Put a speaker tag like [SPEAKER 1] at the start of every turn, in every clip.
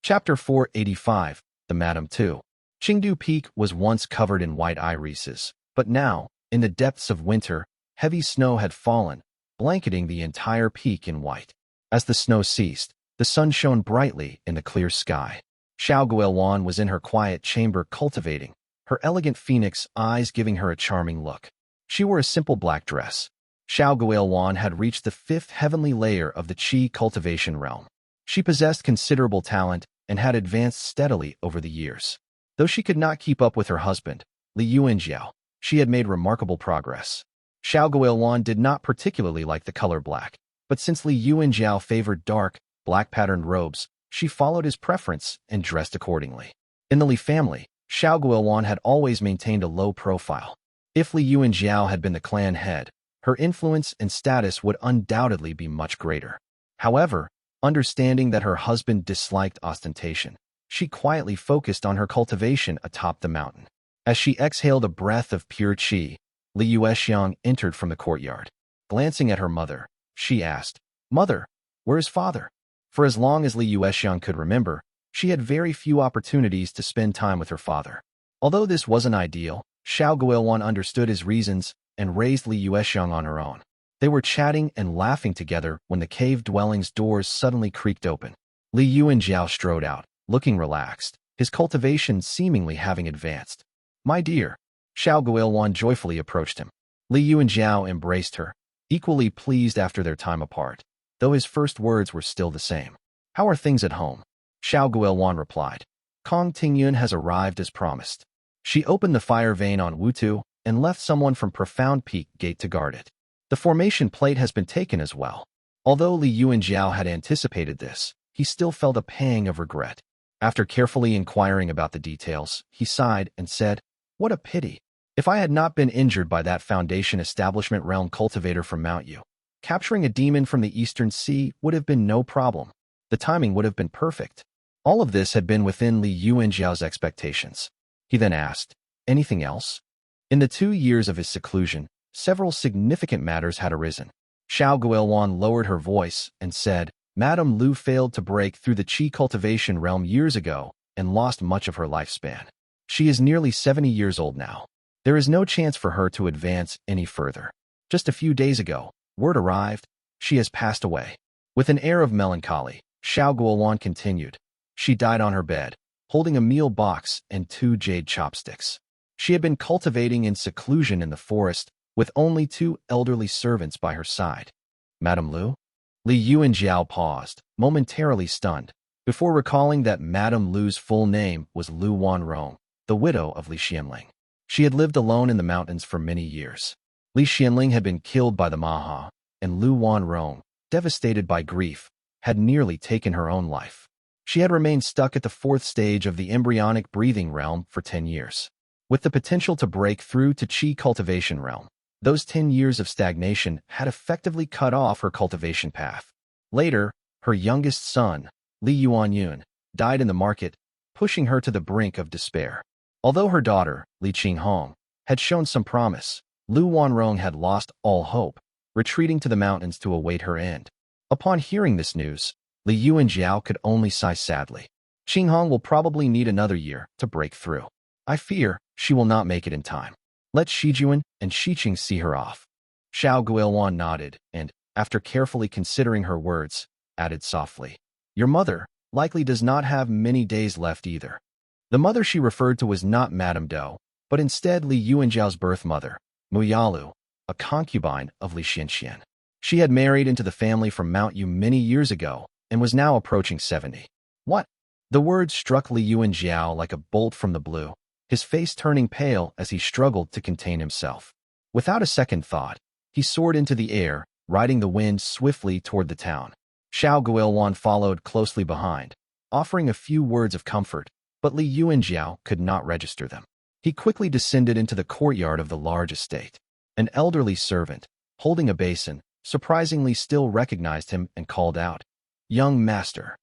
[SPEAKER 1] Chapter 485, The Madam 2. Qingdu Peak was once covered in white irises, but now, in the depths of winter, heavy snow had fallen, blanketing the entire peak in white. As the snow ceased, the sun shone brightly in the clear sky. Xiao Guowan was in her quiet chamber cultivating, her elegant phoenix eyes giving her a charming look. She wore a simple black dress. Xiao Guowan had reached the 5th heavenly layer of the Qi cultivation realm. She possessed considerable talent and had advanced steadily over the years. Though she could not keep up with her husband, Li Yuanjiao, she had made remarkable progress. Xiao Guowan did not particularly like the color black, but since Li Yuanjiao favored dark, black-patterned robes, she followed his preference and dressed accordingly. In the Li family, Xiao Guowan had always maintained a low profile. If Li Yuanjiao had been the clan head, her influence and status would undoubtedly be much greater. However, understanding that her husband disliked ostentation, she quietly focused on her cultivation atop the mountain. As she exhaled a breath of pure qi, Li Yuexiang entered from the courtyard. Glancing at her mother, she asked, "Mother, where is father?" For as long as Li Yuexiang could remember, she had very few opportunities to spend time with her father. Although this wasn't ideal, Xiao Guowan understood his reasons and raised Li Yuexiang on her own. They were chatting and laughing together when the cave dwelling's doors suddenly creaked open. Li Yuanjiao strode out, looking relaxed, his cultivation seemingly having advanced. "My dear," Xiao Guowan joyfully approached him. Li Yuanjiao embraced her, equally pleased after their time apart, though his first words were still the same. "How are things at home?" Xiao Guowan replied. "Kong Tingyun has arrived as promised." She opened the fire vein on Wutu and left someone from Profound Peak Gate to guard it. The formation plate has been taken as well. Although Li Yuanjiao had anticipated this, he still felt a pang of regret. After carefully inquiring about the details, he sighed and said, "What a pity. If I had not been injured by that Foundation Establishment Realm cultivator from Mount Yu, capturing a demon from the Eastern Sea would have been no problem. The timing would have been perfect." All of this had been within Li Yuanjiao's expectations. He then asked, "Anything else?" In the 2 years of his seclusion, several significant matters had arisen. Xiao Guowan lowered her voice and said, "Madame Lu failed to break through the Qi cultivation realm years ago and lost much of her lifespan. She is nearly 70 years old now. There is no chance for her to advance any further. Just a few days ago, word arrived, she has passed away." With an air of melancholy, Xiao Guowan continued, "She died on her bed, holding a meal box and 2 jade chopsticks. She had been cultivating in seclusion in the forest, with only 2 elderly servants by her side." "Madame Lu?" Li Yuanjiao paused, momentarily stunned, before recalling that Madame Lu's full name was Lu Wanrong, the widow of Li Xianling. She had lived alone in the mountains for many years. Li Xianling had been killed by the Maha, and Lu Wanrong, devastated by grief, had nearly taken her own life. She had remained stuck at the 4th stage of the embryonic breathing realm for 10 years. With the potential to break through to Qi cultivation realm, those 10 years of stagnation had effectively cut off her cultivation path. Later, her youngest son, Li Yuanyun, died in the market, pushing her to the brink of despair. Although her daughter, Li Qinghong, had shown some promise, Lu Wanrong had lost all hope, retreating to the mountains to await her end. Upon hearing this news, Li Yuanjiao could only sigh sadly. "Qinghong will probably need another year to break through. I fear she will not make it in time. Let Shijuan and Shiqing see her off." Xiao Guowan nodded and, after carefully considering her words, added softly, "Your mother likely does not have many days left either." The mother she referred to was not Madame Dou, but instead Li Yuanjiao's birth mother, Muyalu, a concubine of Li Xianxian. She had married into the family from Mount Yu many years ago and was now approaching 70. "What?" The words struck Li Yuanjiao like a bolt from the blue, his face turning pale as he struggled to contain himself. Without a second thought, he soared into the air, riding the wind swiftly toward the town. Xiao Guowan followed closely behind, offering a few words of comfort, but Li Yuanjiao could not register them. He quickly descended into the courtyard of the large estate. An elderly servant, holding a basin, surprisingly still recognized him and called out, "Young master."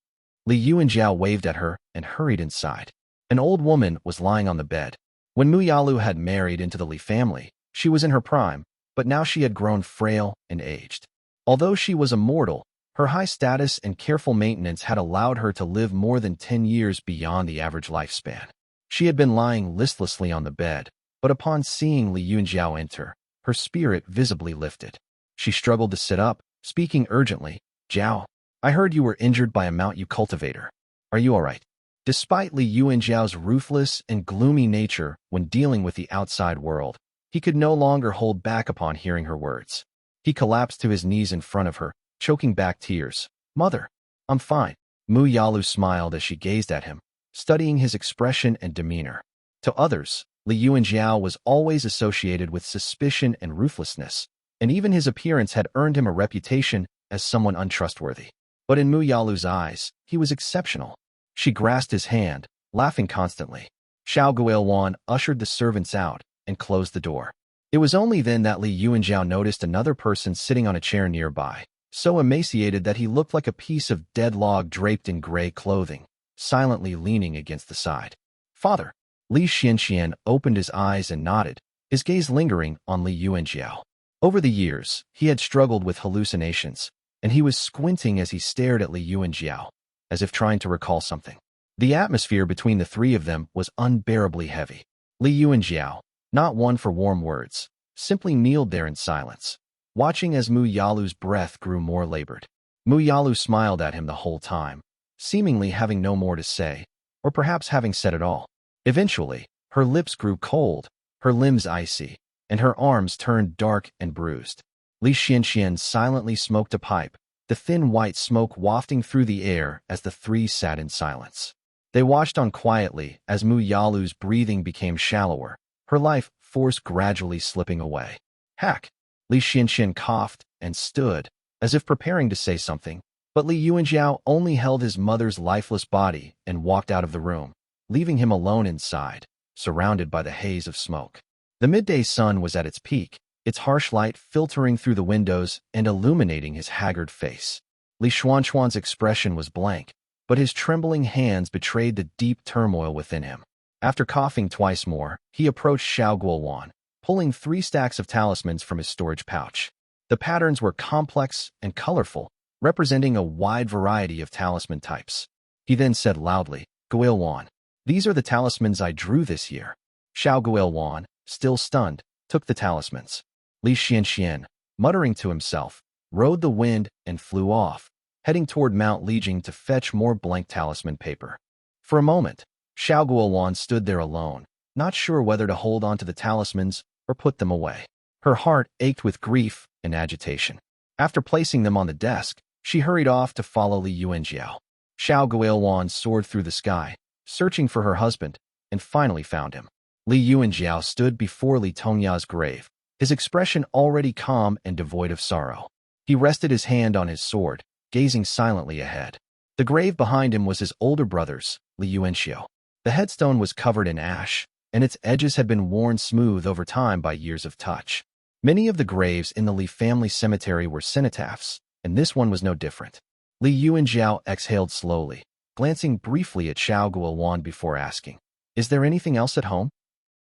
[SPEAKER 1] Li Yuanjiao waved at her and hurried inside. An old woman was lying on the bed. When Muyalu had married into the Li family, she was in her prime, but now she had grown frail and aged. Although she was immortal, Her high status and careful maintenance had allowed her to live more than 10 years beyond the average lifespan. She had been lying listlessly on the bed, but upon seeing Li Yunjiao enter, her spirit visibly lifted. She struggled to sit up, speaking urgently. "Jiao, I heard you were injured by a mount you cultivator. Are you all right?" Despite Li Yunjiao's ruthless and gloomy nature when dealing with the outside world, he could no longer hold back upon hearing her words. He collapsed to his knees in front of her, choking back tears. "Mother, I'm fine." Mu Yalu smiled as she gazed at him, studying his expression and demeanor. To others, Li Yunjiao was always associated with suspicion and ruthlessness, and even his appearance had earned him a reputation as someone untrustworthy. But in Mu Yalu's eyes, he was exceptional. She grasped his hand, laughing constantly. Xiao Guilwan ushered the servants out and closed the door. It was only then that Li Yunjiao noticed another person sitting on a chair nearby, so emaciated that he looked like a piece of dead log draped in gray clothing, silently leaning against the side. "Father." Li Xianxian opened his eyes and nodded, his gaze lingering on Li Yunjiao. Over the years, he had struggled with hallucinations, and he was squinting as he stared at Li Yunjiao, as if trying to recall something. The atmosphere between the three of them was unbearably heavy. Li Yunjiao, not one for warm words, simply kneeled there in silence, watching as Mu Yalu's breath grew more labored. Mu Yalu smiled at him the whole time, seemingly having no more to say, or perhaps having said it all. Eventually, her lips grew cold, her limbs icy, and her arms turned dark and bruised. Li Xianxian silently smoked a pipe, the thin white smoke wafting through the air as the three sat in silence. They watched on quietly as Mu Yalu's breathing became shallower, her life force gradually slipping away. "Hack!" Li Xianxian coughed and stood, as if preparing to say something, but Li Yunjiao only held his mother's lifeless body and walked out of the room, leaving him alone inside, surrounded by the haze of smoke. The midday sun was at its peak, its harsh light filtering through the windows and illuminating his haggard face. Li Xuanchuan's expression was blank, but his trembling hands betrayed the deep turmoil within him. After coughing twice more, he approached Xiao Guilwan, pulling 3 stacks of talismans from his storage pouch. The patterns were complex and colorful, representing a wide variety of talisman types. He then said loudly, "Guilwan, these are the talismans I drew this year." Xiao Guilwan, still stunned, took the talismans. Li Xianxian, muttering to himself, rode the wind and flew off, heading toward Mount Lijing to fetch more blank talisman paper. For a moment, Xiao Guilwan stood there alone, not sure whether to hold on to the talismans or put them away. Her heart ached with grief and agitation. After placing them on the desk, she hurried off to follow Li Yunjiao. Xiao Guilwan soared through the sky, searching for her husband, and finally found him. Li Yunjiao stood before Li Tongya's grave, his expression already calm and devoid of sorrow. He rested his hand on his sword, gazing silently ahead. The grave behind him was his older brother's, Li Yuanxiu. The headstone was covered in ash, and its edges had been worn smooth over time by years of touch. Many of the graves in the Li family cemetery were cenotaphs, and this one was no different. Li Yunjiao exhaled slowly, glancing briefly at Xiao Guilwan before asking, "Is there anything else at home?"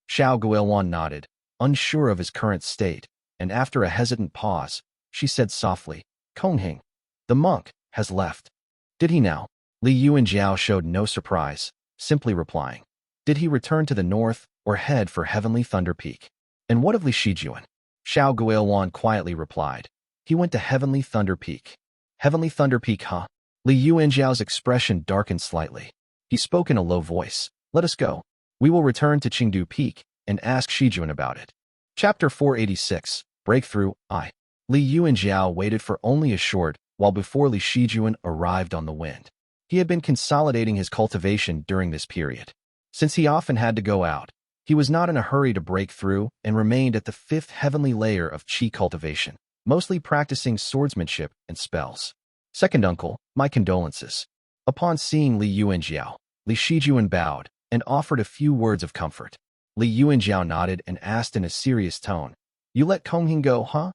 [SPEAKER 1] Xiao Guilwan nodded, unsure of his current state, and after a hesitant pause, she said softly, "Qinghong, the monk, has left." "Did he now?" Li Yunjiao showed no surprise, simply replying, "Did he return to the north or head for Heavenly Thunder Peak?" "And what of Li Shijuan?" Xiao Guilwan quietly replied, "He went to Heavenly Thunder Peak." "Heavenly Thunder Peak, huh?" Li Yunjiao's expression darkened slightly. He spoke in a low voice, "Let us go. We will return to Qingdu Peak and ask Shijuan about it." Chapter 486, Breakthrough, I. Li Yunjiao waited for only a short while before Li Shijuan arrived on the wind. He had been consolidating his cultivation during this period. Since he often had to go out, he was not in a hurry to break through and remained at the 5th heavenly layer of qi cultivation, mostly practicing swordsmanship and spells. "Second uncle, my condolences." Upon seeing Li Yunjiao, Li Shijuan bowed and offered a few words of comfort. Li Yunjiao nodded and asked in a serious tone, "You let Qinghong go, huh?"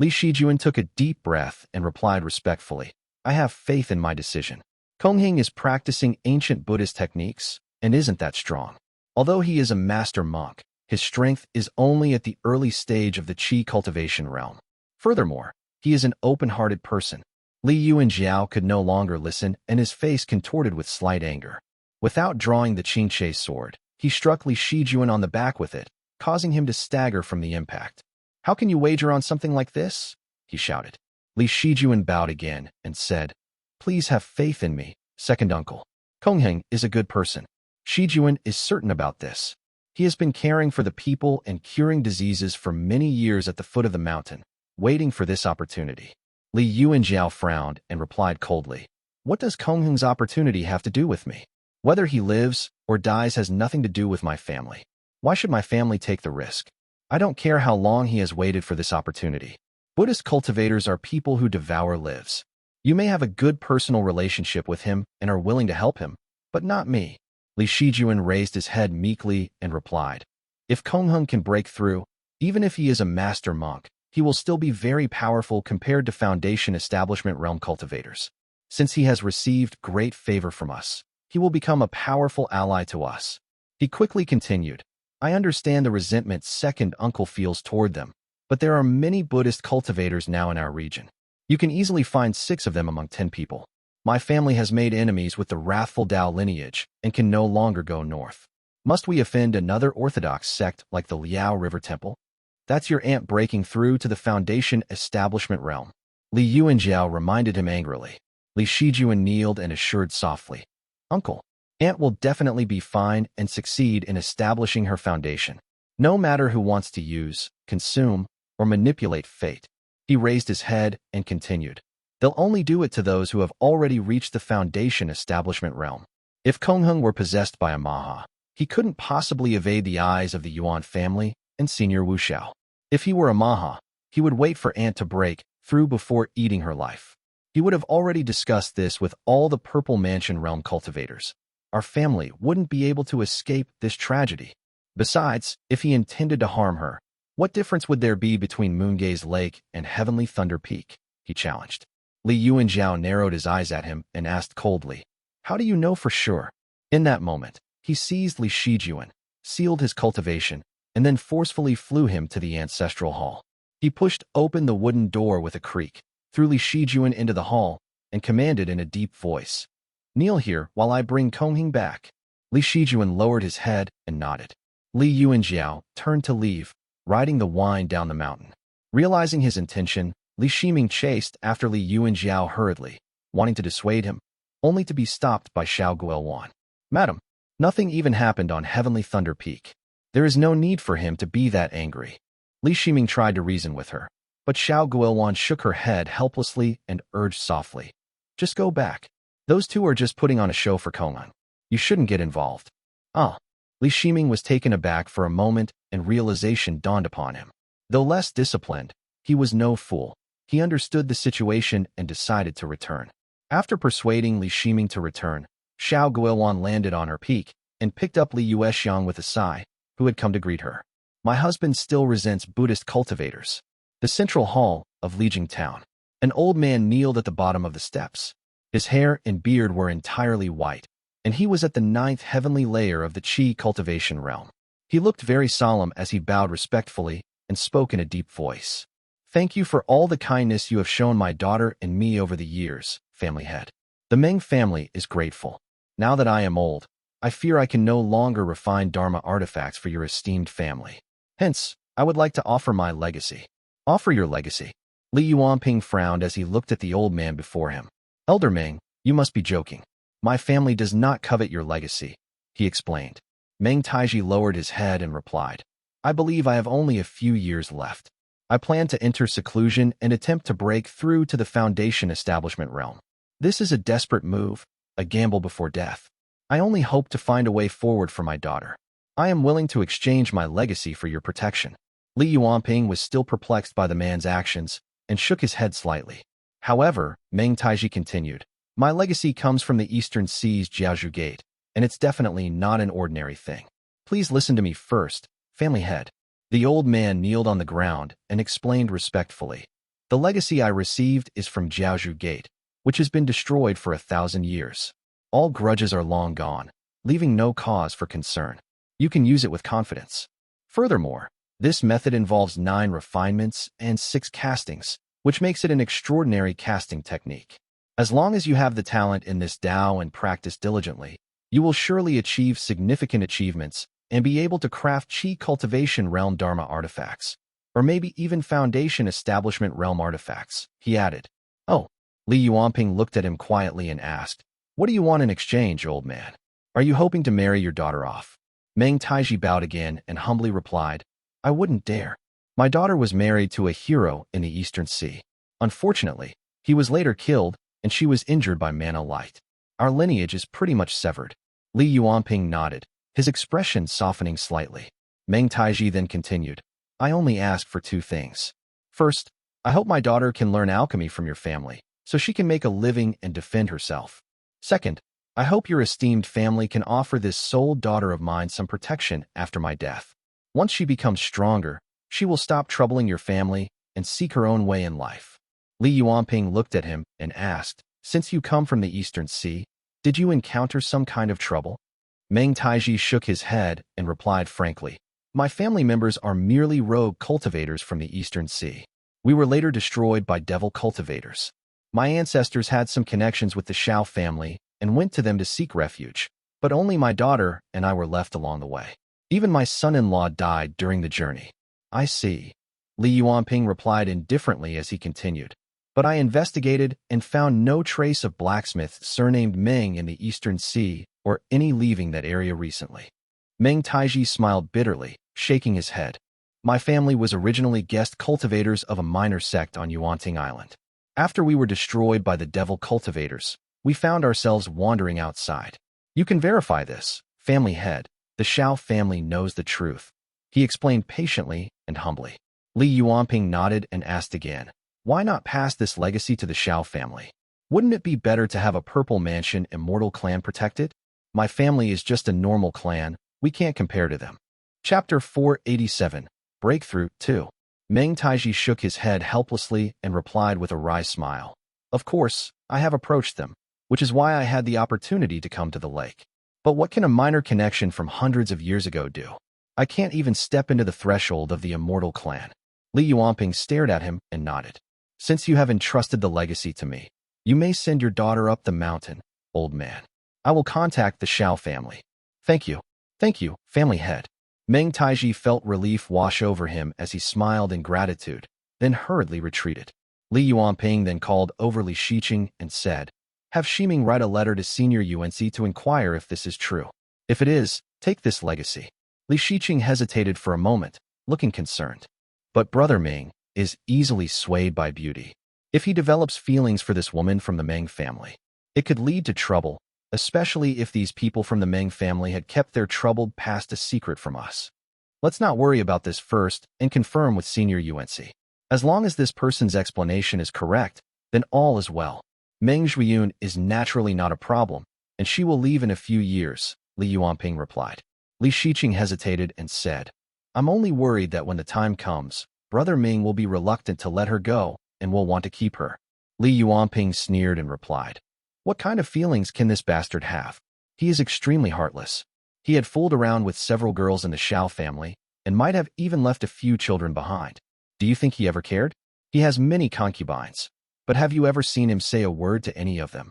[SPEAKER 1] Li Shijuan took a deep breath and replied respectfully, "I have faith in my decision. Qinghong is practicing ancient Buddhist techniques and isn't that strong. Although he is a master monk, his strength is only at the early stage of the qi cultivation realm. Furthermore, he is an open-hearted person. Li Yuanjiao could no longer listen, and his face contorted with slight anger. Without drawing the Qingche sword, he struck Li Shijuan on the back with it, causing him to stagger from the impact. "How can you wager on something like this?" he shouted. Li Shijuan bowed again and said, "Please have faith in me, second uncle. Qinghong is a good person. Shijuan is certain about this. He has been caring for the people and curing diseases for many years at the foot of the mountain, waiting for this opportunity." Li Yuanjiao frowned and replied coldly, "What does Qinghong's opportunity have to do with me? Whether he lives or dies has nothing to do with my family. Why should my family take the risk? I don't care how long he has waited for this opportunity. Buddhist cultivators are people who devour lives. You may have a good personal relationship with him and are willing to help him, but not me." Li Shijuan raised his head meekly and replied, "If Qinghong can break through, even if he is a master monk, he will still be very powerful compared to Foundation Establishment realm cultivators. Since he has received great favor from us, he will become a powerful ally to us." He quickly continued, "I understand the resentment second uncle feels toward them, but there are many Buddhist cultivators now in our region. You can easily find 6 of them among 10 people. My family has made enemies with the wrathful Dao lineage and can no longer go north. Must we offend another orthodox sect like the Liao River Temple? That's your aunt breaking through to the Foundation Establishment realm." Li Yuanjiao reminded him angrily. Li Shijuan kneeled and assured softly, "Uncle, aunt will definitely be fine and succeed in establishing her foundation. No matter who wants to use, consume, or manipulate fate." He raised his head and continued, "They'll only do it to those who have already reached the Foundation Establishment realm. If Qinghong were possessed by a Maha, he couldn't possibly evade the eyes of the Yuan family and Senior Wuxiao. If he were a Maha, he would wait for aunt to break through before eating her life. He would have already discussed this with all the Purple Mansion realm cultivators. Our family wouldn't be able to escape this tragedy. Besides, if he intended to harm her, what difference would there be between Moongaze Lake and Heavenly Thunder Peak?" he challenged. Li Yuanjiao narrowed his eyes at him and asked coldly, "How do you know for sure?" In that moment, he seized Li Shijuan, sealed his cultivation, and then forcefully flew him to the ancestral hall. He pushed open the wooden door with a creak, threw Li Shijuan into the hall, and commanded in a deep voice, "Kneel here while I bring Qinghong back." Li Shijuan lowered his head and nodded. Li Yuanjiao turned to leave, riding the wine down the mountain. Realizing his intention, Li Shiming chased after Li Yuanjiao hurriedly, wanting to dissuade him, only to be stopped by Xiao Guowan. "Madam, nothing even happened on Heavenly Thunder Peak. There is no need for him to be that angry." Li Shiming tried to reason with her, but Xiao Guowan shook her head helplessly and urged softly, "Just go back. Those two are just putting on a show for Qinghong. You shouldn't get involved." "Ah." Li Shiming was taken aback for a moment and realization dawned upon him. Though less disciplined, he was no fool. He understood the situation and decided to return. After persuading Li Shiming to return, Xiao Guowan landed on her peak and picked up Li Yuexiang with a sigh, who had come to greet her. "My husband still resents Buddhist cultivators." The central hall of Lijiang Town. An old man kneeled at the bottom of the steps. His hair and beard were entirely white, and he was at the 9th heavenly layer of the Qi cultivation realm. He looked very solemn as he bowed respectfully and spoke in a deep voice. "Thank you for all the kindness you have shown my daughter and me over the years, family head. The Ming family is grateful. Now that I am old, I fear I can no longer refine Dharma artifacts for your esteemed family. Hence, I would like to offer my legacy." "Offer your legacy?" Li Yuanping frowned as he looked at the old man before him. "Elder Ming, you must be joking. My family does not covet your legacy," he explained. Meng Taiji lowered his head and replied, "I believe I have only a few years left. I plan to enter seclusion and attempt to break through to the Foundation Establishment realm. This is a desperate move, a gamble before death. I only hope to find a way forward for my daughter. I am willing to exchange my legacy for your protection." Li Yuanping was still perplexed by the man's actions and shook his head slightly. However, Meng Taiji continued, "My legacy comes from the Eastern Sea's Jiaozhu Gate, and it's definitely not an ordinary thing. Please listen to me first, family head." The old man kneeled on the ground and explained respectfully, "The legacy I received is from Jiaozhu Gate, which has been destroyed for 1,000 years. All grudges are long gone, leaving no cause for concern. You can use it with confidence. Furthermore, this method involves 9 refinements and 6 castings, which makes it an extraordinary casting technique. As long as you have the talent in this Dao and practice diligently, you will surely achieve significant achievements and be able to craft Qi Cultivation Realm Dharma artifacts, or maybe even Foundation Establishment Realm artifacts, he added. Oh, Li Yuanping looked at him quietly and asked, what do you want in exchange, old man? Are you hoping to marry your daughter off? Meng Taiji bowed again and humbly replied, I wouldn't dare. My daughter was married to a hero in the Eastern Sea. Unfortunately, he was later killed, and she was injured by mana light. Our lineage is pretty much severed. Li Yuanping nodded, his expression softening slightly. Meng Taiji then continued, I only ask for two things. First, I hope my daughter can learn alchemy from your family, so she can make a living and defend herself. Second, I hope your esteemed family can offer this sole daughter of mine some protection after my death. Once she becomes stronger, she will stop troubling your family and seek her own way in life. Li Yuanping looked at him and asked, since you come from the Eastern Sea, did you encounter some kind of trouble? Meng Taiji shook his head and replied frankly, my family members are merely rogue cultivators from the Eastern Sea. We were later destroyed by devil cultivators. My ancestors had some connections with the Xiao family and went to them to seek refuge, but only my daughter and I were left along the way. Even my son-in-law died during the journey. I see. Li Yuanping replied indifferently as he continued, but I investigated and found no trace of blacksmith surnamed Ming in the Eastern Sea or any leaving that area recently. Meng Taiji smiled bitterly, shaking his head. My family was originally guest cultivators of a minor sect on Yuanting Island. After we were destroyed by the devil cultivators, we found ourselves wandering outside. You can verify this, family head. The Xiao family knows the truth. He explained patiently and humbly. Li Yuanping nodded and asked again, why not pass this legacy to the Xiao family? Wouldn't it be better to have a purple mansion immortal clan protected? My family is just a normal clan, we can't compare to them. Chapter 487, Breakthrough 2. Meng Taiji shook his head helplessly and replied with a wry smile. Of course, I have approached them, which is why I had the opportunity to come to the lake. But what can a minor connection from hundreds of years ago do? I can't even step into the threshold of the immortal clan. Li Yuanping stared at him and nodded. Since you have entrusted the legacy to me, you may send your daughter up the mountain, old man. I will contact the Xiao family. Thank you, family head. Meng Taiji felt relief wash over him as he smiled in gratitude, then hurriedly retreated. Li Yuanping then called over Li Shiqing and said, have Shiming write a letter to Senior UNC to inquire if this is true. If it is, take this legacy. Li Shiqing hesitated for a moment, looking concerned. But Brother Ming is easily swayed by beauty. If he develops feelings for this woman from the Meng family, it could lead to trouble, especially if these people from the Meng family had kept their troubled past a secret from us. Let's not worry about this first and confirm with Senior UNC. As long as this person's explanation is correct, then all is well. Meng Zhuiyun is naturally not a problem, and she will leave in a few years, Li Yuanping replied. Li Shiqing hesitated and said, I'm only worried that when the time comes, Brother Ming will be reluctant to let her go and will want to keep her. Li Yuanping sneered and replied, what kind of feelings can this bastard have? He is extremely heartless. He had fooled around with several girls in the Xiao family and might have even left a few children behind. Do you think he ever cared? He has many concubines, but have you ever seen him say a word to any of them?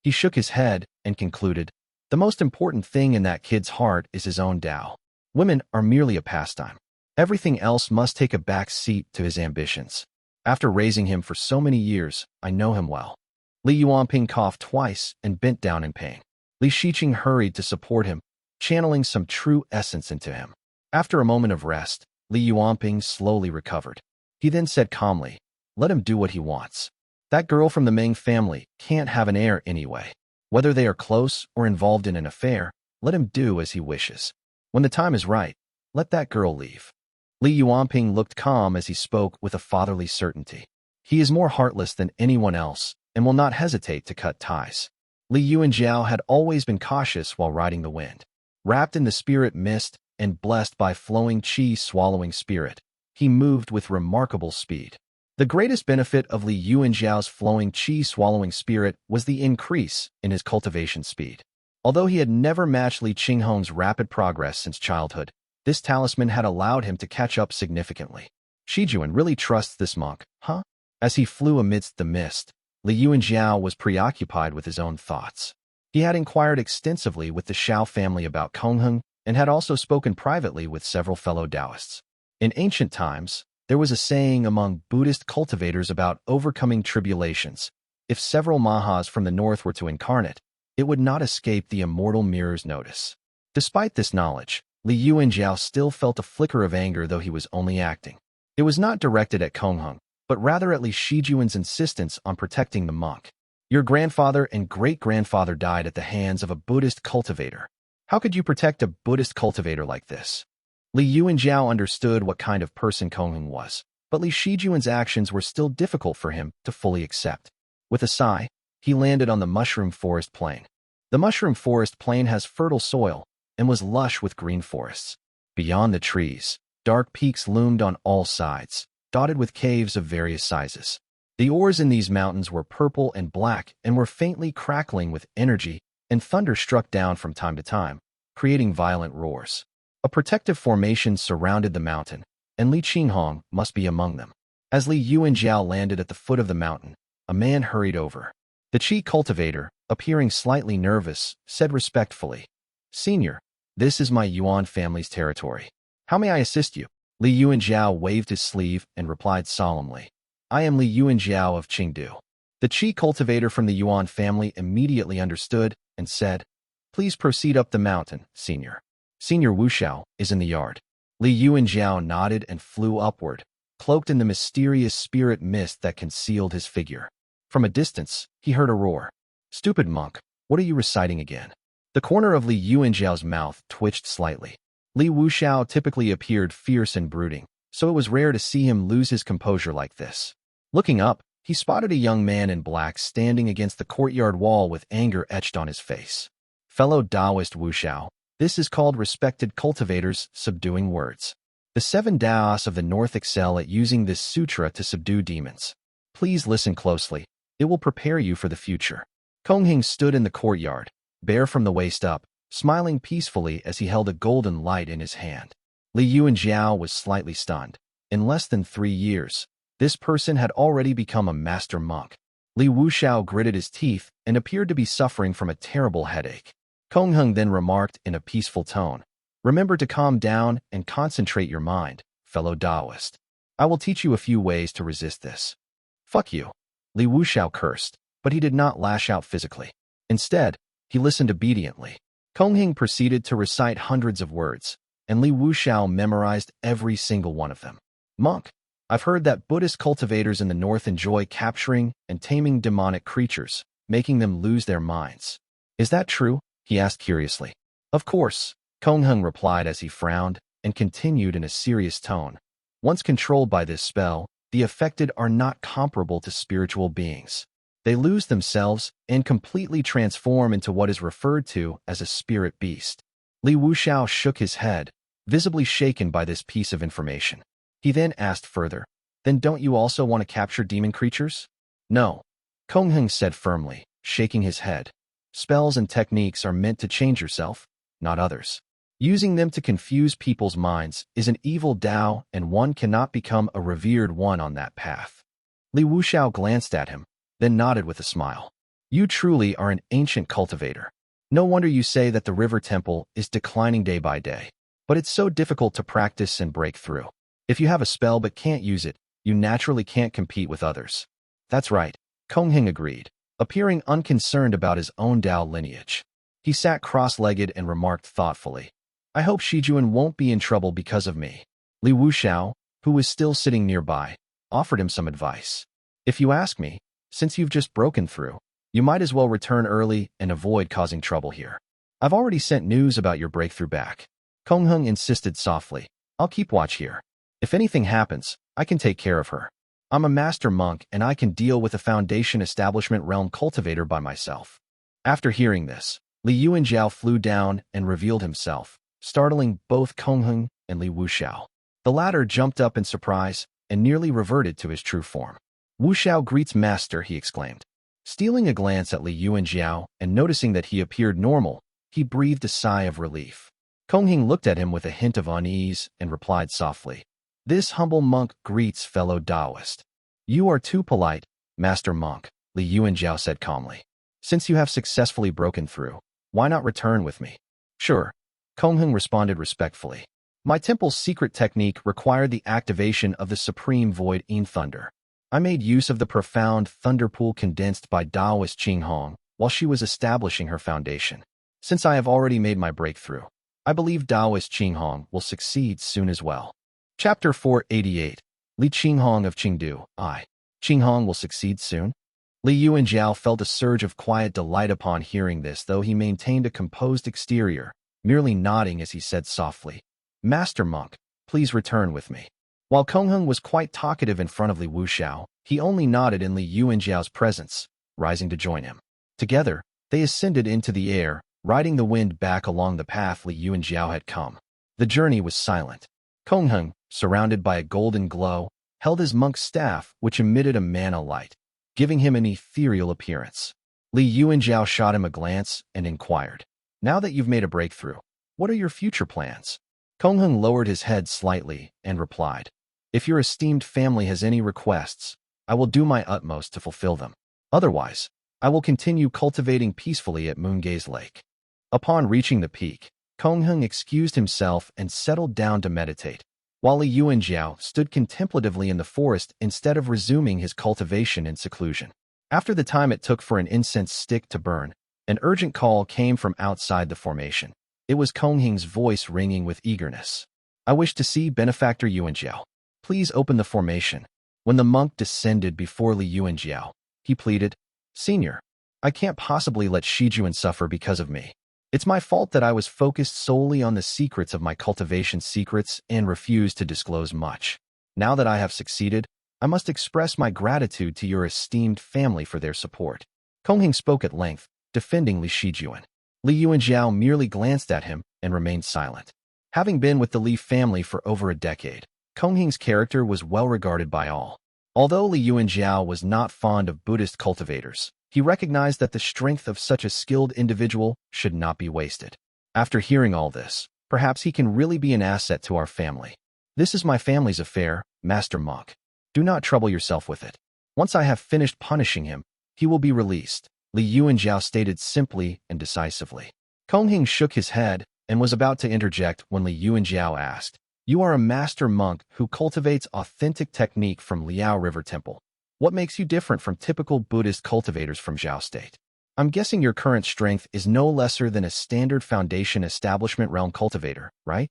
[SPEAKER 1] He shook his head and concluded, the most important thing in that kid's heart is his own Dao. Women are merely a pastime. Everything else must take a back seat to his ambitions. After raising him for so many years, I know him well. Li Yuanping coughed twice and bent down in pain. Li Shiqing hurried to support him, channeling some true essence into him. After a moment of rest, Li Yuanping slowly recovered. He then said calmly, let him do what he wants. That girl from the Ming family can't have an heir anyway. Whether they are close or involved in an affair, let him do as he wishes. When the time is right, let that girl leave. Li Yuanping looked calm as he spoke with a fatherly certainty. He is more heartless than anyone else and will not hesitate to cut ties. Li Yuanjiao had always been cautious while riding the wind. Wrapped in the spirit mist and blessed by flowing qi swallowing spirit, he moved with remarkable speed. The greatest benefit of Li Yuanjiao's flowing qi swallowing spirit was the increase in his cultivation speed. Although he had never matched Li Qinghong's rapid progress since childhood, this talisman had allowed him to catch up significantly. Shizhen really trusts this monk, huh? As he flew amidst the mist, Li Yuanjiao was preoccupied with his own thoughts. He had inquired extensively with the Xiao family about Qinghong and had also spoken privately with several fellow Taoists. In ancient times, there was a saying among Buddhist cultivators about overcoming tribulations. If several Mahas from the north were to incarnate, it would not escape the immortal mirror's notice. Despite this knowledge, Li Yuanjiao still felt a flicker of anger, though he was only acting. It was not directed at Qinghong, but rather at Li Shijuan's insistence on protecting the monk. Your grandfather and great-grandfather died at the hands of a Buddhist cultivator. How could you protect a Buddhist cultivator like this? Li Yuanjiao understood what kind of person Qinghong was, but Li Shijuan's actions were still difficult for him to fully accept. With a sigh, he landed on the mushroom forest plain. The mushroom forest plain has fertile soil and was lush with green forests. Beyond the trees, dark peaks loomed on all sides, dotted with caves of various sizes. The ores in these mountains were purple and black and were faintly crackling with energy, and thunder struck down from time to time, creating violent roars. A protective formation surrounded the mountain, and Li Qinghong must be among them. As Li Yuanjiao landed at the foot of the mountain, a man hurried over. The Qi cultivator, appearing slightly nervous, said respectfully, "Senior, this is my Yuan family's territory. How may I assist you?" Li Yuanjiao waved his sleeve and replied solemnly, "I am Li Yuanjiao of Qingdu." The Qi cultivator from the Yuan family immediately understood and said, "Please proceed up the mountain, Senior. Senior Wuxiao is in the yard." Li Yuanjiao nodded and flew upward, cloaked in the mysterious spirit mist that concealed his figure. From a distance, he heard a roar. "Stupid monk, what are you reciting again?" The corner of Li Yuanjiao's mouth twitched slightly. Li Wuxiao typically appeared fierce and brooding, so it was rare to see him lose his composure like this. Looking up, he spotted a young man in black standing against the courtyard wall with anger etched on his face. "Fellow Taoist Wuxiao, this is called respected cultivators subduing words. The 7 Daos of the North excel at using this sutra to subdue demons. Please listen closely. It will prepare you for the future." Qinghong stood in the courtyard, bare from the waist up, smiling peacefully as he held a golden light in his hand. Li Yuanjiao was slightly stunned. In less than 3 years, this person had already become a master monk. Li Wuxiao gritted his teeth and appeared to be suffering from a terrible headache. Qinghong then remarked in a peaceful tone, "Remember to calm down and concentrate your mind, fellow Taoist. I will teach you a few ways to resist this." "Fuck you." Li Wuxiao cursed, but he did not lash out physically. Instead, he listened obediently. Qinghong proceeded to recite hundreds of words, and Li Wuxiao memorized every single one of them. "Monk, I've heard that Buddhist cultivators in the north enjoy capturing and taming demonic creatures, making them lose their minds. Is that true?" he asked curiously. "Of course," Qinghong replied as he frowned and continued in a serious tone. "Once controlled by this spell, the affected are not comparable to spiritual beings. They lose themselves and completely transform into what is referred to as a spirit beast." Li Wuxiao shook his head, visibly shaken by this piece of information. He then asked further, "Then don't you also want to capture demon creatures?" "No," Qinghong said firmly, shaking his head. "Spells and techniques are meant to change yourself, not others. Using them to confuse people's minds is an evil Dao, and one cannot become a revered one on that path." Li Wuxiao glanced at him, then nodded with a smile. "You truly are an ancient cultivator. No wonder you say that the river temple is declining day by day. But it's so difficult to practice and break through. If you have a spell but can't use it, you naturally can't compete with others." "That's right," Qinghong agreed, appearing unconcerned about his own Dao lineage. He sat cross-legged and remarked thoughtfully, "I hope Shijuan won't be in trouble because of me." Li Wuxiao, who was still sitting nearby, offered him some advice. "If you ask me, since you've just broken through, you might as well return early and avoid causing trouble here. I've already sent news about your breakthrough back." Qinghong insisted softly, "I'll keep watch here. If anything happens, I can take care of her. I'm a master monk and I can deal with a Foundation Establishment Realm cultivator by myself." After hearing this, Li Yuanjiao flew down and revealed himself, startling both Qinghong and Li Wuxiao. The latter jumped up in surprise and nearly reverted to his true form. "Wuxiao greets master," he exclaimed. Stealing a glance at Li Yuanjiao and noticing that he appeared normal, he breathed a sigh of relief. Qinghong looked at him with a hint of unease and replied softly, "This humble monk greets fellow Taoist." You are too polite, Master Monk, Li Yuanjiao said calmly. Since you have successfully broken through, why not return with me? Sure, Qinghong responded respectfully. My temple's secret technique required the activation of the supreme void in thunder. I made use of the profound thunder pool condensed by Taoist Qinghong while she was establishing her foundation. Since I have already made my breakthrough, I believe Taoist Qinghong will succeed soon as well. Chapter 488. Li Qinghong of Qingdu. Qinghong will succeed soon? Li Yuanjiao felt a surge of quiet delight upon hearing this, though he maintained a composed exterior, merely nodding as he said softly, Master Monk, please return with me. While Qinghong was quite talkative in front of Li Wuxiao, he only nodded in Li Yuanjiao's presence, rising to join him. Together, they ascended into the air, riding the wind back along the path Li Yuanjiao had come. The journey was silent. Qinghong, surrounded by a golden glow, held his monk's staff, which emitted a mana light, giving him an ethereal appearance. Li Yuanjiao shot him a glance and inquired, Now that you've made a breakthrough, what are your future plans? Qinghong lowered his head slightly and replied, If your esteemed family has any requests, I will do my utmost to fulfill them. Otherwise, I will continue cultivating peacefully at Moongaze Lake. Upon reaching the peak, Qinghong excused himself and settled down to meditate, while Li Yuanjiao stood contemplatively in the forest instead of resuming his cultivation in seclusion. After the time it took for an incense stick to burn, an urgent call came from outside the formation. It was Qinghong's voice ringing with eagerness. I wish to see Benefactor Yuanjiao. Please open the formation. When the monk descended before Li Yuanjiao, he pleaded, Senior, I can't possibly let Shizhen suffer because of me. It's my fault that I was focused solely on the secrets of my cultivation secrets and refused to disclose much. Now that I have succeeded, I must express my gratitude to your esteemed family for their support. Qinghong spoke at length, defending Li Shizhen. Li Yuanjiao merely glanced at him and remained silent. Having been with the Li family for over a decade, Qinghong's character was well regarded by all. Although Li Yuanjiao was not fond of Buddhist cultivators, he recognized that the strength of such a skilled individual should not be wasted. After hearing all this, perhaps he can really be an asset to our family. This is my family's affair, Master Monk. Do not trouble yourself with it. Once I have finished punishing him, he will be released, Li Yuanjiao stated simply and decisively. Qinghong shook his head and was about to interject when Li Yuanjiao asked, You are a master monk who cultivates authentic technique from Liao River Temple. What makes you different from typical Buddhist cultivators from Zhao State? I'm guessing your current strength is no lesser than a standard foundation establishment realm cultivator, right?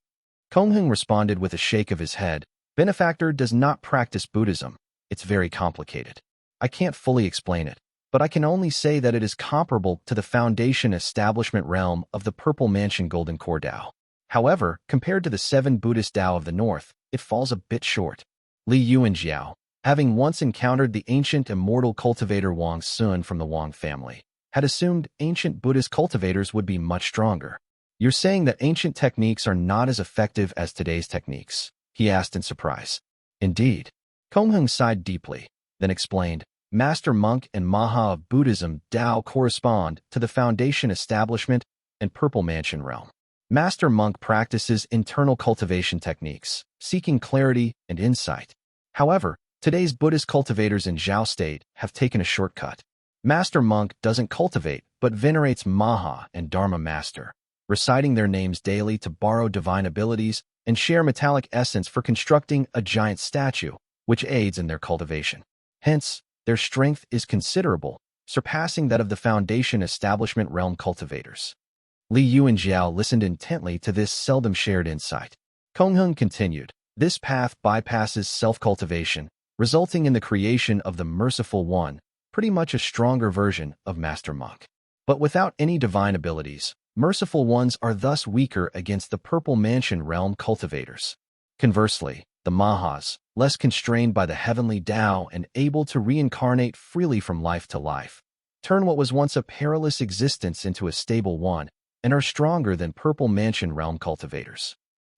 [SPEAKER 1] Qinghong responded with a shake of his head. Benefactor does not practice Buddhism. It's very complicated. I can't fully explain it, but I can only say that it is comparable to the foundation establishment realm of the Purple Mansion Golden Core Dao. However, compared to the 7 Buddhist Dao of the north, it falls a bit short. Li Yuanjiao, having once encountered the ancient immortal cultivator Wang Sun from the Wang family, had assumed ancient Buddhist cultivators would be much stronger. You're saying that ancient techniques are not as effective as today's techniques? He asked in surprise. Indeed. Qinghong sighed deeply, then explained, Master Monk and Maha of Buddhism Dao correspond to the foundation establishment and Purple Mansion realm. Master Monk practices internal cultivation techniques, seeking clarity and insight. However, today's Buddhist cultivators in Zhao State have taken a shortcut. Master Monk doesn't cultivate, but venerates Maha and Dharma Master, reciting their names daily to borrow divine abilities and share metallic essence for constructing a giant statue, which aids in their cultivation. Hence, their strength is considerable, surpassing that of the foundation establishment realm cultivators. Li Yuanjiao listened intently to this seldom shared insight. Qinghong continued, This path bypasses self-cultivation, resulting in the creation of the Merciful One, pretty much a stronger version of Master Monk. But without any divine abilities, Merciful Ones are thus weaker against the Purple Mansion realm cultivators. Conversely, the Mahas, less constrained by the heavenly Tao and able to reincarnate freely from life to life, turn what was once a perilous existence into a stable one, and are stronger than Purple Mansion realm cultivators.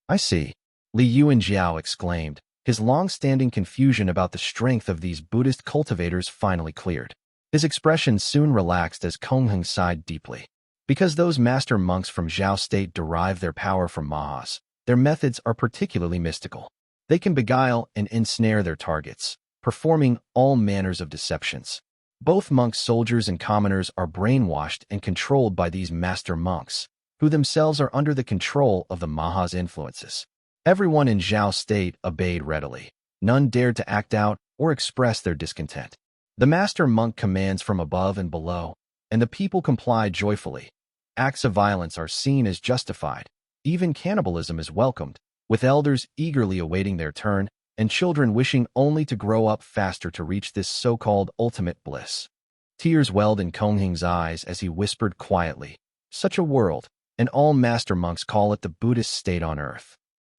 [SPEAKER 1] I see, Li Yuanjiao exclaimed, his long-standing confusion about the strength of these Buddhist cultivators finally cleared. His expression soon relaxed as Qinghong sighed deeply. Because those master monks from Zhao State derive their power from Mahas, their methods are particularly mystical. They can beguile and ensnare their targets, performing all manners of deceptions. Both monks, soldiers, and commoners are brainwashed and controlled by these master monks, who themselves are under the control of the Maha's influences. Everyone in Xiao state obeyed readily. None dared to act out or express their discontent. The master monk commands from above and below, and the people comply joyfully. Acts of violence are seen as justified. Even cannibalism is welcomed, with elders eagerly awaiting their turn and children wishing only to grow up faster to reach this so-called ultimate bliss. Tears welled in Qinghong's eyes as he whispered quietly, "Such a world, and all master monks call it the Buddhist state on earth."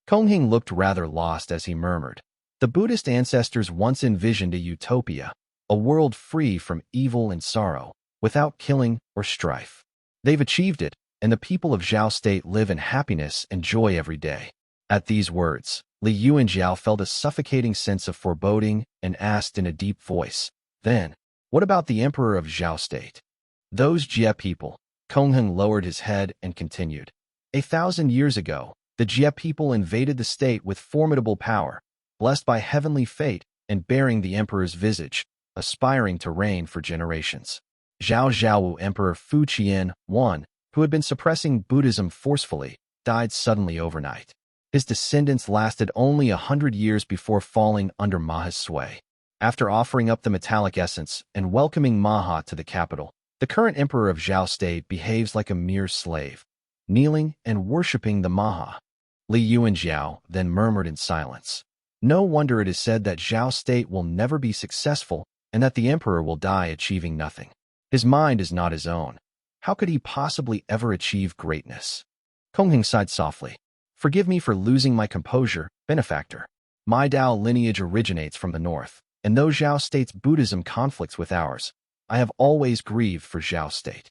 [SPEAKER 1] Qinghong looked rather lost as he murmured, "The Buddhist ancestors once envisioned a utopia, a world free from evil and sorrow, without killing or strife. They've achieved it, and the people of Xiao state live in happiness and joy every day." At these words, Li Yuanjiao felt a suffocating sense of foreboding and asked in a deep voice, "Then, what about the emperor of Xiao state?" "Those Jie people." Qinghong lowered his head and continued, "1,000 years ago, the Jie people invaded the state with formidable power, blessed by heavenly fate and bearing the emperor's visage, aspiring to reign for generations. Zhao Zhaowu Emperor Fu Qian I, who had been suppressing Buddhism forcefully, died suddenly overnight. His descendants lasted only 100 years before falling under Maha's sway. After offering up the metallic essence and welcoming Maha to the capital, the current emperor of Xiao state behaves like a mere slave, kneeling and worshipping the Maha." Li Yuanjiao then murmured in silence, "No wonder it is said that Xiao state will never be successful and that the emperor will die achieving nothing. His mind is not his own. How could he possibly ever achieve greatness?" Qinghong sighed softly. "Forgive me for losing my composure, benefactor. My Dao lineage originates from the north, and though Xiao state's Buddhism conflicts with ours, I have always grieved for Xiao state.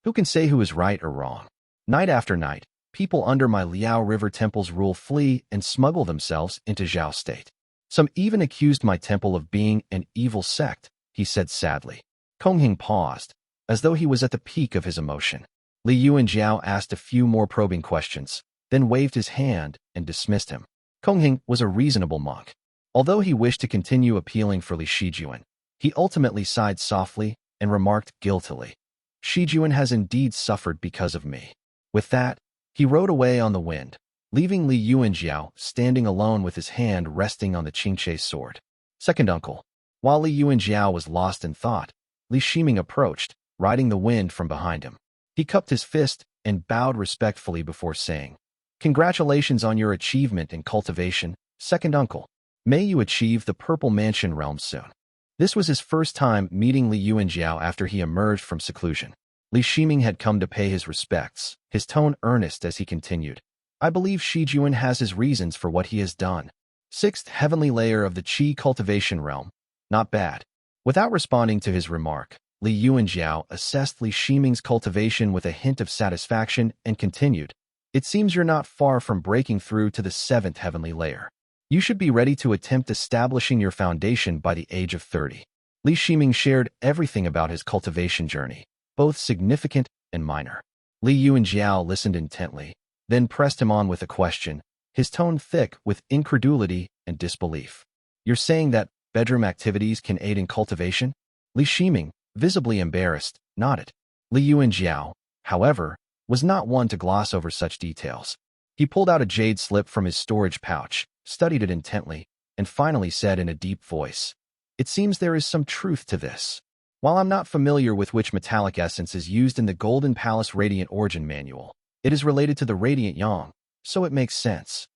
[SPEAKER 1] Who can say who is right or wrong? Night after night, people under my Liao River temple's rule flee and smuggle themselves into Xiao state. Some even accused my temple of being an evil sect," he said sadly. Qinghong paused, as though he was at the peak of his emotion. Li Yuanjiao asked a few more probing questions, then waved his hand and dismissed him. Qinghong was a reasonable monk. Although he wished to continue appealing for Li Shijuan, he ultimately sighed softly and remarked guiltily, "Shijuan has indeed suffered because of me." With that, he rode away on the wind, leaving Li Yuanjiao standing alone with his hand resting on the Qingche's sword. Second uncle. While Li Yuanjiao was lost in thought, Li Shiming approached, riding the wind from behind him. He cupped his fist and bowed respectfully before saying, "Congratulations on your achievement in cultivation, second uncle. May you achieve the Purple Mansion realm soon." This was his first time meeting Li Yuanjiao after he emerged from seclusion. Li Shiming had come to pay his respects, his tone earnest as he continued, "I believe Shijuan has his reasons for what he has done. 6th heavenly layer of the Qi cultivation realm. Not bad." Without responding to his remark, Li Yuanjiao assessed Li Shiming's cultivation with a hint of satisfaction and continued, "It seems you're not far from breaking through to the 7th heavenly layer. You should be ready to attempt establishing your foundation by the age of 30. Li Shiming shared everything about his cultivation journey, both significant and minor. Li Yuanjiao listened intently, then pressed him on with a question, his tone thick with incredulity and disbelief. "You're saying that bedroom activities can aid in cultivation?" Li Shiming, visibly embarrassed, nodded. Li Yuanjiao, however, was not one to gloss over such details. He pulled out a jade slip from his storage pouch, studied it intently, and finally said in a deep voice, "It seems there is some truth to this. While I'm not familiar with which metallic essence is used in the Golden Palace Radiant Origin Manual, it is related to the Radiant Yang, so it makes sense."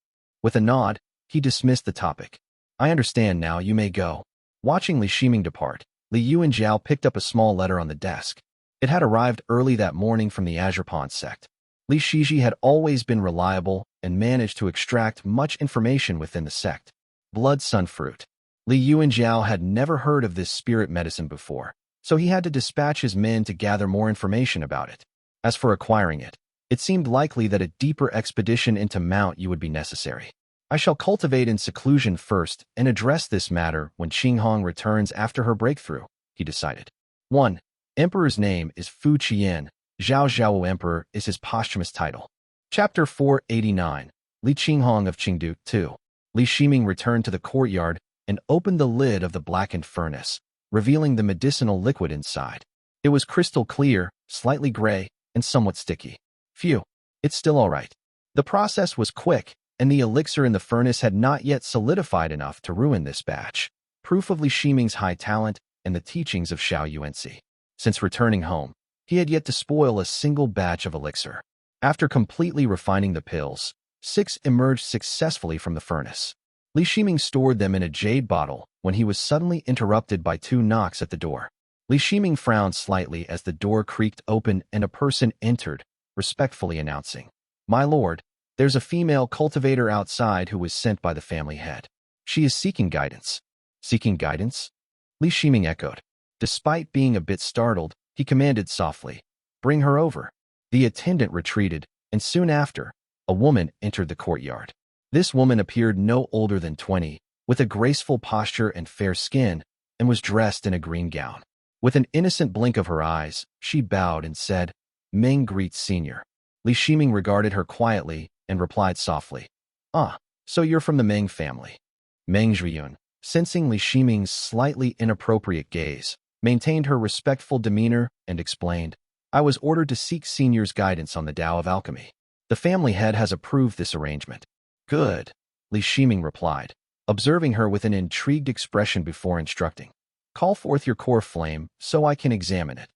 [SPEAKER 1] With a nod, he dismissed the topic. "I understand now, you may go." Watching Li Shiming depart, Li Yuanjiao picked up a small letter on the desk. It had arrived early that morning from the Azure Pond sect. Li Xizhi had always been reliable and managed to extract much information within the sect. Blood Sunfruit. Li Yuanjiao had never heard of this spirit medicine before, so he had to dispatch his men to gather more information about it. As for acquiring it, it seemed likely that a deeper expedition into Mount Yu would be necessary. "I shall cultivate in seclusion first and address this matter when Qinghong returns after her breakthrough," he decided. 1. Emperor's name is Fu Qian. Zhao Zhaowu Emperor is his posthumous title. Chapter 489. Li Qinghong of Qingdu 2. Li Shiming returned to the courtyard and opened the lid of the blackened furnace, revealing the medicinal liquid inside. It was crystal clear, slightly gray, and somewhat sticky. Phew, it's still all right. The process was quick, and the elixir in the furnace had not yet solidified enough to ruin this batch. Proof of Li Shiming's high talent and the teachings of Xiao Yuanzi. Since returning home, he had yet to spoil a single batch of elixir. After completely refining the pills, 6 emerged successfully from the furnace. Li Shiming stored them in a jade bottle when he was suddenly interrupted by 2 knocks at the door. Li Shiming frowned slightly as the door creaked open and a person entered, respectfully announcing, "My lord, there's a female cultivator outside who was sent by the family head. She is seeking guidance." "Seeking guidance?" Li Shiming echoed. Despite being a bit startled, he commanded softly, "Bring her over." The attendant retreated, and soon after, a woman entered the courtyard. This woman appeared no older than 20, with a graceful posture and fair skin, and was dressed in a green gown. With an innocent blink of her eyes, she bowed and said, "Ming greets senior." Li Shiming regarded her quietly and replied softly, "Ah, so you're from the Ming family." Meng Zhiyun, sensing Li Shiming's slightly inappropriate gaze, maintained her respectful demeanor and explained, "I was ordered to seek senior's guidance on the Tao of alchemy. The family head has approved this arrangement." "Good," Li Shiming replied, observing her with an intrigued expression before instructing, "Call forth your core flame so I can examine it."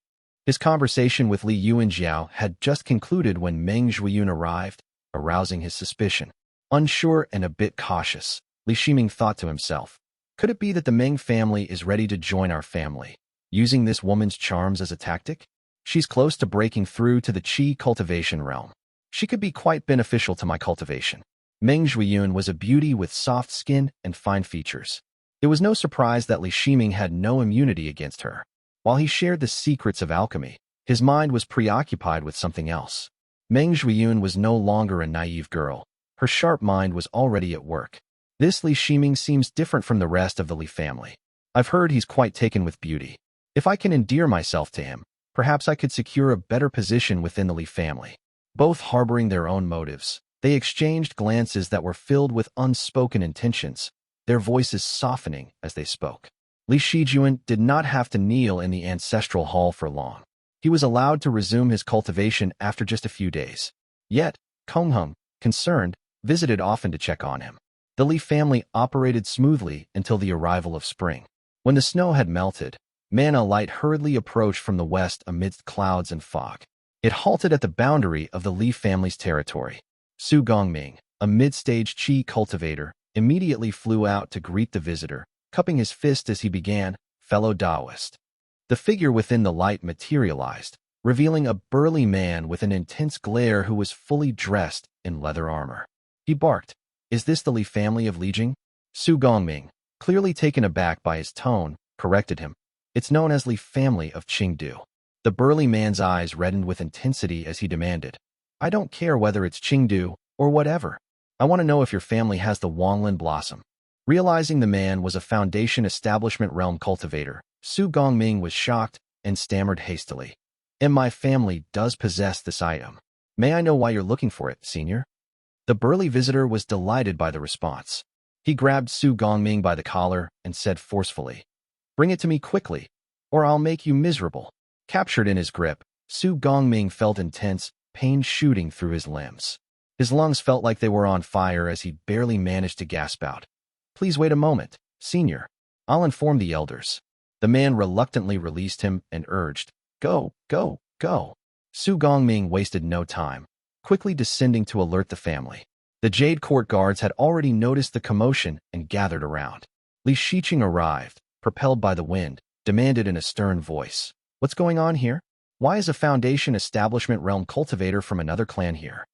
[SPEAKER 1] His conversation with Li Yuanjiao had just concluded when Meng Zhiyun arrived, arousing his suspicion. Unsure and a bit cautious, Li Shiming thought to himself, could it be that the Ming family is ready to join our family, using this woman's charms as a tactic? She's close to breaking through to the qi cultivation realm. She could be quite beneficial to my cultivation. Meng Zhiyun was a beauty with soft skin and fine features. It was no surprise that Li Shiming had no immunity against her. While he shared the secrets of alchemy, his mind was preoccupied with something else. Meng Zhiyun was no longer a naive girl. Her sharp mind was already at work. This Li Shiming seems different from the rest of the Li family. I've heard he's quite taken with beauty. If I can endear myself to him, perhaps I could secure a better position within the Li family. Both harboring their own motives, they exchanged glances that were filled with unspoken intentions, their voices softening as they spoke. Li Shizhen did not have to kneel in the ancestral hall for long. He was allowed to resume his cultivation after just a few days. Yet, Qinghong, concerned, visited often to check on him. The Li family operated smoothly until the arrival of spring. When the snow had melted, Mana light hurriedly approached from the west amidst clouds and fog. It halted at the boundary of the Li family's territory. Su Gongming, a mid-stage qi cultivator, immediately flew out to greet the visitor, cupping his fist as he began, "Fellow Taoist." The figure within the light materialized, revealing a burly man with an intense glare who was fully dressed in leather armor. He barked, "Is this the Li family of Lijing?" Su Gongming, clearly taken aback by his tone, corrected him. "It's known as Li family of Qingdu." The burly man's eyes reddened with intensity as he demanded, "I don't care whether it's Qingdu or whatever. I want to know if your family has the Wanglin blossom." Realizing the man was a Foundation Establishment realm cultivator, Su Gongming was shocked and stammered hastily, "And my family does possess this item. May I know why you're looking for it, senior?" The burly visitor was delighted by the response. He grabbed Su Gongming by the collar and said forcefully, "Bring it to me quickly, or I'll make you miserable." Captured in his grip, Su Gongming felt intense pain shooting through his limbs. His lungs felt like they were on fire as he barely managed to gasp out, "Please wait a moment, senior. I'll inform the elders." The man reluctantly released him and urged, "Go, go, go." Su Gongming wasted no time, quickly descending to alert the family. The Jade Court guards had already noticed the commotion and gathered around. Li Shiqing arrived, propelled by the wind, demanded in a stern voice, "What's going on here? Why is a Foundation Establishment realm cultivator from another clan here?"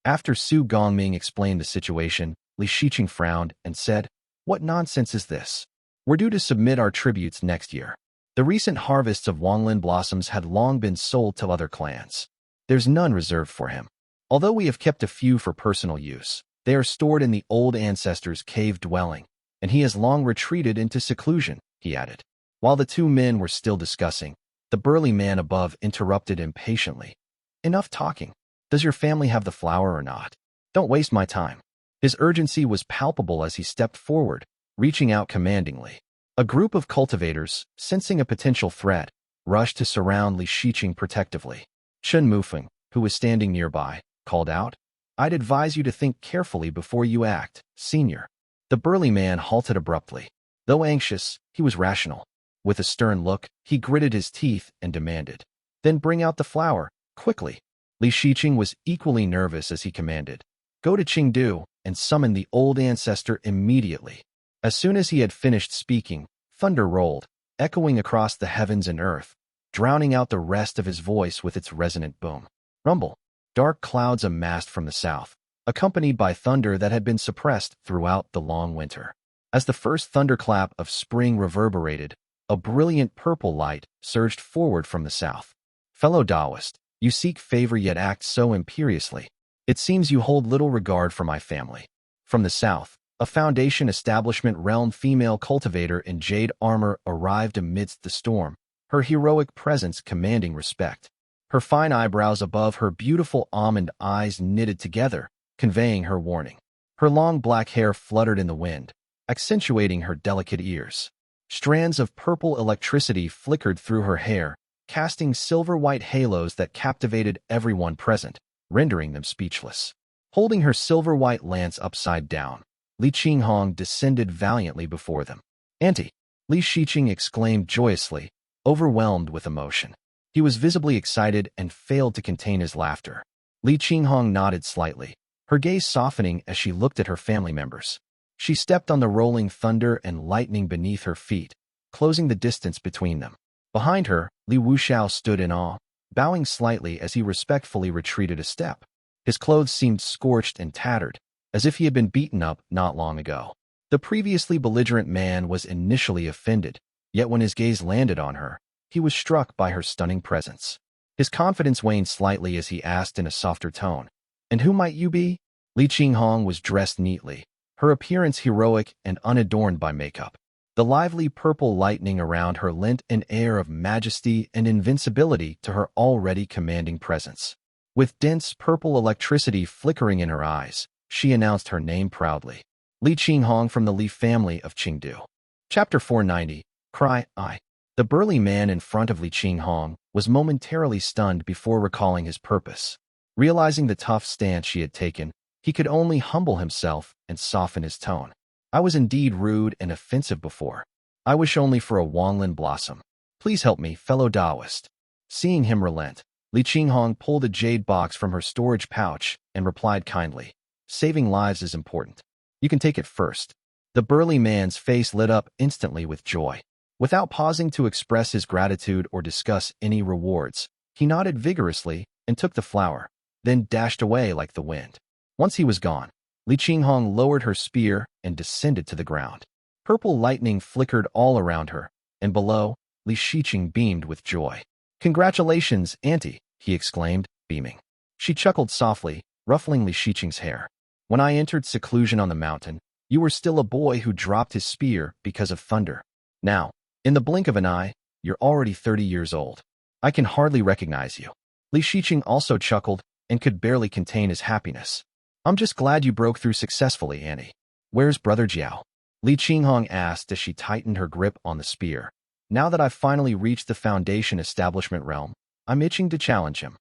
[SPEAKER 1] After Su Gongming explained the situation, Li Shiqing frowned and said, "What nonsense is this? We're due to submit our tributes next year. The recent harvests of Wanglin blossoms had long been sold to other clans. There's none reserved for him. Although we have kept a few for personal use, they are stored in the old ancestor's cave dwelling, and he has long retreated into seclusion," he added. While the 2 men were still discussing, the burly man above interrupted impatiently, "Enough talking. Does your family have the flower or not? Don't waste my time." His urgency was palpable as he stepped forward, reaching out commandingly. A group of cultivators, sensing a potential threat, rushed to surround Li Shiqing protectively. Chen Mufeng, who was standing nearby, called out, "I'd advise you to think carefully before you act, senior." The burly man halted abruptly. Though anxious, he was rational. With a stern look, he gritted his teeth and demanded, "Then bring out the flower, quickly." Li Shiqing was equally nervous as he commanded, "Go to Qingdu and summon the old ancestor immediately." As soon as he had finished speaking, thunder rolled, echoing across the heavens and earth, drowning out the rest of his voice with its resonant boom. Rumble. Dark clouds amassed from the south, accompanied by thunder that had been suppressed throughout the long winter. As the first thunderclap of spring reverberated, a brilliant purple light surged forward from the south. "Fellow Taoist, you seek favor yet act so imperiously. It seems you hold little regard for my family." From the south, a Foundation Establishment realm female cultivator in jade armor arrived amidst the storm, her heroic presence commanding respect. Her fine eyebrows above her beautiful almond eyes knitted together, conveying her warning. Her long black hair fluttered in the wind, accentuating her delicate ears. Strands of purple electricity flickered through her hair, casting silver-white halos that captivated everyone present, rendering them speechless. Holding her silver-white lance upside down, Li Qinghong descended valiantly before them. "Auntie!" Li Shiqing exclaimed joyously, overwhelmed with emotion. He was visibly excited and failed to contain his laughter. Li Qinghong nodded slightly, her gaze softening as she looked at her family members. She stepped on the rolling thunder and lightning beneath her feet, closing the distance between them. Behind her, Li Wuxiao stood in awe, bowing slightly as he respectfully retreated a step. His clothes seemed scorched and tattered, as if he had been beaten up not long ago. The previously belligerent man was initially offended, yet when his gaze landed on her, he was struck by her stunning presence. His confidence waned slightly as he asked in a softer tone, "And who might you be?" Li Qinghong was dressed neatly, her appearance heroic and unadorned by makeup. The lively purple lightning around her lent an air of majesty and invincibility to her already commanding presence. With dense purple electricity flickering in her eyes, she announced her name proudly. Li Qinghong from the Li family of Qingdu. Chapter 490, Cry, I. The burly man in front of Li Qinghong was momentarily stunned before recalling his purpose. Realizing the tough stance she had taken, he could only humble himself and soften his tone. "I was indeed rude and offensive before. I wish only for a Wanglin blossom. Please help me, fellow Taoist." Seeing him relent, Li Qinghong pulled a jade box from her storage pouch and replied kindly, "Saving lives is important. You can take it first." The burly man's face lit up instantly with joy. Without pausing to express his gratitude or discuss any rewards, he nodded vigorously and took the flower, then dashed away like the wind. Once he was gone, Li Qinghong lowered her spear and descended to the ground. Purple lightning flickered all around her, and below, Li Shiqing beamed with joy. "Congratulations, Auntie," he exclaimed, beaming. She chuckled softly, ruffling Li Shiqing's hair. "When I entered seclusion on the mountain, you were still a boy who dropped his spear because of thunder. Now, in the blink of an eye, you're already 30 years old. I can hardly recognize you." Li Shiqing also chuckled and could barely contain his happiness. "I'm just glad you broke through successfully, Annie. Where's Brother Xiao?" Li Qinghong asked as she tightened her grip on the spear. "Now that I've finally reached the Foundation Establishment realm, I'm itching to challenge him."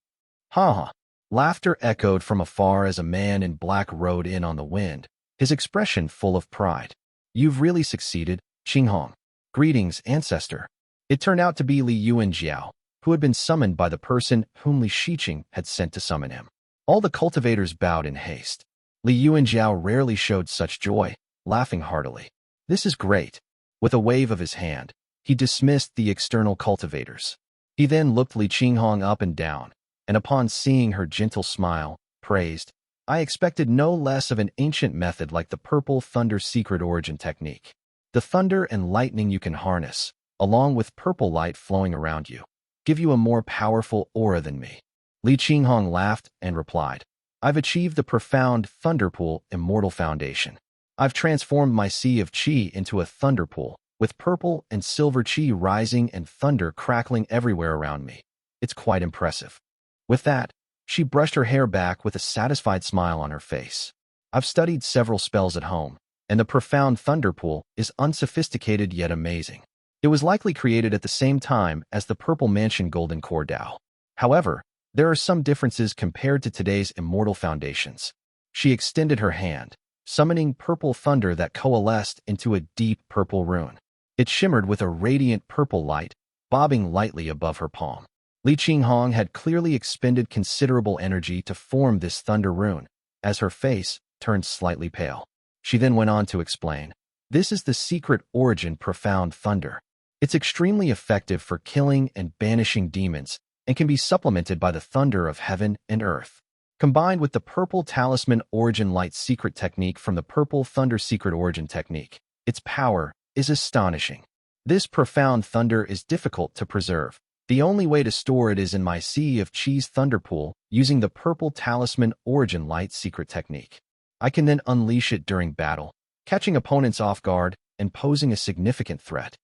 [SPEAKER 1] "Ha ha." Laughter echoed from afar as a man in black rode in on the wind, his expression full of pride. "You've really succeeded, Qinghong. Greetings, ancestor." It turned out to be Li Yuanjiao, who had been summoned by the person whom Li Shiqing had sent to summon him. All the cultivators bowed in haste. Li Yuanjiao rarely showed such joy, laughing heartily. "This is great." With a wave of his hand, he dismissed the external cultivators. He then looked Li Qinghong up and down, and upon seeing her gentle smile, praised, "I expected no less of an ancient method like the purple thunder secret origin technique. The thunder and lightning you can harness, along with purple light flowing around you, give you a more powerful aura than me." Li Qinghong laughed and replied, "I've achieved the profound thunderpool immortal foundation. I've transformed my sea of qi into a thunderpool, with purple and silver qi rising and thunder crackling everywhere around me. It's quite impressive." With that, she brushed her hair back with a satisfied smile on her face. "I've studied several spells at home, and the profound thunder pool is unsophisticated yet amazing. It was likely created at the same time as the Purple Mansion Golden Core Dao. However, there are some differences compared to today's immortal foundations. She extended her hand, summoning purple thunder that coalesced into a deep purple rune. It shimmered with a radiant purple light, bobbing lightly above her palm. Qinghong had clearly expended considerable energy to form this thunder rune, as her face turned slightly pale. She then went on to explain, "This is the secret origin profound thunder. It's extremely effective for killing and banishing demons and can be supplemented by the thunder of heaven and earth. Combined with the purple talisman origin light secret technique from the purple thunder secret origin technique, its power is astonishing. This profound thunder is difficult to preserve. The only way to store it is in my Sea of Cheese thunder pool using the purple talisman origin light secret technique. I can then unleash it during battle, catching opponents off guard and posing a significant threat."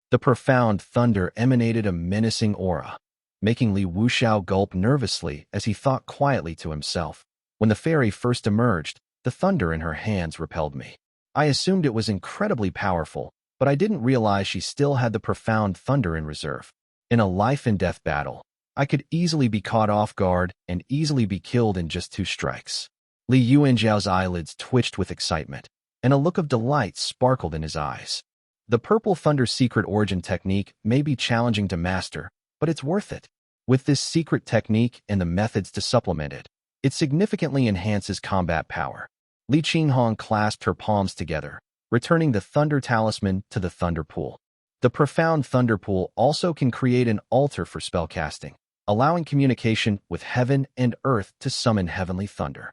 [SPEAKER 1] The profound thunder emanated a menacing aura, making Li Wuxiao gulp nervously as he thought quietly to himself. When the fairy first emerged, the thunder in her hands repelled me. I assumed it was incredibly powerful, but I didn't realize she still had the profound thunder in reserve. In a life-and-death battle, I could easily be caught off guard and easily be killed in just 2 strikes. Li Yuanjiao's eyelids twitched with excitement, and a look of delight sparkled in his eyes. The purple thunder secret origin technique may be challenging to master, but it's worth it. With this secret technique and the methods to supplement it, it significantly enhances combat power. Li Qinghong clasped her palms together, returning the thunder talisman to the thunder pool. The profound thunder pool also can create an altar for spellcasting, allowing communication with heaven and earth to summon heavenly thunder.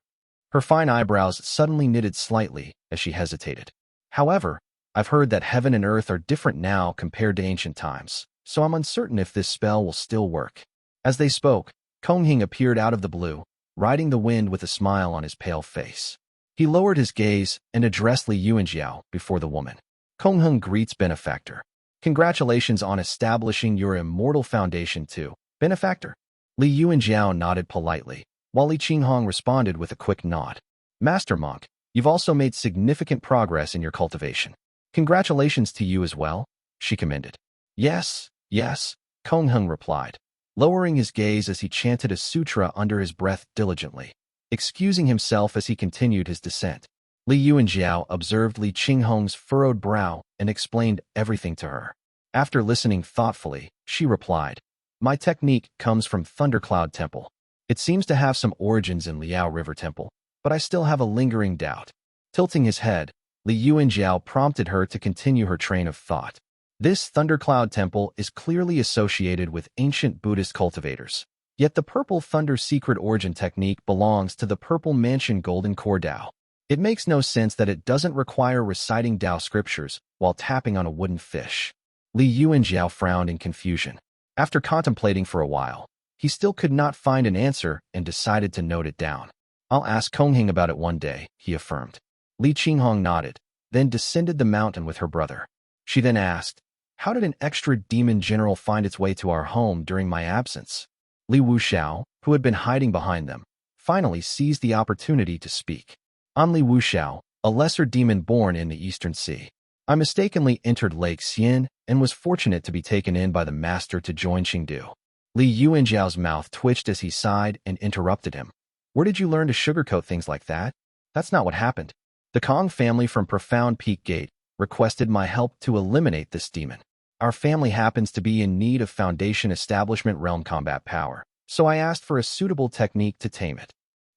[SPEAKER 1] Her fine eyebrows suddenly knitted slightly as she hesitated. "However, I've heard that heaven and earth are different now compared to ancient times, so I'm uncertain if this spell will still work." As they spoke, Qinghong appeared out of the blue, riding the wind with a smile on his pale face. He lowered his gaze and addressed Li Yuanjiao before the woman. "Qinghong greets benefactor. Congratulations on establishing your immortal foundation too, benefactor." Li Yuanjiao nodded politely, while Li Qinghong responded with a quick nod. "Master Monk, you've also made significant progress in your cultivation. Congratulations to you as well," she commended. Yes, Qinghong replied, lowering his gaze as he chanted a sutra under his breath diligently, excusing himself as he continued his descent. Li Yuanjiao observed Li Qinghong's furrowed brow and explained everything to her. After listening thoughtfully, she replied, "My technique comes from Thundercloud Temple. It seems to have some origins in Liao River Temple, but I still have a lingering doubt." Tilting his head, Li Yuanjiao prompted her to continue her train of thought. This Thundercloud Temple is clearly associated with ancient Buddhist cultivators. Yet the Purple Thunder secret origin technique belongs to the Purple Mansion Golden Core Dao. It makes no sense that it doesn't require reciting Dao scriptures while tapping on a wooden fish. Li Yuanjiao frowned in confusion. After contemplating for a while, he still could not find an answer and decided to note it down. "I'll ask Qinghong about it one day," he affirmed. Li Qinghong nodded, then descended the mountain with her brother. She then asked, "How did an extra demon general find its way to our home during my absence?" Li Wuxiao, who had been hiding behind them, finally seized the opportunity to speak. "I'm Li Wuxiao, a lesser demon born in the Eastern Sea. I mistakenly entered Lake Xian and was fortunate to be taken in by the master to join Qingdu." Li Yuanjiao's mouth twitched as he sighed and interrupted him. "Where did you learn to sugarcoat things like that? That's not what happened. The Kong family from Profound Peak Gate requested my help to eliminate this demon. Our family happens to be in need of Foundation Establishment realm combat power, so I asked for a suitable technique to tame it."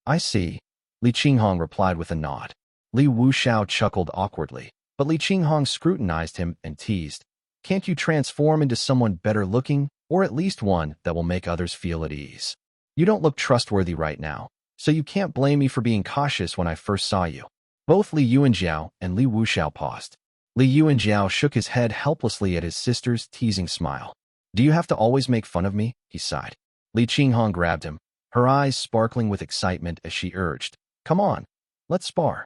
[SPEAKER 1] "I see," Li Qinghong replied with a nod. Li Wuxiao chuckled awkwardly, but Li Qinghong scrutinized him and teased, "Can't you transform into someone better looking, or at least one that will make others feel at ease? You don't look trustworthy right now, so you can't blame me for being cautious when I first saw you." Both Li Yuanjiao and Li Wuxiao paused. Li Yuanjiao shook his head helplessly at his sister's teasing smile. "Do you have to always make fun of me?" he sighed. Li Qinghong grabbed him, her eyes sparkling with excitement as she urged, "Come on, let's spar."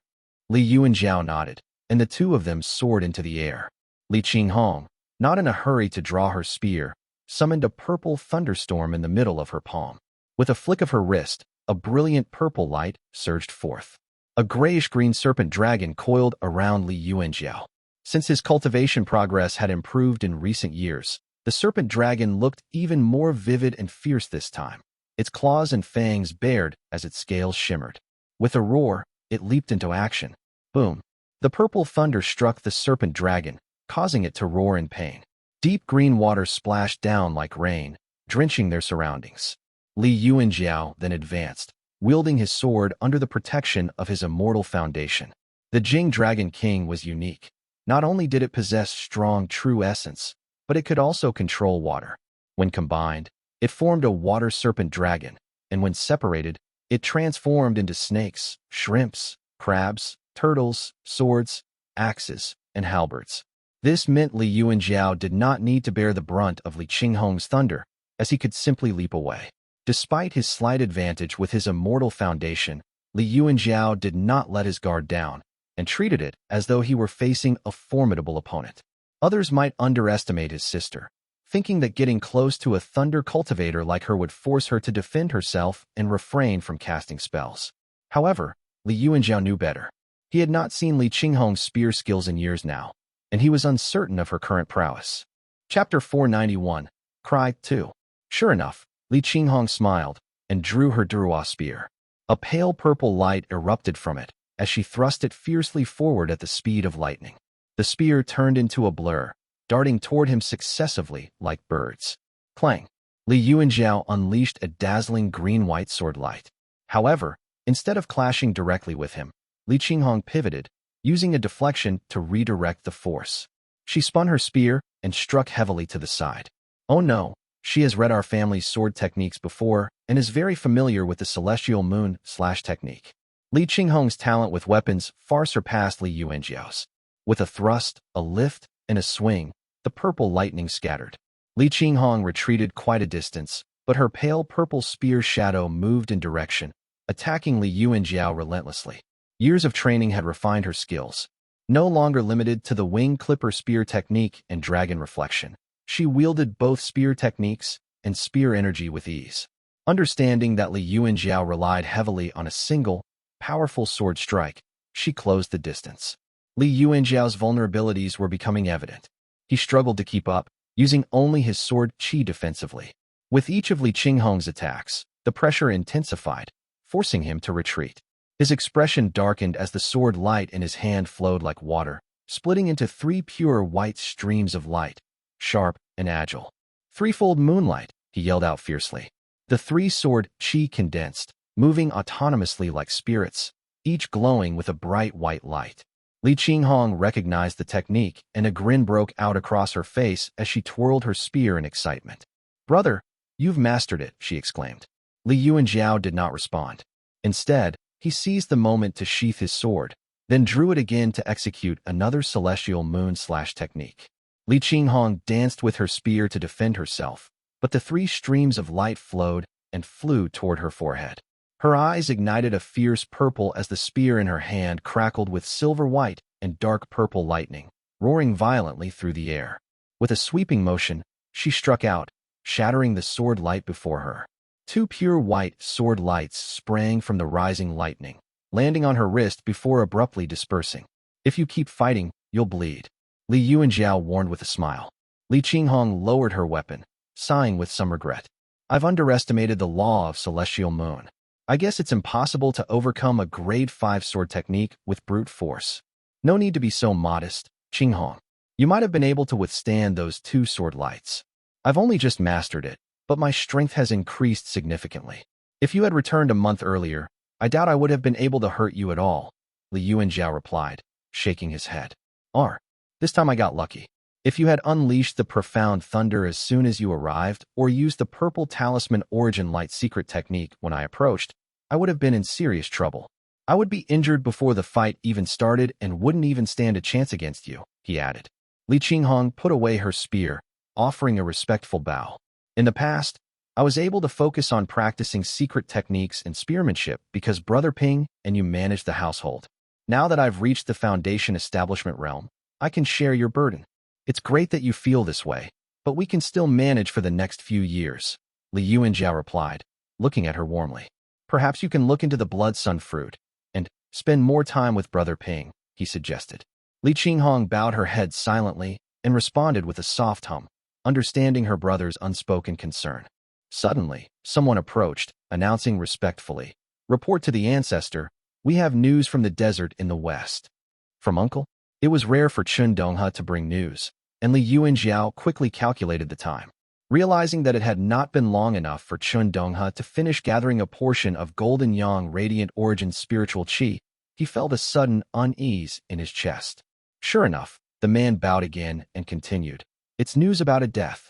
[SPEAKER 1] Li Yuanjiao nodded, and the two of them soared into the air. Li Qinghong, not in a hurry to draw her spear, summoned a purple thunderstorm in the middle of her palm. With a flick of her wrist, a brilliant purple light surged forth. A grayish-green serpent dragon coiled around Li Yuanjiao. Since his cultivation progress had improved in recent years, the serpent dragon looked even more vivid and fierce this time. Its claws and fangs bared as its scales shimmered. With a roar, it leaped into action. Boom! The purple thunder struck the serpent dragon, causing it to roar in pain. Deep green water splashed down like rain, drenching their surroundings. Li Yuanjiao then advanced, wielding his sword under the protection of his immortal foundation. The Jing Dragon King was unique. Not only did it possess strong true essence, but it could also control water. When combined, it formed a water serpent dragon, and when separated, it transformed into snakes, shrimps, crabs, turtles, swords, axes, and halberds. This meant Li Yuanjiao did not need to bear the brunt of Li Qinghong's thunder, as he could simply leap away. Despite his slight advantage with his immortal foundation, Li Yuanjiao did not let his guard down, and treated it as though he were facing a formidable opponent. Others might underestimate his sister, thinking that getting close to a thunder cultivator like her would force her to defend herself and refrain from casting spells. However, Li Yuanjiao knew better. He had not seen Li Qinghong's spear skills in years now, and he was uncertain of her current prowess. Chapter 491, Cry 2. Sure enough, Li Qinghong smiled and drew her Duruo spear. A pale purple light erupted from it as she thrust it fiercely forward at the speed of lightning. The spear turned into a blur, darting toward him successively like birds. Clang! Li Yuanjiao unleashed a dazzling green-white sword light. However, instead of clashing directly with him, Li Qinghong pivoted, using a deflection to redirect the force. She spun her spear and struck heavily to the side. Oh no, she has read our family's sword techniques before and is very familiar with the celestial moon technique. Li Qinghong's talent with weapons far surpassed Li Yuanjiao's. With a thrust, a lift, and a swing, the purple lightning scattered. Li Qinghong retreated quite a distance, but her pale purple spear shadow moved in direction, attacking Li Yuanjiao relentlessly. Years of training had refined her skills. No longer limited to the wing clipper spear technique and dragon reflection, she wielded both spear techniques and spear energy with ease. Understanding that Li Yuanjiao relied heavily on a single, powerful sword strike, she closed the distance. Li Yuanjiao's vulnerabilities were becoming evident. He struggled to keep up, using only his sword qi defensively. With each of Li Qinghong's attacks, the pressure intensified, forcing him to retreat. His expression darkened as the sword light in his hand flowed like water, splitting into 3 pure white streams of light, sharp and agile. Threefold moonlight, he yelled out fiercely. The 3-sword qi condensed, moving autonomously like spirits, each glowing with a bright white light. Li Qinghong recognized the technique, and a grin broke out across her face as she twirled her spear in excitement. "Brother, you've mastered it," she exclaimed. Li Yuanjiao did not respond. Instead, he seized the moment to sheath his sword, then drew it again to execute another celestial moon technique. Li Qinghong danced with her spear to defend herself, but the 3 streams of light flowed and flew toward her forehead. Her eyes ignited a fierce purple as the spear in her hand crackled with silver white and dark purple lightning, roaring violently through the air. With a sweeping motion, she struck out, shattering the sword light before her. 2 pure white sword lights sprang from the rising lightning, landing on her wrist before abruptly dispersing. "If you keep fighting, you'll bleed," Li Yuanjiao warned with a smile. Li Qinghong lowered her weapon, sighing with some regret. "I've underestimated the law of celestial moon. I guess it's impossible to overcome a grade 5 sword technique with brute force. No need to be so modest, Qinghong. You might have been able to withstand those 2 sword lights. I've only just mastered it, but my strength has increased significantly. If you had returned a month earlier, I doubt I would have been able to hurt you at all," Li Yuanjiao replied, shaking his head. This time I got lucky. If you had unleashed the profound thunder as soon as you arrived, or used the purple talisman origin light secret technique when I approached, I would have been in serious trouble. I would be injured before the fight even started and wouldn't even stand a chance against you," he added. Li Qinghong put away her spear, offering a respectful bow. "In the past, I was able to focus on practicing secret techniques and spearmanship because Brother Ping and you managed the household. Now that I've reached the foundation establishment realm, I can share your burden. It's great that you feel this way, but we can still manage for the next few years," Li Yuanjiao replied, looking at her warmly. "Perhaps you can look into the blood sun fruit and Spend more time with Brother Ping, he suggested. Li Qinghong bowed her head silently and responded with a soft hum, understanding her brother's unspoken concern. Suddenly, someone approached, announcing respectfully, "Report to the ancestor, we have news from the desert in the west." From uncle? It was rare for Chun Donghe to bring news, and Li Yuanjiao quickly calculated the time. Realizing that it had not been long enough for Chun Donghe to finish gathering a portion of Golden Yang Radiant Origin spiritual qi, he felt a sudden unease in his chest. Sure enough, the man bowed again and continued, "It's news about a death.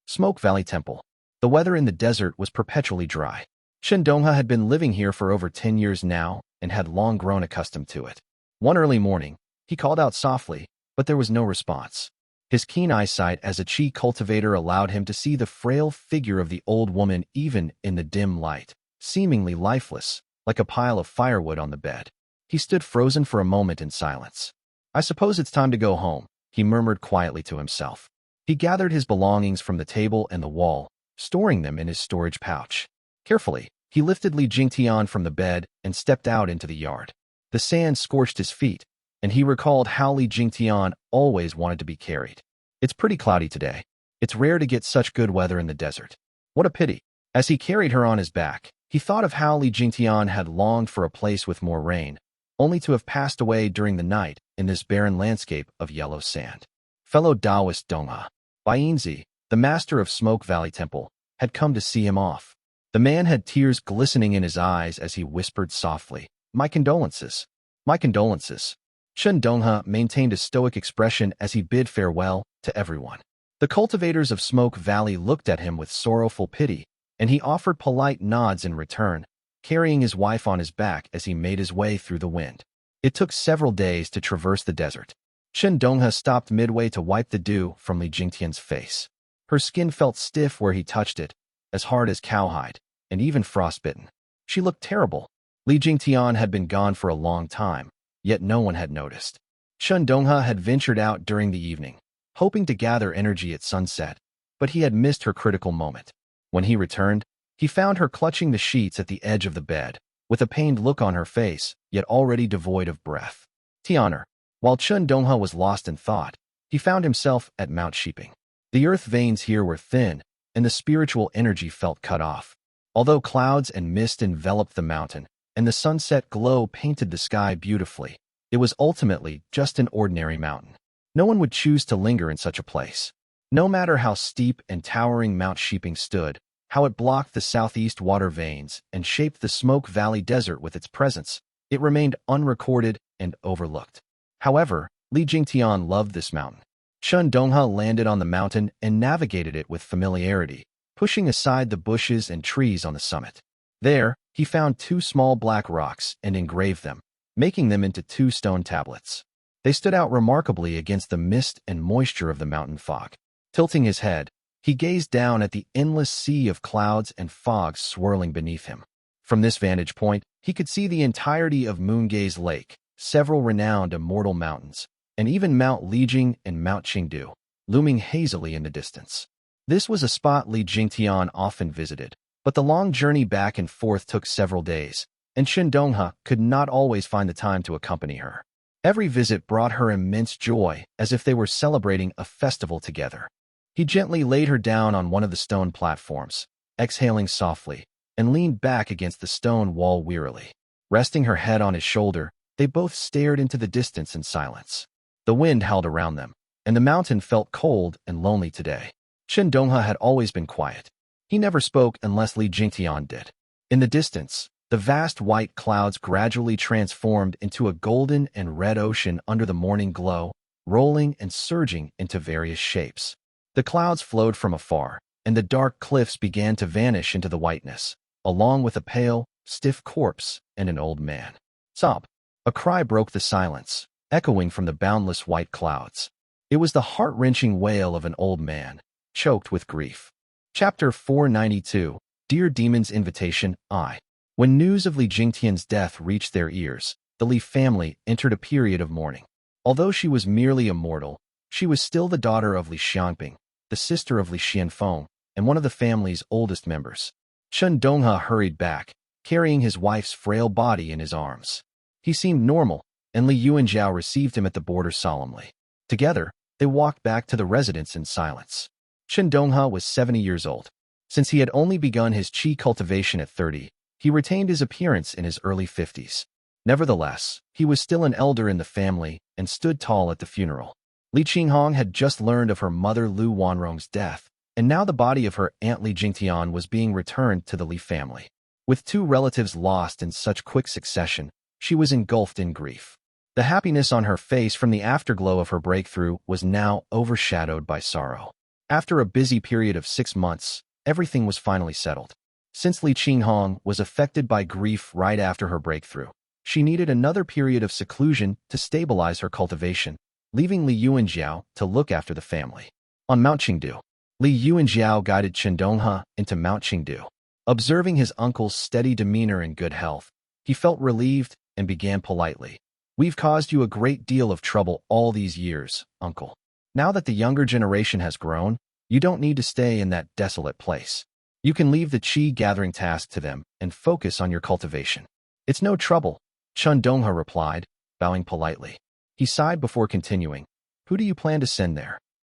[SPEAKER 1] Smoke Valley Temple." The weather in the desert was perpetually dry. Chun Donghe had been living here for over 10 years now and had long grown accustomed to it. One early morning, he called out softly, but there was no response. His keen eyesight as a qi cultivator allowed him to see the frail figure of the old woman even in the dim light, seemingly lifeless, like a pile of firewood on the bed. He stood frozen for a moment in silence. "I suppose it's time to go home," he murmured quietly to himself. He gathered his belongings from the table and the wall, storing them in his storage pouch. Carefully, he lifted Li Jingtian from the bed and stepped out into the yard. The sand scorched his feet, and he recalled how Li Jingtian always wanted to be carried. "It's pretty cloudy today. It's rare to get such good weather in the desert. What a pity." As he carried her on his back, he thought of how Li Jingtian had longed for a place with more rain, only to have passed away during the night in this barren landscape of yellow sand. Fellow Taoist Donghe, Bainzi, the master of Smoke Valley Temple, had come to see him off. The man had tears glistening in his eyes as he whispered softly, "My condolences. My condolences." Chun Donghe maintained a stoic expression as he bid farewell to everyone. The cultivators of Smoke Valley looked at him with sorrowful pity, and he offered polite nods in return, carrying his wife on his back as he made his way through the wind. It took several days to traverse the desert. Chun Donghe stopped midway to wipe the dew from Li Jingtian's face. Her skin felt stiff where he touched it, as hard as cowhide, and even frostbitten. She looked terrible. Li Jingtian had been gone for a long time, yet no one had noticed. Chun Donghe had ventured out during the evening, hoping to gather energy at sunset, but he had missed her critical moment. When he returned, he found her clutching the sheets at the edge of the bed, with a pained look on her face, yet already devoid of breath. Tianer. While Chun Donghe was lost in thought, he found himself at Mount Shiping. The earth veins here were thin, and the spiritual energy felt cut off. Although clouds and mist enveloped the mountain, and the sunset glow painted the sky beautifully, it was ultimately just an ordinary mountain. No one would choose to linger in such a place. No matter how steep and towering Mount Shiping stood, how it blocked the southeast water veins and shaped the Smoke Valley Desert with its presence, it remained unrecorded and overlooked. However, Li Jingtian loved this mountain. Chun Donghe landed on the mountain and navigated it with familiarity, pushing aside the bushes and trees on the summit. There, he found 2 small black rocks and engraved them, making them into 2 stone tablets. They stood out remarkably against the mist and moisture of the mountain fog. Tilting his head, he gazed down at the endless sea of clouds and fog swirling beneath him. From this vantage point, he could see the entirety of Moongaze Lake, several renowned immortal mountains, and even Mount Lijing and Mount Qingdu, looming hazily in the distance. This was a spot Li Jingtian often visited, but the long journey back and forth took several days, and Chun Donghe could not always find the time to accompany her. Every visit brought her immense joy, as if they were celebrating a festival together. He gently laid her down on one of the stone platforms, exhaling softly, and leaned back against the stone wall wearily. Resting her head on his shoulder, they both stared into the distance in silence. The wind howled around them, and the mountain felt cold and lonely today. Chun Donghe had always been quiet. He never spoke unless Li Jingtian did. In the distance, the vast white clouds gradually transformed into a golden and red ocean under the morning glow, rolling and surging into various shapes. The clouds flowed from afar, and the dark cliffs began to vanish into the whiteness, along with a pale, stiff corpse and an old man. Sob! A cry broke the silence, echoing from the boundless white clouds. It was the heart-wrenching wail of an old man, choked with grief. Chapter 492, Dear Demon's Invitation, I. When news of Li Jingtian's death reached their ears, the Li family entered a period of mourning. Although she was merely a mortal, she was still the daughter of Li Xiangping, the sister of Li Xianfeng, and one of the family's oldest members. Chun Donghe hurried back, carrying his wife's frail body in his arms. He seemed normal, and Li Yuanjiao received him at the border solemnly. Together, they walked back to the residence in silence. Chen Donghe was 70 years old. Since he had only begun his qi cultivation at 30, he retained his appearance in his early 50s. Nevertheless, he was still an elder in the family and stood tall at the funeral. Li Qinghong had just learned of her mother Lu Wanrong's death, and now the body of her aunt Li Jingtian was being returned to the Li family. With two relatives lost in such quick succession, she was engulfed in grief. The happiness on her face from the afterglow of her breakthrough was now overshadowed by sorrow. After a busy period of 6 months, everything was finally settled. Since Li Qinghong was affected by grief right after her breakthrough, she needed another period of seclusion to stabilize her cultivation, leaving Li Yuanjiao to look after the family. On Mount Qingdu, Li Yuanjiao guided Chen Donghe into Mount Qingdu. Observing his uncle's steady demeanor and good health, he felt relieved and began politely. "We've caused you a great deal of trouble all these years, uncle. Now that the younger generation has grown, you don't need to stay in that desolate place. You can leave the qi gathering task to them and focus on your cultivation." "It's no trouble," Chen Donghe replied, bowing politely. He sighed before continuing. "Who do you plan to send there?"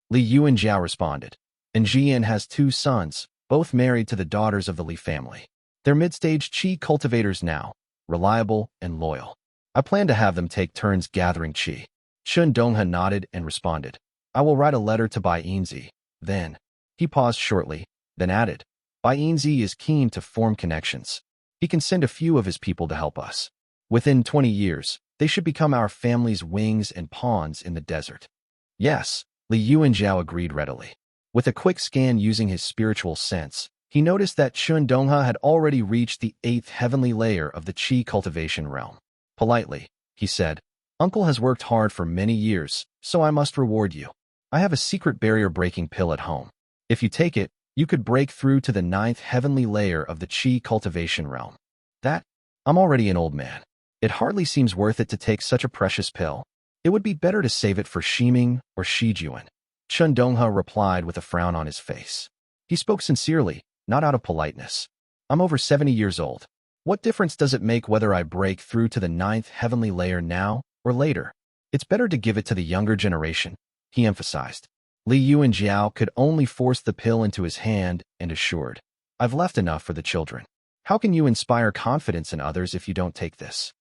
[SPEAKER 1] Li Yuanjiao responded. "And Xian has 2 sons, both married to the daughters of the Li family. They're mid-stage qi cultivators now, reliable and loyal. I plan to have them take turns gathering qi." Chen Donghe nodded and responded. "I will write a letter to Bai Yinzi, then." He paused shortly, then added, "Bai Yinzi is keen to form connections. He can send a few of his people to help us. Within 20 years, they should become our family's wings and pawns in the desert." "Yes," Li Yuanjiao agreed readily. With a quick scan using his spiritual sense, he noticed that Chen Donghe had already reached the 8th heavenly layer of the qi cultivation realm. Politely, he said, "Uncle has worked hard for many years, so I must reward you. I have a secret barrier-breaking pill at home. If you take it, you could break through to the 9th heavenly layer of the qi cultivation realm." "That? I'm already an old man. It hardly seems worth it to take such a precious pill. It would be better to save it for Ximing or Shijuan," Chen Donghe replied with a frown on his face. He spoke sincerely, not out of politeness. "I'm over 70 years old. What difference does it make whether I break through to the 9th heavenly layer now or later? It's better to give it to the younger generation," he emphasized. Li Yuanjiao could only force the pill into his hand and assured, "I've left enough for the children. How can you inspire confidence in others if you don't take this?"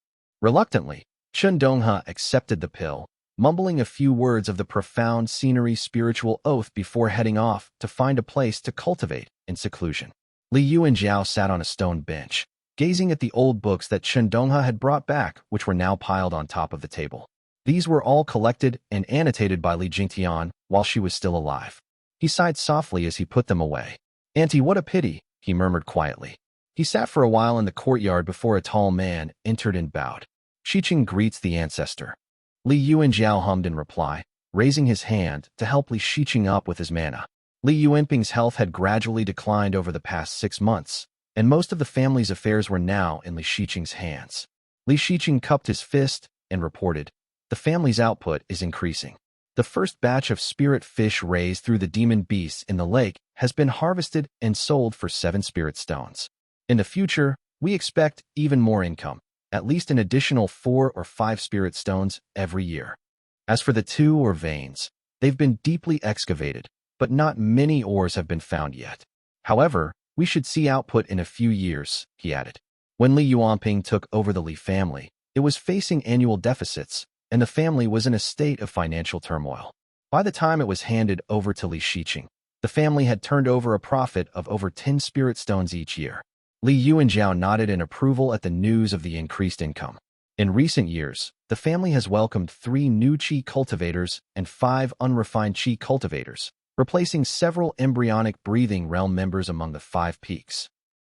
[SPEAKER 1] Reluctantly, Chen Donghe accepted the pill, mumbling a few words of the profound scenery spiritual oath before heading off to find a place to cultivate in seclusion. Li Yuanjiao sat on a stone bench, gazing at the old books that Chen Donghe had brought back, which were now piled on top of the table. These were all collected and annotated by Li Jingtian while she was still alive. He sighed softly as he put them away. "Auntie, what a pity," he murmured quietly. He sat for a while in the courtyard before a tall man entered and bowed. "Xiqing greets the ancestor." Li Yuanjiao hummed in reply, raising his hand to help Li Xiqing up with his mana. Li Yuanping's health had gradually declined over the past 6 months, and most of the family's affairs were now in Li Xiqing's hands. Li Xiqing cupped his fist and reported, "The family's output is increasing. The first batch of spirit fish raised through the demon beasts in the lake has been harvested and sold for 7 spirit stones. In the future, we expect even more income, at least an additional 4 or 5 spirit stones every year. As for the 2 ore veins, they've been deeply excavated, but not many ores have been found yet. However, we should see output in a few years," he added. When Li Yuanping took over the Li family, it was facing annual deficits, and the family was in a state of financial turmoil. By the time it was handed over to Li Xiqing, the family had turned over a profit of over 10 spirit stones each year. Li Yuanjiao nodded in approval at the news of the increased income. In recent years, the family has welcomed 3 new qi cultivators and 5 unrefined qi cultivators, replacing several embryonic breathing realm members among the 5 peaks.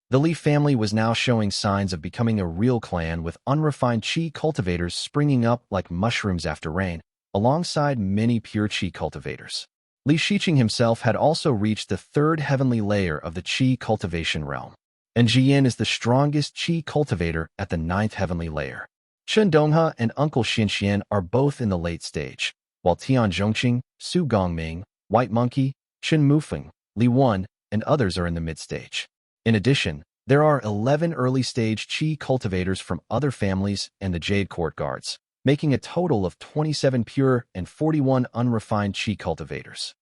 [SPEAKER 1] The Li family was now showing signs of becoming a real clan with unrefined qi cultivators springing up like mushrooms after rain, alongside many pure qi cultivators. Li Xiqing himself had also reached the 3rd heavenly layer of the qi cultivation realm, and Xian is the strongest qi cultivator at the 9th heavenly layer. Chen Donghe and Uncle Xian are both in the late stage, while Tian Zhongqing, Su Gongming, White Monkey, Chen Mufeng, Li Wan, and others are in the mid-stage. In addition, There are 11 early-stage Qi cultivators from other families and the Jade Court Guards, making a total of 27 pure and 41 unrefined Qi cultivators.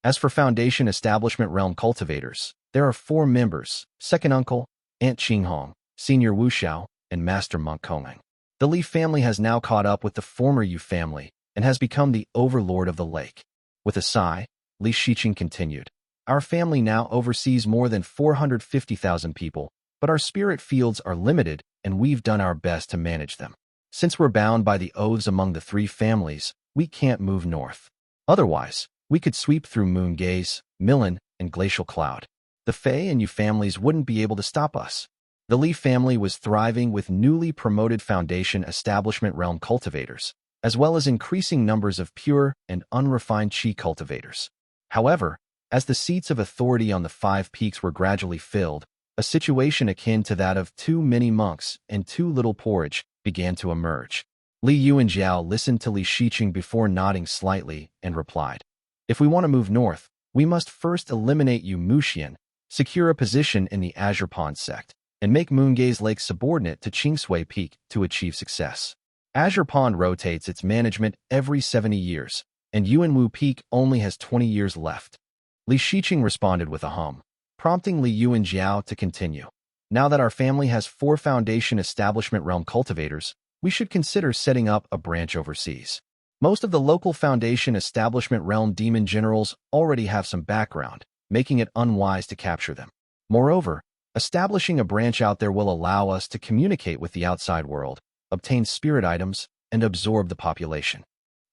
[SPEAKER 1] As for Foundation Establishment Realm cultivators, there are 4 members: Second Uncle, Aunt Qinghong, Senior Wuxiao, and Master Monk Qingdu. The Li family has now caught up with the former Yu family and has become the overlord of the lake. With a sigh, Li Shiqing continued, "Our family now oversees more than 450,000 people, but our spirit fields are limited and we've done our best to manage them. Since we're bound by the oaths among the 3 families, we can't move north. Otherwise, we could sweep through Moon Gaze, Millen, and Glacial Cloud. The Fei and Yu families wouldn't be able to stop us." The Li family was thriving with newly promoted Foundation Establishment Realm cultivators, as well as increasing numbers of pure and unrefined Qi cultivators. However, as the seats of authority on the 5 peaks were gradually filled, a situation akin to that of too many monks and too little porridge began to emerge. Li Yuanjiao listened to Li Shiqing before nodding slightly and replied, "If we want to move north, we must first eliminate Yu Muxian, secure a position in the Azure Pond Sect, and make Moongaze Lake subordinate to Qingsui Peak to achieve success. Azure Pond rotates its management every 70 years, and Yuanwu Peak only has 20 years left." Li Shiqing responded with a hum, prompting Li Yuanjiao to continue. "Now that our family has 4 Foundation Establishment Realm cultivators, we should consider setting up a branch overseas. Most of the local Foundation Establishment Realm demon generals already have some background, making it unwise to capture them. Moreover, establishing a branch out there will allow us to communicate with the outside world, obtain spirit items, and absorb the population."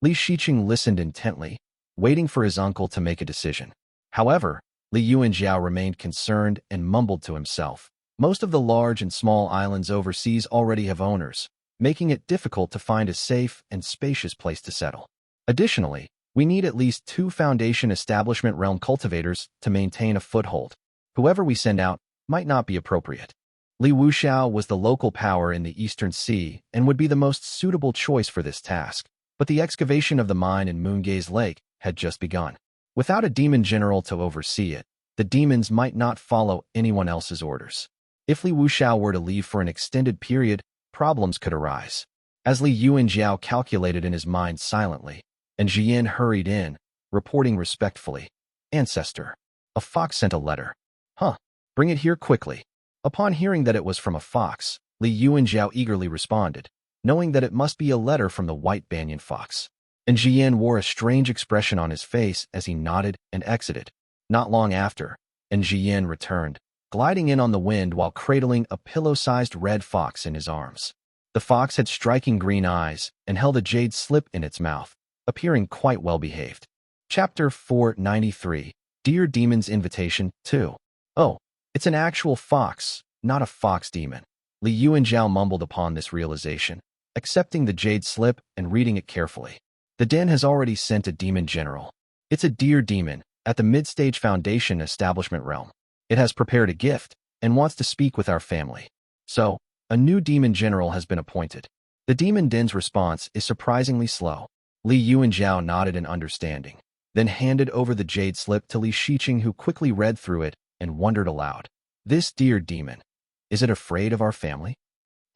[SPEAKER 1] Li Shiqing listened intently, waiting for his uncle to make a decision. However, Li Yuanjiao remained concerned and mumbled to himself, "Most of the large and small islands overseas already have owners, making it difficult to find a safe and spacious place to settle. Additionally, we need at least 2 Foundation Establishment Realm cultivators to maintain a foothold. Whoever we send out might not be appropriate." Li Wuxiao was the local power in the Eastern Sea and would be the most suitable choice for this task, but the excavation of the mine in Moongaze Lake had just begun. Without a demon general to oversee it, the demons might not follow anyone else's orders. If Li Wuxiao were to leave for an extended period, problems could arise. As Li Yuanjiao calculated in his mind silently, and Xian hurried in, reporting respectfully, "Ancestor, a fox sent a letter." "Huh, bring it here quickly." Upon hearing that it was from a fox, Li Yuanjiao eagerly responded, knowing that it must be a letter from the white banyan fox. And Xian wore a strange expression on his face as he nodded and exited. Not long after, and Xian returned, gliding in on the wind while cradling a pillow-sized red fox in his arms. The fox had striking green eyes and held a jade slip in its mouth, appearing quite well-behaved. Chapter 493, Dear Demon's Invitation 2. "Oh, it's an actual fox, not a fox demon." Li Yuanjiao mumbled upon this realization, accepting the jade slip and reading it carefully. "The den has already sent a demon general. It's a deer demon at the mid-stage Foundation Establishment Realm. It has prepared a gift and wants to speak with our family. So, a new demon general has been appointed." The demon den's response is surprisingly slow. Li Yuanjiao nodded in understanding, then handed over the jade slip to Li Shiqing, who quickly read through it and wondered aloud. "This deer demon, is it afraid of our family?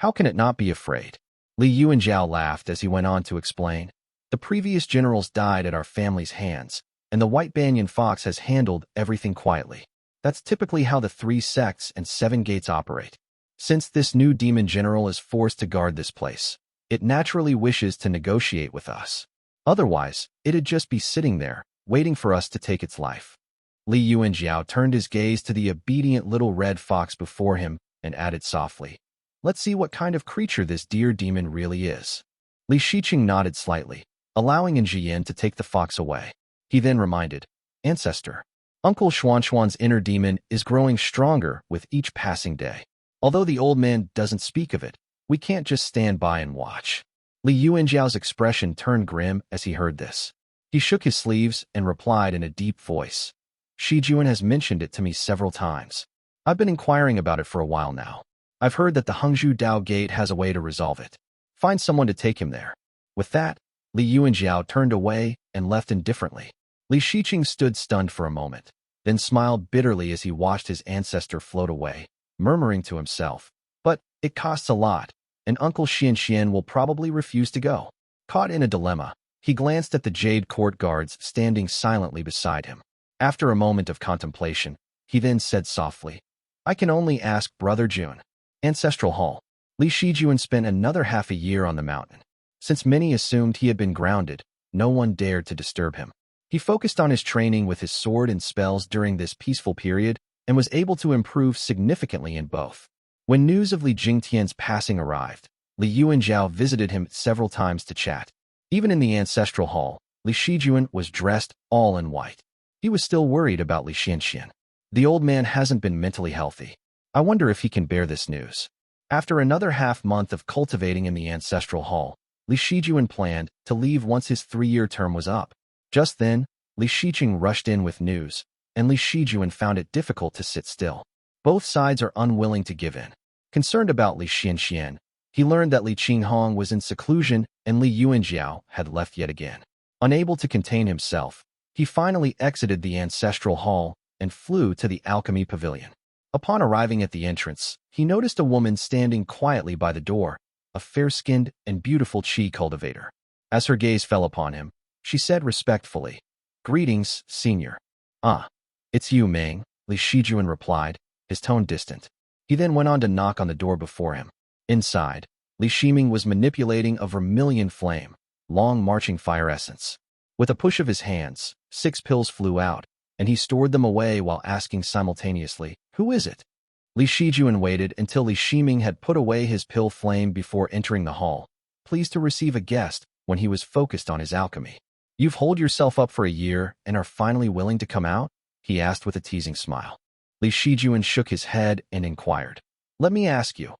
[SPEAKER 1] How can it not be afraid?" Li Yuanjiao laughed as he went on to explain. "The previous generals died at our family's hands, and the white banyan fox has handled everything quietly. That's typically how the 3 sects and 7 gates operate. Since this new demon general is forced to guard this place, it naturally wishes to negotiate with us. Otherwise, it'd just be sitting there, waiting for us to take its life." Li Yuanjiao turned his gaze to the obedient little red fox before him and added softly, "Let's see what kind of creature this deer demon really is." Li Shiqing nodded slightly, allowing Xian to take the fox away. He then reminded, "Ancestor, Uncle Xuanxuan's inner demon is growing stronger with each passing day. Although the old man doesn't speak of it, we can't just stand by and watch." Li Yuanjiao's expression turned grim as he heard this. He shook his sleeves and replied in a deep voice, "Shijuan has mentioned it to me several times. I've been inquiring about it for a while now. I've heard that the Hengzhu Dao gate has a way to resolve it. Find someone to take him there." With that, Li Yuanjiao turned away and left indifferently. Li Shiqing stood stunned for a moment, then smiled bitterly as he watched his ancestor float away, murmuring to himself. But it costs a lot, and Uncle Xian will probably refuse to go. Caught in a dilemma, he glanced at the jade court guards standing silently beside him. After a moment of contemplation, he then said softly, I can only ask Brother Jun. Ancestral Hall. Li Shizhen spent another half a year on the mountain. Since many assumed he had been grounded, no one dared to disturb him. He focused on his training with his sword and spells during this peaceful period and was able to improve significantly in both. When news of Li Jingtian's passing arrived, Li Yuanzhao visited him several times to chat. Even in the Ancestral Hall, Li Shizhen was dressed all in white. He was still worried about Li Xianxian. The old man hasn't been mentally healthy. I wonder if he can bear this news. After another half-month of cultivating in the Ancestral Hall, Li Shizhen planned to leave once his 3-year term was up. Just then, Li Shiqing rushed in with news, and Li Shizhen found it difficult to sit still. Both sides are unwilling to give in. Concerned about Li Xianxian, he learned that Li Qinghong was in seclusion and Li Yuanzhao had left yet again. Unable to contain himself, he finally exited the Ancestral Hall and flew to the Alchemy Pavilion. Upon arriving at the entrance, he noticed a woman standing quietly by the door, a fair-skinned and beautiful qi cultivator. As her gaze fell upon him, she said respectfully, Greetings, Senior. Ah, it's you, Ming, Li Shizhen replied, his tone distant. He then went on to knock on the door before him. Inside, Li Shiming was manipulating a vermilion flame, long marching fire essence. With a push of his hands, 6 pills flew out, and he stored them away while asking simultaneously, Who is it? Li Shizhen waited until Li Shiming had put away his pill flame before entering the hall, pleased to receive a guest when he was focused on his alchemy. You've holed yourself up for a year and are finally willing to come out? He asked with a teasing smile. Li Shizhen shook his head and inquired, Let me ask you,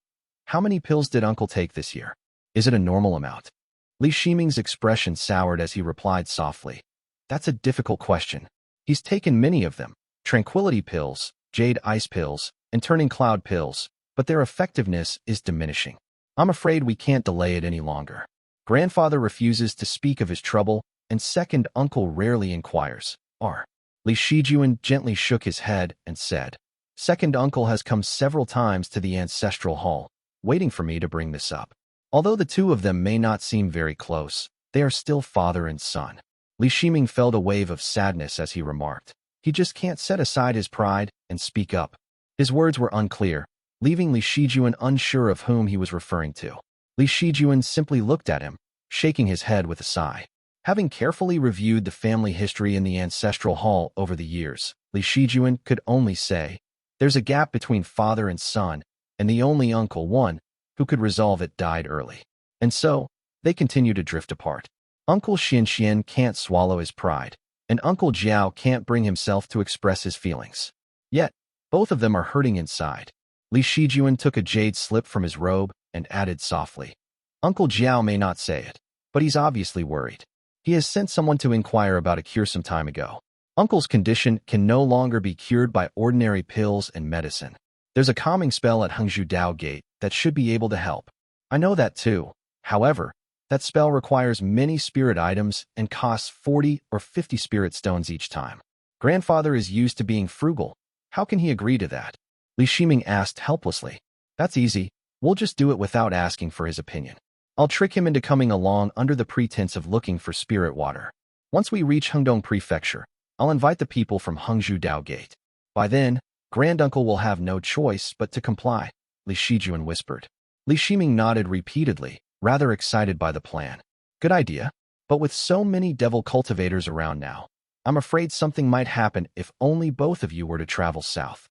[SPEAKER 1] how many pills did Uncle take this year? Is it a normal amount? Li Shiming's expression soured as he replied softly, That's a difficult question. He's taken many of them, tranquility pills, jade ice pills, and turning cloud pills, but their effectiveness is diminishing. I'm afraid we can't delay it any longer. Grandfather refuses to speak of his trouble, and second uncle rarely inquires. Li Shizhen gently shook his head and said, Second uncle has come several times to the Ancestral Hall, waiting for me to bring this up. Although the two of them may not seem very close, they are still father and son. Li Shiming felt a wave of sadness as he remarked, He just can't set aside his pride and speak up. His words were unclear, leaving Li Shizhen unsure of whom he was referring to. Li Shizhen simply looked at him, shaking his head with a sigh. Having carefully reviewed the family history in the Ancestral Hall over the years, Li Shizhen could only say, There's a gap between father and son, and the only uncle, one, who could resolve it died early. And so, they continue to drift apart. Uncle Xian can't swallow his pride, and Uncle Xiao can't bring himself to express his feelings. Yet, both of them are hurting inside. Li Shizhen took a jade slip from his robe and added softly, Uncle Xiao may not say it, but he's obviously worried. He has sent someone to inquire about a cure some time ago. Uncle's condition can no longer be cured by ordinary pills and medicine. There's a calming spell at Hengzhu Dao Gate that should be able to help. I know that too. However, that spell requires many spirit items and costs 40 or 50 spirit stones each time. Grandfather is used to being frugal. How can he agree to that? Li Shiming asked helplessly. That's easy. We'll just do it without asking for his opinion. I'll trick him into coming along under the pretense of looking for spirit water. Once we reach Hengdong Prefecture, I'll invite the people from Hengzhu Dao Gate. By then, Granduncle will have no choice but to comply, Li Shizhen whispered. Li Shiming nodded repeatedly, rather excited by the plan. Good idea, but with so many devil cultivators around now, I'm afraid something might happen if only both of you were to travel south.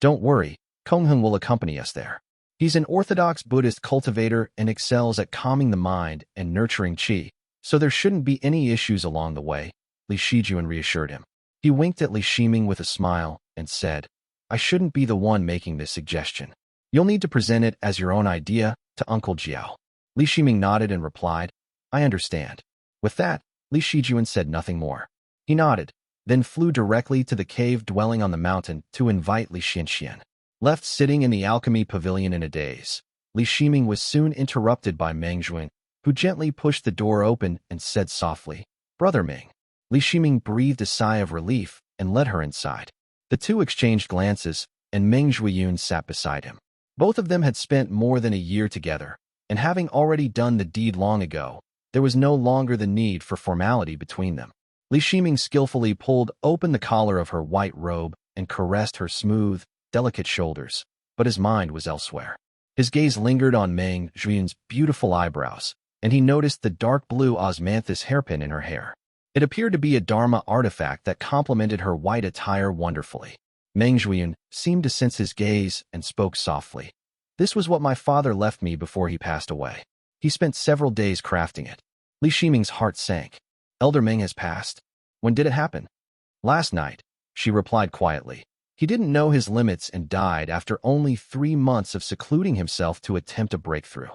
[SPEAKER 1] Don't worry, Qinghong will accompany us there. He's an orthodox Buddhist cultivator and excels at calming the mind and nurturing qi, so there shouldn't be any issues along the way, Li Shizhen reassured him. He winked at Li Shiming with a smile and said, I shouldn't be the one making this suggestion. You'll need to present it as your own idea to Uncle Xiao. Li Shiming nodded and replied, I understand. With that, Li Shizhen said nothing more. He nodded, then flew directly to the cave dwelling on the mountain to invite Li Xianxian. Left sitting in the alchemy pavilion in a daze, Li Shiming was soon interrupted by Meng, who gently pushed the door open and said softly, Brother Ming. Li Shiming breathed a sigh of relief and led her inside. The two exchanged glances, and Ming Zhuiyun sat beside him. Both of them had spent more than a year together, and having already done the deed long ago, there was no longer the need for formality between them. Li Shiming skillfully pulled open the collar of her white robe and caressed her smooth, delicate shoulders, but his mind was elsewhere. His gaze lingered on Ming Zhuiyun's beautiful eyebrows, and he noticed the dark blue osmanthus hairpin in her hair. It appeared to be a Dharma artifact that complemented her white attire wonderfully. Ming Zhuiyun seemed to sense his gaze and spoke softly. This was what my father left me before he passed away. He spent several days crafting it. Li Shiming's heart sank. Elder Ming has passed. When did it happen? Last night, she replied quietly. He didn't know his limits and died after only 3 months of secluding himself to attempt a breakthrough.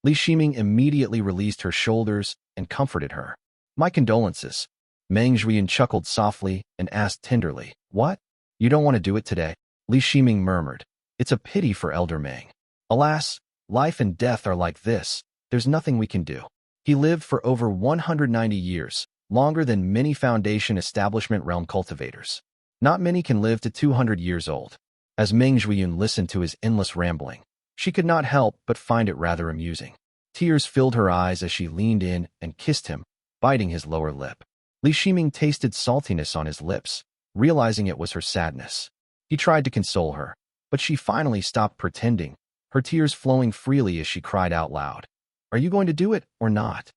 [SPEAKER 1] Li Shiming immediately released her shoulders and comforted her. My condolences. Ming Zhuiyun chuckled softly and asked tenderly, What? You don't want to do it today? Li Shiming murmured. It's a pity for Elder Ming. Alas, life and death are like this. There's nothing we can do. He lived for over 190 years, longer than many Foundation establishment realm cultivators. Not many can live to 200 years old. As Ming Zhuiyun listened to his endless rambling, she could not help but find it rather amusing. Tears filled her eyes as she leaned in and kissed him, biting his lower lip. Li Shiming tasted saltiness on his lips, realizing it was her sadness. He tried to console her, but she finally stopped pretending, her tears flowing freely as she cried out loud. Are you going to do it or not?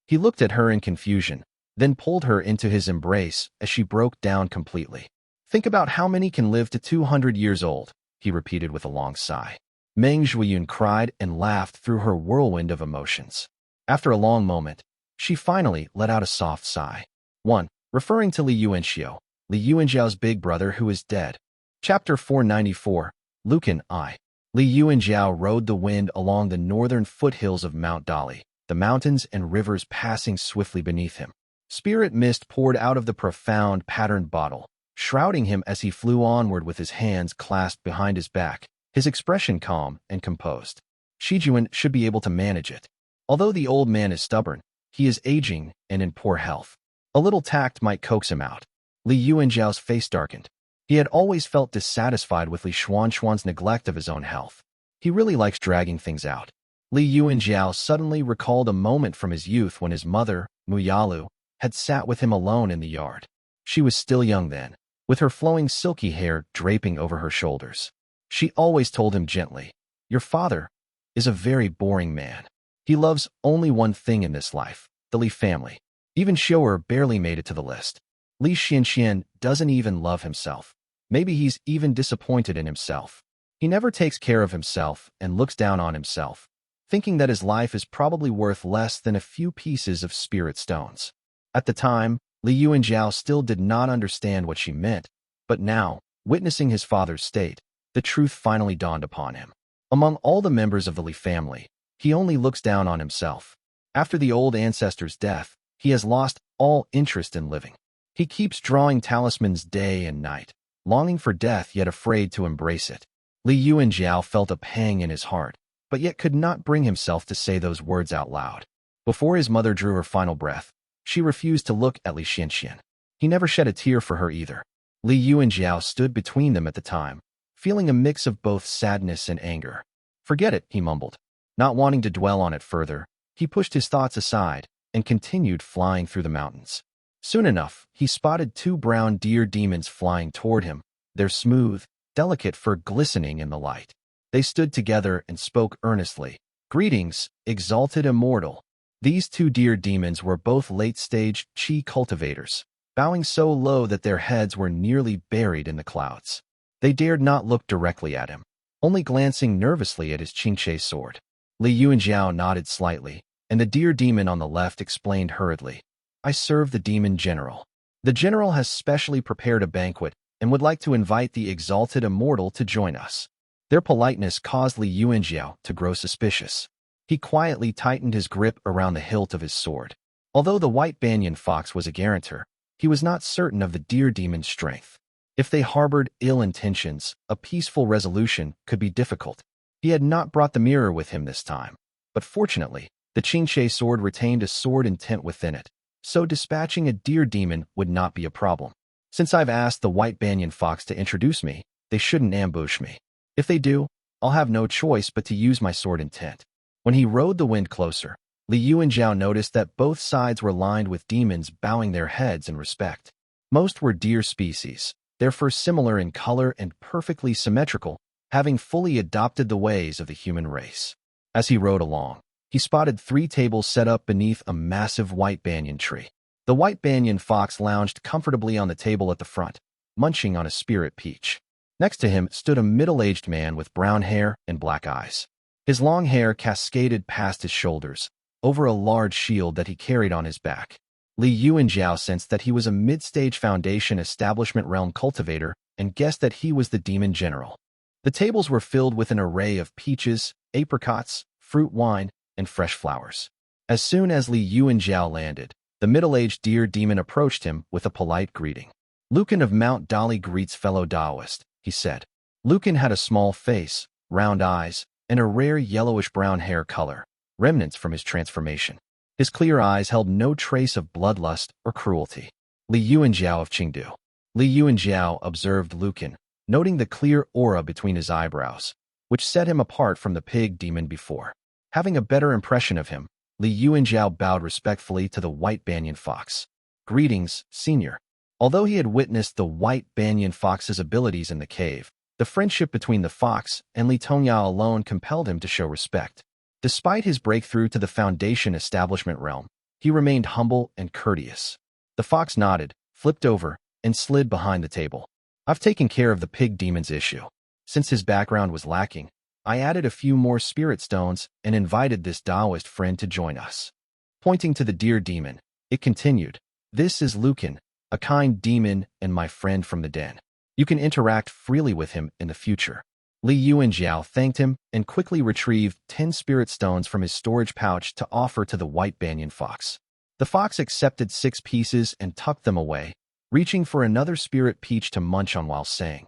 [SPEAKER 1] He looked at her in confusion, then pulled her into his embrace as she broke down completely. Think about how many can live to 200 years old, he repeated with a long sigh. Ming Zhuiyun cried and laughed through her whirlwind of emotions. After a long moment, she finally let out a soft sigh. 1. Referring to Li Yuanxiao, Li Yuanxiao's big brother who is dead. Chapter 494, Luken I. Li Yuanxiao rode the wind along the northern foothills of Mount Dali, the mountains and rivers passing swiftly beneath him. Spirit mist poured out of the profound patterned bottle, shrouding him as he flew onward with his hands clasped behind his back, his expression calm and composed. Shizhen should be able to manage it. Although the old man is stubborn, he is aging and in poor health. A little tact might coax him out. Li Yuanxiao's face darkened. He had always felt dissatisfied with Li Xuanxuan's neglect of his own health. He really likes dragging things out. Li Yuanxiao suddenly recalled a moment from his youth when his mother, Muyalu, had sat with him alone in the yard. She was still young then, with her flowing silky hair draping over her shoulders. She always told him gently, Your father is a very boring man. He loves only one thing in this life, the Li family. Even Xiao barely made it to the list. Li Xian doesn't even love himself. Maybe he's even disappointed in himself. He never takes care of himself and looks down on himself, thinking that his life is probably worth less than a few pieces of spirit stones. At the time, Li Yuanxiao still did not understand what she meant, but now, witnessing his father's state, the truth finally dawned upon him. Among all the members of the Li family, he only looks down on himself. After the old ancestor's death, he has lost all interest in living. He keeps drawing talismans day and night, longing for death yet afraid to embrace it. Li Yuanxiao felt a pang in his heart, but yet could not bring himself to say those words out loud. Before his mother drew her final breath, she refused to look at Li Xian. He never shed a tear for her either. Li Yuanxiao stood between them at the time, feeling a mix of both sadness and anger. Forget it, he mumbled. Not wanting to dwell on it further, he pushed his thoughts aside and continued flying through the mountains. Soon enough, he spotted 2 brown deer demons flying toward him, their smooth, delicate fur glistening in the light. They stood together and spoke earnestly. Greetings, exalted immortal. These 2 deer demons were both late-stage qi cultivators, bowing so low that their heads were nearly buried in the clouds. They dared not look directly at him, only glancing nervously at his Qingche sword. Li Yuanxiao nodded slightly, and the deer demon on the left explained hurriedly. I serve the demon general. The general has specially prepared a banquet and would like to invite the exalted immortal to join us. Their politeness caused Li Yuanxiao to grow suspicious. He quietly tightened his grip around the hilt of his sword. Although the white banyan fox was a guarantor, he was not certain of the deer demon's strength. If they harbored ill intentions, a peaceful resolution could be difficult. He had not brought the mirror with him this time, but fortunately, the Qingche sword retained a sword intent within it, so dispatching a deer demon would not be a problem. Since I've asked the white banyan fox to introduce me, they shouldn't ambush me. If they do, I'll have no choice but to use my sword intent. When he rode the wind closer, Li Yuanjiao noticed that both sides were lined with demons bowing their heads in respect. Most were deer species, therefore similar in color and perfectly symmetrical, having fully adopted the ways of the human race. As he rode along, he spotted 3 tables set up beneath a massive white banyan tree. The white banyan fox lounged comfortably on the table at the front, munching on a spirit peach. Next to him stood a middle-aged man with brown hair and black eyes. His long hair cascaded past his shoulders, over a large shield that he carried on his back. Li Yuanjiao sensed that he was a mid-stage Foundation Establishment Realm cultivator and guessed that he was the demon general. The tables were filled with an array of peaches, apricots, fruit wine, and fresh flowers. As soon as Li Yuanjiao landed, the middle-aged deer demon approached him with a polite greeting. "Luken of Mount Dali greets fellow Daoist," he said. Luken had a small face, round eyes, and a rare yellowish-brown hair color, remnants from his transformation. His clear eyes held no trace of bloodlust or cruelty. Li Yuanjiao of Qingdu. Li Yuanjiao observed Luken, noting the clear aura between his eyebrows, which set him apart from the pig demon before. Having a better impression of him, Li Yuanjiao bowed respectfully to the white banyan fox. "Greetings, senior." Although he had witnessed the white banyan fox's abilities in the cave, the friendship between the fox and Li Tongyao alone compelled him to show respect. Despite his breakthrough to the Foundation Establishment realm, he remained humble and courteous. The fox nodded, flipped over, and slid behind the table. "I've taken care of the pig demon's issue. Since his background was lacking, I added a few more spirit stones and invited this Taoist friend to join us." Pointing to the deer demon, it continued, "This is Luken, a kind demon and my friend from the den. You can interact freely with him in the future." Li Yuanjiao thanked him and quickly retrieved 10 spirit stones from his storage pouch to offer to the white banyan fox. The fox accepted 6 pieces and tucked them away, reaching for another spirit peach to munch on while saying,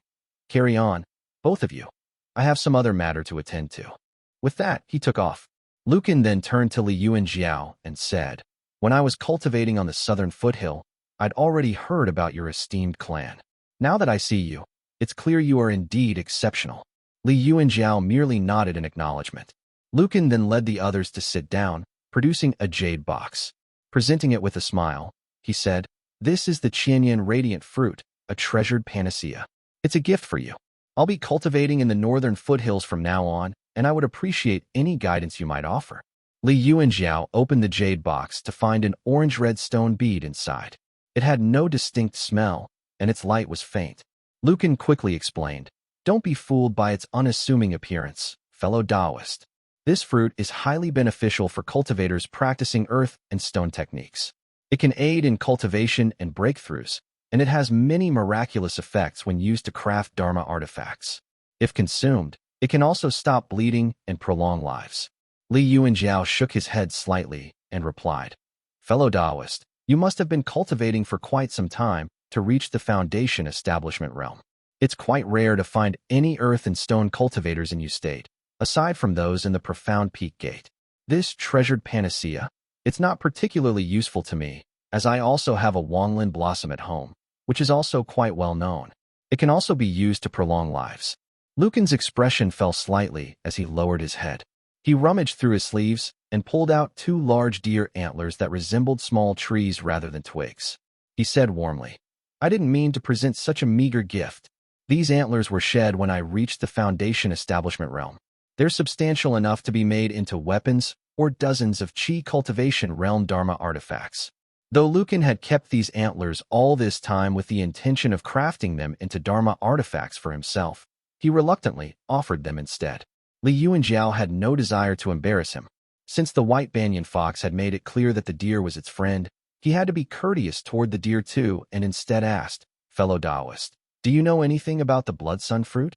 [SPEAKER 1] "Carry on, both of you. I have some other matter to attend to." With that, he took off. Luken then turned to Li Yuanjiao and said, "When I was cultivating on the southern foothill, I'd already heard about your esteemed clan. Now that I see you, it's clear you are indeed exceptional." Li Yuanjiao merely nodded in acknowledgement. Luken then led the others to sit down, producing a jade box. Presenting it with a smile, he said, "This is the Qianyan radiant fruit, a treasured panacea. It's a gift for you. I'll be cultivating in the northern foothills from now on, and I would appreciate any guidance you might offer." Li Yuanjiao opened the jade box to find an orange-red stone bead inside. It had no distinct smell, and its light was faint. Luken quickly explained, "Don't be fooled by its unassuming appearance, fellow Taoist. This fruit is highly beneficial for cultivators practicing earth and stone techniques. It can aid in cultivation and breakthroughs, and it has many miraculous effects when used to craft Dharma artifacts. If consumed, it can also stop bleeding and prolong lives." Li Yuanjiao shook his head slightly and replied, "Fellow Taoist, you must have been cultivating for quite some time to reach the Foundation Establishment realm. It's quite rare to find any earth and stone cultivators in your state, aside from those in the Profound Peak Gate. This treasured panacea, it's not particularly useful to me, as I also have a Wanglin blossom at home, which is also quite well known. It can also be used to prolong lives." Luken's expression fell slightly as he lowered his head. He rummaged through his sleeves and pulled out 2 large deer antlers that resembled small trees rather than twigs. He said warmly, "I didn't mean to present such a meager gift. These antlers were shed when I reached the Foundation Establishment realm. They're substantial enough to be made into weapons or dozens of Qi cultivation realm Dharma artifacts." Though Luken had kept these antlers all this time with the intention of crafting them into Dharma artifacts for himself, he reluctantly offered them instead. Li Yuanjiao had no desire to embarrass him. Since the white banyan fox had made it clear that the deer was its friend, he had to be courteous toward the deer too and instead asked, "Fellow Taoist, do you know anything about the blood sun fruit?"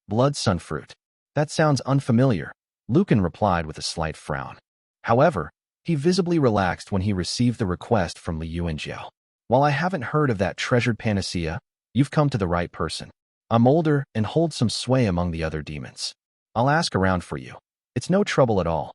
[SPEAKER 1] "Blood sun fruit? That sounds unfamiliar," Luken replied with a slight frown. However, he visibly relaxed when he received the request from Li Yuanjiao. "While I haven't heard of that treasured panacea, you've come to the right person. I'm older and hold some sway among the other demons. I'll ask around for you. It's no trouble at all."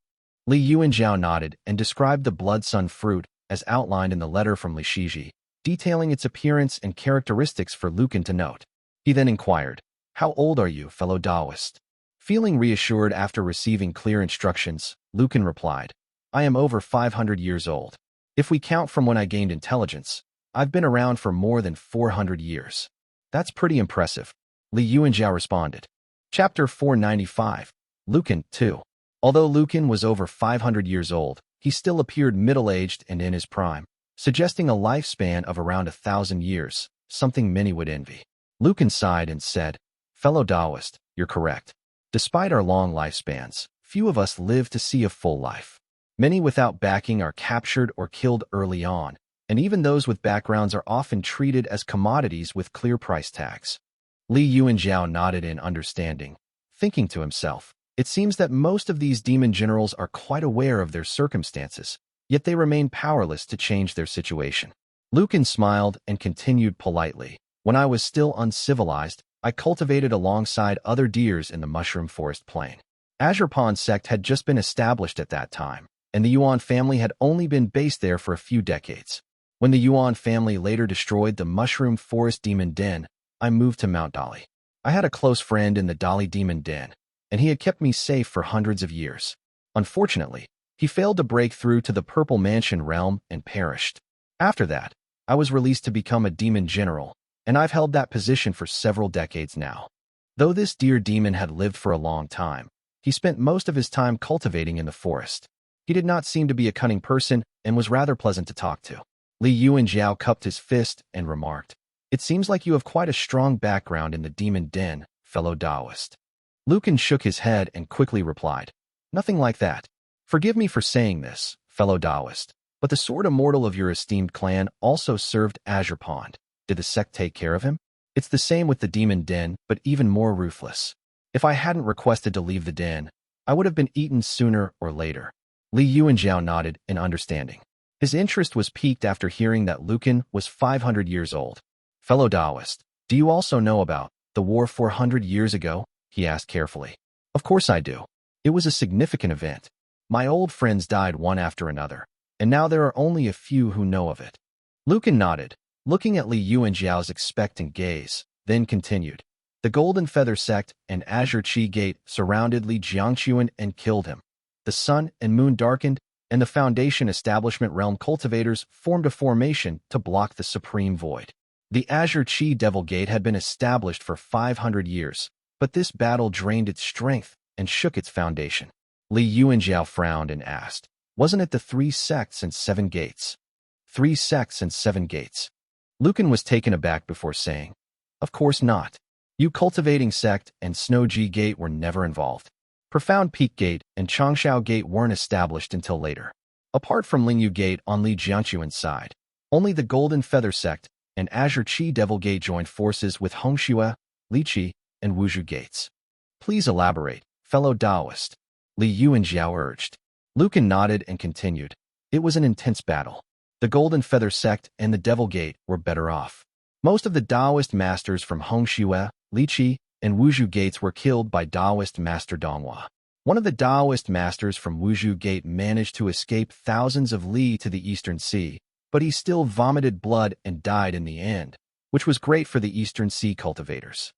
[SPEAKER 1] Li Yuanjiao nodded and described the blood sun fruit as outlined in the letter from Li Xizhi, detailing its appearance and characteristics for Luken to note. He then inquired, How old are you, fellow Taoist? Feeling reassured after receiving clear instructions, Luken replied, I am over 500 years old. If we count from when I gained intelligence, I've been around for more than 400 years. That's pretty impressive, Li Yuanjiao responded. Chapter 495. Luken 2. Although Luken was over 500 years old, he still appeared middle-aged and in his prime, suggesting a lifespan of around 1,000 years, something many would envy. Luken sighed and said, Fellow Taoist, you're correct. Despite our long lifespans, few of us live to see a full life. Many without backing are captured or killed early on, and even those with backgrounds are often treated as commodities with clear price tags. Li Yuanjiao nodded in understanding, thinking to himself, it seems that most of these demon generals are quite aware of their circumstances, yet they remain powerless to change their situation. Luken smiled and continued politely. When I was still uncivilized, I cultivated alongside other deers in the mushroom forest plain. Azure Pond Sect had just been established at that time, and the Yuan family had only been based there for a few decades. When the Yuan family later destroyed the mushroom forest demon den, I moved to Mount Dali. I had a close friend in the Dali demon den, and he had kept me safe for hundreds of years. Unfortunately, he failed to break through to the Purple Mansion realm and perished. After that, I was released to become a demon general, and I've held that position for several decades now. Though this deer demon had lived for a long time, he spent most of his time cultivating in the forest. He did not seem to be a cunning person and was rather pleasant to talk to. Li Yuanjiao cupped his fist and remarked, It seems like you have quite a strong background in the demon den, fellow Taoist. Luken shook his head and quickly replied, Nothing like that. Forgive me for saying this, fellow Taoist, but the sword immortal of your esteemed clan also served Azure Pond. Did the sect take care of him? It's the same with the demon den, but even more ruthless. If I hadn't requested to leave the den, I would have been eaten sooner or later. Li Yuanjiao nodded in understanding. His interest was piqued after hearing that Luken was 500 years old. Fellow Taoist, do you also know about the war 400 years ago? He asked carefully. Of course I do. It was a significant event. My old friends died one after another, and now there are only a few who know of it. Luken nodded, looking at Li Yuanjiao's expectant gaze, then continued. The Golden Feather Sect and Azure Chi Gate surrounded Li Jiangquan and killed him. The sun and moon darkened, and the Foundation Establishment Realm cultivators formed a formation to block the Supreme Void. The Azure Chi Devil Gate had been established for 500 years, but this battle drained its strength and shook its foundation. Li Yuanjiao frowned and asked, Wasn't it the 3 sects and 7 gates? 3 sects and 7 gates. Luken was taken aback before saying, Of course not. Yu Cultivating Sect and Snowji Gate were never involved. Profound Peak Gate and Changshao Gate weren't established until later. Apart from Lingyu Gate on Li Jiangquan's side, only the Golden Feather Sect and Azure Chi Devil Gate joined forces with Hongxue, Liqi, and Wuzhu Gates. Please elaborate, fellow Taoist. Li Yuanjiao urged. Luken nodded and continued. It was an intense battle. The Golden Feather Sect and the Devil Gate were better off. Most of the Taoist masters from Hongxue, Liqi, and Wuzhu Gates were killed by Taoist Master Donghua. One of the Taoist masters from Wuzhu Gate managed to escape thousands of li to the Eastern Sea, but he still vomited blood and died in the end, which was great for the Eastern Sea cultivators.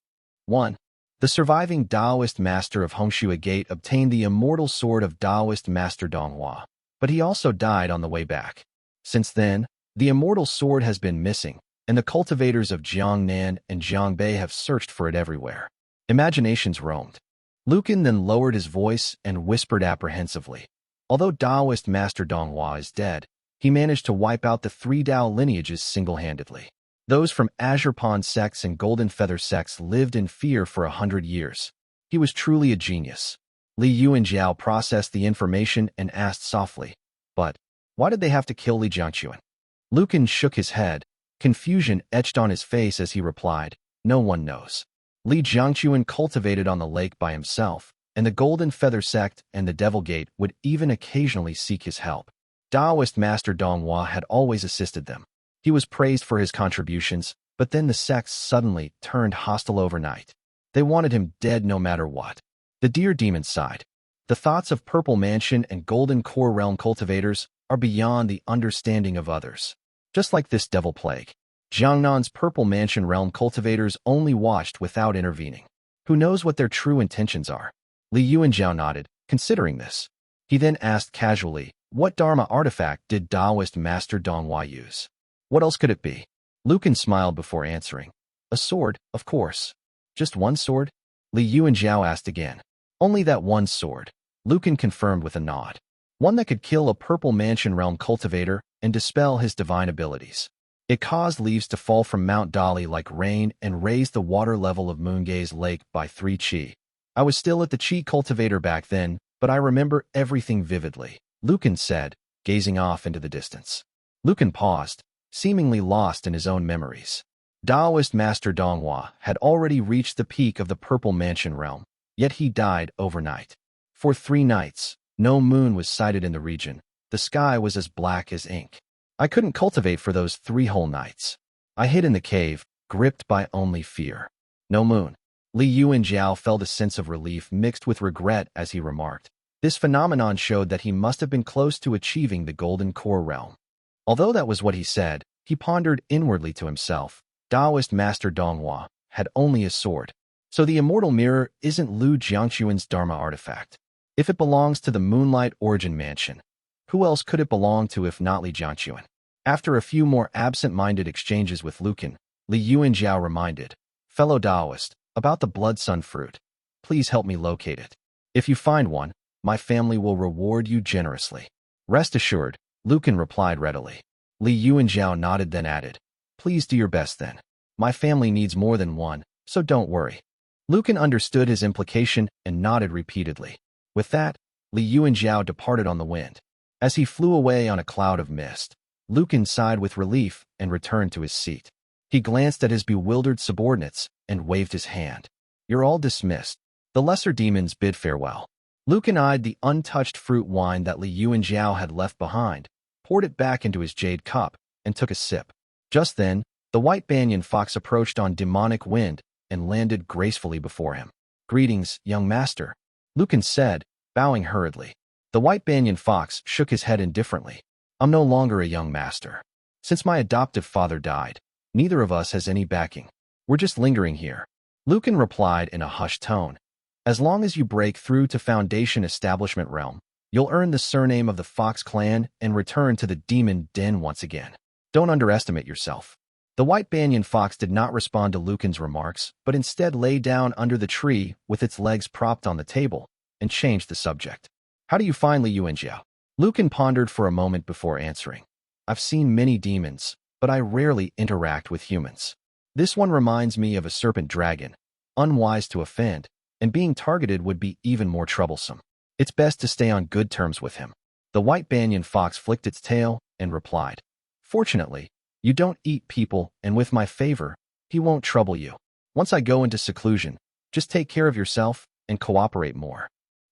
[SPEAKER 1] 1. The surviving Taoist master of Hongxue Gate obtained the immortal sword of Taoist Master Donghua, but he also died on the way back. Since then, the immortal sword has been missing, and the cultivators of Jiangnan and Jiangbei have searched for it everywhere. Imaginations roamed. Luken then lowered his voice and whispered apprehensively. Although Taoist Master Donghua is dead, he managed to wipe out the 3 Dao lineages single-handedly. Those from Azure Pond sects and Golden Feather sects lived in fear for 100 years. He was truly a genius. Li Yuanjiao processed the information and asked softly, But why did they have to kill Li Jiangquan? Luken shook his head. Confusion etched on his face as he replied, No one knows. Li Jiangquan cultivated on the lake by himself, and the Golden Feather Sect and the Devil Gate would even occasionally seek his help. Taoist Master Donghua had always assisted them. He was praised for his contributions, but then the sects suddenly turned hostile overnight. They wanted him dead no matter what. The Deer Demon sighed. The thoughts of Purple Mansion and Golden Core Realm cultivators are beyond the understanding of others. Just like this devil plague, Jiangnan's Purple Mansion Realm cultivators only watched without intervening. Who knows what their true intentions are? Li Yuanzhao nodded, considering this. He then asked casually, what Dharma artifact did Taoist Master Donghua use? What else could it be? Luken smiled before answering. A sword, of course. Just one sword? Li Yuanzhao asked again. Only that one sword. Luken confirmed with a nod. One that could kill a Purple Mansion Realm cultivator and dispel his divine abilities. It caused leaves to fall from Mount Dali like rain and raised the water level of Moongaze Lake by 3 chi. I was still at the chi cultivator back then, but I remember everything vividly, Luken said, gazing off into the distance. Luken paused, seemingly lost in his own memories. Taoist Master Donghua had already reached the peak of the Purple Mansion Realm, yet he died overnight. For 3 nights, no moon was sighted in the region. The sky was as black as ink. I couldn't cultivate for those 3 whole nights. I hid in the cave, gripped by only fear. No moon. Li Yuanzhao felt a sense of relief mixed with regret as he remarked. This phenomenon showed that he must have been close to achieving the Golden Core Realm. Although that was what he said, he pondered inwardly to himself. Taoist Master Donghua had only a sword. So the Immortal Mirror isn't Lu Jiangxuan's Dharma artifact. If it belongs to the Moonlight Origin Mansion, who else could it belong to if not Li Jiangxuan? After a few more absent-minded exchanges with Luken, Li Yuanzhao reminded, fellow Taoist, about the Blood Sun fruit. Please help me locate it. If you find one, my family will reward you generously. Rest assured, Luken replied readily. Li Yuanzhao nodded then added, please do your best then. My family needs more than one, so don't worry. Luken understood his implication and nodded repeatedly. With that, Li Yuanzhao departed on the wind. As he flew away on a cloud of mist, Luken sighed with relief and returned to his seat. He glanced at his bewildered subordinates and waved his hand. You're all dismissed. The lesser demons bid farewell. Luken eyed the untouched fruit wine that Li Yuanzhao had left behind, poured it back into his jade cup, and took a sip. Just then, the white banyan fox approached on demonic wind and landed gracefully before him. Greetings, young master, Luken said, bowing hurriedly. The white banyan fox shook his head indifferently. I'm no longer a young master. Since my adoptive father died, neither of us has any backing. We're just lingering here. Luken replied in a hushed tone. As long as you break through to Foundation Establishment Realm, you'll earn the surname of the Fox Clan and return to the Demon Den once again. Don't underestimate yourself. The white banyan fox did not respond to Luken's remarks, but instead lay down under the tree with its legs propped on the table and changed the subject. How do you find Li Yuanzhao? Luken pondered for a moment before answering. I've seen many demons, but I rarely interact with humans. This one reminds me of a serpent dragon, unwise to offend, and being targeted would be even more troublesome. It's best to stay on good terms with him. The white banyan fox flicked its tail and replied. Fortunately, you don't eat people, and with my favor, he won't trouble you. Once I go into seclusion, just take care of yourself and cooperate more.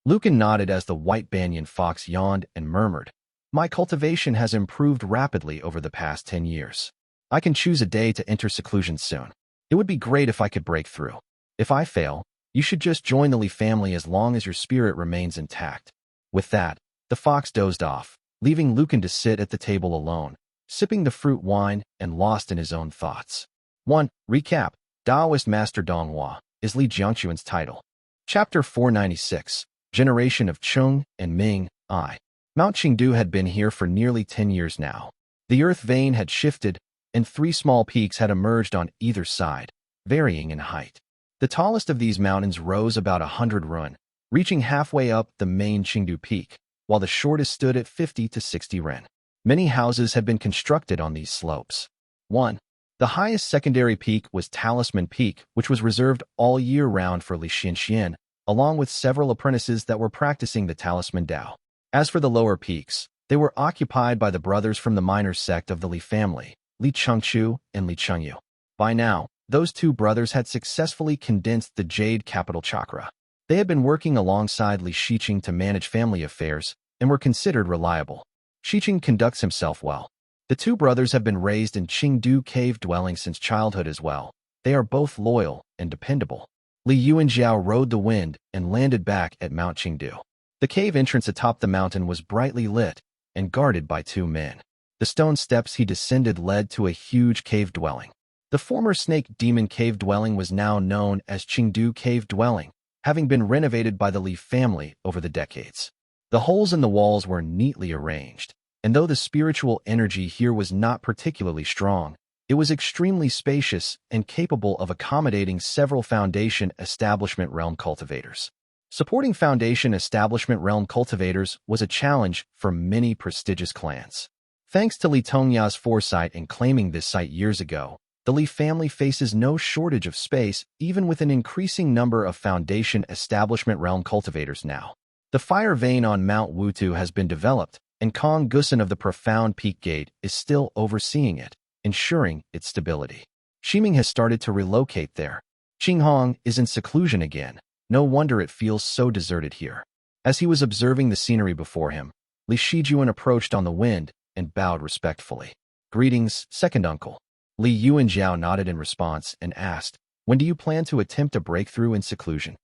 [SPEAKER 1] Luken nodded as the white banyan fox yawned and murmured, my cultivation has improved rapidly over the past 10 years. I can choose a day to enter seclusion soon. It would be great if I could break through. If I fail, you should just join the Li family as long as your spirit remains intact. With that, the fox dozed off, leaving Luken to sit at the table alone, sipping the fruit wine and lost in his own thoughts. 1. Recap. Taoist Master Donghua is Li Jiangxuan's title. Chapter 496. Generation of Cheng and Ming, I. Mount Qingdu had been here for nearly 10 years now. The earth vein had shifted, and 3 small peaks had emerged on either side, varying in height. The tallest of these mountains rose about 100 ren, reaching halfway up the main Qingdu peak, while the shortest stood at 50 to 60 ren. Many houses had been constructed on these slopes. 1. The highest secondary peak was Talisman Peak, which was reserved all year round for Li Xian, along with several apprentices that were practicing the Talisman Dao. As for the lower peaks, they were occupied by the brothers from the minor sect of the Li family, Li Chengchu and Li Chengyu. By now, those 2 brothers had successfully condensed the Jade Capital Chakra. They had been working alongside Li Shiqing to manage family affairs and were considered reliable. Shiqing conducts himself well. The 2 brothers have been raised in Qingdu cave dwelling since childhood as well. They are both loyal and dependable. Li Yuanzhao rode the wind and landed back at Mount Qingdu. The cave entrance atop the mountain was brightly lit and guarded by 2 men. The stone steps he descended led to a huge cave dwelling. The former snake demon cave dwelling was now known as Qingdu cave dwelling, having been renovated by the Li family over the decades. The holes in the walls were neatly arranged, and though the spiritual energy here was not particularly strong, it was extremely spacious and capable of accommodating several Foundation Establishment Realm cultivators. Supporting Foundation Establishment Realm cultivators was a challenge for many prestigious clans. Thanks to Li Tongya's foresight in claiming this site years ago, the Li family faces no shortage of space, even with an increasing number of Foundation Establishment Realm cultivators now. The fire vein on Mount Wutu has been developed, and Kong Gusan of the Profound Peak Gate is still overseeing it, ensuring its stability. Ming has started to relocate there. Qinghong is in seclusion again. No wonder it feels so deserted here. As he was observing the scenery before him, Li Shijuan approached on the wind and bowed respectfully. "Greetings, second uncle." Li Yuanjiao nodded in response and asked, "When do you plan to attempt a breakthrough in seclusion?"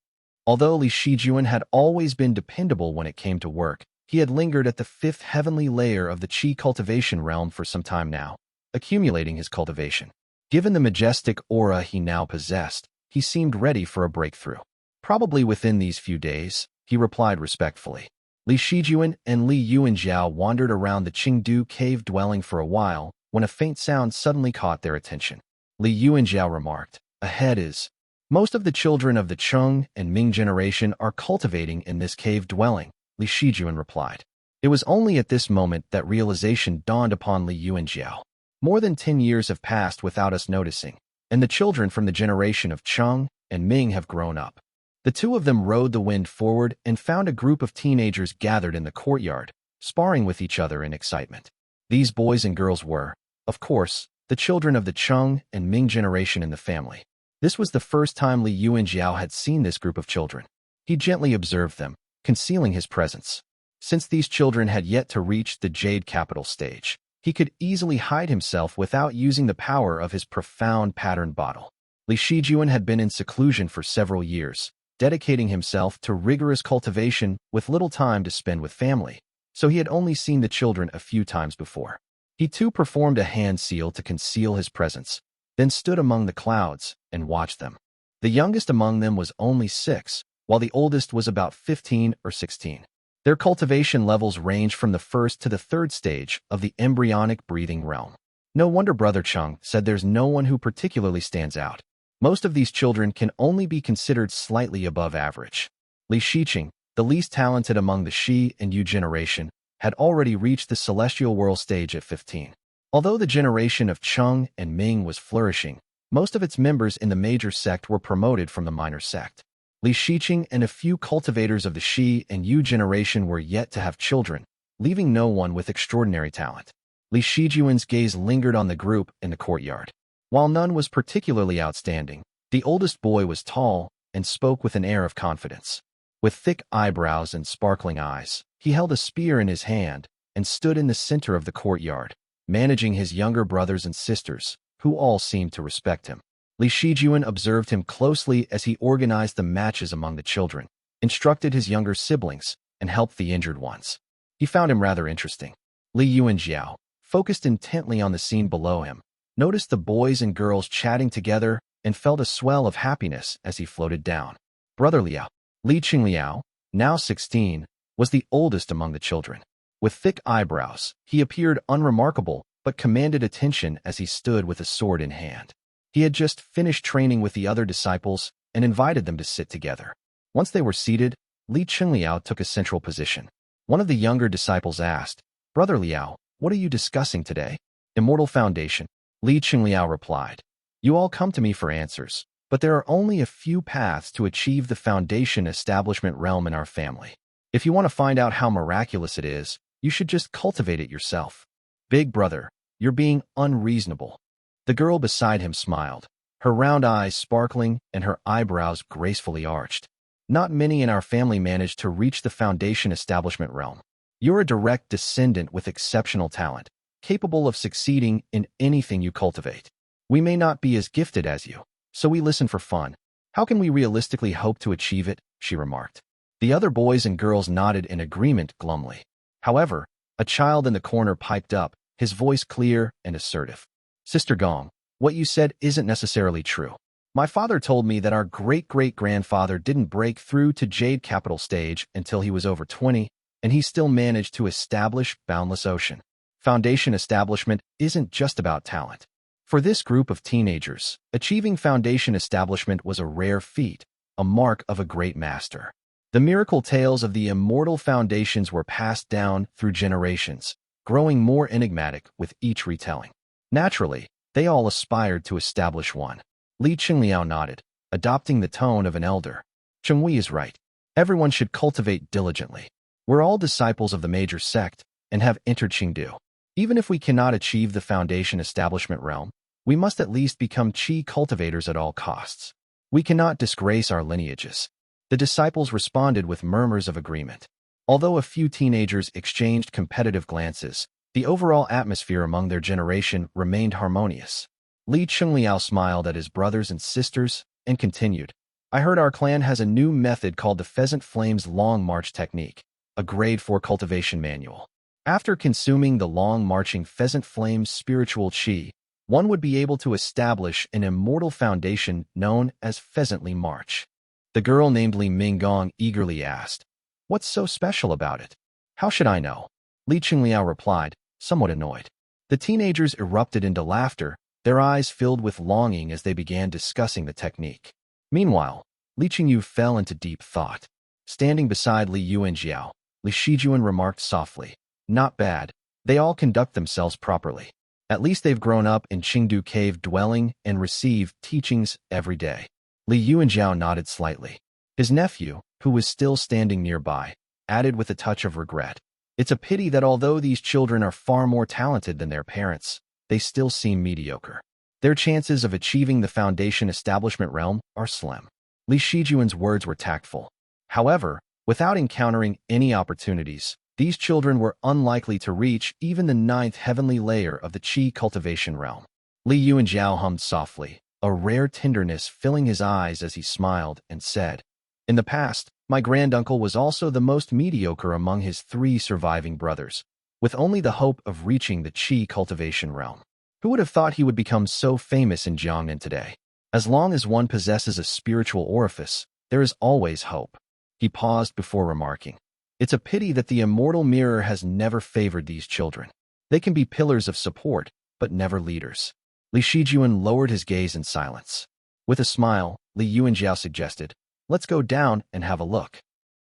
[SPEAKER 1] Although Li Shijuan had always been dependable when it came to work, he had lingered at the fifth heavenly layer of the Qi cultivation realm for some time now, accumulating his cultivation. Given the majestic aura he now possessed, he seemed ready for a breakthrough. "Probably within these few days," he replied respectfully. Li Shijuan and Li Yuanjiao wandered around the Qingdu cave dwelling for a while when a faint sound suddenly caught their attention. Li Yuanjiao remarked, "Ahead is." "Most of the children of the Cheng and Ming generation are cultivating in this cave dwelling," Li Shijuan replied. It was only at this moment that realization dawned upon Li Yuanjiao. More than 10 years have passed without us noticing, and the children from the generation of Cheng and Ming have grown up. The two of them rode the wind forward and found a group of teenagers gathered in the courtyard, sparring with each other in excitement. These boys and girls were, of course, the children of the Cheng and Ming generation in the family. This was the first time Li Yuanjiao had seen this group of children. He gently observed them, concealing his presence. Since these children had yet to reach the Jade Capital stage, he could easily hide himself without using the power of his profound pattern bottle. Li Shijuan had been in seclusion for several years, dedicating himself to rigorous cultivation with little time to spend with family, so he had only seen the children a few times before. He too performed a hand seal to conceal his presence, then stood among the clouds and watched them. The youngest among them was only 6, while the oldest was about 15 or 16. Their cultivation levels ranged from the first to the third stage of the embryonic breathing realm. "No wonder Brother Cheng said there's no one who particularly stands out. Most of these children can only be considered slightly above average." Li Shiqing, the least talented among the Shi and Yu generation, had already reached the celestial world stage at 15. Although the generation of Cheng and Ming was flourishing, most of its members in the major sect were promoted from the minor sect. Li Shiqing and a few cultivators of the Shi and Yu generation were yet to have children, leaving no one with extraordinary talent. Li Shijuan's gaze lingered on the group in the courtyard. While none was particularly outstanding, the oldest boy was tall and spoke with an air of confidence. With thick eyebrows and sparkling eyes, he held a spear in his hand and stood in the center of the courtyard, managing his younger brothers and sisters, who all seemed to respect him. Li Shijuan observed him closely as he organized the matches among the children, instructed his younger siblings, and helped the injured ones. He found him rather interesting. Li Yuanjiao, focused intently on the scene below him, noticed the boys and girls chatting together and felt a swell of happiness as he floated down. Brother Liao, Li Qingliao, now 16, was the oldest among the children. With thick eyebrows, he appeared unremarkable but commanded attention as he stood with a sword in hand. He had just finished training with the other disciples and invited them to sit together. Once they were seated, Li Qingliao took a central position. One of the younger disciples asked, "Brother Liao, what are you discussing today?" "Immortal Foundation," Li Qingliao replied. "You all come to me for answers, but there are only a few paths to achieve the Foundation Establishment realm in our family. If you want to find out how miraculous it is, you should just cultivate it yourself." "Big brother, you're being unreasonable." The girl beside him smiled, her round eyes sparkling and her eyebrows gracefully arched. "Not many in our family managed to reach the Foundation Establishment realm. You're a direct descendant with exceptional talent, capable of succeeding in anything you cultivate. We may not be as gifted as you, so we listen for fun. How can we realistically hope to achieve it?" she remarked. The other boys and girls nodded in agreement glumly. However, a child in the corner piped up, his voice clear and assertive. "Sister Gong, What you said isn't necessarily true. My father told me that our great-great-grandfather didn't break through to Jade Capital stage until he was over 20, and he still managed to establish Boundless Ocean. Foundation establishment isn't just about talent. For this group of teenagers, achieving foundation establishment was a rare feat, a mark of a great master. The miracle tales of the immortal foundations were passed down through generations, growing more enigmatic with each retelling. Naturally, they all aspired to establish one. Li Qingliao nodded, adopting the tone of an elder. Chenghui is right. Everyone should cultivate diligently. We're all disciples of the major sect and have entered Qingdu. Even if we cannot achieve the foundation establishment realm, we must at least become qi cultivators at all costs. We cannot disgrace our lineages. The disciples responded with murmurs of agreement. Although a few teenagers exchanged competitive glances, the overall atmosphere among their generation remained harmonious. Li Qingliao smiled at his brothers and sisters and continued, I heard our clan has a new method called the Pheasant Flames Long March Technique, a grade 4 cultivation manual. After consuming the long-marching Pheasant Flames spiritual qi, one would be able to establish an immortal foundation known as Pheasantly March. The girl named Li Minggong eagerly asked, What's so special about it? How should I know? Li Qingliao replied, somewhat annoyed. The teenagers erupted into laughter, their eyes filled with longing as they began discussing the technique. Meanwhile, Li Qingyu fell into deep thought. Standing beside Li Yuanjiao, Li Shijuan remarked softly, Not bad. They all conduct themselves properly. At least they've grown up in Qingdu cave dwelling and receive teachings every day. Li Yuanjiao nodded slightly. His nephew, who was still standing nearby, added with a touch of regret. It's a pity that although these children are far more talented than their parents, they still seem mediocre. Their chances of achieving the foundation establishment realm are slim. Li Shijuan's words were tactful. However, without encountering any opportunities, these children were unlikely to reach even the 9th heavenly layer of the qi cultivation realm. Li Yuanjiao hummed softly, a rare tenderness filling his eyes as he smiled and said, In the past, my granduncle was also the most mediocre among his 3 surviving brothers, with only the hope of reaching the qi cultivation realm. Who would have thought he would become so famous in Jiangnan today? As long as one possesses a spiritual orifice, there is always hope. He paused before remarking, It's a pity that the immortal mirror has never favored these children. They can be pillars of support, but never leaders. Li Shijuan lowered his gaze in silence. With a smile, Li Yuanjiao suggested, Let's go down and have a look.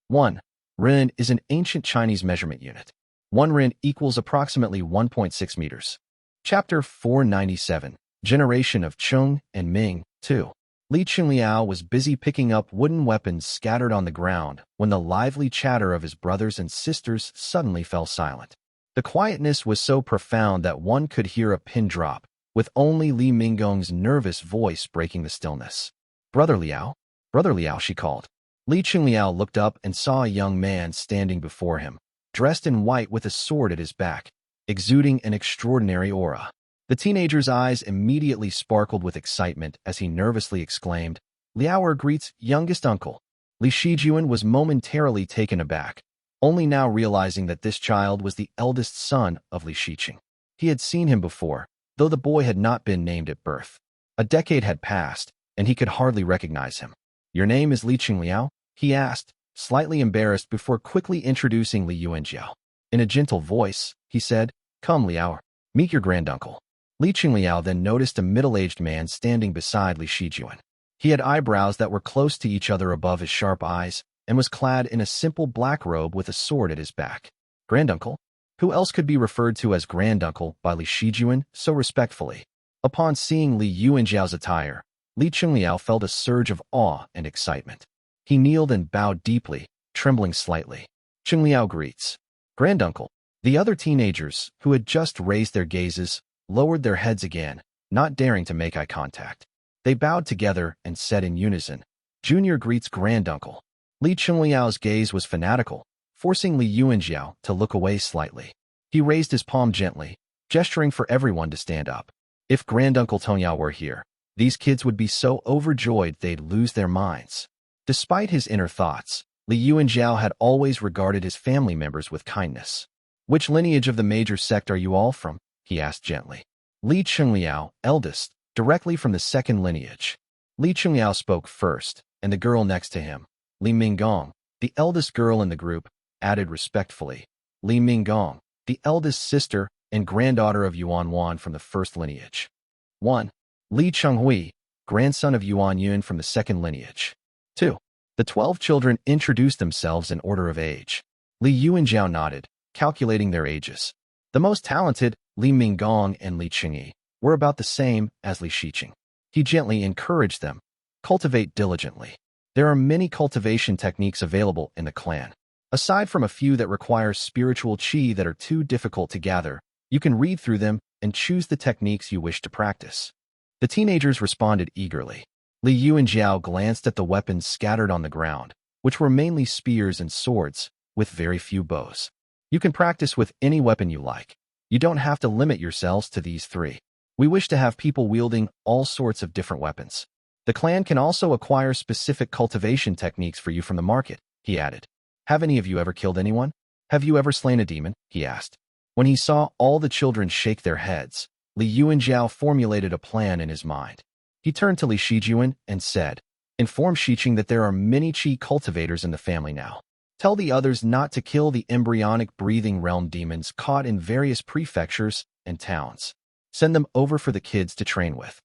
[SPEAKER 1] 1. Ren is an ancient Chinese measurement unit. 1 ren equals approximately 1.6 meters. Chapter 497, Generation of Cheng and Ming, 2. Li Qingliao was busy picking up wooden weapons scattered on the ground when the lively chatter of his brothers and sisters suddenly fell silent. The quietness was so profound that one could hear a pin drop, with only Li Minggong's nervous voice breaking the stillness. Brother Liao? Brother Liao, she called. Li Qingliao looked up and saw a young man standing before him, dressed in white with a sword at his back, exuding an extraordinary aura. The teenager's eyes immediately sparkled with excitement as he nervously exclaimed, Liao greets youngest uncle. Li Shijuan was momentarily taken aback, only now realizing that this child was the eldest son of Li Shiqing. He had seen him before, though the boy had not been named at birth. A decade had passed, and he could hardly recognize him. Your name is Li Qingliao? He asked, slightly embarrassed before quickly introducing Li Yuanjiao. In a gentle voice, he said, Come, Liao, meet your granduncle. Li Qingliao then noticed a middle-aged man standing beside Li Shijuan. He had eyebrows that were close to each other above his sharp eyes and was clad in a simple black robe with a sword at his back. Granduncle? Who else could be referred to as granduncle by Li Shijuan so respectfully? Upon seeing Li Yuanjiao's attire, Li Qingliao felt a surge of awe and excitement. He kneeled and bowed deeply, trembling slightly. Qingliao greets. Granduncle. The other teenagers, who had just raised their gazes, lowered their heads again, not daring to make eye contact. They bowed together and said in unison, Junior greets granduncle. Li Qingliao's gaze was fanatical, forcing Li Yuanjiao to look away slightly. He raised his palm gently, gesturing for everyone to stand up. If granduncle Tongyao were here, these kids would be so overjoyed they'd lose their minds. Despite his inner thoughts, Li Yuanjiao had always regarded his family members with kindness. Which lineage of the major sect are you all from? He asked gently. Li Qingliao, eldest, directly from the second lineage. Li Qingyao spoke first, and the girl next to him, Li Minggong, the eldest girl in the group, added respectfully. Li Minggong, the eldest sister and granddaughter of Yuan Wan from the first lineage. 1. Li Chenghui, grandson of Yuan Yun from the second lineage. 2. The 12 children introduced themselves in order of age. Li Yuanjiao nodded, calculating their ages. The most talented, Li Minggong and Li Qingyi, were about the same as Li Shiqing. He gently encouraged them. Cultivate diligently. There are many cultivation techniques available in the clan. Aside from a few that require spiritual qi that are too difficult to gather, you can read through them and choose the techniques you wish to practice. The teenagers responded eagerly. Li Yuanjiao glanced at the weapons scattered on the ground, which were mainly spears and swords, with very few bows. You can practice with any weapon you like. You don't have to limit yourselves to these 3. We wish to have people wielding all sorts of different weapons. The clan can also acquire specific cultivation techniques for you from the market, he added. Have any of you ever killed anyone? Have you ever slain a demon? He asked. When he saw all the children shake their heads, Li Yuanjiao formulated a plan in his mind. He turned to Li Shijuan and said, Inform Shiqing that there are many qi cultivators in the family now. Tell the others not to kill the embryonic breathing realm demons caught in various prefectures and towns. Send them over for the kids to train with.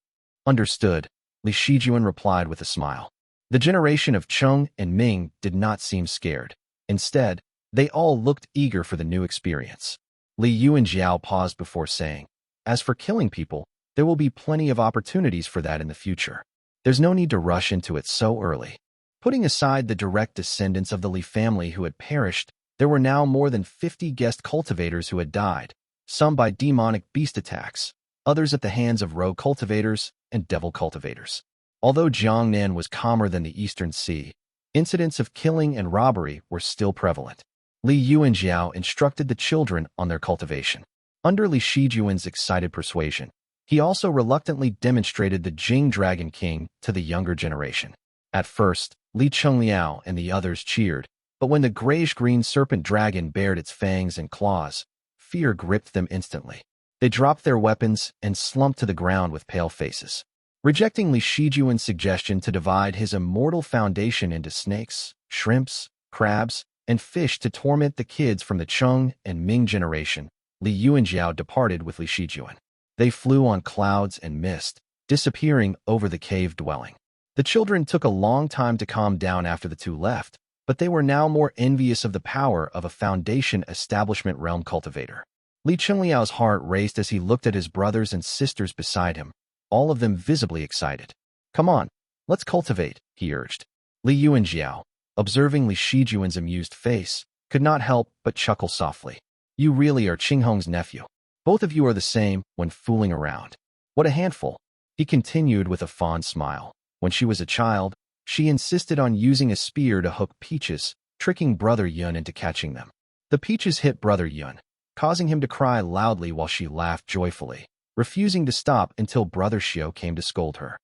[SPEAKER 1] Understood, Li Shijuan replied with a smile. The generation of Cheng and Ming did not seem scared. Instead, they all looked eager for the new experience. Li Yuanjiao paused before saying, As for killing people, there will be plenty of opportunities for that in the future. There's no need to rush into it so early. Putting aside the direct descendants of the Li family who had perished, there were now more than 50 guest cultivators who had died, some by demonic beast attacks, others at the hands of rogue cultivators and devil cultivators. Although Jiangnan was calmer than the Eastern Sea, incidents of killing and robbery were still prevalent. Li Yuanjiao instructed the children on their cultivation. Under Li Shijuan's excited persuasion, he also reluctantly demonstrated the Jing Dragon King to the younger generation. At first, Li Chengliao and the others cheered, but when the grayish-green serpent dragon bared its fangs and claws, fear gripped them instantly. They dropped their weapons and slumped to the ground with pale faces. Rejecting Li Shijuan's suggestion to divide his immortal foundation into snakes, shrimps, crabs, and fish to torment the kids from the Cheng and Ming generation, Li Yuanjiao departed with Li Shijuan. They flew on clouds and mist, disappearing over the cave dwelling. The children took a long time to calm down after the two left, but they were now more envious of the power of a foundation establishment realm cultivator. Li Chengliao's heart raced as he looked at his brothers and sisters beside him, all of them visibly excited. Come on, let's cultivate, he urged. Li Yuanjiao, observing Li Shijuan's amused face, could not help but chuckle softly. You really are Qinghong's nephew. Both of you are the same when fooling around. What a handful, he continued with a fond smile. When she was a child, she insisted on using a spear to hook peaches, tricking Brother Yun into catching them. The peaches hit Brother Yun, causing him to cry loudly while she laughed joyfully, refusing to stop until Brother Xiao came to scold her.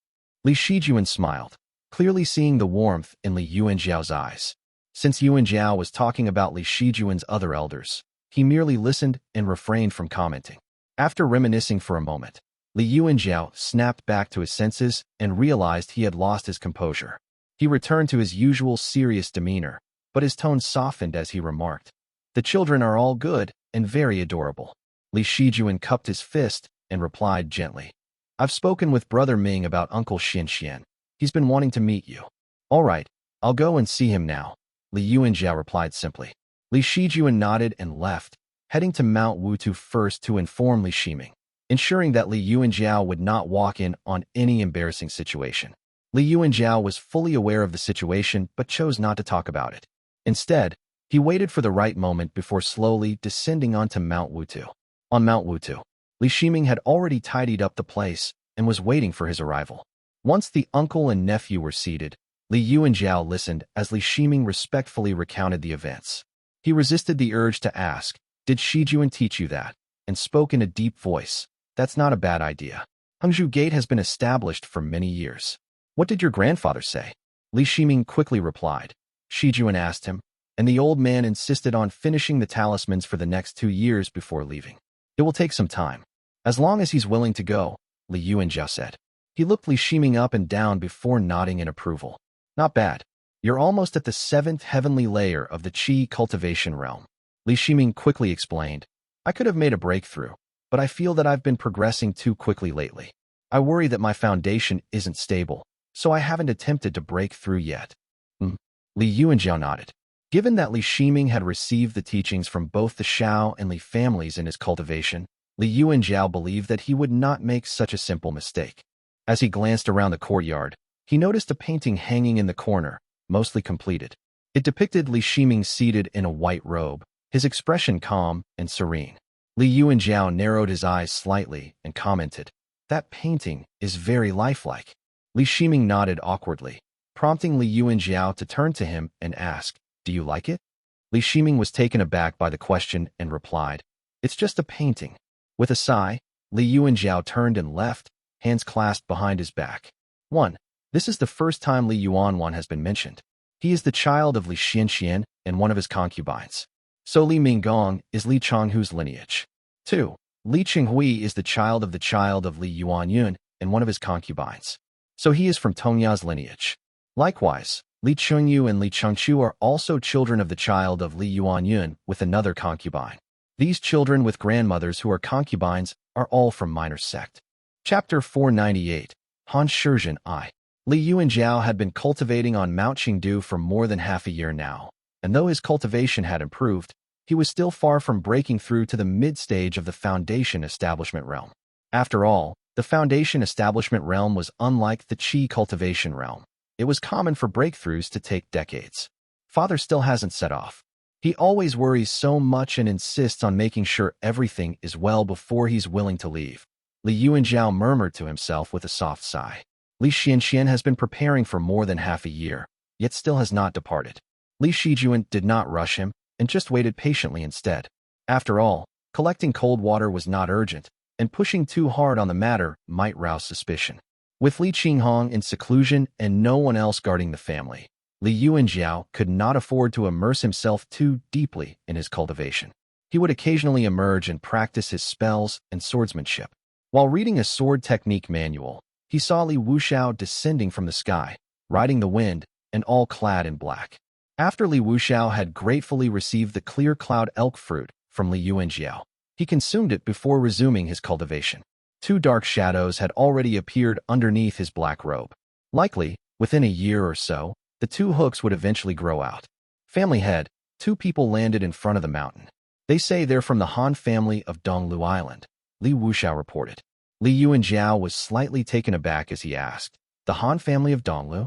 [SPEAKER 1] Li Shijuan smiled, clearly seeing the warmth in Li Yuanjiao's eyes. Since Yuanjiao was talking about Li Shijuan's other elders, he merely listened and refrained from commenting. After reminiscing for a moment, Li Yuanjiao snapped back to his senses and realized he had lost his composure. He returned to his usual serious demeanor, but his tone softened as he remarked, The children are all good and very adorable. Li Shijuan cupped his fist and replied gently, I've spoken with Brother Ming about Uncle Xian. He's been wanting to meet you. All right, I'll go and see him now, Li Yuanjiao replied simply. Li Shijuan nodded and left, heading to Mount Wutu first to inform Li Shiming, ensuring that Li Yuanjiao would not walk in on any embarrassing situation. Li Yuanjiao was fully aware of the situation but chose not to talk about it. Instead, he waited for the right moment before slowly descending onto Mount Wutu. On Mount Wutu, Li Shiming had already tidied up the place and was waiting for his arrival. Once the uncle and nephew were seated, Li Yuanjiao listened as Li Shiming respectfully recounted the events. He resisted the urge to ask, Did Shijuan teach you that? And spoke in a deep voice. That's not a bad idea. Hengzhu Gate has been established for many years. What did your grandfather say? Li Shiming quickly replied. Shijuan asked him, and the old man insisted on finishing the talismans for the next 2 years before leaving. It will take some time. As long as he's willing to go, Li Yuanjiao said. He looked Li Shiming up and down before nodding in approval. Not bad. You're almost at the 7th heavenly layer of the Qi cultivation realm. Li Shiming quickly explained. I could have made a breakthrough, but I feel that I've been progressing too quickly lately. I worry that my foundation isn't stable, so I haven't attempted to break through yet. Li Yuanjiao nodded. Given that Li Shiming had received the teachings from both the Xiao and Li families in his cultivation, Li Yuanjiao believed that he would not make such a simple mistake. As he glanced around the courtyard, he noticed a painting hanging in the corner, mostly completed. It depicted Li Shiming seated in a white robe, his expression calm and serene. Li Yuanjiao narrowed his eyes slightly and commented, "That painting is very lifelike." Li Shiming nodded awkwardly, prompting Li Yuanjiao to turn to him and ask, "Do you like it?" Li Shiming was taken aback by the question and replied, "It's just a painting." With a sigh, Li Yuanjiao turned and left, hands clasped behind his back. 1. This is the first time Li Yuanwan has been mentioned. He is the child of Li Xian and one of his concubines. So Li Minggong is Li Chonghu's lineage. 2. Li Qinghui is the child of Li Yuanyun and one of his concubines. So he is from Tongya's lineage. Likewise, Li Chengyu and Li Chengchu are also children of the child of Li Yuanyun with another concubine. These children with grandmothers who are concubines are all from minor sect. Chapter 498. Han Shizhen I. Li Yuanjiao had been cultivating on Mount Qingdu for more than half a year now, and though his cultivation had improved, he was still far from breaking through to the mid-stage of the Foundation Establishment realm. After all, the Foundation Establishment realm was unlike the Qi cultivation realm. It was common for breakthroughs to take decades. Father still hasn't set off. He always worries so much and insists on making sure everything is well before he's willing to leave. Li Yuanjiao murmured to himself with a soft sigh. Li Xian has been preparing for more than half a year, yet still has not departed. Li Shijuan did not rush him and just waited patiently instead. After all, collecting cold water was not urgent, and pushing too hard on the matter might rouse suspicion. With Li Qinghong in seclusion and no one else guarding the family, Li Yuanjiao could not afford to immerse himself too deeply in his cultivation. He would occasionally emerge and practice his spells and swordsmanship. While reading a sword technique manual, he saw Li Wuxiao descending from the sky, riding the wind, and all clad in black. After Li Wuxiao had gratefully received the clear cloud elk fruit from Li Yuanjiao, he consumed it before resuming his cultivation. 2 dark shadows had already appeared underneath his black robe. Likely, within a year or so, the 2 hooks would eventually grow out. Family head, 2 people landed in front of the mountain. They say they're from the Han family of Donglu Island, Li Wuxiao reported. Li Yuanjiao was slightly taken aback as he asked, "The Han family of Donglu?"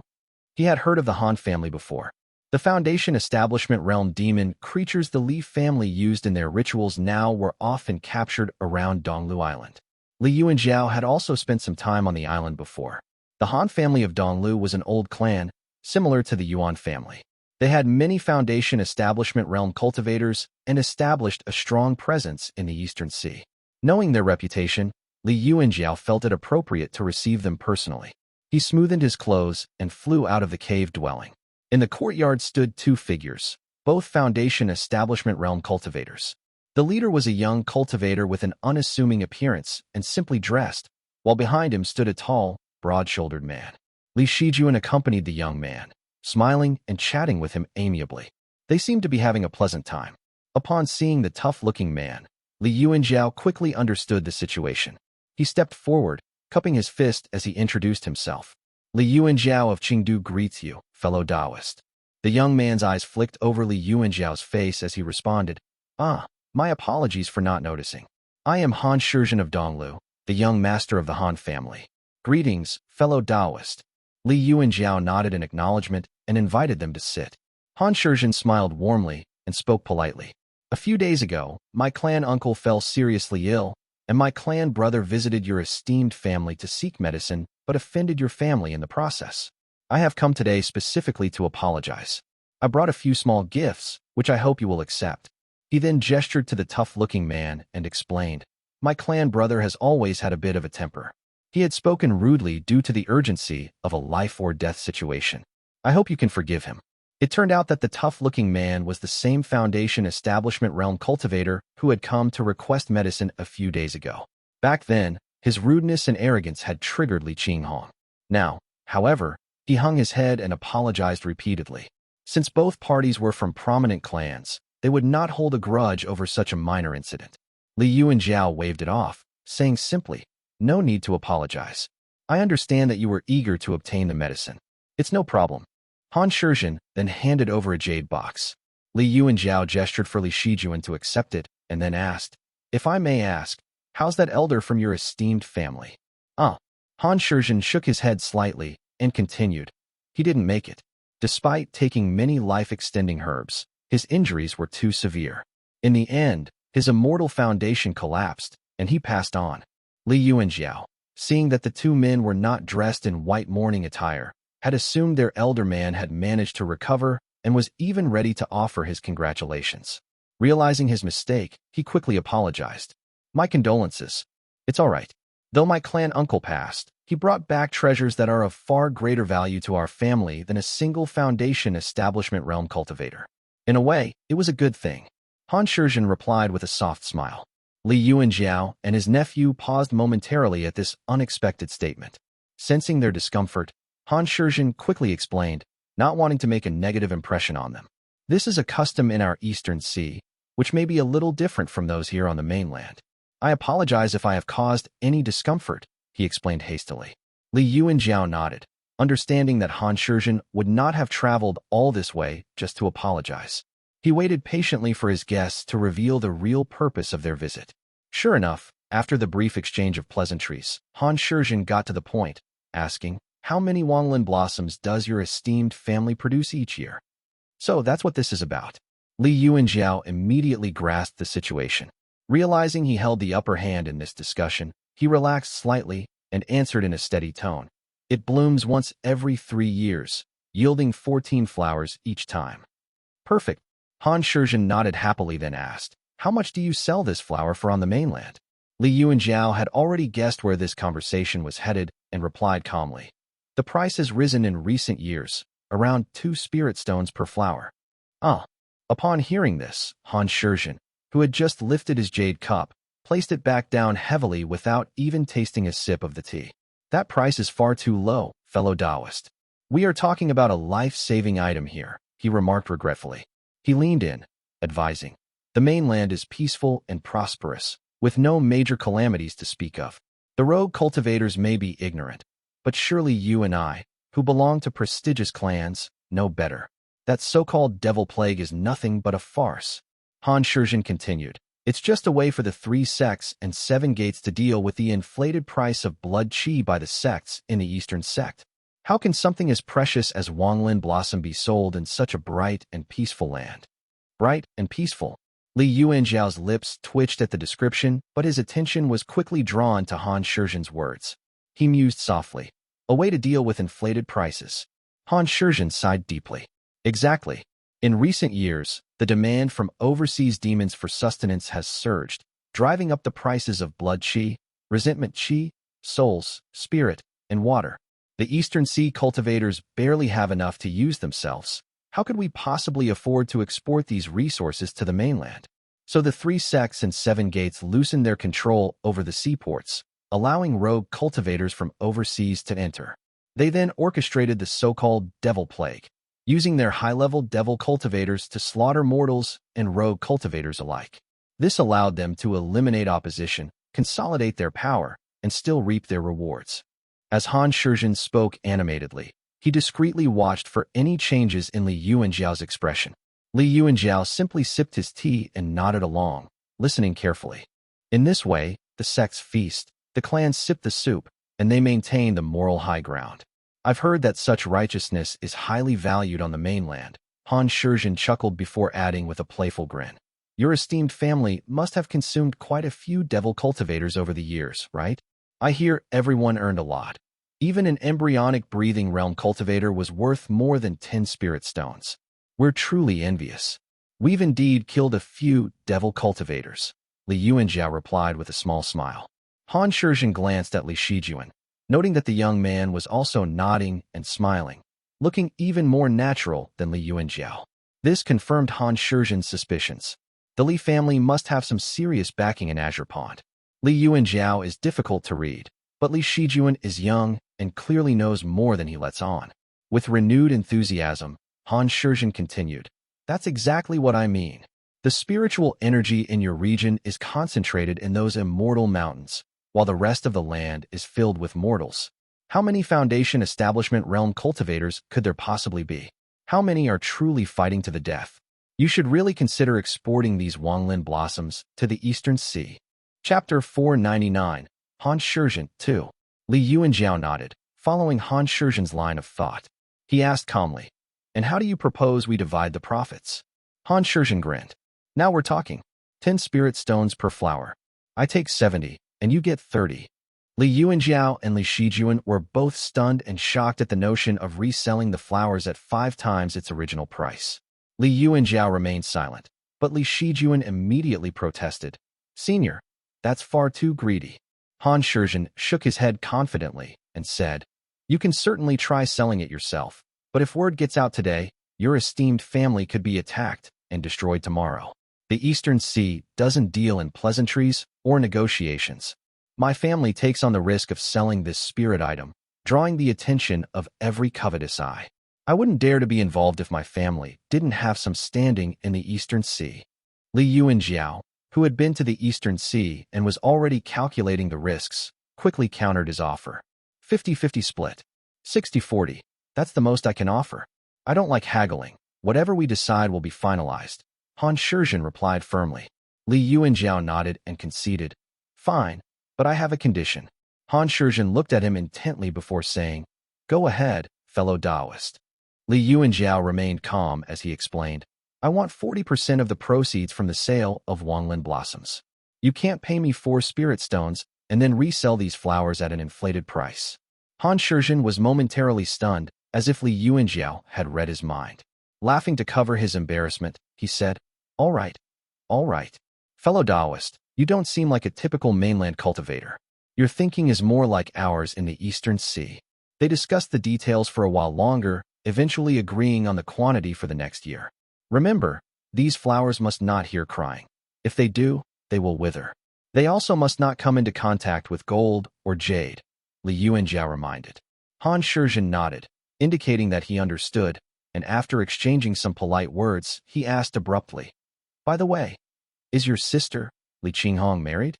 [SPEAKER 1] He had heard of the Han family before. The Foundation Establishment realm demon creatures the Li family used in their rituals now were often captured around Donglu Island. Li Yuanjiao had also spent some time on the island before. The Han family of Donglu was an old clan, similar to the Yuan family. They had many Foundation Establishment realm cultivators and established a strong presence in the Eastern Sea. Knowing their reputation, Li Yuanjiao felt it appropriate to receive them personally. He smoothed his clothes and flew out of the cave dwelling. In the courtyard stood 2 figures, both Foundation Establishment realm cultivators. The leader was a young cultivator with an unassuming appearance and simply dressed, while behind him stood a tall, broad-shouldered man. Li Shijuan accompanied the young man, smiling and chatting with him amiably. They seemed to be having a pleasant time. Upon seeing the tough-looking man, Li Yuanjiao quickly understood the situation. He stepped forward, cupping his fist as he introduced himself. "Li Yuanjiao of Qingdu greets you, fellow Taoist." The young man's eyes flicked over Li Yuanjiao's face as he responded, "Ah, my apologies for not noticing. I am Han Shizhen of Donglu, the young master of the Han family. Greetings, fellow Taoist." Li Yuanjiao nodded in acknowledgement and invited them to sit. Han Shizhen smiled warmly and spoke politely. "A few days ago, my clan uncle fell seriously ill, and my clan brother visited your esteemed family to seek medicine, but offended your family in the process. I have come today specifically to apologize. I brought a few small gifts, which I hope you will accept." He then gestured to the tough-looking man and explained, "My clan brother has always had a bit of a temper. He had spoken rudely due to the urgency of a life-or-death situation. I hope you can forgive him." It turned out that the tough-looking man was the same Foundation Establishment realm cultivator who had come to request medicine a few days ago. Back then, His rudeness and arrogance had triggered Li Qinghong. Now, however, he hung his head and apologized repeatedly. Since both parties were from prominent clans, they would not hold a grudge over such a minor incident. Li Yuanjiao waved it off, saying simply, "No need to apologize. I understand that you were eager to obtain the medicine. It's no problem." Han Shizhen then handed over a jade box. Li Yuanjiao gestured for Li Shijuan to accept it and then asked, "If I may ask, how's that elder from your esteemed family?" Han Shizhen shook his head slightly and continued, "He didn't make it. Despite taking many life-extending herbs, his injuries were too severe. In the end, his immortal foundation collapsed, and he passed on." Li Yuanjiao, seeing that the two men were not dressed in white mourning attire, had assumed their elder man had managed to recover and was even ready to offer his congratulations. Realizing his mistake, he quickly apologized. "My condolences. It's all right. Though my clan uncle passed, he brought back treasures that are of far greater value to our family than a single foundation establishment realm cultivator. In a way, it was a good thing." Han Shizhen replied with a soft smile. Li Yuanjiao and his nephew paused momentarily at this unexpected statement. Sensing their discomfort, Han Shizhen quickly explained, not wanting to make a negative impression on them. "This is a custom in our eastern sea, which may be a little different from those here on the mainland. I apologize if I have caused any discomfort," he explained hastily. Li Yuanjiao nodded, understanding that Han Shizhen would not have traveled all this way just to apologize. He waited patiently for his guests to reveal the real purpose of their visit. Sure enough, after the brief exchange of pleasantries, Han Shizhen got to the point, asking, "How many Wanglin blossoms does your esteemed family produce each year?" "So that's what this is about." Li Yuanjiao immediately grasped the situation. Realizing he held the upper hand in this discussion, he relaxed slightly and answered in a steady tone, "It blooms once every 3 years, yielding 14 flowers each time." "Perfect." Han Shizhen nodded happily, then asked, "How much do you sell this flower for on the mainland?" Li Yuanjiao had already guessed where this conversation was headed and replied calmly, "The price has risen in recent years, around 2 spirit stones per flower." Upon hearing this, Han Shizhen, who had just lifted his jade cup, placed it back down heavily without even tasting a sip of the tea. "That price is far too low, fellow Taoist. We are talking about a life-saving item here," he remarked regretfully. He leaned in, advising, "The mainland is peaceful and prosperous, with no major calamities to speak of. The rogue cultivators may be ignorant, but surely you and I, who belong to prestigious clans, know better. That so-called devil plague is nothing but a farce." Han Shizhen continued, "It's just a way for the 3 sects and 7 gates to deal with the inflated price of blood qi by the sects in the Eastern Sect. How can something as precious as Wanglin blossom be sold in such a bright and peaceful land?" Bright and peaceful. Li Yuanjiao's lips twitched at the description, but his attention was quickly drawn to Han Shizhen's words. He mused softly, "A way to deal with inflated prices." Han Shizhen sighed deeply. Exactly. In recent years, the demand from overseas demons for sustenance has surged, driving up the prices of blood qi, resentment qi, souls, spirit, and water. The Eastern Sea cultivators barely have enough to use themselves. How could we possibly afford to export these resources to the mainland? So the 3 sects and 7 gates loosened their control over the seaports, allowing rogue cultivators from overseas to enter. They then orchestrated the so-called devil plague, using their high-level devil cultivators to slaughter mortals and rogue cultivators alike. This allowed them to eliminate opposition, consolidate their power, and still reap their rewards. As Han Shizhen spoke animatedly, he discreetly watched for any changes in Li Yuanjiao's expression. Li Yuanjiao simply sipped his tea and nodded along, listening carefully. In this way, the sects feast, the clans sip the soup, and they maintain the moral high ground. "I've heard that such righteousness is highly valued on the mainland," Han Shizhen chuckled before adding with a playful grin. "Your esteemed family must have consumed quite a few devil cultivators over the years, right? I hear everyone earned a lot. Even an embryonic breathing realm cultivator was worth more than 10 spirit stones. We're truly envious. We've indeed killed a few devil cultivators," Li Yuanjiao replied with a small smile. Han Shizhen glanced at Li Shijuan, noting that the young man was also nodding and smiling, looking even more natural than Li Yuanjiao. This confirmed Han Shizhen's suspicions. The Li family must have some serious backing in Azure Pond. Li Yuanjiao is difficult to read, but Li Shijuan is young and clearly knows more than he lets on. With renewed enthusiasm, Han Shizhen continued, "That's exactly what I mean. The spiritual energy in your region is concentrated in those immortal mountains, while the rest of the land is filled with mortals. How many Foundation Establishment Realm cultivators could there possibly be? How many are truly fighting to the death? You should really consider exporting these Wanglin blossoms to the Eastern Sea." Chapter 499, Han Shizhen, 2. Li Yuanjiao nodded, following Han Shizhen's line of thought. He asked calmly, "And how do you propose we divide the profits?" Han Shizhen grinned. "Now we're talking. 10 spirit stones per flower. I take 70, and you get 30. Li Yuanjiao and Li Shijuan were both stunned and shocked at the notion of reselling the flowers at 5 times its original price. Li Yuanjiao remained silent, but Li Shijuan immediately protested. "Senior, that's far too greedy." Han Shizhen shook his head confidently and said, "You can certainly try selling it yourself, but if word gets out today, your esteemed family could be attacked and destroyed tomorrow. The Eastern Sea doesn't deal in pleasantries or negotiations. My family takes on the risk of selling this spirit item, drawing the attention of every covetous eye. I wouldn't dare to be involved if my family didn't have some standing in the Eastern Sea." Li Yuanjiao, who had been to the Eastern Sea and was already calculating the risks, quickly countered his offer. 50-50 split. 60-40. That's the most I can offer. I don't like haggling. Whatever we decide will be finalized. Han Shizhen replied firmly. Li Yuanjiao nodded and conceded. "Fine, but I have a condition." Han Shizhen looked at him intently before saying, "Go ahead, fellow Taoist." Li Yuanjiao remained calm as he explained, "I want 40% of the proceeds from the sale of Wanglin blossoms. You can't pay me 4 spirit stones and then resell these flowers at an inflated price." Han Shizhen was momentarily stunned, as if Li Yuanjiao had read his mind. Laughing to cover his embarrassment, he said, All right. Fellow Taoist, you don't seem like a typical mainland cultivator. Your thinking is more like ours in the Eastern Sea." They discussed the details for a while longer, eventually agreeing on the quantity for the next year. "Remember, these flowers must not hear crying. If they do, they will wither. They also must not come into contact with gold or jade," Li Yuanjiao reminded. Han Shizhen nodded, indicating that he understood, and after exchanging some polite words, he asked abruptly, "By the way, is your sister, Li Qinghong, married?"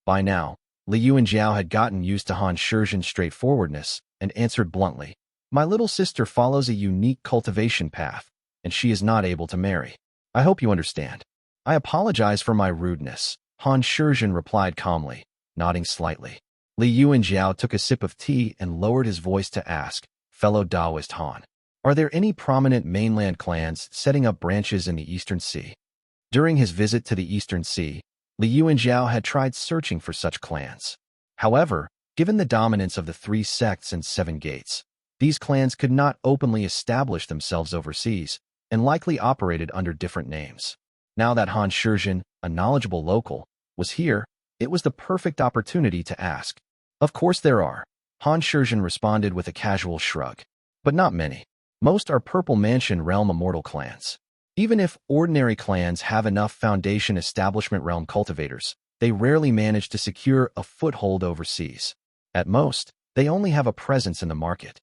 [SPEAKER 1] By now, Li Yuanjiao had gotten used to Han Shizhen's straightforwardness and answered bluntly, "My little sister follows a unique cultivation path, and she is not able to marry. I hope you understand." "I apologize for my rudeness," Han Shizhen replied calmly, nodding slightly. Li Yuanjiao took a sip of tea and lowered his voice to ask, "Fellow Taoist Han, are there any prominent mainland clans setting up branches in the Eastern Sea?" During his visit to the Eastern Sea, Li Yuanjiao had tried searching for such clans. However, given the dominance of the 3 sects and 7 gates, these clans could not openly establish themselves overseas and likely operated under different names. Now that Han Shizhen, a knowledgeable local, was here, it was the perfect opportunity to ask. "Of course there are," Han Shizhen responded with a casual shrug. "But not many. Most are Purple Mansion Realm immortal clans. Even if ordinary clans have enough Foundation Establishment Realm cultivators, they rarely manage to secure a foothold overseas. At most, they only have a presence in the market."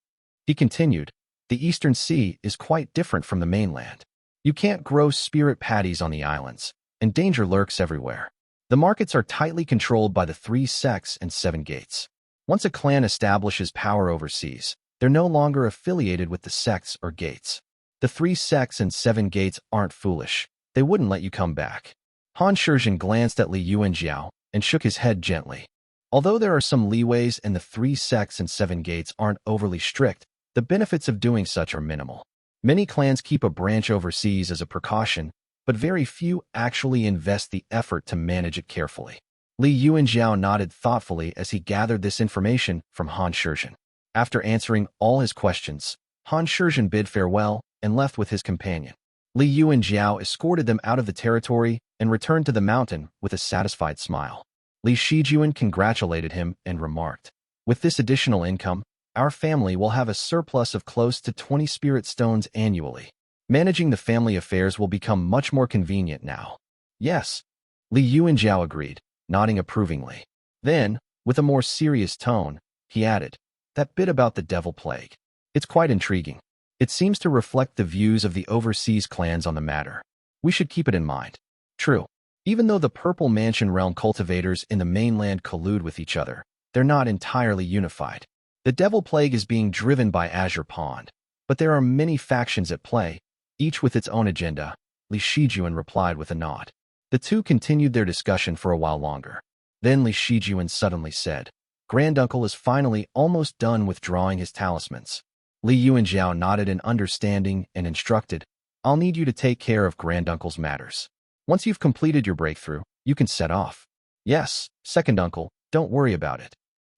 [SPEAKER 1] He continued, "The Eastern Sea is quite different from the mainland. You can't grow spirit patties on the islands, and danger lurks everywhere. The markets are tightly controlled by the 3 sects and 7 gates. Once a clan establishes power overseas, they're no longer affiliated with the sects or gates. The 3 sects and 7 gates aren't foolish. They wouldn't let you come back." Han Shizhen glanced at Li Yuanjiao and shook his head gently. Although there are some leeways and the 3 sects and 7 gates aren't overly strict, the benefits of doing such are minimal. Many clans keep a branch overseas as a precaution, but very few actually invest the effort to manage it carefully. Li Yuanjiao nodded thoughtfully as he gathered this information from Han Shizhen. After answering all his questions, Han Shizhen bid farewell and left with his companion. Li Yuanjiao escorted them out of the territory and returned to the mountain with a satisfied smile. Li Shijuan congratulated him and remarked, "With this additional income, our family will have a surplus of close to 20 spirit stones annually. Managing the family affairs will become much more convenient now." "Yes," Li Yuanjiao agreed, nodding approvingly. Then, with a more serious tone, he added, "That bit about the devil plague. It's quite intriguing. It seems to reflect the views of the overseas clans on the matter. We should keep it in mind." True. Even though the Purple Mansion realm cultivators in the mainland collude with each other, they're not entirely unified. The devil plague is being driven by Azure Pond, but there are many factions at play, each with its own agenda, Li Shijuan replied with a nod. The two continued their discussion for a while longer. Then Li Shijuan suddenly said, "Granduncle is finally almost done with drawing his talismans." Li Yuanjiao nodded in understanding and instructed, "I'll need you to take care of Granduncle's matters. Once you've completed your breakthrough, you can set off." "Yes, second uncle, don't worry about it."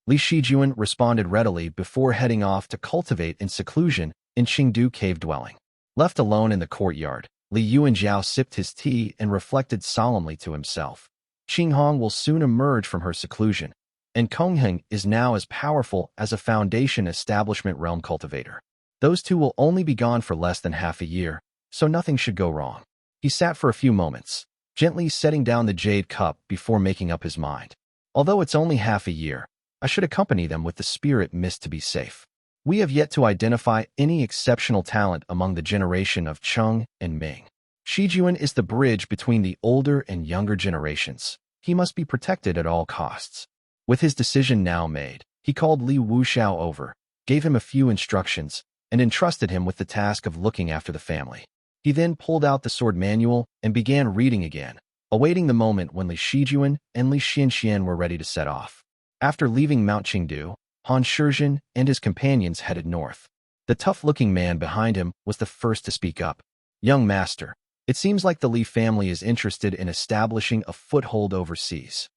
[SPEAKER 1] Li Shijuan responded readily before heading off to cultivate in seclusion in Qingdu cave dwelling. Left alone in the courtyard, Li Yuanjiao sipped his tea and reflected solemnly to himself. Qinghong will soon emerge from her seclusion, and Qinghong is now as powerful as a foundation establishment realm cultivator. Those two will only be gone for less than half a year, so nothing should go wrong. He sat for a few moments, gently setting down the jade cup before making up his mind. Although it's only half a year, I should accompany them with the spirit mist to be safe. We have yet to identify any exceptional talent among the generation of Cheng and Ming. Shijuan is the bridge between the older and younger generations. He must be protected at all costs. With his decision now made, he called Li Wuxiao over, gave him a few instructions, and entrusted him with the task of looking after the family. He then pulled out the sword manual and began reading again, awaiting the moment when Li Shijuan and Li Xianxian were ready to set off. After leaving Mount Qingdu, Han Shizhen and his companions headed north. The tough-looking man behind him was the first to speak up. "Young master, it seems like the Li family is interested in establishing a foothold overseas."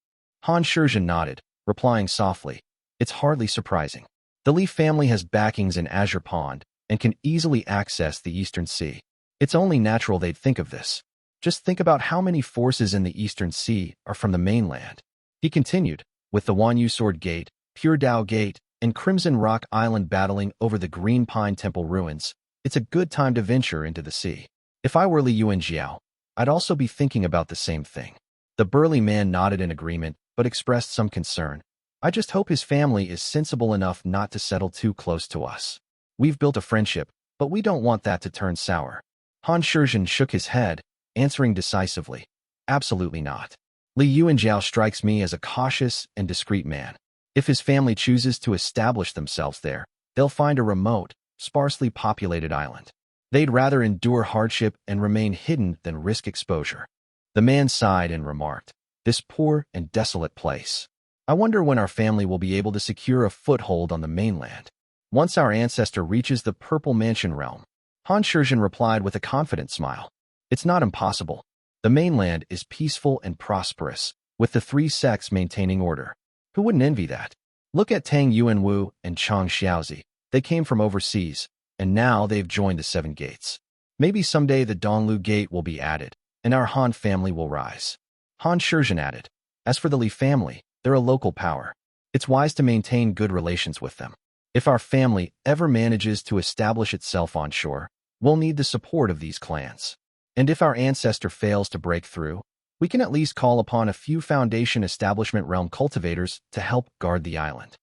[SPEAKER 1] Han Shizhen nodded, replying softly, "It's hardly surprising. The Li family has backings in Azure Pond and can easily access the Eastern Sea. It's only natural they'd think of this. Just think about how many forces in the Eastern Sea are from the mainland." He continued, "With the Wanyu Sword Gate, Pure Dao Gate, and Crimson Rock Island battling over the Green Pine Temple ruins, it's a good time to venture into the sea. If I were Li Yuanjiao, I'd also be thinking about the same thing." The burly man nodded in agreement, but expressed some concern. "I just hope his family is sensible enough not to settle too close to us. We've built a friendship, but we don't want that to turn sour." Han Shizhen shook his head, answering decisively, "Absolutely not. Li Yuanjiao strikes me as a cautious and discreet man. If his family chooses to establish themselves there, they'll find a remote, sparsely populated island. They'd rather endure hardship and remain hidden than risk exposure." The man sighed and remarked, "This poor and desolate place. I wonder when our family will be able to secure a foothold on the mainland. Once our ancestor reaches the Purple Mansion realm." Han Shizhen replied with a confident smile, "It's not impossible. The mainland is peaceful and prosperous, with the three sects maintaining order. Who wouldn't envy that? Look at Tang Yuanwu and Chang Xiaozi. They came from overseas, and now they've joined the Seven Gates. Maybe someday the Donglu Gate will be added, and our Han family will rise." Han Shizhen added, "As for the Li family, they're a local power. It's wise to maintain good relations with them. If our family ever manages to establish itself on shore, we'll need the support of these clans. And if our ancestor fails to break through, we can at least call upon a few Foundation Establishment realm cultivators to help guard the island."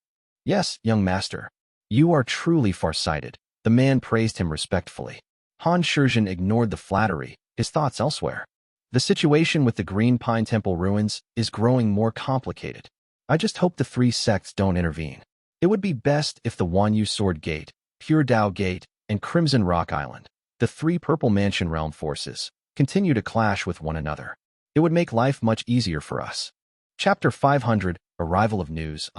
[SPEAKER 1] "Yes, young master. You are truly farsighted." The man praised him respectfully. Han Shizhen ignored the flattery, his thoughts elsewhere. "The situation with the Green Pine Temple ruins is growing more complicated. I just hope the three sects don't intervene. It would be best if the Wanyu Sword Gate, Pure Dao Gate, and Crimson Rock Island, the three Purple Mansion realm forces, continue to clash with one another. It would make life much easier for us." Chapter 500, Arrival of News.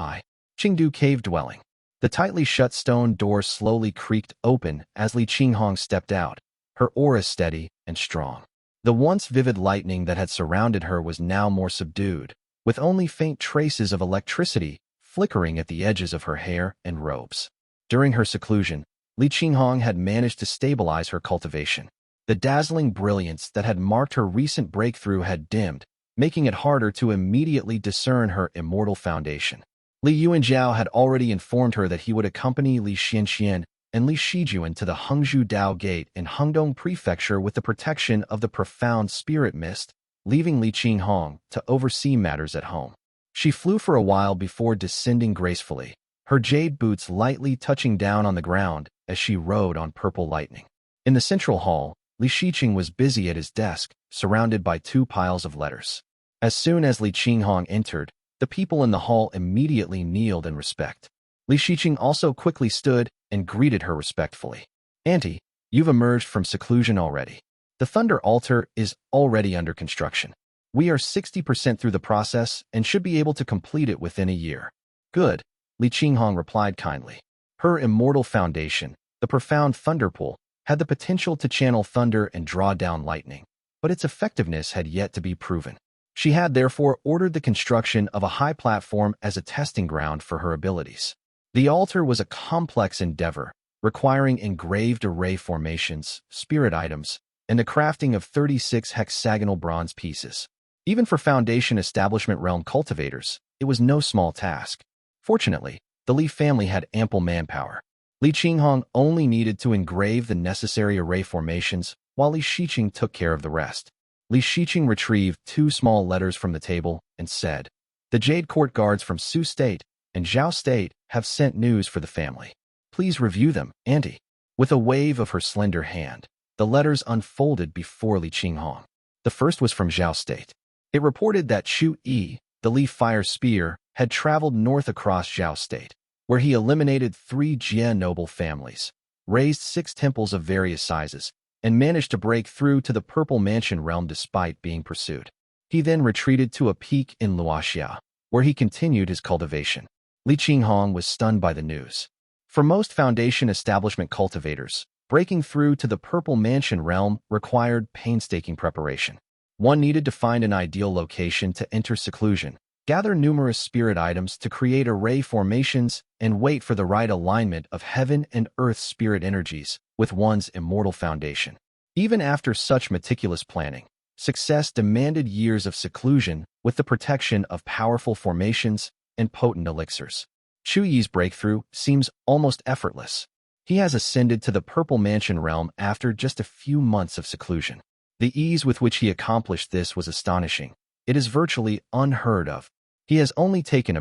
[SPEAKER 1] Qingdu Cave Dwelling. The tightly shut stone door slowly creaked open as Li Qinghong stepped out, her aura steady and strong. The once vivid lightning that had surrounded her was now more subdued, with only faint traces of electricity flickering at the edges of her hair and robes. During her seclusion, Li Qinghong had managed to stabilize her cultivation. The dazzling brilliance that had marked her recent breakthrough had dimmed, making it harder to immediately discern her immortal foundation. Li Yuanjiao had already informed her that he would accompany Li Xianxian and Li Shijuan to the Hengzhu Dao Gate in Hengdong Prefecture with the protection of the profound spirit mist, leaving Li Qinghong to oversee matters at home. She flew for a while before descending gracefully, her jade boots lightly touching down on the ground as she rode on purple lightning. In the central hall, Li Shiqing was busy at his desk, surrounded by 2 piles of letters. As soon as Li Qinghong entered, the people in the hall immediately kneeled in respect. Li Shiqing also quickly stood and greeted her respectfully. "Auntie, you've emerged from seclusion already. The Thunder Altar is already under construction. We are 60% through the process and should be able to complete it within a year." "Good," Li Qinghong replied kindly. Her immortal foundation, the profound thunder pool, had the potential to channel thunder and draw down lightning, but its effectiveness had yet to be proven. She had therefore ordered the construction of a high platform as a testing ground for her abilities. The altar was a complex endeavor, requiring engraved array formations, spirit items, and the crafting of 36 hexagonal bronze pieces. Even for Foundation Establishment realm cultivators, it was no small task. Fortunately, the Li family had ample manpower. Li Qinghong only needed to engrave the necessary array formations, while Li Shiqing took care of the rest. Li Shiqing retrieved 2 small letters from the table and said, "The Jade Court guards from Su State and Zhao State have sent news for the family. Please review them, Auntie." With a wave of her slender hand, the letters unfolded before Li Qinghong. The first was from Zhao State. It reported that Chu Yi, the Li Fire Spear, had traveled north across Zhao State, where he eliminated 3 Jie noble families, raised 6 temples of various sizes, and managed to break through to the Purple Mansion realm despite being pursued. He then retreated to a peak in Luoxia, where he continued his cultivation. Li Qinghong was stunned by the news. For most Foundation Establishment cultivators, breaking through to the Purple Mansion realm required painstaking preparation. One needed to find an ideal location to enter seclusion, gather numerous spirit items to create array formations, and wait for the right alignment of heaven and earth spirit energies with one's immortal foundation. Even after such meticulous planning, success demanded years of seclusion with the protection of powerful formations and potent elixirs. Chu Yi's breakthrough seems almost effortless. He has ascended to the Purple Mansion realm after just a few months of seclusion. The ease with which he accomplished this was astonishing. It is virtually unheard of. He has only taken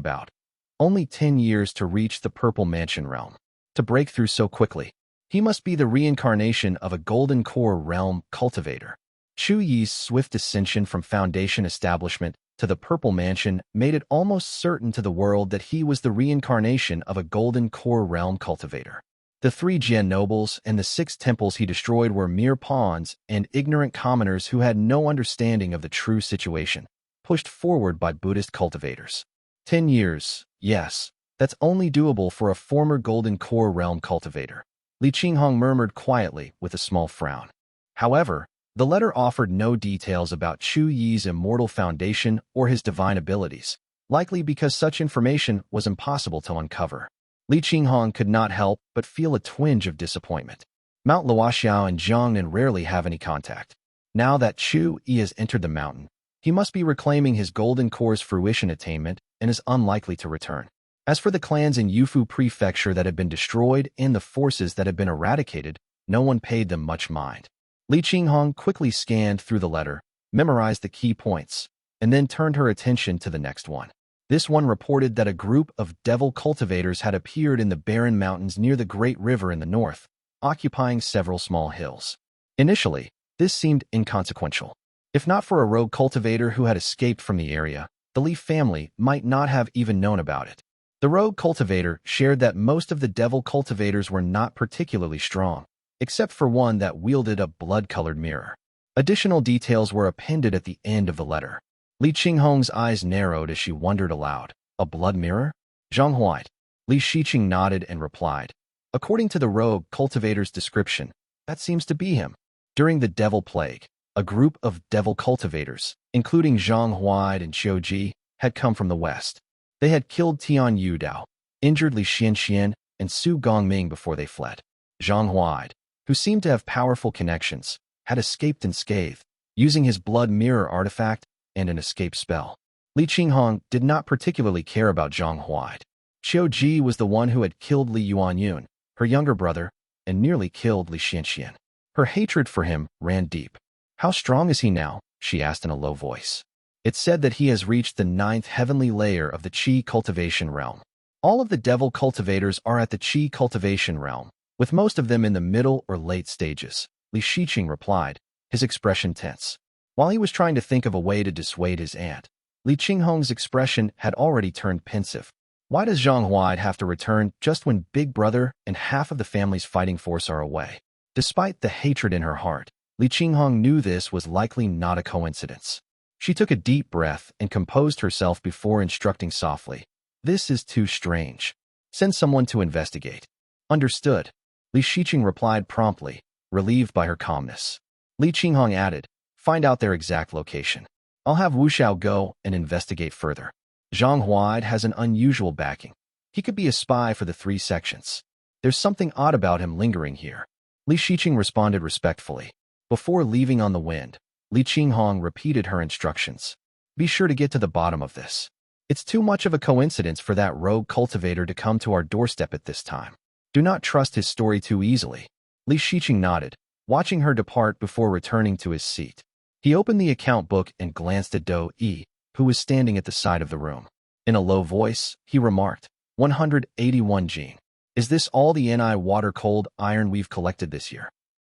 [SPEAKER 1] only 10 years to reach the Purple Mansion realm. To break through so quickly, he must be the reincarnation of a Golden Core realm cultivator. Chu Yi's swift ascension from Foundation Establishment to the Purple Mansion made it almost certain to the world that he was the reincarnation of a Golden Core realm cultivator. The 3 Jian nobles and the 6 temples he destroyed were mere pawns and ignorant commoners who had no understanding of the true situation, pushed forward by Buddhist cultivators. 10 years, yes, that's only doable for a former Golden Core realm cultivator. Li Qinghong murmured quietly with a small frown. However, the letter offered no details about Chu Yi's immortal foundation or his divine abilities, likely because such information was impossible to uncover. Li Qinghong could not help but feel a twinge of disappointment. Mount Luoxiao and Zhongnan rarely have any contact. Now that Chu Yi has entered the mountain, he must be reclaiming his Golden Core's fruition attainment and is unlikely to return. As for the clans in Yufu Prefecture that had been destroyed and the forces that had been eradicated, no one paid them much mind. Li Qinghong quickly scanned through the letter, memorized the key points, and then turned her attention to the next one. This one reported that a group of devil cultivators had appeared in the barren mountains near the Great River in the north, occupying several small hills. Initially, this seemed inconsequential. If not for a rogue cultivator who had escaped from the area, the Li family might not have even known about it. The rogue cultivator shared that most of the devil cultivators were not particularly strong, except for one that wielded a blood-colored mirror. Additional details were appended at the end of the letter. Li Qinghong's eyes narrowed as she wondered aloud. A blood mirror? Zhang Huai. Li Shiqing nodded and replied. According to the rogue cultivator's description, that seems to be him. During the Devil Plague, a group of devil cultivators, including Zhang Huai and Xiao, had come from the west. They had killed Tian Yu Dao, injured Li Xian and Su Gongming before they fled. Zhang Huai, who seemed to have powerful connections, had escaped unscathed, using his blood mirror artifact and an escape spell. Li Qinghong did not particularly care about Zhang Huai. Xiao was the one who had killed Li Yuanyun, her younger brother, and nearly killed Li Xian. Her hatred for him ran deep. How strong is he now? She asked in a low voice. It's said that he has reached the 9th heavenly layer of the Qi cultivation realm. All of the devil cultivators are at the Qi cultivation realm, with most of them in the middle or late stages, Li Shiqing replied, his expression tense. While he was trying to think of a way to dissuade his aunt, Li Qinghong's expression had already turned pensive. Why does Zhang Huai have to return just when Big Brother and half of the family's fighting force are away? Despite the hatred in her heart, Li Qinghong knew this was likely not a coincidence. She took a deep breath and composed herself before instructing softly. This is too strange. Send someone to investigate. Understood. Li Shiqing replied promptly, relieved by her calmness. Li Qinghong added, find out their exact location. I'll have Wuxiao go and investigate further. Zhang Huai has an unusual backing. He could be a spy for the 3 sections. There's something odd about him lingering here. Li Shiqing responded respectfully. Before leaving on the wind, Li Qinghong repeated her instructions. Be sure to get to the bottom of this. It's too much of a coincidence for that rogue cultivator to come to our doorstep at this time. Do not trust his story too easily. Li Shiqing nodded, watching her depart before returning to his seat. He opened the account book and glanced at Do Yi, who was standing at the side of the room. In a low voice, he remarked, 181 gene. Is this all the Ni water-cold iron we've collected this year?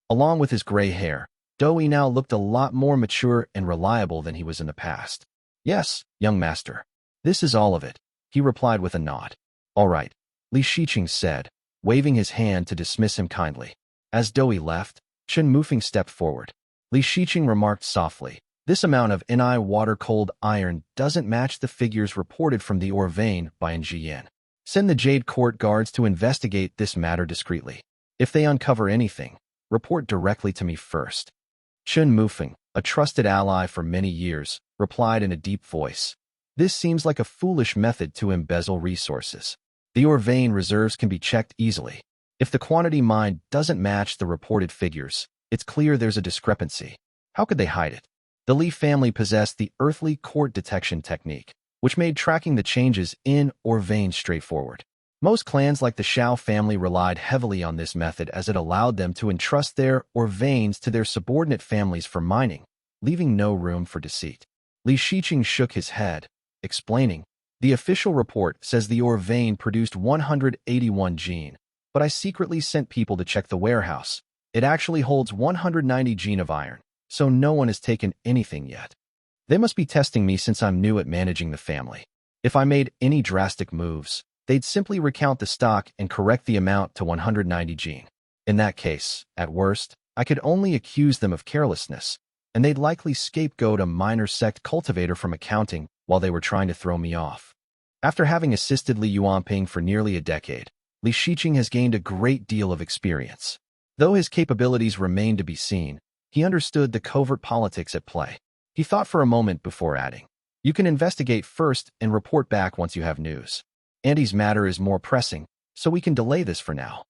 [SPEAKER 1] Along with his gray hair, Do Yi now looked a lot more mature and reliable than he was in the past. Yes, young master. This is all of it, he replied with a nod. All right, Li Shiqing said, waving his hand to dismiss him kindly. As Do Yi left, Chen Mufeng stepped forward. Li Shiqing remarked softly, this amount of Ni water-cold iron doesn't match the figures reported from the ore vein by Jiyan. Send the Jade Court guards to investigate this matter discreetly. If they uncover anything, report directly to me first. Chen Mufeng, a trusted ally for many years, replied in a deep voice. This seems like a foolish method to embezzle resources. The ore vein reserves can be checked easily. If the quantity mined doesn't match the reported figures, it's clear there's a discrepancy. How could they hide it? The Li family possessed the earthly court detection technique, which made tracking the changes in ore veins straightforward. Most clans like the Xiao family relied heavily on this method as it allowed them to entrust their ore veins to their subordinate families for mining, leaving no room for deceit. Li Shiqing shook his head, explaining, the official report says the ore vein produced 181 gene, but I secretly sent people to check the warehouse. It actually holds 190 gene of iron, so no one has taken anything yet. They must be testing me since I'm new at managing the family. If I made any drastic moves, they'd simply recount the stock and correct the amount to 190 gene. In that case, at worst, I could only accuse them of carelessness, and they'd likely scapegoat a minor sect cultivator from accounting while they were trying to throw me off. After having assisted Li Yuanping for nearly a decade, Li Shiqing has gained a great deal of experience. Though his capabilities remain to be seen, he understood the covert politics at play. He thought for a moment before adding, you can investigate first and report back once you have news. Andy's matter is more pressing, so we can delay this for now.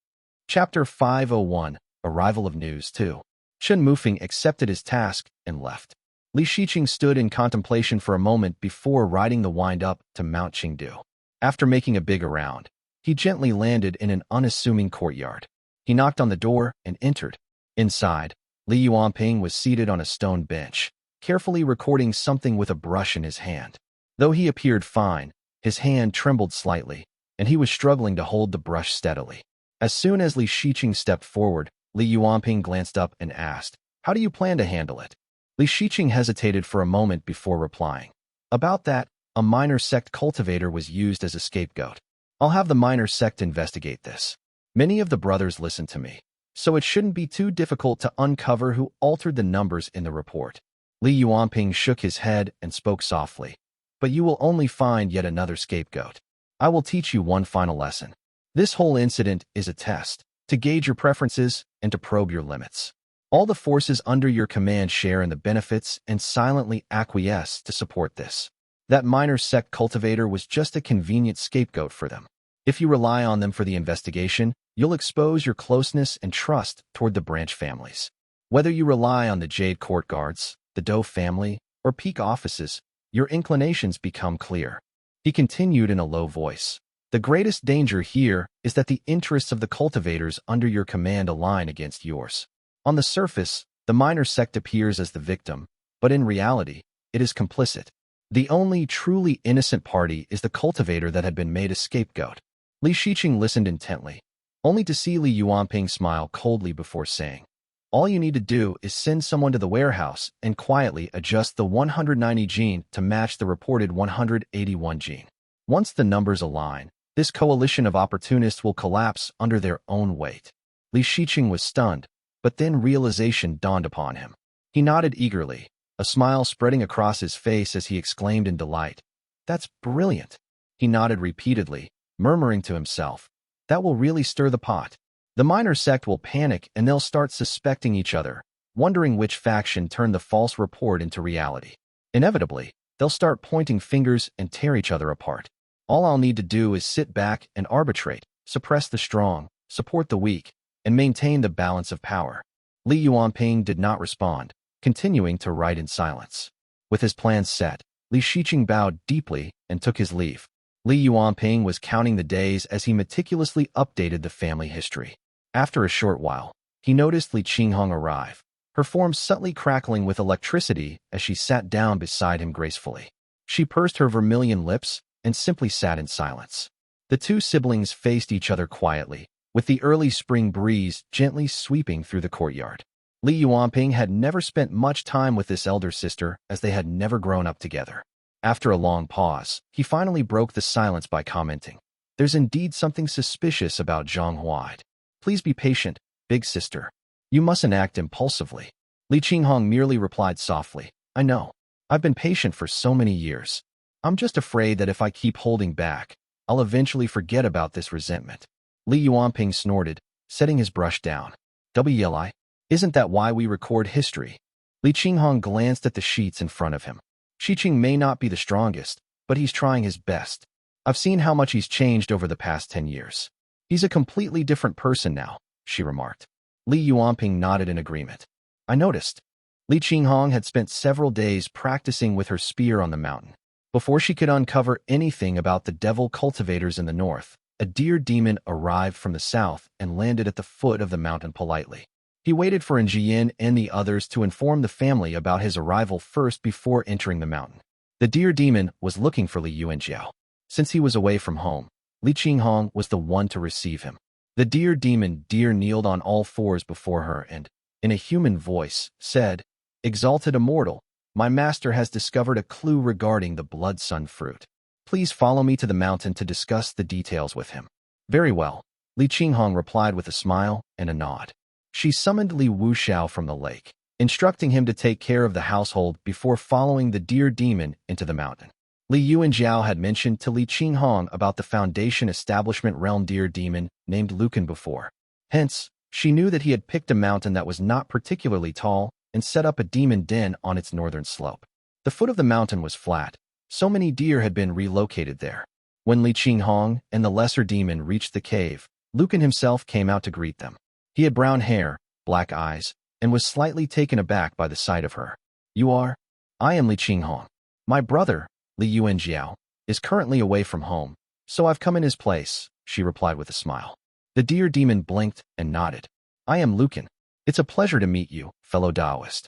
[SPEAKER 1] Chapter 501, Arrival of News 2. Chen Mufeng accepted his task and left. Li Shiqing stood in contemplation for a moment before riding the wind-up to Mount Qingdu. After making a big around, he gently landed in an unassuming courtyard. He knocked on the door and entered. Inside, Li Yuanping was seated on a stone bench, carefully recording something with a brush in his hand. Though he appeared fine, his hand trembled slightly, and he was struggling to hold the brush steadily. As soon as Li Shiqing stepped forward, Li Yuanping glanced up and asked, how do you plan to handle it? Li Shiqing hesitated for a moment before replying. About that, a minor sect cultivator was used as a scapegoat. I'll have the minor sect investigate this. Many of the brothers listened to me, so it shouldn't be too difficult to uncover who altered the numbers in the report. Li Yuanping shook his head and spoke softly. But you will only find yet another scapegoat. I will teach you one final lesson. This whole incident is a test, to gauge your preferences and to probe your limits. All the forces under your command share in the benefits and silently acquiesce to support this. That minor sect cultivator was just a convenient scapegoat for them. If you rely on them for the investigation, you'll expose your closeness and trust toward the branch families. Whether you rely on the Jade Court guards, the Dou family, or peak offices, your inclinations become clear. He continued in a low voice. The greatest danger here is that the interests of the cultivators under your command align against yours. On the surface, the minor sect appears as the victim, but in reality, it is complicit. The only truly innocent party is the cultivator that had been made a scapegoat. Li Shiqing listened intently, only to see Li Yuanping smile coldly before saying, "All you need to do is send someone to the warehouse and quietly adjust the 190 gene to match the reported 181 gene. Once the numbers align, this coalition of opportunists will collapse under their own weight." Li Shiqing was stunned, but then realization dawned upon him. He nodded eagerly, a smile spreading across his face as he exclaimed in delight, "That's brilliant." He nodded repeatedly, murmuring to himself, "That will really stir the pot. The minor sect will panic and they'll start suspecting each other, wondering which faction turned the false report into reality. Inevitably, they'll start pointing fingers and tear each other apart. All I'll need to do is sit back and arbitrate, suppress the strong, support the weak, and maintain the balance of power." Li Yuanping did not respond, continuing to write in silence. With his plans set, Li Shiqing bowed deeply and took his leave. Li Yuanping was counting the days as he meticulously updated the family history. After a short while, he noticed Li Qinghong arrive, her form subtly crackling with electricity as she sat down beside him gracefully. She pursed her vermilion lips and simply sat in silence. The two siblings faced each other quietly, with the early spring breeze gently sweeping through the courtyard. Li Yuanping had never spent much time with this elder sister as they had never grown up together. After a long pause, he finally broke the silence by commenting, "There's indeed something suspicious about Zhang Huai. Please be patient, big sister. You mustn't act impulsively." Li Qinghong merely replied softly, "I know. I've been patient for so many years. I'm just afraid that if I keep holding back, I'll eventually forget about this resentment." Li Yuanping snorted, setting his brush down. "WLI? Isn't that why we record history?" Li Qinghong glanced at the sheets in front of him. "Shiqing may not be the strongest, but he's trying his best. I've seen how much he's changed over the past 10 years. He's a completely different person now," she remarked. Li Yuanping nodded in agreement. "I noticed." Li Qinghong had spent several days practicing with her spear on the mountain. Before she could uncover anything about the devil cultivators in the north, a deer demon arrived from the south and landed at the foot of the mountain politely. He waited for Xizhi and the others to inform the family about his arrival first before entering the mountain. The deer demon was looking for Li Yuanjiao. Since he was away from home, Li Qinghong was the one to receive him. The deer demon kneeled on all fours before her and, in a human voice, said, "Exalted immortal, my master has discovered a clue regarding the blood sun fruit. Please follow me to the mountain to discuss the details with him." "Very well," Li Qinghong replied with a smile and a nod. She summoned Li Wuxiao from the lake, instructing him to take care of the household before following the deer demon into the mountain. Li Yuanjiao had mentioned to Li Qinghong about the Foundation Establishment Realm deer demon named Luken before. Hence, she knew that he had picked a mountain that was not particularly tall and set up a demon den on its northern slope. The foot of the mountain was flat. So many deer had been relocated there. When Li Qinghong and the lesser demon reached the cave, Luken himself came out to greet them. He had brown hair, black eyes, and was slightly taken aback by the sight of her. "You are?" "I am Li Qinghong. My brother, Li Yuanjiao, is currently away from home, so I've come in his place," she replied with a smile. The deer demon blinked and nodded. "I am Luken. It's a pleasure to meet you, fellow Taoist."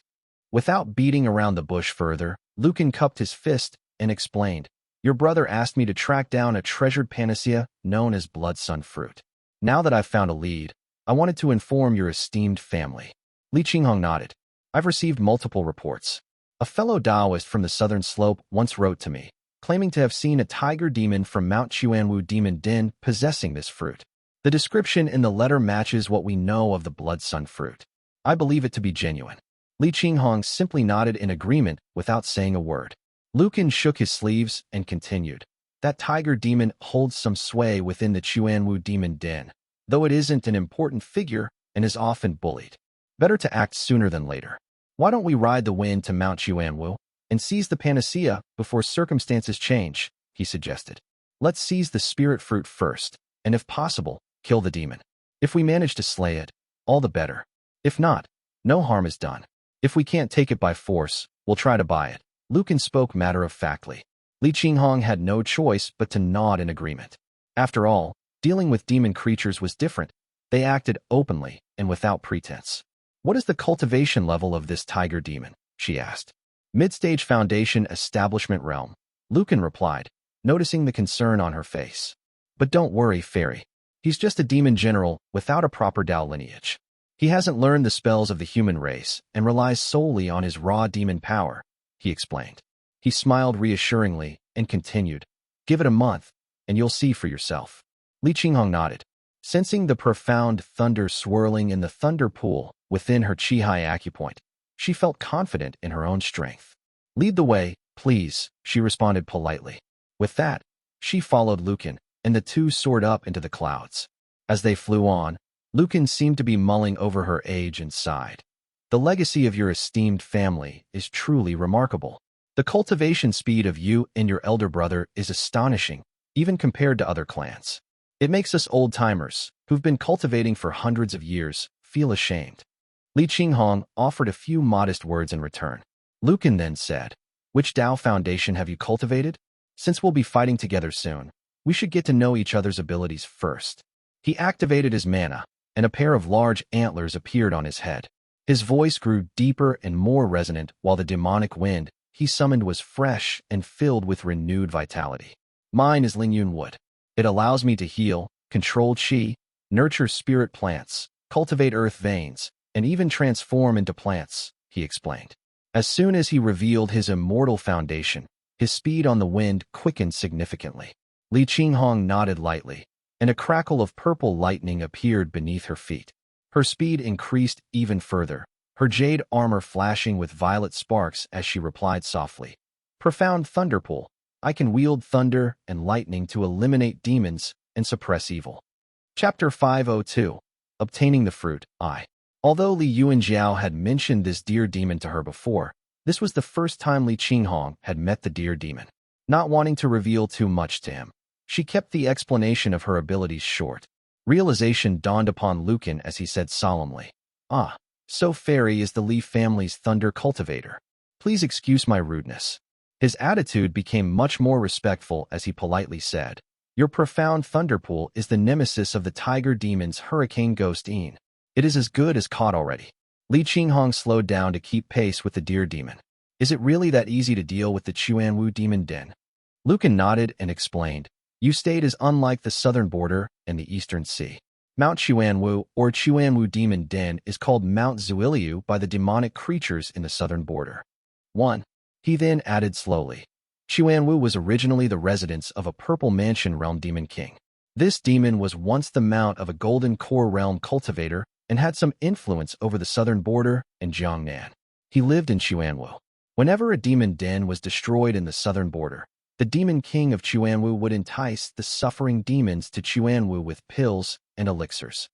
[SPEAKER 1] Without beating around the bush further, Luken cupped his fist and explained, "Your brother asked me to track down a treasured panacea known as blood sun fruit. Now that I've found a lead, I wanted to inform your esteemed family." Li Qinghong nodded. "I've received multiple reports. A fellow Taoist from the southern slope once wrote to me, claiming to have seen a tiger demon from Mount Chuanwu Demon Den possessing this fruit. The description in the letter matches what we know of the blood sun fruit. I believe it to be genuine." Li Qinghong simply nodded in agreement without saying a word. Luken shook his sleeves and continued, "That tiger demon holds some sway within the Chuanwu Demon Den, though it isn't an important figure and is often bullied. Better to act sooner than later. Why don't we ride the wind to Mount Chuanwu and seize the panacea before circumstances change?" he suggested. "Let's seize the spirit fruit first, and if possible, kill the demon. If we manage to slay it, all the better. If not, no harm is done. If we can't take it by force, we'll try to buy it." Luken spoke matter-of-factly. Li Qinghong had no choice but to nod in agreement. After all, dealing with demon creatures was different. They acted openly and without pretense. "What is the cultivation level of this tiger demon?" she asked. Mid-stage Foundation Establishment Realm, Luken replied, noticing the concern on her face. But don't worry, Fairy. He's just a demon general without a proper Dao lineage. He hasn't learned the spells of the human race and relies solely on his raw demon power, he explained. He smiled reassuringly and continued, give it a month, and you'll see for yourself. Li Qinghong nodded. Sensing the profound thunder swirling in the thunder pool within her Qihai acupoint, she felt confident in her own strength. Lead the way, please, she responded politely. With that, she followed Luken, and the two soared up into the clouds. As they flew on, Luken seemed to be mulling over her age and sighed. The legacy of your esteemed family is truly remarkable. The cultivation speed of you and your elder brother is astonishing, even compared to other clans. It makes us old-timers, who've been cultivating for hundreds of years, feel ashamed. Li Qinghong offered a few modest words in return. Luken then said, which Dao foundation have you cultivated? Since we'll be fighting together soon, we should get to know each other's abilities first. He activated his mana, and a pair of large antlers appeared on his head. His voice grew deeper and more resonant while the demonic wind he summoned was fresh and filled with renewed vitality. Mine is Lingyun Wood. It allows me to heal, control qi, nurture spirit plants, cultivate earth veins, and even transform into plants, he explained. As soon as he revealed his immortal foundation, his speed on the wind quickened significantly. Li Qinghong nodded lightly, and a crackle of purple lightning appeared beneath her feet. Her speed increased even further, her jade armor flashing with violet sparks as she replied softly. Profound Thunderpool. I can wield thunder and lightning to eliminate demons and suppress evil. Chapter 502. Obtaining the Fruit, I. Although Li Yuanjiao had mentioned this deer demon to her before, this was the first time Li Qinghong had met the deer demon. Not wanting to reveal too much to him, she kept the explanation of her abilities short. Realization dawned upon Luken as he said solemnly, Ah, so Fairy is the Li family's thunder cultivator. Please excuse my rudeness. His attitude became much more respectful as he politely said, Your profound thunderpool is the nemesis of the tiger demon's hurricane ghost Yin. It is as good as caught already. Li Qinghong slowed down to keep pace with the deer demon. Is it really that easy to deal with the Chuanwu demon den? Luken nodded and explained, You state is unlike the southern border and the eastern sea. Mount Chuanwu or Chuanwu demon den is called Mount Zuiliu by the demonic creatures in the southern border. 1. He then added slowly. Chuanwu was originally the residence of a purple mansion realm demon king. This demon was once the mount of a golden core realm cultivator and had some influence over the southern border and Jiangnan. He lived in Chuanwu. Whenever a demon den was destroyed in the southern border, the demon king of Chuanwu would entice the suffering demons to Chuanwu with pills and elixirs.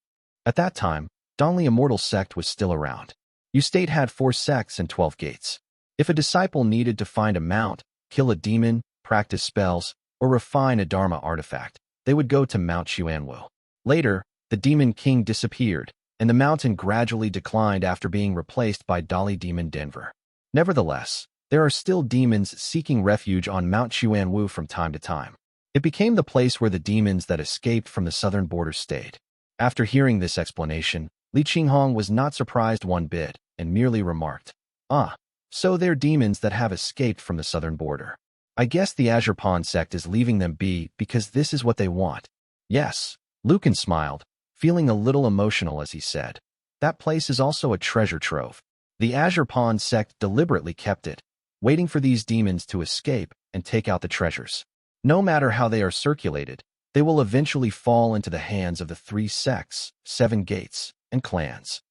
[SPEAKER 1] At that time, Donli Immortal Sect was still around. State had 4 sects and 12 gates. If a disciple needed to find a mount, kill a demon, practice spells, or refine a Dharma artifact, they would go to Mount Chuanwu. Later, the demon king disappeared, and the mountain gradually declined after being replaced by Dali Demon Denver. Nevertheless, there are still demons seeking refuge on Mount Chuanwu from time to time. It became the place where the demons that escaped from the southern border stayed. After hearing this explanation, Li Qinghong was not surprised one bit and merely remarked, Ah, so they're demons that have escaped from the southern border. I guess the Azure Pond sect is leaving them be because this is what they want. Yes, Luken smiled, feeling a little emotional as he said. That place is also a treasure trove. The Azure Pond sect deliberately kept it, waiting for these demons to escape and take out the treasures. No matter how they are circulated, they will eventually fall into the hands of the 3 sects, 7 gates, and clans.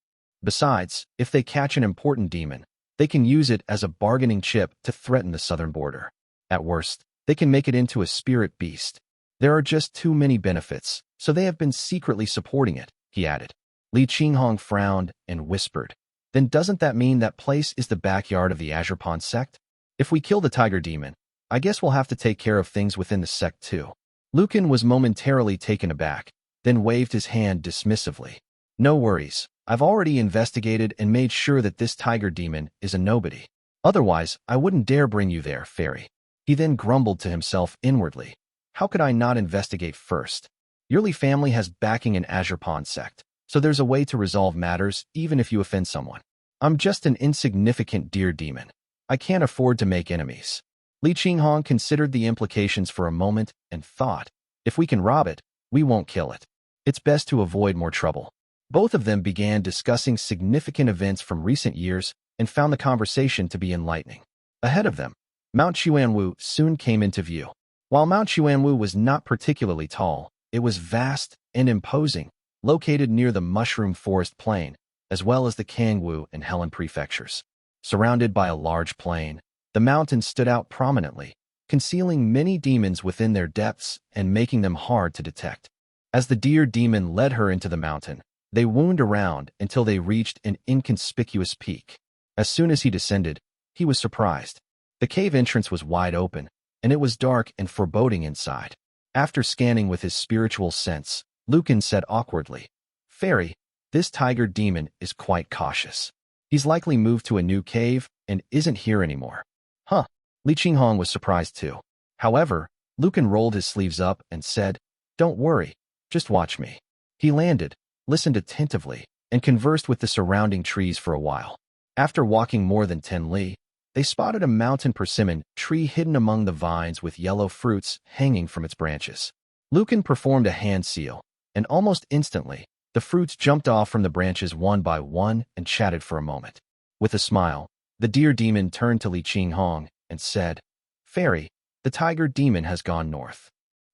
[SPEAKER 1] Besides, if they catch an important demon, they can use it as a bargaining chip to threaten the southern border. At worst, they can make it into a spirit beast. There are just too many benefits, so they have been secretly supporting it, he added. Li Qinghong frowned and whispered, Then doesn't that mean that place is the backyard of the Azure Pond sect? If we kill the tiger demon, I guess we'll have to take care of things within the sect too. Luken was momentarily taken aback, then waved his hand dismissively. No worries, I've already investigated and made sure that this tiger demon is a nobody. Otherwise, I wouldn't dare bring you there, Fairy. He then grumbled to himself inwardly. How could I not investigate first? Your family has backing in Azure Pond sect, so there's a way to resolve matters even if you offend someone. I'm just an insignificant deer demon. I can't afford to make enemies. Li Qinghong considered the implications for a moment and thought, if we can rob it, we won't kill it. It's best to avoid more trouble. Both of them began discussing significant events from recent years and found the conversation to be enlightening. Ahead of them, Mount Xuanwu soon came into view. While Mount Xuanwu was not particularly tall, it was vast and imposing, located near the Mushroom Forest Plain, as well as the Kangwu and Hanlin prefectures. Surrounded by a large plain, the mountain stood out prominently, concealing many demons within their depths and making them hard to detect. As the deer demon led her into the mountain, they wound around until they reached an inconspicuous peak. As soon as he descended, he was surprised. The cave entrance was wide open, and it was dark and foreboding inside. After scanning with his spiritual sense, Luken said awkwardly, "Fairy, this tiger demon is quite cautious. He's likely moved to a new cave and isn't here anymore." Huh. Li Qinghong was surprised too. However, Luken rolled his sleeves up and said, "Don't worry, just watch me." He landed, listened attentively, and conversed with the surrounding trees for a while. After walking more than 10 li, they spotted a mountain persimmon tree hidden among the vines with yellow fruits hanging from its branches. Luken performed a hand seal, and almost instantly, the fruits jumped off from the branches one by one and chatted for a moment. With a smile, the deer demon turned to Li Qinghong and said, "Fairy, the tiger demon has gone north."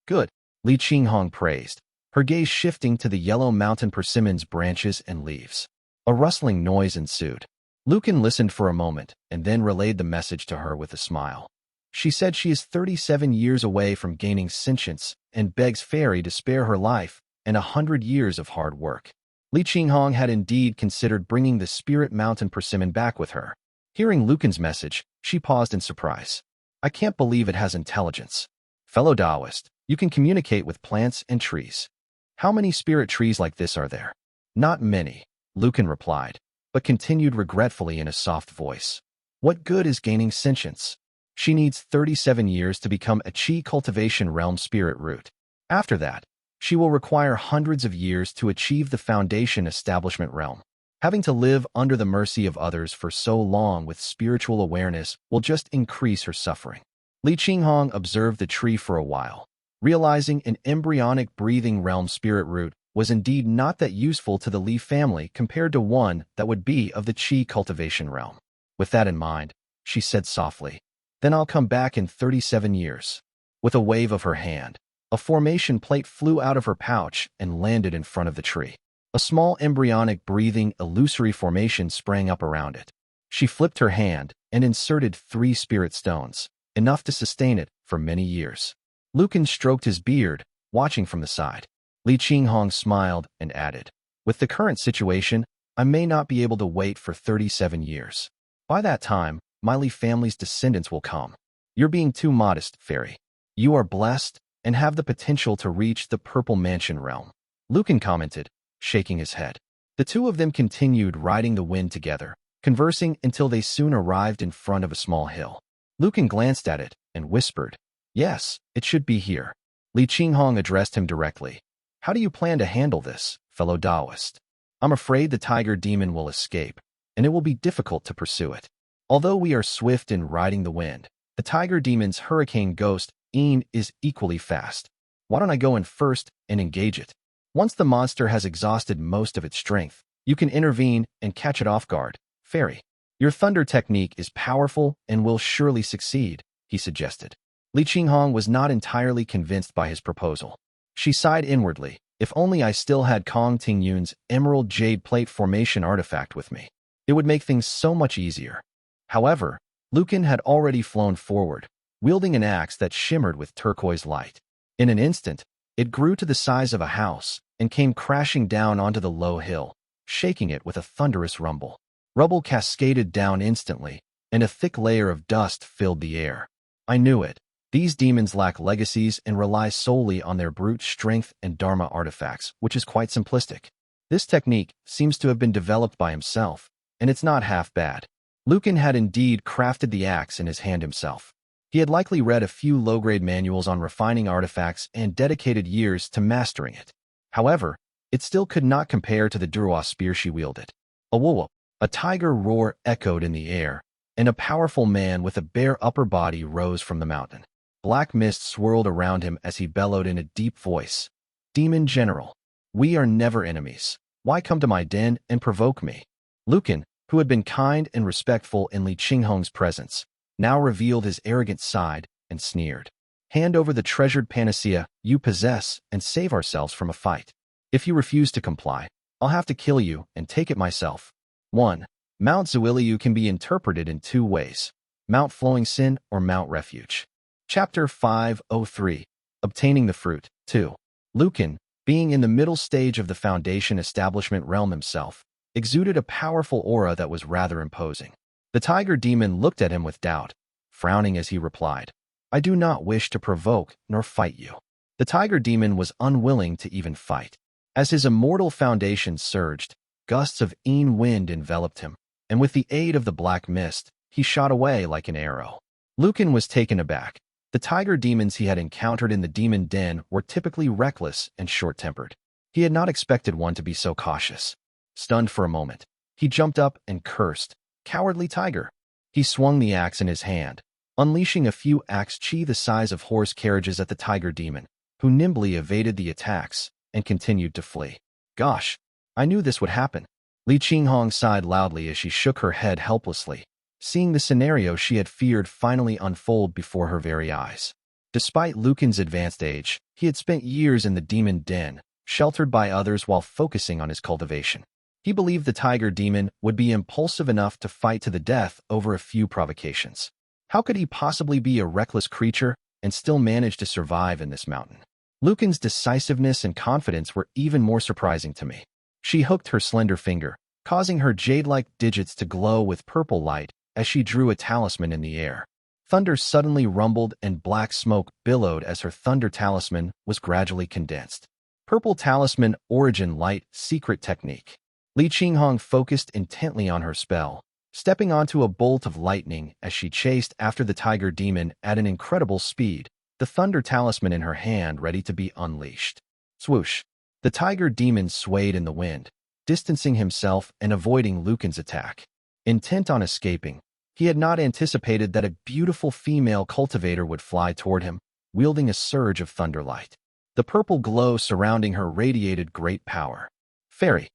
[SPEAKER 1] "Good," Li Qinghong praised, her gaze shifting to the yellow mountain persimmon's branches and leaves. A rustling noise ensued. Luken listened for a moment and then relayed the message to her with a smile. She said she is 37 years away from gaining sentience and begs Fairy to spare her life and 100 years of hard work. Li Qinghong had indeed considered bringing the spirit mountain persimmon back with her. Hearing Luken's message, she paused in surprise. "I can't believe it has intelligence. Fellow Taoist, you can communicate with plants and trees. How many spirit trees like this are there?" "Not many," Luken replied, but continued regretfully in a soft voice. "What good is gaining sentience? She needs 37 years to become a Qi cultivation realm spirit root. After that, she will require hundreds of years to achieve the foundation establishment realm. Having to live under the mercy of others for so long with spiritual awareness will just increase her suffering." Li Qinghong observed the tree for a while, realizing an embryonic breathing realm spirit root was indeed not that useful to the Li family compared to one that would be of the Qi cultivation realm. With that in mind, she said softly, "Then I'll come back in 37 years. With a wave of her hand, a formation plate flew out of her pouch and landed in front of the tree. A small embryonic breathing illusory formation sprang up around it. She flipped her hand and inserted 3 spirit stones, enough to sustain it for many years. Luken stroked his beard, watching from the side. Li Qinghong smiled and added, "With the current situation, I may not be able to wait for 37 years. By that time, my Li family's descendants will come. You're being too modest, Fairy. You are blessed and have the potential to reach the Purple Mansion realm." Luken commented, shaking his head. The two of them continued riding the wind together, conversing until they soon arrived in front of a small hill. Luken glanced at it and whispered, "Yes, it should be here." Li Qinghong addressed him directly. "How do you plan to handle this, fellow Taoist?" "I'm afraid the tiger demon will escape, and it will be difficult to pursue it. Although we are swift in riding the wind, the tiger demon's hurricane ghost, Yin, is equally fast. Why don't I go in first and engage it? Once the monster has exhausted most of its strength, you can intervene and catch it off guard, Fairy. Your thunder technique is powerful and will surely succeed," he suggested. Li Qinghong was not entirely convinced by his proposal. She sighed inwardly, "If only I still had Kong Tingyun's emerald jade plate formation artifact with me. It would make things so much easier." However, Luken had already flown forward, wielding an axe that shimmered with turquoise light. In an instant, it grew to the size of a house and came crashing down onto the low hill, shaking it with a thunderous rumble. Rubble cascaded down instantly, and a thick layer of dust filled the air. "I knew it. These demons lack legacies and rely solely on their brute strength and dharma artifacts, which is quite simplistic. This technique seems to have been developed by himself, and it's not half bad." Luken had indeed crafted the axe in his hand himself. He had likely read a few low-grade manuals on refining artifacts and dedicated years to mastering it. However, it still could not compare to the Durois spear she wielded. A tiger roar echoed in the air, and a powerful man with a bare upper body rose from the mountain. Black mist swirled around him as he bellowed in a deep voice. Demon General, we are never enemies. Why come to my den and provoke me? Luken, who had been kind and respectful in Li Qinghong's presence, now revealed his arrogant side and sneered. Hand over the treasured panacea you possess and save ourselves from a fight. If you refuse to comply, I'll have to kill you and take it myself. 1. Mount Zuiliu can be interpreted in 2 ways: Mount Flowing Sin or Mount Refuge. Chapter 503. Obtaining the Fruit. 2. Luken, being in the middle stage of the Foundation establishment realm himself, exuded a powerful aura that was rather imposing. The tiger demon looked at him with doubt, frowning as he replied, I do not wish to provoke nor fight you. The tiger demon was unwilling to even fight. As his immortal foundation surged, gusts of wind enveloped him, and with the aid of the black mist, he shot away like an arrow. Luken was taken aback. The tiger demons he had encountered in the demon den were typically reckless and short-tempered. He had not expected one to be so cautious. Stunned for a moment, he jumped up and cursed, Cowardly tiger! He swung the axe in his hand, unleashing a few axe chi the size of horse carriages at the tiger demon, who nimbly evaded the attacks and continued to flee. Gosh, I knew this would happen. Li Qinghong sighed loudly as she shook her head helplessly, seeing the scenario she had feared finally unfold before her very eyes. Despite Luken's advanced age, he had spent years in the demon den, sheltered by others while focusing on his cultivation. He believed the tiger demon would be impulsive enough to fight to the death over a few provocations. How could he possibly be a reckless creature and still manage to survive in this mountain? Luken's decisiveness and confidence were even more surprising to me. She hooked her slender finger, causing her jade-like digits to glow with purple light as she drew a talisman in the air. Thunder suddenly rumbled and black smoke billowed as her thunder talisman was gradually condensed. Purple talisman, origin light, secret technique. Li Qinghong focused intently on her spell, stepping onto a bolt of lightning as she chased after the tiger demon at an incredible speed, the thunder talisman in her hand ready to be unleashed. Swoosh! The tiger demon swayed in the wind, distancing himself and avoiding Luken's attack. Intent on escaping, he had not anticipated that a beautiful female cultivator would fly toward him, wielding a surge of thunderlight. The purple glow surrounding her radiated great power. Fairy!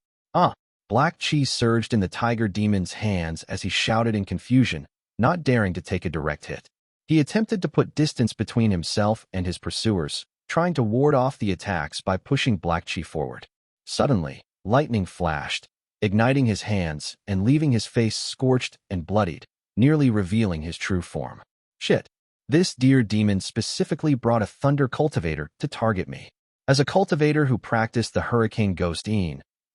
[SPEAKER 1] Black chi surged in the tiger demon's hands as he shouted in confusion, not daring to take a direct hit. He attempted to put distance between himself and his pursuers, trying to ward off the attacks by pushing black chi forward. Suddenly, lightning flashed, igniting his hands and leaving his face scorched and bloodied, nearly revealing his true form. Shit! This dear demon specifically brought a thunder cultivator to target me. As a cultivator who practiced the hurricane ghost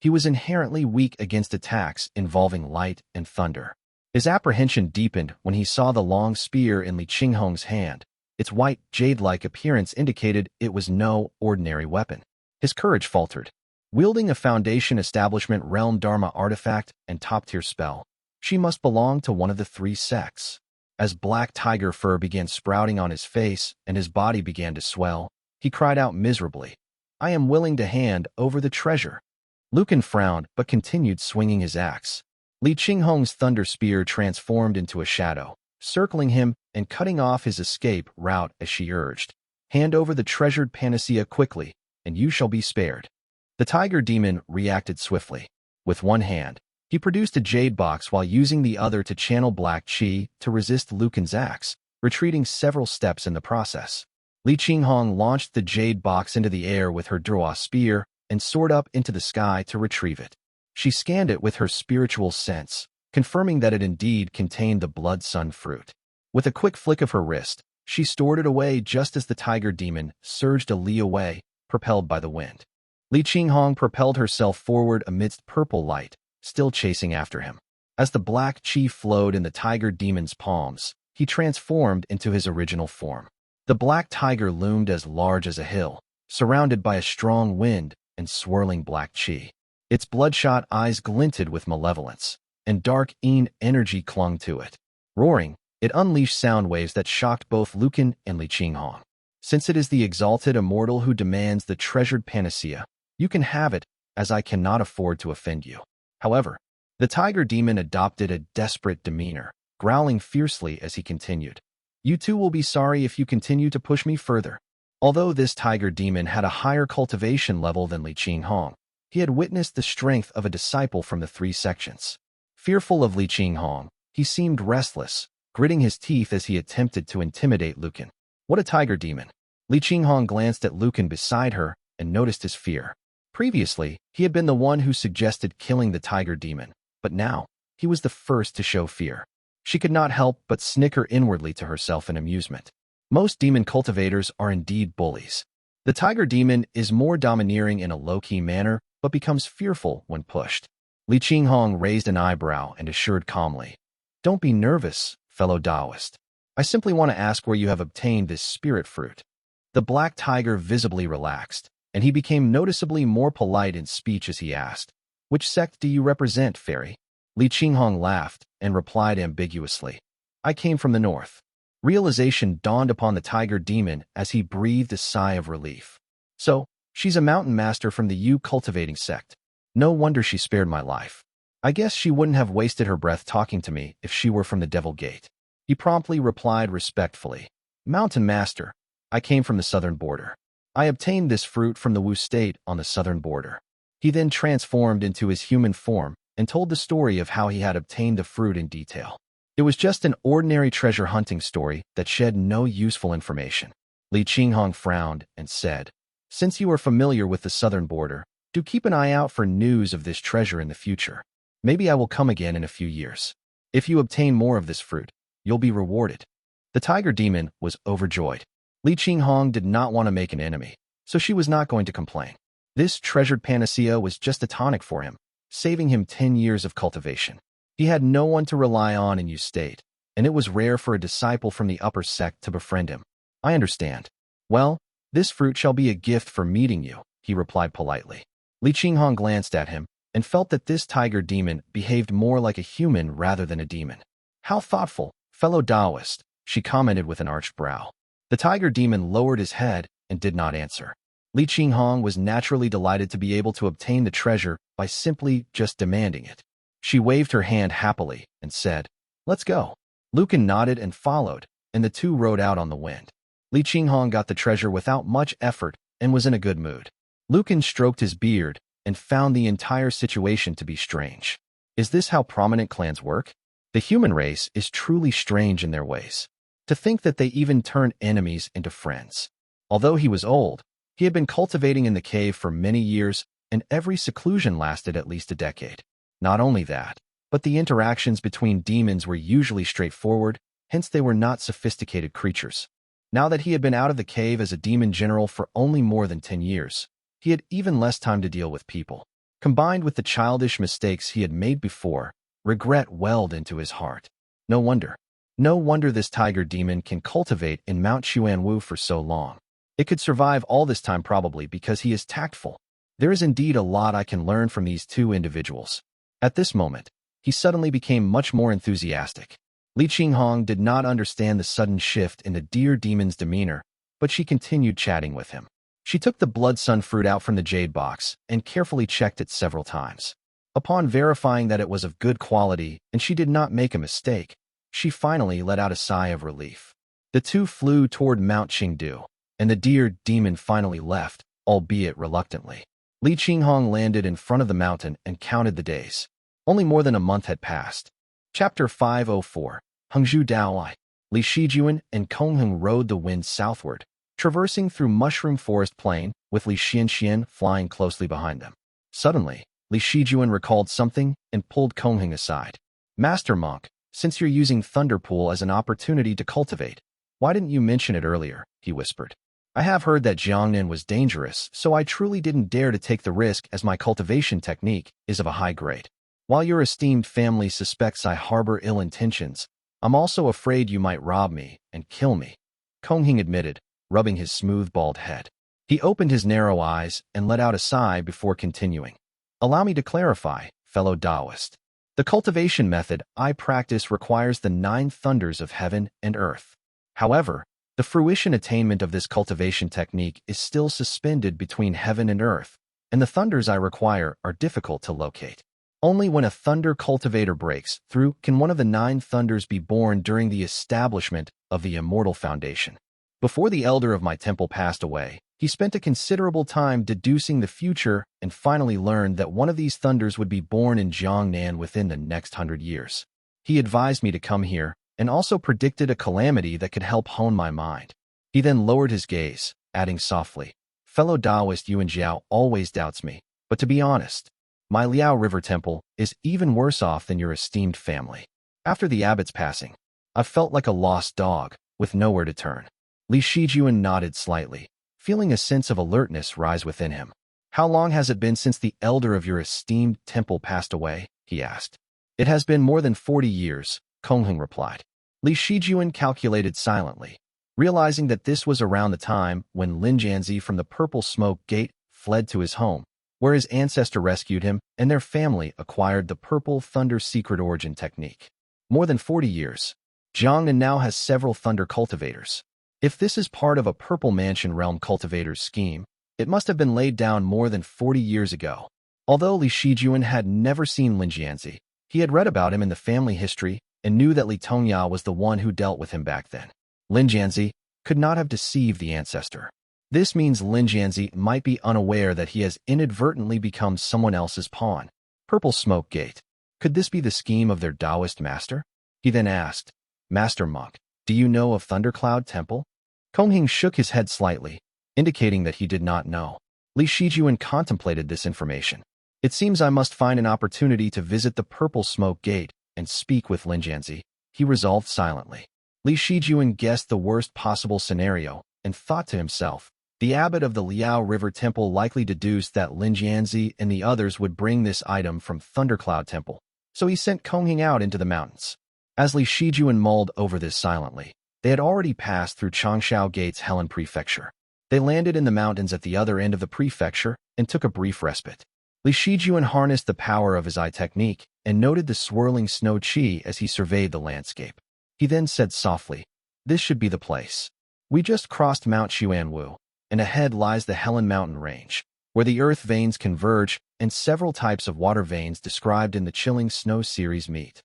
[SPEAKER 1] he was inherently weak against attacks involving light and thunder. His apprehension deepened when he saw the long spear in Li Qinghong's hand. Its white, jade-like appearance indicated it was no ordinary weapon. His courage faltered. Wielding a Foundation Establishment Realm Dharma artifact and top-tier spell, she must belong to one of the 3 sects. As black tiger fur began sprouting on his face and his body began to swell, he cried out miserably, I am willing to hand over the treasure. Luken frowned but continued swinging his axe. Li Qinghong's thunder spear transformed into a shadow, circling him and cutting off his escape route as she urged, Hand over the treasured panacea quickly, and you shall be spared. The tiger demon reacted swiftly. With one hand, he produced a jade box while using the other to channel black chi to resist Luken's axe, retreating several steps in the process. Li Qinghong launched the jade box into the air with her Duo spear and soared up into the sky to retrieve it. She scanned it with her spiritual sense, confirming that it indeed contained the blood sun fruit. With a quick flick of her wrist, she stored it away just as the tiger demon surged a li away, propelled by the wind. Li Qinghong propelled herself forward amidst purple light, still chasing after him. As the black chi flowed in the tiger demon's palms, he transformed into his original form. The black tiger loomed as large as a hill, surrounded by a strong wind and swirling black chi. Its bloodshot eyes glinted with malevolence, and dark energy clung to it. Roaring, it unleashed sound waves that shocked both Luken and Li Qinghong. Since it is the exalted immortal who demands the treasured panacea, you can have it, as I cannot afford to offend you. However, the tiger demon adopted a desperate demeanor, growling fiercely as he continued. You two will be sorry if you continue to push me further. Although this tiger demon had a higher cultivation level than Li Qinghong, he had witnessed the strength of a disciple from the three sections. Fearful of Li Qinghong, he seemed restless, gritting his teeth as he attempted to intimidate Luken. What a tiger demon! Li Qinghong glanced at Luken beside her and noticed his fear. Previously, he had been the one who suggested killing the tiger demon, but now, he was the first to show fear. She could not help but snicker inwardly to herself in amusement. Most demon cultivators are indeed bullies. The tiger demon is more domineering in a low-key manner, but becomes fearful when pushed. Li Qinghong raised an eyebrow and assured calmly, "Don't be nervous, fellow Taoist. I simply want to ask where you have obtained this spirit fruit." The black tiger visibly relaxed, and he became noticeably more polite in speech as he asked, "Which sect do you represent, fairy?" Li Qinghong laughed and replied ambiguously, "I came from the north." Realization dawned upon the tiger demon as he breathed a sigh of relief. "So, she's a mountain master from the cultivating sect. No wonder she spared my life. I guess she wouldn't have wasted her breath talking to me if she were from the Devil Gate." He promptly replied respectfully, "Mountain master, I came from the southern border. I obtained this fruit from the Wu state on the southern border." He then transformed into his human form and told the story of how he had obtained the fruit in detail. It was just an ordinary treasure hunting story that shed no useful information. Li Qinghong frowned and said, "Since you are familiar with the southern border, do keep an eye out for news of this treasure in the future. Maybe I will come again in a few years. If you obtain more of this fruit, you'll be rewarded." The tiger demon was overjoyed. Li Qinghong did not want to make an enemy, so she was not going to complain. This treasured panacea was just a tonic for him, saving him 10 years of cultivation. He had no one to rely on in Yu State, and it was rare for a disciple from the upper sect to befriend him. "I understand. Well, this fruit shall be a gift for meeting you," he replied politely. Li Qinghong glanced at him and felt that this tiger demon behaved more like a human rather than a demon. "How thoughtful, fellow Taoist," she commented with an arched brow. The tiger demon lowered his head and did not answer. Li Qinghong was naturally delighted to be able to obtain the treasure by simply just demanding it. She waved her hand happily and said, "Let's go." Luken nodded and followed, and the two rode out on the wind. Li Qinghong got the treasure without much effort and was in a good mood. Luken stroked his beard and found the entire situation to be strange. Is this how prominent clans work? The human race is truly strange in their ways. To think that they even turn enemies into friends. Although he was old, he had been cultivating in the cave for many years, and every seclusion lasted at least a decade. Not only that, but the interactions between demons were usually straightforward, hence they were not sophisticated creatures. Now that he had been out of the cave as a demon general for only more than 10 years, he had even less time to deal with people. Combined with the childish mistakes he had made before, regret welled into his heart. No wonder this tiger demon can cultivate in Mount Xuanwu for so long. It could survive all this time probably because he is tactful. There is indeed a lot I can learn from these two individuals. At this moment, he suddenly became much more enthusiastic. Li Qinghong did not understand the sudden shift in the deer demon's demeanor, but she continued chatting with him. She took the blood sun fruit out from the jade box and carefully checked it several times. Upon verifying that it was of good quality and she did not make a mistake, she finally let out a sigh of relief. The two flew toward Mount Qingdu, and the deer demon finally left, albeit reluctantly. Li Qinghong landed in front of the mountain and counted the days. Only more than a month had passed. Chapter 504, Hengzhu Dao. Li Shijuan and Qinghong rode the wind southward, traversing through Mushroom Forest Plain, with Li Xian flying closely behind them. Suddenly, Li Shijuan recalled something and pulled Qinghong aside. "Master Monk, since you're using Thunderpool as an opportunity to cultivate, why didn't you mention it earlier?" he whispered. "I have heard that Jiangnan was dangerous, so I truly didn't dare to take the risk as my cultivation technique is of a high grade. While your esteemed family suspects I harbor ill intentions, I'm also afraid you might rob me and kill me," Qinghong admitted, rubbing his smooth bald head. He opened his narrow eyes and let out a sigh before continuing. "Allow me to clarify, fellow Taoist. The cultivation method I practice requires the 9 thunders of heaven and earth. However, the fruition attainment of this cultivation technique is still suspended between heaven and earth, and the thunders I require are difficult to locate. Only when a thunder cultivator breaks through can one of the 9 thunders be born during the establishment of the Immortal Foundation. Before the elder of my temple passed away, he spent a considerable time deducing the future and finally learned that one of these thunders would be born in Jiangnan within the next 100 years. He advised me to come here and also predicted a calamity that could help hone my mind. He then lowered his gaze, adding softly, "Fellow Taoist Yuan Jiao always doubts me, but to be honest, my Liao River Temple is even worse off than your esteemed family. After the abbot's passing, I felt like a lost dog, with nowhere to turn." Li Shijuan nodded slightly, feeling a sense of alertness rise within him. "How long has it been since the elder of your esteemed temple passed away?" he asked. "It has been more than 40 years, Qinghong replied. Li Shijuan calculated silently, realizing that this was around the time when Lin Jianzi from the Purple Smoke Gate fled to his home, where his ancestor rescued him and their family acquired the Purple Thunder secret origin technique. More than 40 years. Jiangnan now has several thunder cultivators. If this is part of a Purple Mansion Realm cultivator's scheme, it must have been laid down more than 40 years ago. Although Li Shijuan had never seen Lin Jianzi, he had read about him in the family history and knew that Li Tongyao was the one who dealt with him back then. Lin Jianzi could not have deceived the ancestor. This means Lin Jianzi might be unaware that he has inadvertently become someone else's pawn. Purple Smoke Gate. Could this be the scheme of their Taoist master? He then asked, "Master Monk, do you know of Thundercloud Temple?" Qinghong shook his head slightly, indicating that he did not know. Li Shijuan contemplated this information. "It seems I must find an opportunity to visit the Purple Smoke Gate and speak with Lin Jianzi," he resolved silently. Li Shijuan guessed the worst possible scenario and thought to himself, the abbot of the Liao River Temple likely deduced that Lin Jianzi and the others would bring this item from Thundercloud Temple, so he sent Qinghong out into the mountains. As Li Shijuan mulled over this silently, they had already passed through Changsha Gate's Helen Prefecture. They landed in the mountains at the other end of the prefecture and took a brief respite. Li Shijuan harnessed the power of his eye technique and noted the swirling snow chi as he surveyed the landscape. He then said softly, "This should be the place. We just crossed Mount Xuanwu, and ahead lies the Helen Mountain Range, where the earth veins converge and several types of water veins described in the Chilling Snow series meet."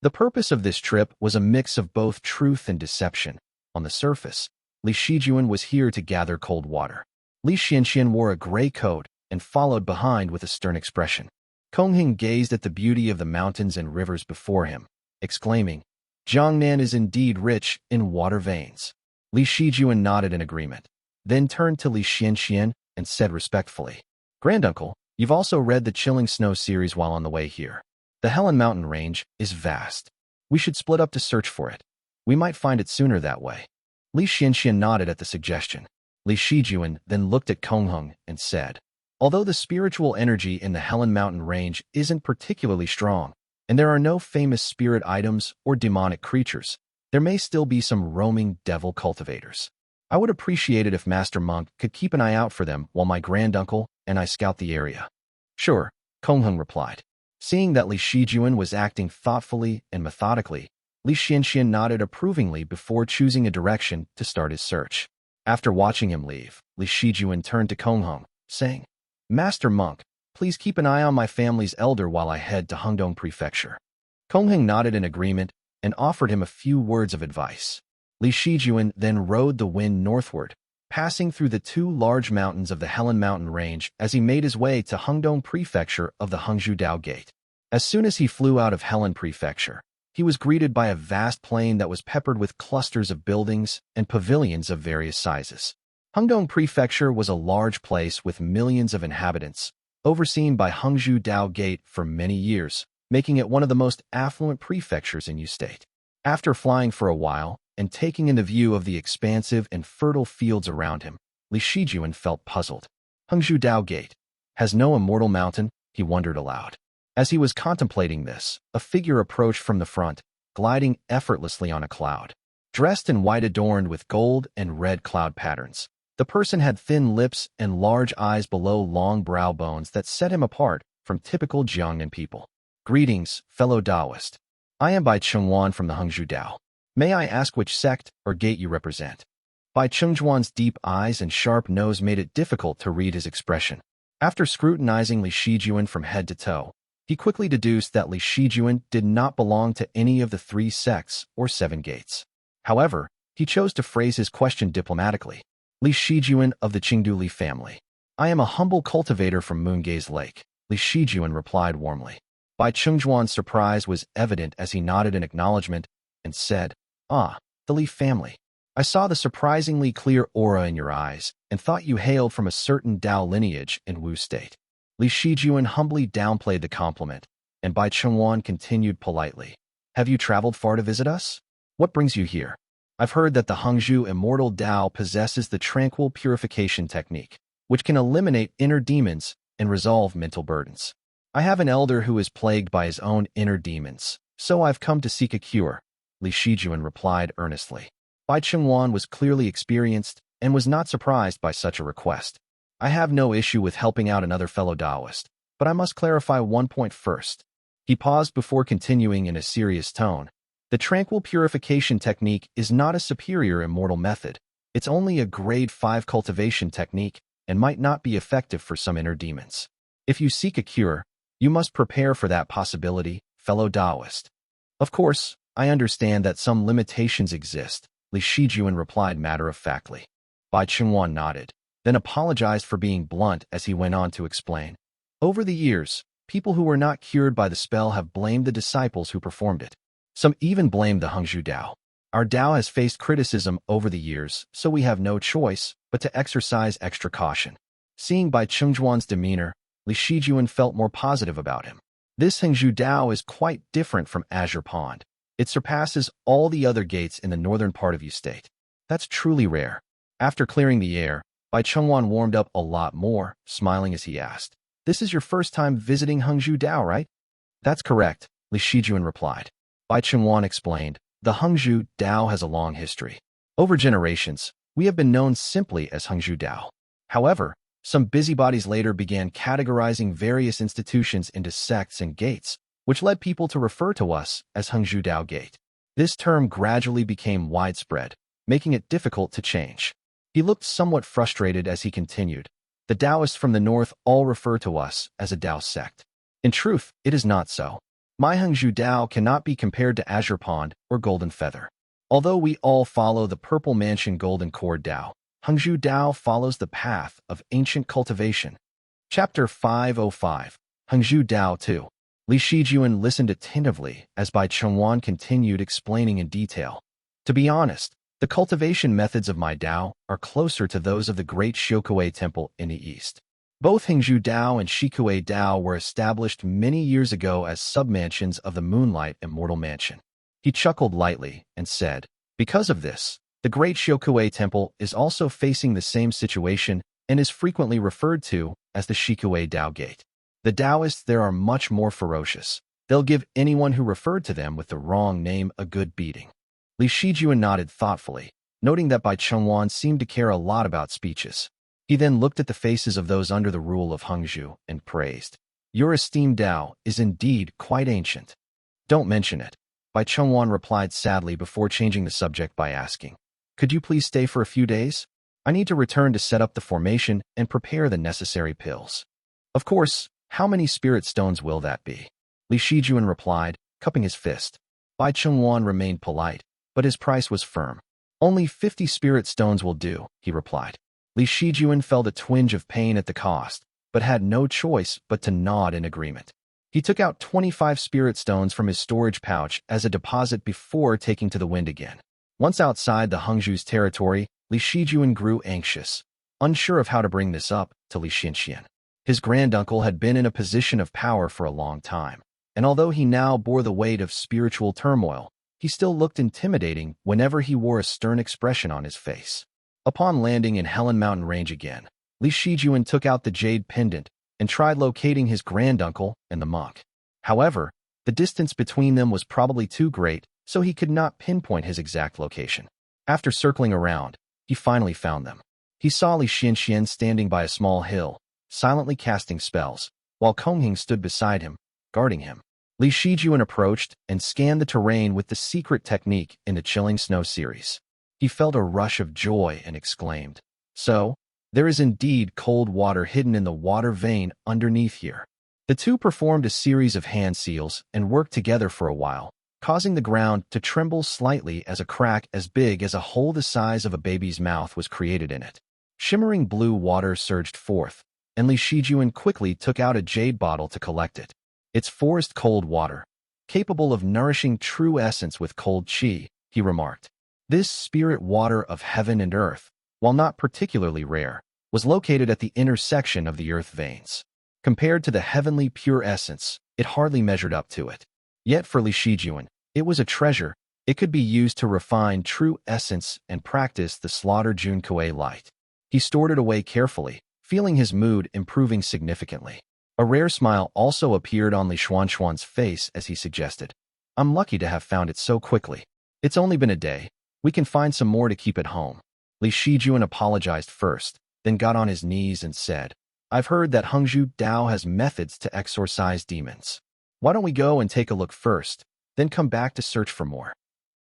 [SPEAKER 1] The purpose of this trip was a mix of both truth and deception. On the surface, Li Shijuan was here to gather cold water. Li Xianxian wore a gray coat and followed behind with a stern expression. Qinghong gazed at the beauty of the mountains and rivers before him, exclaiming, "Jiangnan is indeed rich in water veins." Li Shijuan nodded in agreement, then turned to Li Xianxian and said respectfully, "Granduncle, you've also read the Chilling Snow series while on the way here. The Helen Mountain Range is vast. We should split up to search for it. We might find it sooner that way." Li Xianxian nodded at the suggestion. Li Shijuan then looked at Qinghong and said, "Although the spiritual energy in the Helen Mountain Range isn't particularly strong, and there are no famous spirit items or demonic creatures, there may still be some roaming devil cultivators. I would appreciate it if Master Monk could keep an eye out for them while my granduncle and I scout the area." "Sure," Qinghong replied. Seeing that Li Shijuan was acting thoughtfully and methodically, Li Xianxian nodded approvingly before choosing a direction to start his search. After watching him leave, Li Shijuan turned to Qinghong, saying, "Master Monk, please keep an eye on my family's elder while I head to Hengdong Prefecture." Qinghong nodded in agreement and offered him a few words of advice. Li Shijuan then rode the wind northward, passing through the 2 large mountains of the Helen Mountain Range as he made his way to Hengdong Prefecture of the Hengzhu Dao Gate. As soon as he flew out of Helen Prefecture, he was greeted by a vast plain that was peppered with clusters of buildings and pavilions of various sizes. Hengdong Prefecture was a large place with millions of inhabitants, overseen by Hengzhu Dao Gate for many years, making it one of the most affluent prefectures in Yu State. After flying for a while and taking in the view of the expansive and fertile fields around him, Li Shijuan felt puzzled. Hengzhu Dao Gate has no immortal mountain, he wondered aloud. As he was contemplating this, a figure approached from the front, gliding effortlessly on a cloud. Dressed in white adorned with gold and red cloud patterns, the person had thin lips and large eyes below long brow bones that set him apart from typical Jiangnan people. "Greetings, fellow Taoist. I am Bai Chengwan from the Hengzhu Dao. May I ask which sect or gate you represent?" Bai Chengjuan's deep eyes and sharp nose made it difficult to read his expression. After scrutinizing Li Shijuan from head to toe, He quickly deduced that Li Shijuan did not belong to any of the 3 sects or 7 gates. However, he chose to phrase his question diplomatically. Li Shijuan of the Qingdu Li family. I am a humble cultivator from Moongaze Lake, Li Shijuan replied warmly. Bai Chengzhuan's surprise was evident as he nodded in acknowledgement and said, Ah, the Li family. I saw the surprisingly clear aura in your eyes and thought you hailed from a certain Dao lineage in Wu State. Li Shijuan humbly downplayed the compliment, and Bai Chenghuan continued politely. Have you traveled far to visit us? What brings you here? I've heard that the Hengzhu Immortal Dao possesses the Tranquil Purification Technique, which can eliminate inner demons and resolve mental burdens. I have an elder who is plagued by his own inner demons, so I've come to seek a cure, Li Shijuan replied earnestly. Bai Chenghuan was clearly experienced and was not surprised by such a request. I have no issue with helping out another fellow Taoist, but I must clarify one point first. He paused before continuing in a serious tone. The Tranquil Purification Technique is not a superior immortal method. It's only a grade 5 cultivation technique and might not be effective for some inner demons. If you seek a cure, you must prepare for that possibility, fellow Taoist. Of course, I understand that some limitations exist, Li Shijuan replied matter-of-factly. Bai Chenghuan nodded, then apologized for being blunt as he went on to explain. Over the years, people who were not cured by the spell have blamed the disciples who performed it. Some even blamed the Hengzhu Dao. Our Dao has faced criticism over the years, so we have no choice but to exercise extra caution. Seeing Bai Chengzhuan's demeanor, Li Shijuan felt more positive about him. This Hengzhu Dao is quite different from Azure Pond. It surpasses all the other gates in the northern part of Yu State. That's truly rare. After clearing the air, Bai Chenghuan warmed up a lot more, smiling as he asked, This is your first time visiting Hengzhu Dao, right? That's correct, Li Shijuan replied. Bai Chenghuan explained, The Hengzhu Dao has a long history. Over generations, we have been known simply as Hengzhu Dao. However, some busybodies later began categorizing various institutions into sects and gates, which led people to refer to us as Hengzhu Dao Gate. This term gradually became widespread, making it difficult to change. He looked somewhat frustrated as he continued. The Taoists from the north all refer to us as a Dao sect. In truth, it is not so. My Hengzhu Dao cannot be compared to Azure Pond or Golden Feather. Although we all follow the Purple Mansion Golden Cord Dao, Hengzhu Dao follows the path of ancient cultivation. Chapter 505, Hengzhu Dao 2. Li Shijuan listened attentively as Bai Chenghuan continued explaining in detail. To be honest, the cultivation methods of my Dao are closer to those of the great Xiaokui Temple in the east. Both Hengzhu Dao and Shikui Dao were established many years ago as submansions of the Moonlight Immortal Mansion. He chuckled lightly and said, Because of this, the great Xiaokui Temple is also facing the same situation and is frequently referred to as the Shikui Dao Gate. The Taoists there are much more ferocious. They'll give anyone who referred to them with the wrong name a good beating. Li Shijuan nodded thoughtfully, noting that Bai Chenghuan seemed to care a lot about speeches. He then looked at the faces of those under the rule of Hengzhu and praised. Your esteemed Dao is indeed quite ancient. Don't mention it, Bai Chenghuan replied sadly before changing the subject by asking. Could you please stay for a few days? I need to return to set up the formation and prepare the necessary pills. Of course, how many spirit stones will that be? Li Shijuan replied, cupping his fist. Bai Chenghuan remained polite, but his price was firm. Only 50 spirit stones will do, he replied. Li Shijuan felt a twinge of pain at the cost, but had no choice but to nod in agreement. He took out 25 spirit stones from his storage pouch as a deposit before taking to the wind again. Once outside the Hengzhu's territory, Li Shijuan grew anxious, unsure of how to bring this up to Li Xianxian. His granduncle had been in a position of power for a long time, and although he now bore the weight of spiritual turmoil, he still looked intimidating whenever he wore a stern expression on his face. Upon landing in Helen Mountain Range again, Li Shijuan took out the jade pendant and tried locating his granduncle and the monk. However, the distance between them was probably too great, so he could not pinpoint his exact location. After circling around, he finally found them. He saw Li Xianxian standing by a small hill, silently casting spells, while Qinghong stood beside him, guarding him. Li Shijuan approached and scanned the terrain with the secret technique in the Chilling Snow series. He felt a rush of joy and exclaimed, So, there is indeed cold water hidden in the water vein underneath here. The two performed a series of hand seals and worked together for a while, causing the ground to tremble slightly as a crack as big as a hole the size of a baby's mouth was created in it. Shimmering blue water surged forth, and Li Shijuan quickly took out a jade bottle to collect it. It's forest cold water, capable of nourishing true essence with cold qi, he remarked. This spirit water of heaven and earth, while not particularly rare, was located at the intersection of the earth veins. Compared to the heavenly pure essence, it hardly measured up to it. Yet for Li Shijuan, it was a treasure. It could be used to refine true essence and practice the slaughter Junkuei light. He stored it away carefully, feeling his mood improving significantly. A rare smile also appeared on Li Xuanxuan's face as he suggested, I'm lucky to have found it so quickly. It's only been a day. We can find some more to keep at home. Li Shijuan apologized first, then got on his knees and said, I've heard that Hengzhu Dao has methods to exorcise demons. Why don't we go and take a look first, then come back to search for more?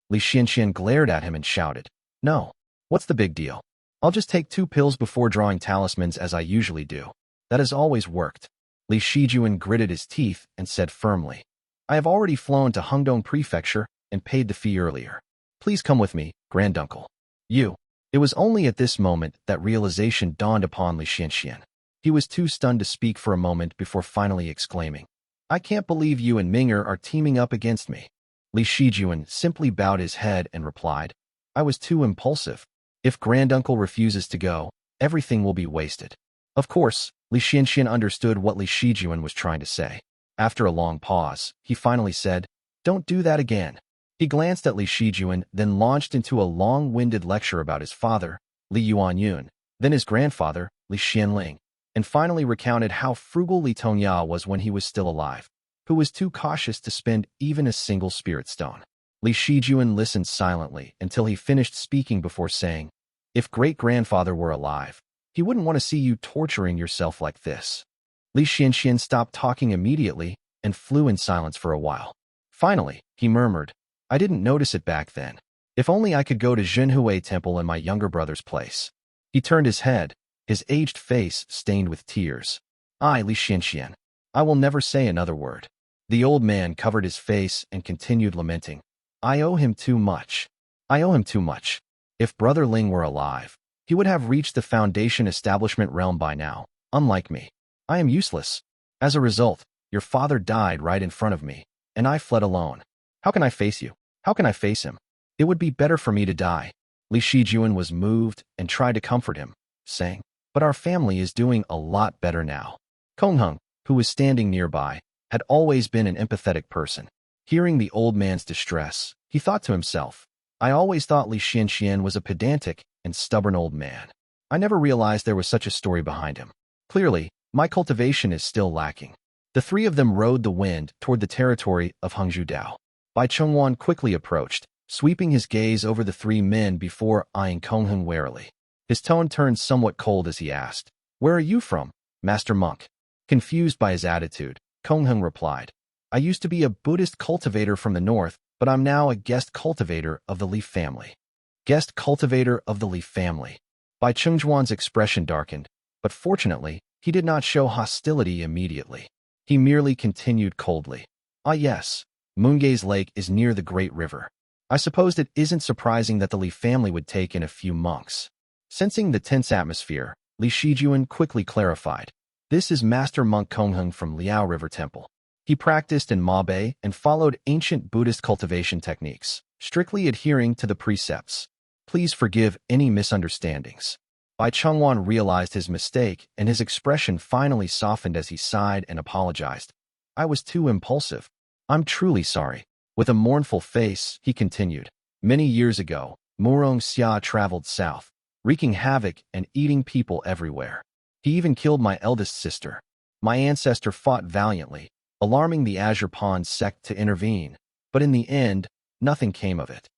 [SPEAKER 1] Li Xianxian glared at him and shouted, No. What's the big deal? I'll just take 2 pills before drawing talismans as I usually do. That has always worked. Li Shijuan gritted his teeth and said firmly, I have already flown to Hengdong Prefecture and paid the fee earlier. Please come with me, granduncle. You. It was only at this moment that realization dawned upon Li Xianxian. He was too stunned to speak for a moment before finally exclaiming, I can't believe you and Ming are teaming up against me. Li Shijuan simply bowed his head and replied, I was too impulsive. If granduncle refuses to go, everything will be wasted. Of course, Li Xianxian understood what Li Shijuan was trying to say. After a long pause, he finally said, Don't do that again. He glanced at Li Shijuan, then launched into a long-winded lecture about his father, Li Yuanyun, then his grandfather, Li Xianling, and finally recounted how frugal Li Tongyao was when he was still alive, who was too cautious to spend even a single spirit stone. Li Shijuan listened silently until he finished speaking before saying, If great-grandfather were alive, he wouldn't want to see you torturing yourself like this. Li Xianxian stopped talking immediately and flew in silence for a while. Finally, he murmured, I didn't notice it back then. If only I could go to Zhenhui Temple in my younger brother's place. He turned his head, his aged face stained with tears. Li Xianxian, I will never say another word. The old man covered his face and continued lamenting. I owe him too much. I owe him too much. If Brother Ling were alive, he would have reached the Foundation establishment realm by now, unlike me. I am useless. As a result, your father died right in front of me, and I fled alone. How can I face you? How can I face him? It would be better for me to die. Li Shijuan was moved and tried to comfort him, saying, But our family is doing a lot better now. Qinghong, who was standing nearby, had always been an empathetic person. Hearing the old man's distress, he thought to himself, I always thought Li Xianxian was a pedantic and stubborn old man. I never realized there was such a story behind him. Clearly, my cultivation is still lacking. The 3 of them rode the wind toward the territory of Hengzhu Dao. Bai Chengwan quickly approached, sweeping his gaze over the 3 men before eyeing Qinghong warily. His tone turned somewhat cold as he asked, Where are you from, Master Monk? Confused by his attitude, Qinghong replied, I used to be a Buddhist cultivator from the north, but I'm now a guest cultivator of the Leaf family. Guest cultivator of the Leaf family. Bai Chengwan's expression darkened, but fortunately, he did not show hostility immediately. He merely continued coldly. Ah yes, Moongay's lake is near the great river. I suppose it isn't surprising that the Li family would take in a few monks. Sensing the tense atmosphere, Li Shijuan quickly clarified. This is Master Monk Qinghong from Liao River Temple. He practiced in Mabe and followed ancient Buddhist cultivation techniques, strictly adhering to the precepts. Please forgive any misunderstandings. Bai Chengwan realized his mistake, and his expression finally softened as he sighed and apologized. I was too impulsive. I'm truly sorry. With a mournful face, he continued. Many years ago, Murong Xia traveled south, wreaking havoc and eating people everywhere. He even killed my eldest sister. My ancestor fought valiantly, alarming the Azure Pond sect to intervene, but in the end, nothing came of it.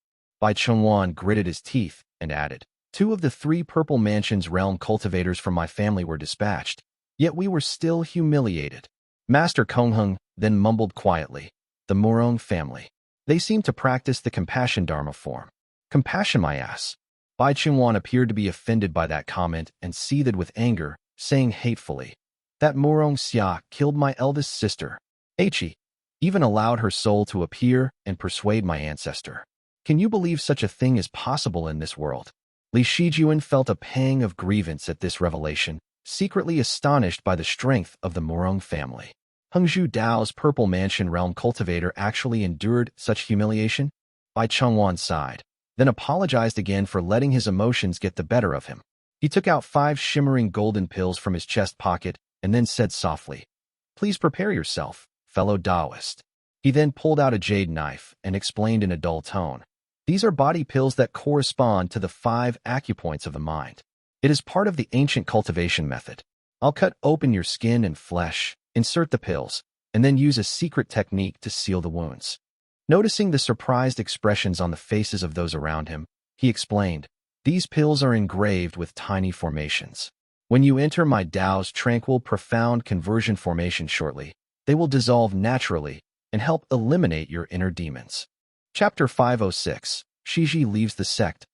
[SPEAKER 1] Bai Chengwan gritted his teeth and added, 2 of the 3 Purple Mansion's realm cultivators from my family were dispatched, yet we were still humiliated. Master Qinghong then mumbled quietly, the Murong family. They seem to practice the compassion dharma form. Compassion, my ass. Bai Chengwan appeared to be offended by that comment and seethed with anger, saying hatefully, That Murong Xia killed my eldest sister. He even allowed her soul to appear and persuade my ancestor. Can you believe such a thing is possible in this world? Li Shijuan felt a pang of grievance at this revelation, secretly astonished by the strength of the Murong family. Hengzhu Dao's Purple Mansion realm cultivator actually endured such humiliation? Bai Chengwan sighed, then apologized again for letting his emotions get the better of him. He took out 5 shimmering golden pills from his chest pocket and then said softly, "Please prepare yourself, fellow Taoist." He then pulled out a jade knife and explained in a dull tone, "These are body pills that correspond to the 5 acupoints of the mind. It is part of the ancient cultivation method. I'll cut open your skin and flesh, insert the pills, and then use a secret technique to seal the wounds." Noticing the surprised expressions on the faces of those around him, he explained, "These pills are engraved with tiny formations. When you enter my Dao's tranquil, profound conversion formation shortly, they will dissolve naturally and help eliminate your inner demons." Chapter 506, Xizhi leaves the sect.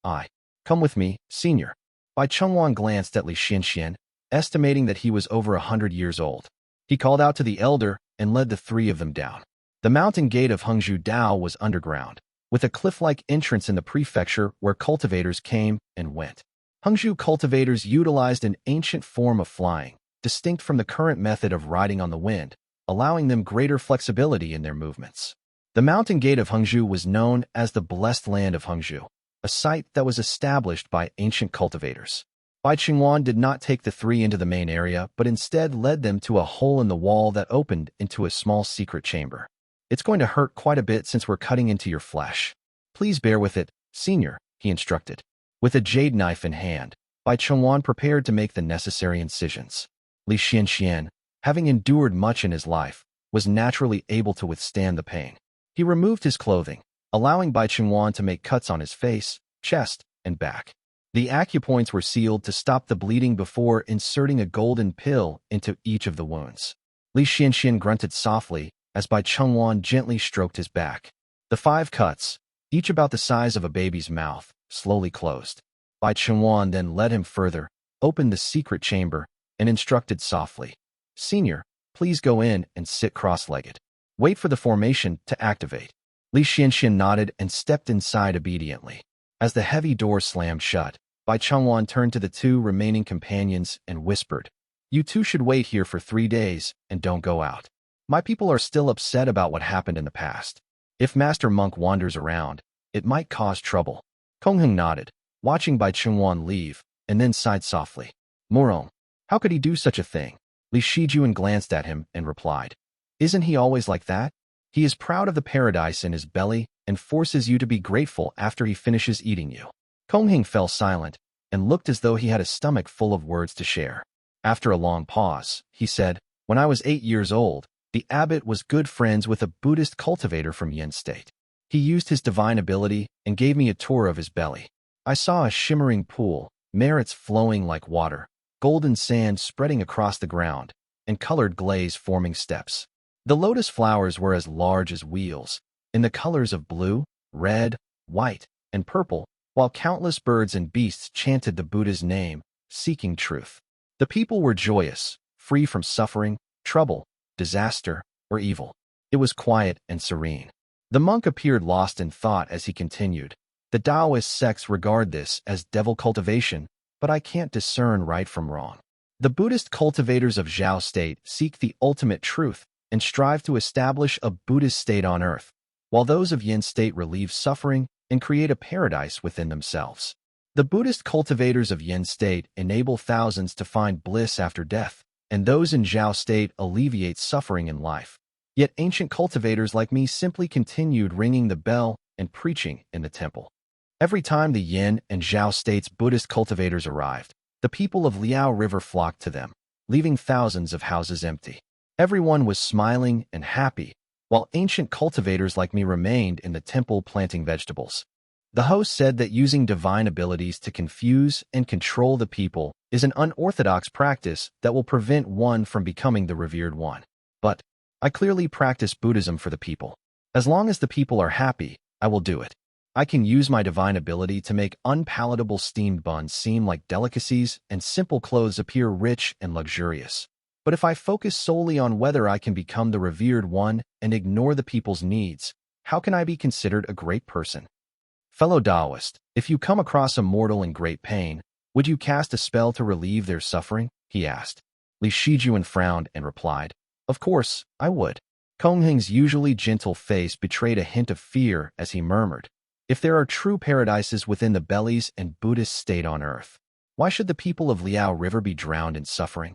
[SPEAKER 1] Come with me, senior. Bai Chengwan glanced at Li Xianxian, estimating that he was over 100 years old. He called out to the elder and led the 3 of them down. The mountain gate of Hengzhu Dao was underground, with a cliff-like entrance in the prefecture where cultivators came and went. Hengzhu cultivators utilized an ancient form of flying, distinct from the current method of riding on the wind, allowing them greater flexibility in their movements. The mountain gate of Hengzhu was known as the Blessed Land of Hengzhu, a site that was established by ancient cultivators. Bai Chengwan did not take the 3 into the main area, but instead led them to a hole in the wall that opened into a small secret chamber. "It's going to hurt quite a bit since we're cutting into your flesh. Please bear with it, senior," he instructed. With a jade knife in hand, Bai Chengwan prepared to make the necessary incisions. Li Xianxian, having endured much in his life, was naturally able to withstand the pain. He removed his clothing, allowing Bai Chengwan to make cuts on his face, chest, and back. The acupoints were sealed to stop the bleeding before inserting a golden pill into each of the wounds. Li Xianxian grunted softly as Bai Chengwan gently stroked his back. The 5 cuts, each about the size of a baby's mouth, slowly closed. Bai Chengwan then led him further, opened the secret chamber, and instructed softly, "Senior, please go in and sit cross-legged. Wait for the formation to activate." Li Xianxian nodded and stepped inside obediently. As the heavy door slammed shut, Bai Chengwan turned to the 2 remaining companions and whispered, "You 2 should wait here for 3 days and don't go out. My people are still upset about what happened in the past. If Master Monk wanders around, it might cause trouble." Qinghong nodded, watching Bai Chengwan leave, and then sighed softly. "Murong, how could he do such a thing?" Li Shijuan glanced at him and replied, "Isn't he always like that? He is proud of the paradise in his belly and forces you to be grateful after he finishes eating you." Qinghong fell silent and looked as though he had a stomach full of words to share. After a long pause, he said, "When I was 8 years old, the abbot was good friends with a Buddhist cultivator from Yin State. He used his divine ability and gave me a tour of his belly. I saw a shimmering pool, merits flowing like water, golden sand spreading across the ground, and colored glaze forming steps. The lotus flowers were as large as wheels, in the colors of blue, red, white, and purple, while countless birds and beasts chanted the Buddha's name, seeking truth. The people were joyous, free from suffering, trouble, disaster, or evil. It was quiet and serene." The monk appeared lost in thought as he continued, "The Taoist sects regard this as devil cultivation, but I can't discern right from wrong. The Buddhist cultivators of Xiao State seek the ultimate truth and strive to establish a Buddhist state on earth, while those of Yin State relieve suffering and create a paradise within themselves. The Buddhist cultivators of Yin State enable thousands to find bliss after death, and those in Xiao State alleviate suffering in life. Yet ancient cultivators like me simply continued ringing the bell and preaching in the temple. Every time the Yin and Xiao States Buddhist cultivators arrived, the people of Liao River flocked to them, leaving thousands of houses empty. Everyone was smiling and happy, while ancient cultivators like me remained in the temple planting vegetables. The host said that using divine abilities to confuse and control the people is an unorthodox practice that will prevent one from becoming the revered one. But I clearly practice Buddhism for the people. As long as the people are happy, I will do it. I can use my divine ability to make unpalatable steamed buns seem like delicacies and simple clothes appear rich and luxurious. But if I focus solely on whether I can become the revered one and ignore the people's needs, how can I be considered a great person? Fellow Taoist, if you come across a mortal in great pain, would you cast a spell to relieve their suffering? He asked. Li Shizhen frowned and replied, Of course, I would. Qinghong's usually gentle face betrayed a hint of fear as he murmured, If there are true paradises within the bellies and Buddhist state on earth, why should the people of Liao River be drowned in suffering?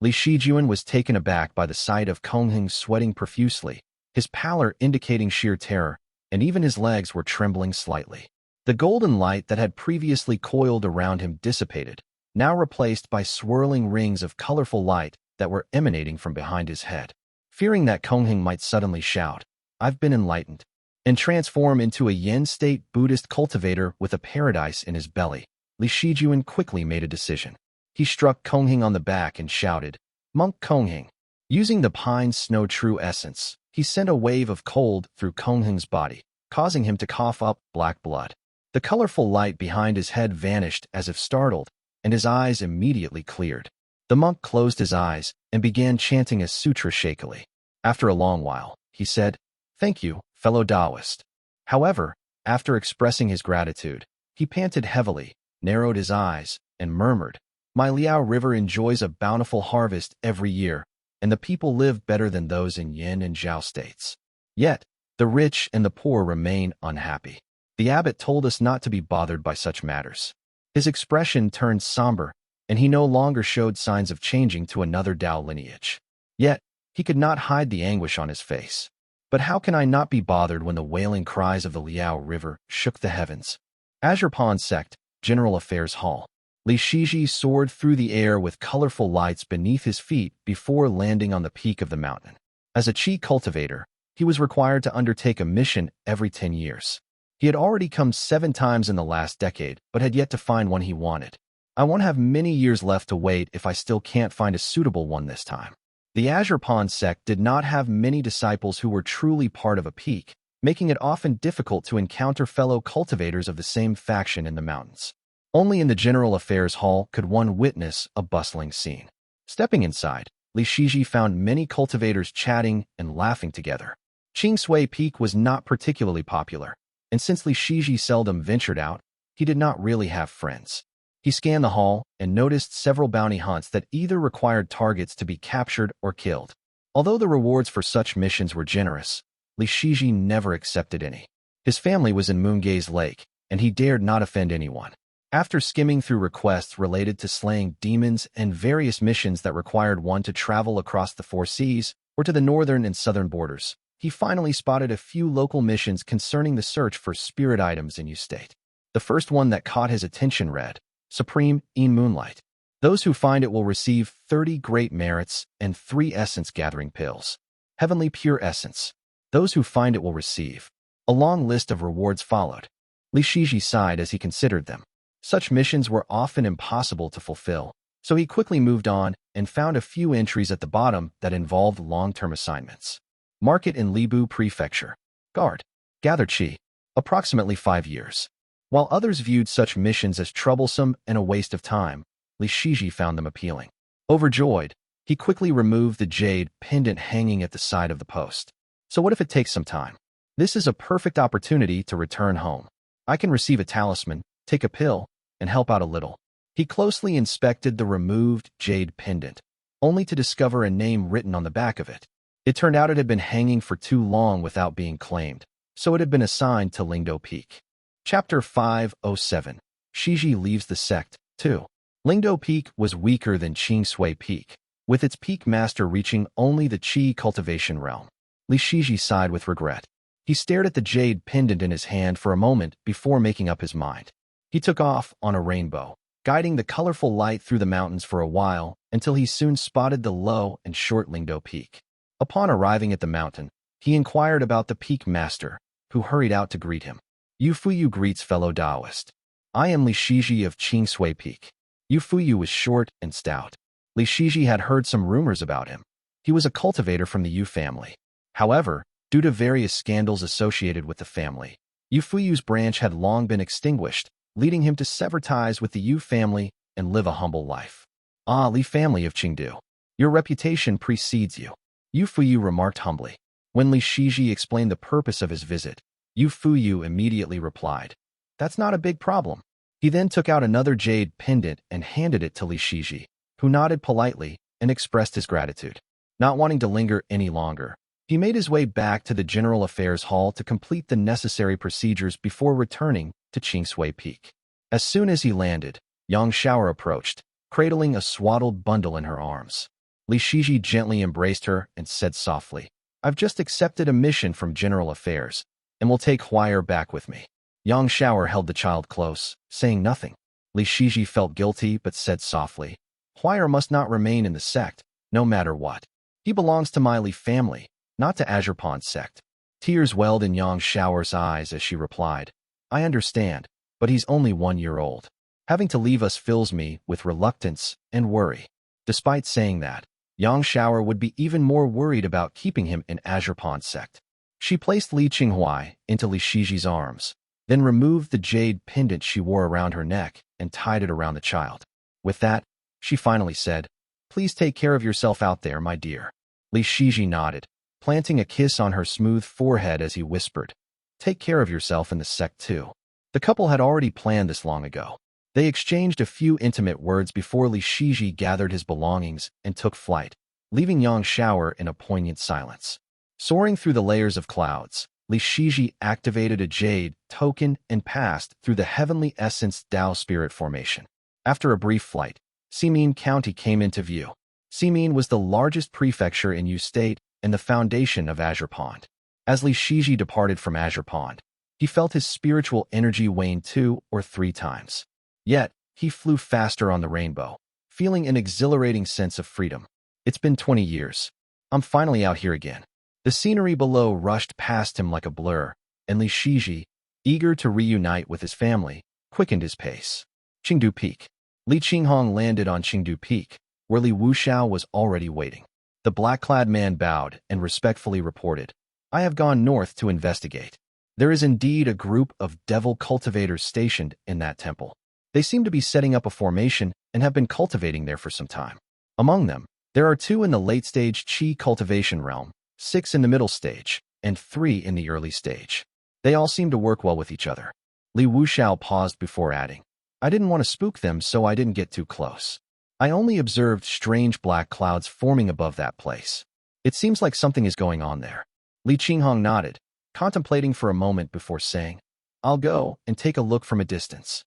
[SPEAKER 1] Li Shizhen was taken aback by the sight of Qinghong sweating profusely, his pallor indicating sheer terror, and even his legs were trembling slightly. The golden light that had previously coiled around him dissipated, now replaced by swirling rings of colorful light that were emanating from behind his head. Fearing that Qinghong might suddenly shout, I've been enlightened, and transform into a Yen state Buddhist cultivator with a paradise in his belly, Li Shizhen quickly made a decision. He struck Qinghong on the back and shouted, Monk Qinghong. Using the pine snow true essence, he sent a wave of cold through Qinghong's body, causing him to cough up black blood. The colorful light behind his head vanished as if startled, and his eyes immediately cleared. The monk closed his eyes and began chanting a sutra shakily. After a long while, he said, Thank you, fellow Taoist. However, after expressing his gratitude, he panted heavily, narrowed his eyes, and murmured, My Liao River enjoys a bountiful harvest every year, and the people live better than those in Yin and Zhao states. Yet, the rich and the poor remain unhappy. The abbot told us not to be bothered by such matters. His expression turned somber, and he no longer showed signs of changing to another Dao lineage. Yet, he could not hide the anguish on his face. But how can I not be bothered when the wailing cries of the Liao River shook the heavens? Azure Pond Sect, General Affairs Hall. Li Shizhen soared through the air with colorful lights beneath his feet before landing on the peak of the mountain. As a Qi cultivator, he was required to undertake a mission every 10 years. He had already come 7 times in the last decade, but had yet to find one he wanted. I won't have many years left to wait if I still can't find a suitable one this time. The Azure Pond Sect did not have many disciples who were truly part of a peak, making it often difficult to encounter fellow cultivators of the same faction in the mountains. Only in the General Affairs Hall could one witness a bustling scene. Stepping inside, Li Shizhen found many cultivators chatting and laughing together. Qingshui Peak was not particularly popular, and since Li Shizhen seldom ventured out, he did not really have friends. He scanned the hall and noticed several bounty hunts that either required targets to be captured or killed. Although the rewards for such missions were generous, Li Shizhen never accepted any. His family was in Moongay's Lake, and he dared not offend anyone. After skimming through requests related to slaying demons and various missions that required one to travel across the 4 seas or to the northern and southern borders, he finally spotted a few local missions concerning the search for spirit items in Yu State. The first one that caught his attention read, Supreme in Moonlight. Those who find it will receive 30 great merits and 3 essence gathering pills. Heavenly pure essence. Those who find it will receive. A long list of rewards followed. Li Shizhen sighed as he considered them. Such missions were often impossible to fulfill, so he quickly moved on and found a few entries at the bottom that involved long-term assignments. Market in Libu Prefecture. Guard. Gather Qi. Approximately 5 years. While others viewed such missions as troublesome and a waste of time, Li Shizhen found them appealing. Overjoyed, he quickly removed the jade pendant hanging at the side of the post. So what if it takes some time? This is a perfect opportunity to return home. I can receive a talisman, take a pill, and help out a little. He closely inspected the removed jade pendant, only to discover a name written on the back of it. It turned out it had been hanging for too long without being claimed, so it had been assigned to Lingdo Peak. Chapter 507. Xizhi leaves the sect, 2. Lingdo Peak was weaker than Qingshui Peak, with its peak master reaching only the Qi cultivation realm. Li Shizhen sighed with regret. He stared at the jade pendant in his hand for a moment before making up his mind. He took off on a rainbow, guiding the colorful light through the mountains for a while until he soon spotted the low and short Lingdo Peak. Upon arriving at the mountain, he inquired about the peak master, who hurried out to greet him. Fuyu greets fellow Taoist. I am Li Shizhen of Qingshui Peak. Fuyu was short and stout. Li Shizhen had heard some rumors about him. He was a cultivator from the Yu family. However, due to various scandals associated with the family, Fuyu's branch had long been extinguished, leading him to sever ties with the Yu family and live a humble life. Ah, Li family of Qingdu. Your reputation precedes you. Yu Fuyu remarked humbly. When Li Xizhi explained the purpose of his visit, Yu Fuyu immediately replied, "That's not a big problem." He then took out another jade pendant and handed it to Li Xizhi, who nodded politely and expressed his gratitude. Not wanting to linger any longer, he made his way back to the General Affairs Hall to complete the necessary procedures before returning to Qingshui Peak. As soon as he landed, Yang Xiao approached, cradling a swaddled bundle in her arms. Li Xizhi gently embraced her and said softly, "I've just accepted a mission from General Affairs, and will take Huiyao back with me." Yang Xiao held the child close, saying nothing. Li Xizhi felt guilty but said softly, "Huiyao must not remain in the sect, no matter what. He belongs to my Li family, not to Azurpon's sect." Tears welled in Yang Xiao's eyes as she replied, "I understand, but he's only 1 year old. Having to leave us fills me with reluctance and worry." Despite saying that, Yang Xiao would be even more worried about keeping him in Azurpon's sect. She placed Li Qinghui into Li Xizhi's arms, then removed the jade pendant she wore around her neck and tied it around the child. With that, she finally said, "Please take care of yourself out there, my dear." Li Xizhi nodded, planting a kiss on her smooth forehead as he whispered, "Take care of yourself in the sect too." The couple had already planned this long ago. They exchanged a few intimate words before Li Xizhi gathered his belongings and took flight, leaving Yang Xiao in a poignant silence. Soaring through the layers of clouds, Li Xizhi activated a jade token and passed through the heavenly essence Dao spirit formation. After a brief flight, Ximin County came into view. Ximin was the largest prefecture in Yu State and the foundation of Azurpond. As Li Xizhi departed from Azurpond, he felt his spiritual energy wane 2 or 3 times. Yet, he flew faster on the rainbow, feeling an exhilarating sense of freedom. It's been 20 years. I'm finally out here again. The scenery below rushed past him like a blur, and Li Xizhi, eager to reunite with his family, quickened his pace. Qingdu Peak. Li Qinghong landed on Qingdu Peak, where Li Wuxiao was already waiting. The black-clad man bowed and respectfully reported, "I have gone north to investigate. There is indeed a group of devil cultivators stationed in that temple. They seem to be setting up a formation and have been cultivating there for some time. Among them, there are 2 in the late-stage Qi cultivation realm, 6 in the middle stage, and 3 in the early stage. They all seem to work well with each other." Li Wuxiao paused before adding, "I didn't want to spook them, so I didn't get too close. I only observed strange black clouds forming above that place. It seems like something is going on there." Li Qinghong nodded, contemplating for a moment before saying, "I'll go and take a look from a distance."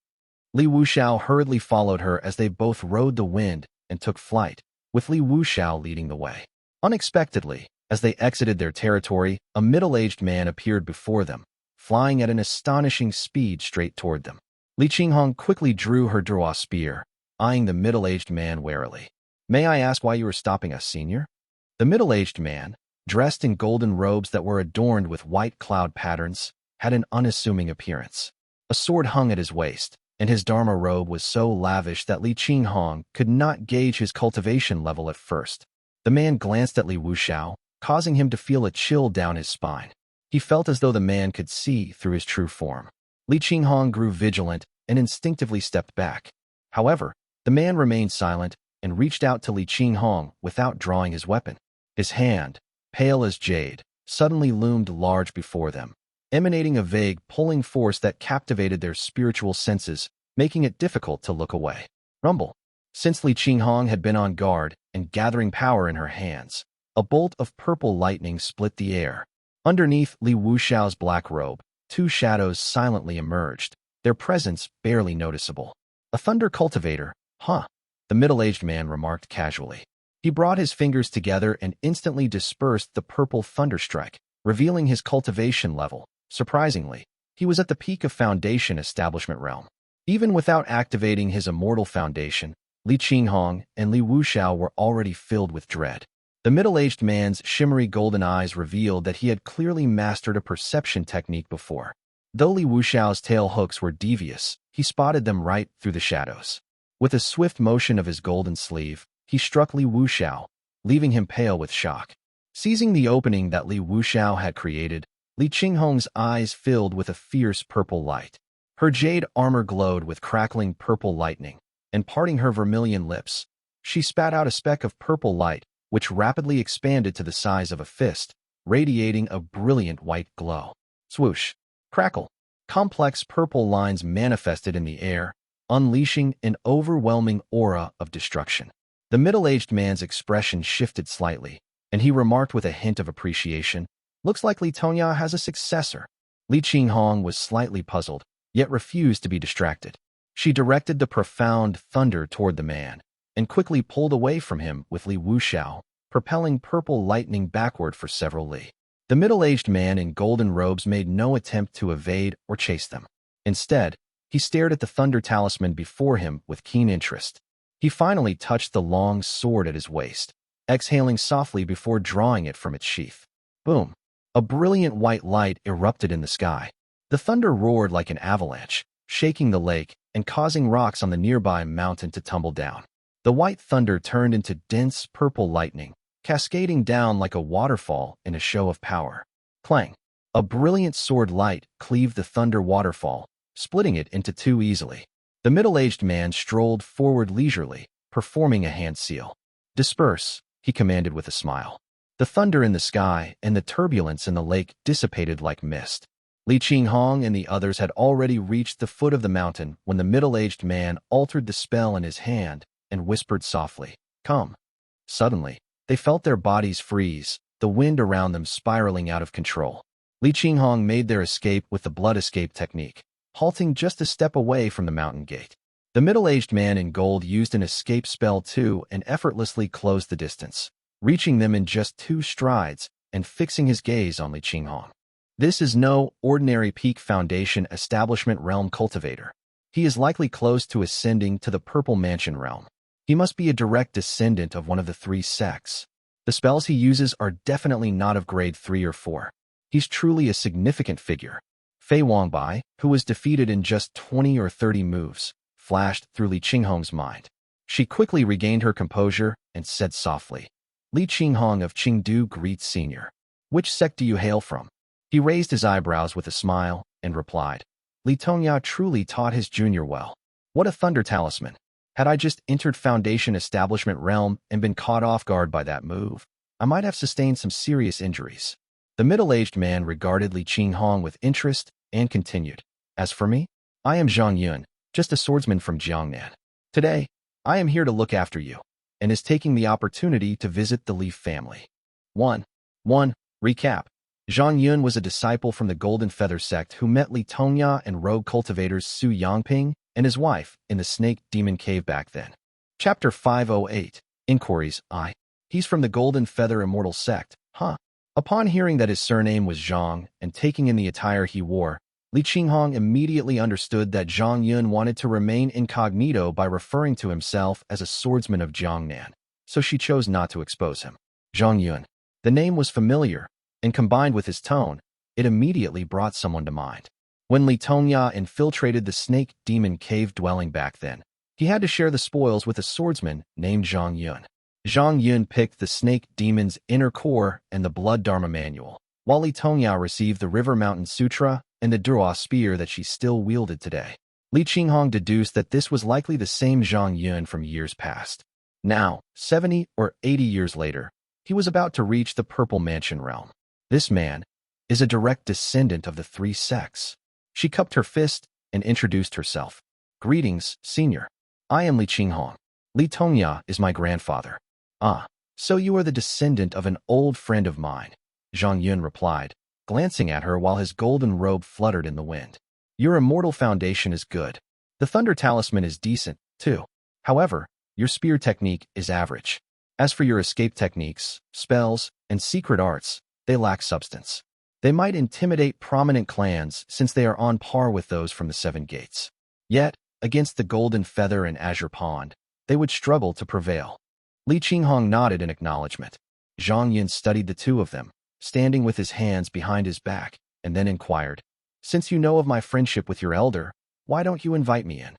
[SPEAKER 1] Li Wuxiao hurriedly followed her as they both rode the wind and took flight, with Li Wuxiao leading the way. Unexpectedly, as they exited their territory, a middle-aged man appeared before them, flying at an astonishing speed straight toward them. Li Qinghong quickly drew her Duo spear, eyeing the middle-aged man warily. "May I ask why you are stopping us, senior?" The middle-aged man, dressed in golden robes that were adorned with white cloud patterns, had an unassuming appearance. A sword hung at his waist, and his Dharma robe was so lavish that Li Qinghong could not gauge his cultivation level at first. The man glanced at Li Wuxiao, causing him to feel a chill down his spine. He felt as though the man could see through his true form. Li Qinghong grew vigilant and instinctively stepped back. However, the man remained silent and reached out to Li Qinghong without drawing his weapon. His hand, pale as jade, suddenly loomed large before them, emanating a vague pulling force that captivated their spiritual senses, making it difficult to look away. Rumble. Since Li Qinghong had been on guard and gathering power in her hands, a bolt of purple lightning split the air. Underneath Li Wuxiao's black robe, 2 shadows silently emerged, their presence barely noticeable. "A thunder cultivator, huh?" the middle-aged man remarked casually. He brought his fingers together and instantly dispersed the purple thunderstrike, revealing his cultivation level. Surprisingly, he was at the peak of Foundation Establishment realm. Even without activating his immortal foundation, Li Qinghong and Li Wuxiao were already filled with dread. The middle-aged man's shimmery golden eyes revealed that he had clearly mastered a perception technique before. Though Li Wuxiao's tail hooks were devious, he spotted them right through the shadows. With a swift motion of his golden sleeve, he struck Li Wuxiao, leaving him pale with shock. Seizing the opening that Li Wuxiao had created, Li Qinghong's eyes filled with a fierce purple light. Her jade armor glowed with crackling purple lightning, and parting her vermilion lips, She spat out a speck of purple light, which rapidly expanded to the size of a fist, radiating a brilliant white glow. Swoosh. Crackle. Complex purple lines manifested in the air, unleashing an overwhelming aura of destruction. The middle-aged man's expression shifted slightly, and he remarked with a hint of appreciation, "Looks like Li Tongya has a successor." Li Qinghong was slightly puzzled, yet refused to be distracted. She directed the profound thunder toward the man, and quickly pulled away from him with Li Wuxiao, propelling purple lightning backward for several li. The middle-aged man in golden robes made no attempt to evade or chase them. Instead, he stared at the thunder talisman before him with keen interest. He finally touched the long sword at his waist, exhaling softly before drawing it from its sheath. Boom! A brilliant white light erupted in the sky. The thunder roared like an avalanche, shaking the lake and causing rocks on the nearby mountain to tumble down. The white thunder turned into dense purple lightning, cascading down like a waterfall in a show of power. Clang! A brilliant sword light cleaved the thunder waterfall, splitting it into two easily. The middle-aged man strolled forward leisurely, performing a hand seal. "Disperse," he commanded with a smile. The thunder in the sky and the turbulence in the lake dissipated like mist. Li Qinghong and the others had already reached the foot of the mountain when the middle-aged man altered the spell in his hand and whispered softly, "Come." Suddenly, they felt their bodies freeze, the wind around them spiraling out of control. Li Qinghong made their escape with the blood escape technique, halting just a step away from the mountain gate. The middle-aged man in gold used an escape spell too and effortlessly closed the distance, reaching them in just 2 strides and fixing his gaze on Li Qinghong. This is no ordinary peak foundation establishment realm cultivator. He is likely close to ascending to the Purple Mansion realm. He must be a direct descendant of one of the 3 sects. The spells he uses are definitely not of grade 3 or 4. He's truly a significant figure. Fei Wangbai, who was defeated in just 20 or 30 moves, flashed through Li Qinghong's mind. She quickly regained her composure and said softly, "Li Qinghong of Qingdu greets Senior. Which sect do you hail from?" He raised his eyebrows with a smile and replied, "Li Tongya truly taught his junior well. What a thunder talisman. Had I just entered Foundation Establishment realm and been caught off guard by that move, I might have sustained some serious injuries." The middle-aged man regarded Li Qinghong with interest and continued, "As for me, I am Zhang Yun, just a swordsman from Jiangnan. Today, I am here to look after you, and is taking the opportunity to visit the Leaf family." 1. Recap. Zhang Yun was a disciple from the Golden Feather sect who met Li Tongya and rogue cultivators Su Yangping and his wife in the Snake Demon Cave back then. Chapter 508. Inquiries. He's from the Golden Feather Immortal sect, huh? Upon hearing that his surname was Zhang and taking in the attire he wore, Li Qinghong immediately understood that Zhang Yun wanted to remain incognito by referring to himself as a swordsman of Jiangnan, so she chose not to expose him. Zhang Yun. The name was familiar, and combined with his tone, it immediately brought someone to mind. When Li Tongya infiltrated the Snake Demon Cave dwelling back then, he had to share the spoils with a swordsman named Zhang Yun. Zhang Yun picked the Snake Demon's inner core and the Blood Dharma Manual, while Li Tongya received the River Mountain Sutra and the Duo spear that she still wielded today. Li Qinghong deduced that this was likely the same Zhang Yun from years past. Now, 70 or 80 years later, he was about to reach the Purple Mansion realm. This man is a direct descendant of the 3 sects. She cupped her fist and introduced herself. "Greetings, Senior. I am Li Qinghong. Li Tongya is my grandfather." "Ah, so you are the descendant of an old friend of mine," Zhang Yun replied, glancing at her while his golden robe fluttered in the wind. "Your immortal foundation is good. The thunder talisman is decent, too. However, your spear technique is average. As for your escape techniques, spells, and secret arts, they lack substance. They might intimidate prominent clans since they are on par with those from the 7 gates. Yet, against the Golden Feather and Azure Pond, they would struggle to prevail." Li Qinghong nodded in acknowledgement. Zhang Yun studied the 2 of them, standing with his hands behind his back, and then inquired, "Since you know of my friendship with your elder, why don't you invite me in?"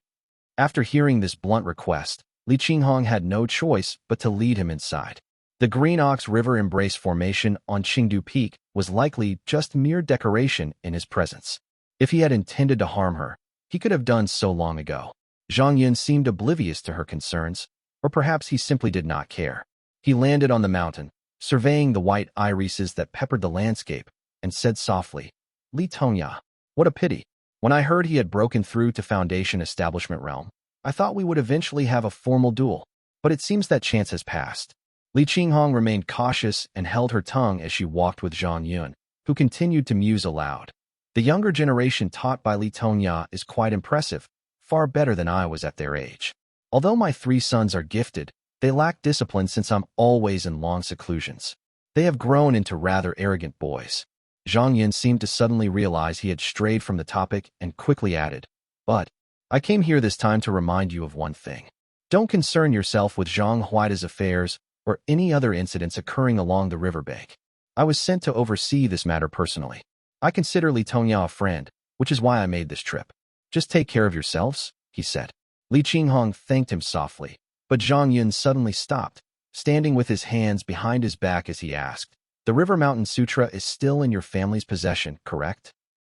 [SPEAKER 1] After hearing this blunt request, Li Qinghong had no choice but to lead him inside. The Green Ox River Embrace formation on Qingdu Peak was likely just mere decoration in his presence. If he had intended to harm her, he could have done so long ago. Zhang Yun seemed oblivious to her concerns, or perhaps he simply did not care. He landed on the mountain, surveying the white irises that peppered the landscape, and said softly, Li Tongya, what a pity. When I heard he had broken through to Foundation Establishment Realm, I thought we would eventually have a formal duel, but it seems that chance has passed. Li Qinghong remained cautious and held her tongue as she walked with Zhang Yun, who continued to muse aloud. The younger generation taught by Li Tongya is quite impressive, far better than I was at their age. Although my 3 sons are gifted, they lack discipline since I'm always in long seclusions. They have grown into rather arrogant boys. Zhang Yun seemed to suddenly realize he had strayed from the topic and quickly added, but I came here this time to remind you of one thing. Don't concern yourself with Zhang Huaida's affairs or any other incidents occurring along the riverbank. I was sent to oversee this matter personally. I consider Li Tongya a friend, which is why I made this trip. Just take care of yourselves, he said. Li Qinghong thanked him softly, but Zhang Yun suddenly stopped, standing with his hands behind his back as he asked, The River Mountain Sutra is still in your family's possession, correct?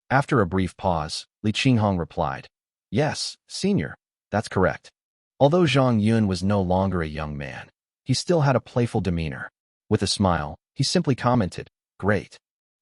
[SPEAKER 1] After a brief pause, Li Qinghong replied, Yes, senior, that's correct. Although Zhang Yun was no longer a young man, he still had a playful demeanor. With a smile, he simply commented, Great.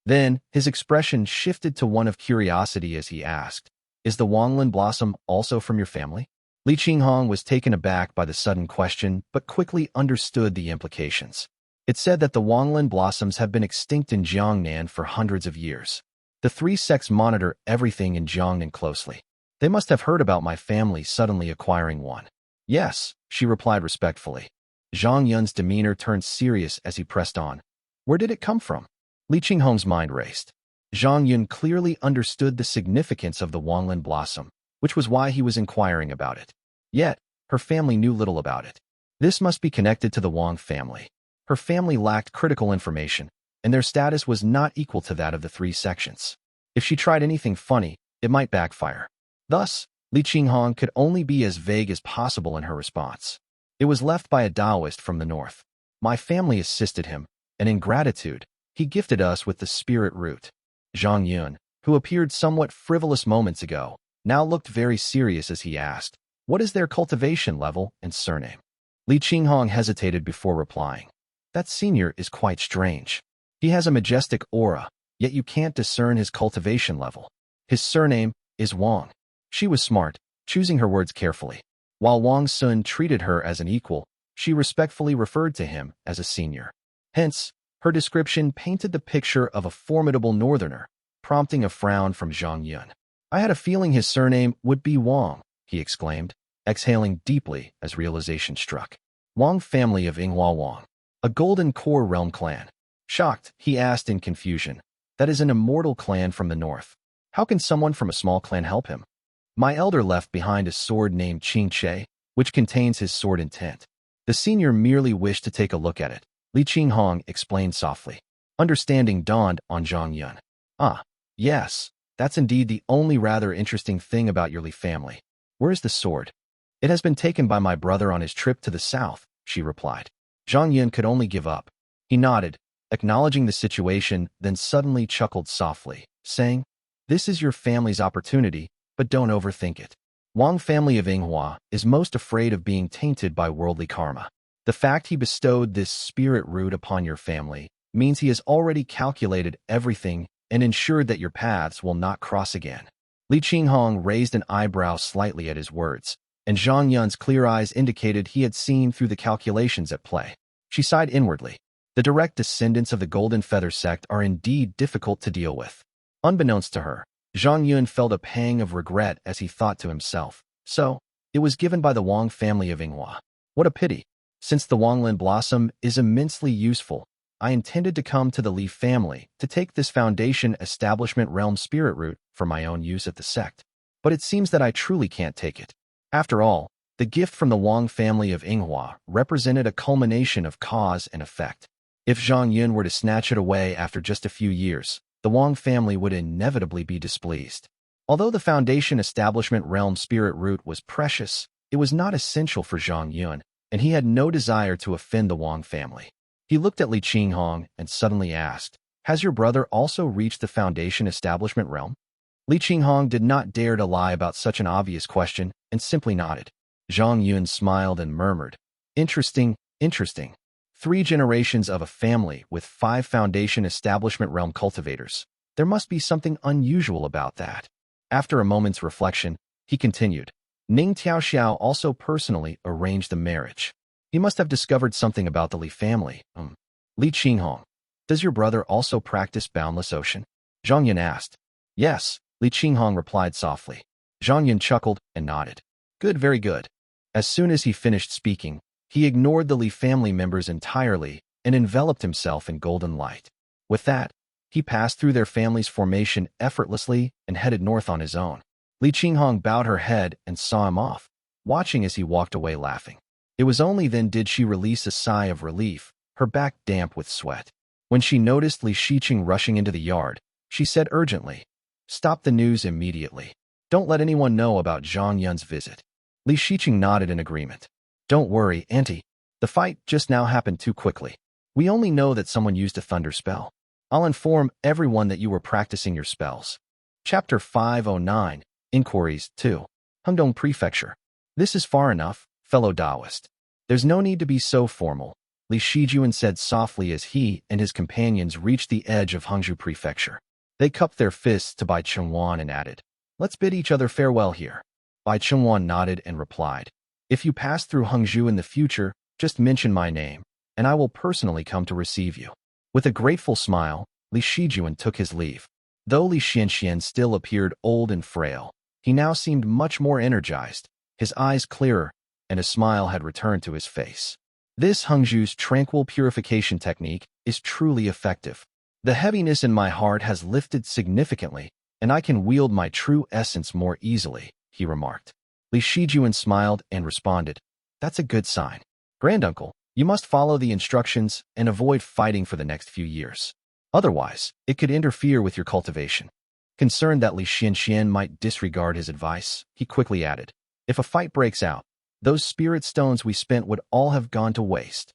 [SPEAKER 1] Then, his expression shifted to one of curiosity as he asked, Is the Wanglin blossom also from your family? Li Qinghong was taken aback by the sudden question but quickly understood the implications. It said that the Wanglin blossoms have been extinct in Jiangnan for hundreds of years. The 3 sects monitor everything in Jiangnan closely. They must have heard about my family suddenly acquiring one. Yes, she replied respectfully. Zhang Yun's demeanor turned serious as he pressed on. Where did it come from? Li Qinghong's mind raced. Zhang Yun clearly understood the significance of the Wanglin blossom, which was why he was inquiring about it. Yet, her family knew little about it. This must be connected to the Wang family. Her family lacked critical information, and their status was not equal to that of the 3 sections. If she tried anything funny, it might backfire. Thus, Li Qinghong could only be as vague as possible in her response. It was left by a Taoist from the north. My family assisted him, and in gratitude, he gifted us with the spirit root. Zhang Yun, who appeared somewhat frivolous moments ago, now looked very serious as he asked, What is their cultivation level and surname? Li Qinghong hesitated before replying. That senior is quite strange. He has a majestic aura, yet you can't discern his cultivation level. His surname is Wang. She was smart, choosing her words carefully. While Wang Sun treated her as an equal, she respectfully referred to him as a senior. Hence, her description painted the picture of a formidable northerner, prompting a frown from Zhang Yun. I had a feeling his surname would be Wang, he exclaimed, exhaling deeply as realization struck. Wang family of Yinghua Wang, a golden core realm clan. Shocked, he asked in confusion, That is an immortal clan from the north. How can someone from a small clan help him? My elder left behind a sword named Qingche, which contains his sword intent. The senior merely wished to take a look at it. Li Qinghong explained softly. Understanding dawned on Zhang Yun. Ah, yes, that's indeed the only rather interesting thing about your Li family. Where is the sword? It has been taken by my brother on his trip to the south, she replied. Zhang Yun could only give up. He nodded, acknowledging the situation, then suddenly chuckled softly, saying, This is your family's opportunity, but don't overthink it. Wang family of Yinghua is most afraid of being tainted by worldly karma. The fact he bestowed this spirit root upon your family means he has already calculated everything and ensured that your paths will not cross again. Li Qinghong raised an eyebrow slightly at his words, and Zhang Yun's clear eyes indicated he had seen through the calculations at play. She sighed inwardly. The direct descendants of the Golden Feather sect are indeed difficult to deal with. Unbeknownst to her, Zhang Yun felt a pang of regret as he thought to himself, So, it was given by the Wang family of Yinghua. What a pity. Since the Wanglin blossom is immensely useful, I intended to come to the Li family to take this Foundation Establishment Realm Spirit Root for my own use at the sect. But it seems that I truly can't take it. After all, the gift from the Wang family of Yinghua represented a culmination of cause and effect. If Zhang Yun were to snatch it away after just a few years, the Wang family would inevitably be displeased. Although the Foundation Establishment Realm Spirit Root was precious, it was not essential for Zhang Yun, and he had no desire to offend the Wang family. He looked at Li Qinghong and suddenly asked, Has your brother also reached the Foundation Establishment Realm? Li Qinghong did not dare to lie about such an obvious question and simply nodded. Zhang Yun smiled and murmured, Interesting, interesting. 3 generations of a family with 5 foundation establishment realm cultivators. There must be something unusual about that. After a moment's reflection, he continued. Ning Xiao also personally arranged the marriage. He must have discovered something about the Li family. Li Qinghong. Does your brother also practice boundless ocean? Zhang Yan asked. Yes, Li Qinghong replied softly. Zhang Yan chuckled and nodded. Good, very good. As soon as he finished speaking, he ignored the Li family members entirely and enveloped himself in golden light. With that, he passed through their family's formation effortlessly and headed north on his own. Li Qinghong bowed her head and saw him off, watching as he walked away laughing. It was only then did she release a sigh of relief, her back damp with sweat. When she noticed Li Shiqing rushing into the yard, she said urgently, Stop the news immediately. Don't let anyone know about Zhang Yan's visit. Li Shiqing nodded in agreement. Don't worry, Auntie. The fight just now happened too quickly. We only know that someone used a thunder spell. I'll inform everyone that you were practicing your spells. Chapter 509, Inquiries 2. Hengdong Prefecture. This is far enough, fellow Taoist. There's no need to be so formal, Li Shijuan said softly as he and his companions reached the edge of Hengzhu Prefecture. They cupped their fists to Bai Chengwan and added, Let's bid each other farewell here. Bai Chengwan nodded and replied, If you pass through Hengzhu in the future, just mention my name, and I will personally come to receive you. With a grateful smile, Li Shijuan took his leave. Though Li Xianxian still appeared old and frail, he now seemed much more energized, his eyes clearer, and a smile had returned to his face. This Hengzhu's tranquil purification technique is truly effective. The heaviness in my heart has lifted significantly, and I can wield my true essence more easily, he remarked. Li Shijuan smiled and responded, That's a good sign. Granduncle, you must follow the instructions and avoid fighting for the next few years. Otherwise, it could interfere with your cultivation. Concerned that Li Xianxian might disregard his advice, he quickly added, If a fight breaks out, those spirit stones we spent would all have gone to waste.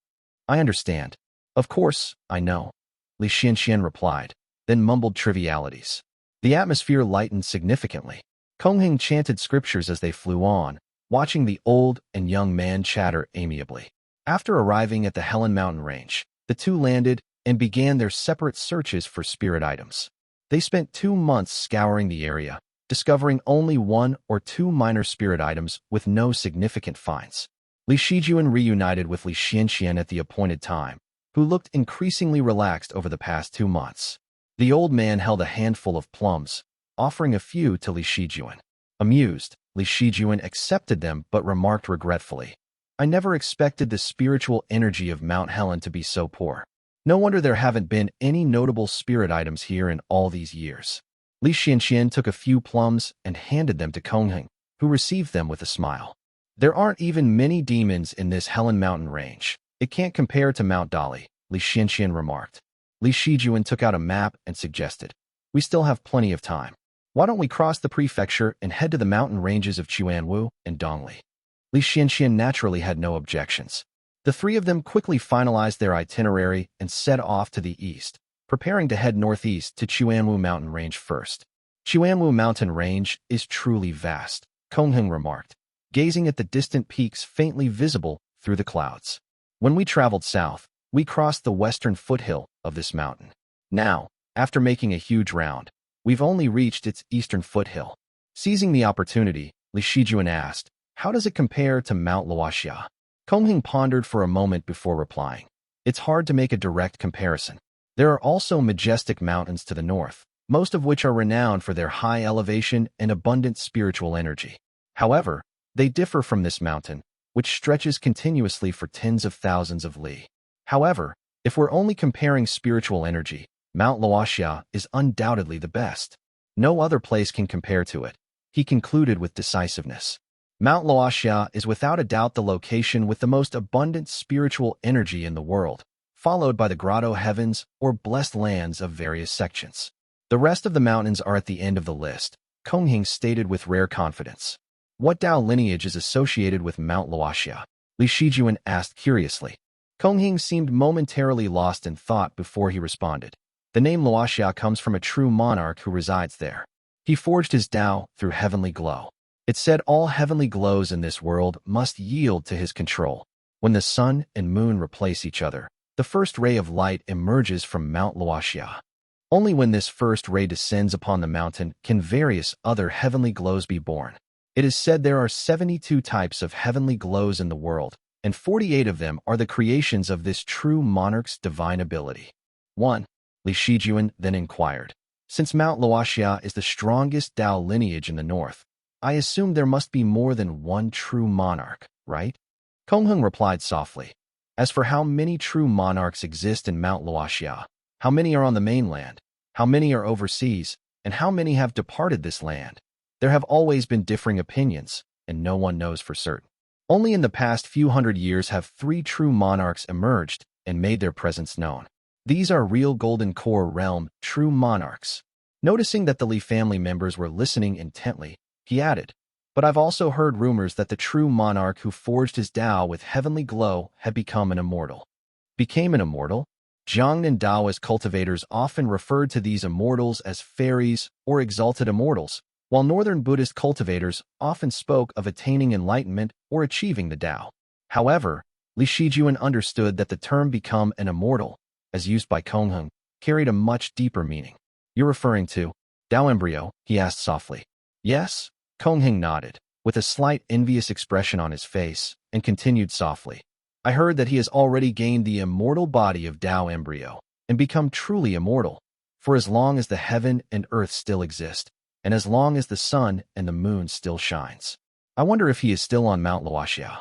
[SPEAKER 1] I understand. Of course, I know. Li Xianxian replied, then mumbled trivialities. The atmosphere lightened significantly. Qinghong chanted scriptures as they flew on, watching the old and young man chatter amiably. After arriving at the Helen Mountain Range, the two landed and began their separate searches for spirit items. They spent 2 months scouring the area, discovering only 1 or 2 minor spirit items with no significant finds. Li Shijuan reunited with Li Xianxian at the appointed time, who looked increasingly relaxed over the past 2 months. The old man held a handful of plums, offering a few to Li Shijuan. Amused, Li Shijuan accepted them but remarked regretfully, I never expected the spiritual energy of Mount Helen to be so poor. No wonder there haven't been any notable spirit items here in all these years. Li Xianxian took a few plums and handed them to Qinghong, who received them with a smile. There aren't even many demons in this Helen Mountain range. It can't compare to Mount Dali, Li Xianxian remarked. Li Shijuan took out a map and suggested, We still have plenty of time. Why don't we cross the prefecture and head to the mountain ranges of Quanwu and Dongli? Li Xianxian naturally had no objections. The 3 of them quickly finalized their itinerary and set off to the east, preparing to head northeast to Quanwu Mountain Range first. Quanwu Mountain Range is truly vast, Qinghong remarked, gazing at the distant peaks faintly visible through the clouds. When we traveled south, we crossed the western foothill of this mountain. Now, after making a huge round, we've only reached its eastern foothill. Seizing the opportunity, Li Shijuan asked, How does it compare to Mount Luoxia? Qinghong pondered for a moment before replying. It's hard to make a direct comparison. There are also majestic mountains to the north, most of which are renowned for their high elevation and abundant spiritual energy. However, they differ from this mountain, which stretches continuously for tens of thousands of li. However, if we're only comparing spiritual energy, Mount Luoxia is undoubtedly the best. No other place can compare to it, he concluded with decisiveness. Mount Luoxia is without a doubt the location with the most abundant spiritual energy in the world, followed by the grotto heavens or blessed lands of various sections. The rest of the mountains are at the end of the list, Qinghong stated with rare confidence. What Dao lineage is associated with Mount Luoxia? Li Shijuan asked curiously. Qinghong seemed momentarily lost in thought before he responded. The name Luoxia comes from a true monarch who resides there. He forged his Dao through heavenly glow. It said all heavenly glows in this world must yield to his control. When the sun and moon replace each other, the first ray of light emerges from Mount Luoxia. Only when this first ray descends upon the mountain can various other heavenly glows be born. It is said there are 72 types of heavenly glows in the world, and 48 of them are the creations of this true monarch's divine ability. 1. Li Shijuan then inquired. Since Mount Luoxia is the strongest Dao lineage in the north, I assume there must be more than one true monarch, right? Qinghong replied softly. As for how many true monarchs exist in Mount Luoxia, how many are on the mainland, how many are overseas, and how many have departed this land, there have always been differing opinions, and no one knows for certain. Only in the past few hundred years have 3 true monarchs emerged and made their presence known. These are real Golden Core realm true monarchs. Noticing that the Li family members were listening intently, he added, but I've also heard rumors that the true monarch who forged his Dao with heavenly glow had become an immortal. Became an immortal? Zhang and Daoist cultivators often referred to these immortals as fairies or exalted immortals, while northern Buddhist cultivators often spoke of attaining enlightenment or achieving the Dao. However, Li Shijuan understood that the term become an immortal, as used by Qinghong, carried a much deeper meaning. You're referring to Dao embryo? He asked softly. Yes? Qinghong nodded, with a slight envious expression on his face, and continued softly. I heard that he has already gained the immortal body of Dao embryo, and become truly immortal, for as long as the heaven and earth still exist, and as long as the sun and the moon still shines. I wonder if he is still on Mount Luoxia.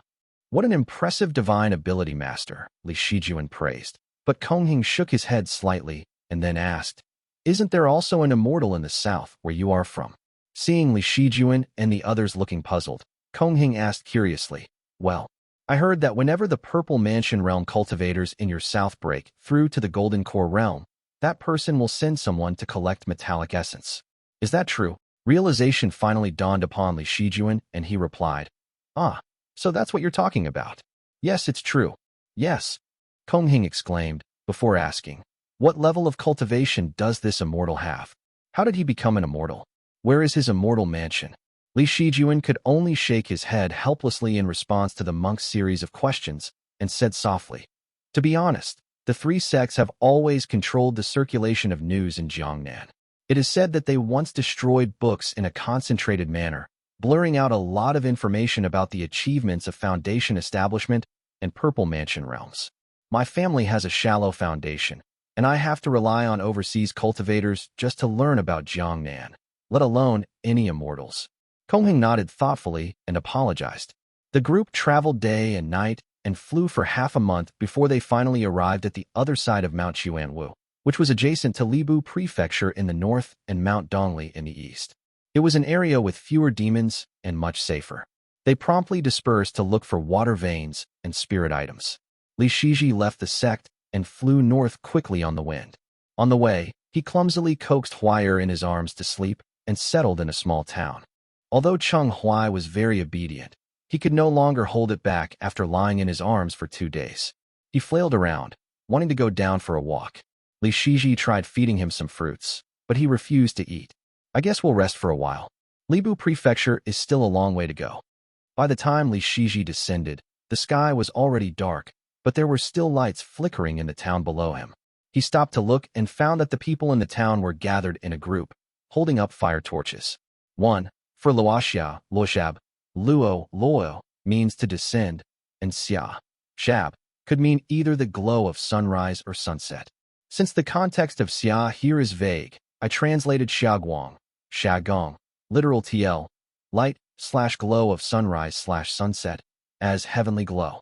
[SPEAKER 1] What an impressive divine ability, Master, Li Shijuan praised. But Qinghong shook his head slightly, and then asked, Isn't there also an immortal in the south where you are from? Seeing Li Shijuan and the others looking puzzled, Qinghong asked curiously, Well, I heard that whenever the Purple Mansion realm cultivators in your south break through to the Golden Core realm, that person will send someone to collect metallic essence. Is that true? Realization finally dawned upon Li Shijuan, and he replied, Ah, so that's what you're talking about. Yes, it's true. Yes, Qinghong exclaimed, before asking, What level of cultivation does this immortal have? How did he become an immortal? Where is his immortal mansion? Li Shijuan could only shake his head helplessly in response to the monk's series of questions, and said softly, To be honest, the 3 sects have always controlled the circulation of news in Jiangnan. It is said that they once destroyed books in a concentrated manner, blurring out a lot of information about the achievements of Foundation Establishment and Purple Mansion realms. My family has a shallow foundation, and I have to rely on overseas cultivators just to learn about Jiangnan, let alone any immortals. Qinghong nodded thoughtfully and apologized. The group traveled day and night and flew for half a month before they finally arrived at the other side of Mount Xuanwu, which was adjacent to Libu Prefecture in the north and Mount Dongli in the east. It was an area with fewer demons and much safer. They promptly dispersed to look for water veins and spirit items. Li Xizhi left the sect and flew north quickly on the wind. On the way, he clumsily coaxed Huiyao in his arms to sleep and settled in a small town. Although Cheng Huai was very obedient, he could no longer hold it back after lying in his arms for 2 days. He flailed around, wanting to go down for a walk. Li Xizhi tried feeding him some fruits, but he refused to eat. I guess we'll rest for a while. Libu Prefecture is still a long way to go. By the time Li Xizhi descended, the sky was already dark, but there were still lights flickering in the town below him. He stopped to look and found that the people in the town were gathered in a group, holding up fire torches. 1. For Luoxia, Luoshab, Luo, Luo, means to descend, and Xia, Shab, could mean either the glow of sunrise or sunset. Since the context of Xia here is vague, I translated Xiaguang, Shagong, literal TL, light/glow of sunrise/sunset, as heavenly glow.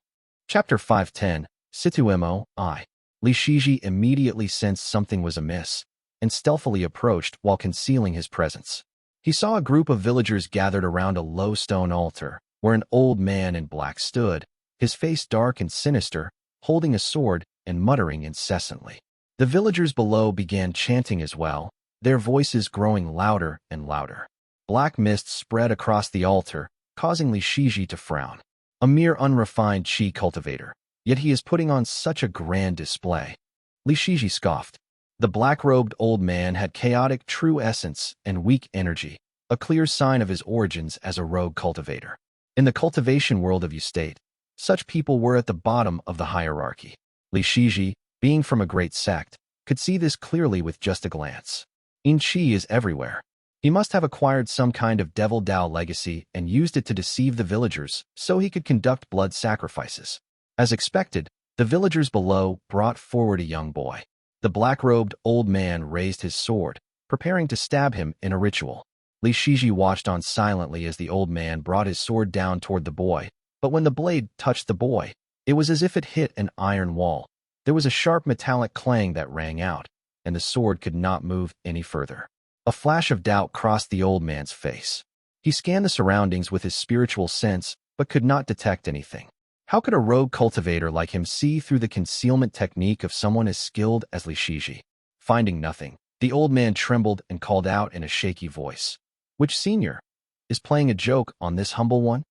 [SPEAKER 1] Chapter 510, Situ Mo, I. Li Xizhi immediately sensed something was amiss, and stealthily approached while concealing his presence. He saw a group of villagers gathered around a low stone altar, where an old man in black stood, his face dark and sinister, holding a sword and muttering incessantly. The villagers below began chanting as well, their voices growing louder and louder. Black mist spread across the altar, causing Li Xizhi to frown. A mere unrefined qi cultivator, yet he is putting on such a grand display. Li Xizhi scoffed. The black-robed old man had chaotic true essence and weak energy, a clear sign of his origins as a rogue cultivator. In the cultivation world of Ustate, Such people were at the bottom of the hierarchy. Xizhi, being from a great sect, could see this clearly with just a glance. Qi is everywhere. He must have acquired some kind of devil Dao legacy and used it to deceive the villagers so he could conduct blood sacrifices. As expected, the villagers below brought forward a young boy. The black-robed old man raised his sword, preparing to stab him in a ritual. Xizhi watched on silently as the old man brought his sword down toward the boy, but when the blade touched the boy, it was as if it hit an iron wall. There was a sharp metallic clang that rang out, and the sword could not move any further. A flash of doubt crossed the old man's face. He scanned the surroundings with his spiritual sense, but could not detect anything. How could a rogue cultivator like him see through the concealment technique of someone as skilled as Xizhi? Finding nothing, the old man trembled and called out in a shaky voice. Which senior is playing a joke on this humble one?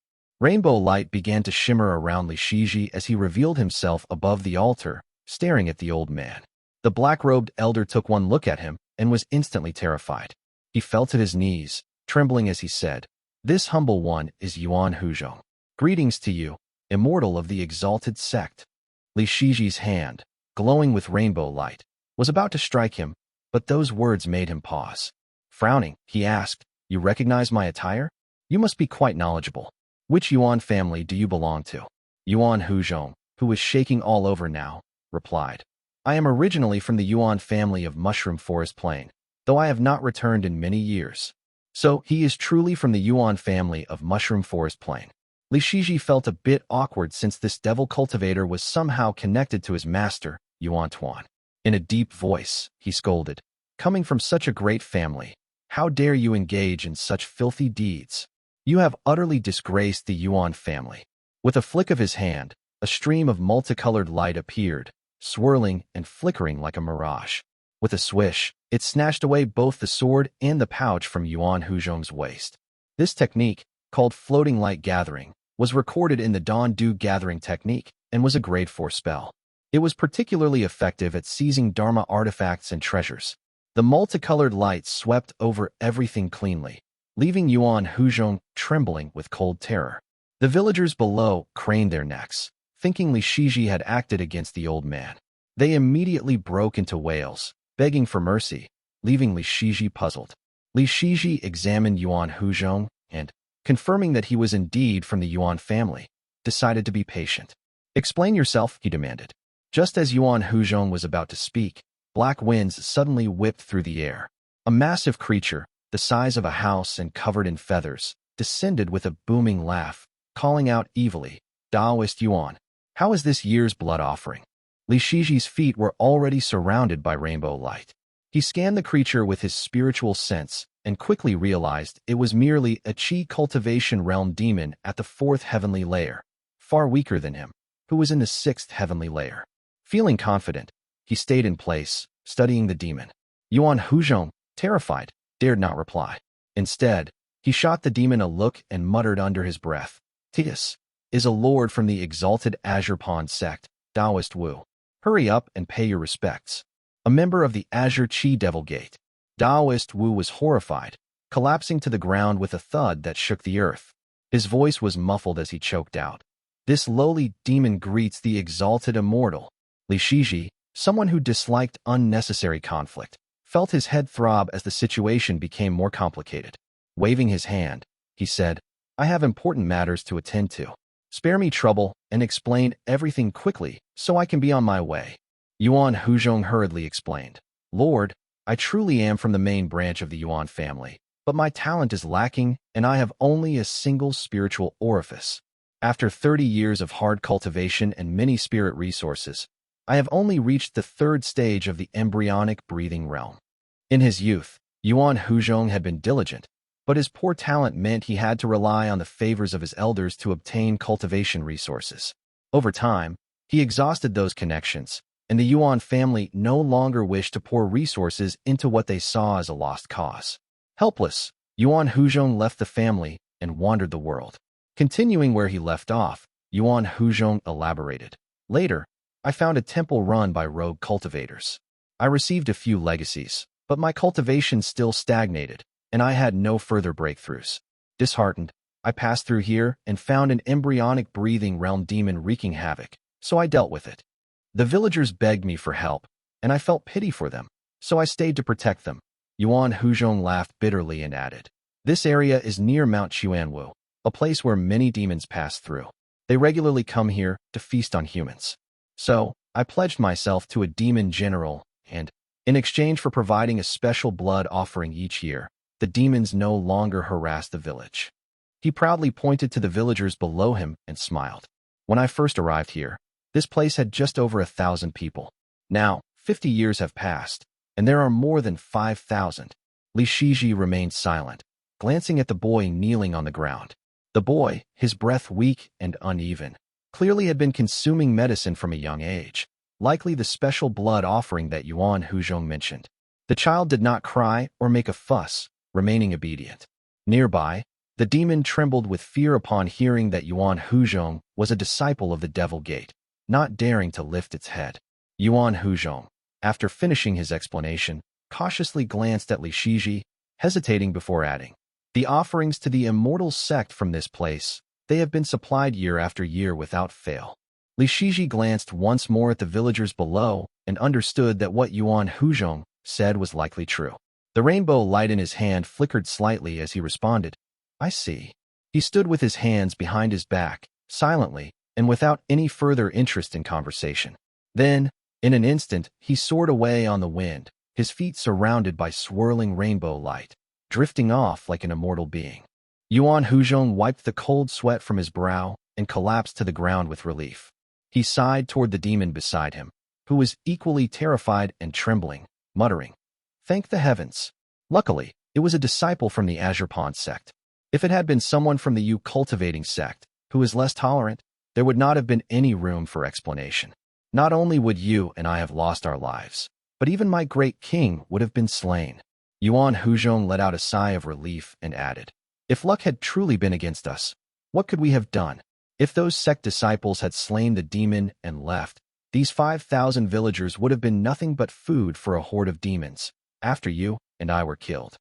[SPEAKER 1] Rainbow light began to shimmer around Xizhi as he revealed himself above the altar, staring at the old man. The black-robed elder took one look at him and was instantly terrified. He fell to his knees, trembling as he said, "This humble one is Yuan Huzhong. Greetings to you, immortal of the exalted sect." Xizhi's hand, glowing with rainbow light, was about to strike him, but those words made him pause. Frowning, he asked, "You recognize my attire? You must be quite knowledgeable. Which Yuan family do you belong to?" Yuan Huzhong, who was shaking all over now, replied, "I am originally from the Yuan family of Mushroom Forest Plain, though I have not returned in many years." So, he is truly from the Yuan family of Mushroom Forest Plain. Xizhi felt a bit awkward since this devil cultivator was somehow connected to his master, Yuan Tuan. In a deep voice, he scolded, "Coming from such a great family, how dare you engage in such filthy deeds? You have utterly disgraced the Yuan family." With a flick of his hand, a stream of multicolored light appeared, swirling and flickering like a mirage. With a swish, it snatched away both the sword and the pouch from Yuan Huzhong's waist. This technique, called floating light gathering, was recorded in the Dawn Dew gathering technique and was a grade 4 spell. It was particularly effective at seizing Dharma artifacts and treasures. The multicolored light swept over everything cleanly, leaving Yuan Huzhong trembling with cold terror. The villagers below craned their necks, thinking Xizhi had acted against the old man. They immediately broke into wails, begging for mercy, leaving Xizhi puzzled. Xizhi examined Yuan Huzhong and, confirming that he was indeed from the Yuan family, decided to be patient. "Explain yourself," he demanded. Just as Yuan Huzhong was about to speak, black winds suddenly whipped through the air. A massive creature, the size of a house and covered in feathers, descended with a booming laugh, calling out evilly, "Taoist Yuan, how is this year's blood offering?" Xizhi's feet were already surrounded by rainbow light. He scanned the creature with his spiritual sense and quickly realized it was merely a Qi cultivation realm demon at the 4th heavenly layer, far weaker than him, who was in the 6th heavenly layer. Feeling confident, he stayed in place, studying the demon. Yuan Huzhong, terrified, dared not reply. Instead, he shot the demon a look and muttered under his breath, "This is a lord from the exalted Azure Pond sect, Taoist Wu. Hurry up and pay your respects." A member of the Azure Qi Devil Gate, Taoist Wu was horrified, collapsing to the ground with a thud that shook the earth. His voice was muffled as he choked out, "This lowly demon greets the exalted immortal." Xizhi, someone who disliked unnecessary conflict, felt his head throb as the situation became more complicated. Waving his hand, he said, "I have important matters to attend to. Spare me trouble and explain everything quickly so I can be on my way." Yuan Huzhong hurriedly explained, "Lord, I truly am from the main branch of the Yuan family, but my talent is lacking and I have only a single spiritual orifice. After 30 years of hard cultivation and many spirit resources, I have only reached the 3rd stage of the embryonic breathing realm." In his youth, Yuan Huzhong had been diligent, but his poor talent meant he had to rely on the favors of his elders to obtain cultivation resources. Over time, he exhausted those connections, and the Yuan family no longer wished to pour resources into what they saw as a lost cause. Helpless, Yuan Huzhong left the family and wandered the world. Continuing where he left off, Yuan Huzhong elaborated, "Later, I found a temple run by rogue cultivators. I received a few legacies, but my cultivation still stagnated, and I had no further breakthroughs. Disheartened, I passed through here and found an embryonic breathing realm demon wreaking havoc, so I dealt with it. The villagers begged me for help, and I felt pity for them, so I stayed to protect them. Yuan Huzhong laughed bitterly and added, "This area is near Mount Xuanwu, a place where many demons pass through. They regularly come here to feast on humans. So, I pledged myself to a demon general, and, in exchange for providing a special blood offering each year, the demons no longer harass the village." He proudly pointed to the villagers below him and smiled. "When I first arrived here, this place had just over 1,000 people. Now, 50 years have passed, and there are more than 5,000. Xizhi remained silent, glancing at the boy kneeling on the ground. The boy, his breath weak and uneven, clearly had been consuming medicine from a young age, likely the special blood offering that Yuan Huzhong mentioned. The child did not cry or make a fuss, remaining obedient. Nearby, the demon trembled with fear upon hearing that Yuan Huzhong was a disciple of the Devil Gate, not daring to lift its head. Yuan Huzhong, after finishing his explanation, cautiously glanced at Xizhi, hesitating before adding, "The offerings to the immortal sect from this place, they have been supplied year after year without fail." Xizhi glanced once more at the villagers below and understood that what Yuan Huzhong said was likely true. The rainbow light in his hand flickered slightly as he responded, "I see." He stood with his hands behind his back, silently, and without any further interest in conversation. Then, in an instant, he soared away on the wind, his feet surrounded by swirling rainbow light, drifting off like an immortal being. Yuan Huzhong wiped the cold sweat from his brow and collapsed to the ground with relief. He sighed toward the demon beside him, who was equally terrified and trembling, muttering, "Thank the heavens." Luckily, it was a disciple from the Azure Pond sect. If it had been someone from the cultivating sect, who is less tolerant, there would not have been any room for explanation. Not only would you and I have lost our lives, but even my great king would have been slain. Yuan Huzhong let out a sigh of relief and added, "If luck had truly been against us, what could we have done? If those sect disciples had slain the demon and left, these 5,000 villagers would have been nothing but food for a horde of demons, after you and I were killed."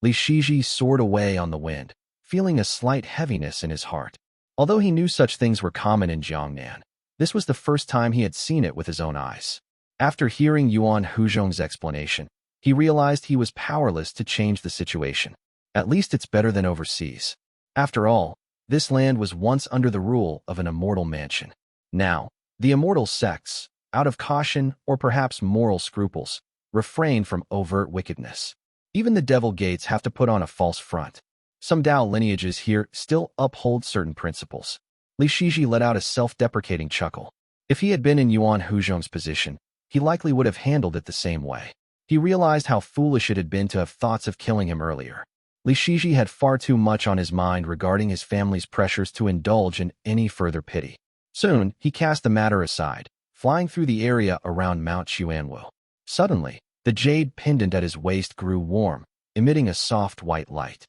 [SPEAKER 1] Xizhi soared away on the wind, feeling a slight heaviness in his heart. Although he knew such things were common in Jiangnan, this was the first time he had seen it with his own eyes. After hearing Yuan Huzhong's explanation, he realized he was powerless to change the situation. At least it's better than overseas. After all, this land was once under the rule of an immortal mansion. Now, the immortal sects, out of caution or perhaps moral scruples, refrain from overt wickedness. Even the Devil Gates have to put on a false front. Some Dao lineages here still uphold certain principles. Xizhi let out a self-deprecating chuckle. If he had been in Yuan Huzhong's position, he likely would have handled it the same way. He realized how foolish it had been to have thoughts of killing him earlier. Xizhi had far too much on his mind regarding his family's pressures to indulge in any further pity. Soon, he cast the matter aside, flying through the area around Mount Xuanwu. Suddenly, the jade pendant at his waist grew warm, emitting a soft white light.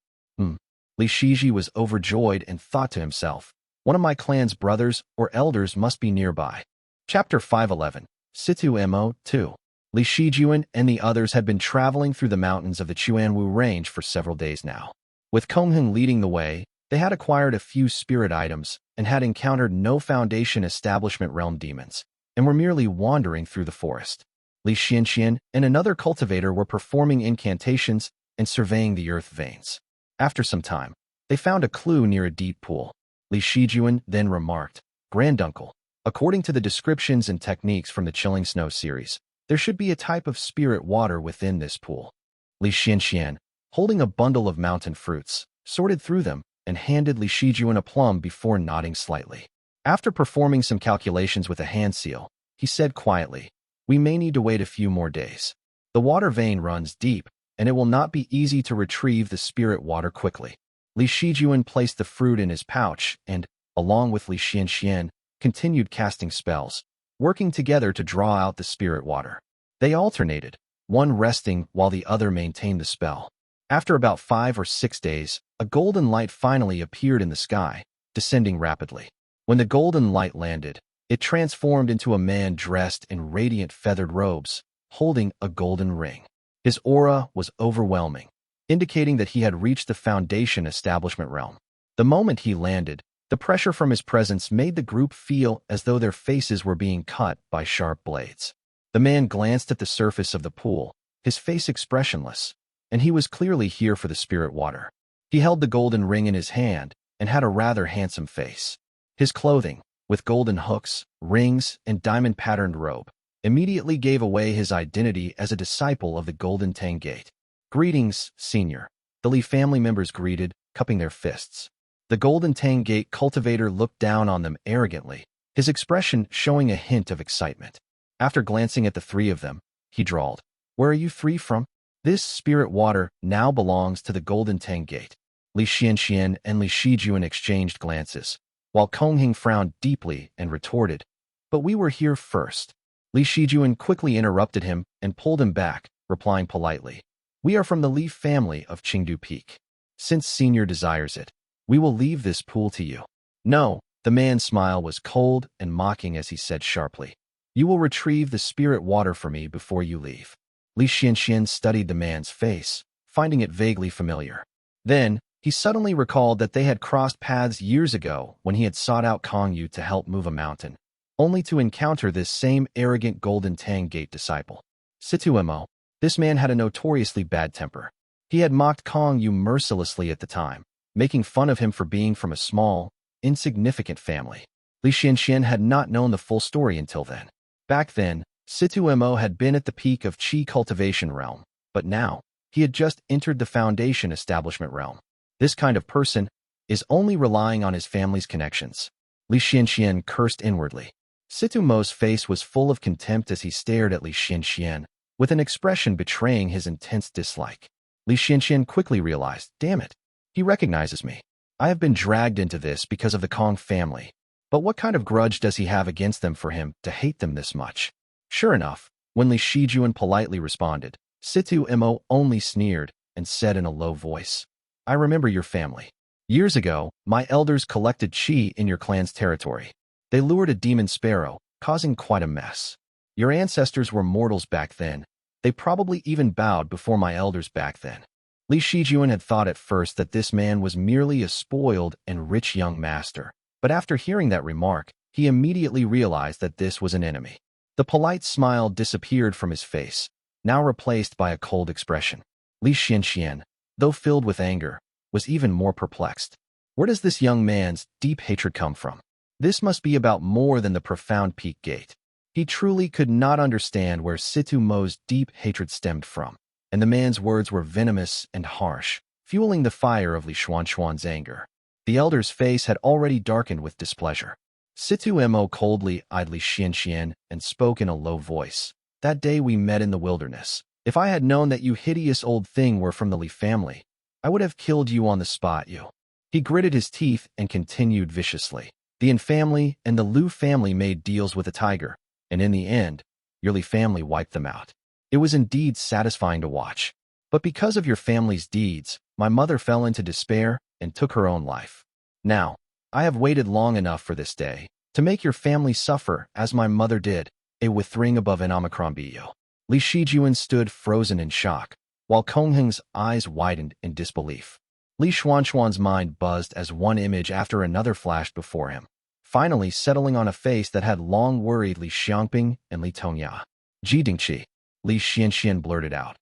[SPEAKER 1] Xizhi was overjoyed and thought to himself, "One of my clan's brothers or elders must be nearby." Chapter 511, Situ Mo 2. Xizhi and the others had been traveling through the mountains of the Xuanwu range for several days now. With Qinghong leading the way, they had acquired a few spirit items and had encountered no Foundation Establishment realm demons, and were merely wandering through the forest. Xian and another cultivator were performing incantations and surveying the earth veins. After some time, they found a clue near a deep pool. Xizhi then remarked, "Granduncle, according to the descriptions and techniques from the Chilling Snow series, there should be a type of spirit water within this pool." Xian, holding a bundle of mountain fruits, sorted through them and handed Xizhi a plum before nodding slightly. After performing some calculations with a hand seal, he said quietly, "We may need to wait a few more days. The water vein runs deep, and it will not be easy to retrieve the spirit water quickly." Xizhi placed the fruit in his pouch and, along with Xian, continued casting spells, working together to draw out the spirit water. They alternated, one resting while the other maintained the spell. After about 5 or 6 days, a golden light finally appeared in the sky, descending rapidly. When the golden light landed, it transformed into a man dressed in radiant feathered robes, holding a golden ring. His aura was overwhelming, indicating that he had reached the Foundation Establishment realm. The moment he landed, the pressure from his presence made the group feel as though their faces were being cut by sharp blades. The man glanced at the surface of the pool, his face expressionless, and he was clearly here for the spirit water. He held the golden ring in his hand and had a rather handsome face. His clothing, with golden hooks, rings, and diamond-patterned robe, immediately gave away his identity as a disciple of the Golden Tang Gate. "Greetings, Senior," the Li family members greeted, cupping their fists. The Golden Tang Gate cultivator looked down on them arrogantly, his expression showing a hint of excitement. After glancing at the three of them, he drawled, "Where are you three from?" "This spirit water now belongs to the Golden Tang Gate." Li Xianxian and Li Shijuan exchanged glances, while Qinghong frowned deeply and retorted, "But we were here first." Li Shijuan quickly interrupted him and pulled him back, replying politely, "We are from the Li family of Qingdu Peak. Since Senior desires it, we will leave this pool to you." "No," the man's smile was cold and mocking as he said sharply, "You will retrieve the spirit water for me before you leave." Li Xianxian studied the man's face, finding it vaguely familiar. Then, he suddenly recalled that they had crossed paths years ago when he had sought out Kongyu to help move a mountain, only to encounter this same arrogant Golden Tang Gate disciple. Situ Mo. This man had a notoriously bad temper. He had mocked Kongyu mercilessly at the time, making fun of him for being from a small, insignificant family. Li Xianxian had not known the full story until then. Back then, Situ Mo had been at the peak of Qi cultivation realm, but now, he had just entered the foundation establishment realm. This kind of person is only relying on his family's connections. Li Xianxian cursed inwardly. Situ Mo's face was full of contempt as he stared at Li Xianxian, with an expression betraying his intense dislike. Li Xianxian quickly realized, damn it, he recognizes me. I have been dragged into this because of the Kong family. But what kind of grudge does he have against them for him to hate them this much? Sure enough, when Li Shijuan politely responded, Situ Mo only sneered and said in a low voice, "I remember your family. Years ago, my elders collected qi in your clan's territory. They lured a demon sparrow, causing quite a mess. Your ancestors were mortals back then. They probably even bowed before my elders back then." Li Shijuan had thought at first that this man was merely a spoiled and rich young master, but after hearing that remark, he immediately realized that this was an enemy. The polite smile disappeared from his face, now replaced by a cold expression. Li Xianxian, though filled with anger, was even more perplexed. Where does this young man's deep hatred come from? This must be about more than the profound peak gate. He truly could not understand where Situ Mo's deep hatred stemmed from, and the man's words were venomous and harsh, fueling the fire of Li Xuanxuan's anger. The elder's face had already darkened with displeasure. Situ Mo coldly eyed Li Xianxian and spoke in a low voice. "That day we met in the wilderness. If I had known that you hideous old thing were from the Li family, I would have killed you on the spot, you." He gritted his teeth and continued viciously. "The Yin family and the Lu family made deals with a tiger, and in the end, your Li family wiped them out. It was indeed satisfying to watch. But because of your family's deeds, my mother fell into despair and took her own life. Now, I have waited long enough for this day, to make your family suffer as my mother did, a withering above an Omicron bio." Li Shijuan stood frozen in shock, while Qinghong's eyes widened in disbelief. Li Xuanxuan's mind buzzed as one image after another flashed before him, finally settling on a face that had long worried Li Xiangping and Li Tongya. "Ji Dingqi," Li Xianxian blurted out.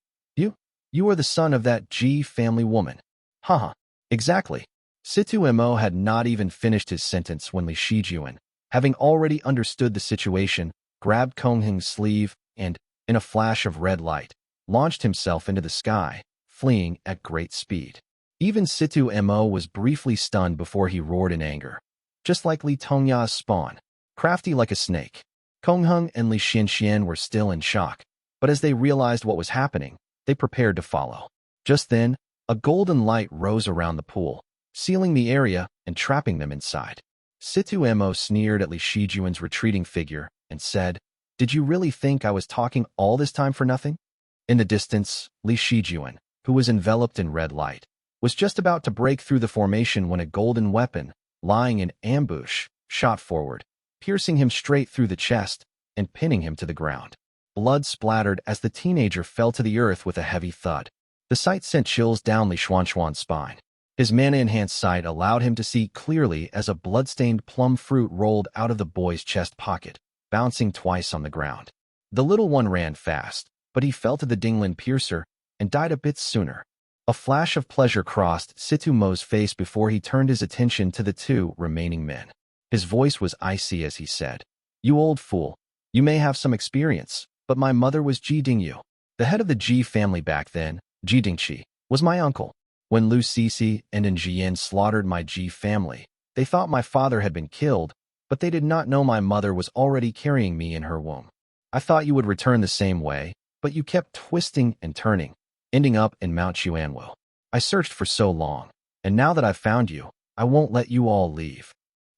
[SPEAKER 1] You are the son of that Ji family woman." "Haha, exactly." Situ Mo had not even finished his sentence when Li Shijuan, having already understood the situation, grabbed Qinghong's sleeve and, in a flash of red light, launched himself into the sky, fleeing at great speed. Even Situ Mo was briefly stunned before he roared in anger. Just like Li Tongya's spawn, crafty like a snake. Qinghong and Li Xianxian were still in shock, but as they realized what was happening, they prepared to follow. Just then, a golden light rose around the pool, sealing the area and trapping them inside. Situ Mo sneered at Li Shijuan's retreating figure and said, "Did you really think I was talking all this time for nothing?" In the distance, Li Shijuan, who was enveloped in red light, was just about to break through the formation when a golden weapon, lying in ambush, shot forward, piercing him straight through the chest and pinning him to the ground. Blood splattered as the teenager fell to the earth with a heavy thud. The sight sent chills down Li Xuanxuan's spine. His mana-enhanced sight allowed him to see clearly as a blood-stained plum fruit rolled out of the boy's chest pocket, bouncing twice on the ground. The little one ran fast, but he fell to the Dinglin piercer and died a bit sooner. A flash of pleasure crossed Situ Mo's face before he turned his attention to the two remaining men. His voice was icy as he said, "You old fool. You may have some experience, but my mother was Ji Dingyu. The head of the Ji family back then, Ji Dingqi, was my uncle. When Lu Cixi and Xian slaughtered my Ji family, they thought my father had been killed, but they did not know my mother was already carrying me in her womb. I thought you would return the same way, but you kept twisting and turning, ending up in Mount Xuanwu. I searched for so long, and now that I've found you, I won't let you all leave."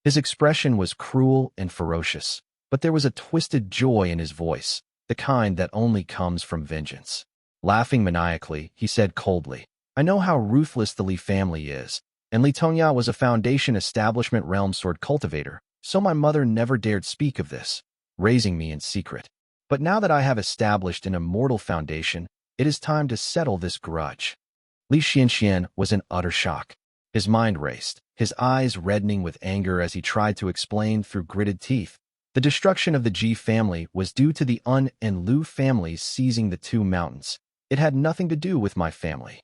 [SPEAKER 1] His expression was cruel and ferocious, but there was a twisted joy in his voice, the kind that only comes from vengeance. Laughing maniacally, he said coldly, "I know how ruthless the Li family is, and Li Tongyao was a Foundation establishment realm sword cultivator, so my mother never dared speak of this, raising me in secret. But now that I have established an immortal foundation, it is time to settle this grudge." Li Xianxian was in utter shock. His mind raced, his eyes reddening with anger as he tried to explain through gritted teeth. The destruction of the Ji family was due to the Un and Lu families seizing the two mountains. It had nothing to do with my family.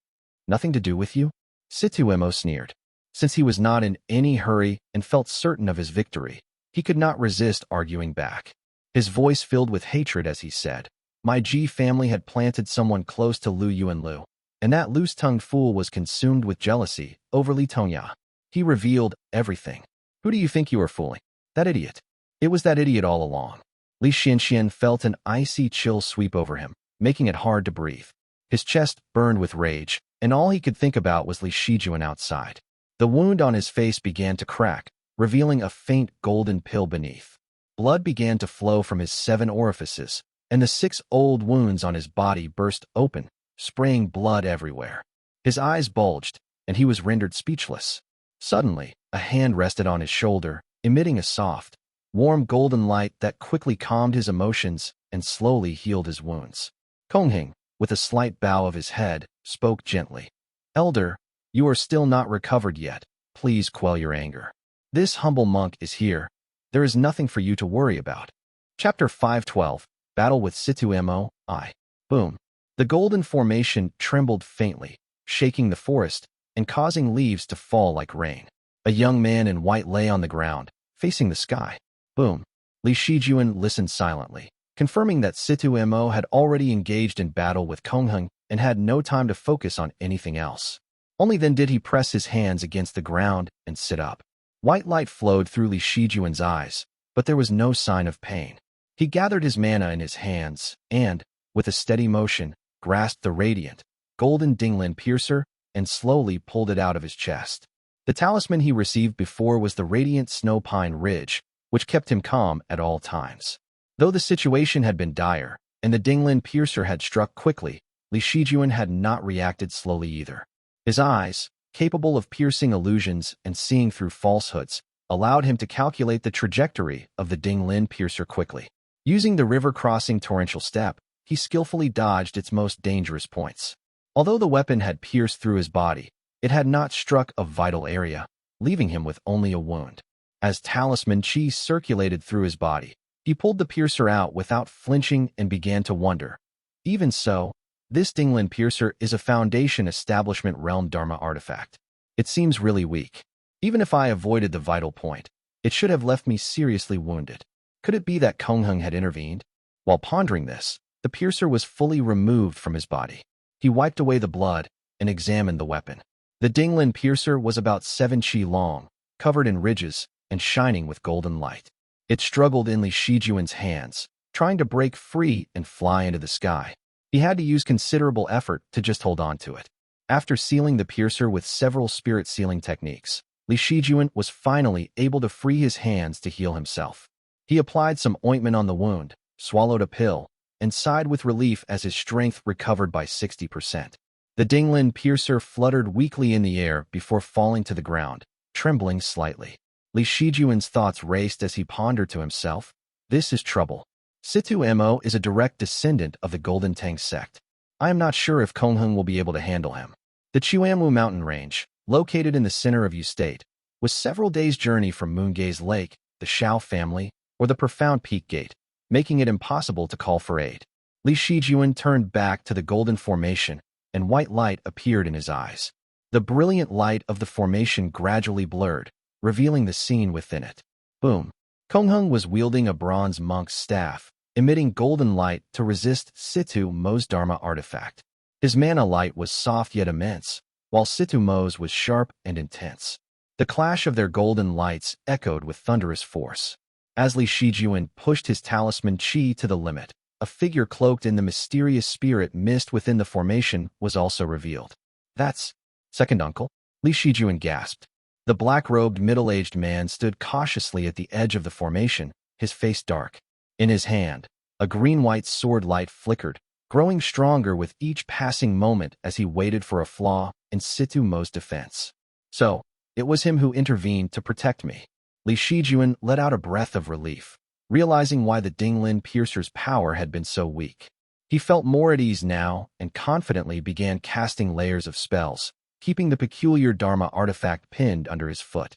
[SPEAKER 1] "Nothing to do with you?" Situ Mo sneered. Since he was not in any hurry and felt certain of his victory, he could not resist arguing back. His voice filled with hatred as he said, "My Ji family had planted someone close to Lu Yuanlu, and that loose-tongued fool was consumed with jealousy over Li Tongya. He revealed everything. Who do you think you are fooling? That idiot. It was that idiot all along." Li Xianxian felt an icy chill sweep over him, making it hard to breathe. His chest burned with rage, and all he could think about was Li Shijuan outside. The wound on his face began to crack, revealing a faint golden pill beneath. Blood began to flow from his 7 orifices, and the 6 old wounds on his body burst open, spraying blood everywhere. His eyes bulged, and he was rendered speechless. Suddenly, a hand rested on his shoulder, emitting a soft, warm golden light that quickly calmed his emotions and slowly healed his wounds. Qinghong, with a slight bow of his head, spoke gently. "Elder, you are still not recovered yet. Please quell your anger. This humble monk is here. There is nothing for you to worry about." Chapter 512, Battle with Situ Mo, I. Boom. The golden formation trembled faintly, shaking the forest and causing leaves to fall like rain. A young man in white lay on the ground, facing the sky. Boom. Li Shijuan listened silently, confirming that Situ Mo had already engaged in battle with Qinghong and had no time to focus on anything else. Only then did he press his hands against the ground and sit up. White light flowed through Li Shijuan's eyes, but there was no sign of pain. He gathered his mana in his hands and, with a steady motion, grasped the radiant, golden Dinglin piercer and slowly pulled it out of his chest. The talisman he received before was the radiant snow pine ridge, which kept him calm at all times. Though the situation had been dire, and the Dinglin piercer had struck quickly, Li Shijuan had not reacted slowly either. His eyes, capable of piercing illusions and seeing through falsehoods, allowed him to calculate the trajectory of the Dinglin piercer quickly. Using the river-crossing torrential step, he skillfully dodged its most dangerous points. Although the weapon had pierced through his body, it had not struck a vital area, leaving him with only a wound. As talisman chi circulated through his body, he pulled the piercer out without flinching and began to wonder. Even so, this Dinglin piercer is a Foundation establishment realm Dharma artifact. It seems really weak. Even if I avoided the vital point, it should have left me seriously wounded. Could it be that Qinghong had intervened? While pondering this, the piercer was fully removed from his body. He wiped away the blood and examined the weapon. The Dinglin piercer was about 7 chi long, covered in ridges and shining with golden light. It struggled in Li Shijuan's hands, trying to break free and fly into the sky. He had to use considerable effort to just hold on to it. After sealing the piercer with several spirit sealing techniques, Li Shijuan was finally able to free his hands to heal himself. He applied some ointment on the wound, swallowed a pill, and sighed with relief as his strength recovered by 60%. The Dinglin piercer fluttered weakly in the air before falling to the ground, trembling slightly. Li Shijuan's thoughts raced as he pondered to himself, "This is trouble. Situ Mo is a direct descendant of the Golden Tang Sect. I am not sure if Qinghong will be able to handle him." The Chuanwu mountain range, located in the center of Yu State, was several days' journey from Moongaze Lake, the Xiao family, or the Profound Peak Gate, making it impossible to call for aid. Li Shijuan turned back to the golden formation, and white light appeared in his eyes. The brilliant light of the formation gradually blurred, revealing the scene within it. Boom! Qinghong was wielding a bronze monk's staff, emitting golden light to resist Situ Mo's Dharma artifact. His mana light was soft yet immense, while Situ Mo's was sharp and intense. The clash of their golden lights echoed with thunderous force. As Li Shijuan pushed his talisman chi to the limit, a figure cloaked in the mysterious spirit mist within the formation was also revealed. That's second uncle? Li Shijuan gasped. The black-robed middle-aged man stood cautiously at the edge of the formation, his face dark. In his hand, a green-white sword light flickered, growing stronger with each passing moment as he waited for a flaw in Situ Mo's defense. So, it was him who intervened to protect me. Li Shijuan let out a breath of relief, realizing why the Dinglin Piercer's power had been so weak. He felt more at ease now and confidently began casting layers of spells, keeping the peculiar Dharma artifact pinned under his foot.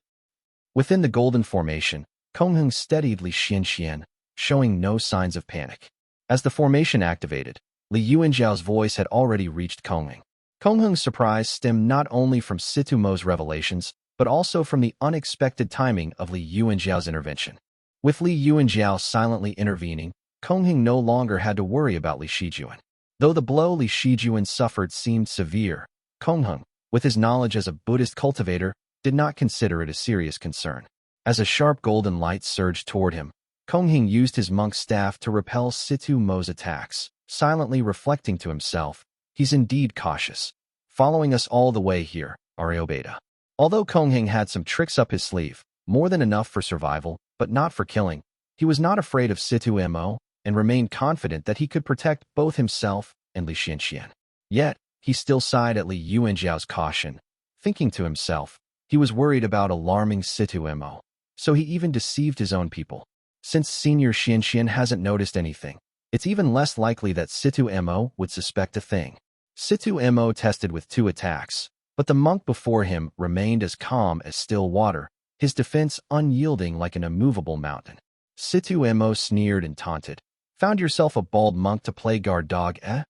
[SPEAKER 1] Within the golden formation, Qinghong steadied Li Xian, showing no signs of panic. As the formation activated, Li Yuanjiao's voice had already reached Qinghong. Qinghong's surprise stemmed not only from Situ Mo's revelations, but also from the unexpected timing of Li Yuanjiao's intervention. With Li Yuanjiao silently intervening, Qinghong no longer had to worry about Li Shijuan. Though the blow Li Shijuan suffered seemed severe, Qinghong, with his knowledge as a Buddhist cultivator, did not consider it a serious concern. As a sharp golden light surged toward him, Qinghong used his monk's staff to repel Situ Mo's attacks, silently reflecting to himself, "He's indeed cautious. Following us all the way here, Ario Beta." Although Qinghong had some tricks up his sleeve, more than enough for survival, but not for killing, he was not afraid of Situ Mo and remained confident that he could protect both himself and Li Xian. Yet, he still sighed at Li Yuanjiao's caution, thinking to himself, he was worried about alarming Situ Mo, so he even deceived his own people. Since Senior Xian hasn't noticed anything, it's even less likely that Situ Mo would suspect a thing. Situ Mo tested with 2 attacks, but the monk before him remained as calm as still water, his defense unyielding like an immovable mountain. Situ Mo sneered and taunted. "Found yourself a bald monk to play guard dog, eh?"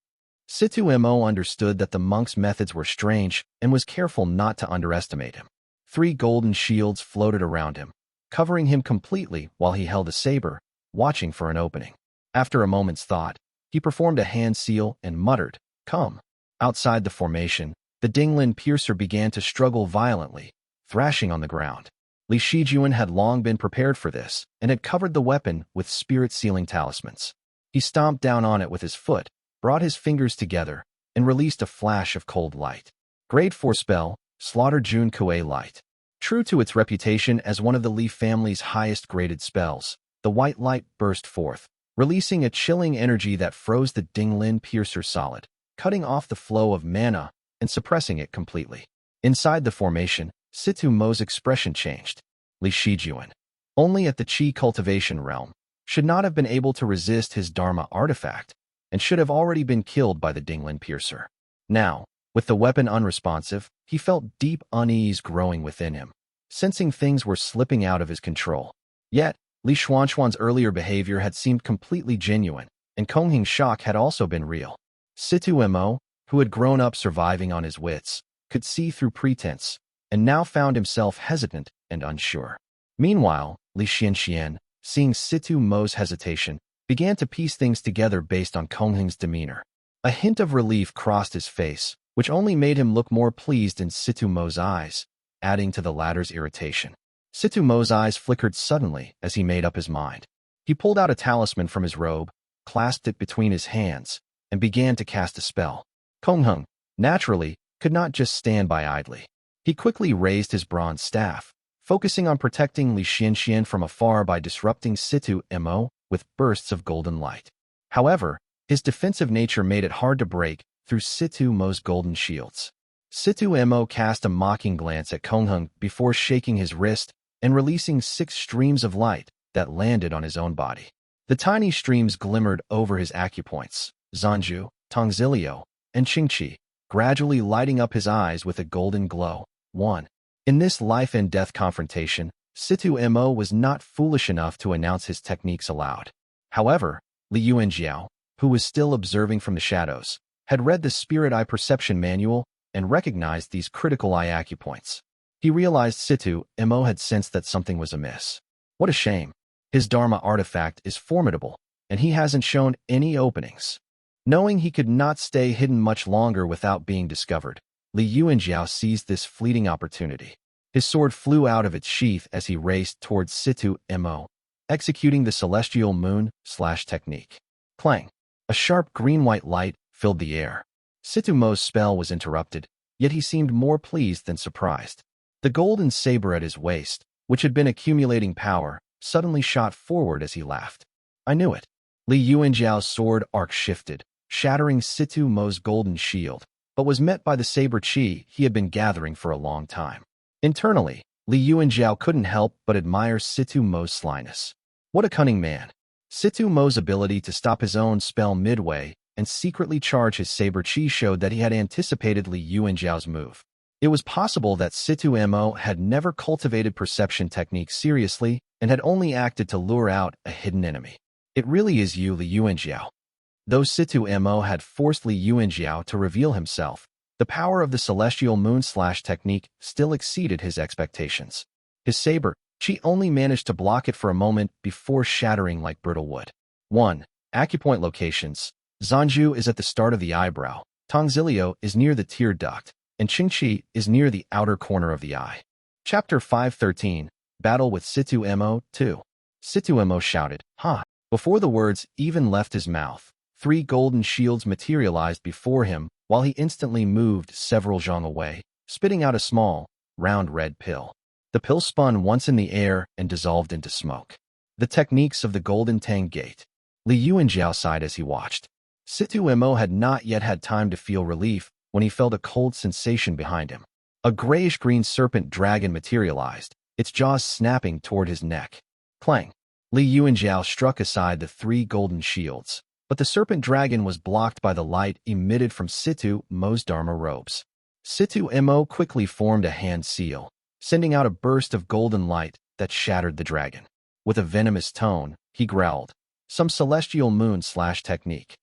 [SPEAKER 1] Situ Mo understood that the monk's methods were strange and was careful not to underestimate him. 3 golden shields floated around him, covering him completely while he held a saber, watching for an opening. After a moment's thought, he performed a hand seal and muttered, "Come." Outside the formation, the Dinglin Piercer began to struggle violently, thrashing on the ground. Li Shijuan had long been prepared for this and had covered the weapon with spirit-sealing talismans. He stomped down on it with his foot, brought his fingers together, and released a flash of cold light. Grade 4 spell, Slaughter Jun Kuei Light. True to its reputation as one of the Li family's highest-graded spells, the white light burst forth, releasing a chilling energy that froze the Dinglin Piercer solid, cutting off the flow of mana and suppressing it completely. Inside the formation, Situ Mo's expression changed. Li Shijuan, only at the Qi cultivation realm, should not have been able to resist his Dharma artifact, and should have already been killed by the Dinglin Piercer. Now, with the weapon unresponsive, he felt deep unease growing within him, sensing things were slipping out of his control. Yet, Li Xuanxuan's earlier behavior had seemed completely genuine, and Qinghong's shock had also been real. Situ Mo, who had grown up surviving on his wits, could see through pretense, and now found himself hesitant and unsure. Meanwhile, Li Xian, seeing Situ Mo's hesitation, began to piece things together based on Qinghong's demeanor. A hint of relief crossed his face, which only made him look more pleased in Situ Mo's eyes, adding to the latter's irritation. Situ Mo's eyes flickered suddenly as he made up his mind. He pulled out a talisman from his robe, clasped it between his hands, and began to cast a spell. Qinghong, naturally, could not just stand by idly. He quickly raised his bronze staff, focusing on protecting Li Xian from afar by disrupting Situ Mo with bursts of golden light. However, his defensive nature made it hard to break through Situ Mo's golden shields. Situ Mo cast a mocking glance at Qinghong before shaking his wrist and releasing 6 streams of light that landed on his own body. The tiny streams glimmered over his acupoints, Zanju, Tongzilio, and Qingqi, gradually lighting up his eyes with a golden glow. 1. In this life-and-death confrontation, Situ Mo was not foolish enough to announce his techniques aloud. However, Li Yuanjiao, who was still observing from the shadows, had read the Spirit Eye Perception Manual and recognized these critical eye acupoints. He realized Situ Mo had sensed that something was amiss. What a shame. His Dharma artifact is formidable, and he hasn't shown any openings. Knowing he could not stay hidden much longer without being discovered, Li Yuanjiao seized this fleeting opportunity. His sword flew out of its sheath as he raced towards Situ Mo, executing the Celestial Moon / technique. Clang! A sharp green-white light filled the air. Situ Mo's spell was interrupted, yet he seemed more pleased than surprised. The golden saber at his waist, which had been accumulating power, suddenly shot forward as he laughed. I knew it. Li Yuanjiao's sword arc shifted, shattering Situ Mo's golden shield, but was met by the saber chi he had been gathering for a long time. Internally, Li Yuanjiao couldn't help but admire Situ Mo's slyness. What a cunning man. Situ Mo's ability to stop his own spell midway and secretly charge his saber chi showed that he had anticipated Li Yuanjiao's move. It was possible that Situ Mo had never cultivated perception techniques seriously and had only acted to lure out a hidden enemy. It really is you, Li Yuanjiao. Though Situ Mo had forced Li Yuanjiao to reveal himself, the power of the Celestial Moon / technique still exceeded his expectations. His saber chi only managed to block it for a moment before shattering like brittle wood. 1. Acupoint locations. Zhangzhu is at the start of the eyebrow, Tongzilio is near the tear duct, and Qingqi is near the outer corner of the eye. Chapter 513. Battle with Situ Mo 2. Situ Mo shouted, "Ha!" Before the words even left his mouth, 3 golden shields materialized before him while he instantly moved several zhang away, spitting out a small, round red pill. The pill spun once in the air and dissolved into smoke. The techniques of the Golden Tang Gate. Li Yuanjiao sighed as he watched. Situ Mo had not yet had time to feel relief when he felt a cold sensation behind him. A grayish-green serpent dragon materialized, its jaws snapping toward his neck. Clang! Li Yuanjiao struck aside the 3 golden shields, but the serpent dragon was blocked by the light emitted from Situ Mo's Dharma robes. Situ Mo quickly formed a hand seal, sending out a burst of golden light that shattered the dragon. With a venomous tone, he growled, "Some Celestial Moon / technique.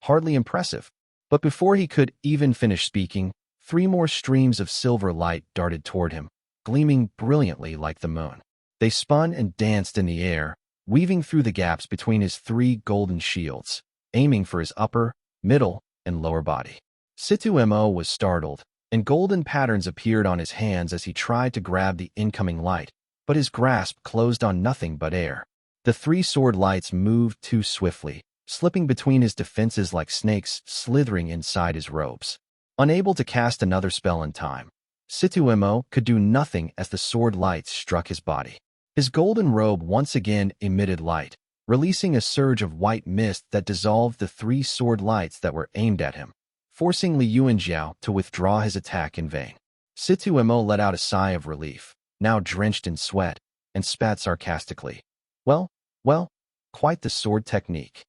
[SPEAKER 1] Hardly impressive." But before he could even finish speaking, 3 more streams of silver light darted toward him, gleaming brilliantly like the moon. They spun and danced in the air, weaving through the gaps between his 3 golden shields, aiming for his upper, middle, and lower body. Situ Mo was startled, and golden patterns appeared on his hands as he tried to grab the incoming light, but his grasp closed on nothing but air. The 3 sword lights moved too swiftly, slipping between his defenses like snakes slithering inside his robes. Unable to cast another spell in time, Situ Mo could do nothing as the sword lights struck his body. His golden robe once again emitted light, releasing a surge of white mist that dissolved the 3 sword lights that were aimed at him, forcing Li Yuanjiao to withdraw his attack in vain. Situ Mo let out a sigh of relief, now drenched in sweat, and spat sarcastically. Well, quite the sword technique.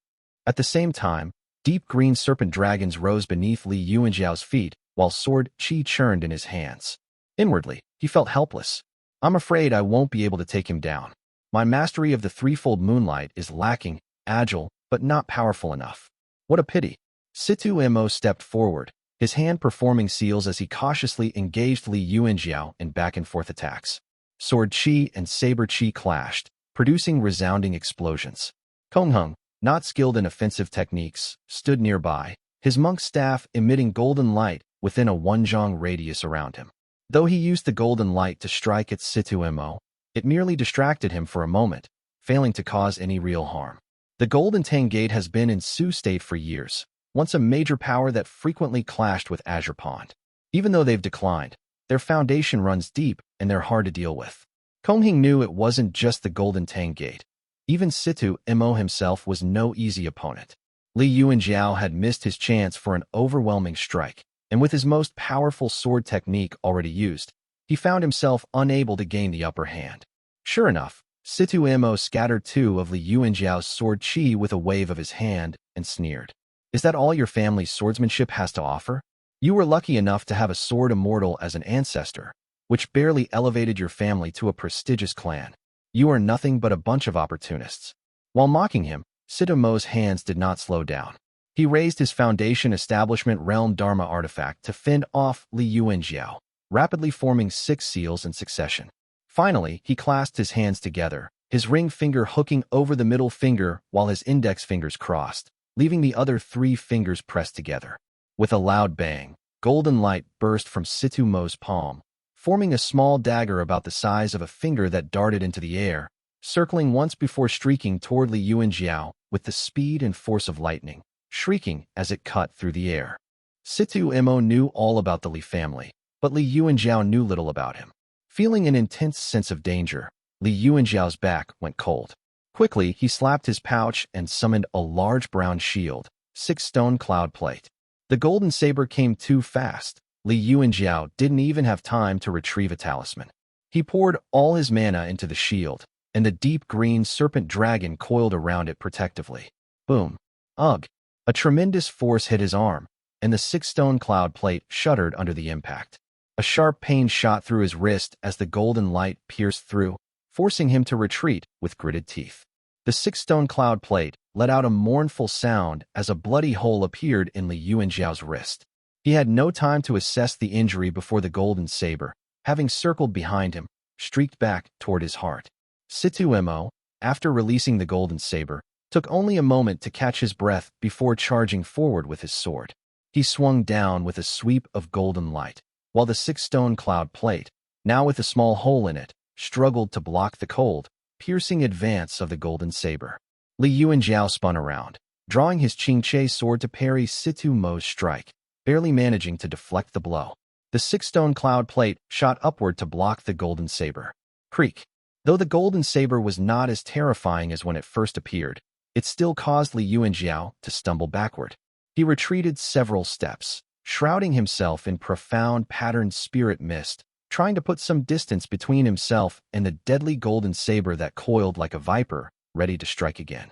[SPEAKER 1] At the same time, deep green serpent dragons rose beneath Li Yuanjiao's feet, while sword chi churned in his hands. Inwardly, he felt helpless. I'm afraid I won't be able to take him down. My mastery of the threefold moonlight is lacking, agile, but not powerful enough. What a pity. Situ Mo stepped forward, his hand performing seals as he cautiously engaged Li Yuanjiao in back-and-forth attacks. Sword chi and saber chi clashed, producing resounding explosions. Qinghong, not skilled in offensive techniques, stood nearby, his monk's staff emitting golden light within a 1 radius around him. Though he used the golden light to strike at Situ Mo, it merely distracted him for a moment, failing to cause any real harm. The Golden Tang Gate has been in Sioux State for years, once a major power that frequently clashed with Azure Pond. Even though they've declined, their foundation runs deep and they're hard to deal with. Qinghong knew it wasn't just the Golden Tang Gate. Even Situ Mo himself was no easy opponent. Li Yuanjiao had missed his chance for an overwhelming strike, and with his most powerful sword technique already used, he found himself unable to gain the upper hand. Sure enough, Situ Mo scattered 2 of Li Yuanjiao's sword chi with a wave of his hand and sneered. Is that all your family's swordsmanship has to offer? You were lucky enough to have a sword immortal as an ancestor. which barely elevated your family to a prestigious clan. You are nothing but a bunch of opportunists. While mocking him, Situ Mo's hands did not slow down. He raised his Foundation Establishment Realm Dharma artifact to fend off Li Yuanjiao, rapidly forming 6 seals in succession. Finally, he clasped his hands together, his ring finger hooking over the middle finger while his index fingers crossed, leaving the other 3 fingers pressed together. With a loud bang, golden light burst from Situ Mo's palm, forming a small dagger about the size of a finger that darted into the air, circling once before streaking toward Li Yuanjiao with the speed and force of lightning, shrieking as it cut through the air. Situ Mo knew all about the Li family, but Li Yuanjiao knew little about him. Feeling an intense sense of danger, Li Yuanjiao's back went cold. Quickly, he slapped his pouch and summoned a large brown shield, 6-stone cloud plate. The golden saber came too fast. Li Yuanjiao didn't even have time to retrieve a talisman. He poured all his mana into the shield, and the deep green serpent dragon coiled around it protectively. Boom. Ugh. A tremendous force hit his arm, and the 6-stone cloud plate shuddered under the impact. A sharp pain shot through his wrist as the golden light pierced through, forcing him to retreat with gritted teeth. The 6-stone cloud plate let out a mournful sound as a bloody hole appeared in Li Yuanjiao's wrist. He had no time to assess the injury before the golden saber, having circled behind him, streaked back toward his heart. Situ Mo, after releasing the golden saber, took only a moment to catch his breath before charging forward with his sword. He swung down with a sweep of golden light, while the 6-stone cloud plate, now with a small hole in it, struggled to block the cold, piercing advance of the golden saber. Li Yuanjiao spun around, drawing his Qingche sword to parry Situ Mo's strike, barely managing to deflect the blow. The 6-stone cloud plate shot upward to block the golden saber. Creak. Though the golden saber was not as terrifying as when it first appeared, it still caused Li Yuanjiao to stumble backward. He retreated several steps, shrouding himself in profound patterned spirit mist, trying to put some distance between himself and the deadly golden saber that coiled like a viper, ready to strike again.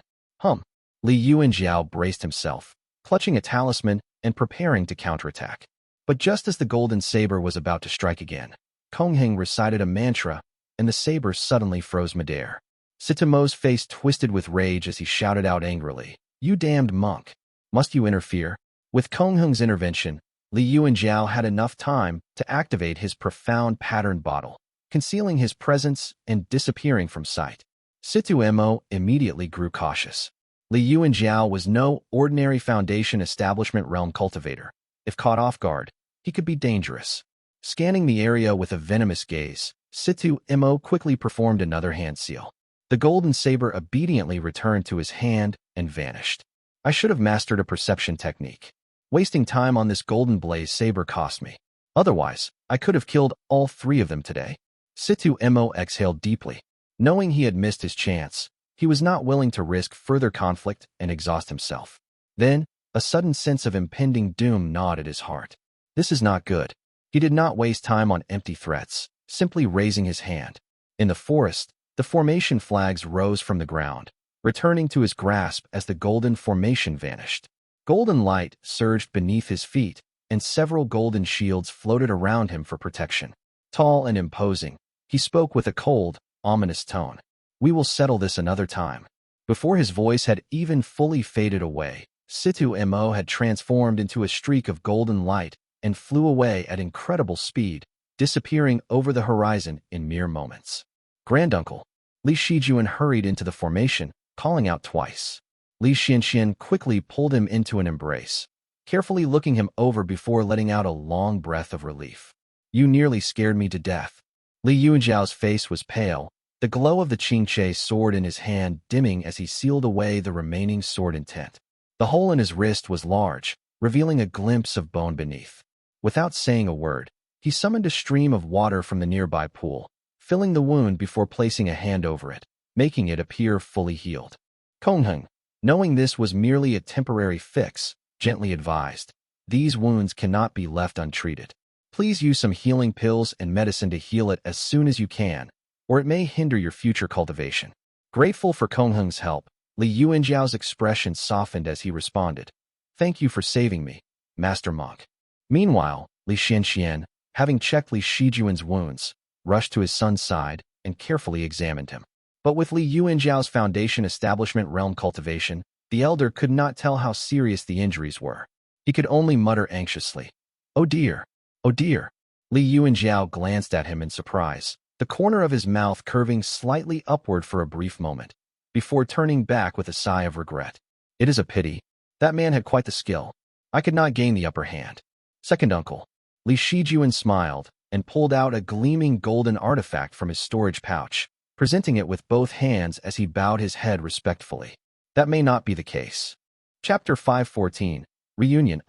[SPEAKER 1] Li Yuanjiao braced himself, clutching a talisman and preparing to counterattack. But just as the golden saber was about to strike again, Qinghong recited a mantra, and the saber suddenly froze midair. Situ Mo's face twisted with rage as he shouted out angrily, "You damned monk! Must you interfere?" With Qinghong's intervention, Li Yuanjiao had enough time to activate his profound patterned bottle, concealing his presence and disappearing from sight. Situ Mo immediately grew cautious. Li Yuanjiao was no ordinary Foundation Establishment Realm cultivator. If caught off guard, he could be dangerous. Scanning the area with a venomous gaze, Situ Mo quickly performed another hand seal. The golden saber obediently returned to his hand and vanished. I should have mastered a perception technique. Wasting time on this golden blaze saber cost me. Otherwise, I could have killed all 3 of them today. Situ Mo exhaled deeply. Knowing he had missed his chance, he was not willing to risk further conflict and exhaust himself. Then, a sudden sense of impending doom gnawed at his heart. This is not good. He did not waste time on empty threats, simply raising his hand. In the forest, the formation flags rose from the ground, returning to his grasp as the golden formation vanished. Golden light surged beneath his feet, and several golden shields floated around him for protection. Tall and imposing, he spoke with a cold, ominous tone. "We will settle this another time." Before his voice had even fully faded away, Situ Mo had transformed into a streak of golden light and flew away at incredible speed, disappearing over the horizon in mere moments. "Granduncle." Li Shijuan hurried into the formation, calling out twice. Li Xianxian quickly pulled him into an embrace, carefully looking him over before letting out a long breath of relief. "You nearly scared me to death." Li Yuanjiao's face was pale, the glow of the Qingche sword in his hand dimming as he sealed away the remaining sword intent. The hole in his wrist was large, revealing a glimpse of bone beneath. Without saying a word, he summoned a stream of water from the nearby pool, filling the wound before placing a hand over it, making it appear fully healed. Qinghong, knowing this was merely a temporary fix, gently advised, "These wounds cannot be left untreated. Please use some healing pills and medicine to heal it as soon as you can, or it may hinder your future cultivation." Grateful for Qinghong's help, Li Yuanjiao's expression softened as he responded, "Thank you for saving me, Master Monk." Meanwhile, Li Xianxian, having checked Li Shijuan's wounds, rushed to his son's side and carefully examined him. But with Li Yuanjiao's foundation establishment realm cultivation, the elder could not tell how serious the injuries were. He could only mutter anxiously, "Oh dear, oh dear." Li Yuanjiao glanced at him in surprise, the corner of his mouth curving slightly upward for a brief moment, before turning back with a sigh of regret. "It is a pity. That man had quite the skill. I could not gain the upper hand." "Second uncle." Li Shijuan smiled and pulled out a gleaming golden artifact from his storage pouch, presenting it with both hands as he bowed his head respectfully. "That may not be the case." Chapter 514, Reunion.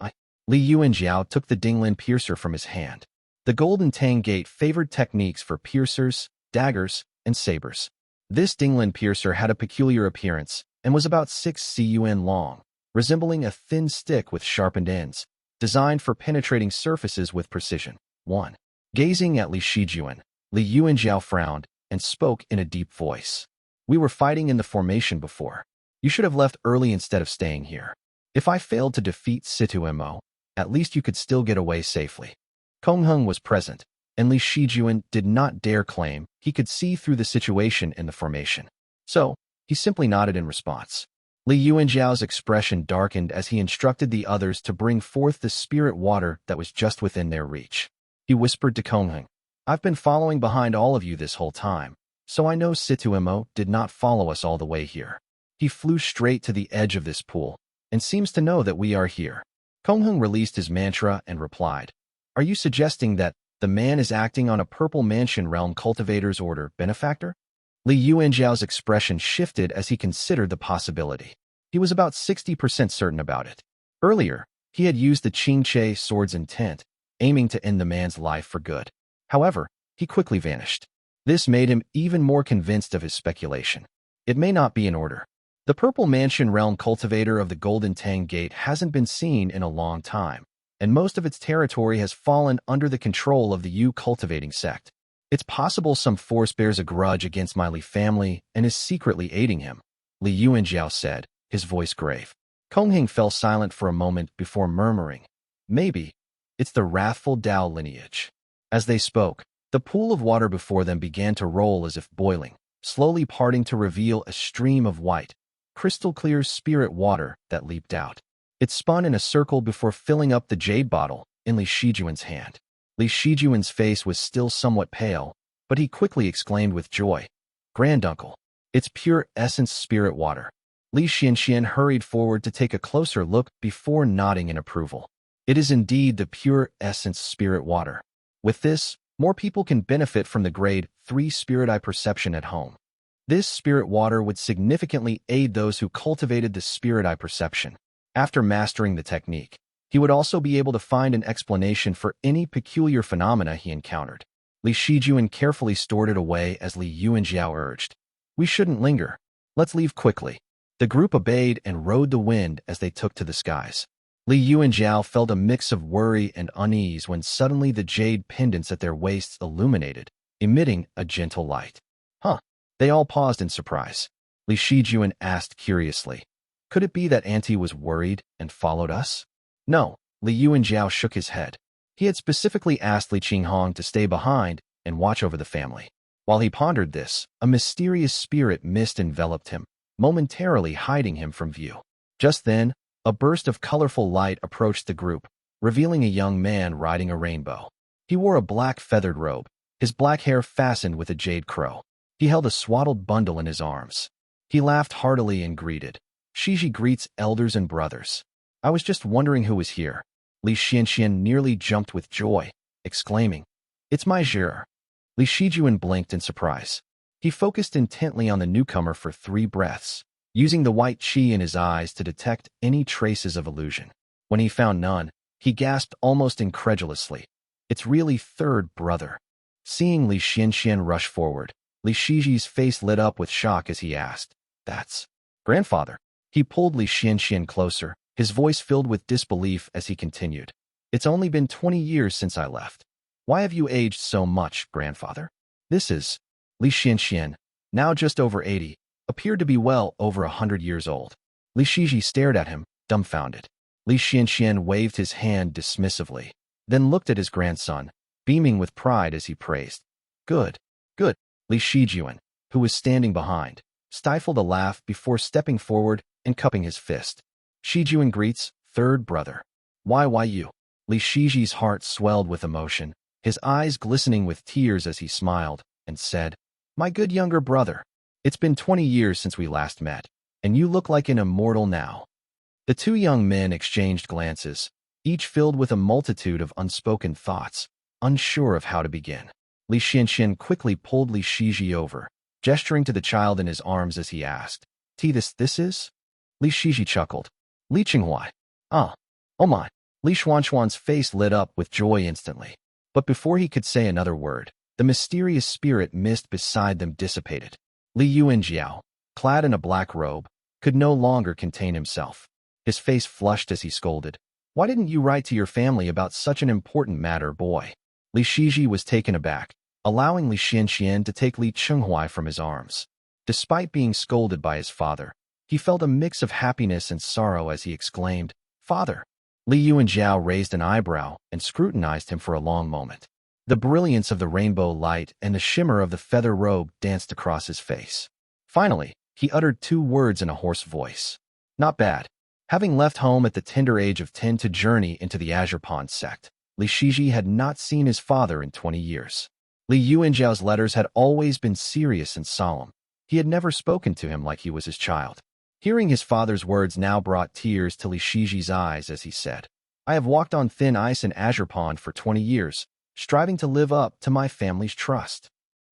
[SPEAKER 1] Li Yuanjiao took the Dinglin piercer from his hand. The Golden Tang Gate favored techniques for piercers, daggers, and sabers. This Dinglin piercer had a peculiar appearance and was about 6 cun long, resembling a thin stick with sharpened ends, designed for penetrating surfaces with precision. 1. Gazing at Li Shijuan, Li Yuanjiao frowned and spoke in a deep voice. "We were fighting in the formation before. You should have left early instead of staying here. If I failed to defeat Situ Mo, at least you could still get away safely." Qinghong was present, and Li Shijuan did not dare claim he could see through the situation in the formation. So, he simply nodded in response. Li Yuanjiao's expression darkened as he instructed the others to bring forth the spirit water that was just within their reach. He whispered to Qinghong, "I've been following behind all of you this whole time, so I know Situ Mo did not follow us all the way here. He flew straight to the edge of this pool, and seems to know that we are here." Qinghong released his mantra and replied, "Are you suggesting that the man is acting on a Purple Mansion Realm Cultivator's order, benefactor?" Li Yuanjiao's expression shifted as he considered the possibility. He was about 60% certain about it. Earlier, he had used the Qingche sword's intent, aiming to end the man's life for good. However, he quickly vanished. This made him even more convinced of his speculation. It may not be in order. The Purple Mansion Realm Cultivator of the Golden Tang Gate hasn't been seen in a long time, and most of its territory has fallen under the control of the Yu cultivating sect. It's possible some force bears a grudge against my Li family and is secretly aiding him, Li Yuanjiao said, his voice grave. Qinghong fell silent for a moment before murmuring, "Maybe. It's the wrathful Dao lineage." As they spoke, the pool of water before them began to roll as if boiling, slowly parting to reveal a stream of white, crystal-clear spirit water that leaped out. It spun in a circle before filling up the jade bottle in Li Shijuan's hand. Li Shijuan's face was still somewhat pale, but he quickly exclaimed with joy, "Granduncle, it's pure essence spirit water." Li Xianxian hurried forward to take a closer look before nodding in approval. "It is indeed the pure essence spirit water. With this, more people can benefit from the grade 3 spirit eye perception at home. This spirit water would significantly aid those who cultivated the spirit eye perception. After mastering the technique, he would also be able to find an explanation for any peculiar phenomena he encountered." Li Shijuan carefully stored it away as Li Yuanjiao urged, "We shouldn't linger. Let's leave quickly." The group obeyed and rode the wind as they took to the skies. Li Yuanjiao felt a mix of worry and unease when suddenly the jade pendants at their waists illuminated, emitting a gentle light. "Huh." They all paused in surprise. Li Shijuan asked curiously, "Could it be that Auntie was worried and followed us?" "No." Li Yuanjiao shook his head. He had specifically asked Li Qinghong to stay behind and watch over the family. While he pondered this, a mysterious spirit mist enveloped him, momentarily hiding him from view. Just then, a burst of colorful light approached the group, revealing a young man riding a rainbow. He wore a black feathered robe, his black hair fastened with a jade crow. He held a swaddled bundle in his arms. He laughed heartily and greeted, "Xizhi greets elders and brothers. I was just wondering who was here." Li Xianxian nearly jumped with joy, exclaiming, "It's my Zhir." Li Shijuan blinked in surprise. He focused intently on the newcomer for 3 breaths, using the white qi in his eyes to detect any traces of illusion. When he found none, he gasped almost incredulously, "It's really third brother." Seeing Li Xianxian rush forward, Li Shiji's face lit up with shock as he asked, "That's grandfather?" He pulled Li Xianxian closer, his voice filled with disbelief as he continued, "It's only been 20 years since I left. Why have you aged so much, grandfather?" This is Li Xianxian, now just over 80, appeared to be well over 100 years old. Li Shiji stared at him, dumbfounded. Li Xianxian waved his hand dismissively, then looked at his grandson, beaming with pride as he praised. Good, good. Li Shijuan, who was standing behind, stifled a laugh before stepping forward and cupping his fist. Shijuan greets, third brother. Why you? Li Shiji's heart swelled with emotion, his eyes glistening with tears as he smiled, and said, My good younger brother, it's been 20 years since we last met, and you look like an immortal now. The two young men exchanged glances, each filled with a multitude of unspoken thoughts, unsure of how to begin. Li Xianxian quickly pulled Li Shiji over, gesturing to the child in his arms as he asked, This is? Li Shiji chuckled. Li Qinghuai. Oh my. Li Xuanxuan's face lit up with joy instantly. But before he could say another word, the mysterious spirit mist beside them dissipated. Li Yuanjiao, clad in a black robe, could no longer contain himself. His face flushed as he scolded. Why didn't you write to your family about such an important matter, boy? Li Shiji was taken aback, allowing Li Xianxian to take Li Qinghuai from his arms. Despite being scolded by his father, he felt a mix of happiness and sorrow as he exclaimed, Father! Li Yuanjiao raised an eyebrow and scrutinized him for a long moment. The brilliance of the rainbow light and the shimmer of the feather robe danced across his face. Finally, he uttered 2 words in a hoarse voice. Not bad. Having left home at the tender age of 10 to journey into the Azure Pond sect, Li Shiji had not seen his father in 20 years. Li Yuanjiao's letters had always been serious and solemn. He had never spoken to him like he was his child. Hearing his father's words now brought tears to Li Shiji's eyes as he said, I have walked on thin ice in Azure Pond for 20 years, striving to live up to my family's trust.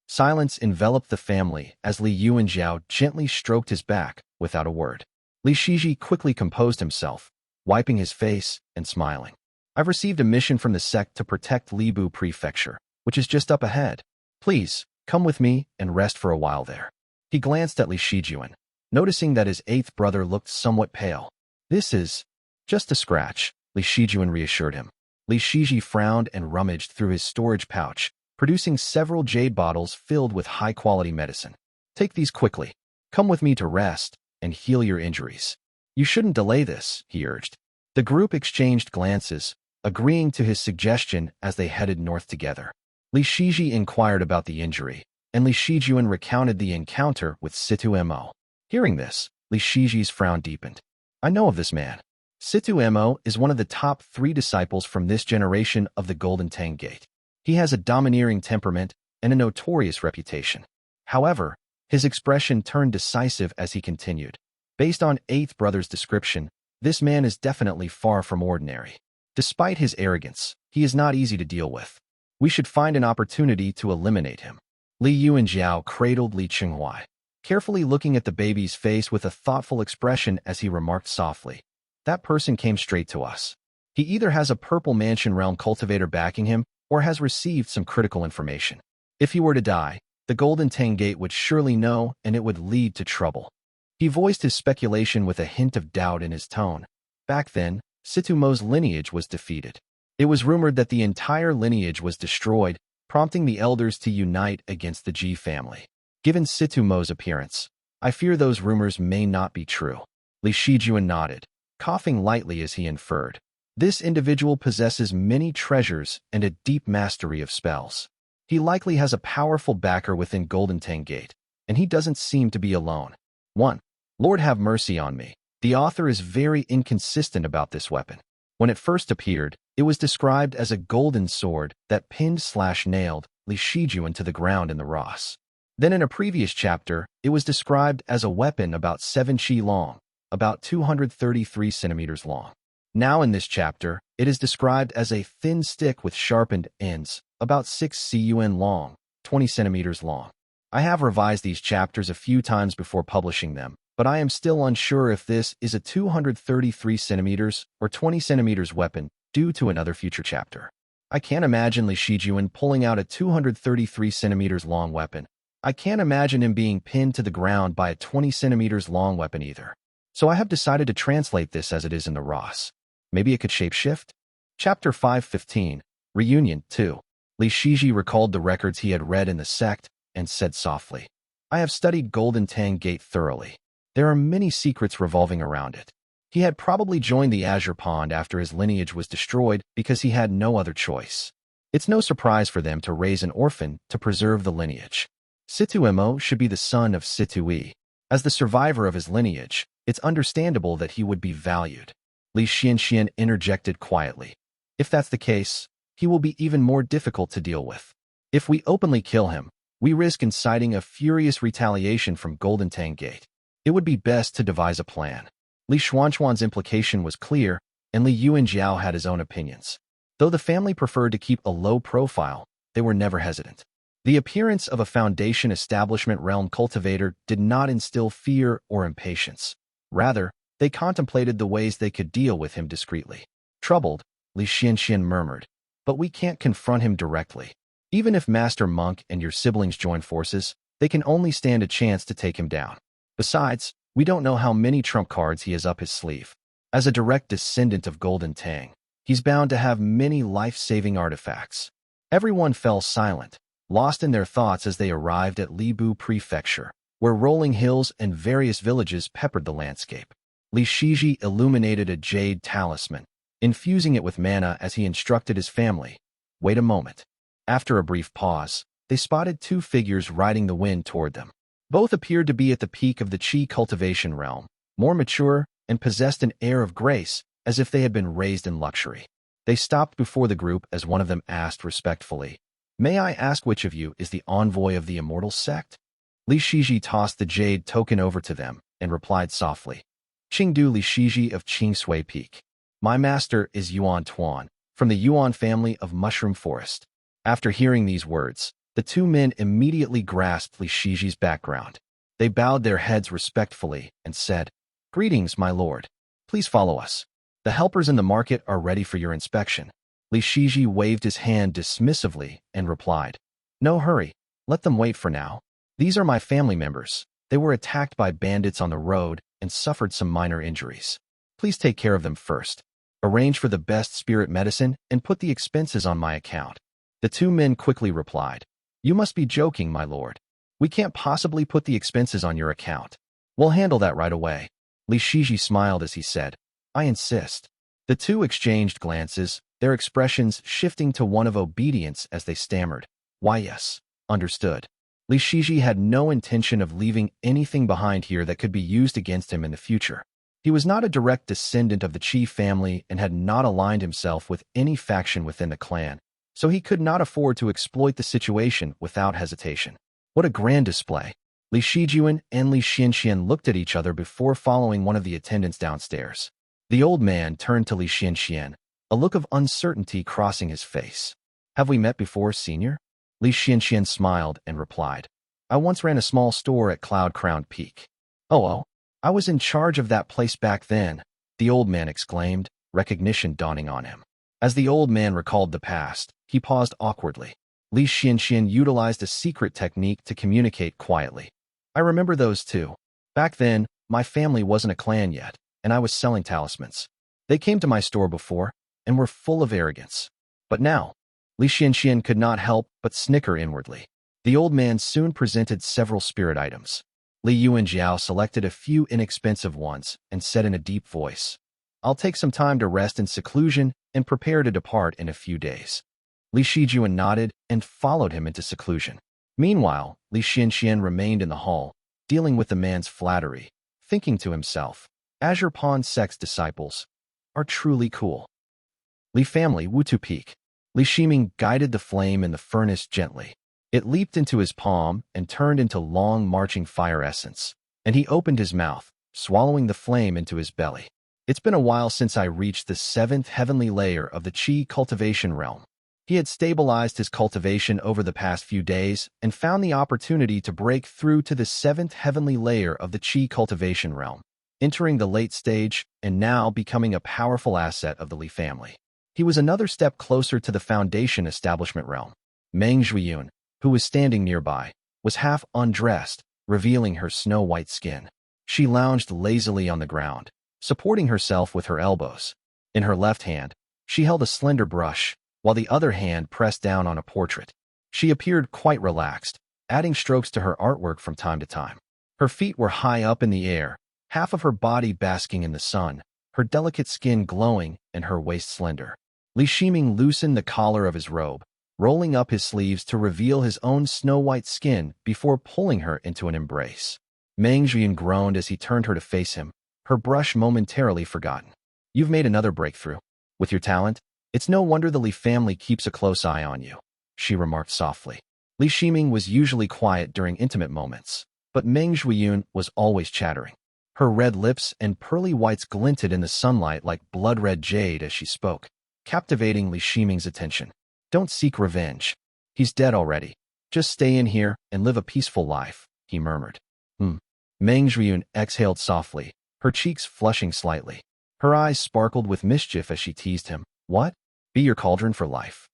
[SPEAKER 1] Silence enveloped the family as Li Yuanjiao gently stroked his back without a word. Li Shiji quickly composed himself, wiping his face and smiling. I've received a mission from the sect to protect Libu Prefecture, which is just up ahead. Please, come with me and rest for a while there. He glanced at Li Shijuan, noticing that his 8th brother looked somewhat pale. This is just a scratch, Li Shijuan reassured him. Li Shiji frowned and rummaged through his storage pouch, producing several jade bottles filled with high-quality medicine. Take these quickly. Come with me to rest and heal your injuries. You shouldn't delay this, he urged. The group exchanged glances, agreeing to his suggestion as they headed north together. Li Shiji inquired about the injury, and Li Shijuan recounted the encounter with Situ Mo. Hearing this, Li Shiji's frown deepened. I know of this man. Situ Mo is one of the top 3 disciples from this generation of the Golden Tang Gate. He has a domineering temperament and a notorious reputation. However, his expression turned decisive as he continued. Based on 8th brother's description, this man is definitely far from ordinary. Despite his arrogance, he is not easy to deal with. We should find an opportunity to eliminate him. Li Yuanjiao cradled Li Qinghuai, carefully looking at the baby's face with a thoughtful expression as he remarked softly. That person came straight to us. He either has a Purple Mansion Realm cultivator backing him or has received some critical information. If he were to die, the Golden Tang Gate would surely know and it would lead to trouble. He voiced his speculation with a hint of doubt in his tone. Back then, Situ Mo's lineage was defeated. It was rumored that the entire lineage was destroyed, prompting the elders to unite against the Ji family. Given Situ Mo's appearance, I fear those rumors may not be true. Li Shijuan nodded, coughing lightly as he inferred. This individual possesses many treasures and a deep mastery of spells. He likely has a powerful backer within Golden Tang Gate, and he doesn't seem to be alone. 1. Lord have mercy on me. The author is very inconsistent about this weapon. When it first appeared, it was described as a golden sword that pinned/nailed Li Shijuan to the ground in the Ross. Then in a previous chapter, it was described as a weapon about 7 chi long, about 233 centimeters long. Now in this chapter, it is described as a thin stick with sharpened ends, about 6 cun long, 20 centimeters long. I have revised these chapters a few times before publishing them, but I am still unsure if this is a 233 centimeters or 20 centimeters weapon due to another future chapter. I can't imagine Li Shijuan pulling out a 233 centimeters long weapon. I can't imagine him being pinned to the ground by a 20 centimeters long weapon either. So I have decided to translate this as it is in the Ross. Maybe it could shapeshift? Chapter 515, Reunion 2. Li Shiji recalled the records he had read in the Sect and said softly, I have studied Golden Tang Gate thoroughly. There are many secrets revolving around it. He had probably joined the Azure Pond after his lineage was destroyed because he had no other choice. It's no surprise for them to raise an orphan to preserve the lineage. Situ Mo should be the son of Situ Yi. As the survivor of his lineage, it's understandable that he would be valued. Li Xianxian interjected quietly. If that's the case, he will be even more difficult to deal with. If we openly kill him, we risk inciting a furious retaliation from Golden Tang Gate. It would be best to devise a plan. Li Xuanquan's implication was clear, and Li Yuanjiao had his own opinions. Though the family preferred to keep a low profile, they were never hesitant. The appearance of a Foundation establishment realm cultivator did not instill fear or impatience. Rather, they contemplated the ways they could deal with him discreetly. Troubled, Li Xianxian murmured, "But we can't confront him directly. Even if Master Monk and your siblings join forces, they can only stand a chance to take him down. Besides, we don't know how many trump cards he has up his sleeve. As a direct descendant of Golden Tang, he's bound to have many life-saving artifacts." Everyone fell silent, lost in their thoughts as they arrived at Libu Prefecture, where rolling hills and various villages peppered the landscape. Li Xizhi illuminated a jade talisman, infusing it with mana as he instructed his family. Wait a moment. After a brief pause, they spotted two figures riding the wind toward them. Both appeared to be at the peak of the Qi cultivation realm, more mature and possessed an air of grace, as if they had been raised in luxury. They stopped before the group as one of them asked respectfully, "May I ask which of you is the envoy of the Immortal Sect?" Li Xizhi tossed the jade token over to them and replied softly, "Qingdu Li Xizhi of Qingsui Peak. My master is Yuan Tuan, from the Yuan family of Mushroom Forest." After hearing these words, the two men immediately grasped Li Xizhi's background. They bowed their heads respectfully and said, "Greetings, my lord. Please follow us. The helpers in the market are ready for your inspection." Li Xizhi waved his hand dismissively and replied, "No hurry. Let them wait for now. These are my family members. They were attacked by bandits on the road and suffered some minor injuries. Please take care of them first. Arrange for the best spirit medicine and put the expenses on my account." The two men quickly replied, "You must be joking, my lord. We can't possibly put the expenses on your account. We'll handle that right away." Li Xizhi smiled as he said, "I insist." The two exchanged glances, their expressions shifting to one of obedience as they stammered, "Why yes, understood." Li Xizhi had no intention of leaving anything behind here that could be used against him in the future. He was not a direct descendant of the Qi family and had not aligned himself with any faction within the clan, so he could not afford to exploit the situation without hesitation. What a grand display! Li Shijuan and Li Xianxian looked at each other before following one of the attendants downstairs. The old man turned to Li Xianxian, a look of uncertainty crossing his face. "Have we met before, senior?" Li Xianxian smiled and replied, "I once ran a small store at Cloud Crown Peak." Oh, I was in charge of that place back then," the old man exclaimed, recognition dawning on him. As the old man recalled the past, he paused awkwardly. Li Xianxian utilized a secret technique to communicate quietly. "I remember those too. Back then, my family wasn't a clan yet, and I was selling talismans. They came to my store before, and were full of arrogance. But now," Li Xianxian could not help but snicker inwardly. The old man soon presented several spirit items. Li Yuanjiao selected a few inexpensive ones and said in a deep voice, "I'll take some time to rest in seclusion and prepare to depart in a few days." Li Shijuan nodded and followed him into seclusion. Meanwhile, Li Xianxian remained in the hall, dealing with the man's flattery, thinking to himself, Azure Pawn Sect's disciples are truly cool. Li family Wutu Peak. Li Shiming guided the flame in the furnace gently. It leaped into his palm and turned into long marching fire essence, and he opened his mouth, swallowing the flame into his belly. "It's been a while since I reached the 7th heavenly layer of the Qi cultivation realm." He had stabilized his cultivation over the past few days and found the opportunity to break through to the 7th heavenly layer of the Qi cultivation realm, entering the late stage and now becoming a powerful asset of the Li family. He was another step closer to the Foundation establishment realm. Meng Zhuiyun, who was standing nearby, was half undressed, revealing her snow-white skin. She lounged lazily on the ground, supporting herself with her elbows. In her left hand, she held a slender brush, while the other hand pressed down on a portrait. She appeared quite relaxed, adding strokes to her artwork from time to time. Her feet were high up in the air, half of her body basking in the sun, her delicate skin glowing and her waist slender. Li Shiming loosened the collar of his robe, rolling up his sleeves to reveal his own snow-white skin before pulling her into an embrace. Meng Zhiyun groaned as he turned her to face him, her brush momentarily forgotten. You've made another breakthrough. With your talent, it's no wonder the Li family keeps a close eye on you, she remarked softly. Li Shiming was usually quiet during intimate moments, but Meng Zhiyun was always chattering. Her red lips and pearly whites glinted in the sunlight like blood-red jade as she spoke, captivating Li Shiming's attention. Don't seek revenge. He's dead already. Just stay in here and live a peaceful life, he murmured. Meng Zhiyun exhaled softly, her cheeks flushing slightly. Her eyes sparkled with mischief as she teased him. What? Be your cauldron for life?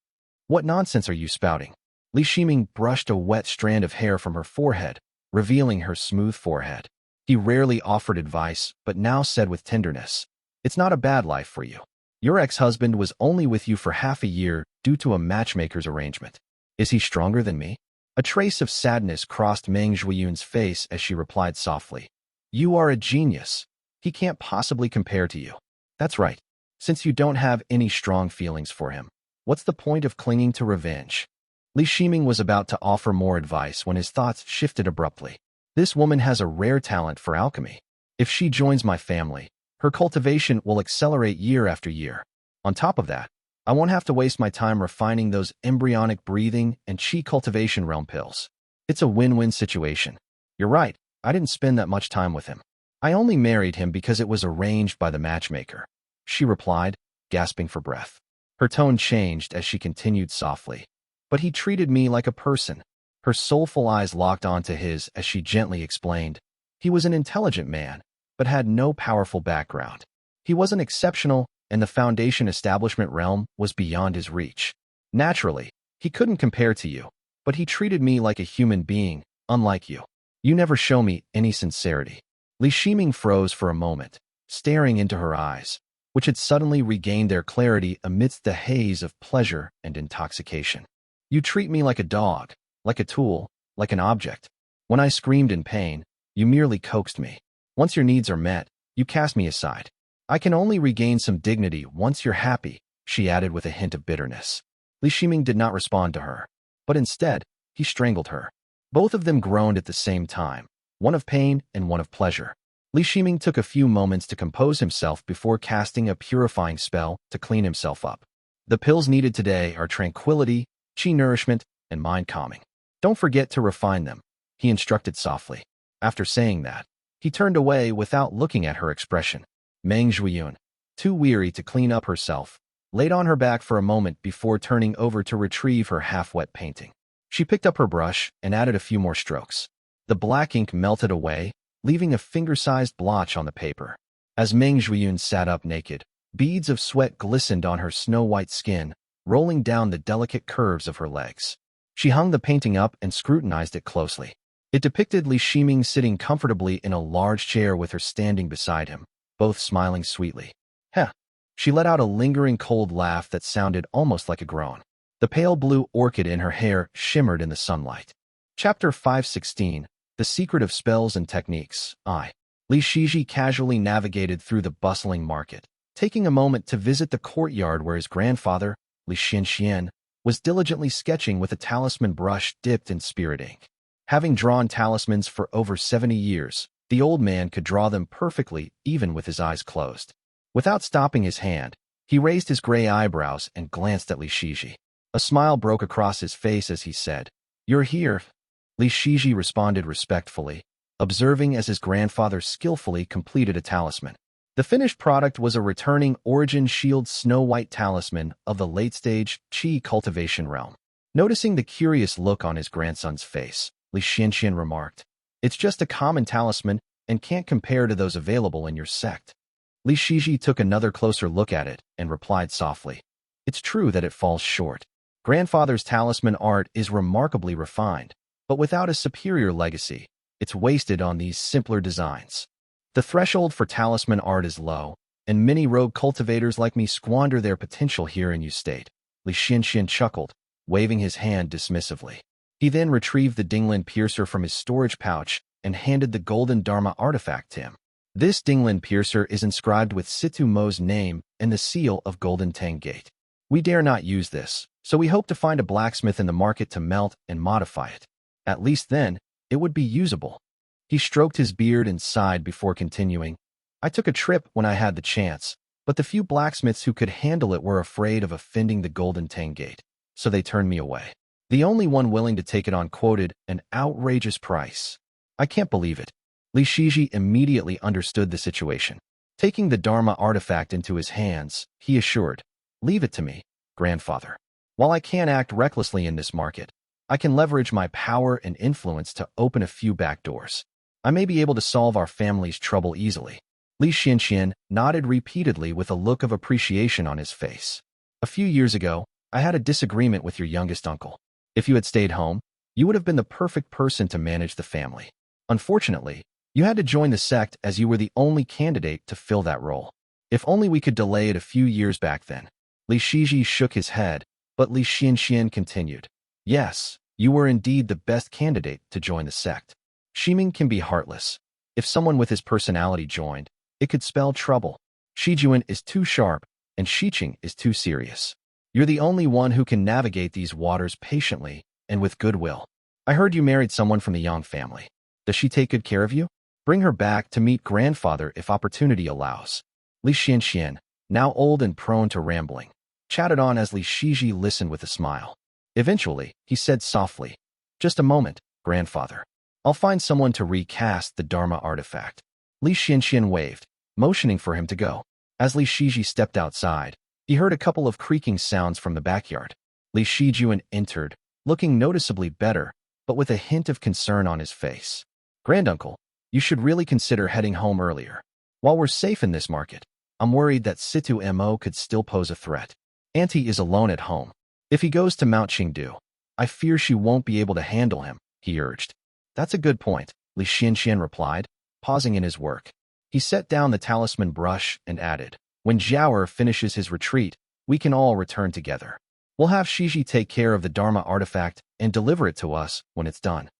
[SPEAKER 1] What nonsense are you spouting? Li Shiming brushed a wet strand of hair from her forehead, revealing her smooth forehead. He rarely offered advice, but now said with tenderness, it's not a bad life for you. Your ex-husband was only with you for half a year due to a matchmaker's arrangement. Is he stronger than me? A trace of sadness crossed Meng Zhiyun's face as she replied softly. You are a genius. He can't possibly compare to you. That's right. Since you don't have any strong feelings for him, what's the point of clinging to revenge? Li Shiming was about to offer more advice when his thoughts shifted abruptly. This woman has a rare talent for alchemy. If she joins my family, her cultivation will accelerate year after year. On top of that, I won't have to waste my time refining those embryonic breathing and qi cultivation realm pills. It's a win-win situation. You're right, I didn't spend that much time with him. I only married him because it was arranged by the matchmaker, she replied, gasping for breath. Her tone changed as she continued softly. But he treated me like a person. Her soulful eyes locked onto his as she gently explained. He was an intelligent man, but had no powerful background. He wasn't exceptional, and the foundation establishment realm was beyond his reach. Naturally, he couldn't compare to you, but he treated me like a human being, unlike you. You never show me any sincerity. Li Shiming froze for a moment, staring into her eyes, which had suddenly regained their clarity amidst the haze of pleasure and intoxication. You treat me like a dog, like a tool, like an object. When I screamed in pain, you merely coaxed me. Once your needs are met, you cast me aside. I can only regain some dignity once you're happy, she added with a hint of bitterness. Li Shiming did not respond to her, but instead, he strangled her. Both of them groaned at the same time, one of pain and one of pleasure. Li Shiming took a few moments to compose himself before casting a purifying spell to clean himself up. The pills needed today are tranquility, qi nourishment, and mind calming. Don't forget to refine them, he instructed softly. After saying that, he turned away without looking at her expression. Meng Zhiyun, too weary to clean up herself, laid on her back for a moment before turning over to retrieve her half-wet painting. She picked up her brush and added a few more strokes. The black ink melted away, leaving a finger-sized blotch on the paper. As Meng Zhiyun sat up naked, beads of sweat glistened on her snow-white skin, rolling down the delicate curves of her legs. She hung the painting up and scrutinized it closely. It depicted Li Shiming sitting comfortably in a large chair with her standing beside him, both smiling sweetly. Heh! She let out a lingering cold laugh that sounded almost like a groan. The pale blue orchid in her hair shimmered in the sunlight. Chapter 516, The Secret of Spells and Techniques. Li Xizhi casually navigated through the bustling market, taking a moment to visit the courtyard where his grandfather, Li Xian, was diligently sketching with a talisman brush dipped in spirit ink. Having drawn talismans for over 70 years, the old man could draw them perfectly even with his eyes closed. Without stopping his hand, he raised his gray eyebrows and glanced at Li Xizhi. A smile broke across his face as he said, "You're here." Li Xizhi responded respectfully, observing as his grandfather skillfully completed a talisman. The finished product was a returning Origin Shield snow-white talisman of the late-stage qi cultivation realm. Noticing the curious look on his grandson's face, Li Xian remarked, "It's just a common talisman and can't compare to those available in your sect." Li Xizhi took another closer look at it and replied softly, "It's true that it falls short. Grandfather's talisman art is remarkably refined, but without a superior legacy, it's wasted on these simpler designs. The threshold for talisman art is low, and many rogue cultivators like me squander their potential here in you state." Li Xian chuckled, waving his hand dismissively. He then retrieved the Dinglin piercer from his storage pouch and handed the golden Dharma artifact to him. This Dinglin piercer is inscribed with Situ Mo's name and the seal of Golden Tang Gate. We dare not use this, so we hope to find a blacksmith in the market to melt and modify it. At least then, it would be usable. He stroked his beard and sighed before continuing. I took a trip when I had the chance, but the few blacksmiths who could handle it were afraid of offending the Golden Tang Gate, so they turned me away. The only one willing to take it on quoted an outrageous price. I can't believe it. Xizhi immediately understood the situation. Taking the Dharma artifact into his hands, he assured, "Leave it to me, grandfather. While I can't act recklessly in this market, I can leverage my power and influence to open a few back doors. I may be able to solve our family's trouble easily." Xian nodded repeatedly with a look of appreciation on his face. "A few years ago, I had a disagreement with your youngest uncle. If you had stayed home, you would have been the perfect person to manage the family. Unfortunately, you had to join the sect as you were the only candidate to fill that role. If only we could delay it a few years back then." Xizhi shook his head, but Xian continued. "Yes, you were indeed the best candidate to join the sect. Ming can be heartless. If someone with his personality joined, it could spell trouble. Shizhen is too sharp, and Xiqing is too serious. You're the only one who can navigate these waters patiently and with goodwill. I heard you married someone from the Yang family. Does she take good care of you? Bring her back to meet grandfather if opportunity allows." Xian, now old and prone to rambling, chatted on as Xizhi listened with a smile. Eventually, he said softly, "Just a moment, grandfather. I'll find someone to recast the Dharma artifact." Xian waved, motioning for him to go. As Xizhi stepped outside, he heard a couple of creaking sounds from the backyard. Xizhi entered, looking noticeably better, but with a hint of concern on his face. "Granduncle, you should really consider heading home earlier. While we're safe in this market, I'm worried that Situ Mo could still pose a threat. Auntie is alone at home. If he goes to Mount Qingdu, I fear she won't be able to handle him," he urged. "That's a good point," Xian replied, pausing in his work. He set down the talisman brush and added, "When Xiao finishes his retreat, we can all return together. We'll have Xizhi take care of the Dharma artifact and deliver it to us when it's done."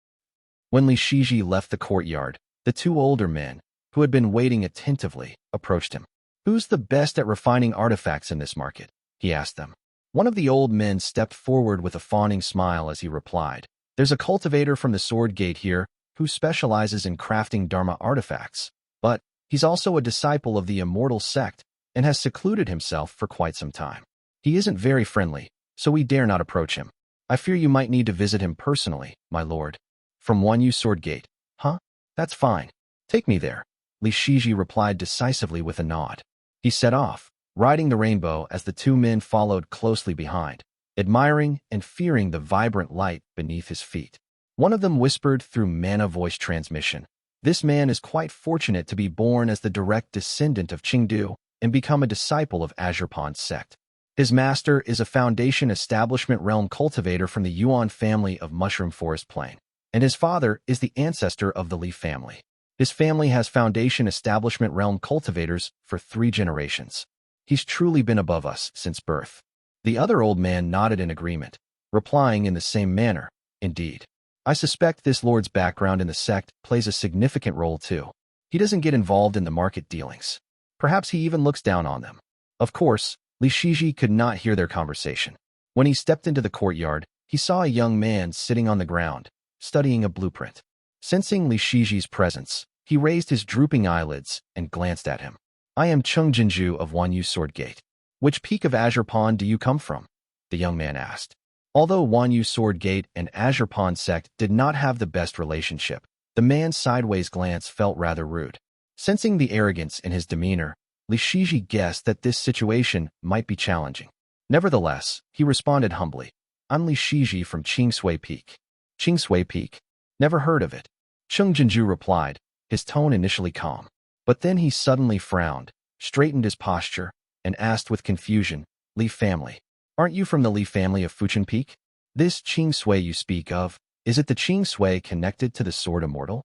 [SPEAKER 1] When Xizhi left the courtyard, the two older men, who had been waiting attentively, approached him. "Who's the best at refining artifacts in this market?" he asked them. One of the old men stepped forward with a fawning smile as he replied, "There's a cultivator from the Sword Gate here who specializes in crafting Dharma artifacts, but he's also a disciple of the Immortal Sect and has secluded himself for quite some time. He isn't very friendly, so we dare not approach him. I fear you might need to visit him personally, my lord." "From Wanyu Sword Gate, huh? That's fine. Take me there," Xizhi replied decisively with a nod. He set off, riding the rainbow as the two men followed closely behind, admiring and fearing the vibrant light beneath his feet. One of them whispered through mana voice transmission, "This man is quite fortunate to be born as the direct descendant of Qingdu and become a disciple of Azurpon's sect. His master is a Foundation Establishment Realm cultivator from the Yuan family of Mushroom Forest Plain, and his father is the ancestor of the Li family. His family has Foundation Establishment Realm cultivators for 3 generations. He's truly been above us since birth." The other old man nodded in agreement, replying in the same manner, "Indeed. I suspect this lord's background in the sect plays a significant role too. He doesn't get involved in the market dealings. Perhaps he even looks down on them." Of course, Xizhi could not hear their conversation. When he stepped into the courtyard, he saw a young man sitting on the ground, studying a blueprint. Sensing Xizhi's presence, he raised his drooping eyelids and glanced at him. "I am Cheng Jinju of Wanyu Sword Gate. Which peak of Azurpon do you come from?" the young man asked. Although Wanyu Sword Gate and Azurpon sect did not have the best relationship, the man's sideways glance felt rather rude. Sensing the arrogance in his demeanor, Xizhi guessed that this situation might be challenging. Nevertheless, he responded humbly, "I'm Xizhi from Qingsui Peak." "Qingsui Peak? Never heard of it," Cheng Jinju replied, his tone initially calm. But then he suddenly frowned, straightened his posture, and asked with confusion, "Li family? Aren't you from the Li family of Fuchin Peak? This Qingsui you speak of, is it the Qingsui connected to the Sword Immortal?"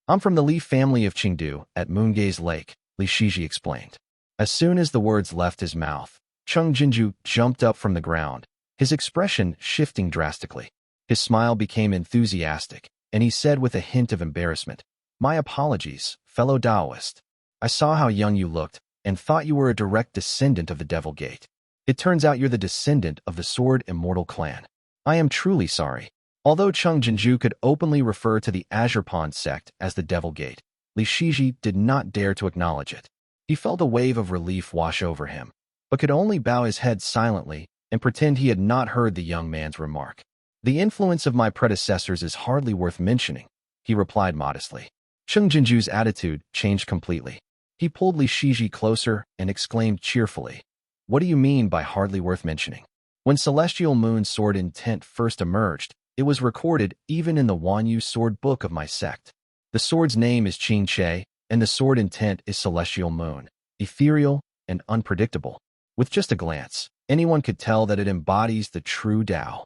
[SPEAKER 1] "I'm from the Li family of Qingdu at Moongaze Lake," Xizhi explained. As soon as the words left his mouth, Cheng Jinju jumped up from the ground, his expression shifting drastically. His smile became enthusiastic, and he said with a hint of embarrassment, "My apologies, fellow Taoist. I saw how young you looked and thought you were a direct descendant of the Devil Gate." It turns out you're the descendant of the Sword Immortal clan. I am truly sorry. Although Cheng Jinju could openly refer to the Azure Pond sect as the Devil Gate, Xizhi did not dare to acknowledge it. He felt a wave of relief wash over him, but could only bow his head silently and pretend he had not heard the young man's remark. The influence of my predecessors is hardly worth mentioning, he replied modestly. Cheng Jinju's attitude changed completely. He pulled Xizhi closer and exclaimed cheerfully, "What do you mean by hardly worth mentioning?" When Celestial Moon's sword intent first emerged, it was recorded even in the Wanyu sword book of my sect. The sword's name is Qingche, and the sword intent is Celestial Moon, ethereal and unpredictable. With just a glance, anyone could tell that it embodies the true Dao.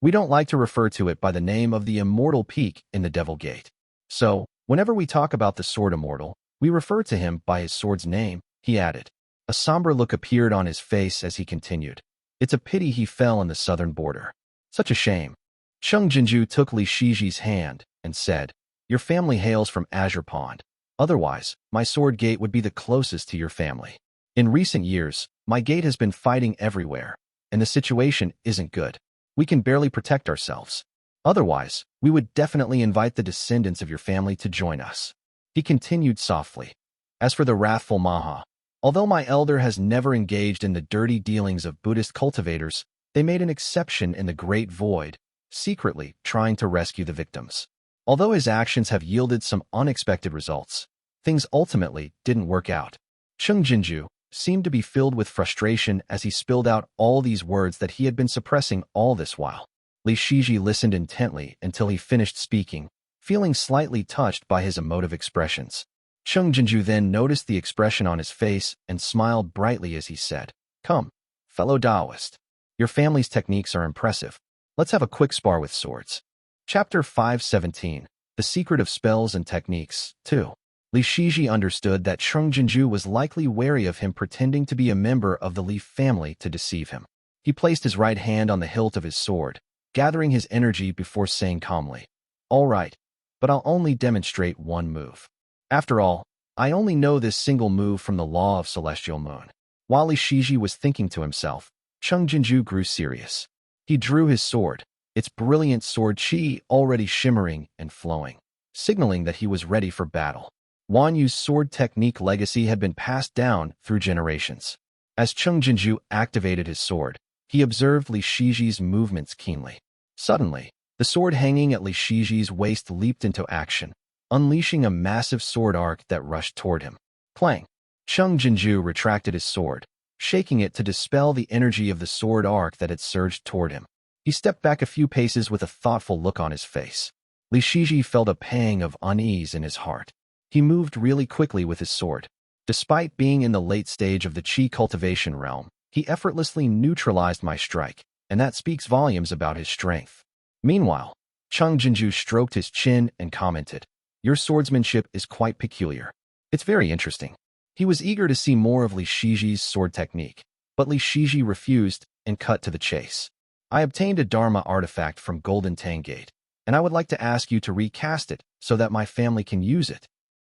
[SPEAKER 1] We don't like to refer to it by the name of the Immortal Peak in the Devil Gate. So, whenever we talk about the Sword Immortal, we refer to him by his sword's name, he added. A somber look appeared on his face as he continued. It's a pity he fell in the southern border. Such a shame. Cheng Jinju took Xizhi's hand and said, "Your family hails from Azure Pond. Otherwise, my sword gate would be the closest to your family. In recent years, my gate has been fighting everywhere, and the situation isn't good. We can barely protect ourselves. Otherwise, we would definitely invite the descendants of your family to join us." He continued softly. As for the wrathful Maha, although my elder has never engaged in the dirty dealings of Buddhist cultivators, they made an exception in the Great Void, secretly trying to rescue the victims. Although his actions have yielded some unexpected results, things ultimately didn't work out. Cheng Jinju seemed to be filled with frustration as he spilled out all these words that he had been suppressing all this while. Xizhi listened intently until he finished speaking, feeling slightly touched by his emotive expressions. Cheng Jinju then noticed the expression on his face and smiled brightly as he said, "Come, fellow Taoist. Your family's techniques are impressive. Let's have a quick spar with swords." Chapter 517, The Secret of Spells and Techniques, 2. Xizhi understood that Cheng Jinju was likely wary of him pretending to be a member of the Leaf family to deceive him. He placed his right hand on the hilt of his sword, gathering his energy before saying calmly, "All right, but I'll only demonstrate one move. After all, I only know this single move from the law of Celestial Moon." While Xizhi was thinking to himself, Cheng Jinju grew serious. He drew his sword, its brilliant sword chi already shimmering and flowing, signaling that he was ready for battle. Wanyu's sword technique legacy had been passed down through generations. As Cheng Jinju activated his sword, he observed Xizhi's movements keenly. Suddenly, the sword hanging at Xizhi's waist leaped into action, unleashing a massive sword arc that rushed toward him. Clang! Cheng Jinju retracted his sword, shaking it to dispel the energy of the sword arc that had surged toward him. He stepped back a few paces with a thoughtful look on his face. Xizhi felt a pang of unease in his heart. He moved really quickly with his sword. Despite being in the late stage of the Qi cultivation realm, he effortlessly neutralized my strike, and that speaks volumes about his strength. Meanwhile, Cheng Jinju stroked his chin and commented, "Your swordsmanship is quite peculiar. It's very interesting." He was eager to see more of Xizhi's sword technique, but Xizhi refused and cut to the chase. "I obtained a Dharma artifact from Golden Tangate, and I would like to ask you to recast it so that my family can use it."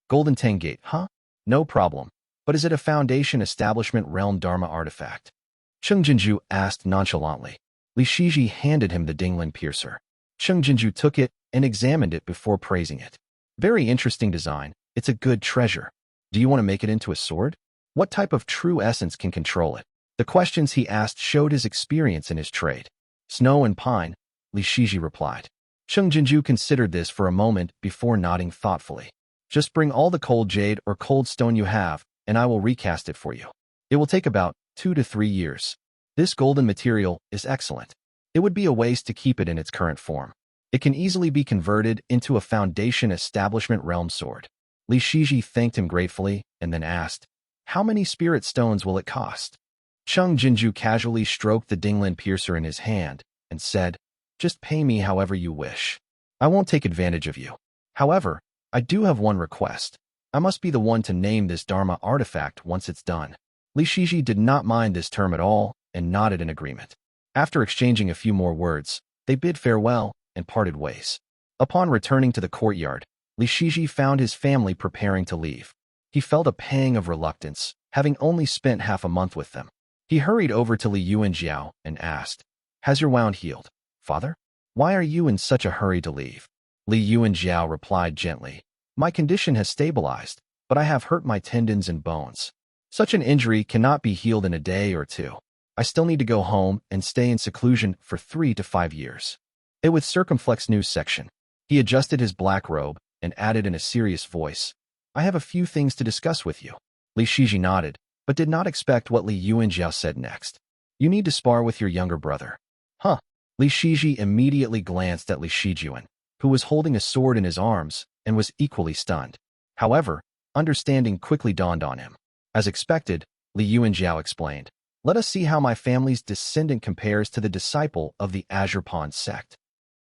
[SPEAKER 1] Golden Tangate, huh? No problem. But is it a Foundation Establishment Realm Dharma artifact? Cheng Jinju asked nonchalantly. Xizhi handed him the Dinglin piercer. Cheng Jinju took it and examined it before praising it. "Very interesting design. It's a good treasure. Do you want to make it into a sword? What type of true essence can control it?" The questions he asked showed his experience in his trade. "Snow and pine," Xizhi replied. Cheng Jinju considered this for a moment before nodding thoughtfully. "Just bring all the cold jade or cold stone you have, and I will recast it for you. It will take about 2 to 3 years. This golden material is excellent. It would be a waste to keep it in its current form. It can easily be converted into a Foundation Establishment Realm sword." Xizhi thanked him gratefully and then asked, "How many spirit stones will it cost?" Cheng Jinju casually stroked the Dinglin piercer in his hand and said, "Just pay me however you wish. I won't take advantage of you. However, I do have one request. I must be the one to name this Dharma artifact once it's done." Xizhi did not mind this term at all and nodded in agreement. After exchanging a few more words, they bid farewell and parted ways. Upon returning to the courtyard, Xizhi found his family preparing to leave. He felt a pang of reluctance, having only spent half a month with them. He hurried over to Li Yuanjiao and asked, "Has your wound healed, father? Why are you in such a hurry to leave?" Li Yuanjiao replied gently, "My condition has stabilized, but I have hurt my tendons and bones. Such an injury cannot be healed in a day or two. I still need to go home and stay in seclusion for 3 to 5 years." It with circumflex news section. He adjusted his black robe and added in a serious voice, "I have a few things to discuss with you." Li Xizhi nodded, but did not expect what Li Yuanjiao said next. "You need to spar with your younger brother." Huh. Li Xizhi immediately glanced at Li Shijuan, who was holding a sword in his arms and was equally stunned. However, understanding quickly dawned on him. As expected, Li Yuanjiao explained, "Let us see how my family's descendant compares to the disciple of the Azure Pond sect."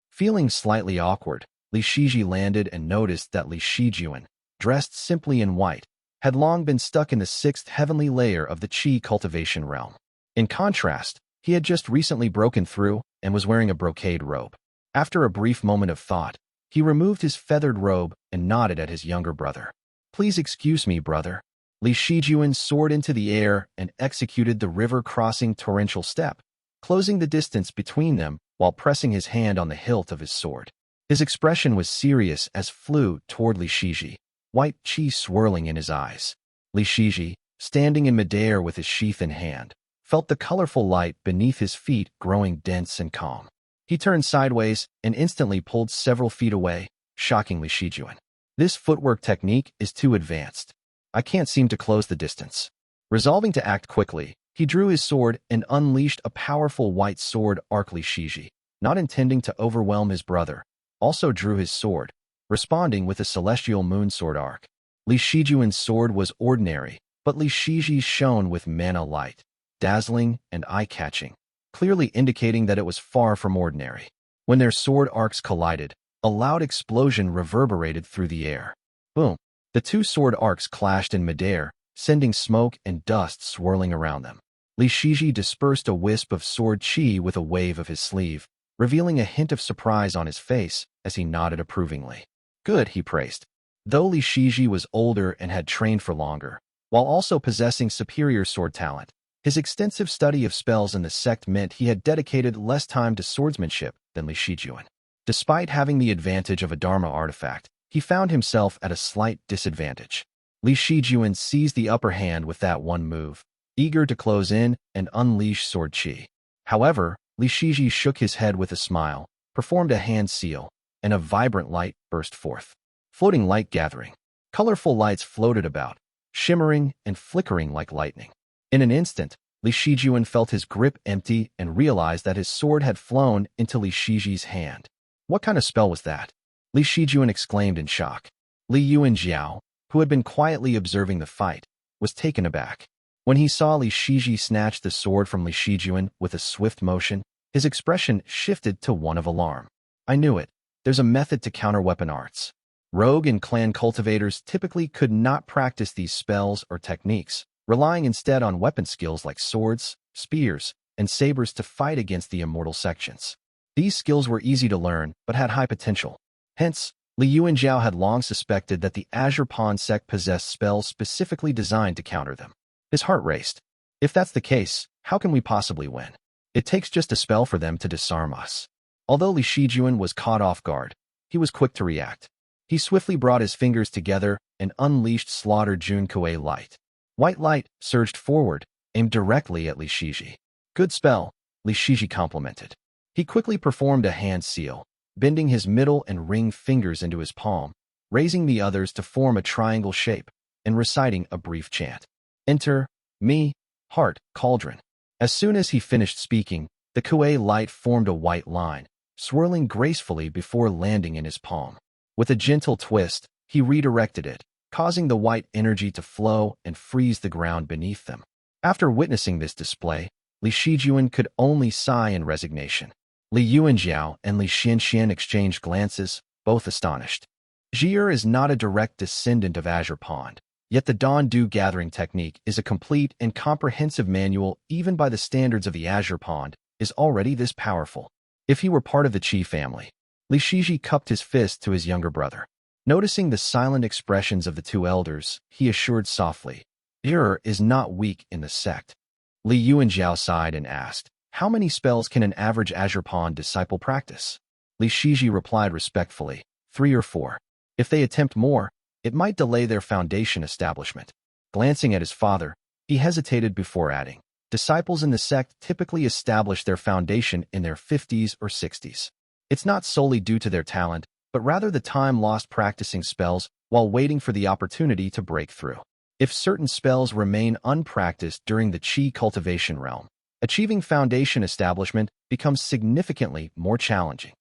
[SPEAKER 1] Feeling slightly awkward, Li Xizhi landed and noticed that Li Shijuan, dressed simply in white, had long been stuck in the 6th heavenly layer of the Qi cultivation realm. In contrast, he had just recently broken through and was wearing a brocade robe. After a brief moment of thought, he removed his feathered robe and nodded at his younger brother. "Please excuse me, brother." Li Shijuan soared into the air and executed the river-crossing torrential step, closing the distance between them while pressing his hand on the hilt of his sword. His expression was serious as flew toward Li Xizhi, white qi swirling in his eyes. Li Xizhi, standing in midair with his sheath in hand, felt the colorful light beneath his feet growing dense and calm. He turned sideways and instantly pulled several feet away, shocking Li Shijuan. "This footwork technique is too advanced. I can't seem to close the distance." Resolving to act quickly, he drew his sword and unleashed a powerful white sword arc. Li Xizhi, not intending to overwhelm his brother, also drew his sword, responding with a celestial moon sword arc. Li Shijuan's sword was ordinary, but Li Xizhi's shone with mana light, dazzling and eye-catching, clearly indicating that it was far from ordinary. When their sword arcs collided, a loud explosion reverberated through the air. Boom! The two sword arcs clashed in midair, sending smoke and dust swirling around them. Li Xizhi dispersed a wisp of sword qi with a wave of his sleeve, revealing a hint of surprise on his face as he nodded approvingly. "Good," he praised. Though Li Xizhi was older and had trained for longer, while also possessing superior sword talent, his extensive study of spells in the sect meant he had dedicated less time to swordsmanship than Li Shijuan. Despite having the advantage of a Dharma artifact, he found himself at a slight disadvantage. Li Shijuan seized the upper hand with that one move, eager to close in and unleash sword qi. However, Li Xizhi shook his head with a smile, performed a hand seal, and a vibrant light burst forth. Floating light gathering. Colorful lights floated about, shimmering and flickering like lightning. In an instant, Li Shijuan felt his grip empty and realized that his sword had flown into Li Xizhi's hand. "What kind of spell was that?" Li Shijuan exclaimed in shock. Li Yuanjiao, who had been quietly observing the fight, was taken aback. When he saw Li Xizhi snatch the sword from Li Shijuan with a swift motion, his expression shifted to one of alarm. "I knew it. There's a method to counter weapon arts." Rogue and clan cultivators typically could not practice these spells or techniques, relying instead on weapon skills like swords, spears, and sabers to fight against the immortal sections. These skills were easy to learn, but had high potential. Hence, Li Yuanjiao had long suspected that the Azure Pond sect possessed spells specifically designed to counter them. His heart raced. If that's the case, how can we possibly win? It takes just a spell for them to disarm us. Although Li Shijuan was caught off guard, he was quick to react. He swiftly brought his fingers together and unleashed Slaughter Jun Kuei Light. White light surged forward, aimed directly at Li Xizhi. "Good spell," Li Xizhi complimented. He quickly performed a hand seal, bending his middle and ring fingers into his palm, raising the others to form a triangle shape, and reciting a brief chant. "Enter, me, heart, cauldron." As soon as he finished speaking, the Kuei light formed a white line, swirling gracefully before landing in his palm. With a gentle twist, he redirected it, causing the white energy to flow and freeze the ground beneath them. After witnessing this display, Li Shijuan could only sigh in resignation. Li Yuanjiao and Li Xianxian exchanged glances, both astonished. Zhi'er is not a direct descendant of Azure Pond, yet the Dawn Dew gathering technique is a complete and comprehensive manual even by the standards of the Azure Pond, is already this powerful. If he were part of the Qi family. Li Xizhi cupped his fist to his younger brother. Noticing the silent expressions of the two elders, he assured softly, "Zhi'er is not weak in the sect. Li Yuanjiao sighed and asked, "How many spells can an average Azure Pawn disciple practice?" Li Shizhi replied respectfully, 3 or 4. If they attempt more, it might delay their foundation establishment. Glancing at his father, he hesitated before adding, "Disciples in the sect typically establish their foundation in their 50s or 60s. It's not solely due to their talent, but rather the time lost practicing spells while waiting for the opportunity to break through. If certain spells remain unpracticed during the Qi cultivation realm, achieving foundation establishment becomes significantly more challenging."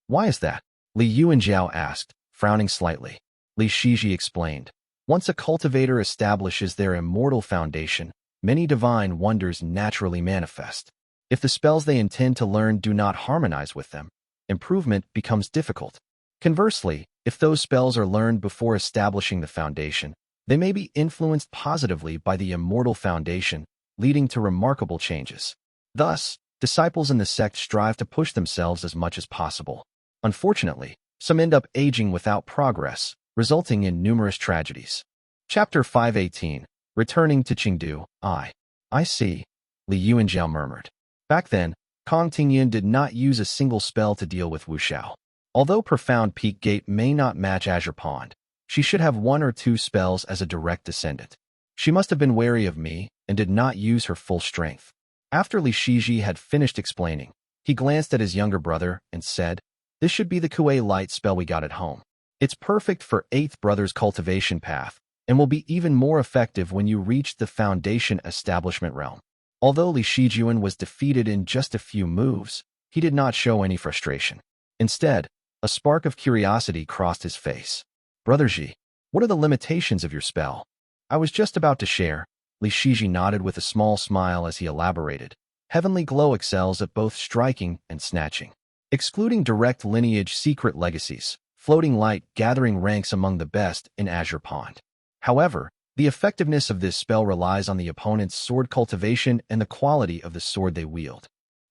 [SPEAKER 1] "Why is that?" Li Yuanjiao asked, frowning slightly. Li Shizhi explained, "Once a cultivator establishes their immortal foundation, many divine wonders naturally manifest. If the spells they intend to learn do not harmonize with them, improvement becomes difficult. Conversely, if those spells are learned before establishing the foundation, they may be influenced positively by the immortal foundation, leading to remarkable changes. Thus, disciples in the sect strive to push themselves as much as possible. Unfortunately, some end up aging without progress, resulting in numerous tragedies." Chapter 518, Returning to Qingdu. I see, Li Yuanjiao murmured. Back then, Kong Tingyan did not use a single spell to deal with Wuxiao. Although Profound Peak Gate may not match Azure Pond, she should have 1 or 2 spells as a direct descendant. She must have been wary of me and did not use her full strength. After Li Shizhi had finished explaining, he glanced at his younger brother and said, "This should be the Kuei Light spell we got at home. It's perfect for 8th Brother's cultivation path and will be even more effective when you reach the foundation establishment realm." Although Li Shijuan was defeated in just a few moves, he did not show any frustration. Instead, a spark of curiosity crossed his face. "Brother Ji, what are the limitations of your spell?" "I was just about to share." Li Shizhi nodded with a small smile as he elaborated. "Heavenly Glow excels at both striking and snatching. Excluding direct lineage secret legacies, Floating Light gathering ranks among the best in Azure Pond. However, the effectiveness of this spell relies on the opponent's sword cultivation and the quality of the sword they wield.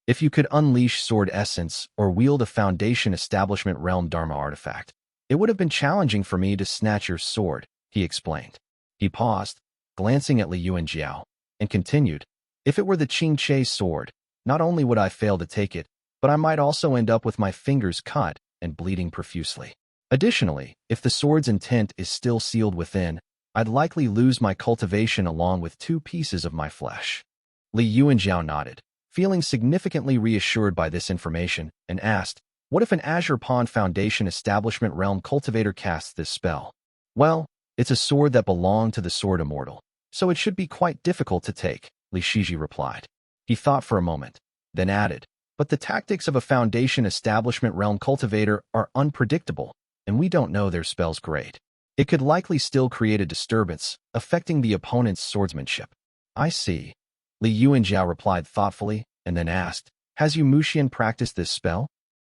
[SPEAKER 1] If you could unleash Sword Essence or wield a Foundation Establishment Realm Dharma artifact, it would have been challenging for me to snatch your sword," he explained. He paused, glancing at Li Yuanjiao, and continued, "If it were the Qing Che sword, not only would I fail to take it, but I might also end up with my fingers cut and bleeding profusely. Additionally, if the sword's intent is still sealed within, I'd likely lose my cultivation along with 2 pieces of my flesh." Li Yuanjiao nodded, feeling significantly reassured by this information, and asked, "What if an Azure Pond Foundation Establishment Realm cultivator casts this spell?" "Well, it's a sword that belonged to the Sword Immortal, so it should be quite difficult to take," Li Shizhi replied. He thought for a moment, then added, "But the tactics of a Foundation Establishment Realm cultivator are unpredictable, and we don't know their spell's grade. It could likely still create a disturbance, affecting the opponent's swordsmanship." "I see," Li Yuanjiao replied thoughtfully, and then asked, "Has Yu Muxian practiced this spell?"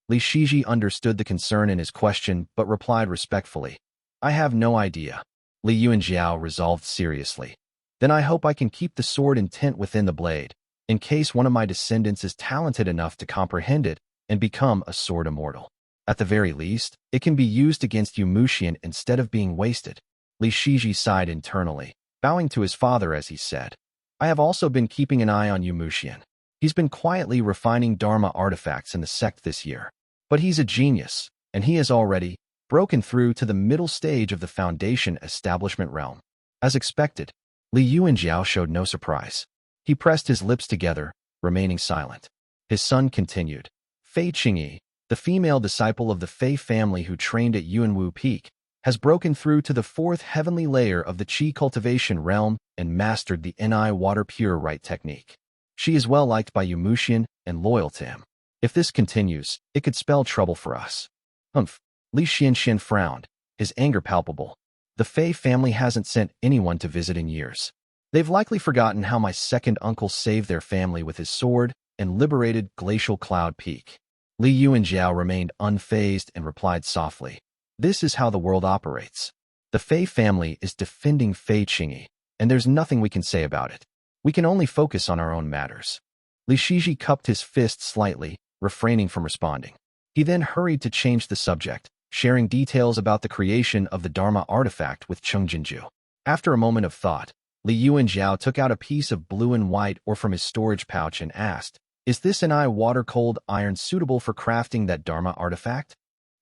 [SPEAKER 1] Li Shizhi understood the concern in his question, but replied respectfully, "I have no idea." Li Yuanjiao resolved seriously, "Then I hope I can keep the sword intent within the blade, in case one of my descendants is talented enough to comprehend it and become a sword immortal. At the very least, it can be used against Yu Muxian instead of being wasted." Li Shizhi sighed internally, bowing to his father as he said, "I have also been keeping an eye on Yu Muxian. He's been quietly refining Dharma artifacts in the sect this year. But he's a genius, and he has already broken through to the middle stage of the Foundation Establishment Realm." As expected, Li Yuanjiao showed no surprise. He pressed his lips together, remaining silent. His son continued, "Fei Qingyi, the female disciple of the Fei family who trained at Yuanwu Peak, has broken through to the 4th heavenly layer of the Qi cultivation realm and mastered the Ni water pure rite technique. She is well liked by Yu Muxian and loyal to him. If this continues, it could spell trouble for us." "Humph." Li Xianxian frowned, his anger palpable. "The Fei family hasn't sent anyone to visit in years. They've likely forgotten how my second uncle saved their family with his sword and liberated Glacial Cloud Peak." Li Yuanjiao remained unfazed and replied softly, "This is how the world operates. The Fei family is defending Fei Qingyi, and there's nothing we can say about it. We can only focus on our own matters." Li Shizhi cupped his fist slightly, refraining from responding. He then hurried to change the subject, sharing details about the creation of the Dharma artifact with Cheng Jinju. After a moment of thought, Li Yuanjiao took out a piece of blue and white ore from his storage pouch and asked, "Is this an water-cold iron suitable for crafting that Dharma artifact?"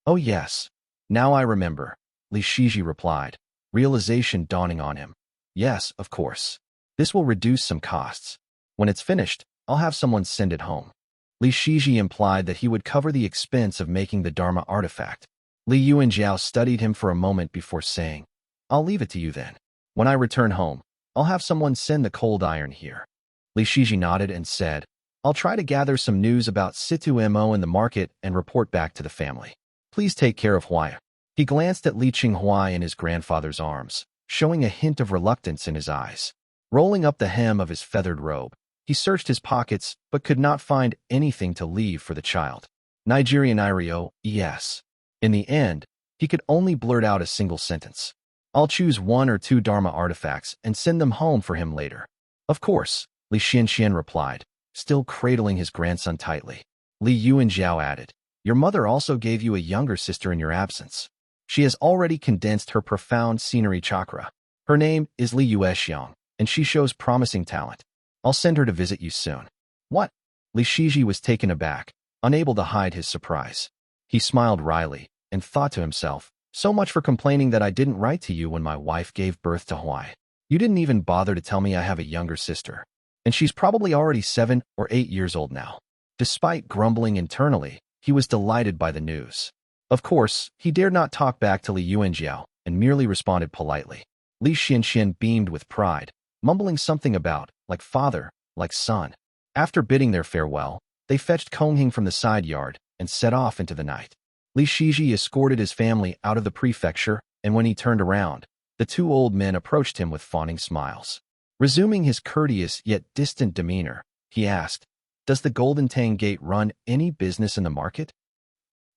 [SPEAKER 1] "Oh yes. Now I remember," Li Xizhi replied, realization dawning on him. "Yes, of course. This will reduce some costs. When it's finished, I'll have someone send it home." Li Xizhi implied that he would cover the expense of making the Dharma artifact. Li Yuanjiao studied him for a moment before saying, "I'll leave it to you then. When I return home, I'll have someone send the cold iron here." Li Xizhi nodded and said, "I'll try to gather some news about Situ Mo in the market and report back to the family. Please take care of Huiyao." He glanced at Li Qinghua in his grandfather's arms, showing a hint of reluctance in his eyes. Rolling up the hem of his feathered robe, he searched his pockets but could not find anything to leave for the child. Nigerian Irio, yes. In the end, he could only blurt out a single sentence. "I'll choose 1 or 2 Dharma artifacts and send them home for him later." "Of course," Li Xianxian replied, still cradling his grandson tightly. Li Yuanjiao added, "Your mother also gave you a younger sister in your absence. She has already condensed her profound scenery chakra. Her name is Li Yuexiang, and she shows promising talent. I'll send her to visit you soon." "What?" Li Xizhi was taken aback, unable to hide his surprise. He smiled wryly and thought to himself, "So much for complaining that I didn't write to you when my wife gave birth to Huiyao. You didn't even bother to tell me I have a younger sister. And she's probably already 7 or 8 years old now." Despite grumbling internally, he was delighted by the news. Of course, he dared not talk back to Li Yuanjiao and merely responded politely. Li Xianxian beamed with pride, mumbling something about, like father, like son. After bidding their farewell, they fetched Qinghong from the side yard and set off into the night. Li Xizhi escorted his family out of the prefecture, and when he turned around, the 2 old men approached him with fawning smiles. Resuming his courteous yet distant demeanor, he asked, "Does the Golden Tang Gate run any business in the market?"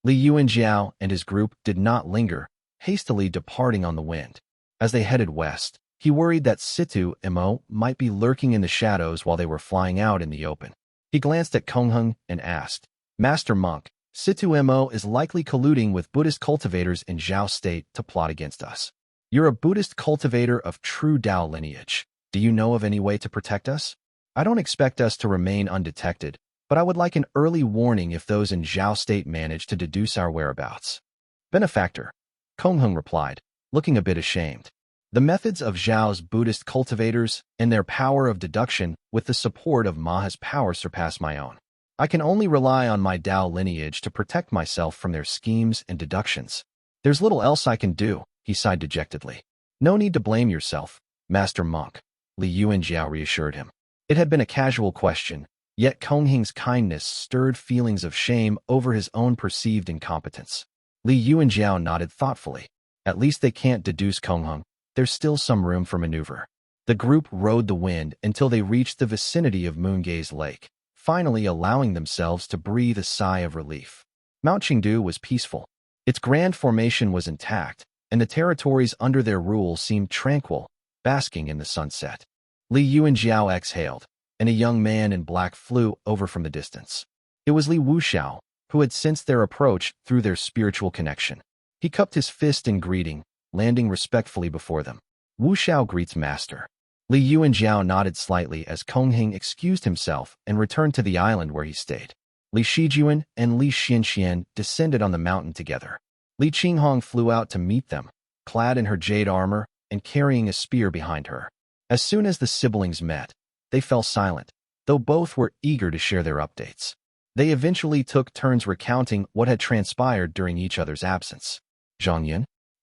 [SPEAKER 1] Li Yuanjiao and his group did not linger, hastily departing on the wind. As they headed west, he worried that Situ Mo might be lurking in the shadows while they were flying out in the open. He glanced at Qinghong and asked, "Master Monk, Situ Mo is likely colluding with Buddhist cultivators in Xiao State to plot against us. You're a Buddhist cultivator of true Dao lineage. Do you know of any way to protect us? I don't expect us to remain undetected, but I would like an early warning if those in Xiao State manage to deduce our whereabouts." "Benefactor," Qinghong replied, looking a bit ashamed. "The methods of Xiao's Buddhist cultivators and their power of deduction with the support of Maha's power surpass my own. I can only rely on my Dao lineage to protect myself from their schemes and deductions. There's little else I can do," he sighed dejectedly. "No need to blame yourself, Master Monk," Li Yuanjiao reassured him. It had been a casual question, yet Qinghong's kindness stirred feelings of shame over his own perceived incompetence. Li Yuanjiao nodded thoughtfully. At least they can't deduce Qinghong. There's still some room for maneuver. The group rode the wind until they reached the vicinity of Moongaze Lake, finally allowing themselves to breathe a sigh of relief. Mount Qingdu was peaceful. Its grand formation was intact, and the territories under their rule seemed tranquil, basking in the sunset. Li Yuanjiao exhaled, and a young man in black flew over from the distance. It was Li Wuxiao, who had sensed their approach through their spiritual connection. He cupped his fist in greeting, landing respectfully before them. "Wuxiao greets master." Li Yuanjiao nodded slightly as Qinghong excused himself and returned to the island where he stayed. Li Shijuan and Li Xianxian descended on the mountain together. Li Qinghong flew out to meet them, clad in her jade armor and carrying a spear behind her. As soon as the siblings met, they fell silent, though both were eager to share their updates. They eventually took turns recounting what had transpired during each other's absence. "Zhang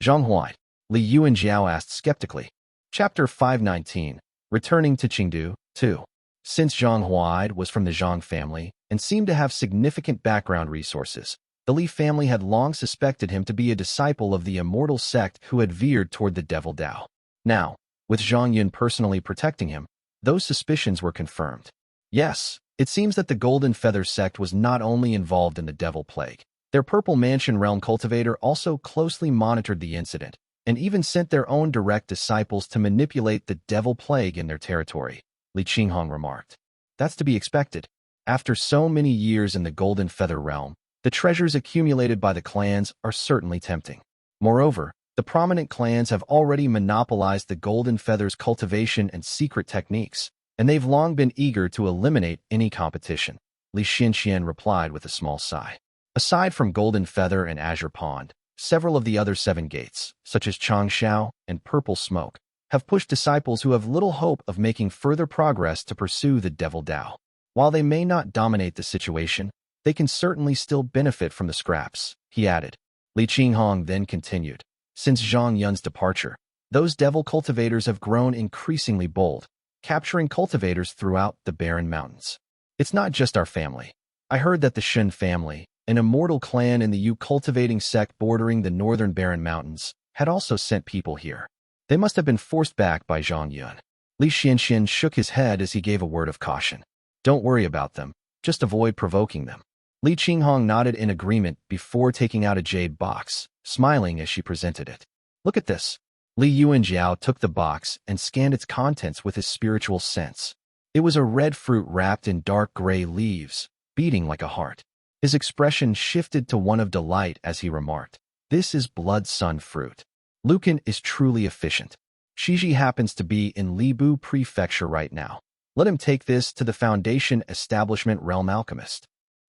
[SPEAKER 1] Huai," Li Yuanjiao asked skeptically. Chapter 519, Returning to Qingdu, 2. Since Zhang Huai was from the Zhang family and seemed to have significant background resources, the Li family had long suspected him to be a disciple of the immortal sect who had veered toward the devil Dao. Now, with Zhang Yun personally protecting him, those suspicions were confirmed. Yes, it seems that the Golden Feather sect was not only involved in the Devil Plague. Their Purple Mansion Realm cultivator also closely monitored the incident, and even sent their own direct disciples to manipulate the Devil Plague in their territory, Li Qinghong remarked. That's to be expected. After so many years in the Golden Feather Realm, the treasures accumulated by the clans are certainly tempting. Moreover, The prominent clans have already monopolized the golden feather's cultivation and secret techniques, and they've long been eager to eliminate any competition. Li Xian replied with a small sigh. Aside from Golden Feather and Azure Pond, several of the other 7 gates, such as Changshao and Purple Smoke, have pushed disciples who have little hope of making further progress to pursue the Devil Dao. While they may not dominate the situation, they can certainly still benefit from the scraps, he added. Li Qinghong then continued. Since Zhang Yun's departure, those devil cultivators have grown increasingly bold, capturing cultivators throughout the Barren Mountains. It's not just our family. I heard that the Shen family, an immortal clan in the Yu cultivating sect bordering the northern Barren Mountains, had also sent people here. They must have been forced back by Zhang Yun. Li Xian shook his head as he gave a word of caution. Don't worry about them, just avoid provoking them. Li Qinghong nodded in agreement before taking out a jade box, smiling as she presented it. Look at this. Li Yuanjiao took the box and scanned its contents with his spiritual sense. It was a red fruit wrapped in dark gray leaves, beating like a heart. His expression shifted to one of delight as he remarked, "This is Blood Sun fruit. Luken is truly efficient. Xizhi happens to be in Libu Prefecture right now. Let him take this to the Foundation Establishment Realm Alchemist."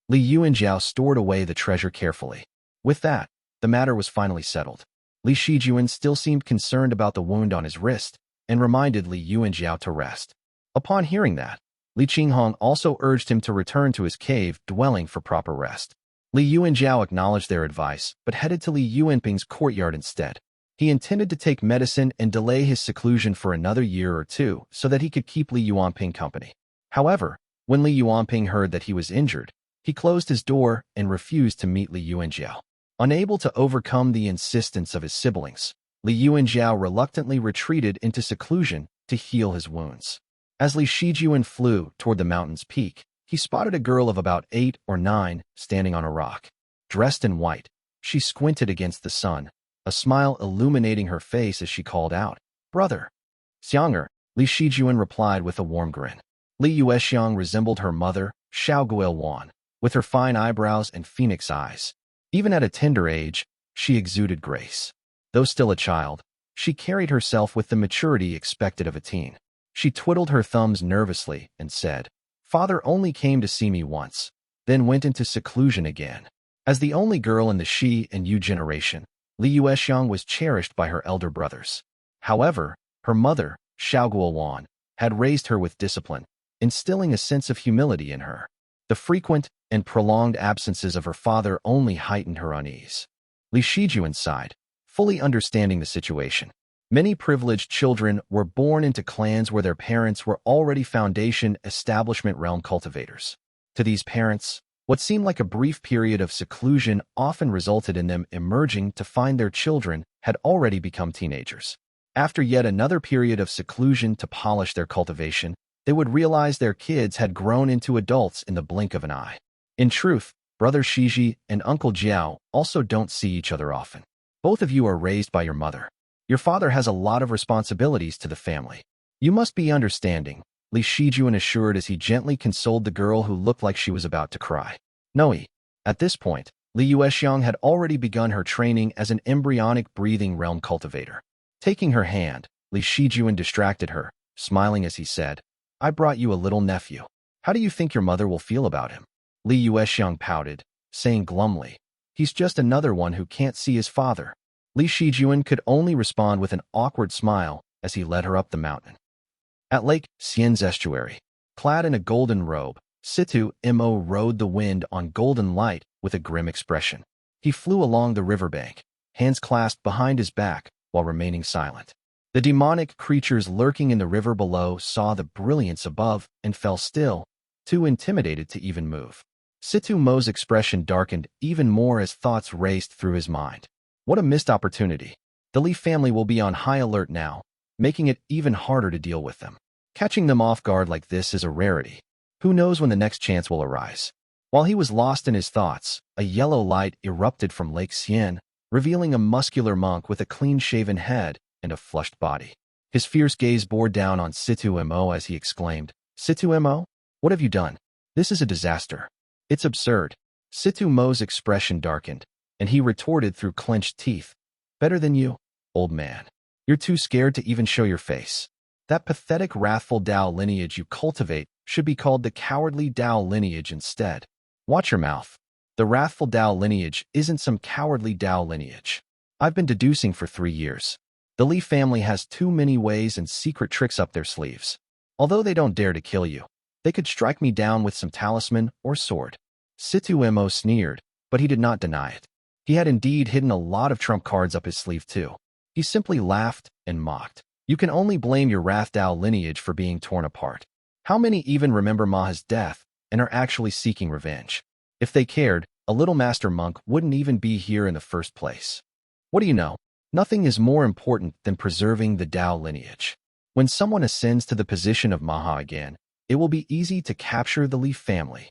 [SPEAKER 1] Li Yuanjiao stored away the treasure carefully. With that, the matter was finally settled. Li Shijuan still seemed concerned about the wound on his wrist and reminded Li Yuanjiao to rest. Upon hearing that, Li Qinghong also urged him to return to his cave dwelling for proper rest. Li Yuanjiao acknowledged their advice but headed to Li Yuanping's courtyard instead. He intended to take medicine and delay his seclusion for another year or 2 so that he could keep Li Yuanping company. However, when Li Yuanping heard that he was injured, he closed his door and refused to meet Li Yuanjiao. Unable to overcome the insistence of his siblings, Li Yuanjiao reluctantly retreated into seclusion to heal his wounds. As Li Shijuan flew toward the mountain's peak, he spotted a girl of about 8 or 9 standing on a rock. Dressed in white, she squinted against the sun, a smile illuminating her face as she called out, "Brother." "Xianger," Li Shijuan replied with a warm grin. Li Yuexiang resembled her mother, Xiao Guilwan, with her fine eyebrows and phoenix eyes. Even at a tender age, she exuded grace. Though still a child, she carried herself with the maturity expected of a teen. She twiddled her thumbs nervously and said, "Father only came to see me once, then went into seclusion again." As the only girl in the Shi and Yu generation, Li Yuexiang was cherished by her elder brothers. However, her mother, Xiao Guowan, had raised her with discipline, instilling a sense of humility in her. The frequent and prolonged absences of her father only heightened her unease. Li Shijuan sighed, fully understanding the situation. Many privileged children were born into clans where their parents were already Foundation Establishment Realm cultivators. To these parents, what seemed like a brief period of seclusion often resulted in them emerging to find their children had already become teenagers. After yet another period of seclusion to polish their cultivation, they would realize their kids had grown into adults in the blink of an eye. In truth, Brother Xizhi and Uncle Jiao also don't see each other often. Both of you are raised by your mother. Your father has a lot of responsibilities to the family. You must be understanding, Li Shijuan assured as he gently consoled the girl who looked like she was about to cry. Noi. At this point, Li Yuexiang had already begun her training as an embryonic breathing realm cultivator. Taking her hand, Li Shijuan distracted her, smiling as he said, "I brought you a little nephew. How do you think your mother will feel about him?" Li Yuexiang pouted, saying glumly, "He's just another one who can't see his father." Li Shijuan could only respond with an awkward smile as he led her up the mountain. At Lake Xian's estuary, clad in a golden robe, Situ Mo rode the wind on golden light with a grim expression. He flew along the riverbank, hands clasped behind his back while remaining silent. The demonic creatures lurking in the river below saw the brilliance above and fell still, too intimidated to even move. Situ Mo's expression darkened even more as thoughts raced through his mind. What a missed opportunity. The Li family will be on high alert now, making it even harder to deal with them. Catching them off guard like this is a rarity. Who knows when the next chance will arise? While he was lost in his thoughts, a yellow light erupted from Lake Xian, revealing a muscular monk with a clean-shaven head and a flushed body. His fierce gaze bore down on Situ Mo as he exclaimed, "Situ Mo, what have you done? This is a disaster. It's absurd." Situ Mo's expression darkened, and he retorted through clenched teeth, "Better than you? old man. You're too scared to even show your face. That pathetic wrathful Dao lineage you cultivate should be called the cowardly Dao lineage instead. Watch your mouth. The wrathful Dao lineage isn't some cowardly Dao lineage. I've been deducing for 3 years. The Li family has too many ways and secret tricks up their sleeves. Although they don't dare to kill you, they could strike me down with some talisman or sword. Situ Mo sneered, but he did not deny it. He had indeed hidden a lot of trump cards up his sleeve too. He simply laughed and mocked. You can only blame your Wrath Dao lineage for being torn apart. How many even remember Maha's death and are actually seeking revenge? If they cared, a little master monk wouldn't even be here in the first place. What do you know? Nothing is more important than preserving the Dao lineage. When someone ascends to the position of Maha again, it will be easy to capture the Li family.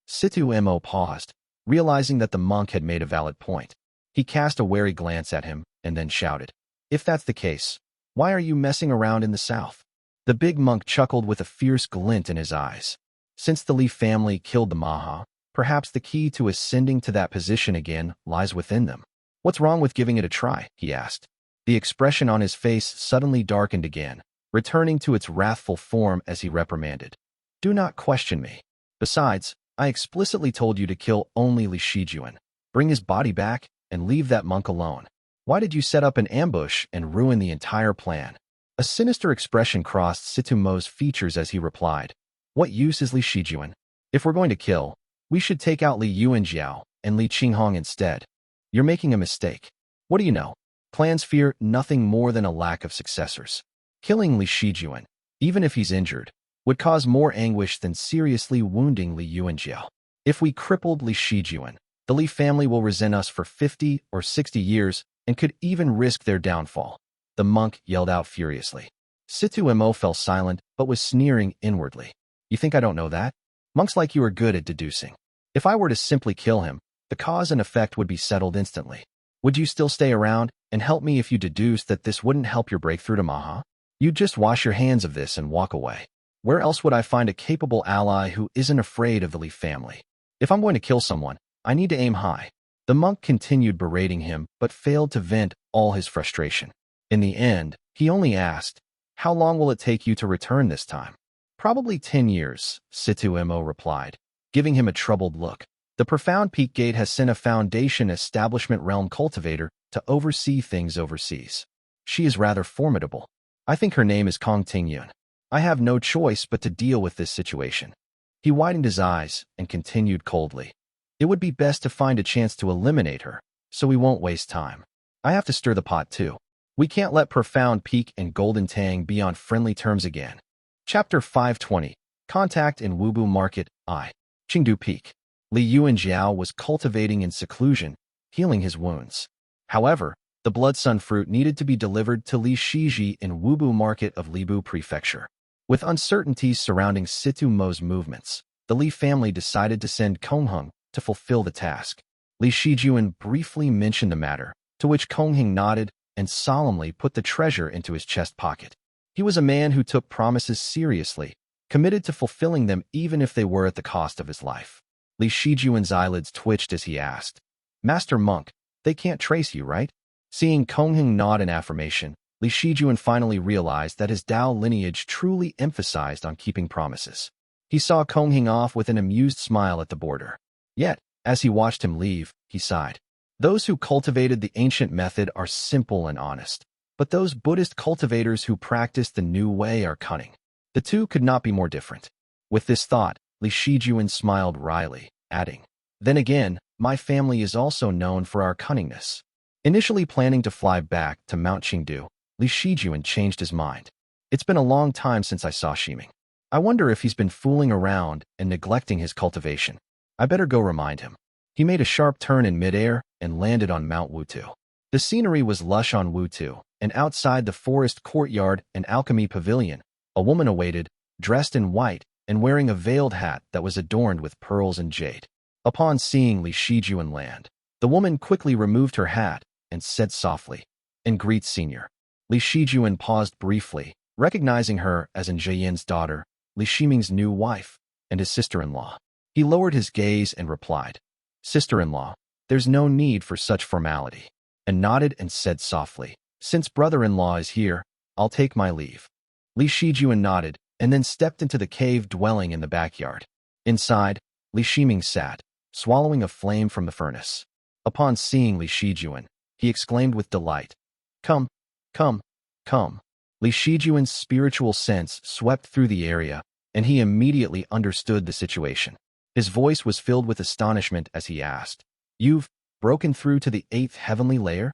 [SPEAKER 1] Situ Mo paused, realizing that the monk had made a valid point. He cast a wary glance at him and then shouted, "If that's the case, why are you messing around in the south?" The big monk chuckled with a fierce glint in his eyes. Since the Li family killed the Maha, perhaps the key to ascending to that position again lies within them. "What's wrong with giving it a try?" he asked. The expression on his face suddenly darkened again, returning to its wrathful form as he reprimanded. "Do not question me. Besides, I explicitly told you to kill only Li Shijuan, bring his body back, and leave that monk alone. Why did you set up an ambush and ruin the entire plan?" A sinister expression crossed Situ Mo's features as he replied, "What use is Li Shijuan? If we're going to kill, we should take out Li Yuanjiao and Li Qinghong instead. You're making a mistake. What do you know? Clans fear nothing more than a lack of successors. Killing Li Shijuan, even if he's injured, would cause more anguish than seriously wounding Li Yuanjiao. If we crippled Li Shijuan, the Li family will resent us for 50 or 60 years and could even risk their downfall." The monk yelled out furiously. Situ Mo fell silent but was sneering inwardly. "You think I don't know that? Monks like you are good at deducing. If I were to simply kill him, the cause and effect would be settled instantly. Would you still stay around and help me if you deduced that this wouldn't help your breakthrough to Maha? You'd just wash your hands of this and walk away. Where else would I find a capable ally who isn't afraid of the Li family? If I'm going to kill someone, I need to aim high." The monk continued berating him but failed to vent all his frustration. In the end, he only asked, "How long will it take you to return this time?" "Probably 10 years, Situ Mo replied, giving him a troubled look. "The profound Peak Gate has sent a Foundation Establishment Realm cultivator to oversee things overseas. She is rather formidable. I think her name is Kong Tingyun. I have no choice but to deal with this situation." He widened his eyes and continued coldly, "It would be best to find a chance to eliminate her, so we won't waste time. I have to stir the pot too. We can't let Profound Peak and Golden Tang be on friendly terms again." Chapter 520. Contact in Wubu Market, I. Qingdu Peak. Li Yuanjiao was cultivating in seclusion, healing his wounds. However, the Blood Sun fruit needed to be delivered to Li Xizhi in Wubu Market of Libu Prefecture. With uncertainties surrounding Situ Mo's movements, the Li family decided to send Qinghong to fulfill the task. Li Shijuan briefly mentioned the matter, to which Qinghong nodded and solemnly put the treasure into his chest pocket. He was a man who took promises seriously, committed to fulfilling them even if they were at the cost of his life. Li Shijuan's eyelids twitched as he asked, "Master Monk, they can't trace you, right?" Seeing Qinghong nod in affirmation, Li Shijuan finally realized that his Dao lineage truly emphasized on keeping promises. He saw Qinghong off with an amused smile at the border. Yet, as he watched him leave, he sighed. Those who cultivated the ancient method are simple and honest, but those Buddhist cultivators who practice the new way are cunning. The two could not be more different. With this thought, Li Shijuan smiled wryly, adding, "Then again, my family is also known for our cunningness." Initially planning to fly back to Mount Qingdu, Li Shijuan changed his mind. "It's been a long time since I saw Ximing. I wonder if he's been fooling around and neglecting his cultivation. I better go remind him." He made a sharp turn in midair and landed on Mount Wutu. The scenery was lush on Wutu, and outside the forest courtyard and alchemy pavilion, a woman awaited, dressed in white and wearing a veiled hat that was adorned with pearls and jade. Upon seeing Li Shijuan land, the woman quickly removed her hat and said softly, "And greet Senior." Li Shijuan paused briefly, recognizing her as Zheyan's daughter, Li Shiming's new wife, and his sister-in-law. He lowered his gaze and replied, "Sister-in-law, there's no need for such formality," and nodded and said softly, Since brother-in-law is here, I'll take my leave. Li Shijuan nodded, and then stepped into the cave dwelling in the backyard. Inside, Li Shiming sat, swallowing a flame from the furnace. Upon seeing Li Shijuan, he exclaimed with delight, "Come, come, come." Li Shijuan's spiritual sense swept through the area, and he immediately understood the situation. His voice was filled with astonishment as he asked, "You've broken through to the 8th heavenly layer?"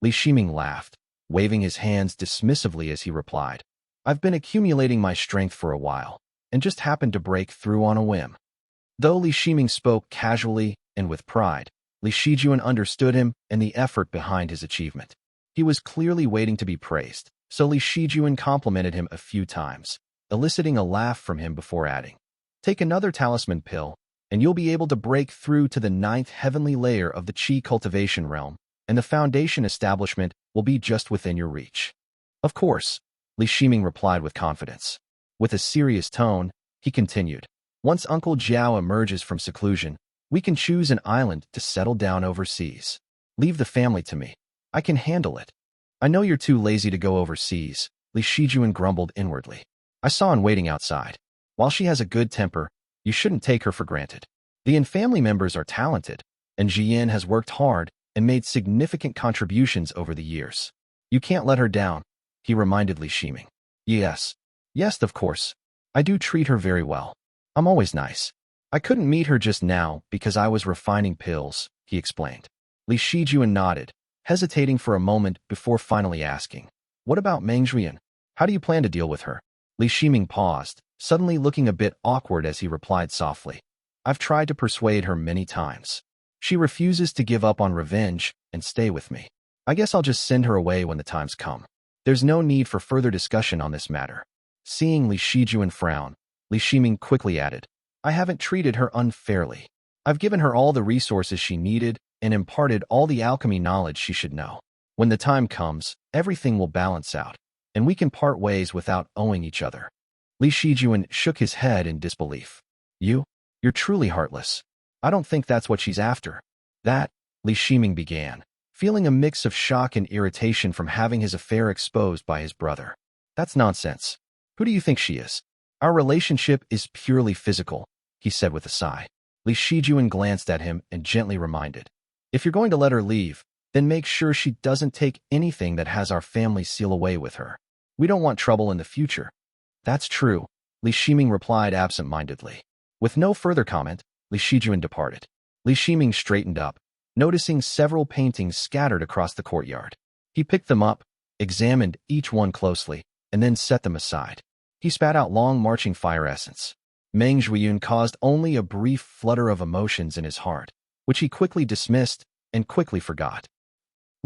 [SPEAKER 1] Li Shiming laughed, waving his hands dismissively as he replied, "I've been accumulating my strength for a while, and just happened to break through on a whim." Though Li Shiming spoke casually and with pride, Li Shijuan understood him and the effort behind his achievement. He was clearly waiting to be praised, so Li Shijuan complimented him a few times, eliciting a laugh from him before adding, "Take another talisman pill, and you'll be able to break through to the 9th heavenly layer of the Qi cultivation realm, and the foundation establishment will be just within your reach." "Of course," Li Shiming replied with confidence. With a serious tone, he continued, "Once Uncle Xiao emerges from seclusion, we can choose an island to settle down overseas. Leave the family to me. I can handle it." "I know you're too lazy to go overseas," Li Shijuan grumbled inwardly. "I saw in waiting outside. While she has a good temper, you shouldn't take her for granted. The Yin family members are talented, and Xian has worked hard and made significant contributions over the years. You can't let her down," he reminded Li Shiming. Yes, of course. I do treat her very well. I'm always nice. I couldn't meet her just now because I was refining pills," he explained. Li Shijuan nodded, hesitating for a moment before finally asking, "What about Mengzhuyan? How do you plan to deal with her?" Li Shiming paused, suddenly looking a bit awkward as he replied softly, "I've tried to persuade her many times. She refuses to give up on revenge and stay with me. I guess I'll just send her away when the time's come. There's no need for further discussion on this matter." Seeing Li Shijuan frown, Li Shiming quickly added, "I haven't treated her unfairly. I've given her all the resources she needed and imparted all the alchemy knowledge she should know. When the time comes, everything will balance out, and we can part ways without owing each other." Li Shijuan shook his head in disbelief. You're truly heartless. I don't think that's what she's after." "That," Li Shiming began, feeling a mix of shock and irritation from having his affair exposed by his brother. "That's nonsense. Who do you think she is? Our relationship is purely physical," he said with a sigh. Li Shijuan glanced at him and gently reminded, "If you're going to let her leave, then make sure she doesn't take anything that has our family seal away with her. We don't want trouble in the future." "That's true," Li Shiming replied absent-mindedly. With no further comment, Li Shijuan departed. Li Shiming straightened up, noticing several paintings scattered across the courtyard. He picked them up, examined each one closely, and then set them aside. He spat out long marching fire essence. Mengzhuyan caused only a brief flutter of emotions in his heart, which he quickly dismissed and quickly forgot.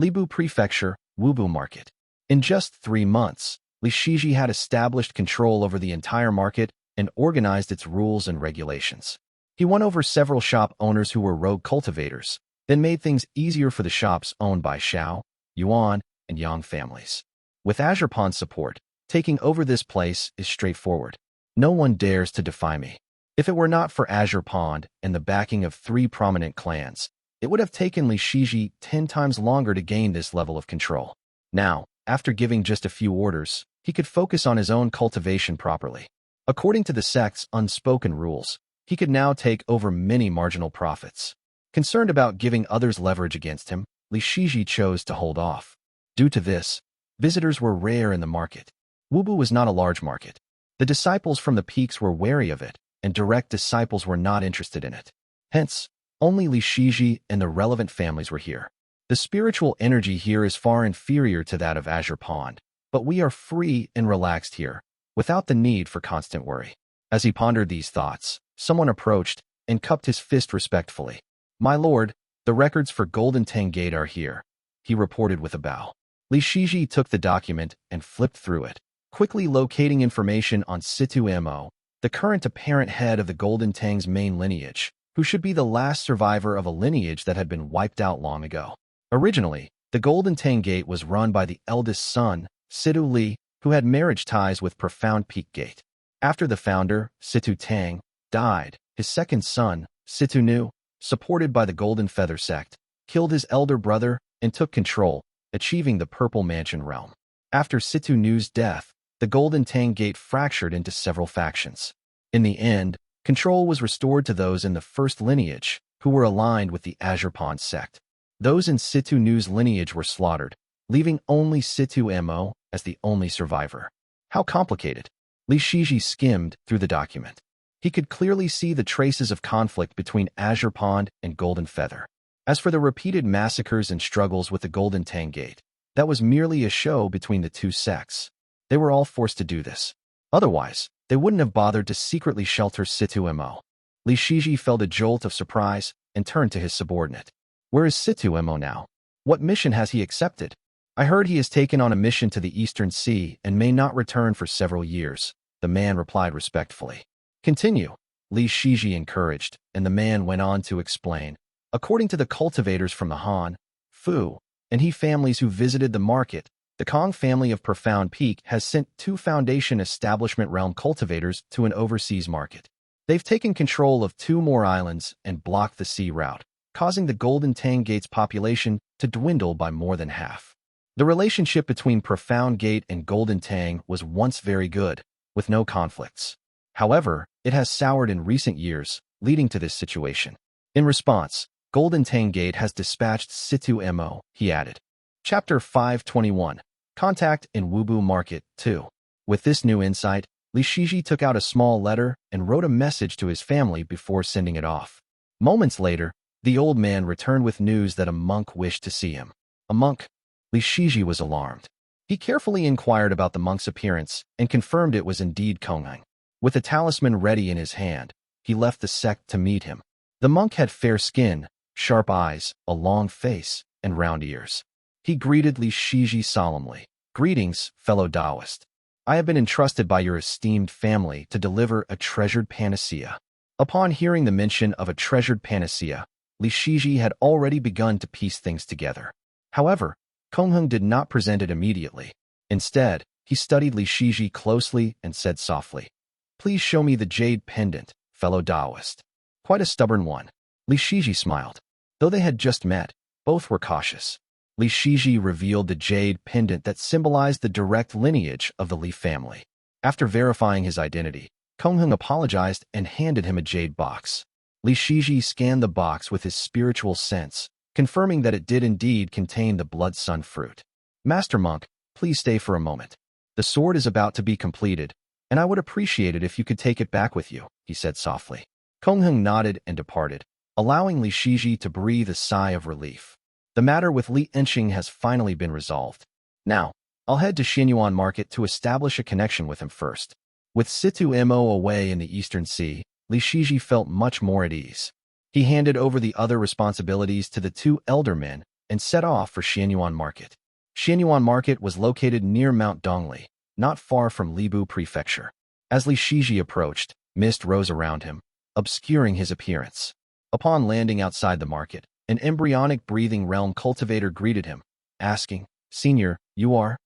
[SPEAKER 1] Libu Prefecture, Wubu Market. In just 3 months, Li Xizhi had established control over the entire market and organized its rules and regulations. He won over several shop owners who were rogue cultivators, then made things easier for the shops owned by Xiao, Yuan, and Yang families. With Azure Pond's support, taking over this place is straightforward. No one dares to defy me. If it were not for Azure Pond and the backing of 3 prominent clans, it would have taken Li Xizhi 10 times longer to gain this level of control. Now, after giving just a few orders, he could focus on his own cultivation properly. According to the sect's unspoken rules, he could now take over many marginal profits. Concerned about giving others leverage against him, Li Xizhi chose to hold off. Due to this, visitors were rare in the market. Wubu was not a large market. The disciples from the peaks were wary of it, and direct disciples were not interested in it. Hence, only Li Xizhi and the relevant families were here. The spiritual energy here is far inferior to that of Azure Pond, but we are free and relaxed here, without the need for constant worry. As he pondered these thoughts, someone approached and cupped his fist respectfully. "My lord, the records for Golden Tang Gate are here," he reported with a bow. Li Xizhi took the document and flipped through it, quickly locating information on Situ Mo, the current apparent head of the Golden Tang's main lineage, who should be the last survivor of a lineage that had been wiped out long ago. Originally, the Golden Tang Gate was run by the eldest son, Situ Li, who had marriage ties with Profound Peak Gate. After the founder, Situ Tang, died, his second son, Situ Nu, supported by the Golden Feather Sect, killed his elder brother and took control, achieving the Purple Mansion realm. After Situ Mo's death, the Golden Tang Gate fractured into several factions. In the end, control was restored to those in the first lineage, who were aligned with the Azure Pond sect. Those in Situ Mo's lineage were slaughtered, leaving only Situ Mo as the only survivor. How complicated. Xizhi skimmed through the document. He could clearly see the traces of conflict between Azure Pond and Golden Feather. As for the repeated massacres and struggles with the Golden Tang Gate, that was merely a show between the two sects. They were all forced to do this. Otherwise, they wouldn't have bothered to secretly shelter Situ Mo. Xizhi felt a jolt of surprise and turned to his subordinate. Where is Situ Mo now? What mission has he accepted? I heard he has taken on a mission to the Eastern Sea and may not return for several years, the man replied respectfully. Continue, Xizhi encouraged, and the man went on to explain. According to the cultivators from the Han, Fu, and He families who visited the market, the Kong family of Profound Peak has sent 2 Foundation Establishment Realm cultivators to an overseas market. They've taken control of 2 more islands and blocked the sea route, causing the Golden Tang Gate's population to dwindle by more than half. The relationship between Profound Gate and Golden Tang was once very good, with no conflicts. However, it has soured in recent years, leading to this situation. In response, Golden Tang Gate has dispatched Situ Mo, he added. Chapter 521. Contact in Wubu Market 2. With this new insight, Xizhi took out a small letter and wrote a message to his family before sending it off. Moments later, the old man returned with news that a monk wished to see him. A monk? Xizhi was alarmed. He carefully inquired about the monk's appearance and confirmed it was indeed Qinghong. With a talisman ready in his hand, he left the sect to meet him. The monk had fair skin, sharp eyes, a long face, and round ears. He greeted Xizhi solemnly. Greetings, fellow Taoist. I have been entrusted by your esteemed family to deliver a treasured panacea. Upon hearing the mention of a treasured panacea, Xizhi had already begun to piece things together. However, Qinghong did not present it immediately. Instead, he studied Xizhi closely and said softly, "Please show me the jade pendant, fellow Taoist." Quite a stubborn one. Xizhi smiled. Though they had just met, both were cautious. Xizhi revealed the jade pendant that symbolized the direct lineage of the Li family. After verifying his identity, Qinghong apologized and handed him a jade box. Xizhi scanned the box with his spiritual sense, confirming that it did indeed contain the Blood Sun fruit. "Master Monk, please stay for a moment. The sword is about to be completed, and I would appreciate it if you could take it back with you," he said softly. Qinghong nodded and departed, allowing Xizhi to breathe a sigh of relief. The matter with Li Enqing has finally been resolved. Now, I'll head to Xianyuan Market to establish a connection with him first. With Situ Mo away in the Eastern Sea, Xizhi felt much more at ease. He handed over the other responsibilities to the 2 elder men and set off for Xianyuan Market. Xianyuan Market was located near Mount Dongli, not far from Libu Prefecture. As Xizhi approached, mist rose around him, obscuring his appearance. Upon landing outside the market, an embryonic breathing realm cultivator greeted him, asking, "Senior, you are?"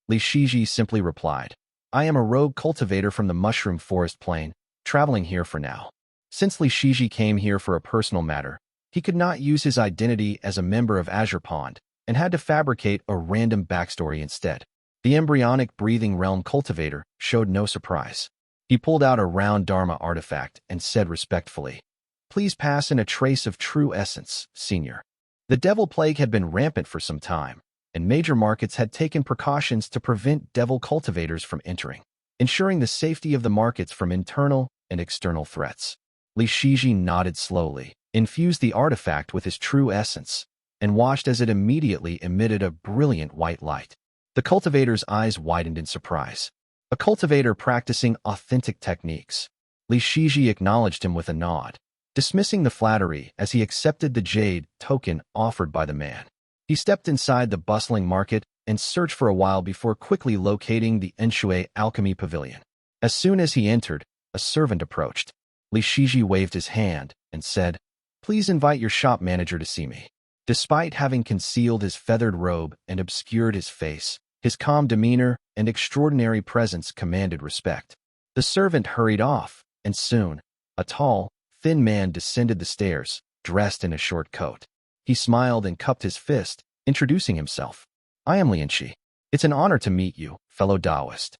[SPEAKER 1] Xizhi simply replied, "I am a rogue cultivator from the Mushroom Forest Plain, traveling here for now." Since Xizhi came here for a personal matter, he could not use his identity as a member of Azure Pond and had to fabricate a random backstory instead. The embryonic breathing realm cultivator showed no surprise. He pulled out a round Dharma artifact and said respectfully, "Please pass in a trace of true essence, Senior." The devil plague had been rampant for some time, and major markets had taken precautions to prevent devil cultivators from entering, ensuring the safety of the markets from internal and external threats. Xizhi nodded slowly, infused the artifact with his true essence, and watched as it immediately emitted a brilliant white light. The cultivator's eyes widened in surprise. A cultivator practicing authentic techniques. Xizhi acknowledged him with a nod, dismissing the flattery as he accepted the jade token offered by the man. He stepped inside the bustling market and searched for a while before quickly locating the Enshui Alchemy Pavilion. As soon as he entered, a servant approached. Xizhi waved his hand and said, "Please invite your shop manager to see me." Despite having concealed his feathered robe and obscured his face, his calm demeanor and extraordinary presence commanded respect. The servant hurried off, and soon, a tall, thin man descended the stairs, dressed in a short coat. He smiled and cupped his fist, introducing himself. I am Lianxi. It's an honor to meet you, fellow Taoist.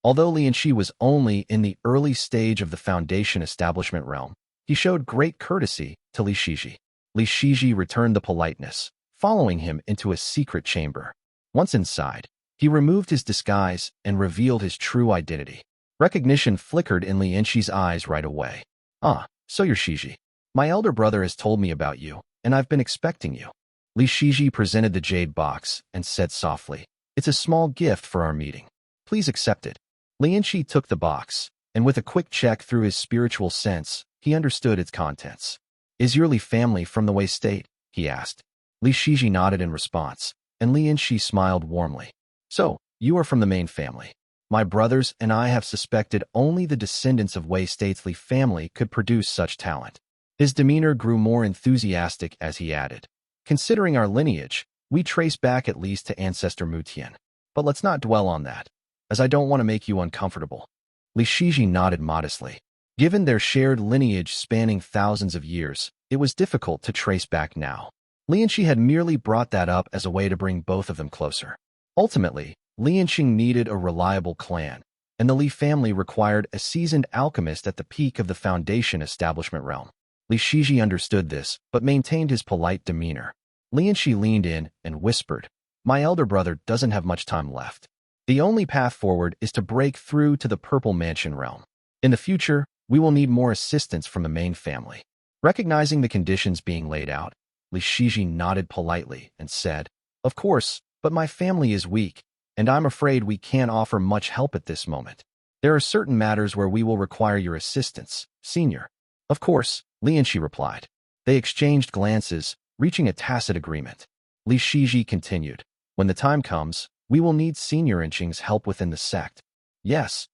[SPEAKER 1] Although Lianxi was only in the early stage of the Foundation establishment realm, he showed great courtesy to Li Shizhi. Li Shizhi returned the politeness, following him into a secret chamber. Once inside, he removed his disguise and revealed his true identity. Recognition flickered in Lianxi's eyes right away. Ah, so you're Xizhi. My elder brother has told me about you, and I've been expecting you. Li Shizhi presented the jade box and said softly, "It's a small gift for our meeting. Please accept it." Lianxi took the box, and with a quick check through his spiritual sense, he understood its contents. "Is your Li family from the Wei state?" he asked. Li Shizhi nodded in response, and Lianxi smiled warmly. "So, you are from the main family. My brothers and I have suspected only the descendants of Wei State's Li family could produce such talent." His demeanor grew more enthusiastic as he added, "Considering our lineage, we trace back at least to ancestor Mutuo. But let's not dwell on that, as I don't want to make you uncomfortable." Li Shizhi nodded modestly. Given their shared lineage spanning thousands of years, it was difficult to trace back now. Lianxi had merely brought that up as a way to bring both of them closer. Ultimately, Lianxi needed a reliable clan, and the Li family required a seasoned alchemist at the peak of the Foundation establishment realm. Li Shizhi understood this, but maintained his polite demeanor. Lianxi leaned in and whispered, "My elder brother doesn't have much time left. The only path forward is to break through to the Purple Mansion realm. In the future, we will need more assistance from the main family." Recognizing the conditions being laid out, Li Shizhi nodded politely and said, "Of course, but my family is weak, and I'm afraid we can't offer much help at this moment. There are certain matters where we will require your assistance, senior." "Of course," Lianxi replied. They exchanged glances, reaching a tacit agreement. Li Shizhi continued, "When the time comes, we will need Senior Inching's help within the sect." "Yes."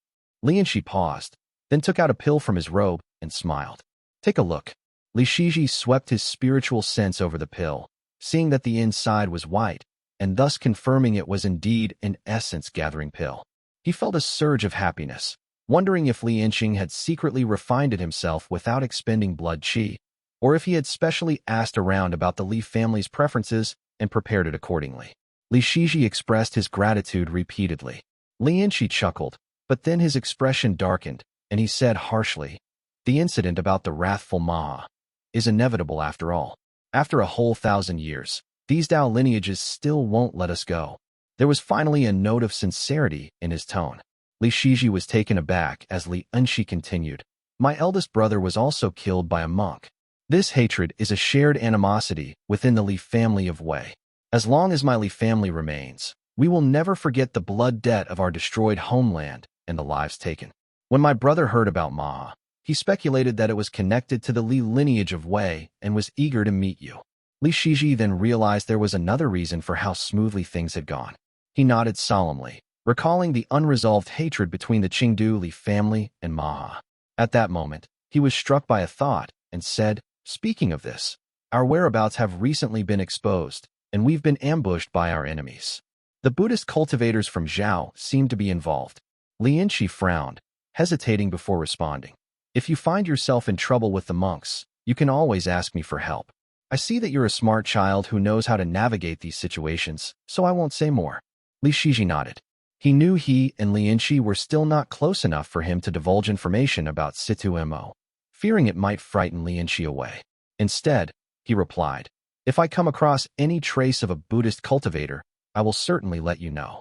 [SPEAKER 1] Lianxi paused, then took out a pill from his robe and smiled. "Take a look." Li Shizhi swept his spiritual sense over the pill, seeing that the inside was white, and thus confirming it was indeed an essence-gathering pill. He felt a surge of happiness, wondering if Li Inching had secretly refined it himself without expending blood qi, or if he had specially asked around about the Li family's preferences and prepared it accordingly. Li Shizhi expressed his gratitude repeatedly. Lianxi chuckled, but then his expression darkened, and he said harshly, "The incident about the wrathful Maha is inevitable after all. After a whole 1,000 years, these Dao lineages still won't let us go." There was finally a note of sincerity in his tone. Li Shizhi was taken aback as Li Enshi continued, "My eldest brother was also killed by a monk. This hatred is a shared animosity within the Li family of Wei. As long as my Li family remains, we will never forget the blood debt of our destroyed homeland and the lives taken. When my brother heard about Maha, he speculated that it was connected to the Li lineage of Wei and was eager to meet you." Li Shizhi then realized there was another reason for how smoothly things had gone. He nodded solemnly, recalling the unresolved hatred between the Qingdu Li family and Maha. At that moment, he was struck by a thought and said, "Speaking of this, our whereabouts have recently been exposed, and we've been ambushed by our enemies. The Buddhist cultivators from Xiao seem to be involved." Lianxi frowned, hesitating before responding. "If you find yourself in trouble with the monks, you can always ask me for help. I see that you're a smart child who knows how to navigate these situations, so I won't say more." Li Shizhi nodded. He knew he and Lianxi were still not close enough for him to divulge information about Situ Mo, fearing it might frighten Lianxi away. Instead, he replied, "If I come across any trace of a Buddhist cultivator, I will certainly let you know."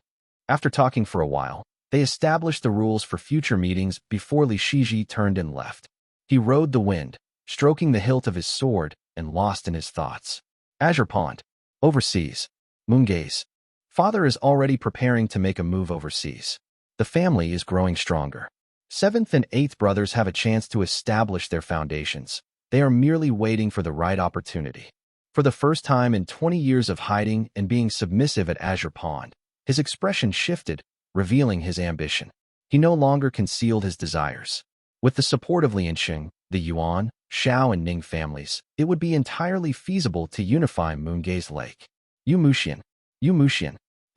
[SPEAKER 1] After talking for a while, they established the rules for future meetings before Li Shizhi turned and left. He rode the wind, stroking the hilt of his sword and lost in his thoughts. Azure Pond. Overseas. Moongay's father is already preparing to make a move overseas. The family is growing stronger. 7th and 8th brothers have a chance to establish their foundations. They are merely waiting for the right opportunity. For the first time in 20 years of hiding and being submissive at Azure Pond, his expression shifted, revealing his ambition. He no longer concealed his desires. With the support of Lianxing, the Yuan, Xiao, and Ning families, it would be entirely feasible to unify Moongay's Lake. Yu Muxian.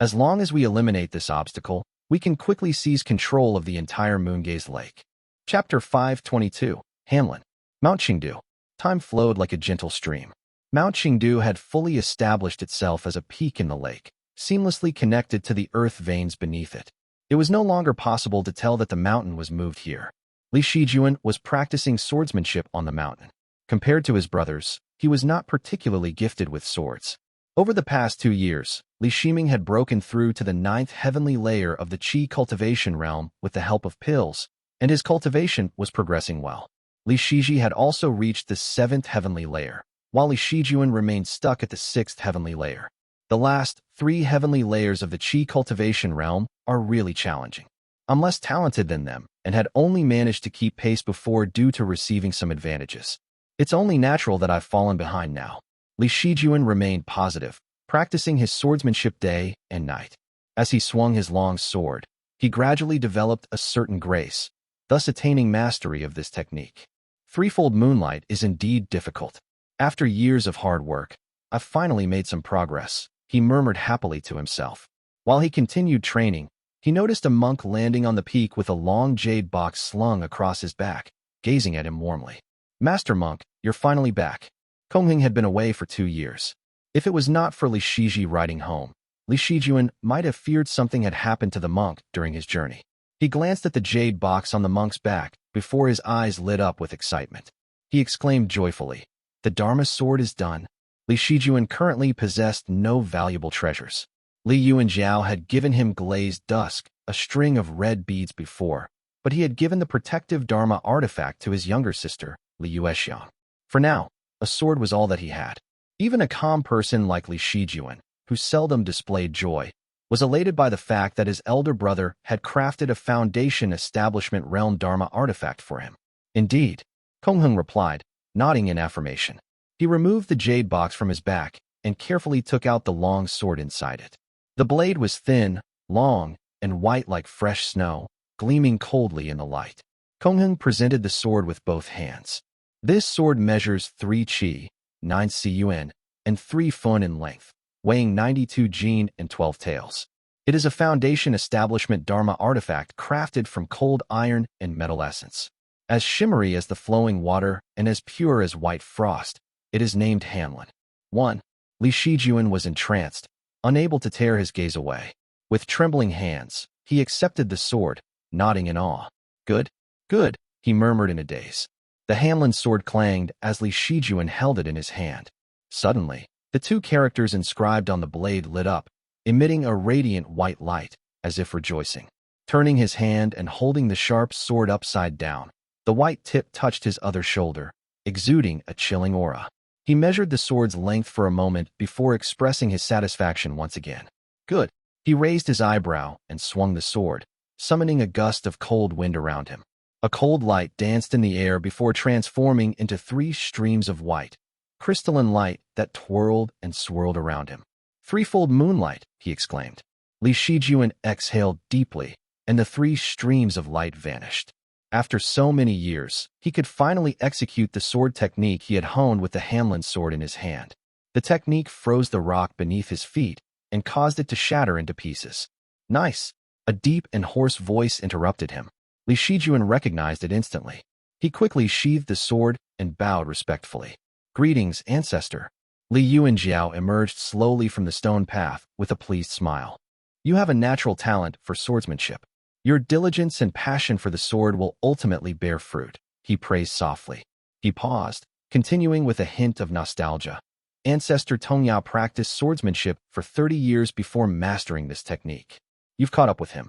[SPEAKER 1] As long as we eliminate this obstacle, we can quickly seize control of the entire Moongay's Lake. Chapter 522, Hanlin. Mount Qingdu. Time flowed like a gentle stream. Mount Qingdu had fully established itself as a peak in the lake, seamlessly connected to the earth veins beneath it. It was no longer possible to tell that the mountain was moved here. Li Shijuan was practicing swordsmanship on the mountain. Compared to his brothers, he was not particularly gifted with swords. Over the past 2 years, Li Shiming had broken through to the 9th heavenly layer of the Qi cultivation realm with the help of pills, and his cultivation was progressing well. Li Xizhi had also reached the 7th heavenly layer, while Li Shijuan remained stuck at the 6th heavenly layer. The last 3 heavenly layers of the Qi cultivation realm are really challenging. I'm less talented than them, and had only managed to keep pace before due to receiving some advantages. It's only natural that I've fallen behind now. Li Shijuan remained positive, practicing his swordsmanship day and night. As he swung his long sword, he gradually developed a certain grace, thus attaining mastery of this technique. Threefold moonlight is indeed difficult. After years of hard work, I've finally made some progress, he murmured happily to himself. While he continued training, he noticed a monk landing on the peak with a long jade box slung across his back, gazing at him warmly. Master Monk, you're finally back. Qinghong had been away for 2 years. If it was not for Li Xizhi riding home, Li Shijuan might have feared something had happened to the monk during his journey. He glanced at the jade box on the monk's back before his eyes lit up with excitement. He exclaimed joyfully, "The Dharma sword is done." Li Shijuan currently possessed no valuable treasures. Li Yuanjiao had given him glazed dusk, a string of red beads before, but he had given the protective Dharma artifact to his younger sister, Li Yuexiang. For now, a sword was all that he had. Even a calm person like Li Shijuan, who seldom displayed joy, was elated by the fact that his elder brother had crafted a Foundation Establishment Realm Dharma artifact for him. Indeed, Qinghong replied, nodding in affirmation. He removed the jade box from his back and carefully took out the long sword inside it. The blade was thin, long, and white like fresh snow, gleaming coldly in the light. Qinghong presented the sword with both hands. This sword measures 3 qi, 9 cun, and 3 fun in length, weighing 92 jin and 12 taels. It is a Foundation Establishment Dharma artifact crafted from cold iron and metal essence. As shimmery as the flowing water and as pure as white frost, it is named Hanlin. 1. Li Shijuan was entranced, unable to tear his gaze away. With trembling hands, he accepted the sword, nodding in awe. Good, good, he murmured in a daze. The Hanlin sword clanged as Li Shijuan held it in his hand. Suddenly, the 2 characters inscribed on the blade lit up, emitting a radiant white light, as if rejoicing. Turning his hand and holding the sharp sword upside down, the white tip touched his other shoulder, exuding a chilling aura. He measured the sword's length for a moment before expressing his satisfaction once again. Good. He raised his eyebrow and swung the sword, summoning a gust of cold wind around him. A cold light danced in the air before transforming into 3 streams of white, crystalline light that twirled and swirled around him. Threefold moonlight, he exclaimed. Li Shijuan exhaled deeply, and the 3 streams of light vanished. After so many years, he could finally execute the sword technique he had honed with the Hanlin sword in his hand. The technique froze the rock beneath his feet and caused it to shatter into pieces. Nice! A deep and hoarse voice interrupted him. Li Shijuan recognized it instantly. He quickly sheathed the sword and bowed respectfully. Greetings, ancestor. Li Yuanjiao emerged slowly from the stone path with a pleased smile. You have a natural talent for swordsmanship. Your diligence and passion for the sword will ultimately bear fruit, he praised softly. He paused, continuing with a hint of nostalgia. Ancestor Tongyao practiced swordsmanship for 30 years before mastering this technique. You've caught up with him.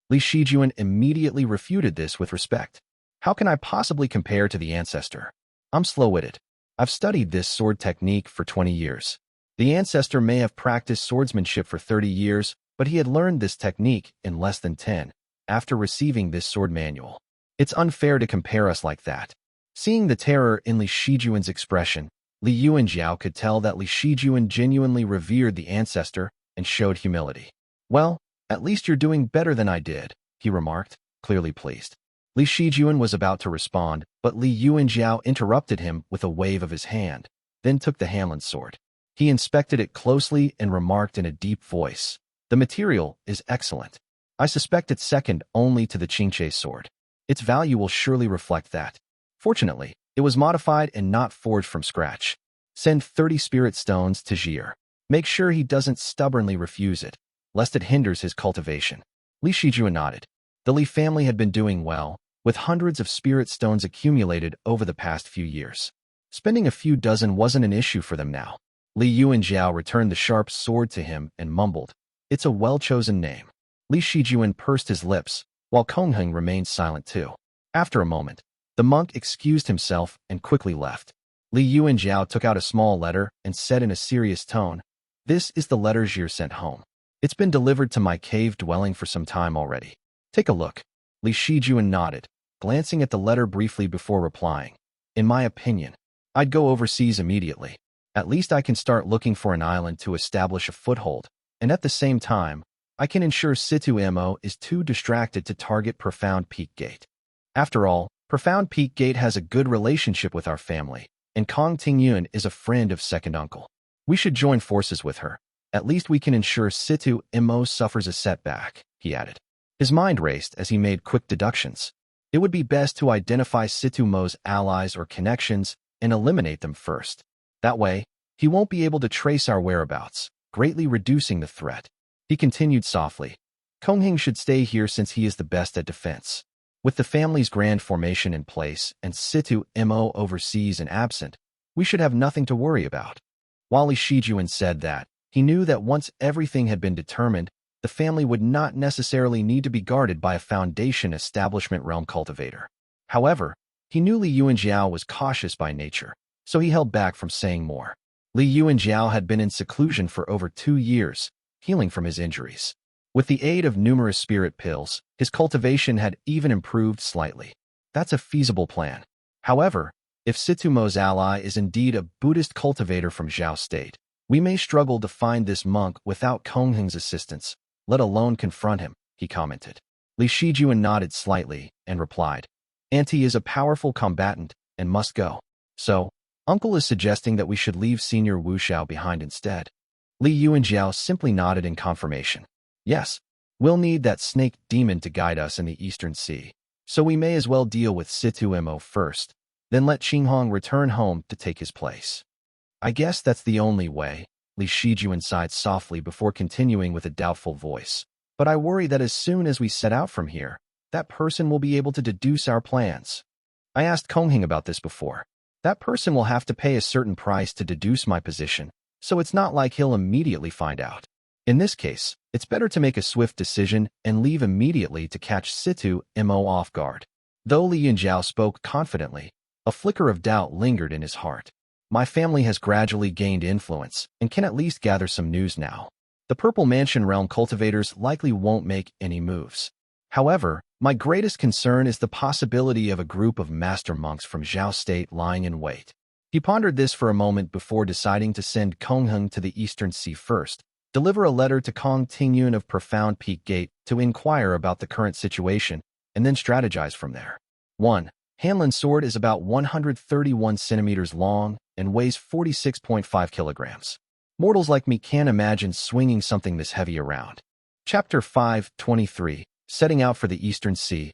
[SPEAKER 1] Li Shijuan immediately refuted this with respect. How can I possibly compare to the ancestor? I'm slow-witted. I've studied this sword technique for 20 years. The ancestor may have practiced swordsmanship for 30 years, but he had learned this technique in less than 10. After receiving this sword manual. It's unfair to compare us like that. Seeing the terror in Li Shijuan's expression, Li Yuanjiao could tell that Li Shijuan genuinely revered the ancestor and showed humility. Well, at least you're doing better than I did, he remarked, clearly pleased. Li Shijuan was about to respond, but Li Yuanjiao interrupted him with a wave of his hand, then took the Hanlin sword. He inspected it closely and remarked in a deep voice, "The material is excellent. I suspect it's second only to the Qingche sword. Its value will surely reflect that. Fortunately, it was modified and not forged from scratch. Send 30 spirit stones to Xizhi. Make sure he doesn't stubbornly refuse it," lest it hinders his cultivation. Li Shizhen nodded. The Li family had been doing well, with hundreds of spirit stones accumulated over the past few years. Spending a few dozen wasn't an issue for them now. Li Yuanjiao returned the sharp sword to him and mumbled, "It's a well-chosen name." Li Shizhen pursed his lips, while Qinghong remained silent too. After a moment, the monk excused himself and quickly left. Li Yuanjiao took out a small letter and said in a serious tone, "This is the letter Xizhi sent home. It's been delivered to my cave dwelling for some time already. Take a look." Li Shizhen nodded, glancing at the letter briefly before replying, "In my opinion, I'd go overseas immediately. At least I can start looking for an island to establish a foothold, and at the same time, I can ensure Situ Mo is too distracted to target Profound Peak Gate. After all, Profound Peak Gate has a good relationship with our family, and Kong Tingyun is a friend of second uncle. We should join forces with her. At least we can ensure Situ Mo suffers a setback," he added. His mind raced as he made quick deductions. It would be best to identify Situ Mo's allies or connections and eliminate them first. That way, he won't be able to trace our whereabouts, greatly reducing the threat. He continued softly, "Qinghong should stay here since he is the best at defense. With the family's grand formation in place and Situ Mo overseas and absent, we should have nothing to worry about." While Li Shizhen said that, he knew that once everything had been determined, the family would not necessarily need to be guarded by a Foundation Establishment realm cultivator. However, he knew Li Yuanjiao was cautious by nature, so he held back from saying more. Li Yuanjiao had been in seclusion for over 2 years, healing from his injuries. With the aid of numerous spirit pills, his cultivation had even improved slightly. That's a feasible plan. However, if Situ Mo's ally is indeed a Buddhist cultivator from Xiao State, we may struggle to find this monk without Qinghong's assistance, let alone confront him, he commented. Li Shizhen nodded slightly and replied, "Auntie is a powerful combatant and must go. So, Uncle is suggesting that we should leave Senior Wuxiao behind instead." Li Yuanjiao simply nodded in confirmation. "Yes, we'll need that snake demon to guide us in the Eastern Sea, so we may as well deal with Situ Mo first, then let Qinghong return home to take his place." "I guess that's the only way," Li Shizhen sighed softly before continuing with a doubtful voice. "But I worry that as soon as we set out from here, that person will be able to deduce our plans. I asked Qinghong about this before. That person will have to pay a certain price to deduce my position, so it's not like he'll immediately find out. In this case, it's better to make a swift decision and leave immediately to catch Situ Mo off guard." Though Li Yuanjiao spoke confidently, a flicker of doubt lingered in his heart. "My family has gradually gained influence and can at least gather some news now. The Purple Mansion realm cultivators likely won't make any moves. However, my greatest concern is the possibility of a group of master monks from Xiao State lying in wait." He pondered this for a moment before deciding to send Qinghong to the Eastern Sea first, deliver a letter to Kong Tingyun of Profound Peak Gate to inquire about the current situation, and then strategize from there. 1. Hanlin's sword is about 131 centimeters long and weighs 46.5 kilograms. Mortals like me can't imagine swinging something this heavy around. Chapter 5:23. Setting out for the Eastern Sea.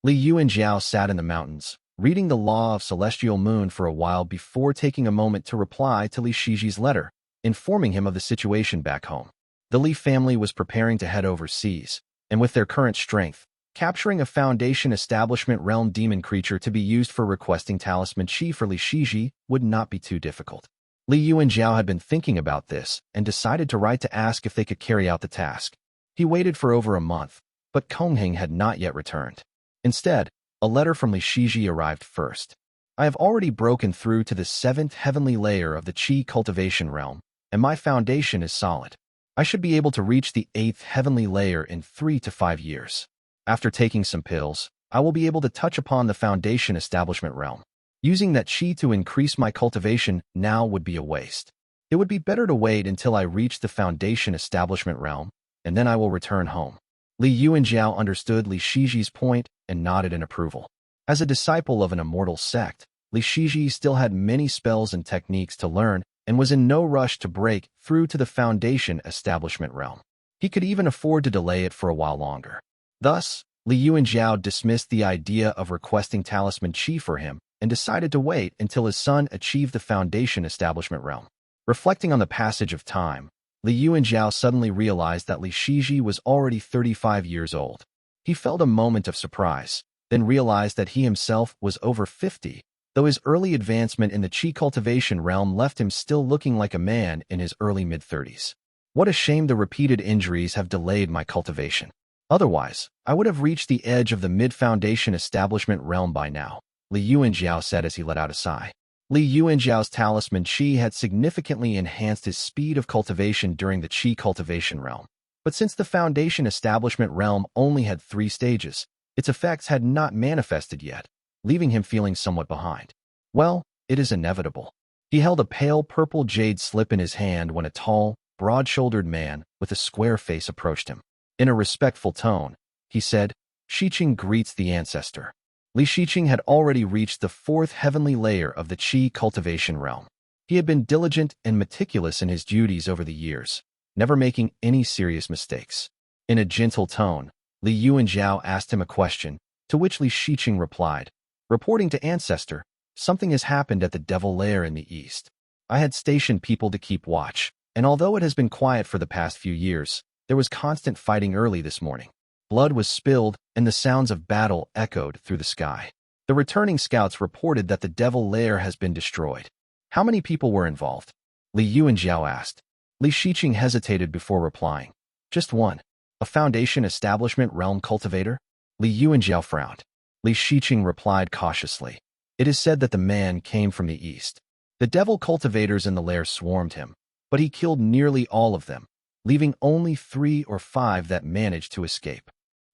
[SPEAKER 1] Li Yuanjiao sat in the mountains, reading the Law of Celestial Moon for a while before taking a moment to reply to Li Shiji's letter, informing him of the situation back home. The Li family was preparing to head overseas, and with their current strength, capturing a Foundation Establishment realm demon creature to be used for requesting Talisman Chi for Li Shiji would not be too difficult. Li Yuanjiao had been thinking about this and decided to write to ask if they could carry out the task. He waited for over a month, but Qinghong had not yet returned. Instead, a letter from Li Shiji arrived first. "I have already broken through to the 7th heavenly layer of the Qi cultivation realm, and my foundation is solid. I should be able to reach the 8th heavenly layer in 3 to 5 years. After taking some pills, I will be able to touch upon the Foundation Establishment realm. Using that Qi to increase my cultivation now would be a waste. It would be better to wait until I reach the Foundation Establishment realm, and then I will return home." Li Yuanjiao understood Li Shiji's point and nodded in approval. As a disciple of an immortal sect, Li Shiji still had many spells and techniques to learn and was in no rush to break through to the Foundation Establishment realm. He could even afford to delay it for a while longer. Thus, Li Yuanjiao dismissed the idea of requesting Talisman Chi for him and decided to wait until his son achieved the Foundation Establishment realm. Reflecting on the passage of time, Li Yuanjiao suddenly realized that Li Xizhi was already 35 years old. He felt a moment of surprise, then realized that he himself was over 50, though his early advancement in the qi cultivation realm left him still looking like a man in his early mid-30s. What a shame the repeated injuries have delayed my cultivation. Otherwise, I would have reached the edge of the mid-foundation establishment realm by now, Li Yuanjiao said as he let out a sigh. Li Yuanjiao's talisman qi had significantly enhanced his speed of cultivation during the qi cultivation realm. But since the foundation establishment realm only had 3 stages, its effects had not manifested yet, leaving him feeling somewhat behind. Well, it is inevitable. He held a pale purple jade slip in his hand when a tall, broad-shouldered man with a square face approached him. In a respectful tone, he said, "Shiqing greets the ancestor." Li Shiqing had already reached the 4th heavenly layer of the qi cultivation realm. He had been diligent and meticulous in his duties over the years, never making any serious mistakes. In a gentle tone, Li Yuanjiao asked him a question, to which Li Shiqing replied, "Reporting to ancestor, something has happened at the devil lair in the east. I had stationed people to keep watch, and although it has been quiet for the past few years, there was constant fighting early this morning. Blood was spilled, and the sounds of battle echoed through the sky. The returning scouts reported that the devil lair has been destroyed." "How many people were involved?" Li Yuanjiao asked. Li Shiqing hesitated before replying. "Just one. A foundation establishment realm cultivator?" Li Yuanjiao frowned. Li Shiqing replied cautiously. "It is said that the man came from the east. The devil cultivators in the lair swarmed him, but he killed nearly all of them, leaving only 3 or 5 that managed to escape."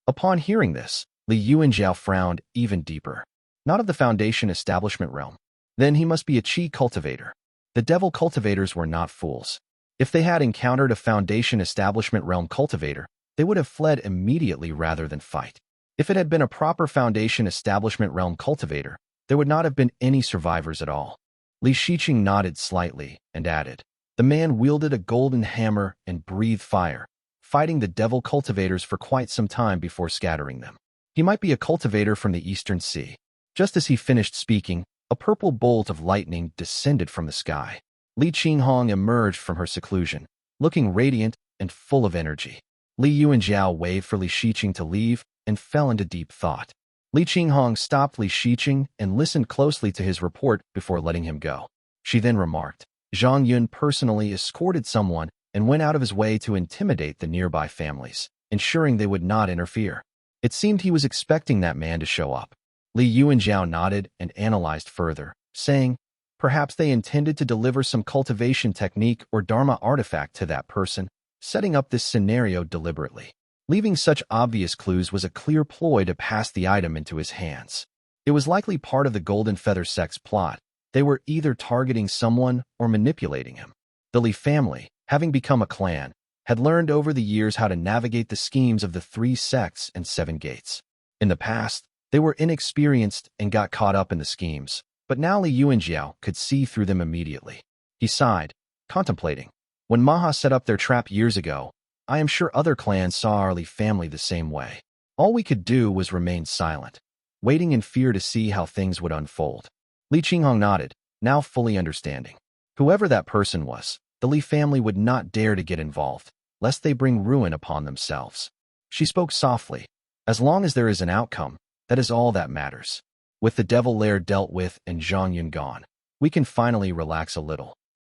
[SPEAKER 1] Upon hearing this, Li Yuanjiao frowned even deeper. "Not of the foundation establishment realm. Then he must be a qi cultivator." The devil cultivators were not fools. If they had encountered a foundation establishment realm cultivator, they would have fled immediately rather than fight. If it had been a proper foundation establishment realm cultivator, there would not have been any survivors at all. Li Shiqing nodded slightly and added, "The man wielded a golden hammer and breathed fire, fighting the devil cultivators for quite some time before scattering them. He might be a cultivator from the eastern sea." Just as he finished speaking, a purple bolt of lightning descended from the sky. Li Qinghong emerged from her seclusion, looking radiant and full of energy. Li Yuanjiao waved for Li Shiqing to leave and fell into deep thought. Li Qinghong stopped Li Shiqing and listened closely to his report before letting him go. She then remarked, "Zhang Yun personally escorted someone and went out of his way to intimidate the nearby families, ensuring they would not interfere. It seemed he was expecting that man to show up." Li Yuanjiao nodded and analyzed further, saying, "Perhaps they intended to deliver some cultivation technique or dharma artifact to that person, setting up this scenario deliberately. Leaving such obvious clues was a clear ploy to pass the item into his hands. It was likely part of the Golden Feather Sect's plot. They were either targeting someone or manipulating him." The Li family, having become a clan, had learned over the years how to navigate the schemes of the 3 sects and 7 gates. In the past, they were inexperienced and got caught up in the schemes, but now Li Yuanjiao could see through them immediately. He sighed, contemplating. "When Maha set up their trap years ago, I am sure other clans saw our Li family the same way. All we could do was remain silent, waiting in fear to see how things would unfold." Li Qinghong nodded, now fully understanding. Whoever that person was, the Li family would not dare to get involved, lest they bring ruin upon themselves. She spoke softly. "As long as there is an outcome, that is all that matters. With the devil lair dealt with and Zhang Yun gone, we can finally relax a little."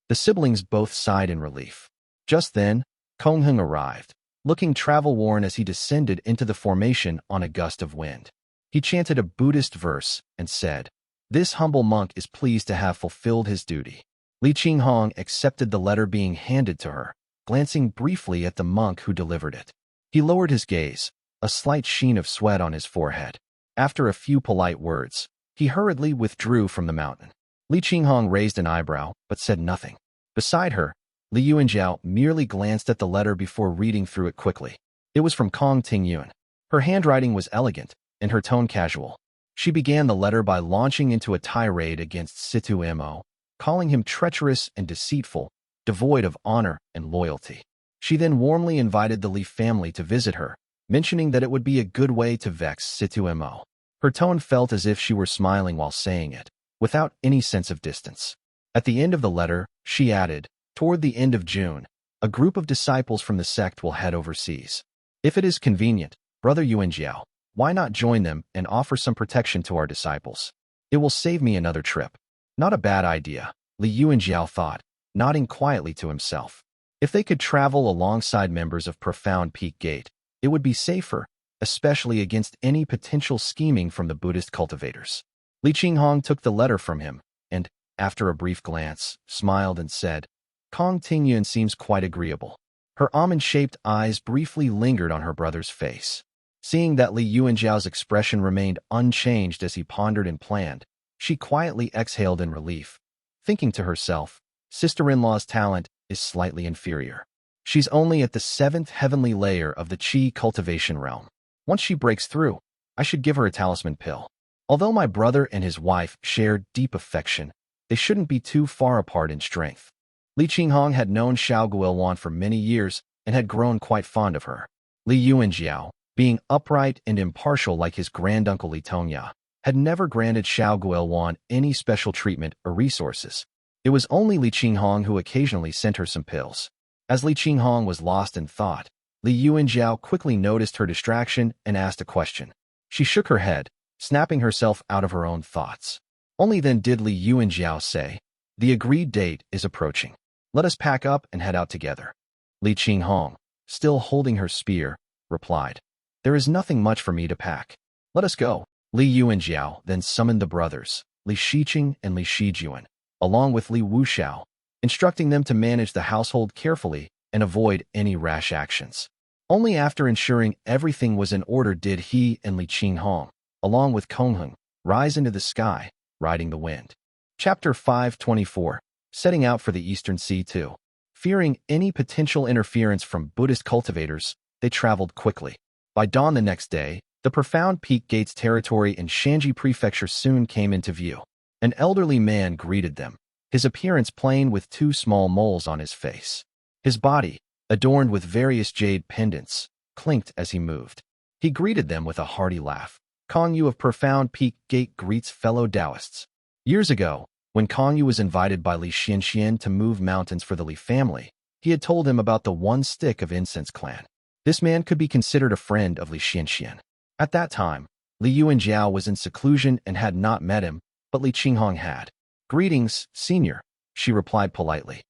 [SPEAKER 1] The siblings both sighed in relief. Just then, Qinghong arrived, looking travel-worn as he descended into the formation on a gust of wind. He chanted a Buddhist verse and said, "This humble monk is pleased to have fulfilled his duty." Li Qinghong accepted the letter being handed to her, glancing briefly at the monk who delivered it. He lowered his gaze, a slight sheen of sweat on his forehead. After a few polite words, he hurriedly withdrew from the mountain. Li Qinghong raised an eyebrow, but said nothing. Beside her, Li Yuanjiao merely glanced at the letter before reading through it quickly. It was from Kong Tingyun. Her handwriting was elegant, and her tone casual. She began the letter by launching into a tirade against Situ Mo, calling him treacherous and deceitful, devoid of honor and loyalty. She then warmly invited the Li family to visit her, mentioning that it would be a good way to vex Situ Mo. Her tone felt as if she were smiling while saying it, without any sense of distance. At the end of the letter, she added, "Toward the end of June, A group of disciples from the sect will head overseas. If it is convenient, Brother Yuanjiao, why not join them and offer some protection to our disciples? It will save me another trip. Not a bad idea, Li Yuanjiao thought, nodding quietly to himself. If they could travel alongside members of Profound Peak Gate, it would be safer, especially against any potential scheming from the Buddhist cultivators. Li Qinghong took the letter from him and, after a brief glance, smiled and said, Kong Tingyuan seems quite agreeable. Her almond-shaped eyes briefly lingered on her brother's face. Seeing that Li Yuanjiao's expression remained unchanged as he pondered and planned, she quietly exhaled in relief, thinking to herself, sister-in-law's talent is slightly inferior. She's only at the 7th heavenly layer of the Qi cultivation realm. Once she breaks through, I should give her a talisman pill. Although my brother and his wife shared deep affection, they shouldn't be too far apart in strength. Li Qinghong had known Xiao Guilwan for many years and had grown quite fond of her. Li Yuanjiao, being upright and impartial like his granduncle Li Tongya, had never granted Xiao Guilwan any special treatment or resources. It was only Li Qinghong who occasionally sent her some pills. As Li Qinghong was lost in thought, Li Yuanjiao quickly noticed her distraction and asked a question. She shook her head, snapping herself out of her own thoughts. Only then did Li Yuanjiao say, the agreed date is approaching. Let us pack up and head out together. Li Qinghong, still holding her spear, replied, there is nothing much for me to pack. Let us go. Li Yuanjiao then summoned the brothers, Li Shiqing and Li Shijuan, along with Li Wuxiao, instructing them to manage the household carefully and avoid any rash actions. Only after ensuring everything was in order did he and Li Qinghong, along with Qinghong, rise into the sky, riding the wind. Chapter 524, Setting Out for the Eastern Sea too. Fearing any potential interference from Buddhist cultivators, they traveled quickly. By dawn the next day, the Profound Peak Gates territory in Shanji Prefecture soon came into view. An elderly man greeted them, his appearance plain with 2 small moles on his face. His body, adorned with various jade pendants, clinked as he moved. He greeted them with a hearty laugh. Kongyu of Profound Peak Gate greets fellow Taoists. Years ago, when Kongyu was invited by Li Xianxian to move mountains for the Li family, he had told him about the One Stick of Incense clan. This man could be considered a friend of Li Xianxian. At that time, Li Yuanjiao was in seclusion and had not met him, but Li Qinghong had. Greetings, senior, she replied politely.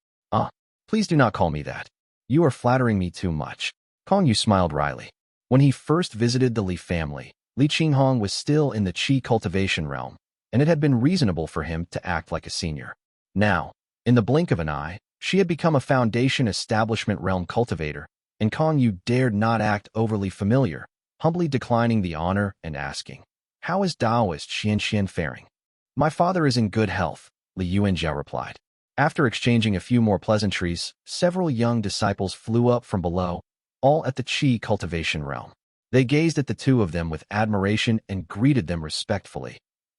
[SPEAKER 1] Please do not call me that. You are flattering me too much. Kongyu smiled wryly. When he first visited the Li family, Li Qinghong was still in the Qi cultivation realm, and it had been reasonable for him to act like a senior. Now, in the blink of an eye, she had become a Foundation Establishment realm cultivator, and Kongyu dared not act overly familiar, humbly declining the honor and asking, how is Taoist Xianxian faring? My father is in good health, Li Yuanjiao replied. After exchanging a few more pleasantries, several young disciples flew up from below, all at the Qi cultivation realm. They gazed at the two of them with admiration and greeted them respectfully.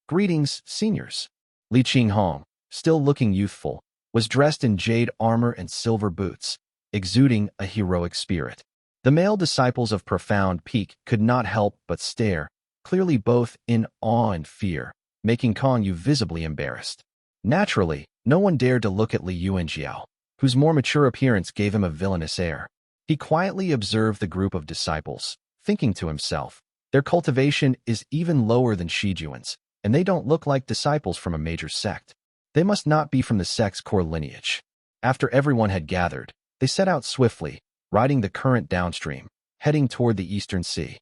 [SPEAKER 1] Greetings, seniors. Li Qinghong, still looking youthful, was dressed in jade armor and silver boots, exuding a heroic spirit. The male disciples of Profound Peak could not help but stare, clearly both in awe and fear, making Kongyu visibly embarrassed. Naturally, no one dared to look at Li Yuanjiao, whose more mature appearance gave him a villainous air. He quietly observed the group of disciples, thinking to himself, their cultivation is even lower than Shijuan's, and they don't look like disciples from a major sect. They must not be from the sect's core lineage. After everyone had gathered, they set out swiftly, riding the current downstream, heading toward the eastern sea.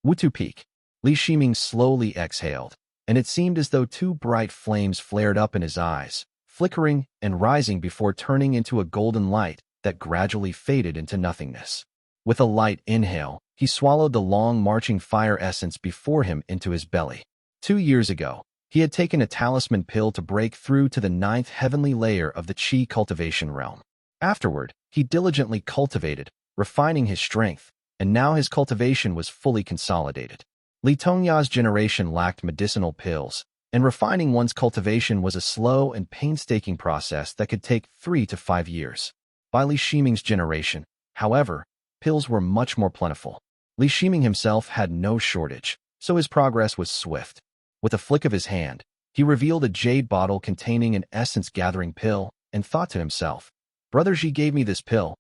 [SPEAKER 1] Wutu Peak. Li Shiming slowly exhaled, and it seemed as though 2 bright flames flared up in his eyes, flickering and rising before turning into a golden light that gradually faded into nothingness. With a light inhale, he swallowed the long marching fire essence before him into his belly. 2 years ago, he had taken a talisman pill to break through to the 9th heavenly layer of the Qi cultivation realm. Afterward, he diligently cultivated, refining his strength, and now his cultivation was fully consolidated. Li Tongya's generation lacked medicinal pills, and refining one's cultivation was a slow and painstaking process that could take 3 to 5 years. By Li Shiming's generation, however, pills were much more plentiful. Li Shiming himself had no shortage, so his progress was swift. With a flick of his hand, he revealed a jade bottle containing an essence-gathering pill and thought to himself, Brother Xi gave me this pill,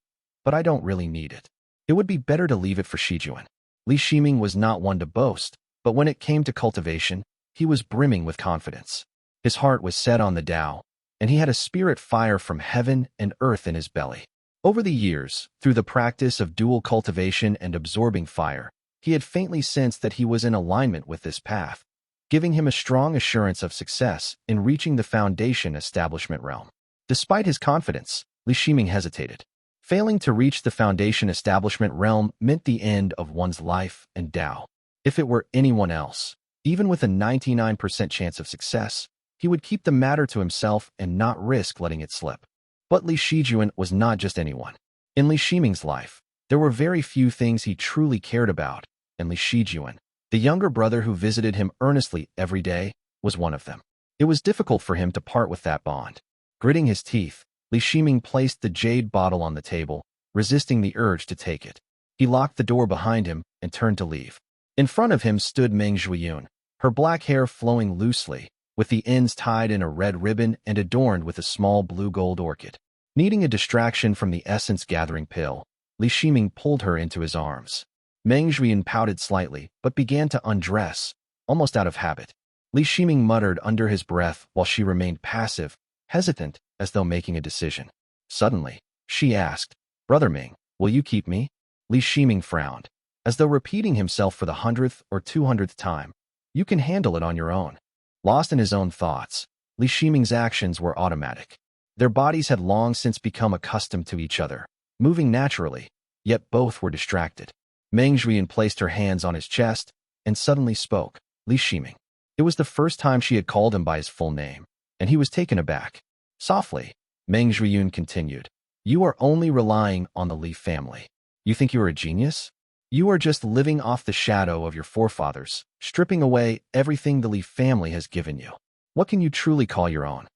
[SPEAKER 1] but I don't really need it. It would be better to leave it for Shizhen. Li Shiming was not one to boast, but when it came to cultivation, he was brimming with confidence. His heart was set on the Dao, and he had a spirit fire from heaven and earth in his belly. Over the years, through the practice of dual cultivation and absorbing fire, he had faintly sensed that he was in alignment with this path, giving him a strong assurance of success in reaching the foundation establishment realm. Despite his confidence, Li Shiming hesitated. Failing to reach the foundation establishment realm meant the end of one's life and Dao. If it were anyone else, even with a 99% chance of success, he would keep the matter to himself and not risk letting it slip. But Li Shizhen was not just anyone. In Li Shiming's life, there were very few things he truly cared about, and Li Shizhen, the younger brother who visited him earnestly every day, was one of them. It was difficult for him to part with that bond. Gritting his teeth, Li Shiming placed the jade bottle on the table, resisting the urge to take it. He locked the door behind him and turned to leave. In front of him stood Ming Zhuiyun, her black hair flowing loosely, with the ends tied in a red ribbon and adorned with a small blue-gold orchid. Needing a distraction from the essence-gathering pill, Li Shiming pulled her into his arms. Ming Zhuiyun pouted slightly, but began to undress, almost out of habit. Li Shiming muttered under his breath while she remained passive, hesitant, as though making a decision. Suddenly, she asked, "Brother Ming, will you keep me?" Li Shiming frowned, as though repeating himself for the 100th or 200th time. "You can handle it on your own." Lost in his own thoughts, Li Shiming's actions were automatic. Their bodies had long since become accustomed to each other, moving naturally, yet both were distracted. Ming Zhuiyun placed her hands on his chest and suddenly spoke, "Li Shiming." It was the first time she had called him by his full name, and he was taken aback. Softly, Ming Zhuiyun continued, "You are only relying on the Li family. You think you are a genius? You are just living off the shadow of your forefathers, stripping away everything the Li family has given you. What can you truly call your own?"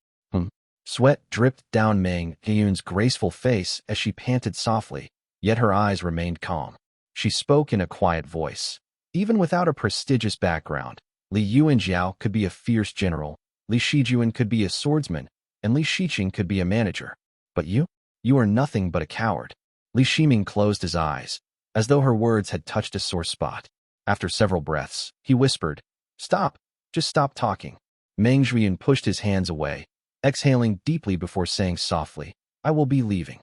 [SPEAKER 1] Sweat dripped down Ming Zhuiyun's graceful face as she panted softly, yet her eyes remained calm. She spoke in a quiet voice. Even without a prestigious background, Li Yuanjiao could be a fierce general, Li Shizhen could be a swordsman, and Li Shiqing could be a manager. But you are nothing but a coward. Li Shiming closed his eyes, as though her words had touched a sore spot. After several breaths, he whispered, "Stop, just stop talking." Ming Zhuiyun pushed his hands away, exhaling deeply before saying softly, "I will be leaving."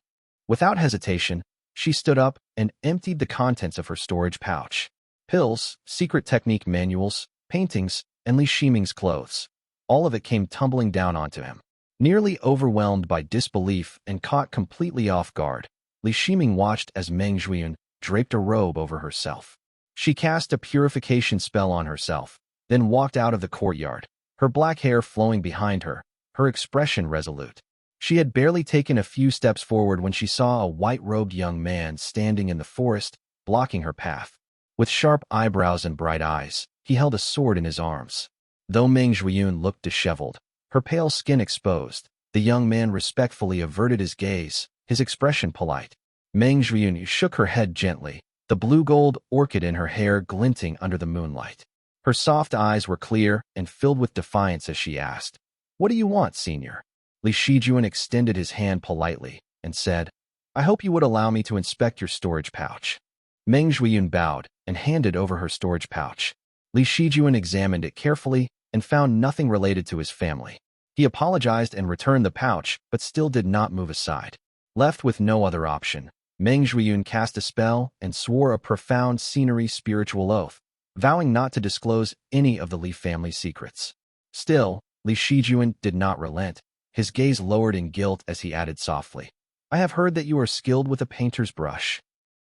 [SPEAKER 1] Without hesitation, she stood up and emptied the contents of her storage pouch. Pills, secret technique manuals, paintings, and Li Shiming's clothes. All of it came tumbling down onto him. Nearly overwhelmed by disbelief and caught completely off guard, Li Shiming watched as Ming Zhuiyun draped a robe over herself. She cast a purification spell on herself, then walked out of the courtyard, her black hair flowing behind her, her expression resolute. She had barely taken a few steps forward when she saw a white-robed young man standing in the forest, blocking her path. With sharp eyebrows and bright eyes, he held a sword in his arms. Though Ming Zhuiyun looked disheveled, her pale skin exposed, the young man respectfully averted his gaze, his expression polite. Ming Zhuiyun shook her head gently, the blue-gold orchid in her hair glinting under the moonlight. Her soft eyes were clear and filled with defiance as she asked, "What do you want, senior?" Li Shizhen extended his hand politely and said, "I hope you would allow me to inspect your storage pouch." Ming Zhuiyun bowed and handed over her storage pouch. Li Shizhen examined it carefully and found nothing related to his family. He apologized and returned the pouch, but still did not move aside. Left with no other option, Ming Zhuiyun cast a spell and swore a profound scenery spiritual oath, vowing not to disclose any of the Li family secrets. Still, Li Shizhen did not relent. His gaze lowered in guilt as he added softly, "I have heard that you are skilled with a painter's brush."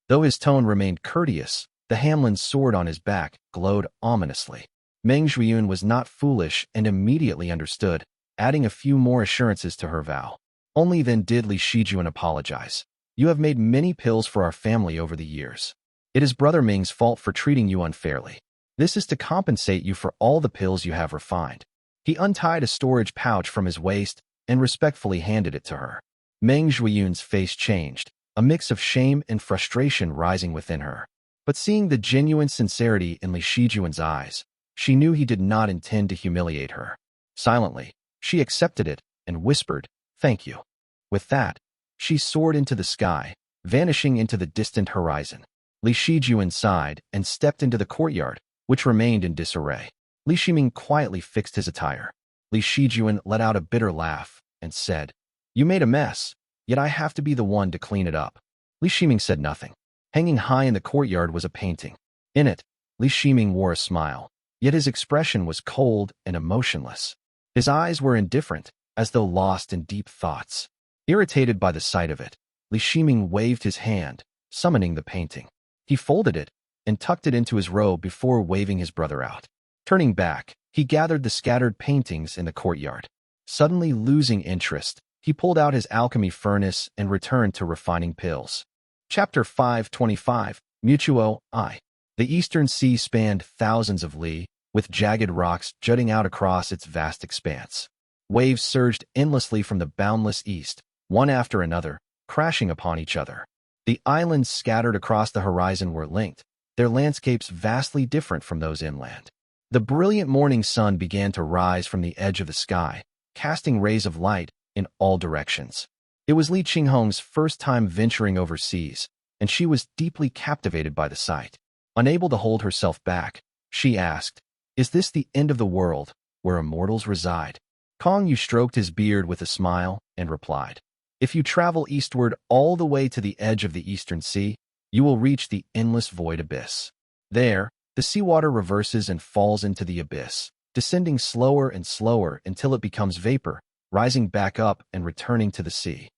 [SPEAKER 1] Though his tone remained courteous, the Hanlin's sword on his back glowed ominously. Ming Zhuiyun was not foolish and immediately understood, adding a few more assurances to her vow. Only then did Li Shizhen apologize. "You have made many pills for our family over the years. It is Brother Ming's fault for treating you unfairly. This is to compensate you for all the pills you have refined." He untied a storage pouch from his waist and respectfully handed it to her. Ming Zhuiyun's face changed, a mix of shame and frustration rising within her. But seeing the genuine sincerity in Li Shizhen's eyes, she knew he did not intend to humiliate her. Silently, she accepted it and whispered, "Thank you." With that, she soared into the sky, vanishing into the distant horizon. Li Shijuan sighed and stepped into the courtyard, which remained in disarray. Li Shiming quietly fixed his attire. Li Shijuan let out a bitter laugh and said, "You made a mess, yet I have to be the one to clean it up." Li Shiming said nothing. Hanging high in the courtyard was a painting. In it, Li Shiming wore a smile, yet his expression was cold and emotionless. His eyes were indifferent, as though lost in deep thoughts. Irritated by the sight of it, Li Shiming waved his hand, summoning the painting. He folded it and tucked it into his robe before waving his brother out. Turning back, he gathered the scattered paintings in the courtyard. Suddenly losing interest, he pulled out his alchemy furnace and returned to refining pills. Chapter 525, Mutuo, I. The eastern sea spanned thousands of li, with jagged rocks jutting out across its vast expanse. Waves surged endlessly from the boundless east, one after another, crashing upon each other. The islands scattered across the horizon were linked, their landscapes vastly different from those inland. The brilliant morning sun began to rise from the edge of the sky, casting rays of light in all directions. It was Li Qinghong's first time venturing overseas, and she was deeply captivated by the sight. Unable to hold herself back, she asked, "Is this the end of the world, where immortals reside?" Yu stroked his beard with a smile and replied, "If you travel eastward all the way to the edge of the eastern sea, you will reach the endless void abyss. There, the seawater reverses and falls into the abyss, descending slower and slower until it becomes vapor, rising back up and returning to the sea."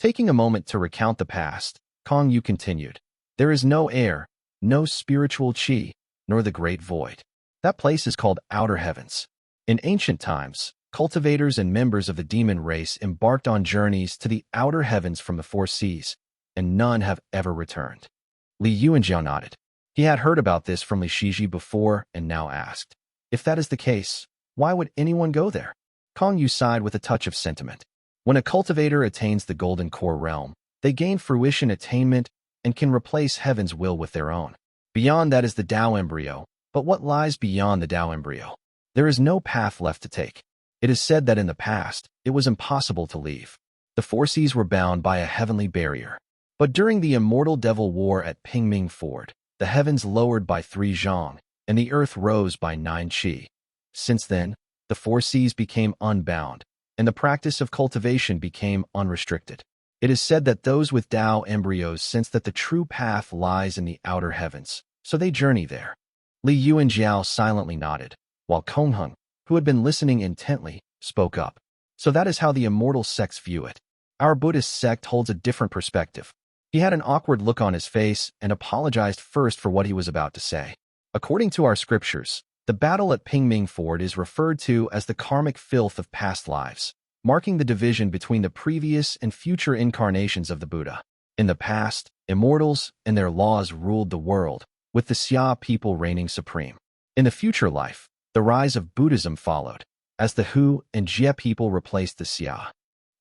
[SPEAKER 1] Taking a moment to recount the past, Yu continued, "There is no air, no spiritual qi, nor the great void. That place is called outer heavens. In ancient times, cultivators and members of the demon race embarked on journeys to the outer heavens from the four seas, and none have ever returned." Li Yuanjiao nodded. He had heard about this from Li Xizhi before and now asked, "If that is the case, why would anyone go there?" Yu sighed with a touch of sentiment. When a cultivator attains the golden core realm, they gain fruition attainment and can replace heaven's will with their own. Beyond that is the Dao embryo, but what lies beyond the Dao embryo? There is no path left to take. It is said that in the past, it was impossible to leave. The four seas were bound by a heavenly barrier. But during the immortal devil war at Pingming Ford, the heavens lowered by 3 zhang, and the earth rose by 9 qi. Since then, the four seas became unbound, and the practice of cultivation became unrestricted. It is said that those with Dao embryos sense that the true path lies in the outer heavens, so they journey there. Li Yuanjiao silently nodded, while Qinghong, who had been listening intently, spoke up. "So that is how the immortal sects view it. Our Buddhist sect holds a different perspective." He had an awkward look on his face and apologized first for what he was about to say. According to our scriptures, the battle at Pingming Ford is referred to as the karmic filth of past lives, marking the division between the previous and future incarnations of the Buddha. In the past, immortals and their laws ruled the world, with the Xia people reigning supreme. In the future life, the rise of Buddhism followed, as the Hu and Jie people replaced the Xia.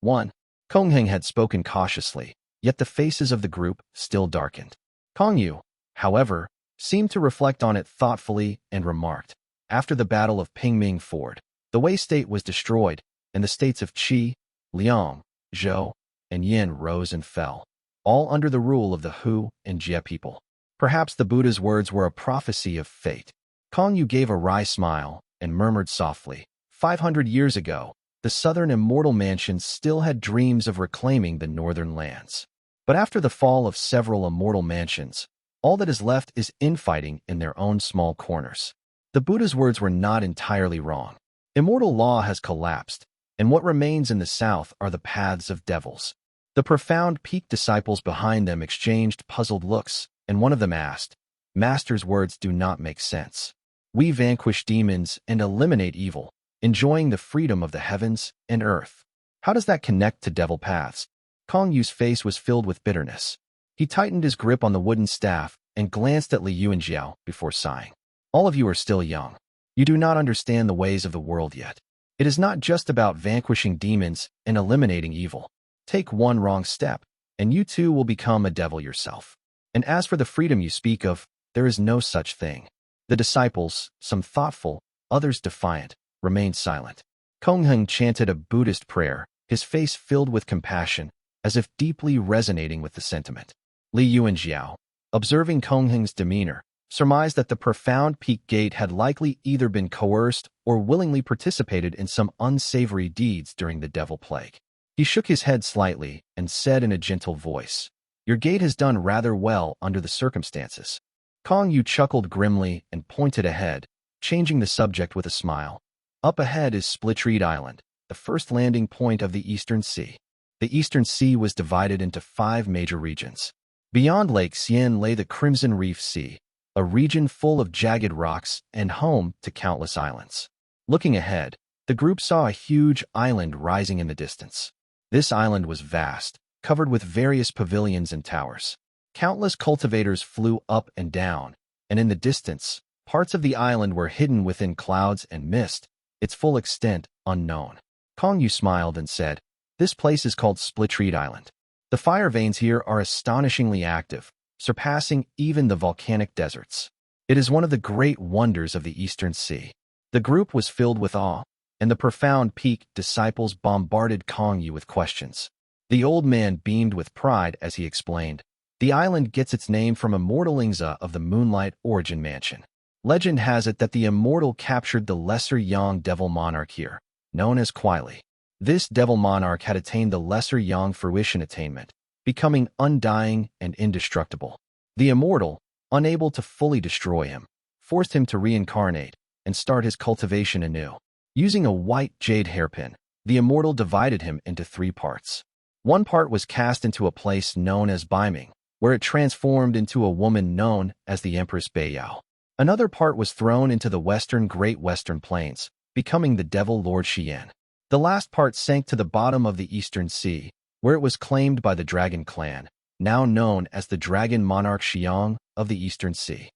[SPEAKER 1] 1. Qinghong had spoken cautiously, yet the faces of the group still darkened. Yu, however, seemed to reflect on it thoughtfully and remarked, "After the Battle of Pingming Ford, the Wei state was destroyed, and the states of Qi, Liang, Zhou, and Yin rose and fell, all under the rule of the Hu and Jie people." Perhaps the Buddha's words were a prophecy of fate. Yu gave a wry smile and murmured softly, 500 years ago, the southern immortal mansions still had dreams of reclaiming the northern lands. But after the fall of several immortal mansions, all that is left is infighting in their own small corners. The Buddha's words were not entirely wrong. Immortal law has collapsed, and what remains in the south are the paths of devils. The profound peak disciples behind them exchanged puzzled looks, and one of them asked, "Master's words do not make sense. We vanquish demons and eliminate evil, enjoying the freedom of the heavens and earth. How does that connect to devil paths?" Yu's face was filled with bitterness. He tightened his grip on the wooden staff and glanced at Li Yuanjiao before sighing. "All of you are still young. You do not understand the ways of the world yet. It is not just about vanquishing demons and eliminating evil. Take one wrong step, and you too will become a devil yourself. And as for the freedom you speak of, there is no such thing." The disciples, some thoughtful, others defiant, remained silent. Qinghong chanted a Buddhist prayer, his face filled with compassion, as if deeply resonating with the sentiment. Li Yuanjiao, observing Kongheng's demeanor, surmised that the profound peak gate had likely either been coerced or willingly participated in some unsavory deeds during the devil plague. He shook his head slightly and said in a gentle voice, "Your gate has done rather well under the circumstances." Kong Yu chuckled grimly and pointed ahead, changing the subject with a smile. Up ahead is Split Reed Island, the first landing point of the Eastern Sea. The Eastern Sea was divided into 5 major regions. Beyond Lake Xian lay the Crimson Reef Sea, a region full of jagged rocks and home to countless islands. Looking ahead, the group saw a huge island rising in the distance. This island was vast, covered with various pavilions and towers. Countless cultivators flew up and down, and in the distance, parts of the island were hidden within clouds and mist, its full extent unknown. Kong Yu smiled and said, "This place is called Split Reed Island. The fire veins here are astonishingly active, surpassing even the volcanic deserts. It is one of the great wonders of the Eastern Sea." The group was filled with awe, and the profound peak disciples bombarded Kong Yu with questions. The old man beamed with pride as he explained, "The island gets its name from Immortal Lingza of the Moonlight Origin Mansion. Legend has it that the Immortal captured the Lesser Yang Devil Monarch here, known as Quili. This Devil Monarch had attained the Lesser Yang Fruition Attainment, becoming undying and indestructible. The Immortal, unable to fully destroy him, forced him to reincarnate and start his cultivation anew. Using a white jade hairpin, the Immortal divided him into 3 parts. One part was cast into a place known as Beiming, where it transformed into a woman known as the Empress Beiyao. Another part was thrown into the Great Western Plains, becoming the Devil Lord Xian. The last part sank to the bottom of the Eastern Sea, where it was claimed by the Dragon Clan, now known as the Dragon Monarch Xiang of the Eastern Sea."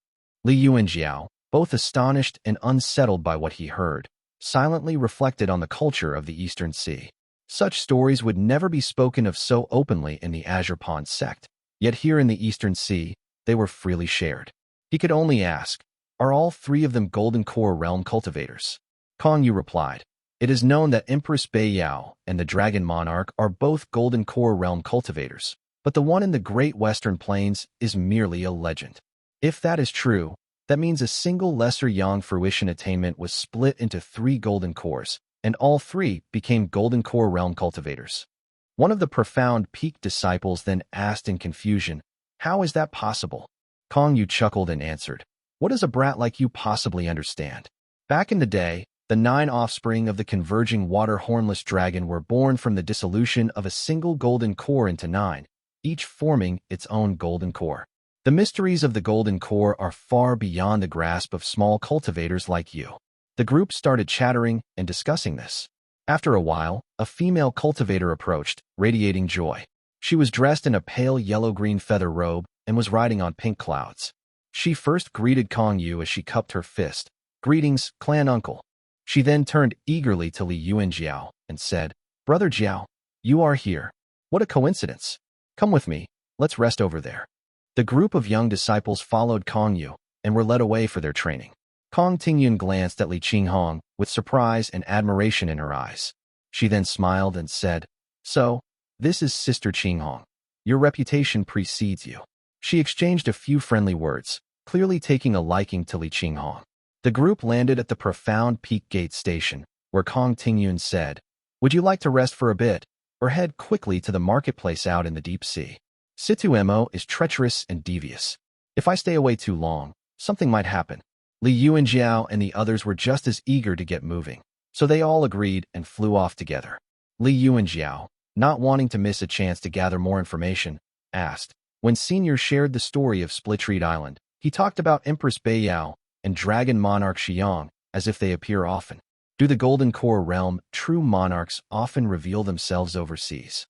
[SPEAKER 1] Li Yuanjiao, both astonished and unsettled by what he heard, silently reflected on the culture of the Eastern Sea. Such stories would never be spoken of so openly in the Azure Pond sect, yet here in the Eastern Sea, they were freely shared. He could only ask, "Are all 3 of them Golden Core Realm cultivators?" Kong Yu replied, "It is known that Empress Beiyao and the Dragon Monarch are both Golden Core Realm cultivators, but the one in the Great Western Plains is merely a legend. If that is true, that means a single Lesser Yang Fruition Attainment was split into 3 Golden Cores, and all 3 became Golden Core Realm cultivators." One of the profound peak disciples then asked in confusion, "How is that possible?" Kong Yu chuckled and answered, "What does a brat like you possibly understand? Back in the day, the 9 offspring of the converging water hornless dragon were born from the dissolution of a single golden core into 9, each forming its own golden core. The mysteries of the golden core are far beyond the grasp of small cultivators like you." The group started chattering and discussing this. After a while, a female cultivator approached, radiating joy. She was dressed in a pale yellow-green feather robe and was riding on pink clouds. She first greeted Kong Yu as she cupped her fist. "Greetings, clan uncle." She then turned eagerly to Li Yuanjiao and said, "Brother Jiao, you are here. What a coincidence. Come with me, let's rest over there." The group of young disciples followed Kong Yu and were led away for their training. Kong Tingyun glanced at Li Qinghong with surprise and admiration in her eyes. She then smiled and said, "So, this is Sister Qinghong. Your reputation precedes you." She exchanged a few friendly words, clearly taking a liking to Li Qinghong. The group landed at the profound Peak Gate station, where Kong Tingyun said, "Would you like to rest for a bit, or head quickly to the marketplace out in the deep sea? Situ Mo is treacherous and devious. If I stay away too long, something might happen." Li Yuanjiao and the others were just as eager to get moving, so they all agreed and flew off together. Li Yuanjiao, not wanting to miss a chance to gather more information, asked. When Senior shared the story of Split Reed Island, he talked about Empress Beiyao and Dragon Monarch Xiang as if they appear often. Do the Golden Core Realm true monarchs often reveal themselves overseas?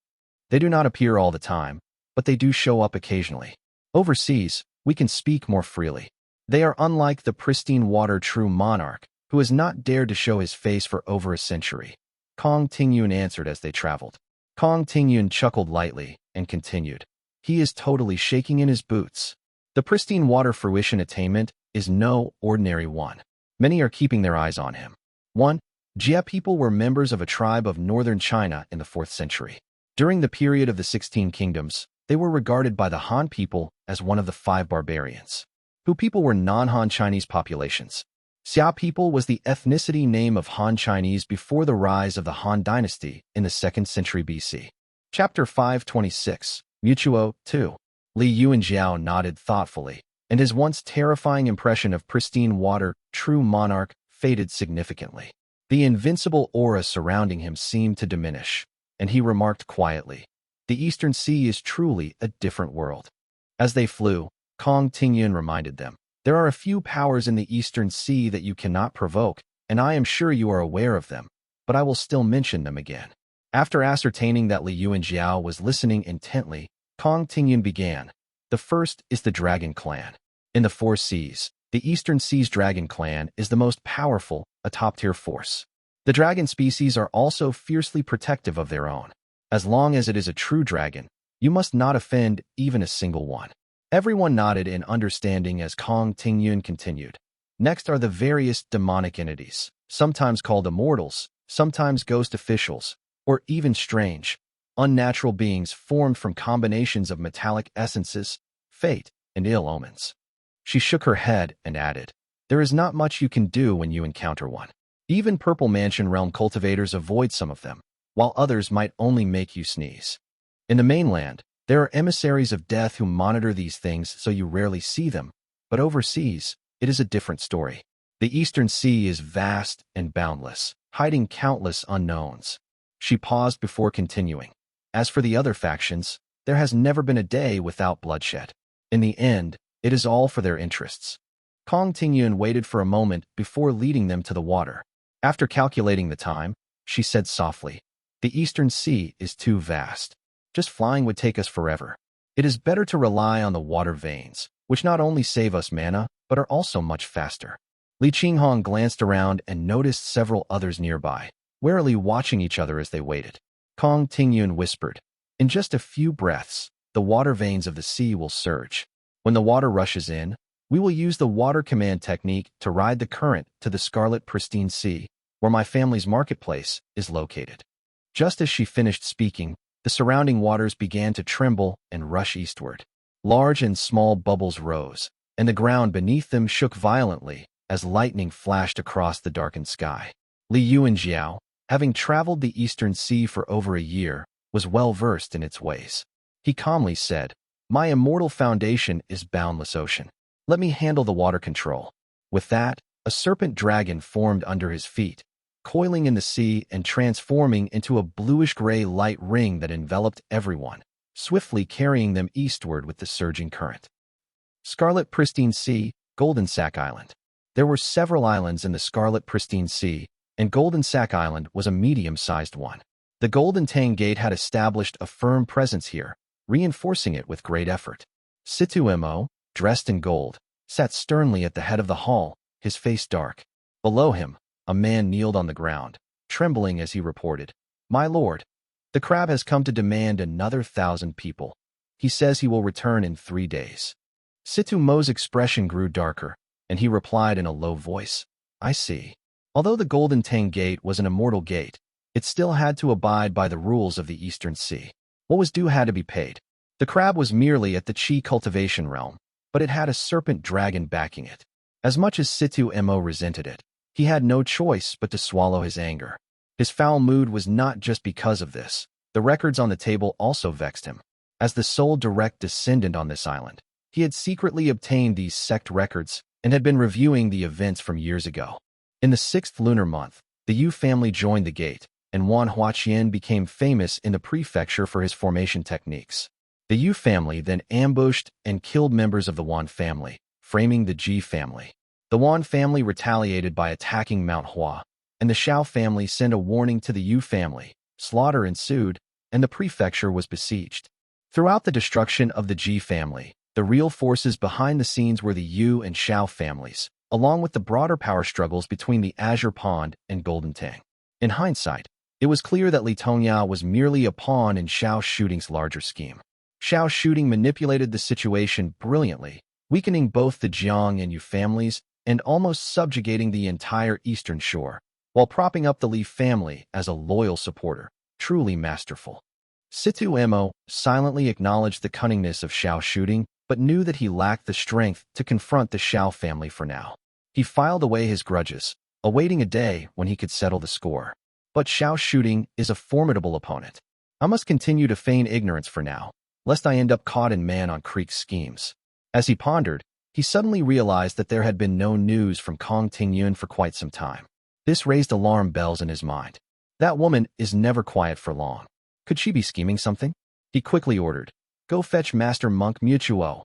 [SPEAKER 1] They do not appear all the time, but they do show up occasionally. Overseas, we can speak more freely. They are unlike the pristine water true monarch, who has not dared to show his face for over a century. Kong Tingyun answered as they traveled. Kong Tingyun chuckled lightly and continued. He is totally shaking in his boots. The pristine water fruition attainment is no ordinary one. Many are keeping their eyes on him. 1. Jia people were members of a tribe of northern China in the 4th century. During the period of the 16 kingdoms, They were regarded by the Han people as one of the 5 barbarians. Hu people were non-Han Chinese populations. Xiao people was the ethnicity name of Han Chinese before the rise of the Han dynasty in the 2nd century BC. Chapter 526, Mutuo 2. Li Yuanjiao nodded thoughtfully, and his once terrifying impression of pristine water, true monarch, faded significantly. The invincible aura surrounding him seemed to diminish, and he remarked quietly, "The Eastern Sea is truly a different world." As they flew, Kong Tingyun reminded them, "There are a few powers in the Eastern Sea that you cannot provoke, and I am sure you are aware of them, but I will still mention them again." After ascertaining that Li Yuanjiao was listening intently, Kong Tingyun began. The first is the Dragon Clan. In the 4 seas, the Eastern Sea's Dragon Clan is the most powerful, a top-tier force. The dragon species are also fiercely protective of their own. As long as it is a true dragon, you must not offend even a single one. Everyone nodded in understanding as Kong Tingyun continued. Next are the various demonic entities, sometimes called immortals, sometimes ghost officials, or even strange, unnatural beings formed from combinations of metallic essences, fate, and ill omens. She shook her head and added, "There is not much you can do when you encounter one. Even Purple Mansion realm cultivators avoid some of them, while others might only make you sneeze. In the mainland, there are emissaries of death who monitor these things so you rarely see them, but overseas, it is a different story. The Eastern Sea is vast and boundless, hiding countless unknowns." She paused before continuing. "As for the other factions, there has never been a day without bloodshed. In the end, it is all for their interests." Kong Tingyun waited for a moment before leading them to the water. After calculating the time, she said softly, "The Eastern Sea is too vast. Just flying would take us forever. It is better to rely on the water veins, which not only save us mana, but are also much faster." Li Qinghong glanced around and noticed several others nearby, warily watching each other as they waited. Kong Tingyun whispered, "In just a few breaths, the water veins of the sea will surge. When the water rushes in, we will use the water command technique to ride the current to the Scarlet Pristine Sea, where my family's marketplace is located." Just as she finished speaking, the surrounding waters began to tremble and rush eastward. Large and small bubbles rose, and the ground beneath them shook violently as lightning flashed across the darkened sky. Li Yuanjiao, having traveled the Eastern Sea for over a year, was well versed in its ways. He calmly said, "My immortal foundation is boundless ocean. Let me handle the water control." With that, a serpent dragon formed under his feet, coiling in the sea and transforming into a bluish-gray light ring that enveloped everyone, swiftly carrying them eastward with the surging current. Scarlet Pristine Sea, Golden Sack Island. There were several islands in the Scarlet Pristine Sea, and Golden Sack Island was a medium-sized one. The Golden Tang Gate had established a firm presence here, reinforcing it with great effort. Situ Mo, dressed in gold, sat sternly at the head of the hall, his face dark. Below him, a man kneeled on the ground, trembling as he reported, "My lord, the crab has come to demand another 1,000 people. He says he will return in 3 days." Situ Mo's expression grew darker, and he replied in a low voice, "I see." Although the Golden Tang Gate was an immortal gate, it still had to abide by the rules of the Eastern Sea. What was due had to be paid. The crab was merely at the Qi cultivation realm, but it had a serpent dragon backing it. As much as Situ Mo resented it, he had no choice but to swallow his anger. His foul mood was not just because of this. The records on the table also vexed him. As the sole direct descendant on this island, he had secretly obtained these Sect records and had been reviewing the events from years ago. In the 6th lunar month, the Yu family joined the gate, and Wan Huaqian became famous in the prefecture for his formation techniques. The Yu family then ambushed and killed members of the Wan family, framing the Ji family. The Wan family retaliated by attacking Mount Hua, and the Xiao family sent a warning to the Yu family. Slaughter ensued, and the prefecture was besieged. Throughout the destruction of the Ji family, the real forces behind the scenes were the Yu and Xiao families, along with the broader power struggles between the Azure Pond and Golden Tang. In hindsight, it was clear that Li Tongyao was merely a pawn in Xiao Shooting's larger scheme. Xiao Shooting manipulated the situation brilliantly, weakening both the Jiang and Yu families and almost subjugating the entire eastern shore, while propping up the Li family as a loyal supporter, truly masterful. Situ Mo silently acknowledged the cunningness of Xiao shooting, but knew that he lacked the strength to confront the Xiao family for now. He filed away his grudges, awaiting a day when he could settle the score. But Xiao shooting is a formidable opponent. I must continue to feign ignorance for now, lest I end up caught in Man-on-Creek's schemes. As he pondered, he suddenly realized that there had been no news from Kong Tingyun for quite some time. This raised alarm bells in his mind. That woman is never quiet for long. Could she be scheming something? He quickly ordered, "Go fetch Master Monk Mutuo."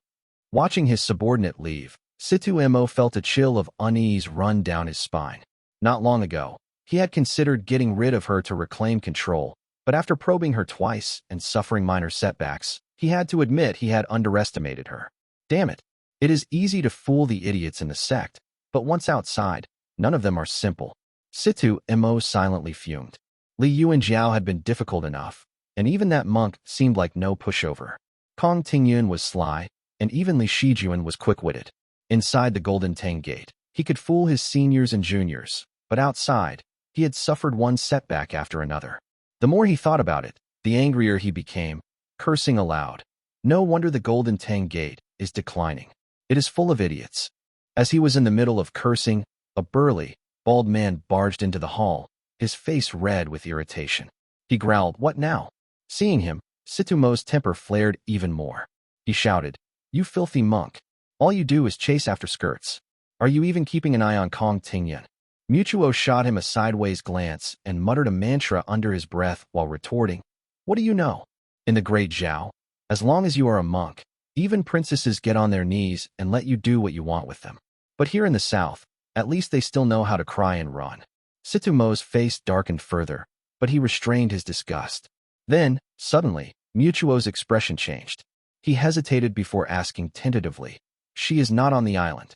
[SPEAKER 1] Watching his subordinate leave, Situ Mo felt a chill of unease run down his spine. Not long ago, he had considered getting rid of her to reclaim control, but after probing her twice and suffering minor setbacks, he had to admit he had underestimated her. Damn it. It is easy to fool the idiots in the sect, but once outside, none of them are simple. Situ Mo silently fumed. Li Yu and Xiao had been difficult enough, and even that monk seemed like no pushover. Kong Tingyun was sly, and even Li Shijuan was quick-witted. Inside the Golden Tang Gate, he could fool his seniors and juniors, but outside, he had suffered one setback after another. The more he thought about it, the angrier he became, cursing aloud. No wonder the Golden Tang Gate is declining. It is full of idiots. As he was in the middle of cursing, a burly, bald man barged into the hall, his face red with irritation. He growled, "What now?" Seeing him, Situ Mo's temper flared even more. He shouted, "You filthy monk. All you do is chase after skirts. Are you even keeping an eye on Kong Tingyun?" Mutuo shot him a sideways glance and muttered a mantra under his breath while retorting, "What do you know? In the great Zhao, as long as you are a monk, even princesses get on their knees and let you do what you want with them. But here in the south, at least they still know how to cry and run." Situ Mo's face darkened further, but he restrained his disgust. Then, suddenly, Mutuo's expression changed. He hesitated before asking tentatively, "She is not on the island."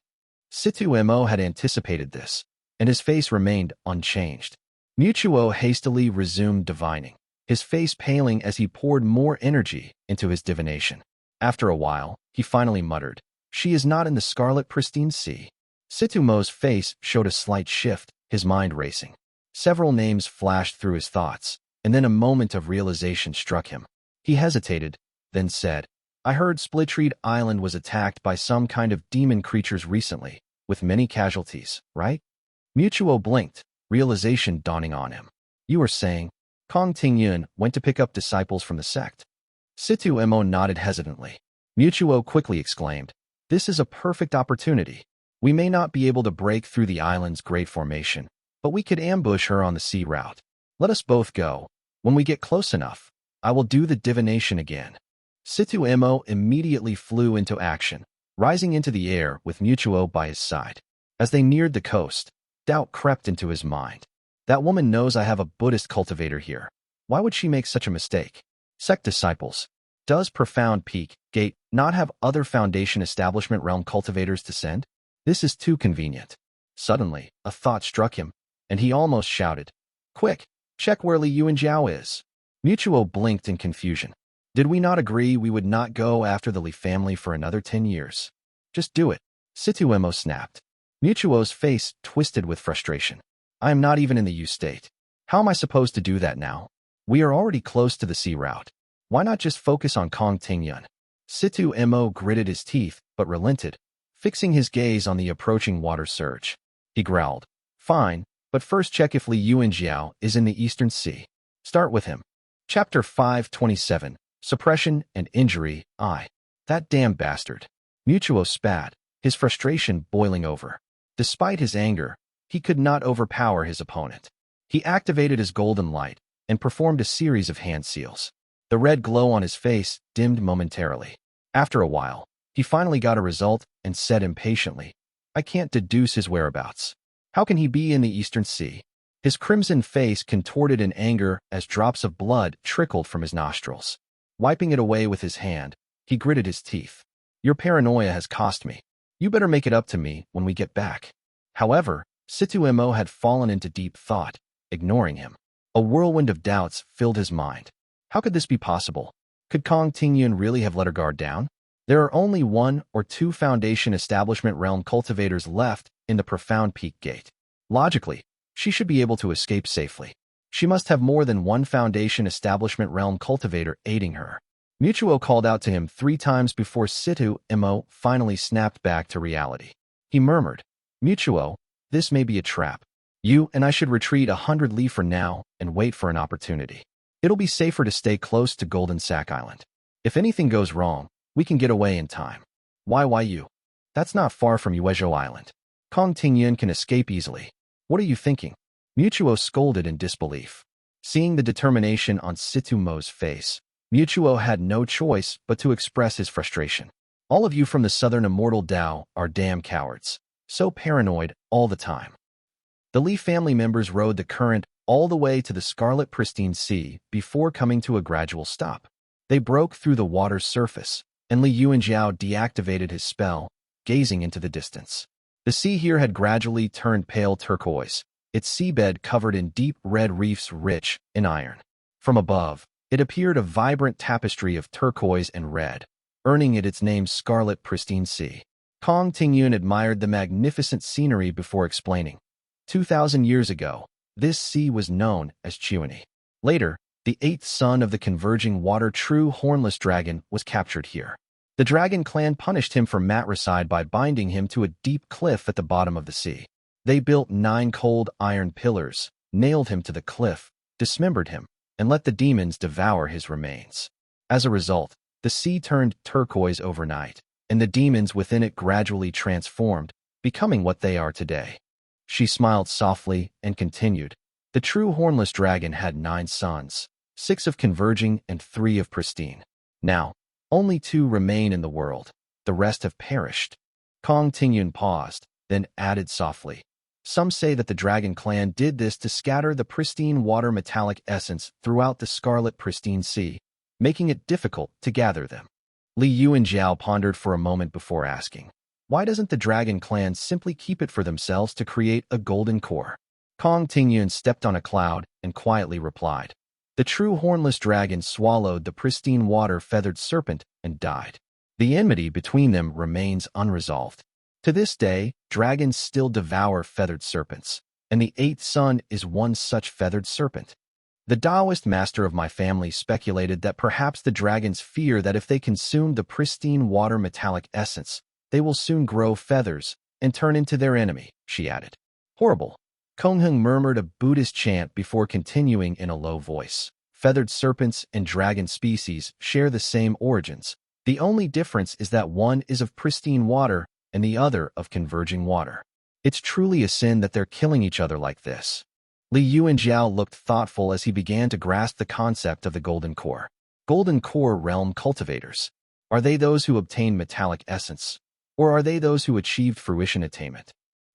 [SPEAKER 1] Situ Mo had anticipated this, and his face remained unchanged. Mutuo hastily resumed divining, his face paling as he poured more energy into his divination. After a while, he finally muttered, "She is not in the Scarlet Pristine Sea." Situ Mo's face showed a slight shift, his mind racing. Several names flashed through his thoughts, and then a moment of realization struck him. He hesitated, then said, "I heard Splitreed Island was attacked by some kind of demon creatures recently, with many casualties, right?" Mutuo blinked, realization dawning on him. "You were saying, Kong Tingyun went to pick up disciples from the sect?" Situ Mo nodded hesitantly. Mutuo quickly exclaimed, "This is a perfect opportunity. We may not be able to break through the island's great formation, but we could ambush her on the sea route. Let us both go. When we get close enough, I will do the divination again." Situ Mo immediately flew into action, rising into the air with Mutuo by his side. As they neared the coast, doubt crept into his mind. That woman knows I have a Buddhist cultivator here. Why would she make such a mistake? Sect disciples. Does Profound Peak Gate not have other Foundation Establishment Realm cultivators to send? This is too convenient. Suddenly, a thought struck him, and he almost shouted, "Quick, check where Li Yu and Xiao is." Mutuo blinked in confusion. Did we not agree we would not go after the Li family for another 10 years? Just do it. Situ Mo snapped. Mutuo's face twisted with frustration. I am not even in the U state. How am I supposed to do that now? We are already close to the sea route. Why not just focus on Kong Tingyun? Situ Mo gritted his teeth, but relented, fixing his gaze on the approaching water surge. He growled, "Fine, but first check if Li Yu and Xiao is in the Eastern Sea. Start with him." Chapter 527, Suppression and Injury, I. That damn bastard. Mutuo spat, his frustration boiling over. Despite his anger, he could not overpower his opponent. He activated his golden light and performed a series of hand seals. The red glow on his face dimmed momentarily. After a while, he finally got a result and said impatiently, "I can't deduce his whereabouts. How can he be in the Eastern Sea?" His crimson face contorted in anger as drops of blood trickled from his nostrils. Wiping it away with his hand, he gritted his teeth. "Your paranoia has cost me. You better make it up to me when we get back." However, Situ Mo had fallen into deep thought, ignoring him. A whirlwind of doubts filled his mind. How could this be possible? Could Kong Tingyun really have let her guard down? There are only 1 or 2 Foundation Establishment Realm cultivators left in the Profound Peak Gate. Logically, she should be able to escape safely. She must have more than one Foundation Establishment realm cultivator aiding her. Mutuo called out to him 3 times before Situ Mo finally snapped back to reality. He murmured, "Mutuo, this may be a trap. You and I should retreat 100 li for now and wait for an opportunity. It'll be safer to stay close to Golden Sack Island. If anything goes wrong, we can get away in time." Why you? That's not far from Yuezhou Island. Kong Tingyun can escape easily. What are you thinking? Mutuo scolded in disbelief. Seeing the determination on Situ Mo's face, Mutuo had no choice but to express his frustration. All of you from the southern immortal Dao are damn cowards. So paranoid all the time. The Li family members rode the current all the way to the Scarlet Pristine Sea before coming to a gradual stop. They broke through the water's surface, and Li Yuanjiao deactivated his spell, gazing into the distance. The sea here had gradually turned pale turquoise, its seabed covered in deep red reefs rich in iron. From above, it appeared a vibrant tapestry of turquoise and red, earning it its name Scarlet Pristine Sea. Kong Tingyun admired the magnificent scenery before explaining. 2,000 years ago, this sea was known as Qiuani. Later, the 8th son of the converging water true hornless dragon was captured here. The dragon clan punished him for matricide by binding him to a deep cliff at the bottom of the sea. They built 9 cold iron pillars, nailed him to the cliff, dismembered him, and let the demons devour his remains. As a result, the sea turned turquoise overnight, and the demons within it gradually transformed, becoming what they are today. She smiled softly and continued. The true hornless dragon had 9 sons, 6 of converging and 3 of pristine. Now, only 2 remain in the world. The rest have perished. Kong Tingyun paused, then added softly. Some say that the dragon clan did this to scatter the pristine water metallic essence throughout the Scarlet Pristine Sea, making it difficult to gather them. Li Yuanjiao pondered for a moment before asking, why doesn't the dragon clan simply keep it for themselves to create a golden core? Kong Tingyun stepped on a cloud and quietly replied. The true hornless dragon swallowed the pristine water-feathered serpent and died. The enmity between them remains unresolved. To this day, dragons still devour feathered serpents, and the 8th son is one such feathered serpent. The Taoist master of my family speculated that perhaps the dragons fear that if they consume the pristine water metallic essence, they will soon grow feathers and turn into their enemy, she added. Horrible. Qinghong murmured a Buddhist chant before continuing in a low voice. Feathered serpents and dragon species share the same origins. The only difference is that one is of pristine water and the other of converging water. It's truly a sin that they're killing each other like this. Li Yuanjiao looked thoughtful as he began to grasp the concept of the Golden Core. Golden Core realm cultivators. Are they those who obtain metallic essence? Or are they those who achieved fruition attainment?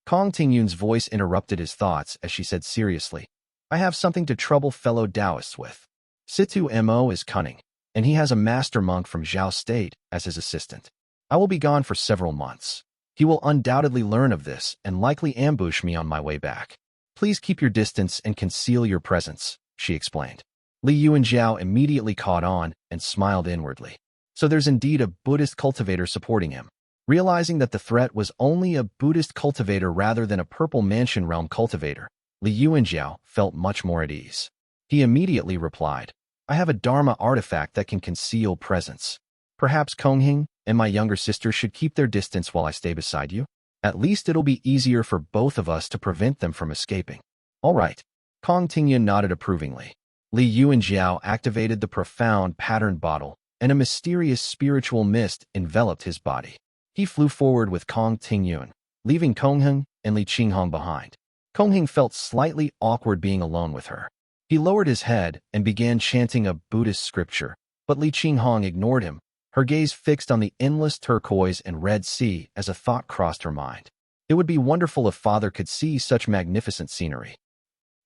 [SPEAKER 1] Kong Tingyun's voice interrupted his thoughts as she said seriously, I have something to trouble fellow Taoists with. Situ Mo is cunning, and he has a master monk from Zhao State as his assistant. I will be gone for several months. He will undoubtedly learn of this and likely ambush me on my way back. Please keep your distance and conceal your presence, she explained. Li Yuanjiao immediately caught on and smiled inwardly. So there's indeed a Buddhist cultivator supporting him. Realizing that the threat was only a Buddhist cultivator rather than a Purple Mansion realm cultivator, Li Yuanjiao felt much more at ease. He immediately replied, I have a Dharma artifact that can conceal presence. Perhaps Qinghong and my younger sister should keep their distance while I stay beside you. At least it'll be easier for both of us to prevent them from escaping. All right. Kong Tingyun nodded approvingly. Li Yuanjiao activated the profound patterned bottle, and a mysterious spiritual mist enveloped his body. He flew forward with Kong Tingyun, leaving Qinghong and Li Qinghong behind. Qinghong felt slightly awkward being alone with her. He lowered his head and began chanting a Buddhist scripture, but Li Qinghong ignored him, her gaze fixed on the endless turquoise and red sea as a thought crossed her mind. It would be wonderful if father could see such magnificent scenery.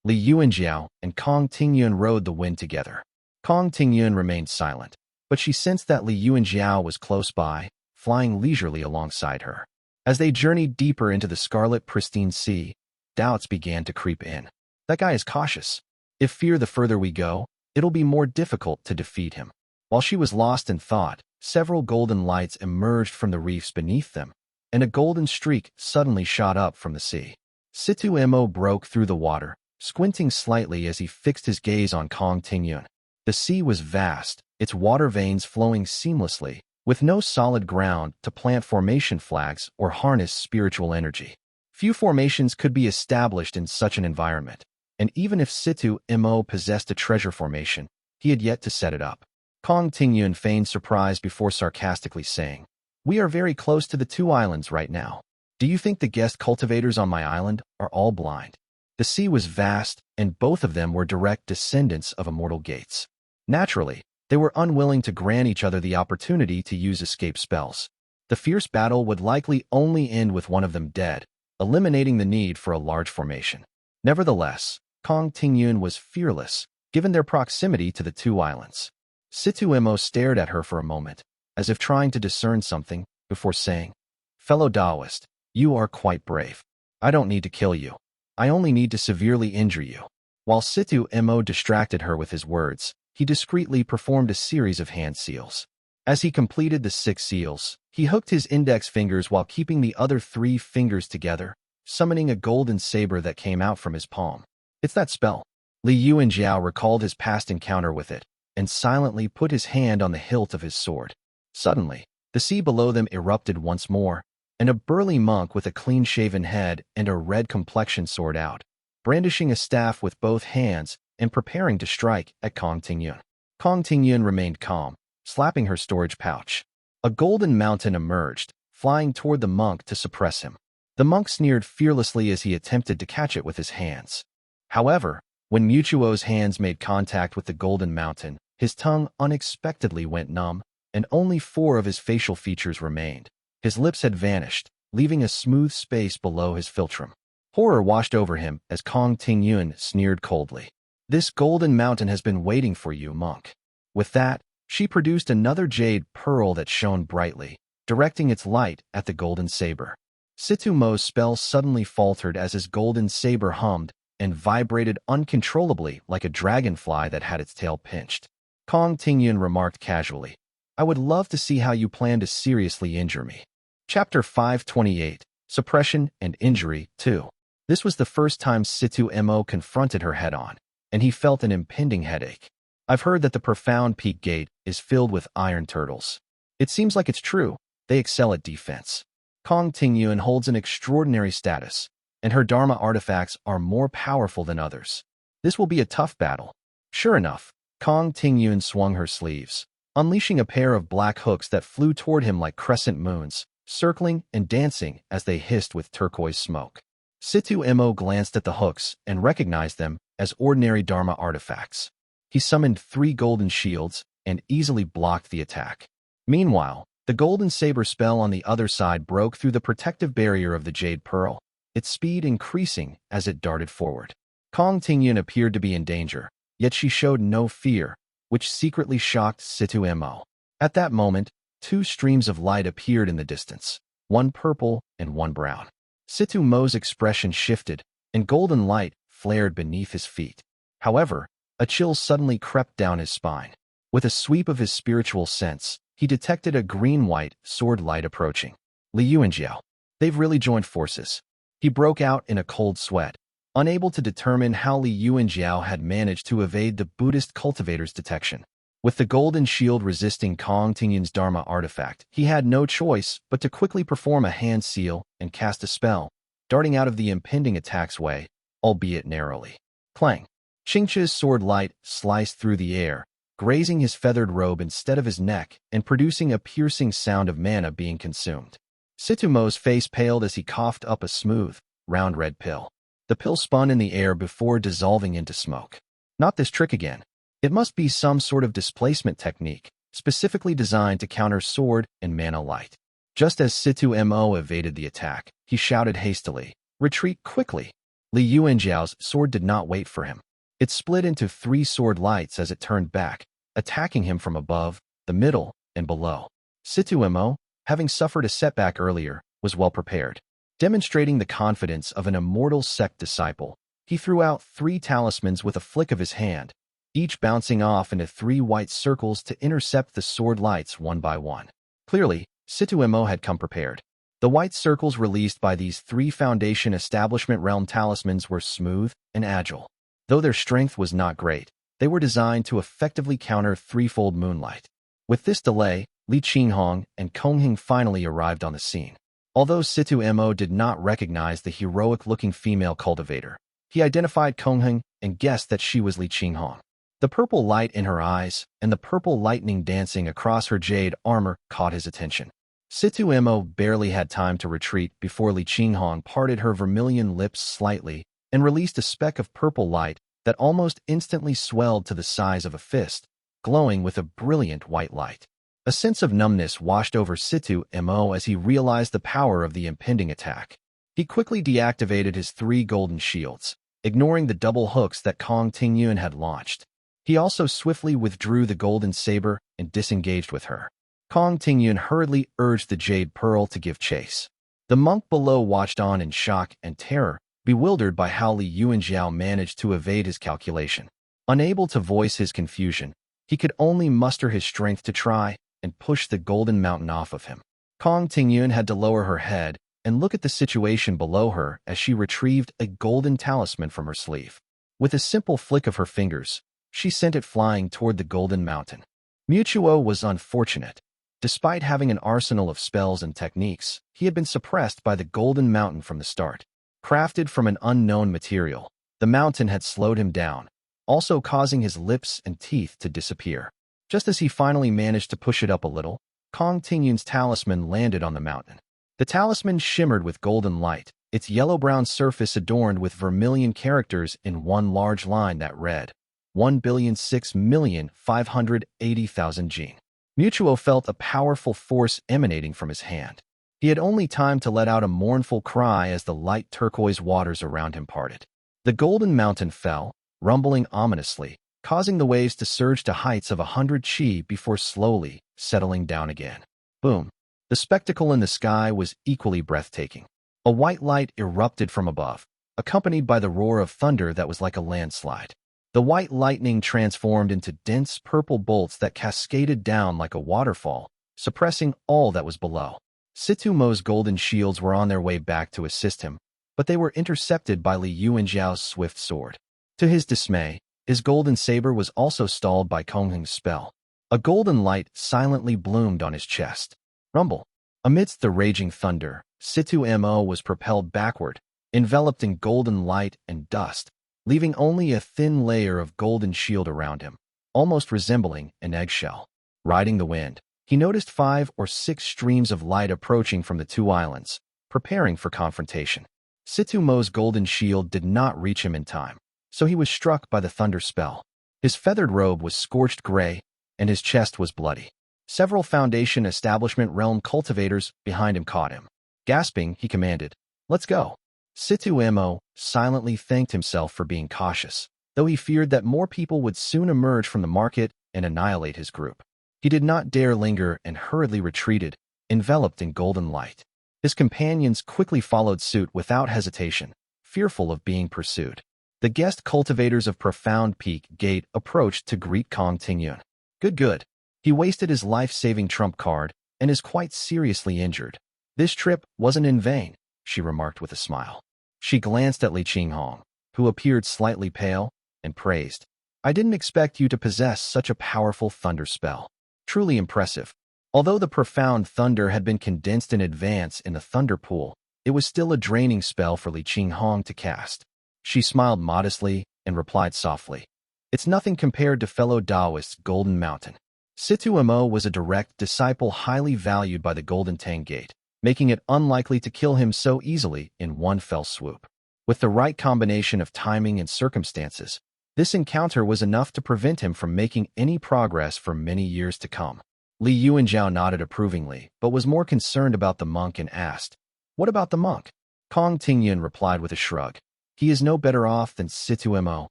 [SPEAKER 1] Li Yuanjiao and Kong Tingyun rode the wind together. Kong Tingyun remained silent, but she sensed that Li Yuanjiao was close by, flying leisurely alongside her. As they journeyed deeper into the Scarlet Pristine Sea, doubts began to creep in. That guy is cautious. If fear the further we go, it'll be more difficult to defeat him. While she was lost in thought, several golden lights emerged from the reefs beneath them, and a golden streak suddenly shot up from the sea. Situ Mo broke through the water, squinting slightly as he fixed his gaze on Kong Tingyun. The sea was vast, its water veins flowing seamlessly, with no solid ground to plant formation flags or harness spiritual energy. Few formations could be established in such an environment, and even if Situ Mo possessed a treasure formation, he had yet to set it up. Kong Tingyun feigned surprise before sarcastically saying, "We are very close to the two islands right now. Do you think the guest cultivators on my island are all blind?" The sea was vast, and both of them were direct descendants of immortal gates. Naturally, they were unwilling to grant each other the opportunity to use escape spells. The fierce battle would likely only end with one of them dead, eliminating the need for a large formation. Nevertheless, Kong Tingyun was fearless, given their proximity to the two islands. Situ Mo stared at her for a moment, as if trying to discern something, before saying, "Fellow Daoist, you are quite brave. I don't need to kill you. I only need to severely injure you." While Situ Mo distracted her with his words, he discreetly performed a series of hand seals. As he completed the 6 seals, he hooked his index fingers while keeping the other 3 fingers together, summoning a golden saber that came out from his palm. "It's that spell." Li Yuanjiao recalled his past encounter with it, and silently put his hand on the hilt of his sword. Suddenly, the sea below them erupted once more, and a burly monk with a clean-shaven head and a red complexion soared out, brandishing a staff with both hands and preparing to strike at Kong Tingyun. Kong Tingyun remained calm, slapping her storage pouch. A golden mountain emerged, flying toward the monk to suppress him. The monk sneered fearlessly as he attempted to catch it with his hands. However, when Mutuo's hands made contact with the golden mountain, his tongue unexpectedly went numb, and only 4 of his facial features remained. His lips had vanished, leaving a smooth space below his philtrum. Horror washed over him as Kong Tingyun sneered coldly. "This golden mountain has been waiting for you, monk." With that, she produced another jade pearl that shone brightly, directing its light at the golden saber. Situ Mo's spell suddenly faltered as his golden saber hummed and vibrated uncontrollably like a dragonfly that had its tail pinched. Kong Tingyun remarked casually, "I would love to see how you plan to seriously injure me." Chapter 528, Suppression and Injury 2. This was the first time Situ Mo confronted her head-on, and he felt an impending headache. "I've heard that the profound peak gate is filled with iron turtles. It seems like it's true. They excel at defense. Kong Tingyun holds an extraordinary status, and her Dharma artifacts are more powerful than others. This will be a tough battle." Sure enough, Kong Tingyun swung her sleeves, unleashing a pair of black hooks that flew toward him like crescent moons, circling and dancing as they hissed with turquoise smoke. Situ Mo glanced at the hooks and recognized them as ordinary Dharma artifacts. He summoned 3 golden shields and easily blocked the attack. Meanwhile, the golden saber spell on the other side broke through the protective barrier of the jade pearl, its speed increasing as it darted forward. Kong Tingyun appeared to be in danger, yet she showed no fear, which secretly shocked Situ Mo. At that moment, 2 streams of light appeared in the distance, one purple and one brown. Situ Mo's expression shifted, and golden light flared beneath his feet. However, a chill suddenly crept down his spine. With a sweep of his spiritual sense, he detected a green-white sword light approaching. Li Yuanjiao. They've really joined forces. He broke out in a cold sweat, unable to determine how Li Yuanjiao had managed to evade the Buddhist cultivator's detection. With the golden shield resisting Kong Tingyun's Dharma artifact, he had no choice but to quickly perform a hand seal and cast a spell, darting out of the impending attack's way, albeit narrowly. Clang! Qingche's sword light sliced through the air, grazing his feathered robe instead of his neck and producing a piercing sound of mana being consumed. Situ Mo's face paled as he coughed up a smooth, round red pill. The pill spun in the air before dissolving into smoke. Not this trick again. It must be some sort of displacement technique, specifically designed to counter sword and mana light. Just as Situ Mo evaded the attack, he shouted hastily, "Retreat quickly!" Li Yuanjiao's sword did not wait for him. It split into 3 sword lights as it turned back, attacking him from above, the middle, and below. Situ Mo, having suffered a setback earlier, was well prepared. Demonstrating the confidence of an immortal Sect disciple, he threw out 3 talismans with a flick of his hand, each bouncing off into 3 white circles to intercept the sword lights one by one. Clearly, Situ Mo had come prepared. The white circles released by these 3 Foundation Establishment Realm talismans were smooth and agile. Though their strength was not great, they were designed to effectively counter threefold moonlight. With this delay, Qinghong and Qinghong finally arrived on the scene. Although Situ Mo did not recognize the heroic-looking female cultivator, he identified Qinghong and guessed that she was Qinghong. The purple light in her eyes and the purple lightning dancing across her jade armor caught his attention. Situ Mo barely had time to retreat before Qinghong parted her vermilion lips slightly and released a speck of purple light that almost instantly swelled to the size of a fist, glowing with a brilliant white light. A sense of numbness washed over Situ Mo as he realized the power of the impending attack. He quickly deactivated his 3 golden shields, ignoring the double hooks that Kong Tingyun had launched. He also swiftly withdrew the golden saber and disengaged with her. Kong Tingyun hurriedly urged the Jade Pearl to give chase. The monk below watched on in shock and terror, bewildered by how Li Yuanjiao managed to evade his calculation. Unable to voice his confusion, he could only muster his strength to try and push the golden mountain off of him. Kong Tingyun had to lower her head and look at the situation below her as she retrieved a golden talisman from her sleeve. With a simple flick of her fingers, she sent it flying toward the golden mountain. Mutuo was unfortunate. Despite having an arsenal of spells and techniques, he had been suppressed by the golden mountain from the start. Crafted from an unknown material, the mountain had slowed him down, also causing his lips and teeth to disappear. Just as he finally managed to push it up a little, Kong Tingyun's talisman landed on the mountain. The talisman shimmered with golden light, its yellow-brown surface adorned with vermilion characters in one large line that read, 1,006,580,000 Jin. Mutuo felt a powerful force emanating from his hand. He had only time to let out a mournful cry as the light turquoise waters around him parted. The golden mountain fell, rumbling ominously, causing the waves to surge to heights of 100 chi before slowly settling down again. Boom! The spectacle in the sky was equally breathtaking. A white light erupted from above, accompanied by the roar of thunder that was like a landslide. The white lightning transformed into dense purple bolts that cascaded down like a waterfall, suppressing all that was below. Situ Mo's golden shields were on their way back to assist him, but they were intercepted by Li Yuanjiao's swift sword. To his dismay, his golden saber was also stalled by Qinghong's spell. A golden light silently bloomed on his chest. Rumble. Amidst the raging thunder, Situ Mo was propelled backward, enveloped in golden light and dust, leaving only a thin layer of golden shield around him, almost resembling an eggshell. Riding the wind, he noticed 5 or 6 streams of light approaching from the 2 islands, preparing for confrontation. Situ Mo's golden shield did not reach him in time, so he was struck by the thunder spell. His feathered robe was scorched gray, and his chest was bloody. Several Foundation Establishment Realm cultivators behind him caught him. Gasping, he commanded, "Let's go." Situ Mo silently thanked himself for being cautious, though he feared that more people would soon emerge from the market and annihilate his group. He did not dare linger and hurriedly retreated, enveloped in golden light. His companions quickly followed suit without hesitation, fearful of being pursued. The guest cultivators of Profound Peak Gate approached to greet Kong Tingyun. Good. He wasted his life-saving trump card and is quite seriously injured. This trip wasn't in vain, she remarked with a smile. She glanced at Qinghong, who appeared slightly pale, and praised. "I didn't expect you to possess such a powerful thunder spell. Truly impressive." Although the profound thunder had been condensed in advance in the thunder pool, it was still a draining spell for Qinghong to cast. She smiled modestly and replied softly, "It's nothing compared to fellow Taoist's Golden Mountain." Situ Mo was a direct disciple highly valued by the Golden Tang Gate, making it unlikely to kill him so easily in one fell swoop. With the right combination of timing and circumstances, this encounter was enough to prevent him from making any progress for many years to come. Li Yuanjiao nodded approvingly, but was more concerned about the monk and asked, "What about the monk?" Kong Tingyun replied with a shrug, "He is no better off than Situ Mo."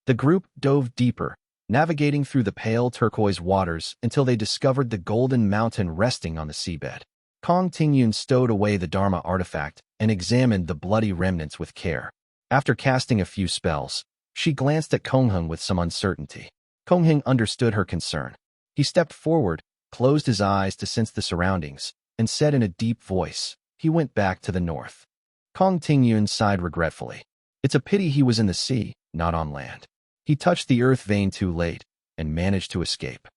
[SPEAKER 1] The group dove deeper, navigating through the pale turquoise waters until they discovered the golden mountain resting on the seabed. Kong Tingyun stowed away the Dharma artifact and examined the bloody remnants with care. After casting a few spells, she glanced at Qinghong with some uncertainty. Qinghong understood her concern. He stepped forward, closed his eyes to sense the surroundings, and said in a deep voice, he went back to the north. Kong Tingyun sighed regretfully. It's a pity he was in the sea, not on land. He touched the earth vein too late and managed to escape.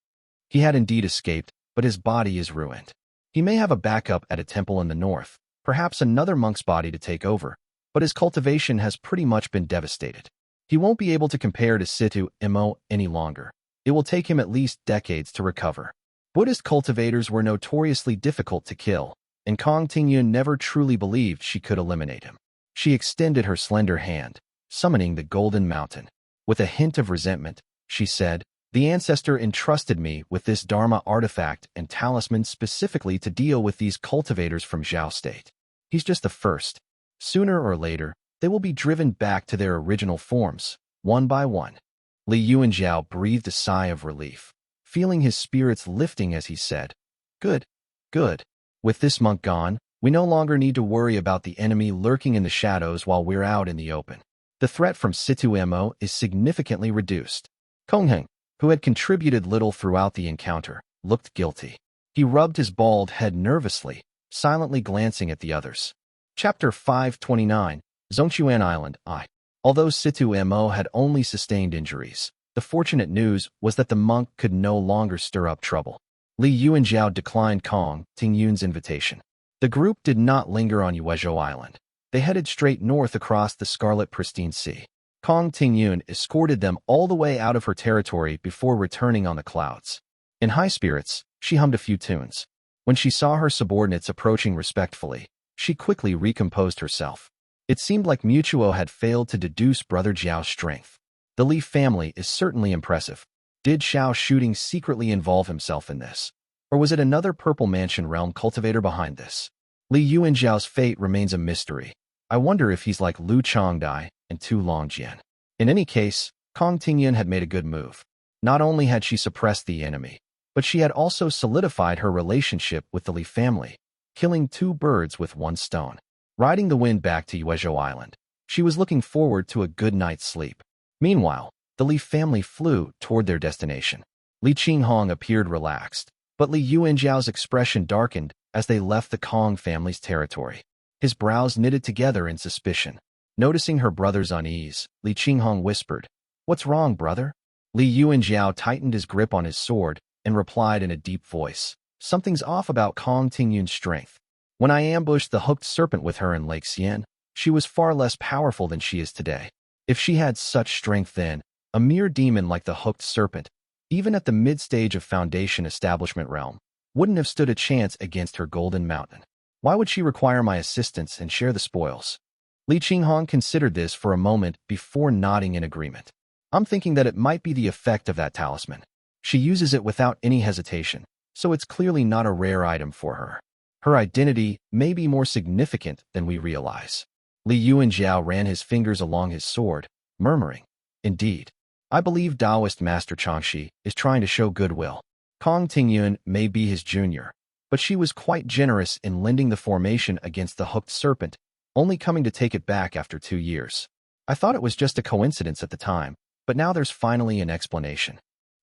[SPEAKER 1] He had indeed escaped, but his body is ruined. He may have a backup at a temple in the north, perhaps another monk's body to take over, but his cultivation has pretty much been devastated. He won't be able to compare to Situ Mo any longer. It will take him at least decades to recover. Buddhist cultivators were notoriously difficult to kill, and Kong Tingyun never truly believed she could eliminate him. She extended her slender hand, summoning the Golden Mountain. With a hint of resentment, she said, "The ancestor entrusted me with this Dharma artifact and talisman specifically to deal with these cultivators from Xiao State. He's just the first. Sooner or later, they will be driven back to their original forms, one by one." Li Yuanzhao breathed a sigh of relief, feeling his spirits lifting as he said, "Good, good. With this monk gone, we no longer need to worry about the enemy lurking in the shadows while we're out in the open. The threat from Situ Mo is significantly reduced." Qinghong, who had contributed little throughout the encounter, looked guilty. He rubbed his bald head nervously, silently glancing at the others. Chapter 529, Zongquan Island, I. Although Situ Mo had only sustained injuries, the fortunate news was that the monk could no longer stir up trouble. Li Yuanzhao declined Kong Tingyun's invitation. The group did not linger on Yuezhou Island. They headed straight north across the Scarlet Pristine Sea. Kong Tingyun escorted them all the way out of her territory before returning on the clouds. In high spirits, she hummed a few tunes. When she saw her subordinates approaching respectfully, she quickly recomposed herself. It seemed like Mutuo had failed to deduce Brother Zhao's strength. The Li family is certainly impressive. Did Xiao shooting secretly involve himself in this? Or was it another Purple Mansion realm cultivator behind this? Li Yuanzhao's fate remains a mystery. I wonder if he's like Lu Changdai and Tu Longjian. In any case, Kong Tingyun had made a good move. Not only had she suppressed the enemy, but she had also solidified her relationship with the Li family, killing two birds with one stone. Riding the wind back to Yuezhou Island, she was looking forward to a good night's sleep. Meanwhile, the Li family flew toward their destination. Li Qinghong appeared relaxed, but Li Yuanzhao's expression darkened as they left the Kong family's territory. His brows knitted together in suspicion. Noticing her brother's unease, Li Qinghong whispered, "What's wrong, brother?" Li Yuanzhao tightened his grip on his sword and replied in a deep voice, "Something's off about Kong Tingyun's strength. When I ambushed the hooked serpent with her in Lake Xian, she was far less powerful than she is today. If she had such strength then, a mere demon like the hooked serpent, even at the mid-stage of Foundation Establishment realm, wouldn't have stood a chance against her Golden Mountain. Why would she require my assistance and share the spoils?" Li Qinghong considered this for a moment before nodding in agreement. "I'm thinking that it might be the effect of that talisman. She uses it without any hesitation, so it's clearly not a rare item for her. Her identity may be more significant than we realize." Li Yuanzhao ran his fingers along his sword, murmuring, "Indeed. I believe Taoist Master Changshi is trying to show goodwill. Kong Tingyun may be his junior, but she was quite generous in lending the formation against the hooked serpent, only coming to take it back after 2 years. I thought it was just a coincidence at the time, but now there's finally an explanation.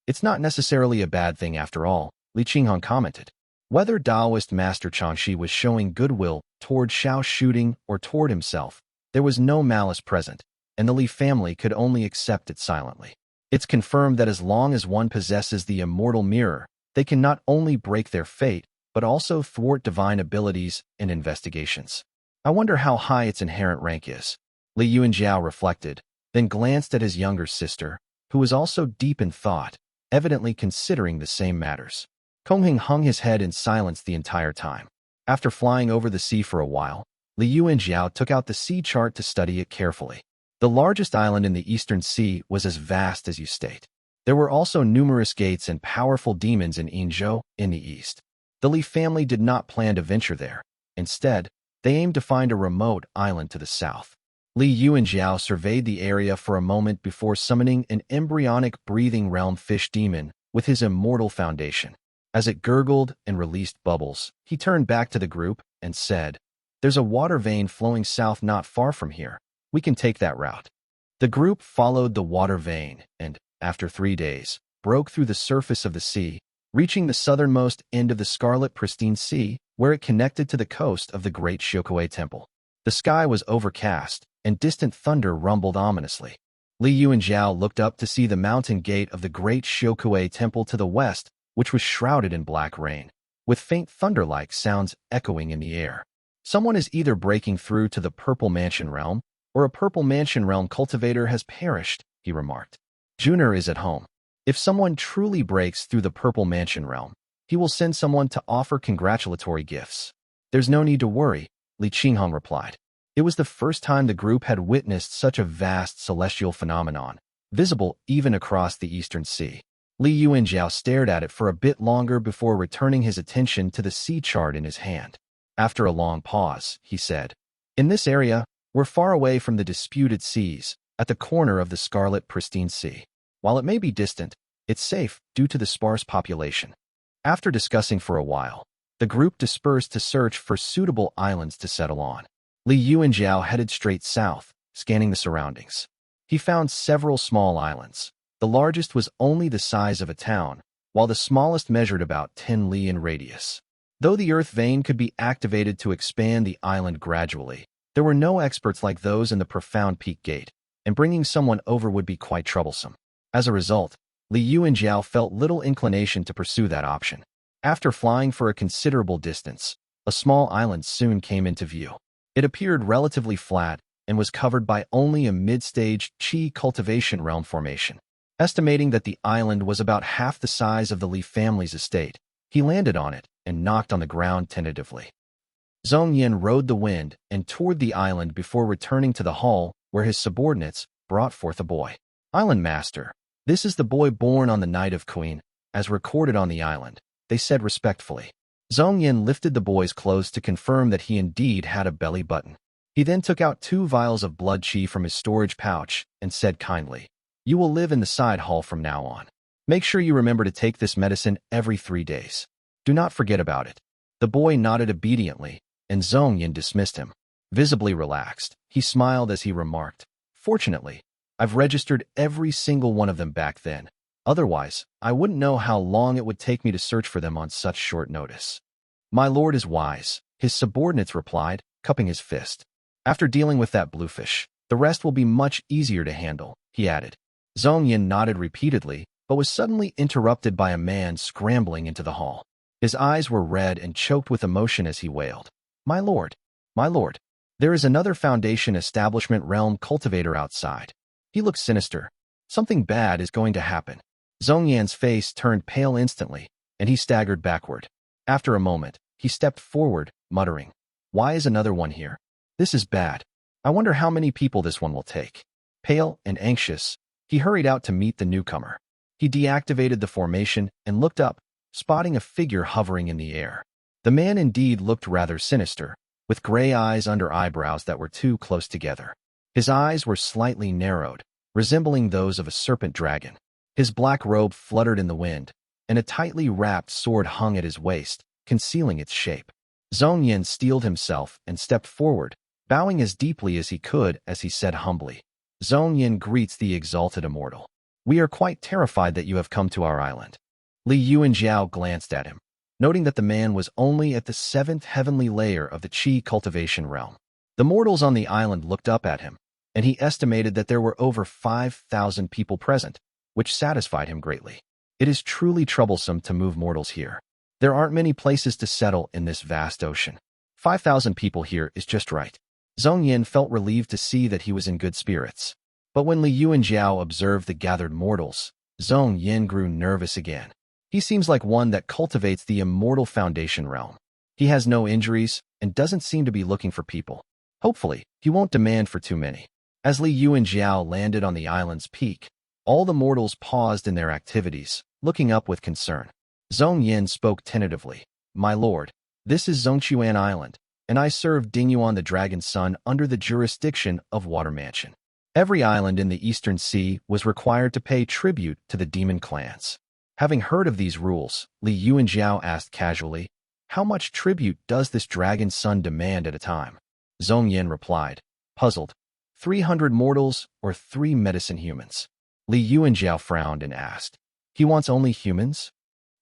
[SPEAKER 1] It's not necessarily a bad thing after all," Li Qinghong commented. Whether Taoist Master Changshi was showing goodwill toward Xiao shooting or toward himself, there was no malice present, and the Li family could only accept it silently. It's confirmed that as long as one possesses the immortal mirror, they can not only break their fate, but also thwart divine abilities and investigations. I wonder how high its inherent rank is. Li Yuanzhao reflected, then glanced at his younger sister, who was also deep in thought, evidently considering the same matters. Qinghong hung his head in silence the entire time. After flying over the sea for a while, Li Yuanzhao took out the sea chart to study it carefully. The largest island in the eastern sea was as vast as you state. There were also numerous gates and powerful demons in Hengzhou in the east. The Li family did not plan to venture there. Instead, they aimed to find a remote island to the south. Li Yuanzhao surveyed the area for a moment before summoning an embryonic breathing realm fish demon with his immortal foundation. As it gurgled and released bubbles, he turned back to the group and said, "There's a water vein flowing south not far from here. We can take that route." The group followed the water vein and, after 3 days, broke through the surface of the sea, reaching the southernmost end of the Scarlet Pristine Sea, where it connected to the coast of the Great Shokue Temple. The sky was overcast, and distant thunder rumbled ominously. Li Yuanjiao looked up to see the mountain gate of the Great Shokue Temple to the west, which was shrouded in black rain, with faint thunder-like sounds echoing in the air. Someone is either breaking through to the Purple Mansion realm, or a Purple Mansion realm cultivator has perished, he remarked. Juner is at home. If someone truly breaks through the Purple Mansion realm, he will send someone to offer congratulatory gifts. There's no need to worry, Li Qinghong replied. It was the first time the group had witnessed such a vast celestial phenomenon, visible even across the Eastern Sea. Li Yuanjiao stared at it for a bit longer before returning his attention to the sea chart in his hand. After a long pause, he said, "In this area, we're far away from the disputed seas, at the corner of the Scarlet Pristine Sea. While it may be distant, it's safe due to the sparse population." After discussing for a while, the group dispersed to search for suitable islands to settle on. Li Yuanjiao headed straight south, scanning the surroundings. He found several small islands. The largest was only the size of a town, while the smallest measured about 10 li in radius. Though the earth vein could be activated to expand the island gradually, there were no experts like those in the profound peak gate, and bringing someone over would be quite troublesome. As a result, Li Yuanjiao felt little inclination to pursue that option. After flying for a considerable distance, a small island soon came into view. It appeared relatively flat and was covered by only a mid-stage qi cultivation realm formation. Estimating that the island was about half the size of the Li family's estate, he landed on it and knocked on the ground tentatively. Zongyan rode the wind and toured the island before returning to the hall where his subordinates brought forth a boy. "Island Master, this is the boy born on the night of Queen, as recorded on the island," they said respectfully. Zongyan lifted the boy's clothes to confirm that he indeed had a belly button. He then took out 2 vials of blood qi from his storage pouch and said kindly, "You will live in the side hall from now on. Make sure you remember to take this medicine every 3 days. Do not forget about it." The boy nodded obediently, and Zongyan dismissed him. Visibly relaxed, he smiled as he remarked, "Fortunately, I've registered every single one of them back then. Otherwise, I wouldn't know how long it would take me to search for them on such short notice." "My lord is wise," his subordinates replied, cupping his fist. "After dealing with that bluefish, the rest will be much easier to handle," he added. Zongyan nodded repeatedly, but was suddenly interrupted by a man scrambling into the hall. His eyes were red and choked with emotion as he wailed, my lord, there is another Foundation Establishment Realm cultivator outside. He looks sinister. Something bad is going to happen." Zongyan's face turned pale instantly, and he staggered backward. After a moment, he stepped forward, muttering, "Why is another one here? This is bad. I wonder how many people this one will take." Pale and anxious, he hurried out to meet the newcomer. He deactivated the formation and looked up, spotting a figure hovering in the air. The man indeed looked rather sinister, with gray eyes under eyebrows that were too close together. His eyes were slightly narrowed, resembling those of a serpent dragon. His black robe fluttered in the wind, and a tightly wrapped sword hung at his waist, concealing its shape. Zongyan steeled himself and stepped forward, bowing as deeply as he could as he said humbly, "Zongyan greets the exalted immortal. We are quite terrified that you have come to our island." Li Yuanjiao glanced at him, noting that the man was only at the 7th heavenly layer of the qi cultivation realm. The mortals on the island looked up at him, and he estimated that there were over 5,000 people present, which satisfied him greatly. It is truly troublesome to move mortals here. There aren't many places to settle in this vast ocean. 5,000 people here is just right. Zongyan felt relieved to see that he was in good spirits. But when Li Yuanjiao observed the gathered mortals, Zongyan grew nervous again. He seems like one that cultivates the immortal Foundation realm. He has no injuries and doesn't seem to be looking for people. Hopefully, he won't demand for too many. As Li Yuanjiao landed on the island's peak, all the mortals paused in their activities, looking up with concern. Zongyan spoke tentatively, "My lord, this is Zongquan Island, and I serve Dingyuan the Dragon Son under the jurisdiction of Water Mansion. Every island in the Eastern Sea was required to pay tribute to the demon clans." Having heard of these rules, Li Yuanjiao asked casually, "How much tribute does this Dragon Son demand at a time?" Zongyan replied, puzzled, 300 mortals or 3 medicine humans. Li Yuanjiao frowned and asked, "He wants only humans?"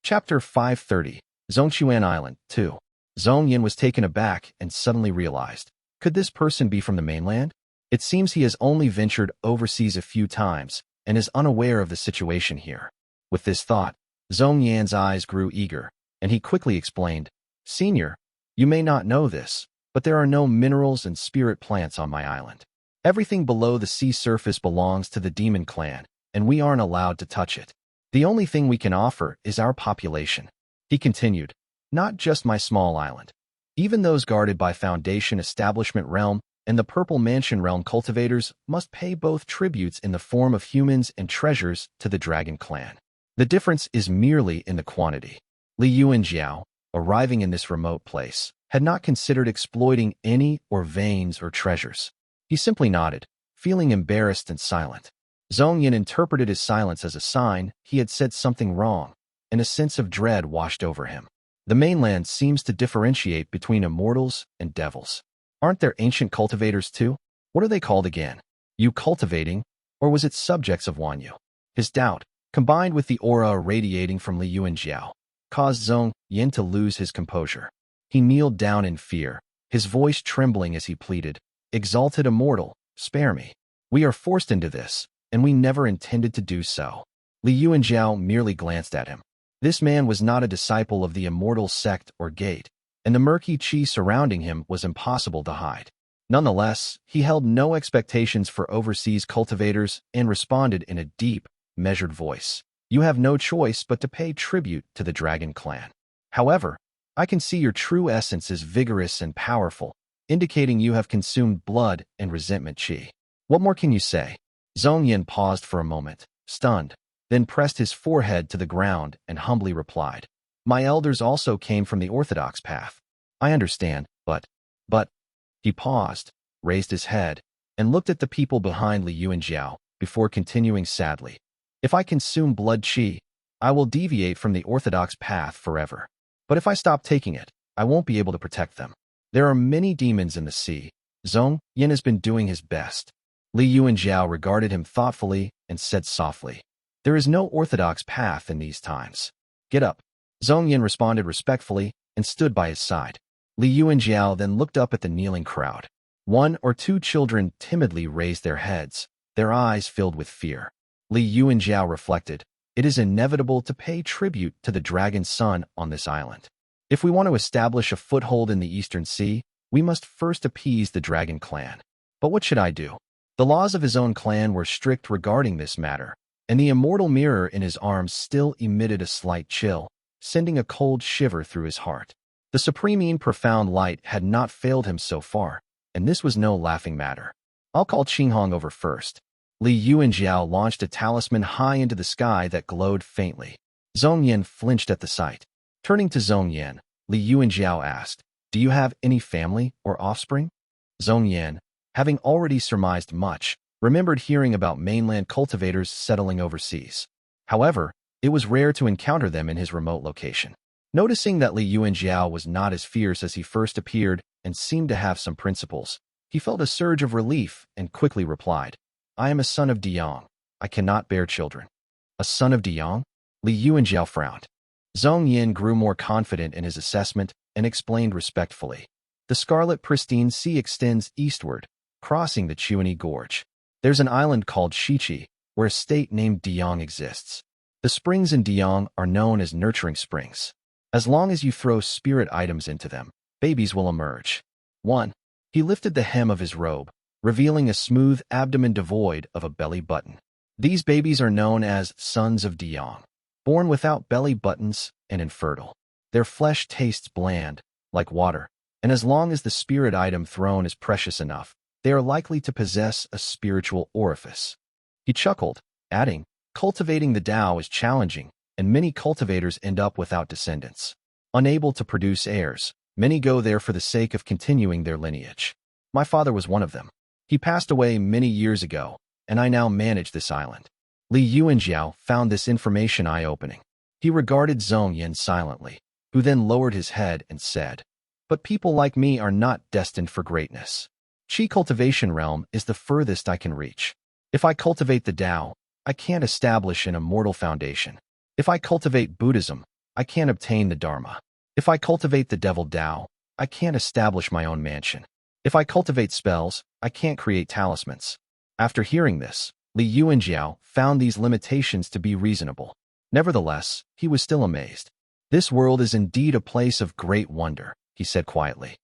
[SPEAKER 1] Chapter 530, Zongquan Island 2. Zongyan was taken aback and suddenly realized, could this person be from the mainland? It seems he has only ventured overseas a few times and is unaware of the situation here. With this thought, Zongyan's eyes grew eager, and he quickly explained, Senior, you may not know this, but there are no minerals and spirit plants on my island. Everything below the sea surface belongs to the demon clan, and we aren't allowed to touch it. The only thing we can offer is our population. He continued, not just my small island. Even those guarded by Foundation Establishment Realm and the Purple Mansion Realm cultivators must pay both tributes in the form of humans and treasures to the Dragon Clan. The difference is merely in the quantity. Liu and Xiao, arriving in this remote place, had not considered exploiting any or veins or treasures. He simply nodded, feeling embarrassed and silent. Zongyan interpreted his silence as a sign he had said something wrong, and a sense of dread washed over him. The mainland seems to differentiate between immortals and devils. Aren't there ancient cultivators too? What are they called again? You cultivating, or was it subjects of Wanyu? His doubt, combined with the aura irradiating from Liu and Xiao, caused Zongyan to lose his composure. He kneeled down in fear, his voice trembling as he pleaded, Exalted Immortal, spare me. We are forced into this, and we never intended to do so. Liu and Xiao merely glanced at him. This man was not a disciple of the Immortal Sect or Gate, and the murky chi surrounding him was impossible to hide. Nonetheless, he held no expectations for overseas cultivators and responded in a deep, measured voice. You have no choice but to pay tribute to the Dragon Clan. However, I can see your true essence is vigorous and powerful, indicating you have consumed blood and resentment chi. What more can you say? Zongyan paused for a moment, stunned, then pressed his forehead to the ground and humbly replied, My elders also came from the orthodox path. I understand, but... He paused, raised his head, and looked at the people behind Liu and Xiao before continuing sadly. If I consume blood chi, I will deviate from the orthodox path forever. But if I stop taking it, I won't be able to protect them. There are many demons in the sea. Zongyan has been doing his best. Liu and Xiao regarded him thoughtfully and said softly, There is no orthodox path in these times. Get up. Zongyan responded respectfully and stood by his side. Liu and Xiao then looked up at the kneeling crowd. One or two children timidly raised their heads, their eyes filled with fear. Liu and Xiao reflected, It is inevitable to pay tribute to the Dragon Sun on this island. If we want to establish a foothold in the Eastern Sea, we must first appease the Dragon Clan. But what should I do? The laws of his own clan were strict regarding this matter, and the immortal mirror in his arms still emitted a slight chill, sending a cold shiver through his heart. The supreme profound light had not failed him so far, and this was no laughing matter. I'll call Qinghong over first. Liu and Xiao launched a talisman high into the sky that glowed faintly. Zongyan flinched at the sight. Turning to Zongyan, Liu and Xiao asked, Do you have any family or offspring? Zongyan, having already surmised much, remembered hearing about mainland cultivators settling overseas. However, it was rare to encounter them in his remote location. Noticing that Liu and Xiao was not as fierce as he first appeared and seemed to have some principles, he felt a surge of relief and quickly replied, I am a son of Diyang. I cannot bear children. A son of Diyang? Liu and Xiao frowned. Zongyan grew more confident in his assessment and explained respectfully. The Scarlet Pristine Sea extends eastward, crossing the Chuani Gorge. There's an island called Xizhi, where a state named Diyang exists. The springs in Diyang are known as nurturing springs. As long as you throw spirit items into them, babies will emerge. 1. He lifted the hem of his robe, revealing a smooth abdomen devoid of a belly button. These babies are known as sons of Diyang, born without belly buttons and infertile. Their flesh tastes bland, like water, and as long as the spirit item thrown is precious enough, they are likely to possess a spiritual orifice. He chuckled, adding, Cultivating the Dao is challenging, and many cultivators end up without descendants. Unable to produce heirs, many go there for the sake of continuing their lineage. My father was one of them. He passed away many years ago, and I now manage this island. Liu and Xiao found this information eye-opening. He regarded Zongyan silently, who then lowered his head and said, But people like me are not destined for greatness. Qi cultivation realm is the furthest I can reach. If I cultivate the Dao, I can't establish an immortal foundation. If I cultivate Buddhism, I can't obtain the Dharma. If I cultivate the devil Dao, I can't establish my own mansion. If I cultivate spells, I can't create talismans. After hearing this, Li Yuanjiao found these limitations to be reasonable. Nevertheless, he was still amazed. This world is indeed a place of great wonder, he said quietly.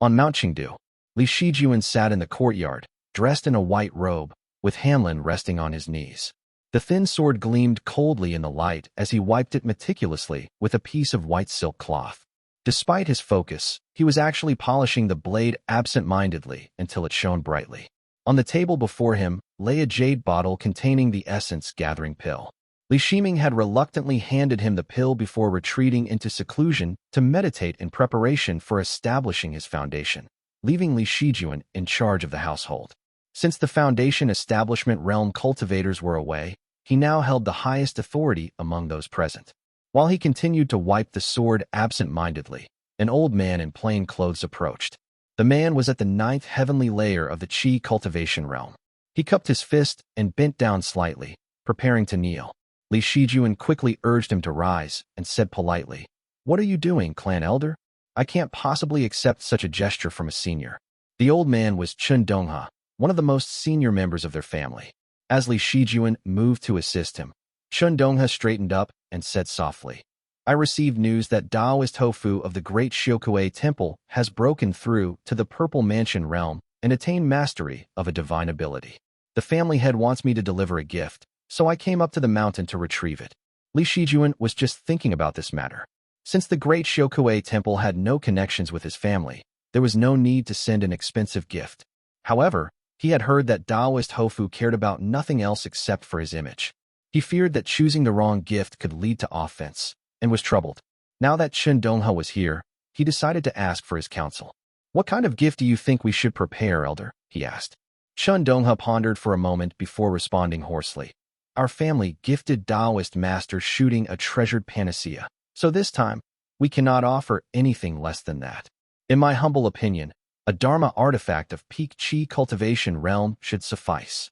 [SPEAKER 1] On Mount Qingdu, Li Shijuan sat in the courtyard, dressed in a white robe, with Hanlin resting on his knees. The thin sword gleamed coldly in the light as he wiped it meticulously with a piece of white silk cloth. Despite his focus, he was actually polishing the blade absent-mindedly until it shone brightly. On the table before him lay a jade bottle containing the essence-gathering pill. Li Shiming had reluctantly handed him the pill before retreating into seclusion to meditate in preparation for establishing his foundation, leaving Li Shijuan in charge of the household. Since the foundation establishment realm cultivators were away, he now held the highest authority among those present. While he continued to wipe the sword absent-mindedly, an old man in plain clothes approached. The man was at the 9th heavenly layer of the Qi cultivation realm. He cupped his fist and bent down slightly, preparing to kneel. Li Shijuan quickly urged him to rise and said politely, "What are you doing, clan elder? I can't possibly accept such a gesture from a senior." The old man was Chun Dongha, one of the most senior members of their family. As Li Shijuan moved to assist him, Chun Dongha straightened up and said softly, "I received news that Taoist Hofu of the Great Xiokue Temple has broken through to the Purple Mansion realm and attained mastery of a divine ability. The family head wants me to deliver a gift, so I came up to the mountain to retrieve it." Li Shijuan was just thinking about this matter. Since the Great Xiokue Temple had no connections with his family, there was no need to send an expensive gift. However, he had heard that Taoist Hofu cared about nothing else except for his image. He feared that choosing the wrong gift could lead to offense, and was troubled. Now that Chun Dongha was here, he decided to ask for his counsel. "What kind of gift do you think we should prepare, elder?" he asked. Chun Dongha pondered for a moment before responding hoarsely. "Our family gifted Taoist master shooting a treasured panacea, so this time, we cannot offer anything less than that. In my humble opinion, a Dharma artifact of peak Qi cultivation realm should suffice.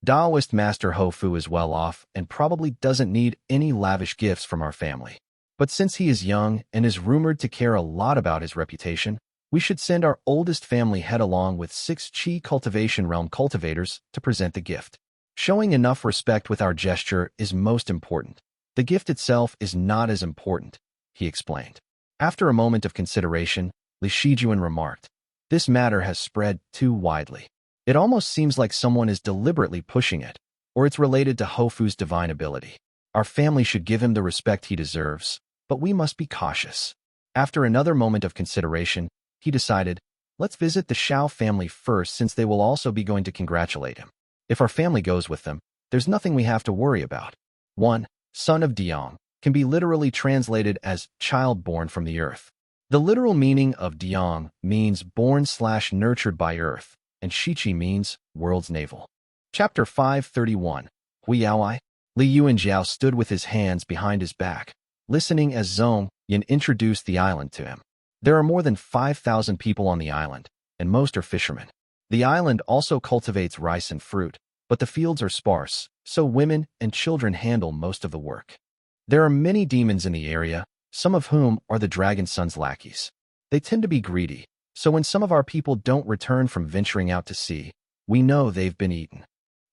[SPEAKER 1] Taoist Master Hofu is well off and probably doesn't need any lavish gifts from our family. But since he is young and is rumored to care a lot about his reputation, we should send our oldest family head along with 6 Qi cultivation realm cultivators to present the gift. Showing enough respect with our gesture is most important. The gift itself is not as important," he explained. After a moment of consideration, Li Shijuan remarked, "This matter has spread too widely. It almost seems like someone is deliberately pushing it, or it's related to Hofu's divine ability. Our family should give him the respect he deserves, but we must be cautious." After another moment of consideration, he decided, "Let's visit the Xiao family first since they will also be going to congratulate him. If our family goes with them, there's nothing we have to worry about." 1. Son of Diong can be literally translated as child born from the earth. The literal meaning of Diong means born/nurtured by earth, and Shichi means world's navel. Chapter 531. Huiyao. Li Yuanjiao stood with his hands behind his back, listening as Zongquan introduced the island to him. There are more than 5,000 people on the island, and most are fishermen. The island also cultivates rice and fruit, but the fields are sparse, so women and children handle most of the work. There are many demons in the area, some of whom are the Dragon Sun's lackeys. They tend to be greedy, so when some of our people don't return from venturing out to sea, we know they've been eaten.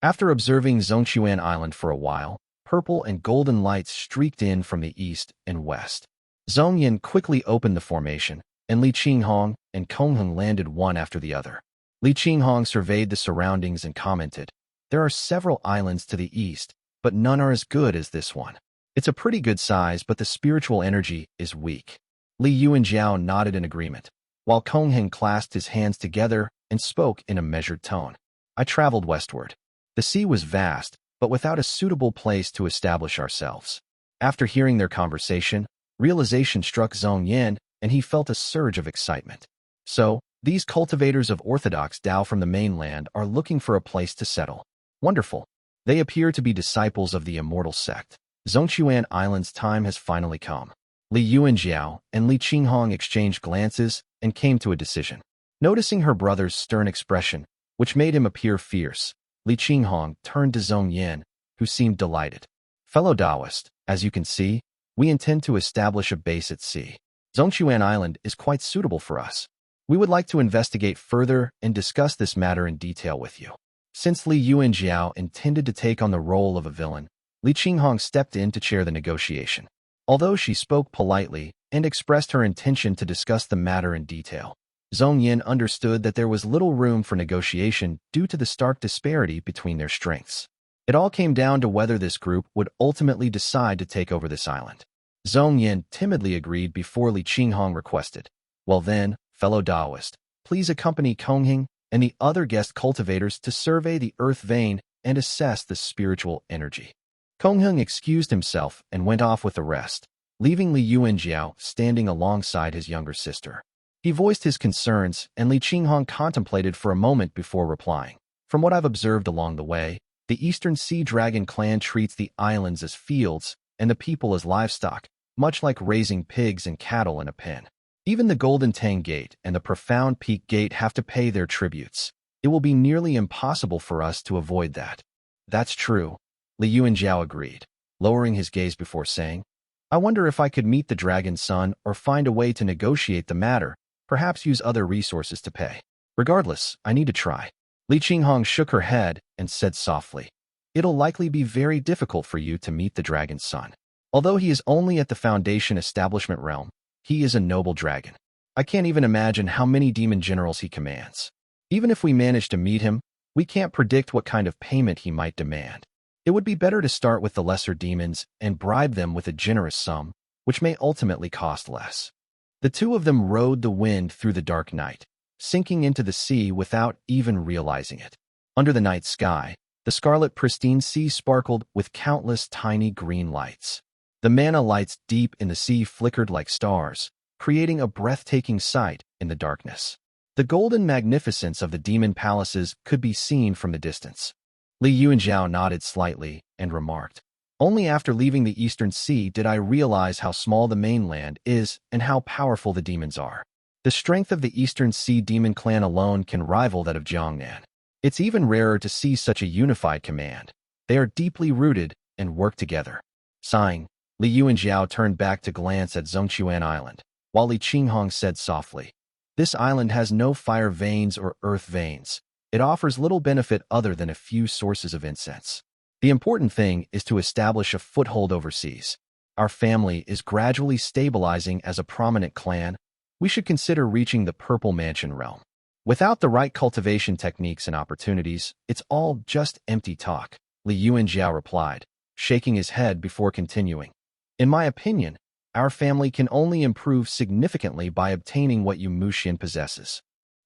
[SPEAKER 1] After observing Zongquan Island for a while, purple and golden lights streaked in from the east and west. Zongyan quickly opened the formation, and Li Qinghong and Qinghong landed one after the other. Li Qinghong surveyed the surroundings and commented, "There are several islands to the east, but none are as good as this one. It's a pretty good size, but the spiritual energy is weak." Li Yuanjiao nodded in agreement, while Qinghong clasped his hands together and spoke in a measured tone. "I traveled westward. The sea was vast, but without a suitable place to establish ourselves." After hearing their conversation, realization struck Zongyan, and he felt a surge of excitement. "So, these cultivators of orthodox Tao from the mainland are looking for a place to settle. Wonderful. They appear to be disciples of the immortal sect. Zongquan Island's time has finally come." Li Yuanjiao and Li Qinghong exchanged glances and came to a decision. Noticing her brother's stern expression, which made him appear fierce, Li Qinghong turned to Zongyan, who seemed delighted. "Fellow Taoist, as you can see, we intend to establish a base at sea. Zongquan Island is quite suitable for us. We would like to investigate further and discuss this matter in detail with you. Since Li Yuanjiao intended to take on the role of a villain, Li Qinghong stepped in to chair the negotiation. Although she spoke politely and expressed her intention to discuss the matter in detail, Zhong Yin understood that there was little room for negotiation due to the stark disparity between their strengths. It all came down to whether this group would ultimately decide to take over this island. Zhong Yin timidly agreed before Li Qinghong requested, "Well then, fellow Taoist, please accompany Qinghong and the other guest cultivators to survey the earth vein and assess the spiritual energy." Qinghong excused himself and went off with the rest, leaving Li Yuanjiao standing alongside his younger sister. He voiced his concerns, and Li Qinghong contemplated for a moment before replying. "From what I've observed along the way, the Eastern Sea Dragon clan treats the islands as fields and the people as livestock, much like raising pigs and cattle in a pen. Even the Golden Tang Gate and the Profound Peak Gate have to pay their tributes. It will be nearly impossible for us to avoid that." "That's true," Li Yuanjiao agreed, lowering his gaze before saying, "I wonder if I could meet the Dragon's Son or find a way to negotiate the matter, perhaps use other resources to pay. Regardless, I need to try." Li Qinghong shook her head and said softly, "It'll likely be very difficult for you to meet the Dragon's Son. Although he is only at the Foundation Establishment realm, he is a noble dragon. I can't even imagine how many demon generals he commands. Even if we manage to meet him, we can't predict what kind of payment he might demand. It would be better to start with the lesser demons and bribe them with a generous sum, which may ultimately cost less." The two of them rode the wind through the dark night, sinking into the sea without even realizing it. Under the night sky, the scarlet pristine sea sparkled with countless tiny green lights. The mana lights deep in the sea flickered like stars, creating a breathtaking sight in the darkness. The golden magnificence of the demon palaces could be seen from the distance. Li Yuanjiao nodded slightly and remarked, "Only after leaving the Eastern Sea did I realize how small the mainland is and how powerful the demons are. The strength of the Eastern Sea demon clan alone can rival that of Jiangnan. It's even rarer to see such a unified command. They are deeply rooted and work together." Sighing, Li Yuanjiao turned back to glance at Zongquan Island, while Li Qinghong said softly, "This island has no fire veins or earth veins. It offers little benefit other than a few sources of incense. The important thing is to establish a foothold overseas. Our family is gradually stabilizing as a prominent clan. We should consider reaching the Purple Mansion realm. Without the right cultivation techniques and opportunities, it's all just empty talk," Li Yuanjiao replied, shaking his head before continuing. "In my opinion, our family can only improve significantly by obtaining what Yu Muxian possesses.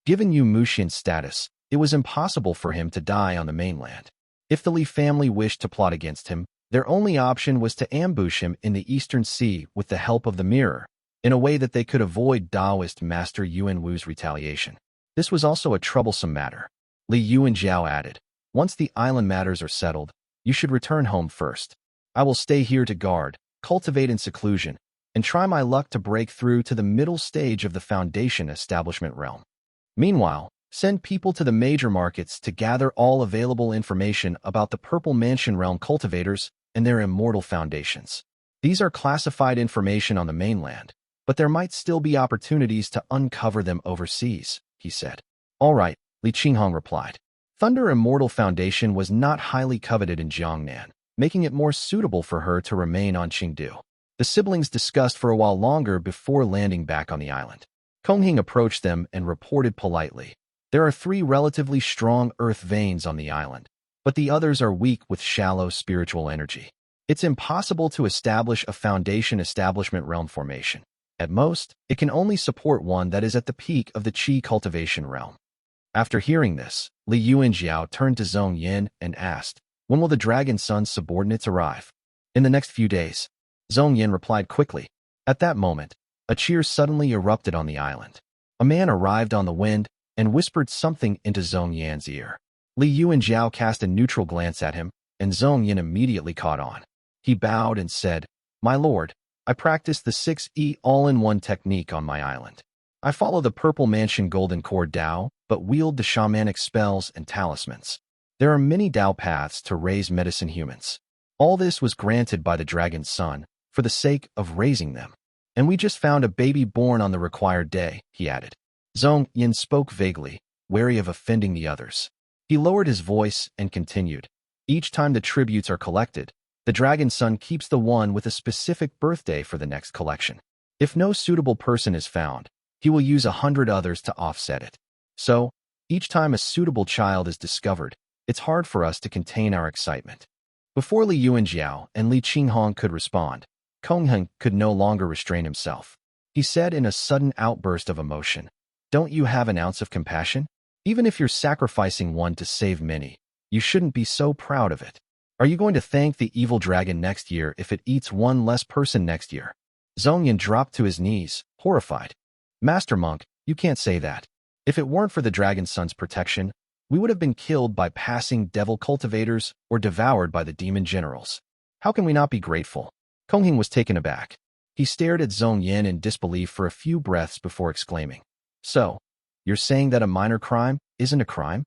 [SPEAKER 1] Given Yu Muxian's status, it was impossible for him to die on the mainland. If the Li family wished to plot against him, their only option was to ambush him in the Eastern Sea with the help of the mirror, in a way that they could avoid Taoist Master Yuan Wu's retaliation. This was also a troublesome matter." Li Yuanjiao added, "Once the island matters are settled, you should return home first. I will stay here to guard, cultivate in seclusion, and try my luck to break through to the middle stage of the Foundation Establishment realm. Meanwhile, send people to the major markets to gather all available information about the Purple Mansion realm cultivators and their immortal foundations. These are classified information on the mainland, but there might still be opportunities to uncover them overseas," he said. "All right," Li Qinghong replied. Thunder Immortal Foundation was not highly coveted in Jiangnan, making it more suitable for her to remain on Qingdu. The siblings discussed for a while longer before landing back on the island. Qinghong approached them and reported politely, "There are 3 relatively strong earth veins on the island, but the others are weak with shallow spiritual energy. It's impossible to establish a Foundation Establishment realm formation. At most, it can only support one that is at the peak of the Qi cultivation realm." After hearing this, Li Yuanjiao turned to Zhong Yin and asked, "When will the Dragon Sun's subordinates arrive?" "In the next few days," Zhong Yin replied quickly. At that moment, a cheer suddenly erupted on the island. A man arrived on the wind and whispered something into Zhong Yan's ear. Li Yuanjiao cast a neutral glance at him, and Zhong Yin immediately caught on. He bowed and said, "My lord, I practice the 6E all-in-one technique on my island. I follow the Purple Mansion Golden Core Dao, but wield the shamanic spells and talismans. There are many Dao paths to raise medicine humans. All this was granted by the Dragon's Son for the sake of raising them. And we just found a baby born on the required day, he added. Zongquan spoke vaguely, wary of offending the others. He lowered his voice and continued. Each time the tributes are collected, the Dragon Son keeps the one with a specific birthday for the next collection. If no suitable person is found, he will use 100 others to offset it. So, each time a suitable child is discovered, it's hard for us to contain our excitement. Before Li Yuanjiao and Li Qinghong could respond, Qinghong could no longer restrain himself. He said in a sudden outburst of emotion, "Don't you have an ounce of compassion? Even if you're sacrificing one to save many, you shouldn't be so proud of it. Are you going to thank the evil dragon next year if it eats one less person next year?" Zongquan dropped to his knees, horrified. "Master Monk, you can't say that. If it weren't for the Dragon Son's protection, we would have been killed by passing devil cultivators or devoured by the demon generals. How can we not be grateful?" Qinghong was taken aback. He stared at Zongquan in disbelief for a few breaths before exclaiming, "So, you're saying that a minor crime isn't a crime?"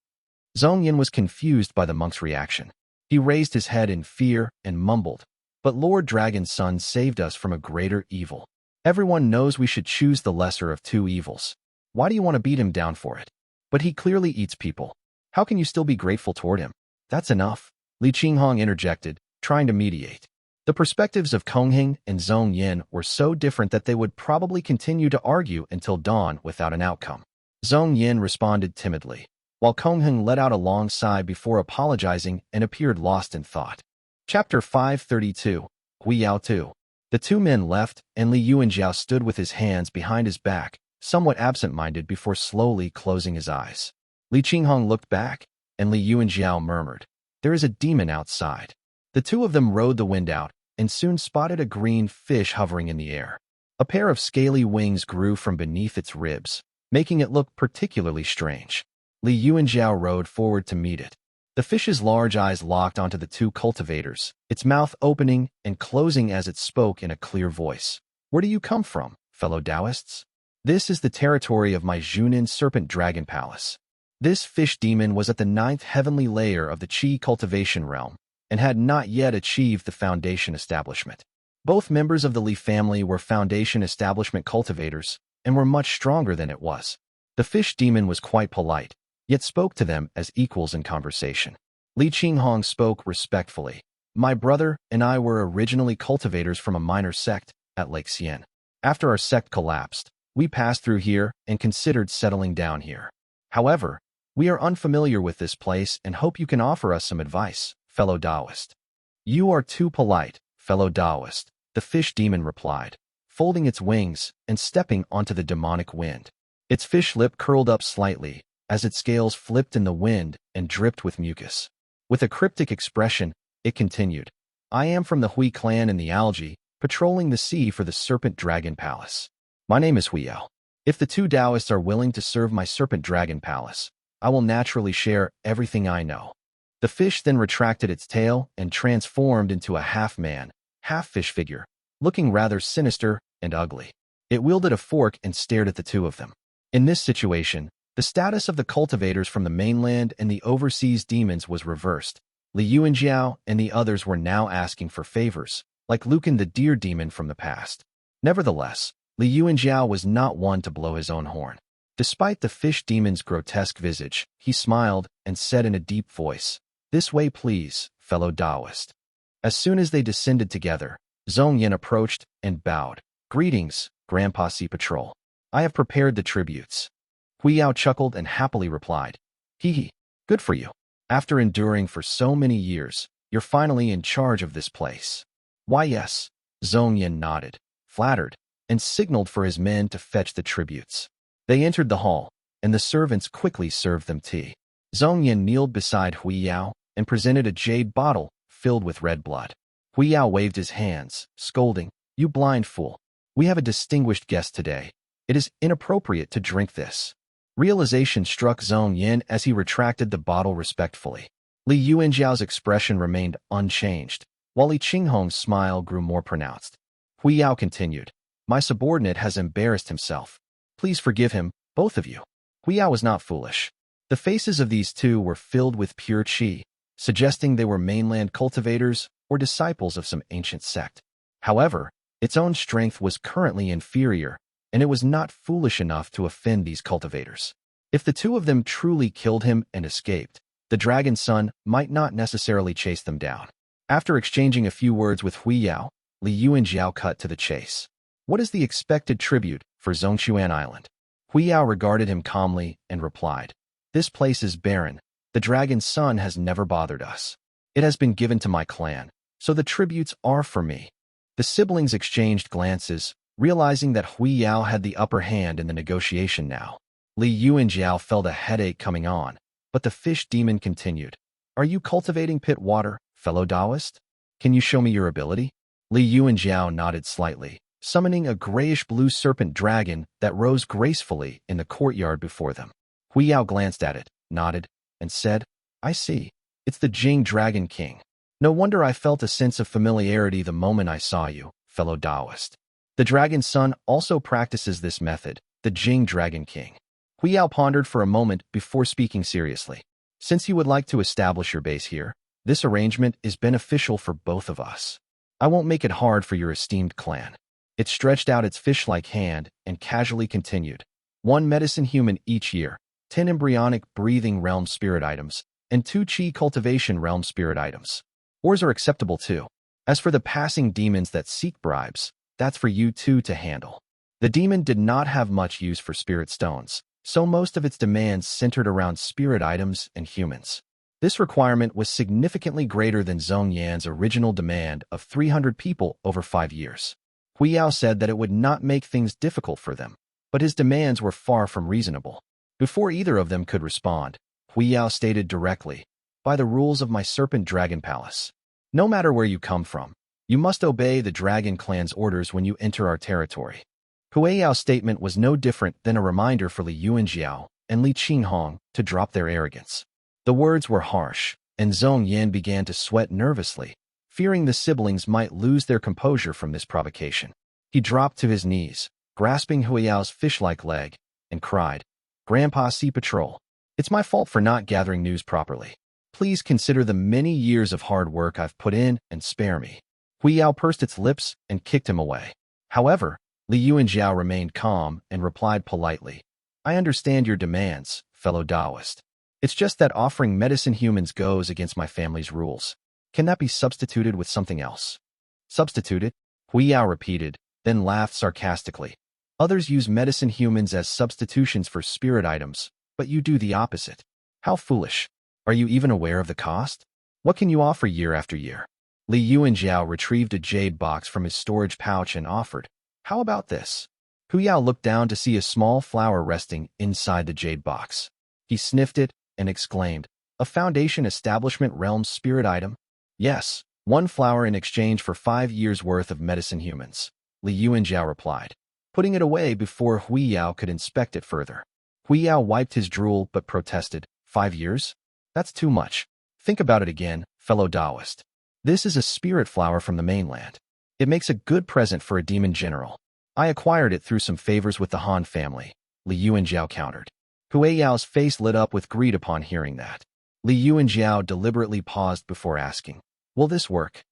[SPEAKER 1] Zongquan was confused by the monk's reaction. He raised his head in fear and mumbled, "But Lord Dragon's Son saved us from a greater evil. Everyone knows we should choose the lesser of two evils. Why do you want to beat him down for it? But he clearly eats people. How can you still be grateful toward him?" "That's enough," Li Qinghong interjected, trying to mediate. The perspectives of Qinghong and Zongquan were so different that they would probably continue to argue until dawn without an outcome. Zongquan responded timidly, while Qinghong let out a long sigh before apologizing and appeared lost in thought. Chapter 532, Huiyao 2. The two men left, and Li Yuanjiao stood with his hands behind his back, somewhat absent-minded before slowly closing his eyes. Li Qinghong looked back, and Li Yuanjiao murmured, "There is a demon outside." The two of them rode the wind out, and soon spotted a green fish hovering in the air. A pair of scaly wings grew from beneath its ribs, making it look particularly strange. Li Yuanjiao rode forward to meet it. The fish's large eyes locked onto the two cultivators, its mouth opening and closing as it spoke in a clear voice. "Where do you come from, fellow Taoists? This is the territory of my Zhunan Serpent Dragon Palace." This fish demon was at the 9th heavenly layer of the Qi cultivation realm, and had not yet achieved the foundation establishment. Both members of the Li family were foundation establishment cultivators, and were much stronger than it was. The fish demon was quite polite, yet spoke to them as equals in conversation. Li Qinghong spoke respectfully. "My brother and I were originally cultivators from a minor sect at Lake Xian. After our sect collapsed, we passed through here and considered settling down here. However, we are unfamiliar with this place and hope you can offer us some advice, fellow Taoist." "You are too polite, fellow Taoist," the fish demon replied, folding its wings and stepping onto the demonic wind. Its fish lip curled up slightly, as its scales flipped in the wind and dripped with mucus. With a cryptic expression, it continued, "I am from the Hui clan in the algae, patrolling the sea for the Serpent Dragon Palace. My name is Huiyao. If the two Taoists are willing to serve my Serpent Dragon Palace, I will naturally share everything I know." The fish then retracted its tail and transformed into a half-man, half-fish figure, looking rather sinister and ugly. It wielded a fork and stared at the two of them. In this situation, the status of the cultivators from the mainland and the overseas demons was reversed. Li Yuanjiao and the others were now asking for favors, like Luken the deer demon from the past. Nevertheless, Li Yuanjiao was not one to blow his own horn. Despite the fish demon's grotesque visage, he smiled and said in a deep voice, "This way please, fellow Taoist." As soon as they descended together, Zongquan approached and bowed. "Greetings, Grandpa Sea Patrol. I have prepared the tributes." Huiyao chuckled and happily replied, "Hee hee, good for you. After enduring for so many years, you're finally in charge of this place." "Why yes," Zongquan nodded, flattered, and signaled for his men to fetch the tributes. They entered the hall, and the servants quickly served them tea. Zongquan kneeled beside Huiyao and presented a jade bottle filled with red blood. Huiyao waved his hands, scolding, "You blind fool. We have a distinguished guest today. It is inappropriate to drink this." Realization struck Zongquan as he retracted the bottle respectfully. Li Yuanjiao's expression remained unchanged, while Li Qinghong's smile grew more pronounced. Huiyao continued, "My subordinate has embarrassed himself. Please forgive him, both of you." Huiyao was not foolish. The faces of these two were filled with pure qi, suggesting they were mainland cultivators or disciples of some ancient sect. However, Its own strength was currently inferior, and it was not foolish enough to offend these cultivators. If the two of them truly killed him and escaped, the dragon son might not necessarily chase them down. After exchanging a few words with Huiyao, Li Yuanjiao cut to the chase. What is the expected tribute for Zongquan Island? Huiyao regarded him calmly and replied, This place is barren. The dragon's son has never bothered us. It has been given to my clan, so the tributes are for me. The siblings exchanged glances, realizing that Huiyao had the upper hand in the negotiation now. Li Yuanjiao felt a headache coming on, but the fish demon continued. Are you cultivating pit water, fellow Taoist? Can you show me your ability? Li Yuanjiao nodded slightly, summoning a grayish-blue serpent dragon that rose gracefully in the courtyard before them. Huiyao glanced at it, nodded, and said, I see. It's the Jing Dragon King. No wonder I felt a sense of familiarity the moment I saw you, fellow Taoist. The dragon's son also practices this method, the Jing Dragon King. Huiyao pondered for a moment before speaking seriously. Since you would like to establish your base here, this arrangement is beneficial for both of us. I won't make it hard for your esteemed clan. It stretched out its fish-like hand and casually continued. 1 medicine human each year, 10 embryonic breathing realm spirit items, and 2 chi cultivation realm spirit items. Ores are acceptable too. As for the passing demons that seek bribes, that's for you two to handle. The demon did not have much use for spirit stones, so most of its demands centered around spirit items and humans. This requirement was significantly greater than Zhong Yan's original demand of 300 people over 5 years. Huiyao said that it would not make things difficult for them, but his demands were far from reasonable. Before either of them could respond, Huiyao stated directly, By the rules of my Serpent Dragon Palace, no matter where you come from, you must obey the Dragon Clan's orders when you enter our territory. Huiyao's statement was no different than a reminder for Li Yuanjiao and Li Qinghong to drop their arrogance. The words were harsh, and Zhong Yan began to sweat nervously, fearing the siblings might lose their composure from this provocation. He dropped to his knees, grasping Huiyao's fish-like leg, and cried, Grandpa Sea Patrol, it's my fault for not gathering news properly. Please consider the many years of hard work I've put in and spare me. Huiyao pursed its lips and kicked him away. However, Li Yuanjiao remained calm and replied politely, I understand your demands, fellow Taoist. It's just that offering medicine humans goes against my family's rules. Can that be substituted with something else? Substituted? Huiyao repeated, then laughed sarcastically. Others use medicine humans as substitutions for spirit items, but you do the opposite. How foolish. Are you even aware of the cost? What can you offer year after year? Li Yuanjiao retrieved a jade box from his storage pouch and offered, How about this? Huiyao looked down to see a small flower resting inside the jade box. He sniffed it and exclaimed, A Foundation Establishment Realm spirit item? Yes, 1 flower in exchange for 5 years' worth of medicine humans, Li Yuanjiao replied, putting it away before Huiyao could inspect it further. Huiyao wiped his drool but protested, 5 years? That's too much. Think about it again, fellow Taoist. This is a spirit flower from the mainland. It makes a good present for a demon general. I acquired it through some favors with the Han family, Li Yuanjiao countered. Huiyao's face lit up with greed upon hearing that. Li Yuanjiao deliberately paused before asking, Will this work?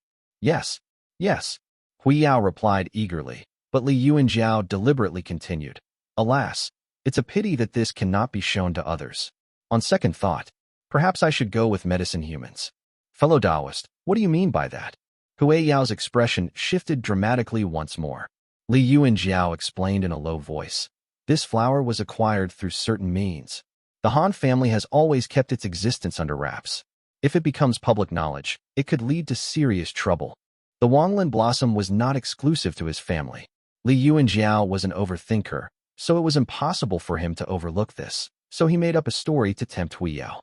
[SPEAKER 1] Yes. Yes. Huiyao replied eagerly, but Li Yuanjiao deliberately continued. Alas, it's a pity that this cannot be shown to others. On second thought, perhaps I should go with medicine humans. Fellow Taoist, what do you mean by that? Huiyao's expression shifted dramatically once more. Li Yuanjiao explained in a low voice. This flower was acquired through certain means. The Han family has always kept its existence under wraps. If it becomes public knowledge, it could lead to serious trouble. The Wanglin blossom was not exclusive to his family. Li Yuanjiao was an overthinker, so it was impossible for him to overlook this, so he made up a story to tempt Huiyao.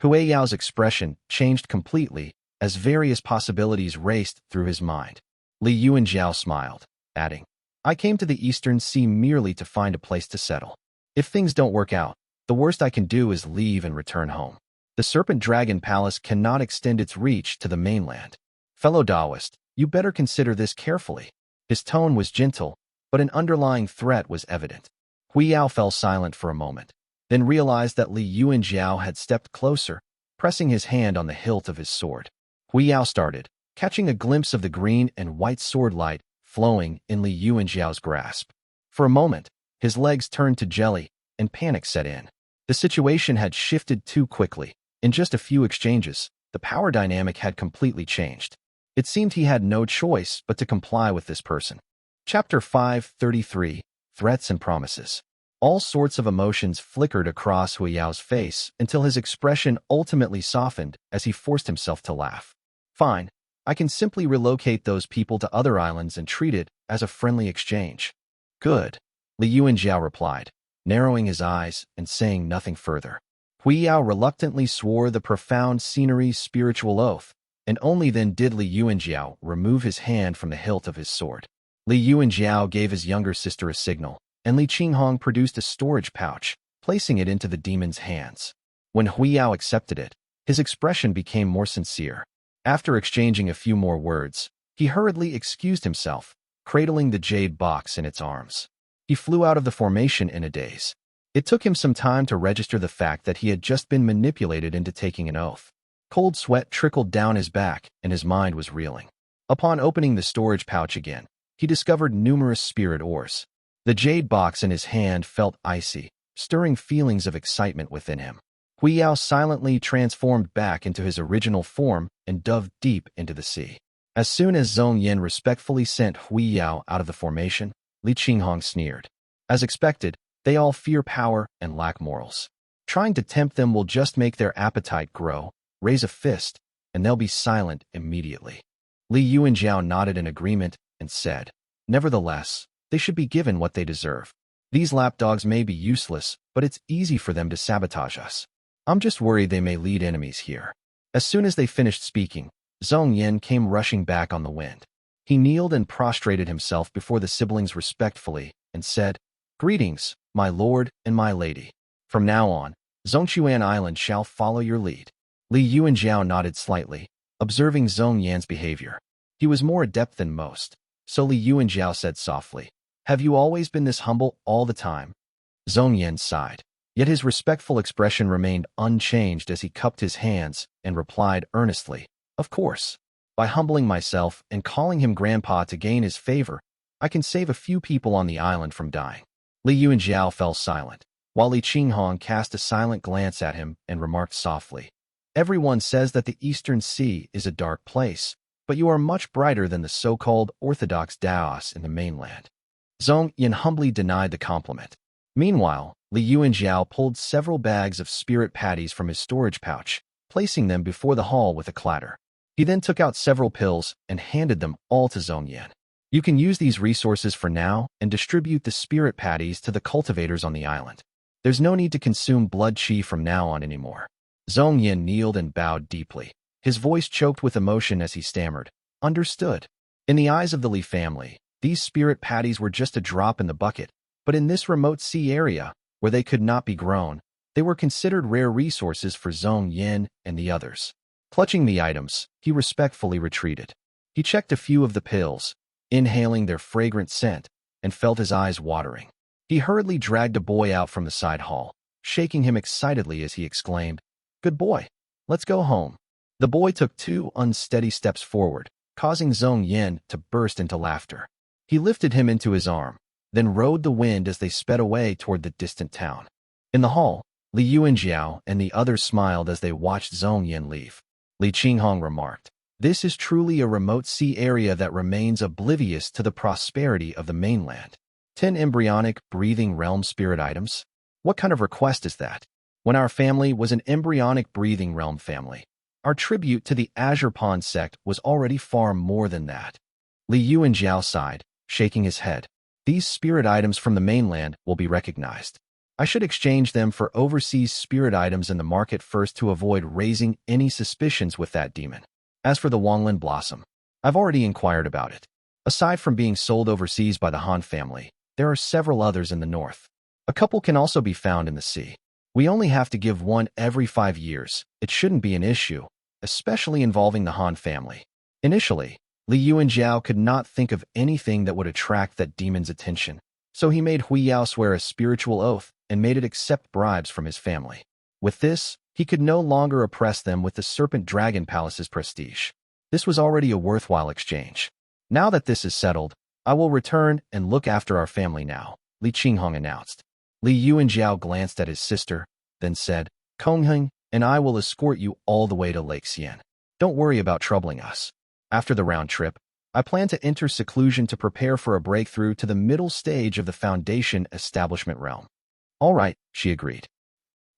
[SPEAKER 1] Huiyao's expression changed completely as various possibilities raced through his mind. Li Yuanjiao smiled, adding, I came to the Eastern Sea merely to find a place to settle. If things don't work out, the worst I can do is leave and return home. The Serpent Dragon Palace cannot extend its reach to the mainland. Fellow Taoist, you better consider this carefully. His tone was gentle, but an underlying threat was evident. Huiyao fell silent for a moment, then realized that Li Yuanjiao had stepped closer, pressing his hand on the hilt of his sword. Huiyao started, catching a glimpse of the green and white sword light flowing in Li Yuanjiao's grasp. For a moment, his legs turned to jelly, and panic set in. The situation had shifted too quickly. In just a few exchanges, the power dynamic had completely changed. It seemed he had no choice but to comply with this person. Chapter 533, Threats and Promises. All sorts of emotions flickered across Huiyao's face until his expression ultimately softened as he forced himself to laugh. Fine, I can simply relocate those people to other islands and treat it as a friendly exchange. Good, Li Yuanjiao replied, narrowing his eyes and saying nothing further. Huiyao reluctantly swore the profound scenery's spiritual oath, and only then did Li Yuanjiao remove his hand from the hilt of his sword. Li Yuanjiao gave his younger sister a signal, and Li Qinghong produced a storage pouch, placing it into the demon's hands. When Huiyao accepted it, his expression became more sincere. After exchanging a few more words, he hurriedly excused himself, cradling the jade box in its arms. He flew out of the formation in a daze. It took him some time to register the fact that he had just been manipulated into taking an oath. Cold sweat trickled down his back, and his mind was reeling. Upon opening the storage pouch again, he discovered numerous spirit ores. The jade box in his hand felt icy, stirring feelings of excitement within him. Huiyao silently transformed back into his original form and dove deep into the sea. As soon as Zongyan respectfully sent Huiyao out of the formation, Li Qinghong sneered. As expected, they all fear power and lack morals. Trying to tempt them will just make their appetite grow. Raise a fist, and they'll be silent immediately. Li Yuanjiao nodded in agreement and said, Nevertheless, they should be given what they deserve. These lapdogs may be useless, but it's easy for them to sabotage us. I'm just worried they may lead enemies here. As soon as they finished speaking, Zongyan came rushing back on the wind. He kneeled and prostrated himself before the siblings respectfully and said, Greetings, my lord and my lady. From now on, Zongquan Island shall follow your lead. Li Yuanjiao nodded slightly, observing Zongyan's behavior. He was more adept than most, so Li Yuanjiao said softly, Have you always been this humble all the time? Zongyan sighed, yet his respectful expression remained unchanged as he cupped his hands and replied earnestly, Of course. By humbling myself and calling him grandpa to gain his favor, I can save a few people on the island from dying. Li Yuanjiao fell silent, while Li Qinghong cast a silent glance at him and remarked softly, Everyone says that the Eastern Sea is a dark place, but you are much brighter than the so-called orthodox Daos in the mainland. Zongyan humbly denied the compliment. Meanwhile, Li Yuanjiao pulled several bags of spirit patties from his storage pouch, placing them before the hall with a clatter. He then took out several pills and handed them all to Zongyan. You can use these resources for now and distribute the spirit patties to the cultivators on the island. There's no need to consume blood chi from now on anymore. Zongyan kneeled and bowed deeply. His voice choked with emotion as he stammered, Understood. In the eyes of the Li family, these spirit patties were just a drop in the bucket, but in this remote sea area, where they could not be grown, they were considered rare resources for Zongyan and the others. Clutching the items, he respectfully retreated. He checked a few of the pills, inhaling their fragrant scent, and felt his eyes watering. He hurriedly dragged a boy out from the side hall, shaking him excitedly as he exclaimed, Good boy, let's go home. The boy took 2 unsteady steps forward, causing Zongyan to burst into laughter. He lifted him into his arm, then rode the wind as they sped away toward the distant town. In the hall, Li Yuanjiao and the others smiled as they watched Zongyan leave. Li Qinghong remarked, This is truly a remote sea area that remains oblivious to the prosperity of the mainland. 10 embryonic, breathing realm spirit items? What kind of request is that? When our family was an embryonic breathing realm family, our tribute to the Azure Pond sect was already far more than that. Li Yuanjiao sighed, shaking his head. These spirit items from the mainland will be recognized. I should exchange them for overseas spirit items in the market first to avoid raising any suspicions with that demon. As for the Wanglin Blossom, I've already inquired about it. Aside from being sold overseas by the Han family, there are several others in the north. A couple can also be found in the sea. We only have to give one every 5 years. It shouldn't be an issue, especially involving the Han family. Initially, Li Yuanjiao could not think of anything that would attract that demon's attention, so he made Huiyao swear a spiritual oath and made it accept bribes from his family. With this, he could no longer oppress them with the Serpent Dragon Palace's prestige. This was already a worthwhile exchange. Now that this is settled, I will return and look after our family now, Li Qinghong announced. Li Yuanjiao glanced at his sister, then said, Qinghong and I will escort you all the way to Lake Xian. Don't worry about troubling us. After the round trip, I plan to enter seclusion to prepare for a breakthrough to the middle stage of the Foundation establishment realm. All right, she agreed.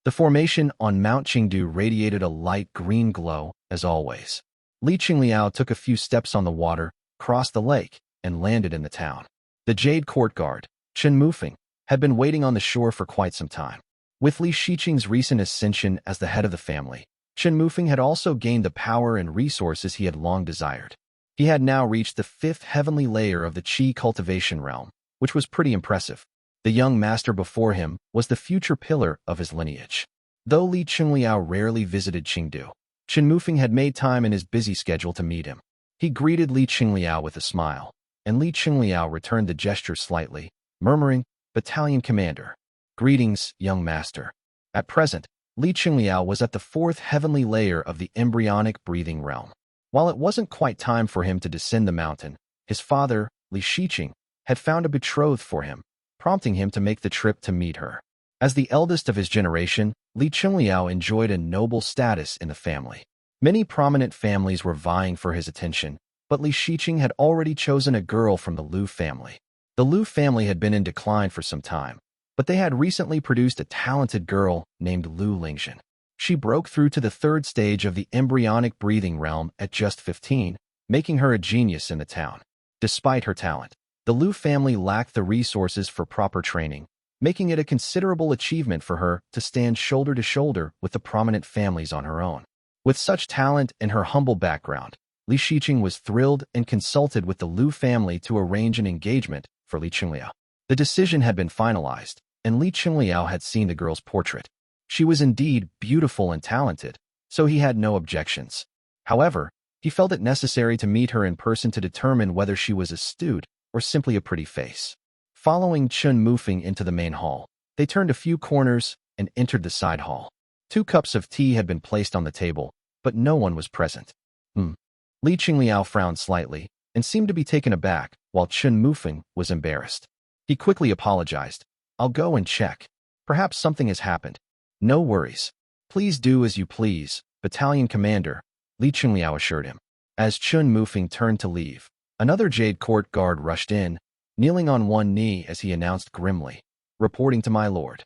[SPEAKER 1] The formation on Mount Qingdu radiated a light green glow, as always. Li Qingliao took a few steps on the water, crossed the lake, and landed in the town. The Jade Court Guard, Chen Mufeng, had been waiting on the shore for quite some time. With Li Shiqing's recent ascension as the head of the family, Chen Mufeng had also gained the power and resources he had long desired. He had now reached the 5th heavenly layer of the Qi cultivation realm, which was pretty impressive. The young master before him was the future pillar of his lineage. Though Li Qingliao rarely visited Qingdu, Chen Mufeng had made time in his busy schedule to meet him. He greeted Li Qingliao with a smile, and Li Qingliao returned the gesture slightly, murmuring, Battalion Commander. Greetings, young master. At present, Li Qingliao was at the 4th heavenly layer of the embryonic breathing realm. While it wasn't quite time for him to descend the mountain, his father, Li Shiqing, had found a betrothed for him, prompting him to make the trip to meet her. As the eldest of his generation, Li Qingliao enjoyed a noble status in the family. Many prominent families were vying for his attention, but Li Shiqing had already chosen a girl from the Lu family. The Lu family had been in decline for some time, but they had recently produced a talented girl named Lu Lingzhen. She broke through to the 3rd stage of the embryonic breathing realm at just 15, making her a genius in the town. Despite her talent, the Lu family lacked the resources for proper training, making it a considerable achievement for her to stand shoulder to shoulder with the prominent families on her own. With such talent and her humble background, Li Shiqing was thrilled and consulted with the Lu family to arrange an engagement for Li Qingliao. The decision had been finalized, and Li Qingliao had seen the girl's portrait. She was indeed beautiful and talented, so he had no objections. However, he felt it necessary to meet her in person to determine whether she was astute or simply a pretty face. Following Chen Mufeng into the main hall, they turned a few corners and entered the side hall. 2 cups of tea had been placed on the table, but no one was present. Li Qingliao frowned slightly and seemed to be taken aback, while Chen Mufeng was embarrassed. He quickly apologized. I'll go and check. Perhaps something has happened. No worries. Please do as you please, Battalion Commander, Li Qingliao assured him. As Chen Mufeng turned to leave, another Jade Court guard rushed in, kneeling on one knee as he announced grimly, reporting to my lord.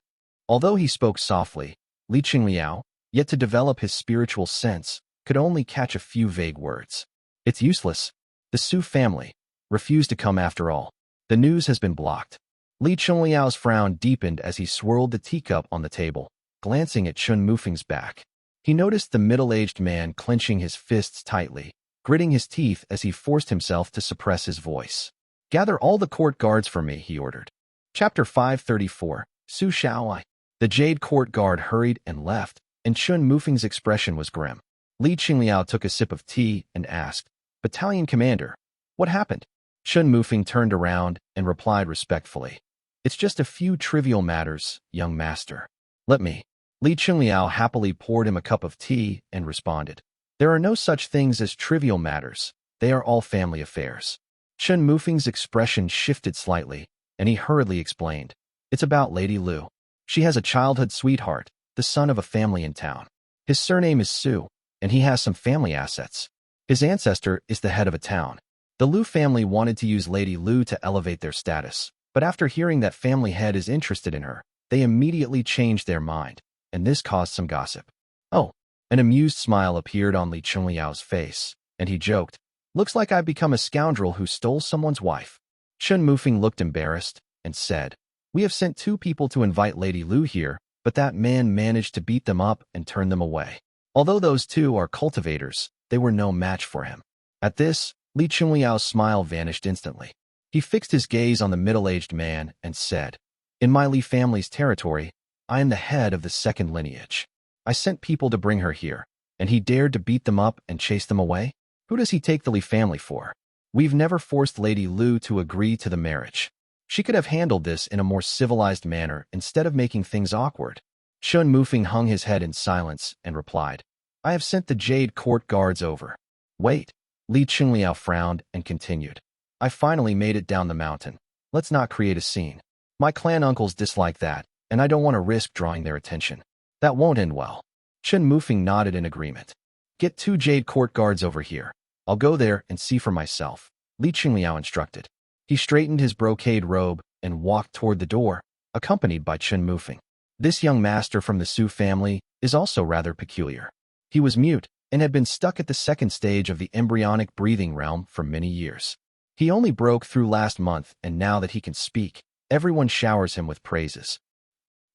[SPEAKER 1] Although he spoke softly, Li Qingliao, yet to develop his spiritual sense, could only catch a few vague words. It's useless. The Su family refused to come after all. The news has been blocked. Li Qingliao's frown deepened as he swirled the teacup on the table, glancing at Chen Mufeng's back. He noticed the middle-aged man clenching his fists tightly, gritting his teeth as he forced himself to suppress his voice. Gather all the court guards for me, he ordered. Chapter 534, Su Xiao. The Jade Court Guard hurried and left, and Chen Mufeng's expression was grim. Li Qingliao took a sip of tea and asked, Battalion Commander, what happened? Chen Mufeng turned around and replied respectfully. It's just a few trivial matters, young master. Let me. Li Qingliao happily poured him a cup of tea and responded. There are no such things as trivial matters. They are all family affairs. Chen Mufeng's expression shifted slightly, and he hurriedly explained. It's about Lady Lu. She has a childhood sweetheart, the son of a family in town. His surname is Su, and he has some family assets. His ancestor is the head of a town. The Lu family wanted to use Lady Lu to elevate their status, but after hearing that family head is interested in her, they immediately changed their mind, and this caused some gossip. Oh, an amused smile appeared on Li Qingliao's face, and he joked, looks like I've become a scoundrel who stole someone's wife. Chen Mufeng looked embarrassed and said, we have sent 2 people to invite Lady Lu here, but that man managed to beat them up and turn them away. Although those 2 are cultivators, they were no match for him. At this, Li Qingliao's smile vanished instantly. He fixed his gaze on the middle-aged man and said, in my Li family's territory, I am the head of the 2nd lineage. I sent people to bring her here, and he dared to beat them up and chase them away? Who does he take the Li family for? We've never forced Lady Lu to agree to the marriage. She could have handled this in a more civilized manner instead of making things awkward. Chen Mufeng hung his head in silence and replied, I have sent the Jade Court guards over. Wait. Li Qingliao frowned and continued. I finally made it down the mountain. Let's not create a scene. My clan uncles dislike that, and I don't want to risk drawing their attention. That won't end well. Chen Mufeng nodded in agreement. Get 2 jade court guards over here. I'll go there and see for myself, Li Qingliao instructed. He straightened his brocade robe and walked toward the door, accompanied by Chen Mufeng. This young master from the Su family is also rather peculiar. He was mute and had been stuck at the second stage of the embryonic breathing realm for many years. He only broke through last month, and now that he can speak, everyone showers him with praises.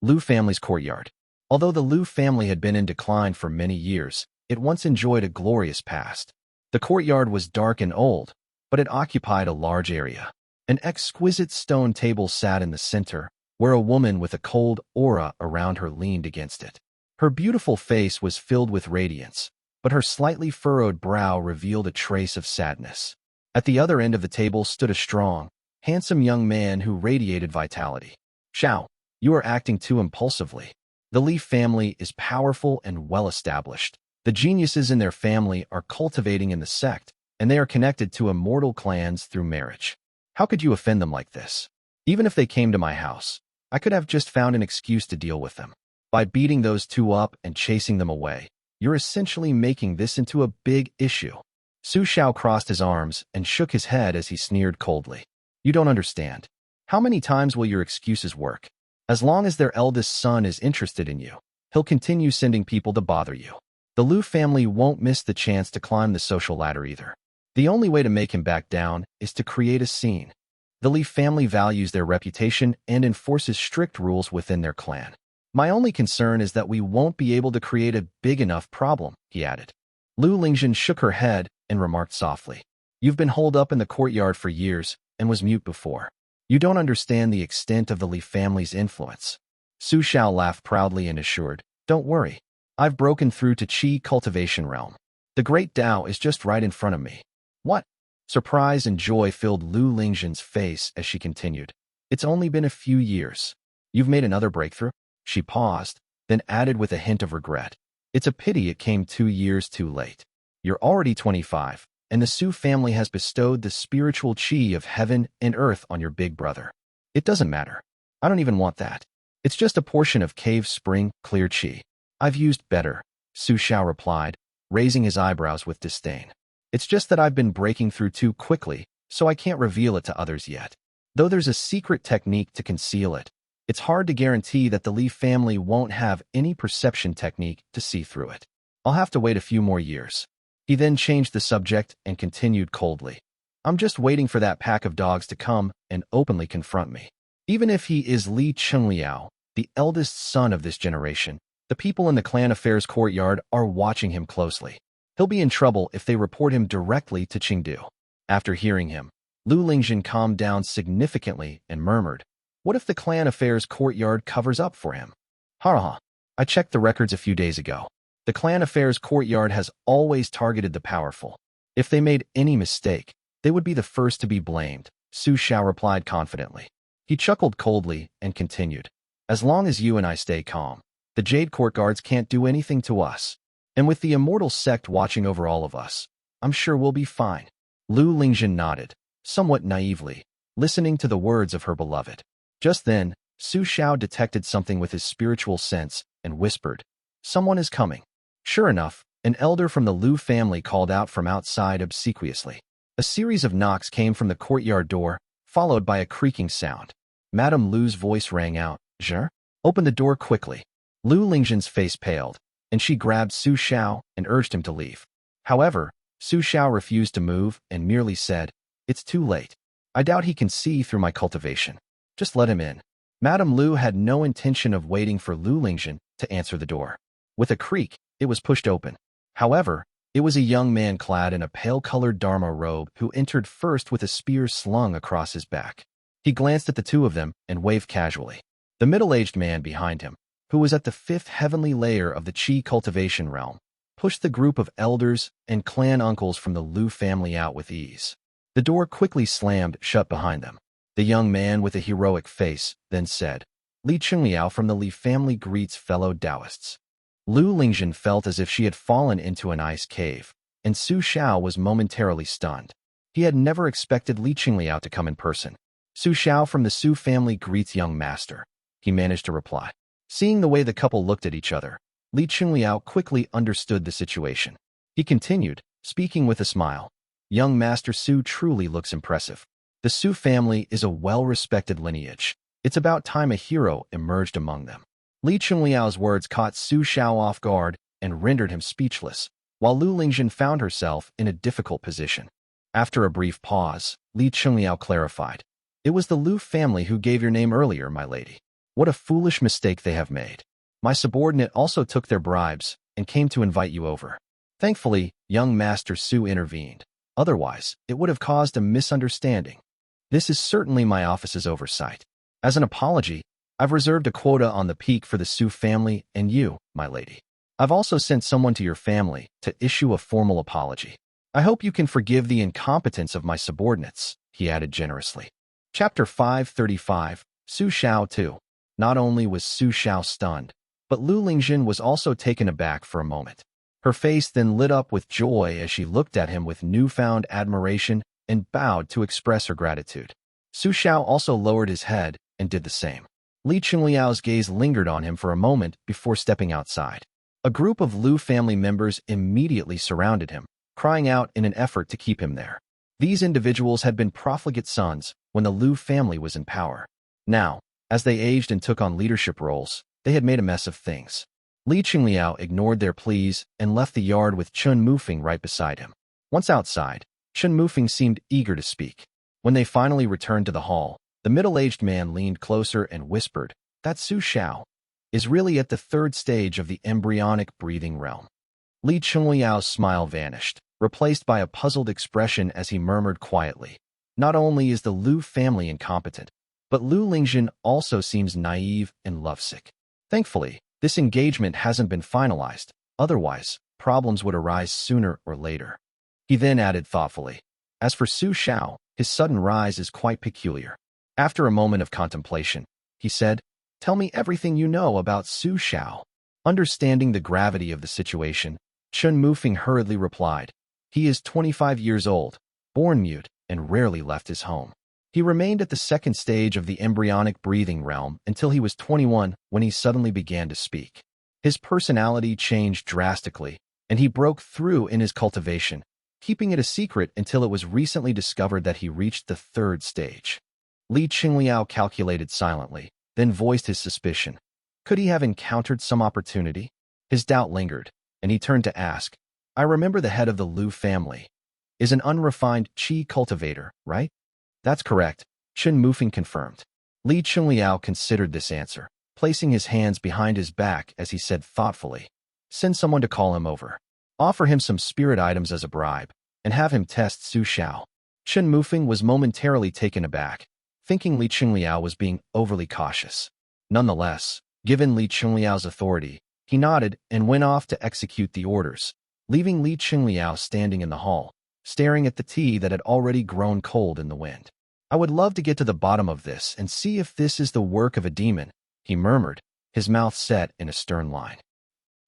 [SPEAKER 1] Lu family's courtyard. Although the Lu family had been in decline for many years, it once enjoyed a glorious past. The courtyard was dark and old, but it occupied a large area. An exquisite stone table sat in the center, where a woman with a cold aura around her leaned against it. Her beautiful face was filled with radiance, but her slightly furrowed brow revealed a trace of sadness. At the other end of the table stood a strong, handsome young man who radiated vitality. Xiao, you are acting too impulsively. The Li family is powerful and well-established. The geniuses in their family are cultivating in the sect, and they are connected to immortal clans through marriage. How could you offend them like this? Even if they came to my house, I could have just found an excuse to deal with them. By beating those 2 up and chasing them away, you're essentially making this into a big issue. Su Xiao crossed his arms and shook his head as he sneered coldly. You don't understand. How many times will your excuses work? As long as their eldest son is interested in you, he'll continue sending people to bother you. The Lu family won't miss the chance to climb the social ladder either. The only way to make him back down is to create a scene. The Li family values their reputation and enforces strict rules within their clan. My only concern is that we won't be able to create a big enough problem, he added. Lu Lingzhen shook her head and remarked softly. You've been holed up in the courtyard for years and was mute before. You don't understand the extent of the Li family's influence. Su Xiao laughed proudly and assured, don't worry. I've broken through to Qi cultivation realm. The great Dao is just right in front of me. What? Surprise and joy filled Lu Lingzhen's face as she continued. It's only been a few years. You've made another breakthrough? She paused, then added with a hint of regret. It's a pity it came 2 years too late. You're already 25, and the Su family has bestowed the spiritual qi of heaven and earth on your big brother. It doesn't matter. I don't even want that. It's just a portion of cave spring, clear qi. I've used better, Su Xiao replied, raising his eyebrows with disdain. It's just that I've been breaking through too quickly, so I can't reveal it to others yet. Though there's a secret technique to conceal it, it's hard to guarantee that the Li family won't have any perception technique to see through it. I'll have to wait a few more years. He then changed the subject and continued coldly. I'm just waiting for that pack of dogs to come and openly confront me. Even if he is Li Qingliao, the eldest son of this generation, the people in the clan affairs courtyard are watching him closely. He'll be in trouble if they report him directly to Qingdu. After hearing him, Lu Lingzhen calmed down significantly and murmured, what if the clan affairs courtyard covers up for him? Ha. I checked the records a few days ago. The clan affairs courtyard has always targeted the powerful. If they made any mistake, they would be the first to be blamed, Su Xiao replied confidently. He chuckled coldly and continued, as long as you and I stay calm, the Jade Court guards can't do anything to us. And with the immortal sect watching over all of us, I'm sure we'll be fine. Lu Lingzhen nodded, somewhat naively, listening to the words of her beloved. Just then, Su Xiao detected something with his spiritual sense and whispered, someone is coming. Sure enough, an elder from the Lu family called out from outside obsequiously. A series of knocks came from the courtyard door, followed by a creaking sound. Madame Lu's voice rang out, "Je? Open the door quickly." Lu Lingzhen's face paled, and she grabbed Su Xiao and urged him to leave. However, Su Xiao refused to move and merely said, it's too late. I doubt he can see through my cultivation. Just let him in. Madame Lu had no intention of waiting for Lu Lingzhen to answer the door. With a creak, it was pushed open. However, it was a young man clad in a pale-colored Dharma robe who entered first with a spear slung across his back. He glanced at the 2 of them and waved casually. The middle-aged man behind him, who was at the 5th heavenly layer of the Qi cultivation realm, pushed the group of elders and clan uncles from the Lu family out with ease. The door quickly slammed shut behind them. The young man with a heroic face then said, Li Qingliao from the Li family greets fellow Taoists. Lu Lingzhen felt as if she had fallen into an ice cave, and Su Xiao was momentarily stunned. He had never expected Li Qingliao to come in person. Su Xiao from the Su family greets young master, he managed to reply. Seeing the way the couple looked at each other, Li Qingliao quickly understood the situation. He continued, speaking with a smile. Young Master Su truly looks impressive. The Su family is a well-respected lineage. It's about time a hero emerged among them. Li Qingliao's words caught Su Xiao off guard and rendered him speechless, while Lu Lingjin found herself in a difficult position. After a brief pause, Li Qingliao clarified. It was the Lu family who gave your name earlier, my lady. What a foolish mistake they have made. My subordinate also took their bribes and came to invite you over. Thankfully, young Master Su intervened. Otherwise, it would have caused a misunderstanding. This is certainly my office's oversight. As an apology, I've reserved a quota on the peak for the Su family and you, my lady. I've also sent someone to your family to issue a formal apology. I hope you can forgive the incompetence of my subordinates, he added generously. Chapter 535, Su Xiao 2. Not only was Su Xiao stunned, but Lu Lingjin was also taken aback for a moment. Her face then lit up with joy as she looked at him with newfound admiration and bowed to express her gratitude. Su Xiao also lowered his head and did the same. Li Qingliao's gaze lingered on him for a moment before stepping outside. A group of Lu family members immediately surrounded him, crying out in an effort to keep him there. These individuals had been profligate sons when the Lu family was in power. Now, as they aged and took on leadership roles, they had made a mess of things. Li Qingliao ignored their pleas and left the yard with Chun Mufeng right beside him. Once outside, Chun Mufeng seemed eager to speak. When they finally returned to the hall, the middle-aged man leaned closer and whispered, that Su Xiao is really at the third stage of the embryonic breathing realm. Li Qingliao's smile vanished, replaced by a puzzled expression as he murmured quietly. Not only is the Lu family incompetent, but Lu Lingjin also seems naive and lovesick. Thankfully, this engagement hasn't been finalized, otherwise, problems would arise sooner or later. He then added thoughtfully, as for Su Xiao, his sudden rise is quite peculiar. After a moment of contemplation, he said, tell me everything you know about Su Xiao. Understanding the gravity of the situation, Chun Mufeng hurriedly replied, he is 25 years old, born mute, and rarely left his home. He remained at the second stage of the embryonic breathing realm until he was 21 when he suddenly began to speak. His personality changed drastically, and he broke through in his cultivation, keeping it a secret until it was recently discovered that he reached the third stage. Li Qingliao calculated silently, then voiced his suspicion. Could he have encountered some opportunity? His doubt lingered, and he turned to ask, I remember the head of the Lu family is an unrefined qi cultivator, right? That's correct, Chun Mufeng confirmed. Li Qingliao considered this answer, placing his hands behind his back as he said thoughtfully, send someone to call him over. Offer him some spirit items as a bribe, and have him test Su Xiao. Chun Mufeng was momentarily taken aback, thinking Li Qingliao was being overly cautious. Nonetheless, given Li Qingliao's authority, he nodded and went off to execute the orders, leaving Li Qingliao standing in the hall, staring at the tea that had already grown cold in the wind. I would love to get to the bottom of this and see if this is the work of a demon, he murmured, his mouth set in a stern line.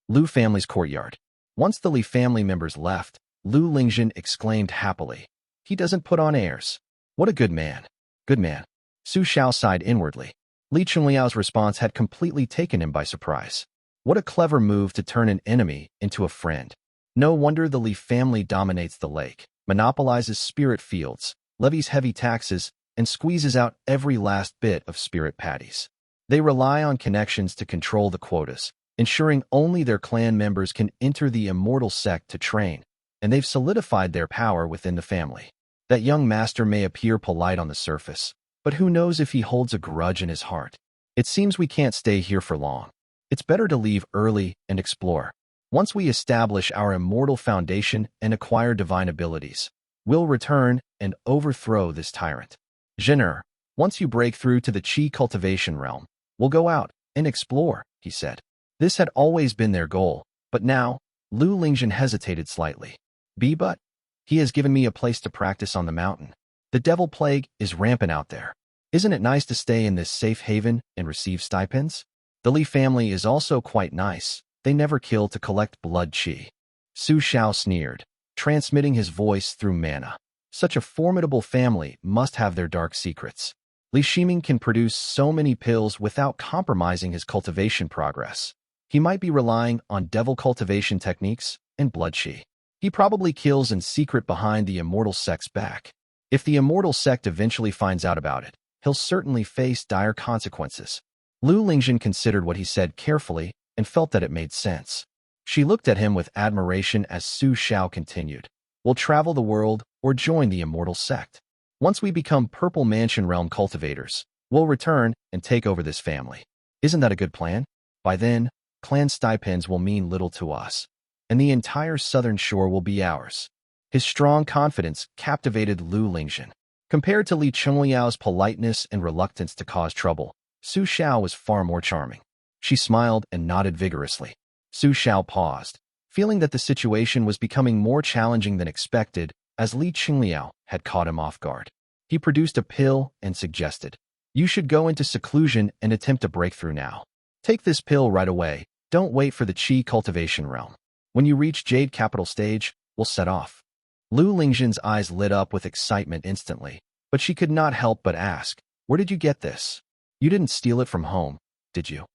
[SPEAKER 1] Lu family's courtyard. Once the Li family members left, Lu Lingjin exclaimed happily, he doesn't put on airs. What a good man. Good man. Su Xiao sighed inwardly. Li Qingliao's response had completely taken him by surprise. What a clever move to turn an enemy into a friend. No wonder the Li family dominates the lake, monopolizes spirit fields, levies heavy taxes, and squeezes out every last bit of spirit patties. They rely on connections to control the quotas, ensuring only their clan members can enter the immortal sect to train, and they've solidified their power within the family. That young master may appear polite on the surface, but who knows if he holds a grudge in his heart. It seems we can't stay here for long. It's better to leave early and explore. Once we establish our immortal foundation and acquire divine abilities, we'll return and overthrow this tyrant. Zhener, once you break through to the qi cultivation realm, we'll go out and explore, he said. This had always been their goal, but now, Lu Lingjin hesitated slightly. But he has given me a place to practice on the mountain. The devil plague is rampant out there. Isn't it nice to stay in this safe haven and receive stipends? The Li family is also quite nice. They never kill to collect blood qi. Su Xiao sneered, transmitting his voice through mana. Such a formidable family must have their dark secrets. Li Shiming can produce so many pills without compromising his cultivation progress. He might be relying on devil cultivation techniques and blood qi. He probably kills in secret behind the Immortal Sect's back. If the Immortal Sect eventually finds out about it, he'll certainly face dire consequences. Lu Lingjun considered what he said carefully and felt that it made sense. She looked at him with admiration as Su Xiao continued. We'll travel the world or join the Immortal Sect. Once we become Purple Mansion Realm cultivators, we'll return and take over this family. Isn't that a good plan? By then, clan stipends will mean little to us, and the entire southern shore will be ours. His strong confidence captivated Lu Lingjun. Compared to Li Chengyao's politeness and reluctance to cause trouble, Su Xiao was far more charming. She smiled and nodded vigorously. Su Xiao paused, feeling that the situation was becoming more challenging than expected as Li Chengliao had caught him off guard. He produced a pill and suggested, "You should go into seclusion and attempt a breakthrough now. Take this pill right away. Don't wait for the Qi cultivation realm. When you reach Jade Capital stage, we'll set off." Lu Lingjun's eyes lit up with excitement instantly, but she could not help but ask, "Where did you get this? You didn't steal it from home, did you?"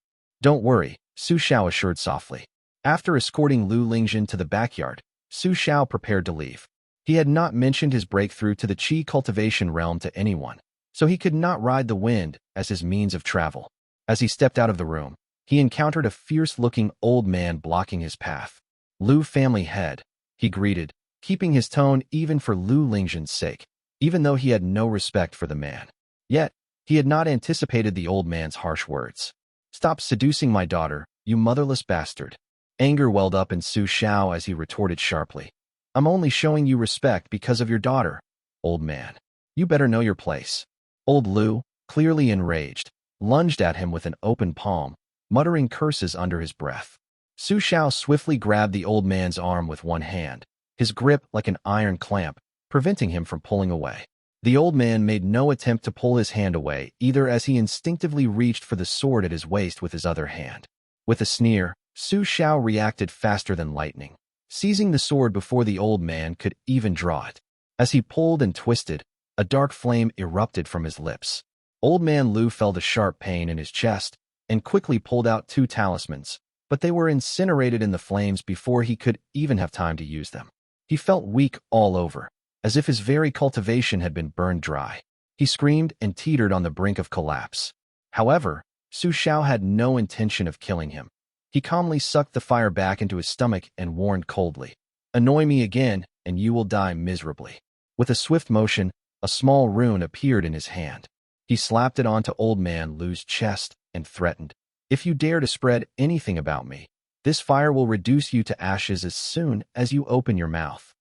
[SPEAKER 1] "Don't worry," Su Xiao assured softly. After escorting Lu Lingjun to the backyard, Su Xiao prepared to leave. He had not mentioned his breakthrough to the Qi cultivation realm to anyone, so he could not ride the wind as his means of travel. As he stepped out of the room, he encountered a fierce-looking old man blocking his path. "Lu family head," he greeted, keeping his tone even for Lu Lingjun's sake, even though he had no respect for the man. Yet, he had not anticipated the old man's harsh words. "Stop seducing my daughter, you motherless bastard." Anger welled up in Su Xiao as he retorted sharply. "I'm only showing you respect because of your daughter, old man. You better know your place." Old Lu, clearly enraged, lunged at him with an open palm, muttering curses under his breath. Su Xiao swiftly grabbed the old man's arm with one hand, his grip like an iron clamp, preventing him from pulling away. The old man made no attempt to pull his hand away either as he instinctively reached for the sword at his waist with his other hand. With a sneer, Su Xiao reacted faster than lightning, seizing the sword before the old man could even draw it. As he pulled and twisted, a dark flame erupted from his lips. Old man Lu felt a sharp pain in his chest and quickly pulled out 2 talismans, but they were incinerated in the flames before he could even have time to use them. He felt weak all over, as if his very cultivation had been burned dry. He screamed and teetered on the brink of collapse. However, Su Xiao had no intention of killing him. He calmly sucked the fire back into his stomach and warned coldly, "Annoy me again, and you will die miserably." With a swift motion, a small rune appeared in his hand. He slapped it onto old man Lu's chest and threatened, "If you dare to spread anything about me, this fire will reduce you to ashes as soon as you open your mouth."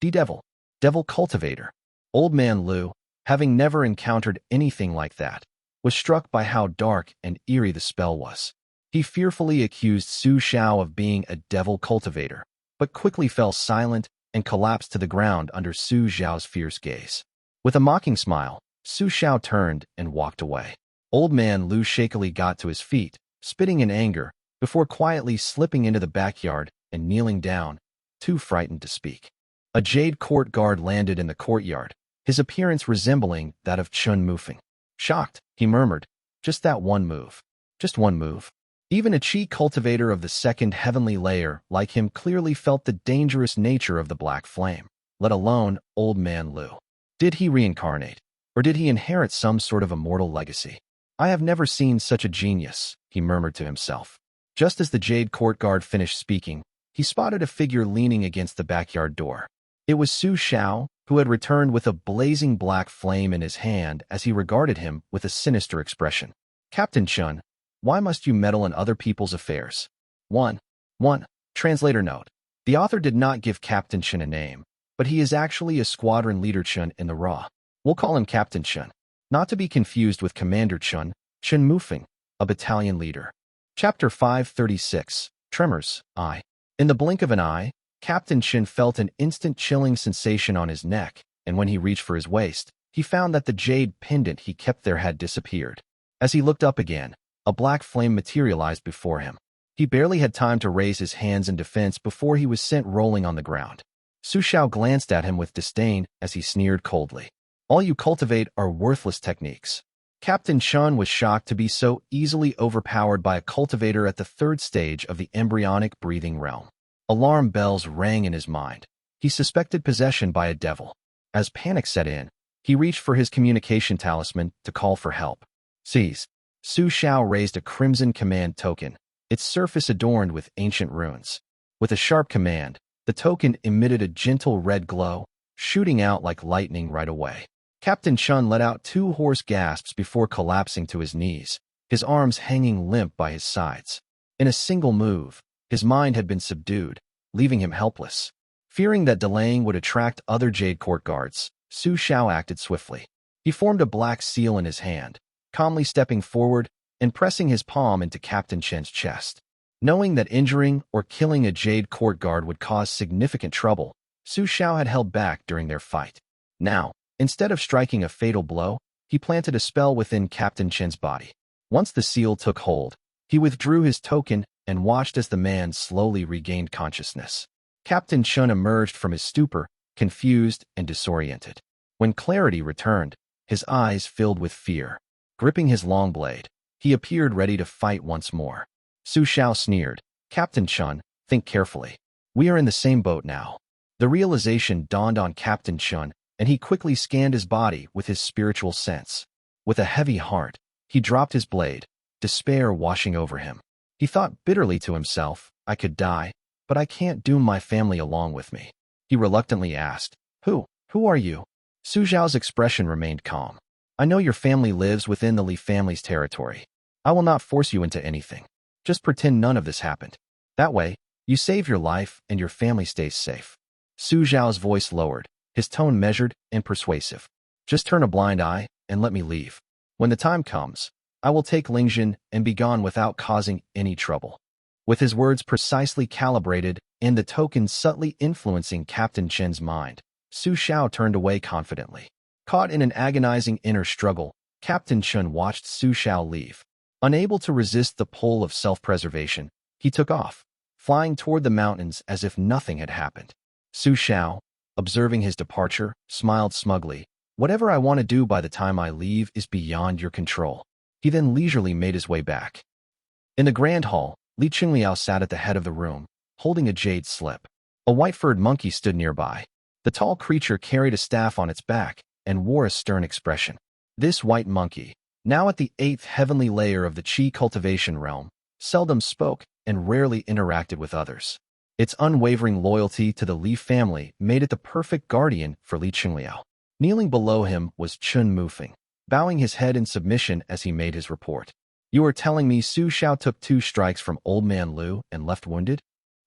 [SPEAKER 1] Devil cultivator. Old man Lu, having never encountered anything like that, was struck by how dark and eerie the spell was. He fearfully accused Su Xiao of being a devil cultivator, but quickly fell silent and collapsed to the ground under Su Xiao's fierce gaze. With a mocking smile, Su Xiao turned and walked away. Old man Lu shakily got to his feet, spitting in anger, before quietly slipping into the backyard and kneeling down, too frightened to speak. A jade court guard landed in the courtyard, his appearance resembling that of Chun Mufeng. Shocked, he murmured, "Just that one move. Just one move." Even a Qi cultivator of the 2nd heavenly layer like him clearly felt the dangerous nature of the black flame, let alone old man Lu. Did he reincarnate, or did he inherit some sort of immortal legacy? "I have never seen such a genius," he murmured to himself. Just as the jade court guard finished speaking, he spotted a figure leaning against the backyard door. It was Su Xiao, who had returned with a blazing black flame in his hand as he regarded him with a sinister expression. "Captain Chun, why must you meddle in other people's affairs?" 1. Translator note. The author did not give Captain Chun a name, but he is actually a squadron leader Chun in the Raw. We'll call him Captain Chun, not to be confused with Commander Chun Mufeng, a battalion leader. Chapter 536, Tremors, I. In the blink of an eye, Captain Chun felt an instant chilling sensation on his neck, and when he reached for his waist, he found that the jade pendant he kept there had disappeared. As he looked up again, a black flame materialized before him. He barely had time to raise his hands in defense before he was sent rolling on the ground. Su Xiao glanced at him with disdain as he sneered coldly. All you cultivate are worthless techniques. Captain Chen was shocked to be so easily overpowered by a cultivator at the third stage of the embryonic breathing realm. Alarm bells rang in his mind. He suspected possession by a devil. As panic set in, he reached for his communication talisman to call for help. Seize. Su Xiao raised a crimson command token, its surface adorned with ancient runes. With a sharp command, the token emitted a gentle red glow, shooting out like lightning right away. Captain Chen let out 2 hoarse gasps before collapsing to his knees, his arms hanging limp by his sides. In a single move, his mind had been subdued, leaving him helpless. Fearing that delaying would attract other Jade Court guards, Su Xiao acted swiftly. He formed a black seal in his hand, calmly stepping forward and pressing his palm into Captain Chen's chest. Knowing that injuring or killing a Jade Court guard would cause significant trouble, Su Xiao had held back during their fight. Now, instead of striking a fatal blow, he planted a spell within Captain Chen's body. Once the seal took hold, he withdrew his token and watched as the man slowly regained consciousness. Captain Chen emerged from his stupor, confused and disoriented. When clarity returned, his eyes filled with fear. Gripping his long blade, he appeared ready to fight once more. Su Xiao sneered, "Captain Chen, think carefully. We are in the same boat now." The realization dawned on Captain Chen, and he quickly scanned his body with his spiritual sense. With a heavy heart, he dropped his blade, despair washing over him. He thought bitterly to himself, "I could die, but I can't doom my family along with me." He reluctantly asked, Who are you?" Su Xiao's expression remained calm. "I know your family lives within the Li family's territory. I will not force you into anything. Just pretend none of this happened. That way, you save your life and your family stays safe." Su Xiao's voice lowered, his tone measured and persuasive. "Just turn a blind eye and let me leave. When the time comes, I will take Lingzhen and be gone without causing any trouble." With his words precisely calibrated and the token subtly influencing Captain Chen's mind, Su Xiao turned away confidently. Caught in an agonizing inner struggle, Captain Chen watched Su Xiao leave. Unable to resist the pull of self-preservation, he took off, flying toward the mountains as if nothing had happened. Su Xiao, observing his departure, smiled smugly. "Whatever I want to do by the time I leave is beyond your control." He then leisurely made his way back. In the grand hall, Li Qingliao sat at the head of the room, holding a jade slip. A white-furred monkey stood nearby. The tall creature carried a staff on its back and wore a stern expression. This white monkey, now at the 8th heavenly layer of the Qi cultivation realm, seldom spoke and rarely interacted with others. Its unwavering loyalty to the Li family made it the perfect guardian for Li Qingliao. Kneeling below him was Chun Mufeng, bowing his head in submission as he made his report. "You are telling me Su Xiao took 2 strikes from Old Man Lu and left wounded?"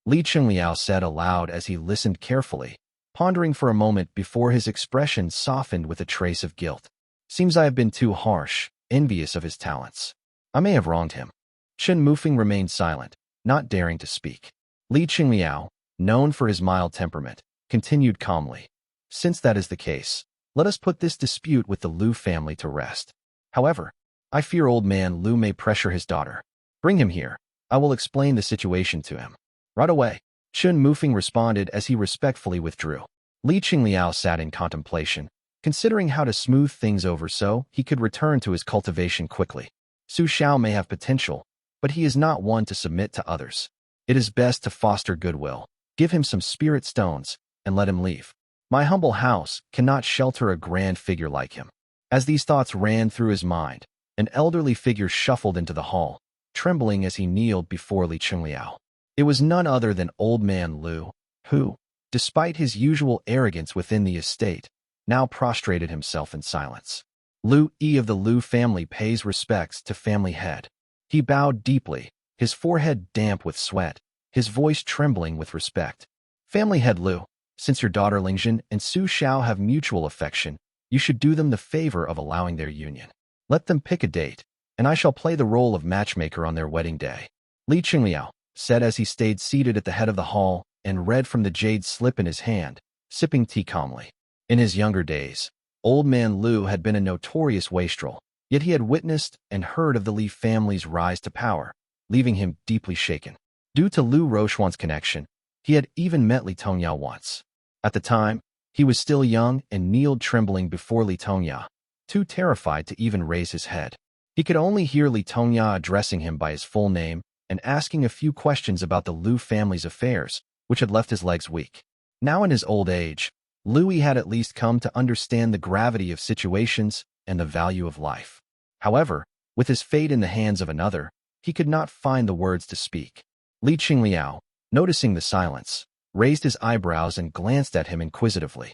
[SPEAKER 1] Li Qingliao said aloud as he listened carefully, pondering for a moment before his expression softened with a trace of guilt. "Seems I have been too harsh, envious of his talents. I may have wronged him." Chun Mufeng remained silent, not daring to speak. Li Qingliao, known for his mild temperament, continued calmly. "Since that is the case, let us put this dispute with the Lu family to rest. However, I fear Old Man Lu may pressure his daughter. Bring him here. I will explain the situation to him." "Right away," Chun Mufeng responded as he respectfully withdrew. Li Qingliao sat in contemplation, considering how to smooth things over so he could return to his cultivation quickly. Su Xiao may have potential, but he is not one to submit to others. It is best to foster goodwill, give him some spirit stones, and let him leave. My humble house cannot shelter a grand figure like him. As these thoughts ran through his mind, an elderly figure shuffled into the hall, trembling as he kneeled before Li Qingliao. It was none other than Old Man Lu, who, despite his usual arrogance within the estate, now prostrated himself in silence. Lu Yi of the Lu family pays respects to family head. He bowed deeply, his forehead damp with sweat, his voice trembling with respect. "Family head Lu, since your daughter Lingzhen and Su Xiao have mutual affection, you should do them the favor of allowing their union. Let them pick a date, and I shall play the role of matchmaker on their wedding day." Li Qingliao said as he stayed seated at the head of the hall and read from the jade slip in his hand, sipping tea calmly. In his younger days, Old Man Lu had been a notorious wastrel, yet he had witnessed and heard of the Li family's rise to power, leaving him deeply shaken. Due to Lu Rochuan's connection, he had even met Li Tongyao once. At the time, he was still young and kneeled trembling before Li Tongya, too terrified to even raise his head. He could only hear Li Tongya addressing him by his full name and asking a few questions about the Lu family's affairs, which had left his legs weak. Now in his old age, Louis had at least come to understand the gravity of situations and the value of life. However, with his fate in the hands of another, he could not find the words to speak. Li Qingliao, noticing the silence, raised his eyebrows and glanced at him inquisitively.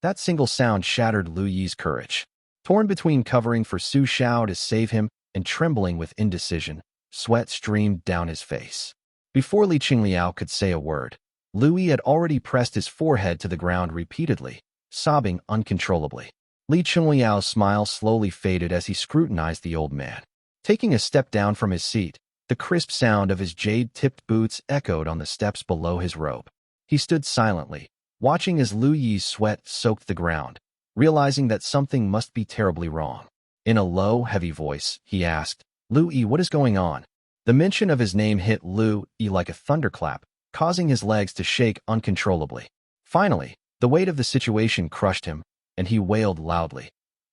[SPEAKER 1] That single sound shattered Lu Yi's courage. Torn between covering for Su Xiao to save him and trembling with indecision, sweat streamed down his face. Before Li Qingliao could say a word, Louis had already pressed his forehead to the ground repeatedly, sobbing uncontrollably. Li Qingliao's smile slowly faded as he scrutinized the old man. Taking a step down from his seat, the crisp sound of his jade-tipped boots echoed on the steps below his robe. He stood silently, watching as Lu Yi's sweat soaked the ground, realizing that something must be terribly wrong. In a low, heavy voice, he asked, "Lu Yi, what is going on?" The mention of his name hit Lu Yi like a thunderclap, causing his legs to shake uncontrollably. Finally, the weight of the situation crushed him, and he wailed loudly.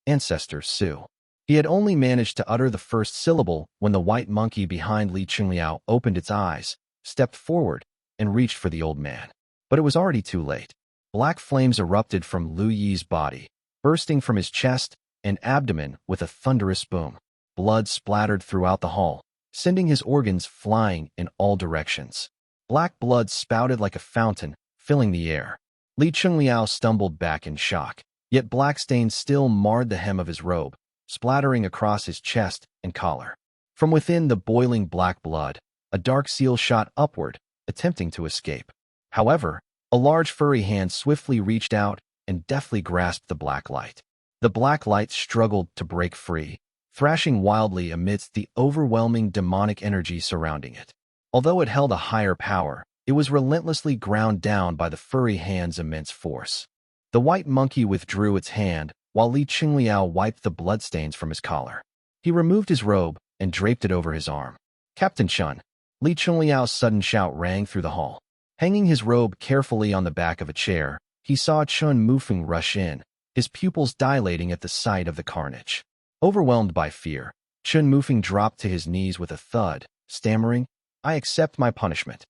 [SPEAKER 1] "Ancestor Su." He had only managed to utter the first syllable when the white monkey behind Li Qingliao opened its eyes, stepped forward, and reached for the old man. But it was already too late. Black flames erupted from Lu Yi's body, bursting from his chest and abdomen with a thunderous boom. Blood splattered throughout the hall, sending his organs flying in all directions. Black blood spouted like a fountain, filling the air. Li Qingliao stumbled back in shock, yet black stains still marred the hem of his robe, splattering across his chest and collar. From within the boiling black blood, a dark seal shot upward, attempting to escape. However, a large furry hand swiftly reached out and deftly grasped the black light. The black light struggled to break free, thrashing wildly amidst the overwhelming demonic energy surrounding it. Although it held a higher power, it was relentlessly ground down by the furry hand's immense force. The white monkey withdrew its hand, while Li Qingliao wiped the bloodstains from his collar. He removed his robe and draped it over his arm. "Captain Chun!" Li Qingliao's sudden shout rang through the hall. Hanging his robe carefully on the back of a chair, he saw Chun Mufeng rush in, his pupils dilating at the sight of the carnage. Overwhelmed by fear, Chun Mufeng dropped to his knees with a thud, stammering, "I accept my punishment."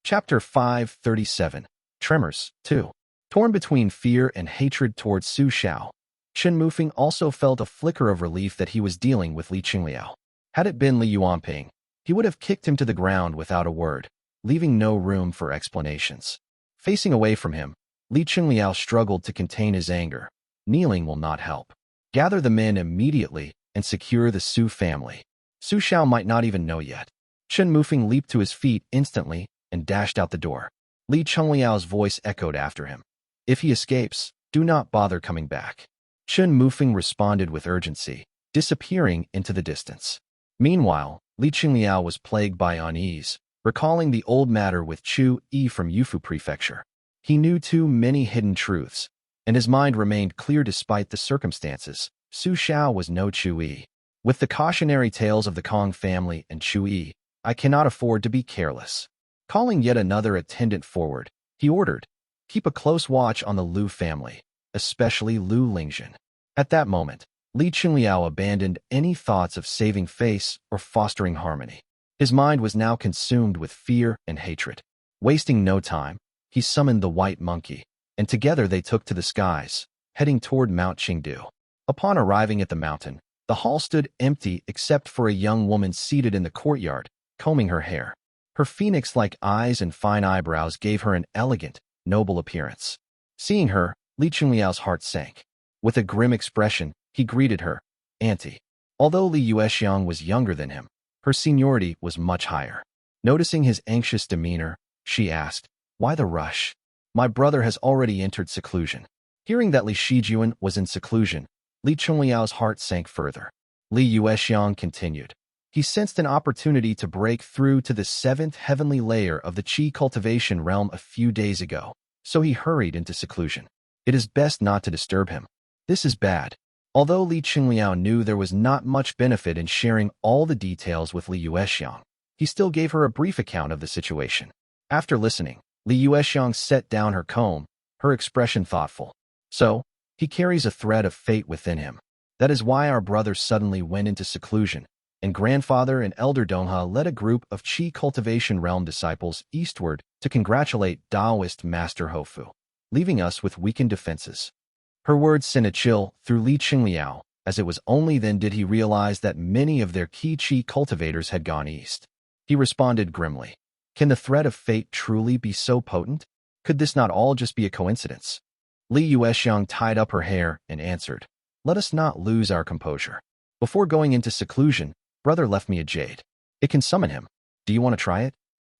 [SPEAKER 1] Chapter 537. Tremors 2. Torn between fear and hatred towards Su Xiao, Chun Mufeng also felt a flicker of relief that he was dealing with Li Qingliao. Had it been Li Yuanping, he would have kicked him to the ground without a word, leaving no room for explanations. Facing away from him, Li Qingliao struggled to contain his anger. Kneeling will not help. Gather the men immediately and secure the Su family. Su Xiao might not even know yet. Chun Mufeng leaped to his feet instantly and dashed out the door. Li Qingliao's voice echoed after him. "If he escapes, do not bother coming back." Chun Mufeng responded with urgency, disappearing into the distance. Meanwhile, Li Qingliao was plagued by unease, recalling the old matter with Chu Yi from Yufu Prefecture. He knew too many hidden truths, and his mind remained clear despite the circumstances. Su Xiao was no Chu Yi. With the cautionary tales of the Kong family and Chu Yi, I cannot afford to be careless. Calling yet another attendant forward, he ordered, "Keep a close watch on the Lu family, especially Lu Lingzhen." At that moment, Li Qingliao abandoned any thoughts of saving face or fostering harmony. His mind was now consumed with fear and hatred. Wasting no time, he summoned the white monkey, and together they took to the skies, heading toward Mount Qingdu. Upon arriving at the mountain, the hall stood empty except for a young woman seated in the courtyard, combing her hair. Her phoenix-like eyes and fine eyebrows gave her an elegant, noble appearance. Seeing her, Li Qingliao's heart sank. With a grim expression, he greeted her, "Auntie." Although Li Yuexiang was younger than him, her seniority was much higher. Noticing his anxious demeanor, she asked, "Why the rush? My brother has already entered seclusion." Hearing that Li Shijuan was in seclusion, Li Qingliao's heart sank further. Li Yuexiang continued. He sensed an opportunity to break through to the 7th heavenly layer of the Qi cultivation realm a few days ago, so he hurried into seclusion. It is best not to disturb him. This is bad. Although Li Qingliao knew there was not much benefit in sharing all the details with Li Yuexiang, he still gave her a brief account of the situation. After listening, Li Yuexiang set down her comb, her expression thoughtful. So, he carries a thread of fate within him. That is why our brother suddenly went into seclusion, and grandfather and elder Dongha led a group of Qi cultivation realm disciples eastward to congratulate Taoist Master Hofu, leaving us with weakened defenses. Her words sent a chill through Li Qingliao, as it was only then did he realize that many of their key Qi cultivators had gone east. He responded grimly, "Can the thread of fate truly be so potent? Could this not all just be a coincidence?" Li Yuexiang tied up her hair and answered, "Let us not lose our composure. Before going into seclusion, brother left me a jade. It can summon him. Do you want to try it?"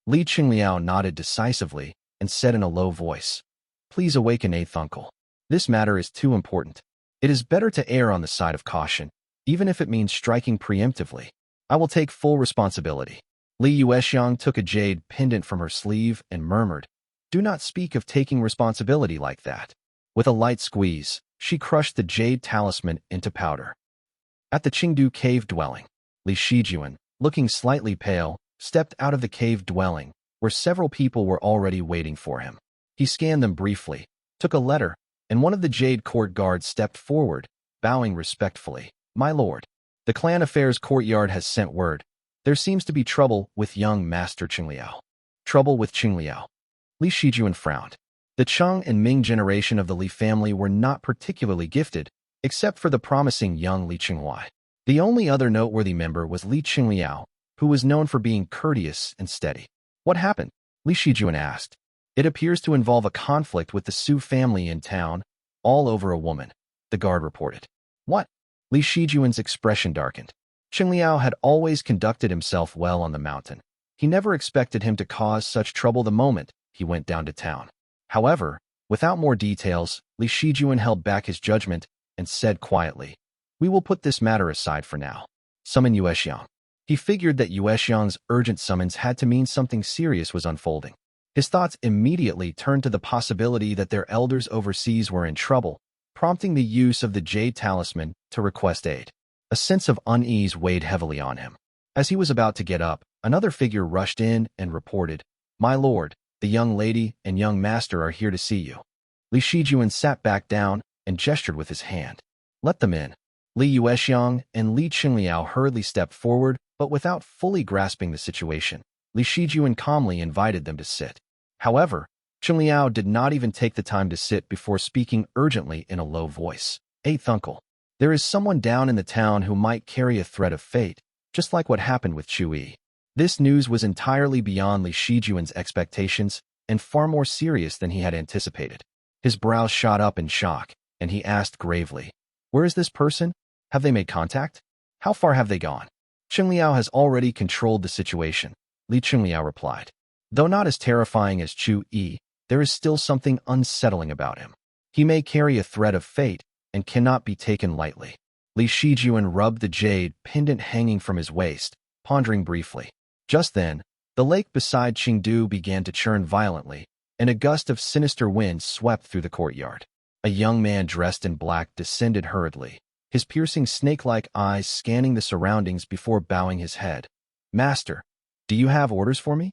[SPEAKER 1] Li Qingliao nodded decisively and said in a low voice, "Please awaken eighth uncle. This matter is too important. It is better to err on the side of caution, even if it means striking preemptively. I will take full responsibility." Li Yuexiang took a jade pendant from her sleeve and murmured, "Do not speak of taking responsibility like that." With a light squeeze, she crushed the jade talisman into powder. At the Qingdu cave dwelling, Li Shijuan, looking slightly pale, stepped out of the cave dwelling, where several people were already waiting for him. He scanned them briefly, took a letter, and one of the jade court guards stepped forward, bowing respectfully. "My lord, the clan affairs courtyard has sent word. There seems to be trouble with young Master Qingliao." Trouble with Qingliao? Li Shijuan frowned. The Cheng and Ming generation of the Li family were not particularly gifted, except for the promising young Li Qinghuai. The only other noteworthy member was Li Qingliao, who was known for being courteous and steady. "What happened?" Li Shijuan asked. "It appears to involve a conflict with the Su family in town, all over a woman," the guard reported. "What?" Li Shijuan's expression darkened. Qingliao had always conducted himself well on the mountain. He never expected him to cause such trouble the moment he went down to town. However, without more details, Li Shijuan held back his judgment and said quietly, "We will put this matter aside for now. Summon Yuexiang." He figured that Yuexiang's urgent summons had to mean something serious was unfolding. His thoughts immediately turned to the possibility that their elders overseas were in trouble, prompting the use of the jade talisman to request aid. A sense of unease weighed heavily on him. As he was about to get up, another figure rushed in and reported, "My lord, the young lady and young master are here to see you." Li Shijuan sat back down and gestured with his hand. "Let them in." Li Yuexiang and Li Qingliao hurriedly stepped forward, but without fully grasping the situation. Li Shijuan calmly invited them to sit. However, Qingliao did not even take the time to sit before speaking urgently in a low voice. "Eighth uncle, there is someone down in the town who might carry a thread of fate, just like what happened with Chui." This news was entirely beyond Li Shijuan's expectations and far more serious than he had anticipated. His brows shot up in shock, and he asked gravely, "Where is this person? Have they made contact? How far have they gone?" "Qingliao has already controlled the situation," Li Qingliao replied. "Though not as terrifying as Chu Yi, there is still something unsettling about him. He may carry a thread of fate and cannot be taken lightly." Li Shijuan rubbed the jade pendant hanging from his waist, pondering briefly. Just then, the lake beside Qingdu began to churn violently, and a gust of sinister wind swept through the courtyard. A young man dressed in black descended hurriedly, his piercing snake-like eyes scanning the surroundings before bowing his head. "Master, do you have orders for me?"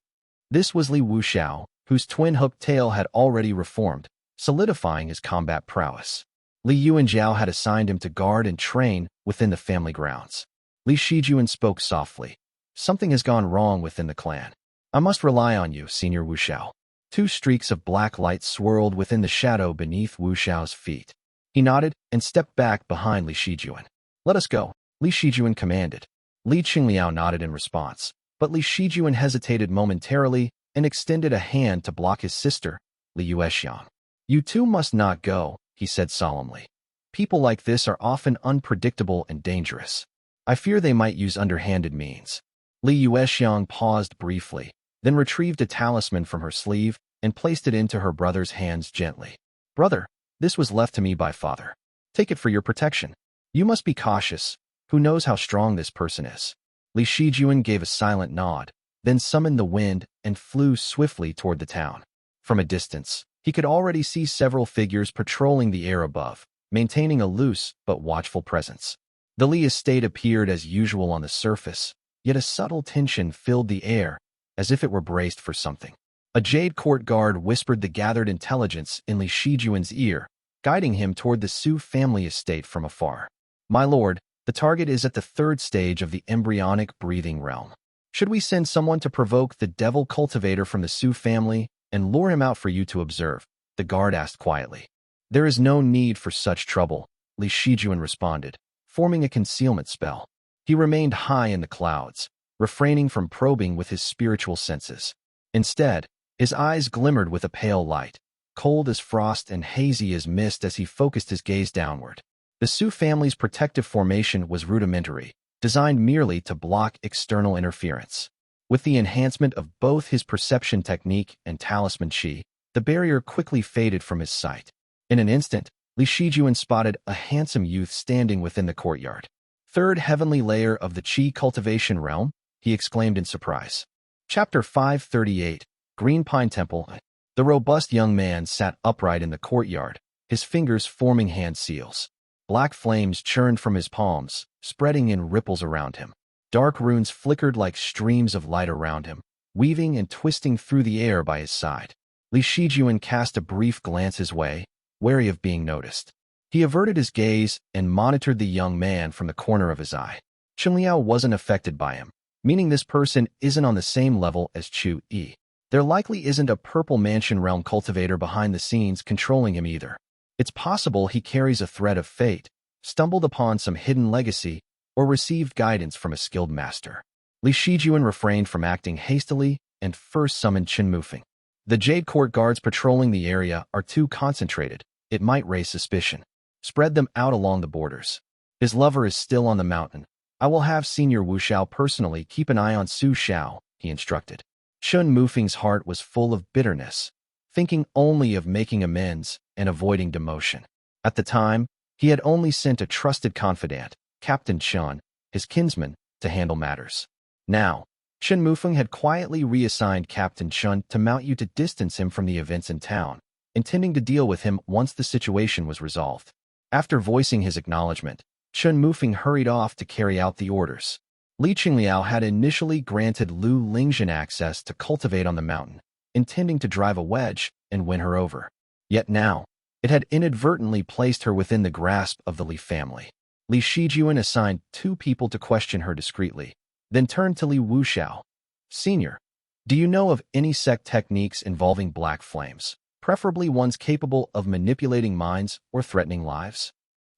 [SPEAKER 1] This was Li Wuxiao, whose twin-hooked tail had already reformed, solidifying his combat prowess. Li Yuanjiao had assigned him to guard and train within the family grounds. Li Shijuan spoke softly. "Something has gone wrong within the clan. I must rely on you, Senior Wuxiao." Two streaks of black light swirled within the shadow beneath Wuxiao's feet. He nodded and stepped back behind Li Shijuan. "Let us go," Li Shijuan commanded. Li Qingliao nodded in response, but Li Shijuan hesitated momentarily and extended a hand to block his sister, Li Yuexiang. "You two must not go," he said solemnly. "People like this are often unpredictable and dangerous. I fear they might use underhanded means." Li Yuexiang paused briefly, then retrieved a talisman from her sleeve and placed it into her brother's hands gently. "Brother, this was left to me by father. Take it for your protection. You must be cautious. Who knows how strong this person is?" Li Shijuan gave a silent nod, then summoned the wind and flew swiftly toward the town. From a distance, he could already see several figures patrolling the air above, maintaining a loose but watchful presence. The Li estate appeared as usual on the surface, yet a subtle tension filled the air, as if it were braced for something. A jade court guard whispered the gathered intelligence in Li Shijuan's ear, guiding him toward the Su family estate from afar. My lord, the target is at the third stage of the embryonic breathing realm. Should we send someone to provoke the devil cultivator from the Su family and lure him out for you to observe? The guard asked quietly. There is no need for such trouble, Li Shijuan responded, forming a concealment spell. He remained high in the clouds, refraining from probing with his spiritual senses. Instead, his eyes glimmered with a pale light, cold as frost and hazy as mist as he focused his gaze downward. The Su family's protective formation was rudimentary, designed merely to block external interference. With the enhancement of both his perception technique and talisman chi, the barrier quickly faded from his sight. In an instant, Li Shijuan spotted a handsome youth standing within the courtyard. Third heavenly layer of the Qi cultivation realm, he exclaimed in surprise. Chapter 538, Green Pine Temple. The robust young man sat upright in the courtyard, his fingers forming hand seals. Black flames churned from his palms, spreading in ripples around him. Dark runes flickered like streams of light around him, weaving and twisting through the air by his side. Li Shijuan cast a brief glance his way, wary of being noticed. He averted his gaze and monitored the young man from the corner of his eye. Huiyao wasn't affected by him, meaning this person isn't on the same level as Chu Yi. There likely isn't a purple mansion realm cultivator behind the scenes controlling him either. It's possible he carries a thread of fate, stumbled upon some hidden legacy, or received guidance from a skilled master. Li Shijuan refrained from acting hastily and first summoned Qin Mufeng. The Jade Court guards patrolling the area are too concentrated. It might raise suspicion. Spread them out along the borders. His lover is still on the mountain. I will have Senior Wu Xiao personally keep an eye on Su Xiao, he instructed. Qin Mufeng's heart was full of bitterness, thinking only of making amends and avoiding demotion. At the time, he had only sent a trusted confidant, Captain Xian, his kinsman, to handle matters. Now, Qin Mufeng had quietly reassigned Captain Xian to mount you to distance him from the events in town, intending to deal with him once the situation was resolved. After voicing his acknowledgement, Qin Mufeng hurried off to carry out the orders. Li Qingliao had initially granted Lu Lingzhen access to cultivate on the mountain, intending to drive a wedge and win her over. Yet now, it had inadvertently placed her within the grasp of the Li family. Li Shijuan assigned 2 people to question her discreetly, then turned to Li Wuxiao. Senior, do you know of any sect techniques involving black flames, preferably ones capable of manipulating minds or threatening lives?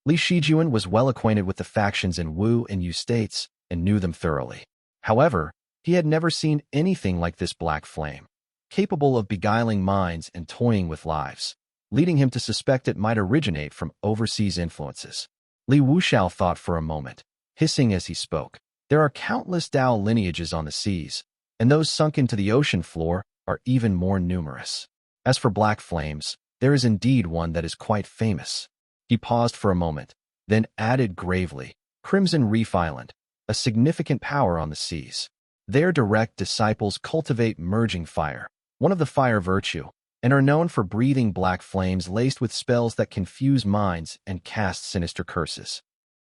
[SPEAKER 1] Li Shijuan was well acquainted with the factions in Wu and Yu states and knew them thoroughly. However, he had never seen anything like this black flame, capable of beguiling minds and toying with lives, leading him to suspect it might originate from overseas influences. Li Wuxiao thought for a moment, hissing as he spoke. There are countless Dao lineages on the seas, and those sunk into the ocean floor are even more numerous. As for black flames, there is indeed one that is quite famous. He paused for a moment, then added gravely, Crimson Reef Island, a significant power on the seas. Their direct disciples cultivate merging fire, one of the fire virtue, and are known for breathing black flames laced with spells that confuse minds and cast sinister curses.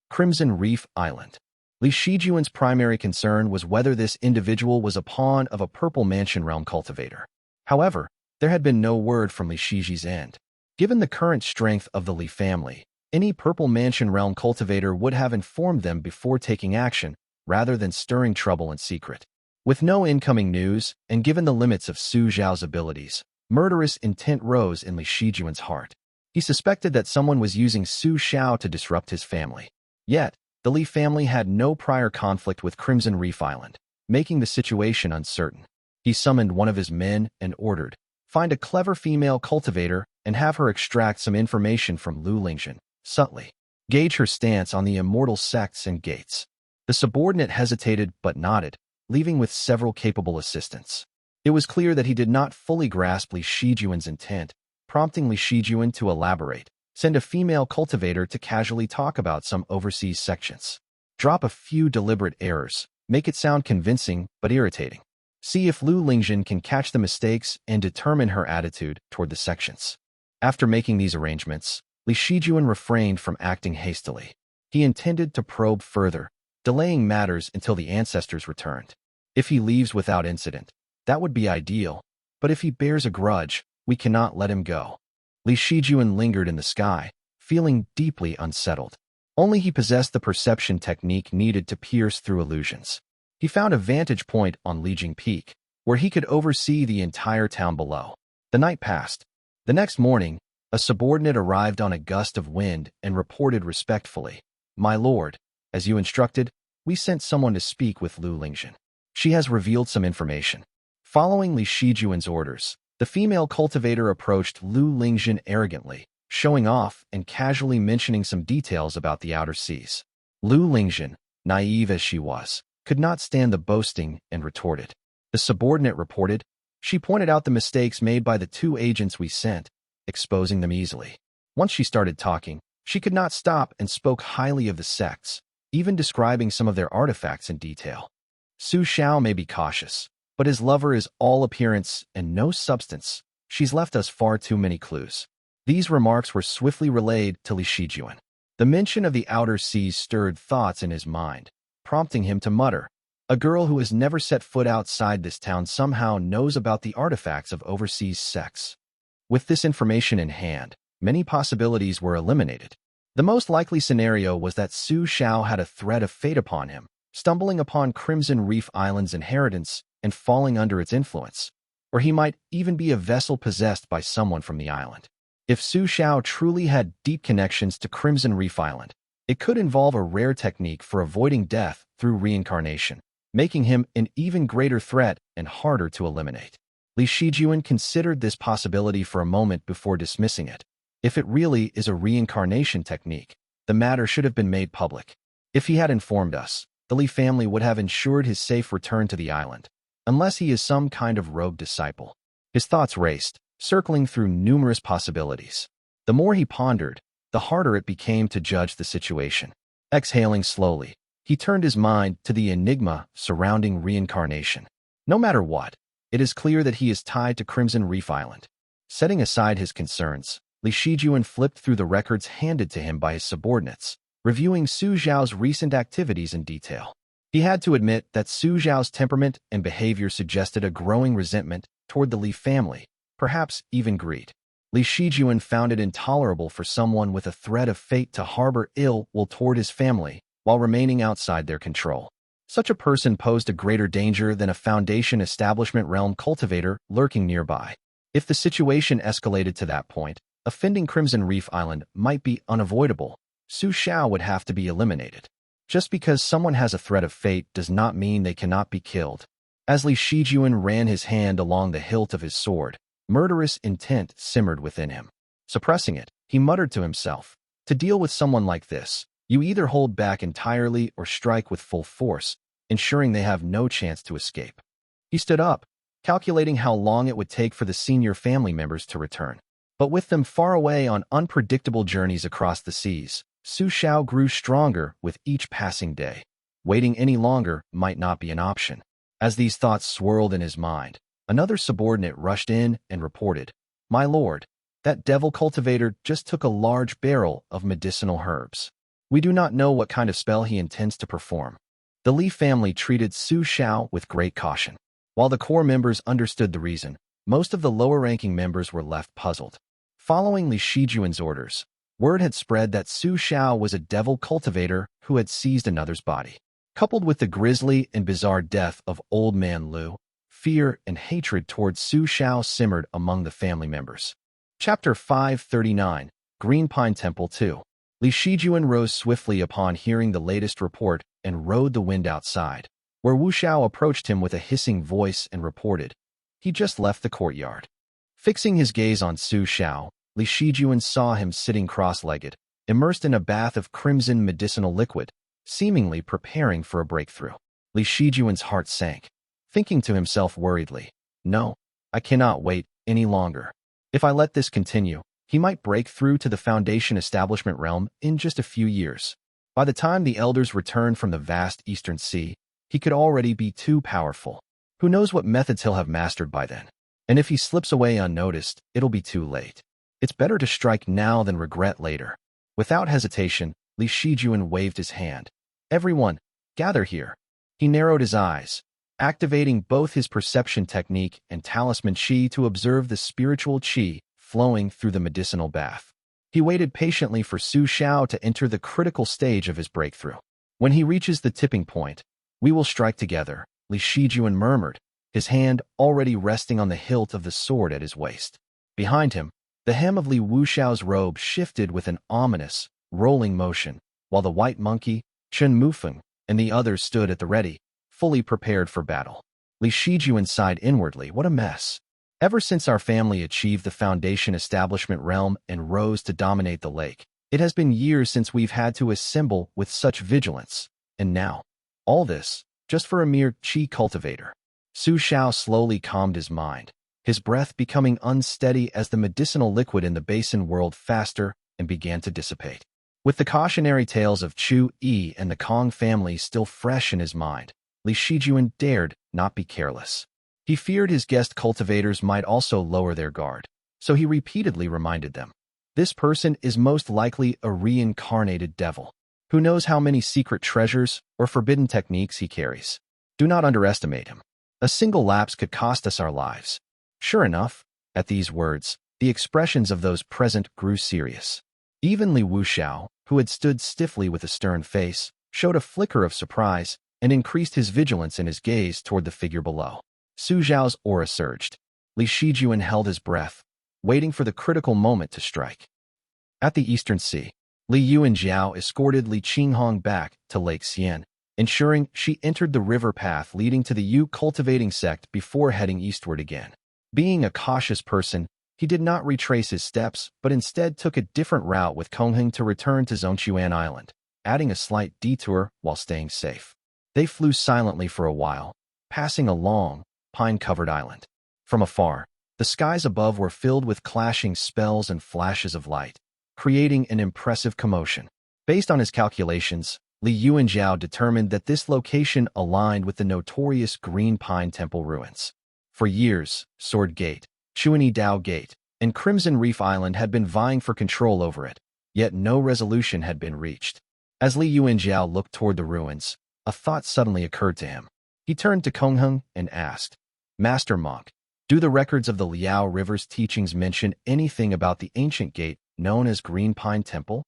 [SPEAKER 1] Crimson Reef Island. Li Shijuan's primary concern was whether this individual was a pawn of a purple mansion realm cultivator. However, there had been no word from Li Shiji's end. Given the current strength of the Li family, any purple mansion realm cultivator would have informed them before taking action, rather than stirring trouble in secret. With no incoming news, and given the limits of Su Xiao's abilities, murderous intent rose in Li Shijuan's heart. He suspected that someone was using Su Xiao to disrupt his family. Yet, the Li family had no prior conflict with Crimson Reef Island, making the situation uncertain. He summoned one of his men and ordered, find a clever female cultivator and have her extract some information from Lu Lingzhen, subtly. Gauge her stance on the immortal sects and gates. The subordinate hesitated but nodded, leaving with several capable assistants. It was clear that he did not fully grasp Li Shijuan's intent, prompting Li Shijuan to elaborate. Send a female cultivator to casually talk about some overseas sections. Drop a few deliberate errors, make it sound convincing but irritating. See if Lu Lingzhen can catch the mistakes and determine her attitude toward the sections. After making these arrangements, Li Shijuan refrained from acting hastily. He intended to probe further, delaying matters until the ancestors returned. If he leaves without incident, that would be ideal, But if he bears a grudge, we cannot let him go. Li Shijuan lingered in the sky, feeling deeply unsettled. Only he possessed the perception technique needed to pierce through illusions. He found a vantage point on Lijing Peak, where he could oversee the entire town below. The night passed. The next morning, a subordinate arrived on a gust of wind and reported respectfully, "My lord, as you instructed, we sent someone to speak with Lu Lingzhen. She has revealed some information." Following Li Shijuan's orders, the female cultivator approached Lu Lingzhen arrogantly, showing off and casually mentioning some details about the outer seas. Lu Lingzhen, naive as she was, could not stand the boasting and retorted. The subordinate reported, "She pointed out the mistakes made by the 2 agents we sent, exposing them easily. Once she started talking, she could not stop and spoke highly of the sects, even describing some of their artifacts in detail. Su Xiao may be cautious, but his lover is all appearance and no substance. She's left us far too many clues." These remarks were swiftly relayed to Li Shijuan. The mention of the outer seas stirred thoughts in his mind, prompting him to mutter, "A girl who has never set foot outside this town somehow knows about the artifacts of overseas sects." With this information in hand, many possibilities were eliminated. The most likely scenario was that Su Xiao had a thread of fate upon him, stumbling upon Crimson Reef Island's inheritance and falling under its influence. Or he might even be a vessel possessed by someone from the island. If Su Xiao truly had deep connections to Crimson Reef Island, it could involve a rare technique for avoiding death through reincarnation, making him an even greater threat and harder to eliminate. Li Shijuan considered this possibility for a moment before dismissing it. If it really is a reincarnation technique, the matter should have been made public. If he had informed us, the Li family would have ensured his safe return to the island, unless he is some kind of rogue disciple. His thoughts raced, circling through numerous possibilities. The more he pondered, the harder it became to judge the situation. Exhaling slowly, he turned his mind to the enigma surrounding reincarnation. No matter what, it is clear that he is tied to Crimson Reef Island. Setting aside his concerns, Li Shijuan flipped through the records handed to him by his subordinates, reviewing Su Xiao's recent activities in detail. He had to admit that Su Xiao's temperament and behavior suggested a growing resentment toward the Li family, perhaps even greed. Li Shijuan found it intolerable for someone with a threat of fate to harbor ill will toward his family while remaining outside their control. Such a person posed a greater danger than a Foundation establishment realm cultivator lurking nearby. If the situation escalated to that point, offending Crimson Reef Island might be unavoidable. Su Xiao would have to be eliminated. Just because someone has a threat of fate does not mean they cannot be killed. As Li Shijuan ran his hand along the hilt of his sword, murderous intent simmered within him. Suppressing it, he muttered to himself, "To deal with someone like this, you either hold back entirely or strike with full force, ensuring they have no chance to escape." He stood up, calculating how long it would take for the senior family members to return. But with them far away on unpredictable journeys across the seas, Su Xiao grew stronger with each passing day. Waiting any longer might not be an option. As these thoughts swirled in his mind, another subordinate rushed in and reported, "My lord, that devil cultivator just took a large barrel of medicinal herbs. We do not know what kind of spell he intends to perform." The Li family treated Su Xiao with great caution. While the core members understood the reason, most of the lower-ranking members were left puzzled. Following Li Shijuan's orders, word had spread that Su Xiao was a devil cultivator who had seized another's body. Coupled with the grisly and bizarre death of Old Man Lu, fear and hatred towards Su Xiao simmered among the family members. Chapter 539, Green Pine Temple 2. Li Shijuan rose swiftly upon hearing the latest report and rode the wind outside, where Wu Xiao approached him with a hissing voice and reported, "He just left the courtyard." Fixing his gaze on Su Xiao, Li Shijuan saw him sitting cross-legged, immersed in a bath of crimson medicinal liquid, seemingly preparing for a breakthrough. Li Shijuan's heart sank, thinking to himself worriedly, "No, I cannot wait any longer. If I let this continue, he might break through to the Foundation establishment realm in just a few years. By the time the elders return from the vast Eastern Sea, he could already be too powerful. Who knows what methods he'll have mastered by then? And if he slips away unnoticed, it'll be too late. It's better to strike now than regret later." Without hesitation, Li Shijuan waved his hand. "Everyone, gather here." He narrowed his eyes, activating both his perception technique and talisman qi to observe the spiritual qi flowing through the medicinal bath. He waited patiently for Su Xiao to enter the critical stage of his breakthrough. When he reaches the tipping point, "We will strike together," Li Shijuan murmured, his hand already resting on the hilt of the sword at his waist. Behind him, the hem of Li Wuxiao's robe shifted with an ominous, rolling motion, while the white monkey, Chen Mufeng, and the others stood at the ready, fully prepared for battle. Li Shijuan sighed inwardly, "What a mess. Ever since our family achieved the Foundation Establishment realm and rose to dominate the lake, it has been years since we've had to assemble with such vigilance. And now, all this, just for a mere qi cultivator." Su Xiao slowly calmed his mind, his breath becoming unsteady as the medicinal liquid in the basin whirled faster and began to dissipate. With the cautionary tales of Chu Yi and the Kong family still fresh in his mind, Li Shijuan dared not be careless. He feared his guest cultivators might also lower their guard, so he repeatedly reminded them, "This person is most likely a reincarnated devil. Who knows how many secret treasures or forbidden techniques he carries? Do not underestimate him. A single lapse could cost us our lives." Sure enough, at these words, the expressions of those present grew serious. Even Li Wuxiao, who had stood stiffly with a stern face, showed a flicker of surprise and increased his vigilance in his gaze toward the figure below. Su Zhao's aura surged. Li Shijuan held his breath, waiting for the critical moment to strike. At the Eastern Sea, Li Yuanjiao escorted Li Qinghong back to Lake Xian, ensuring she entered the river path leading to the Yu cultivating sect before heading eastward again. Being a cautious person, he did not retrace his steps, but instead took a different route with Qinghong to return to Zongquan Island, adding a slight detour while staying safe. They flew silently for a while, passing a long, pine-covered island. From afar, the skies above were filled with clashing spells and flashes of light, creating an impressive commotion. Based on his calculations, Li Yuanjiao determined that this location aligned with the notorious Green Pine Temple ruins. For years, Sword Gate, Chuani Dao Gate, and Crimson Reef Island had been vying for control over it, yet no resolution had been reached. As Li Yuanjiao looked toward the ruins, a thought suddenly occurred to him. He turned to Qinghong and asked, "Master Monk, do the records of the Liao River's teachings mention anything about the ancient gate known as Green Pine Temple?"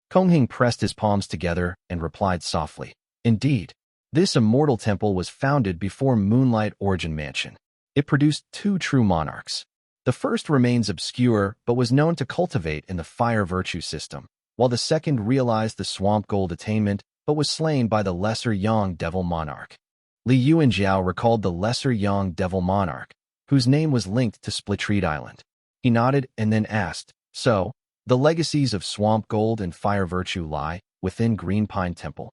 [SPEAKER 1] Qinghong pressed his palms together and replied softly, "Indeed, this immortal temple was founded before Moonlight Origin Mansion. It produced two true monarchs. The first remains obscure but was known to cultivate in the fire virtue system, while the second realized the swamp gold attainment but was slain by the lesser Yang Devil Monarch." Li Yuanjiao recalled the lesser Yang Devil Monarch, whose name was linked to Splitreed Island. He nodded and then asked, "So, the legacies of swamp gold and fire virtue lie within Green Pine Temple?"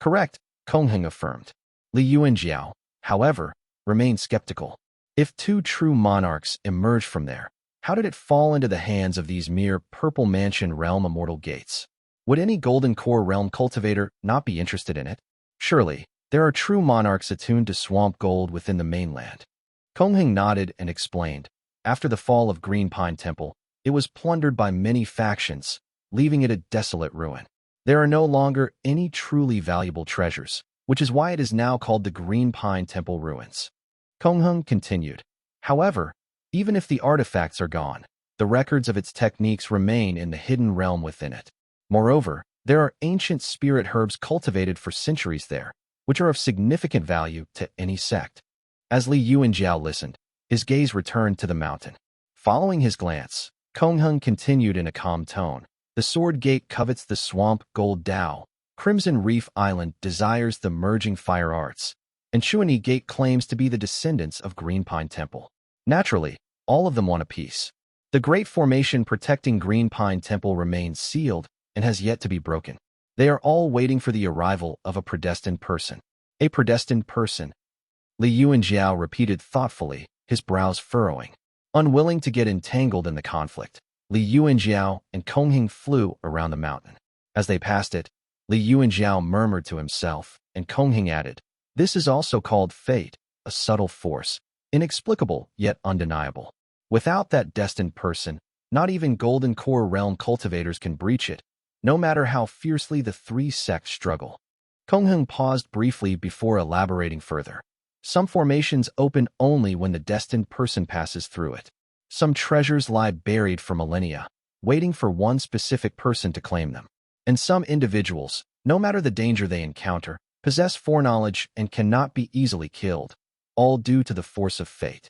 [SPEAKER 1] "Correct," Qinghong affirmed. Li Yuanjiao, however, remained skeptical. If two true monarchs emerged from there, how did it fall into the hands of these mere Purple Mansion realm immortal gates? Would any Golden Core realm cultivator not be interested in it? Surely, there are true monarchs attuned to swamp gold within the mainland. Qinghong nodded and explained, "After the fall of Green Pine Temple, it was plundered by many factions, leaving it a desolate ruin. There are no longer any truly valuable treasures, which is why it is now called the Green Pine Temple Ruins." Qinghong continued, "However, even if the artifacts are gone, the records of its techniques remain in the hidden realm within it. Moreover, there are ancient spirit herbs cultivated for centuries there, which are of significant value to any sect." As Li Yuanjiao listened, his gaze returned to the mountain. Following his glance, Qinghong continued in a calm tone, "The Sword Gate covets the swamp gold Dao, Crimson Reef Island desires the merging fire arts, and Chuani Gate claims to be the descendants of Green Pine Temple. Naturally, all of them want a piece. The great formation protecting Green Pine Temple remains sealed and has yet to be broken. They are all waiting for the arrival of a predestined person." "A predestined person," Li Yuanjiao repeated thoughtfully, his brows furrowing. Unwilling to get entangled in the conflict, Li Yuanjiao and Qinghong flew around the mountain. As they passed it, Li Yuanjiao murmured to himself, and Qinghong added, "This is also called fate, a subtle force, inexplicable yet undeniable. Without that destined person, not even Golden Core realm cultivators can breach it, no matter how fiercely the three sects struggle." Qinghong paused briefly before elaborating further. Some formations open only when the destined person passes through it. Some treasures lie buried for millennia, waiting for one specific person to claim them. And some individuals, no matter the danger they encounter, possess foreknowledge and cannot be easily killed, all due to the force of fate.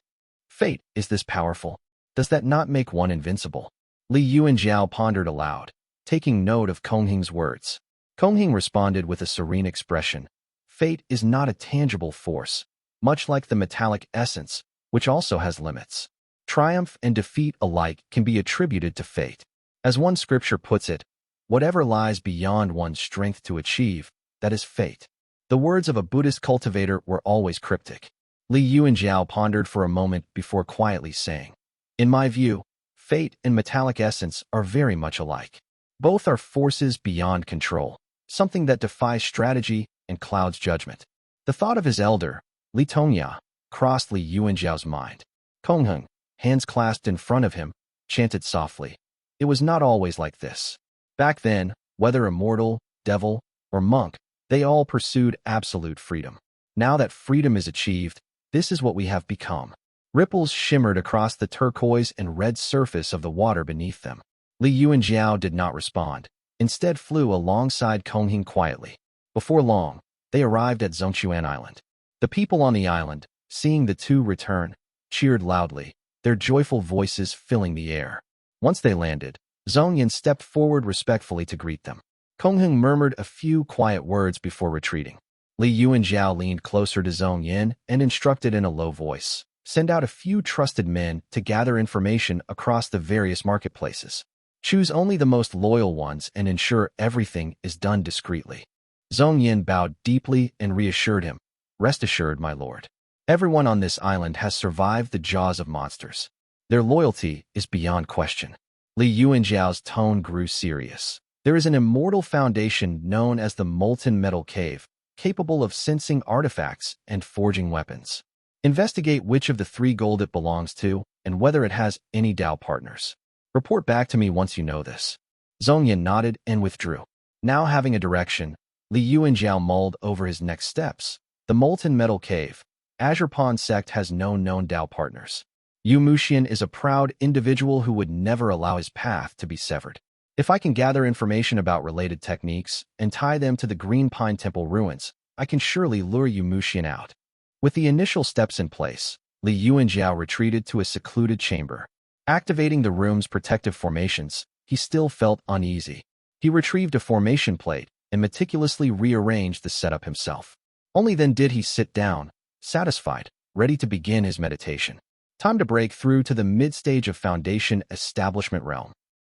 [SPEAKER 1] Fate is this powerful. Does that not make one invincible? Li Yuanjiao pondered aloud, taking note of Konghing's words. Konghing responded with a serene expression. Fate is not a tangible force, much like the metallic essence, which also has limits. Triumph and defeat alike can be attributed to fate. As one scripture puts it, whatever lies beyond one's strength to achieve, that is fate. The words of a Buddhist cultivator were always cryptic. Li Yuanjiao pondered for a moment before quietly saying, in my view, fate and metallic essence are very much alike. Both are forces beyond control, something that defies strategy and clouds judgment. The thought of his elder, Li Tongya, crossed Li Yuanjiao's mind. Kongheng, hands clasped in front of him, chanted softly. It was not always like this. Back then, whether immortal, devil, or monk, they all pursued absolute freedom. Now that freedom is achieved, this is what we have become. Ripples shimmered across the turquoise and red surface of the water beneath them. Li Yuanjiao did not respond, instead flew alongside Kongheng quietly. Before long, they arrived at Zongquan Island. The people on the island, seeing the two return, cheered loudly, their joyful voices filling the air. Once they landed, Zongyan stepped forward respectfully to greet them. Kongheng murmured a few quiet words before retreating. Li Yuanjiao leaned closer to Zongyan and instructed in a low voice. Send out a few trusted men to gather information across the various marketplaces. Choose only the most loyal ones and ensure everything is done discreetly. Zongyan bowed deeply and reassured him. Rest assured, my lord. Everyone on this island has survived the jaws of monsters. Their loyalty is beyond question. Li Yuanjiao's tone grew serious. There is an immortal foundation known as the Molten Metal Cave, capable of sensing artifacts and forging weapons. Investigate which of the 3 gold it belongs to and whether it has any Dao partners. Report back to me once you know this. Zongyan nodded and withdrew. Now having a direction, Li Yuanjiao mulled over his next steps. The Molten Metal Cave. Azure Pond Sect has no known Dao partners. Yu Muxian is a proud individual who would never allow his path to be severed. If I can gather information about related techniques and tie them to the Green Pine Temple ruins, I can surely lure Yu Muxian out. With the initial steps in place, Li Yuanjiao retreated to a secluded chamber. Activating the room's protective formations, he still felt uneasy. He retrieved a formation plate and meticulously rearranged the setup himself. Only then did he sit down, satisfied, ready to begin his meditation. Time to break through to the mid-stage of Foundation Establishment Realm.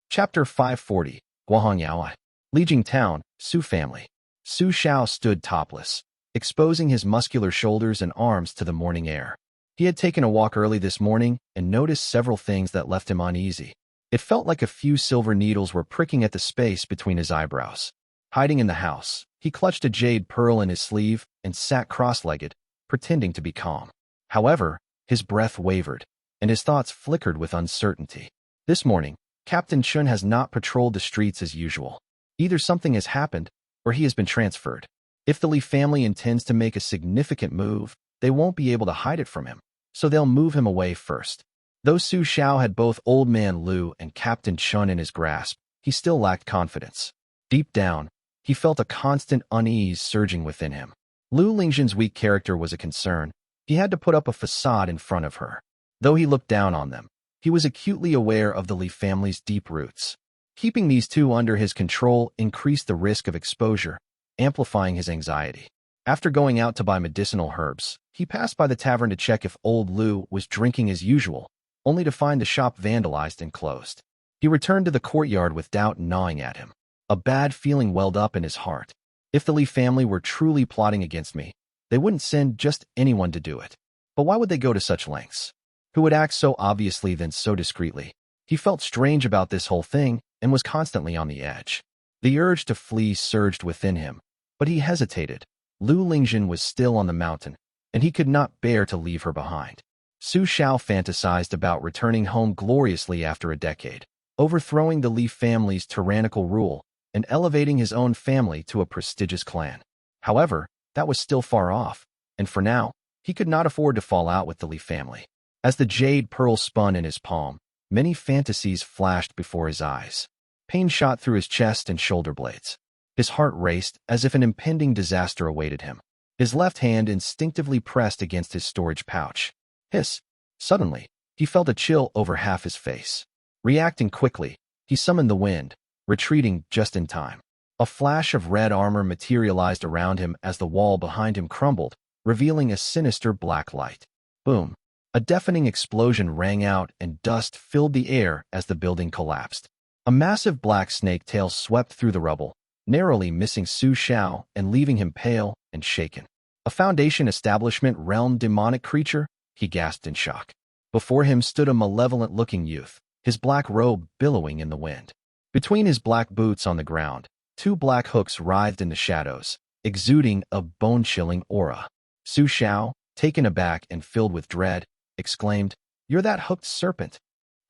[SPEAKER 1] Chapter 540, Guo Hongyao. Lijing Town, Su family. Su Xiao stood topless, exposing his muscular shoulders and arms to the morning air. He had taken a walk early this morning and noticed several things that left him uneasy. It felt like a few silver needles were pricking at the space between his eyebrows. Hiding in the house, he clutched a jade pearl in his sleeve and sat cross-legged, pretending to be calm. However, his breath wavered, and his thoughts flickered with uncertainty. This morning, Captain Chun has not patrolled the streets as usual. Either something has happened, or he has been transferred. If the Li family intends to make a significant move, they won't be able to hide it from him, so they'll move him away first. Though Su Xiao had both Old Man Lu and Captain Chun in his grasp, he still lacked confidence. Deep down, he felt a constant unease surging within him. Lu Lingzhen's weak character was a concern. He had to put up a facade in front of her. Though he looked down on them, he was acutely aware of the Li family's deep roots. Keeping these two under his control increased the risk of exposure, amplifying his anxiety. After going out to buy medicinal herbs, he passed by the tavern to check if old Lu was drinking as usual, only to find the shop vandalized and closed. He returned to the courtyard with doubt gnawing at him. A bad feeling welled up in his heart. If the Li family were truly plotting against me, they wouldn't send just anyone to do it. But why would they go to such lengths? Who would act so obviously then so discreetly? He felt strange about this whole thing and was constantly on the edge. The urge to flee surged within him, but he hesitated. Lu Lingzhen was still on the mountain, and he could not bear to leave her behind. Su Xiao fantasized about returning home gloriously after a decade, overthrowing the Li family's tyrannical rule and elevating his own family to a prestigious clan. However, that was still far off, and for now, He could not afford to fall out with the Li family. As the jade pearl spun in his palm, many fantasies flashed before his eyes. Pain shot through his chest and shoulder blades. His heart raced as if an impending disaster awaited him. His left hand instinctively pressed against his storage pouch. Hiss! Suddenly, he felt a chill over half his face. Reacting quickly, he summoned the wind, retreating just in time. A flash of red armor materialized around him as the wall behind him crumbled, revealing a sinister black light. Boom! A deafening explosion rang out and dust filled the air as the building collapsed. A massive black snake tail swept through the rubble, narrowly missing Xiao and leaving him pale and shaken. A Foundation Establishment realm demonic creature? He gasped in shock. Before him stood a malevolent-looking youth, his black robe billowing in the wind. Between his black boots on the ground, two black hooks writhed in the shadows, exuding a bone-chilling aura. Xiao, taken aback and filled with dread, exclaimed, "You're that hooked serpent."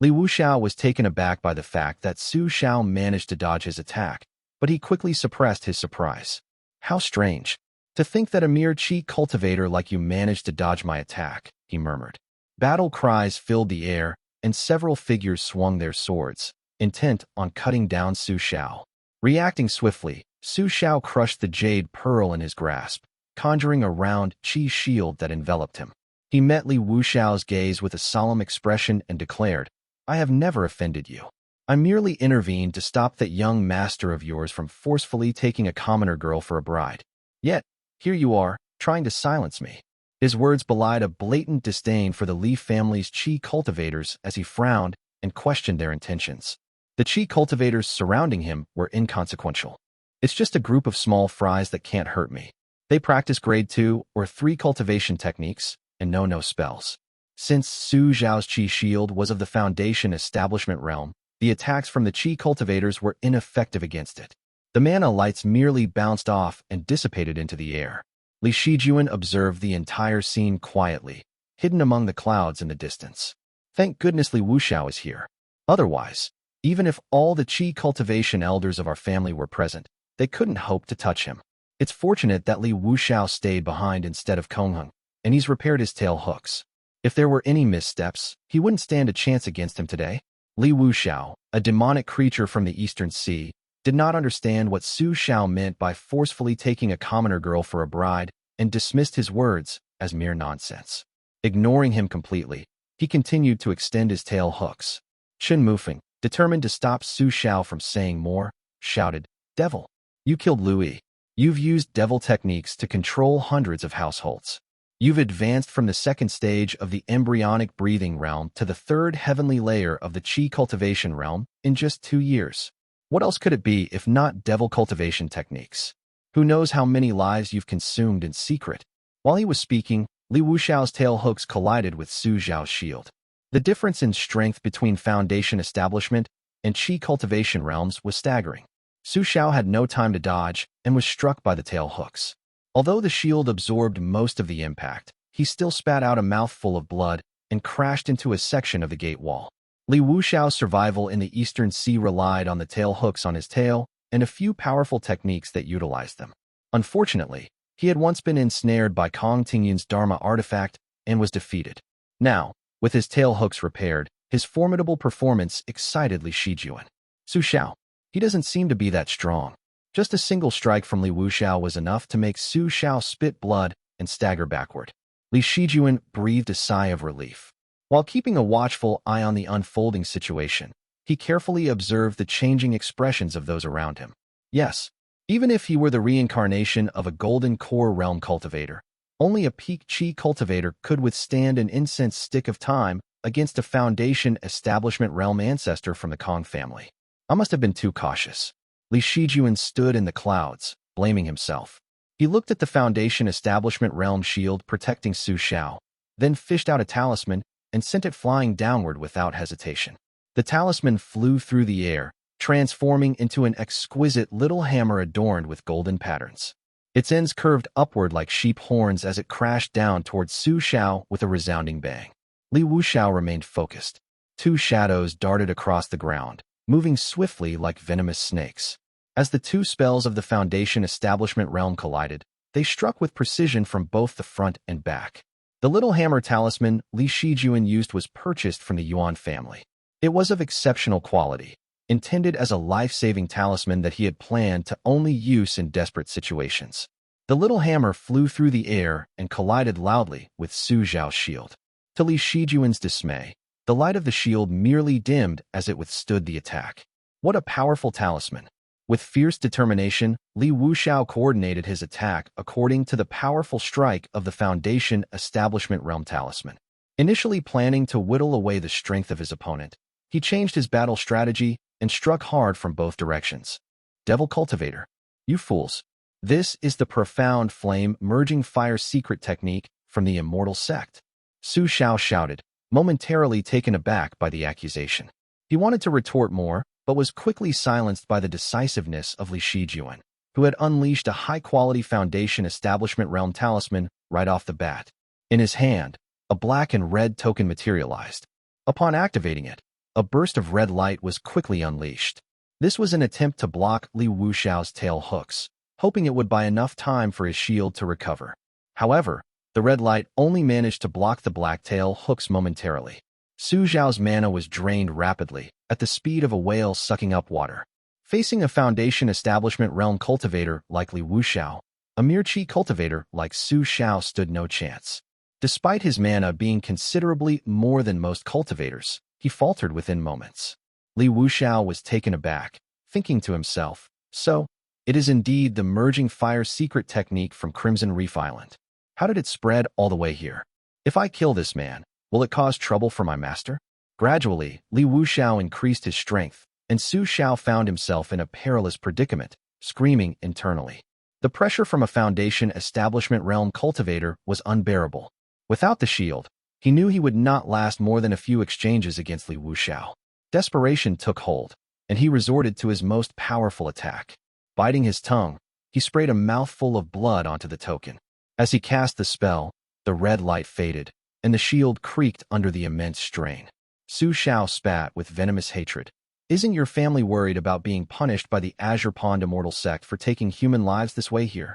[SPEAKER 1] Li Wuxiao was taken aback by the fact that Xiao managed to dodge his attack, but he quickly suppressed his surprise. "How strange. To think that a mere qi cultivator like you managed to dodge my attack," he murmured. Battle cries filled the air, and several figures swung their swords, intent on cutting down Xiao. Reacting swiftly, Xiao crushed the jade pearl in his grasp, conjuring a round qi shield that enveloped him. He met Li Wuxiao's gaze with a solemn expression and declared, "I have never offended you. I merely intervened to stop that young master of yours from forcefully taking a commoner girl for a bride. Yet, here you are, trying to silence me." His words belied a blatant disdain for the Li family's qi cultivators as he frowned and questioned their intentions. The qi cultivators surrounding him were inconsequential. "It's just a group of small fries that can't hurt me. They practice grade 2 or 3 cultivation techniques and know no spells." Since Su Zhao's qi shield was of the Foundation Establishment realm, the attacks from the qi cultivators were ineffective against it. The mana lights merely bounced off and dissipated into the air. Li Shijuan observed the entire scene quietly, hidden among the clouds in the distance. Thank goodness Li Wuxiao is here. Otherwise, even if all the qi cultivation elders of our family were present, they couldn't hope to touch him. It's fortunate that Li Wuxiao stayed behind instead of Qinghong, and he's repaired his tail hooks. If there were any missteps, he wouldn't stand a chance against him today. Li Wuxiao, a demonic creature from the Eastern Sea, did not understand what Xiao meant by forcefully taking a commoner girl for a bride and dismissed his words as mere nonsense. Ignoring him completely, he continued to extend his tail hooks. Chen Mufeng, determined to stop Xiao from saying more, shouted, "Devil! You killed Louis. You've used devil techniques to control hundreds of households. You've advanced from the second stage of the embryonic breathing realm to the third heavenly layer of the qi cultivation realm in just 2 years. What else could it be if not devil cultivation techniques? Who knows how many lives you've consumed in secret?" While he was speaking, Li Wuxiao's tail hooks collided with Su Zhao's shield. The difference in strength between Foundation Establishment and qi cultivation realms was staggering. Su Xiao had no time to dodge and was struck by the tail hooks. Although the shield absorbed most of the impact, he still spat out a mouthful of blood and crashed into a section of the gate wall. Li Wuxiao's survival in the Eastern Sea relied on the tail hooks on his tail and a few powerful techniques that utilized them. Unfortunately, he had once been ensnared by Kong Tingyun's Dharma artifact and was defeated. Now, with his tail hooks repaired, his formidable performance excited Li Shijuan. Xiao, he doesn't seem to be that strong. Just a single strike from Li Wuxiao was enough to make Xiao spit blood and stagger backward. Li Shijuan breathed a sigh of relief. While keeping a watchful eye on the unfolding situation, he carefully observed the changing expressions of those around him. Yes, even if he were the reincarnation of a golden core realm cultivator, only a peak qi cultivator could withstand an incense stick of time against a Foundation Establishment realm ancestor from the Kong family. I must have been too cautious. Li Shijuan stood in the clouds, blaming himself. He looked at the Foundation Establishment realm shield protecting Xiao, then fished out a talisman and sent it flying downward without hesitation. The talisman flew through the air, transforming into an exquisite little hammer adorned with golden patterns. Its ends curved upward like sheep horns as it crashed down towards Xiao with a resounding bang. Li Wuxiao remained focused. 2 shadows darted across the ground, moving swiftly like venomous snakes. As the 2 spells of the Foundation Establishment realm collided, they struck with precision from both the front and back. The little hammer talisman Li Shijuan used was purchased from the Yuan family. It was of exceptional quality, intended as a life-saving talisman that he had planned to only use in desperate situations. The little hammer flew through the air and collided loudly with Su Zhao's shield. To Li Shijuan's dismay, the light of the shield merely dimmed as it withstood the attack. What a powerful talisman! With fierce determination, Li Wuxiao coordinated his attack according to the powerful strike of the Foundation Establishment Realm Talisman. Initially planning to whittle away the strength of his opponent, he changed his battle strategy and struck hard from both directions. Devil Cultivator. You fools. This is the profound flame merging fire secret technique from the Immortal Sect. Su Xiao shouted, momentarily taken aback by the accusation. He wanted to retort more, but was quickly silenced by the decisiveness of Li Shijuan, who had unleashed a high-quality Foundation Establishment Realm Talisman right off the bat. In his hand, a black and red token materialized. Upon activating it, a burst of red light was quickly unleashed. This was an attempt to block Li Wuxiao's tail hooks, hoping it would buy enough time for his shield to recover. However, the red light only managed to block the black tail hooks momentarily. Su Zhao's mana was drained rapidly, at the speed of a whale sucking up water. Facing a Foundation Establishment Realm cultivator like Li Wuxiao, a mere Qi cultivator like Su Xiao stood no chance. Despite his mana being considerably more than most cultivators, he faltered within moments. Li Wuxiao was taken aback, thinking to himself, so, it is indeed the merging fire secret technique from Crimson Reef Island. How did it spread all the way here? If I kill this man, will it cause trouble for my master? Gradually, Li Wuxiao increased his strength, and Su Xiao found himself in a perilous predicament, screaming internally. The pressure from a Foundation Establishment Realm cultivator was unbearable. Without the shield, he knew he would not last more than a few exchanges against Li Wuxiao. Desperation took hold, and he resorted to his most powerful attack. Biting his tongue, he sprayed a mouthful of blood onto the token. As he cast the spell, the red light faded, and the shield creaked under the immense strain. Su Xiao spat with venomous hatred. Isn't your family worried about being punished by the Azure Pond Immortal Sect for taking human lives this way here?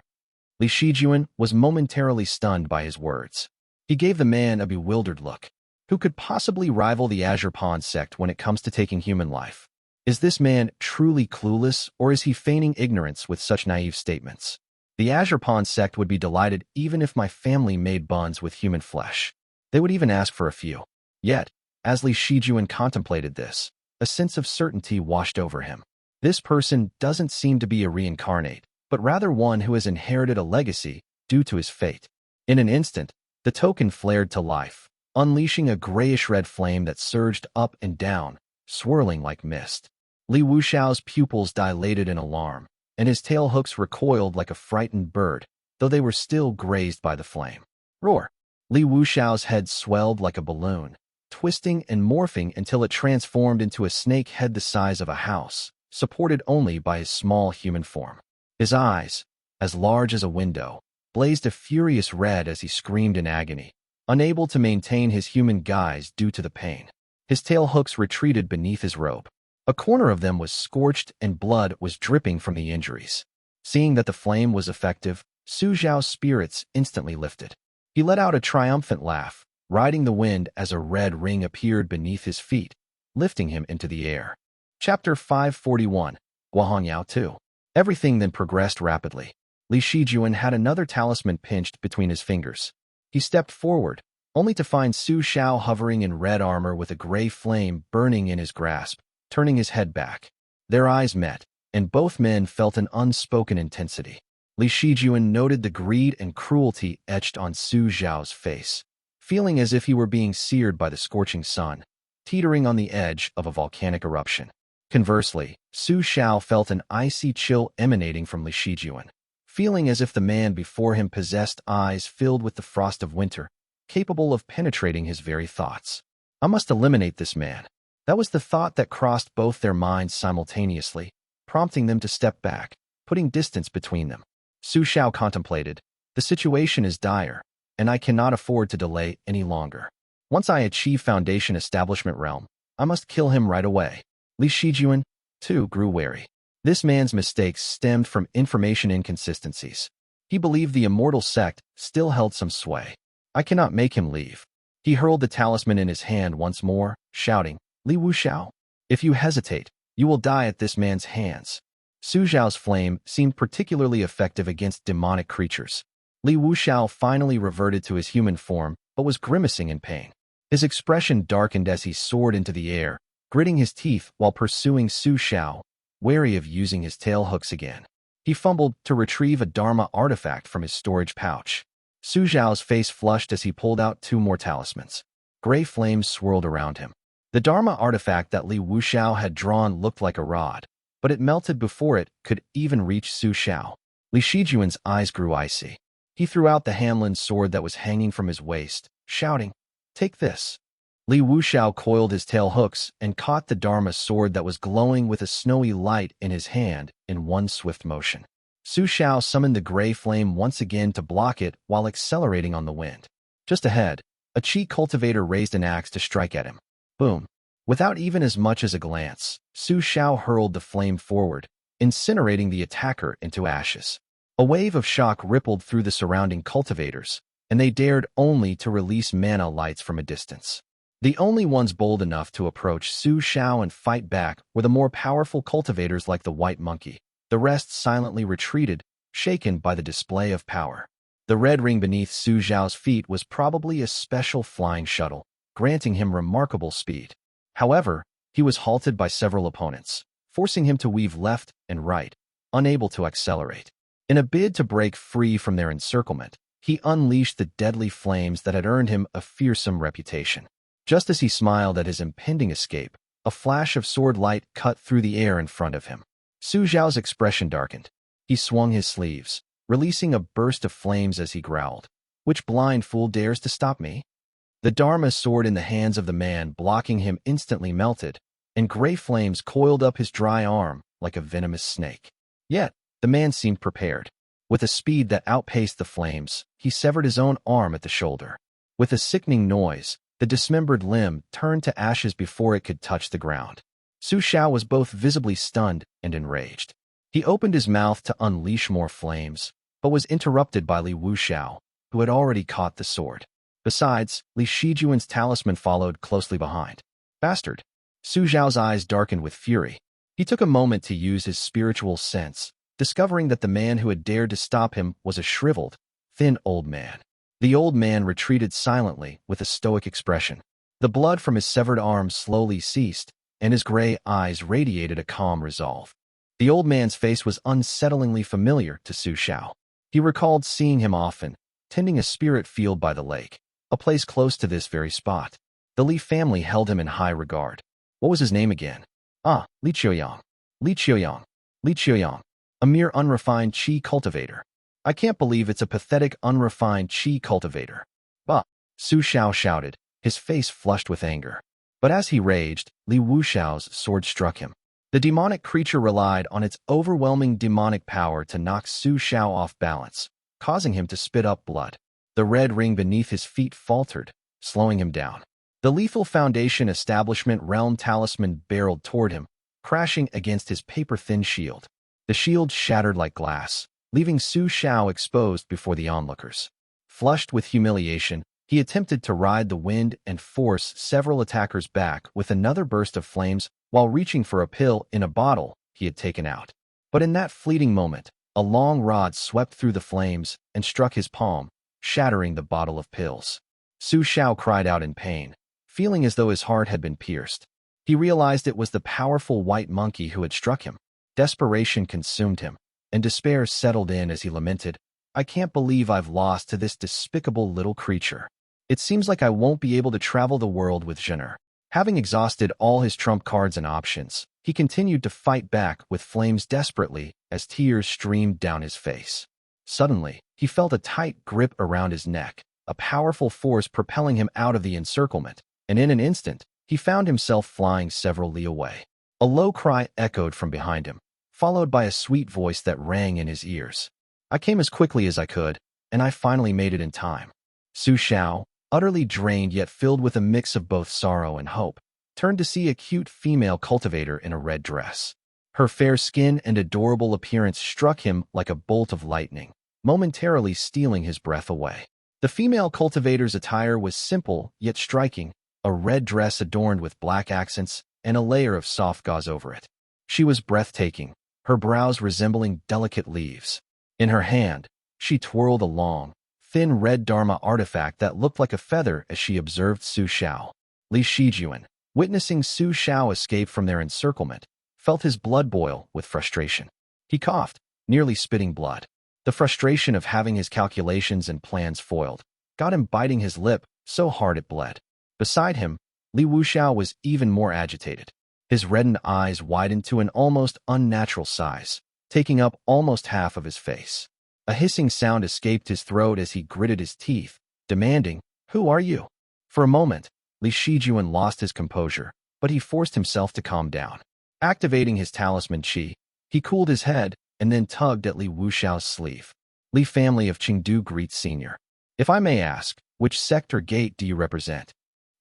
[SPEAKER 1] Li Shijuan was momentarily stunned by his words. He gave the man a bewildered look. Who could possibly rival the Azure Pond Sect when it comes to taking human life? Is this man truly clueless, or is he feigning ignorance with such naive statements? The Azure Pond Sect would be delighted even if my family made buns with human flesh. They would even ask for a few. Yet, as Li Shijuan contemplated this, a sense of certainty washed over him. This person doesn't seem to be a reincarnate, but rather one who has inherited a legacy due to his fate. In an instant, the token flared to life, unleashing a grayish-red flame that surged up and down, swirling like mist. Li Wuxiao's pupils dilated in alarm, and his tail hooks recoiled like a frightened bird, though they were still grazed by the flame. Roar! Li Wuxiao's head swelled like a balloon, twisting and morphing until it transformed into a snake head the size of a house, supported only by his small human form. His eyes, as large as a window, blazed a furious red as he screamed in agony, unable to maintain his human guise due to the pain. His tail hooks retreated beneath his robe. A corner of them was scorched and blood was dripping from the injuries. Seeing that the flame was effective, Su Zhao's spirits instantly lifted. He let out a triumphant laugh, riding the wind as a red ring appeared beneath his feet, lifting him into the air. Chapter 541, Guo Hongyao 2. Everything then progressed rapidly. Li Shijuan had another talisman pinched between his fingers. He stepped forward, only to find Su Xiao hovering in red armor with a gray flame burning in his grasp, turning his head back. Their eyes met, and both men felt an unspoken intensity. Li Shijuan noted the greed and cruelty etched on Su Zhao's face, feeling as if he were being seared by the scorching sun, teetering on the edge of a volcanic eruption. Conversely, Su Xiao felt an icy chill emanating from Li Shijuan, feeling as if the man before him possessed eyes filled with the frost of winter, capable of penetrating his very thoughts. I must eliminate this man. That was the thought that crossed both their minds simultaneously, prompting them to step back, putting distance between them. Su Xiao contemplated, the situation is dire, and I cannot afford to delay any longer. Once I achieve Foundation Establishment Realm, I must kill him right away. Li Shijuan, too, grew wary. This man's mistakes stemmed from information inconsistencies. He believed the Immortal Sect still held some sway. I cannot make him leave. He hurled the talisman in his hand once more, shouting, Li Wuxiao, if you hesitate, you will die at this man's hands. Su Zhao's flame seemed particularly effective against demonic creatures. Li Wuxiao finally reverted to his human form, but was grimacing in pain. His expression darkened as he soared into the air, gritting his teeth while pursuing Su Zhao, wary of using his tail hooks again. He fumbled to retrieve a Dharma artifact from his storage pouch. Su Zhao's face flushed as he pulled out 2 more talismans. Gray flames swirled around him. The Dharma artifact that Li Wuxiao had drawn looked like a rod, but it melted before it could even reach Su Zhao. Li Shijuan's eyes grew icy. He threw out the Hanlin sword that was hanging from his waist, shouting, Take this. Li Wuxiao coiled his tail hooks and caught the Dharma sword that was glowing with a snowy light in his hand in one swift motion. Su Zhao summoned the gray flame once again to block it while accelerating on the wind. Just ahead, a Qi cultivator raised an axe to strike at him. Boom. Without even as much as a glance, Su Zhao hurled the flame forward, incinerating the attacker into ashes. A wave of shock rippled through the surrounding cultivators, and they dared only to release mana lights from a distance. The only ones bold enough to approach Su Zhao and fight back were the more powerful cultivators like the White Monkey. The rest silently retreated, shaken by the display of power. The red ring beneath Su Zhao's feet was probably a special flying shuttle, granting him remarkable speed. However, he was halted by several opponents, forcing him to weave left and right, unable to accelerate. In a bid to break free from their encirclement, he unleashed the deadly flames that had earned him a fearsome reputation. Just as he smiled at his impending escape, a flash of sword light cut through the air in front of him. Su Zhao's expression darkened. He swung his sleeves, releasing a burst of flames as he growled. Which blind fool dares to stop me? The Dharma sword in the hands of the man blocking him instantly melted, and gray flames coiled up his dry arm like a venomous snake. Yet, the man seemed prepared. With a speed that outpaced the flames, he severed his own arm at the shoulder. With a sickening noise, the dismembered limb turned to ashes before it could touch the ground. Su Zhao was both visibly stunned and enraged. He opened his mouth to unleash more flames, but was interrupted by Li Wuxiao, who had already caught the sword. Besides, Li Shijuan's talisman followed closely behind. Bastard! Su Zhao's eyes darkened with fury. He took a moment to use his spiritual sense, discovering that the man who had dared to stop him was a shriveled, thin old man. The old man retreated silently with a stoic expression. The blood from his severed arm slowly ceased, and his gray eyes radiated a calm resolve. The old man's face was unsettlingly familiar to Su Zhao. He recalled seeing him often, tending a spirit field by the lake, a place close to this very spot. The Li family held him in high regard. What was his name again? Ah, Li Qiuyang. Li Qiuyang. Li Qiuyang. A mere unrefined Qi cultivator. I can't believe it's a pathetic unrefined Qi cultivator. Bah! Su Zhao shouted, his face flushed with anger. But as he raged, Li Wuxiao's sword struck him. The demonic creature relied on its overwhelming demonic power to knock Su Zhao off balance, causing him to spit up blood. The red ring beneath his feet faltered, slowing him down. The lethal Foundation Establishment Realm Talisman barreled toward him, crashing against his paper-thin shield. The shield shattered like glass, leaving Su Zhao exposed before the onlookers. Flushed with humiliation, he attempted to ride the wind and force several attackers back with another burst of flames while reaching for a pill in a bottle he had taken out. But in that fleeting moment, a long rod swept through the flames and struck his palm, shattering the bottle of pills. Su Zhao cried out in pain, feeling as though his heart had been pierced. He realized it was the powerful white monkey who had struck him. Desperation consumed him, and despair settled in as he lamented, I can't believe I've lost to this despicable little creature. It seems like I won't be able to travel the world with Zhener. Having exhausted all his trump cards and options, he continued to fight back with flames desperately as tears streamed down his face. Suddenly, he felt a tight grip around his neck, a powerful force propelling him out of the encirclement, and in an instant, he found himself flying several li away. A low cry echoed from behind him, followed by a sweet voice that rang in his ears. I came as quickly as I could, and I finally made it in time. Su Zhao, utterly drained yet filled with a mix of both sorrow and hope, turned to see a cute female cultivator in a red dress. Her fair skin and adorable appearance struck him like a bolt of lightning, momentarily stealing his breath away. The female cultivator's attire was simple yet striking, a red dress adorned with black accents and a layer of soft gauze over it. She was breathtaking, her brows resembling delicate leaves. In her hand, she twirled a long, thin red dharma artifact that looked like a feather as she observed Su Xiao. Li Shijuan, witnessing Su Xiao escape from their encirclement, felt his blood boil with frustration. He coughed, nearly spitting blood. The frustration of having his calculations and plans foiled got him biting his lip so hard it bled. Beside him, Li Wuxiao was even more agitated. His reddened eyes widened to an almost unnatural size, taking up almost half of his face. A hissing sound escaped his throat as he gritted his teeth, demanding, "Who are you?" For a moment, Li Shijuan lost his composure, but he forced himself to calm down. Activating his talisman qi, he cooled his head and then tugged at Li Wuxiao's sleeve. "Li family of Qingdu greets senior. If I may ask, which sect or gate do you represent?"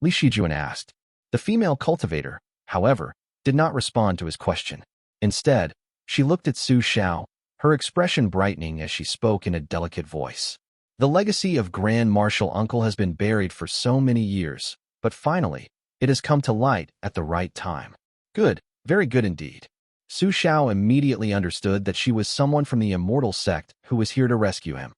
[SPEAKER 1] Li Shijuan asked. The female cultivator, however, did not respond to his question. Instead, she looked at Su Xiao, her expression brightening as she spoke in a delicate voice. "The legacy of Grand Marshal Uncle has been buried for so many years, but finally, it has come to light at the right time." "Good, very good indeed." Su Xiao immediately understood that she was someone from the Immortal Sect who was here to rescue him.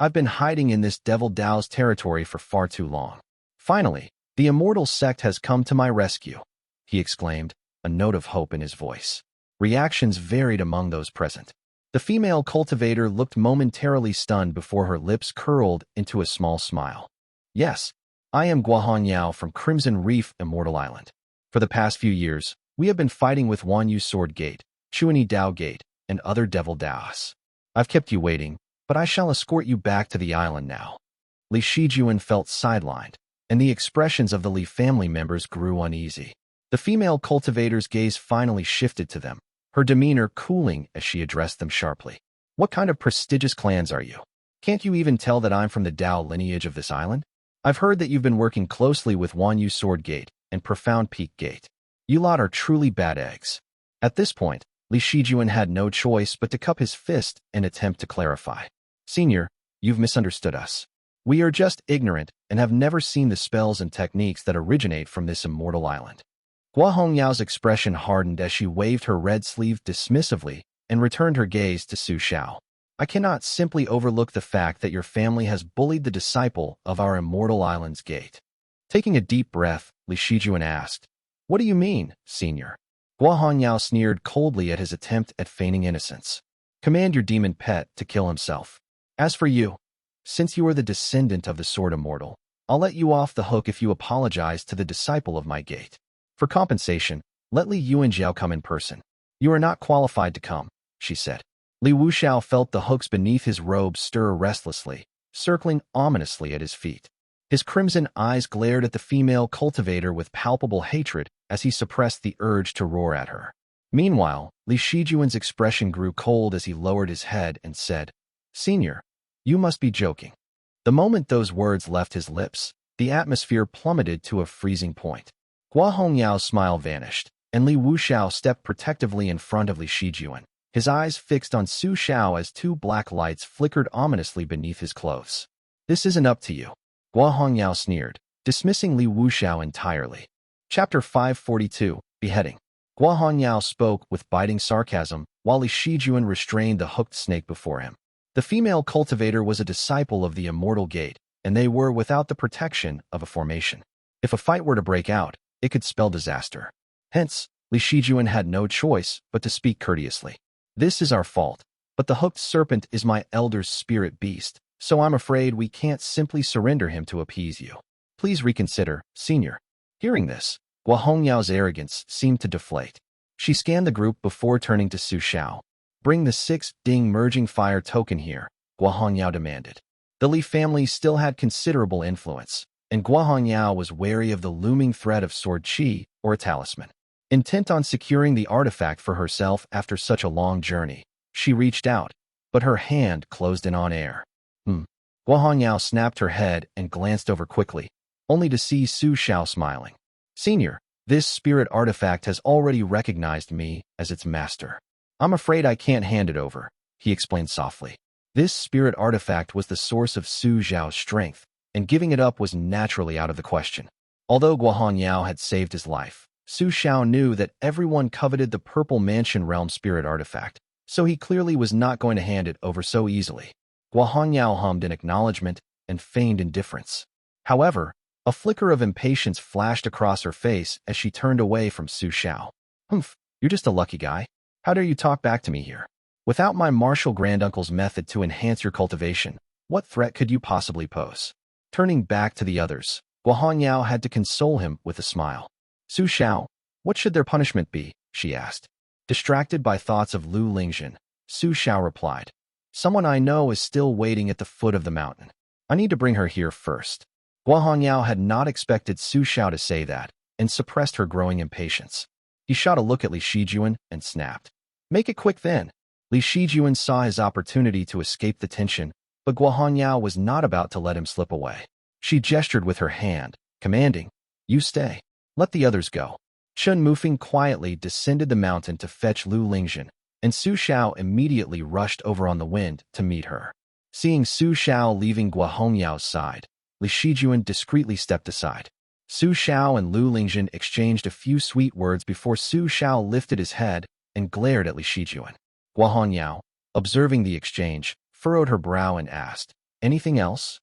[SPEAKER 1] I've been hiding in this Devil Dao's territory for far too long. Finally, the Immortal Sect has come to my rescue," he exclaimed, a note of hope in his voice. Reactions varied among those present. The female cultivator looked momentarily stunned before her lips curled into a small smile. "Yes, I am Guo Hongyao from Crimson Reef Immortal Island. For the past few years, we have been fighting with Wanyu Sword Gate, Chuani Dao Gate, and other Devil Daos. I've kept you waiting, but I shall escort you back to the island now." Li Shijuan felt sidelined, and the expressions of the Li family members grew uneasy. The female cultivator's gaze finally shifted to them, her demeanor cooling as she addressed them sharply. "What kind of prestigious clans are you? Can't you even tell that I'm from the Dao lineage of this island? I've heard that you've been working closely with Wanyu Sword Gate and Profound Peak Gate. You lot are truly bad eggs." At this point, Li Shijuan had no choice but to cup his fist and attempt to clarify. "Senior, you've misunderstood us. We are just ignorant and have never seen the spells and techniques that originate from this immortal island." Guo Hongyao's expression hardened as she waved her red sleeve dismissively and returned her gaze to Su Xiao. "I cannot simply overlook the fact that your family has bullied the disciple of our immortal island's gate." Taking a deep breath, Li Shijuan asked, "What do you mean, senior?" Guo Hongyao sneered coldly at his attempt at feigning innocence. "Command your demon pet to kill himself. As for you, since you are the descendant of the Sword Immortal, I'll let you off the hook if you apologize to the disciple of my gate. For compensation, let Li Yuanjiao come in person." "You are not qualified to come," she said. Li Wuxiao felt the hooks beneath his robe stir restlessly, circling ominously at his feet. His crimson eyes glared at the female cultivator with palpable hatred as he suppressed the urge to roar at her. Meanwhile, Li Shijuan's expression grew cold as he lowered his head and said, "Senior, you must be joking." The moment those words left his lips, the atmosphere plummeted to a freezing point. Guo Hongyao's smile vanished, and Li Wuxiao stepped protectively in front of Li Shijuan, his eyes fixed on Su Xiao as two black lights flickered ominously beneath his clothes. "This isn't up to you," Guo Hongyao sneered, dismissing Li Wuxiao entirely. Chapter 542, Beheading. Guo Hongyao spoke with biting sarcasm, while Li Shijuan restrained the hooked snake before him. The female cultivator was a disciple of the Immortal Gate, and they were without the protection of a formation. If a fight were to break out, it could spell disaster. Hence, Li Shijuan had no choice but to speak courteously. "This is our fault, but the hooked serpent is my elder's spirit beast, so I'm afraid we can't simply surrender him to appease you. Please reconsider, senior." Hearing this, Guo Hongyao's arrogance seemed to deflate. She scanned the group before turning to Su Xiao. "Bring the 6 Ding merging fire token here," Guo Hongyao demanded. The Li family still had considerable influence, and Guo Hongyao was wary of the looming threat of sword qi or a talisman. Intent on securing the artifact for herself after such a long journey, she reached out, but her hand closed in on air. Guo Hongyao snapped her head and glanced over quickly, only to see Su Xiao smiling. "Senior, this spirit artifact has already recognized me as its master. I'm afraid I can't hand it over," he explained softly. This spirit artifact was the source of Su Zhao's strength, and giving it up was naturally out of the question. Although Guo Hongyao had saved his life, Su Xiao knew that everyone coveted the Purple Mansion Realm spirit artifact, so he clearly was not going to hand it over so easily. Guo Hongyao hummed in acknowledgement and feigned indifference. However, a flicker of impatience flashed across her face as she turned away from Su Xiao. Humph, you're just a lucky guy. How dare you talk back to me here? Without my martial granduncle's method to enhance your cultivation, what threat could you possibly pose? Turning back to the others, Guo Hongyao had to console him with a smile. Su Xiao, what should their punishment be? She asked. Distracted by thoughts of Lu Lingzhen, Su Xiao replied, someone I know is still waiting at the foot of the mountain. I need to bring her here first. Guo Hongyao had not expected Su Xiao to say that, and suppressed her growing impatience. He shot a look at Li Shijuan and snapped. Make it quick then. Li Shijuan saw his opportunity to escape the tension, but Guo Hongyao was not about to let him slip away. She gestured with her hand, commanding, you stay. Let the others go. Chen Mufeng quietly descended the mountain to fetch Lu Lingzhen, and Su Xiao immediately rushed over on the wind to meet her. Seeing Su Xiao leaving Guo Hongyao's side, Li Shijuan discreetly stepped aside. Su Xiao and Lu Lingzhen exchanged a few sweet words before Su Xiao lifted his head and glared at Li Shijuan. Guo Hongyao, observing the exchange, furrowed her brow and asked, anything else?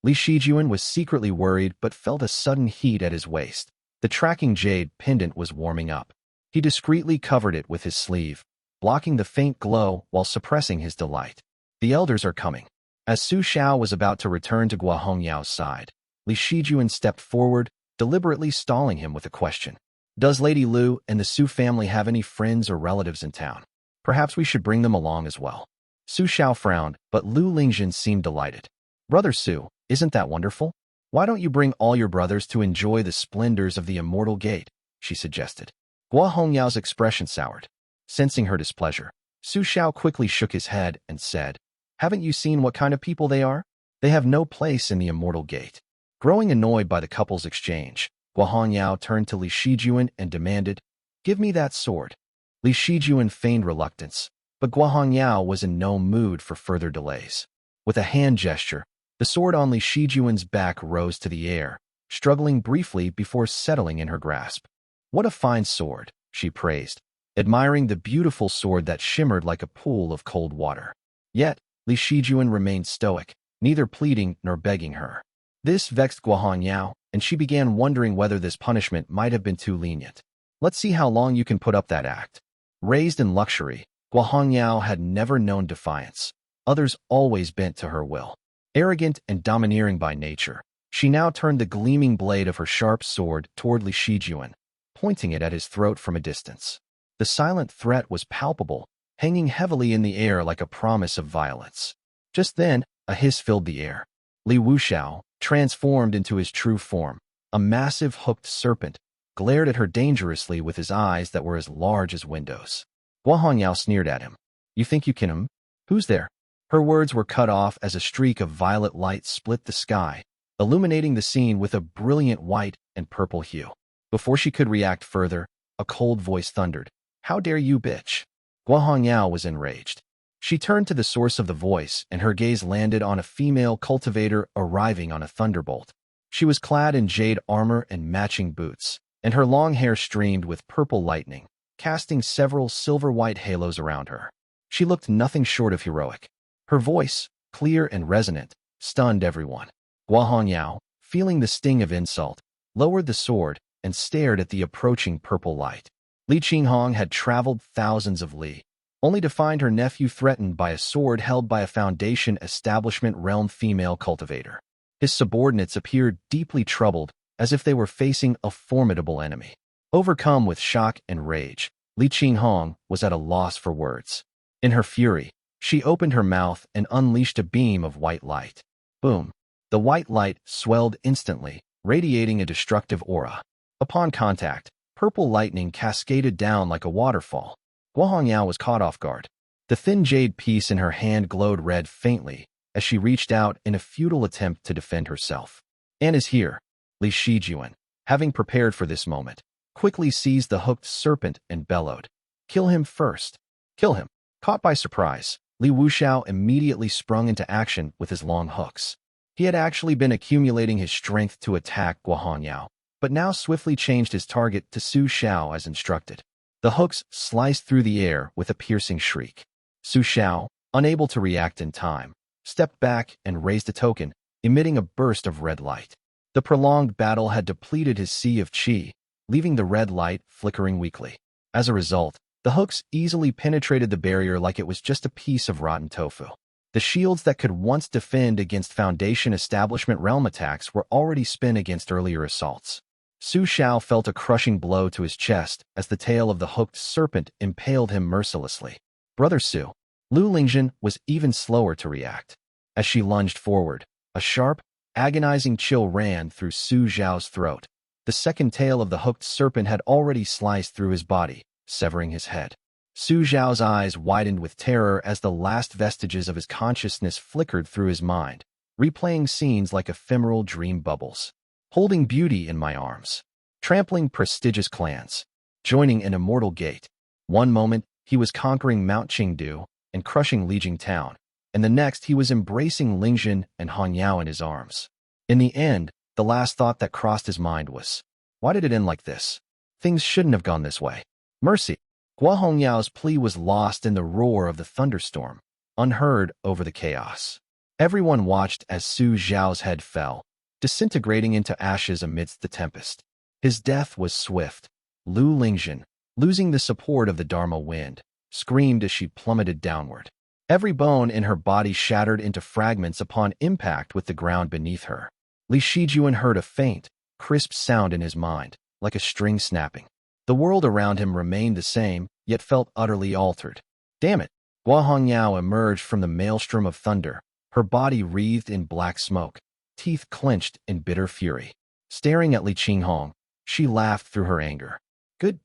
[SPEAKER 1] Li Shijuan was secretly worried but felt a sudden heat at his waist. The tracking jade pendant was warming up. He discreetly covered it with his sleeve, blocking the faint glow while suppressing his delight. The elders are coming. As Su Xiao was about to return to Guo Hongyao's side, Li Shijuan stepped forward, deliberately stalling him with a question. Does Lady Lu and the Su family have any friends or relatives in town? Perhaps we should bring them along as well. Su Xiao frowned, but Lu Lingzhen seemed delighted. Brother Su, isn't that wonderful? Why don't you bring all your brothers to enjoy the splendors of the Immortal Gate? She suggested. Guo Hongyao's expression soured. Sensing her displeasure, Su Xiao quickly shook his head and said, haven't you seen what kind of people they are? They have no place in the Immortal Gate. Growing annoyed by the couple's exchange, Guo Hongyao turned to Li Shijuan and demanded, give me that sword. Li Shijuan feigned reluctance, but Guo Hongyao was in no mood for further delays. With a hand gesture, the sword on Li Shijuan's back rose to the air, struggling briefly before settling in her grasp. What a fine sword, she praised, admiring the beautiful sword that shimmered like a pool of cold water. Yet, Li Shijuan remained stoic, neither pleading nor begging her. This vexed Guo Hongyao, and she began wondering whether this punishment might have been too lenient. Let's see how long you can put up that act. Raised in luxury, Guo Hongyao had never known defiance. Others always bent to her will. Arrogant and domineering by nature, she now turned the gleaming blade of her sharp sword toward Li Shijuan, pointing it at his throat from a distance. The silent threat was palpable, hanging heavily in the air like a promise of violence. Just then, a hiss filled the air. Li Wuxiao, transformed into his true form, a massive hooked serpent, glared at her dangerously with his eyes that were as large as windows. Guo Hongyao sneered at him. You think you can? Who's there? Her words were cut off as a streak of violet light split the sky, illuminating the scene with a brilliant white and purple hue. Before she could react further, a cold voice thundered, how dare you, bitch? Guo Hongyao was enraged. She turned to the source of the voice, and her gaze landed on a female cultivator arriving on a thunderbolt. She was clad in jade armor and matching boots, and her long hair streamed with purple lightning, casting several silver-white halos around her. She looked nothing short of heroic. Her voice, clear and resonant, stunned everyone. Guo Hongyao, feeling the sting of insult, lowered the sword and stared at the approaching purple light. Li Qinghong had traveled thousands of li, only to find her nephew threatened by a sword held by a Foundation Establishment realm female cultivator. His subordinates appeared deeply troubled, as if they were facing a formidable enemy. Overcome with shock and rage, Li Qinghong was at a loss for words. In her fury, she opened her mouth and unleashed a beam of white light. Boom! The white light swelled instantly, radiating a destructive aura. Upon contact, purple lightning cascaded down like a waterfall. Guo Hongyao was caught off guard. The thin jade piece in her hand glowed red faintly as she reached out in a futile attempt to defend herself. Anne is here. Li Shijuan, having prepared for this moment, quickly seized the hooked serpent and bellowed, kill him first. Kill him. Caught by surprise, Li Wuxiao immediately sprung into action with his long hooks. He had actually been accumulating his strength to attack Guo Hongyao, but now swiftly changed his target to Su Xiao as instructed. The hooks sliced through the air with a piercing shriek. Su Xiao, unable to react in time, stepped back and raised a token, emitting a burst of red light. The prolonged battle had depleted his sea of qi, leaving the red light flickering weakly. As a result, the hooks easily penetrated the barrier like it was just a piece of rotten tofu. The shields that could once defend against Foundation Establishment realm attacks were already spin against earlier assaults. Su Xiao felt a crushing blow to his chest as the tail of the hooked serpent impaled him mercilessly. Brother Su. Lu Lingzhen was even slower to react. As she lunged forward, a sharp, agonizing chill ran through Su Xiao's throat. The second tail of the hooked serpent had already sliced through his body, severing his head. Su Xiao's eyes widened with terror as the last vestiges of his consciousness flickered through his mind, replaying scenes like ephemeral dream bubbles. Holding beauty in my arms. Trampling prestigious clans. Joining an immortal gate. One moment, he was conquering Mount Qingdu and crushing Lijiang Town, and the next he was embracing Lingzhen and Hongyao in his arms. In the end, the last thought that crossed his mind was, why did it end like this? Things shouldn't have gone this way. Mercy. Guo Hongyao's plea was lost in the roar of the thunderstorm, unheard over the chaos. Everyone watched as Su Xiao's head fell, disintegrating into ashes amidst the tempest. His death was swift. Lu Lingzhen, losing the support of the Dharma wind, screamed as she plummeted downward. Every bone in her body shattered into fragments upon impact with the ground beneath her. Li Shijuan heard a faint, crisp sound in his mind, like a string snapping. The world around him remained the same, yet felt utterly altered. Damn it! Guo Hongyao emerged from the maelstrom of thunder, her body wreathed in black smoke, teeth clenched in bitter fury. Staring at Li Qinghong, she laughed through her anger. Good.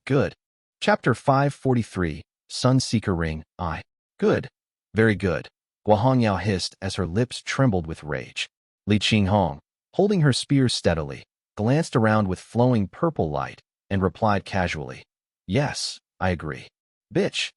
[SPEAKER 1] Chapter 543, Sunseeker Ring, I. Good. Very good. Guo Hongyao hissed as her lips trembled with rage. Li Qinghong, holding her spear steadily, glanced around with flowing purple light, and replied casually, yes, I agree. Bitch.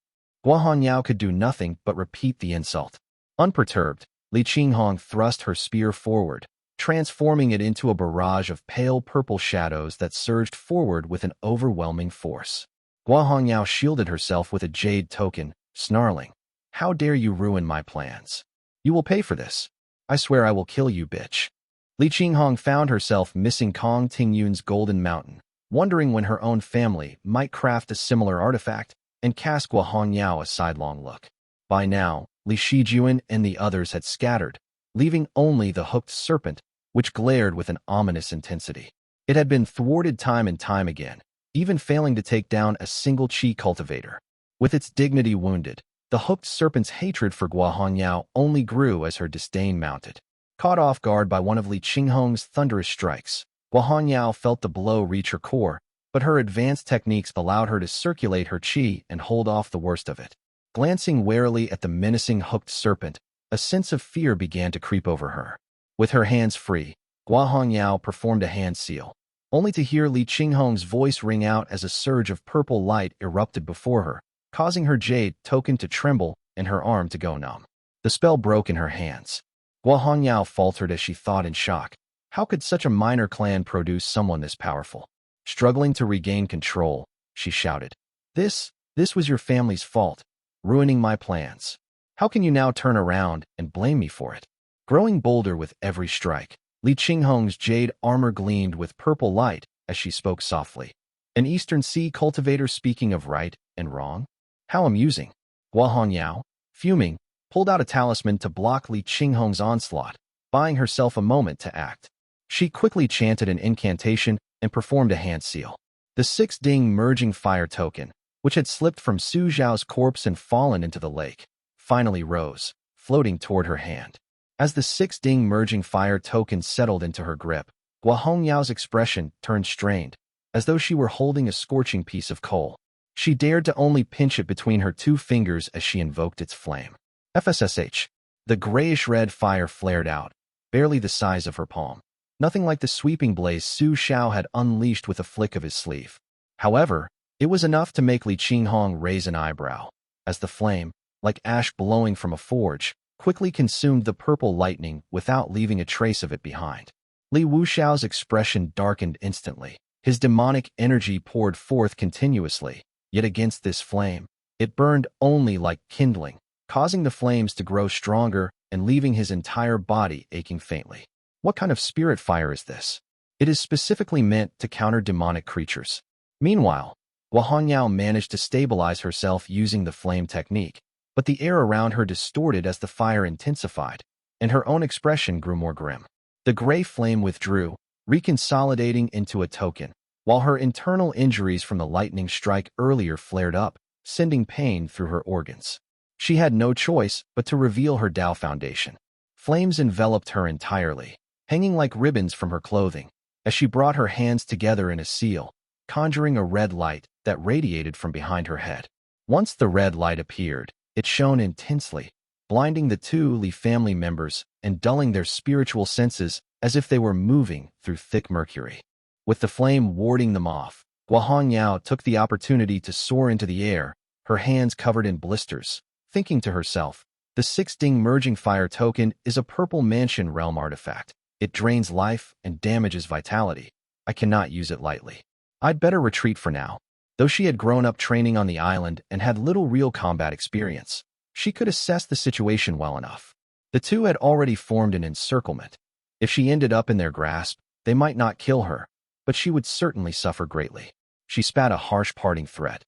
[SPEAKER 1] Guo Hongyao could do nothing but repeat the insult. Unperturbed, Li Qinghong thrust her spear forward, transforming it into a barrage of pale purple shadows that surged forward with an overwhelming force. Guo Hongyao shielded herself with a jade token, snarling, how dare you ruin my plans? You will pay for this. I swear I will kill you, bitch. Li Qinghong found herself missing Kong Tingyun's golden mountain, wondering when her own family might craft a similar artifact, and cast Guo Hongyao a sidelong look. By now, Li Shijuan and the others had scattered, leaving only the hooked serpent, which glared with an ominous intensity. It had been thwarted time and time again, even failing to take down a single qi cultivator. With its dignity wounded, the hooked serpent's hatred for Guo Hongyao only grew as her disdain mounted. Caught off guard by one of Li Qinghong's thunderous strikes, Guo Hongyao felt the blow reach her core, but her advanced techniques allowed her to circulate her qi and hold off the worst of it. Glancing warily at the menacing hooked serpent, a sense of fear began to creep over her. With her hands free, Guo Hongyao performed a hand seal, only to hear Li Qinghong's voice ring out as a surge of purple light erupted before her, causing her jade token to tremble and her arm to go numb. The spell broke in her hands. Guo Hongyao faltered as she thought in shock. How could such a minor clan produce someone this powerful? Struggling to regain control, she shouted, This was your family's fault, ruining my plans. How can you now turn around and blame me for it? Growing bolder with every strike, Li Qinghong's jade armor gleamed with purple light as she spoke softly. An Eastern Sea cultivator speaking of right and wrong? How amusing. Guo Hongyao, fuming, pulled out a talisman to block Li Qinghong's onslaught, buying herself a moment to act. She quickly chanted an incantation and performed a hand seal. The 6-ding merging fire token, which had slipped from Su Xiao's corpse and fallen into the lake, finally rose, floating toward her hand. As the 6-ding merging fire token settled into her grip, Guo Hongyao's expression turned strained, as though she were holding a scorching piece of coal. She dared to only pinch it between her 2 fingers as she invoked its flame. FSSH. The grayish-red fire flared out, barely the size of her palm. Nothing like the sweeping blaze Su Xiao had unleashed with a flick of his sleeve. However, it was enough to make Li Qinghong raise an eyebrow. As the flame, like ash blowing from a forge, quickly consumed the purple lightning without leaving a trace of it behind. Li Wuxiao's expression darkened instantly. His demonic energy poured forth continuously, yet against this flame, it burned only like kindling, causing the flames to grow stronger and leaving his entire body aching faintly. What kind of spirit fire is this? It is specifically meant to counter demonic creatures. Meanwhile, Guo Hongyao managed to stabilize herself using the flame technique, but the air around her distorted as the fire intensified, and her own expression grew more grim. The gray flame withdrew, reconsolidating into a token, while her internal injuries from the lightning strike earlier flared up, sending pain through her organs. She had no choice but to reveal her Dao foundation. Flames enveloped her entirely, hanging like ribbons from her clothing, as she brought her hands together in a seal, conjuring a red light that radiated from behind her head. Once the red light appeared, it shone intensely, blinding the two Li family members and dulling their spiritual senses as if they were moving through thick mercury. With the flame warding them off, Guo Hongyao took the opportunity to soar into the air, her hands covered in blisters, thinking to herself, the 6-ding merging fire token is a purple mansion realm artifact. It drains life and damages vitality. I cannot use it lightly. I'd better retreat for now. Though she had grown up training on the island and had little real combat experience, she could assess the situation well enough. The two had already formed an encirclement. If she ended up in their grasp, they might not kill her, but she would certainly suffer greatly. She spat a harsh parting threat.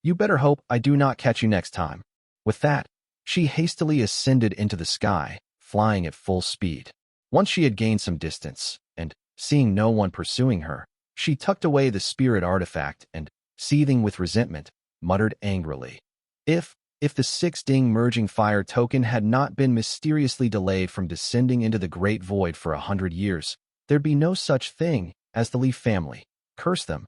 [SPEAKER 1] You better hope I do not catch you next time. With that, she hastily ascended into the sky, flying at full speed. Once she had gained some distance, and, seeing no one pursuing her, she tucked away the spirit artifact and, seething with resentment, muttered angrily. If the 6-ding merging fire token had not been mysteriously delayed from descending into the great void for 100 years, there'd be no such thing as the Li family. Curse them.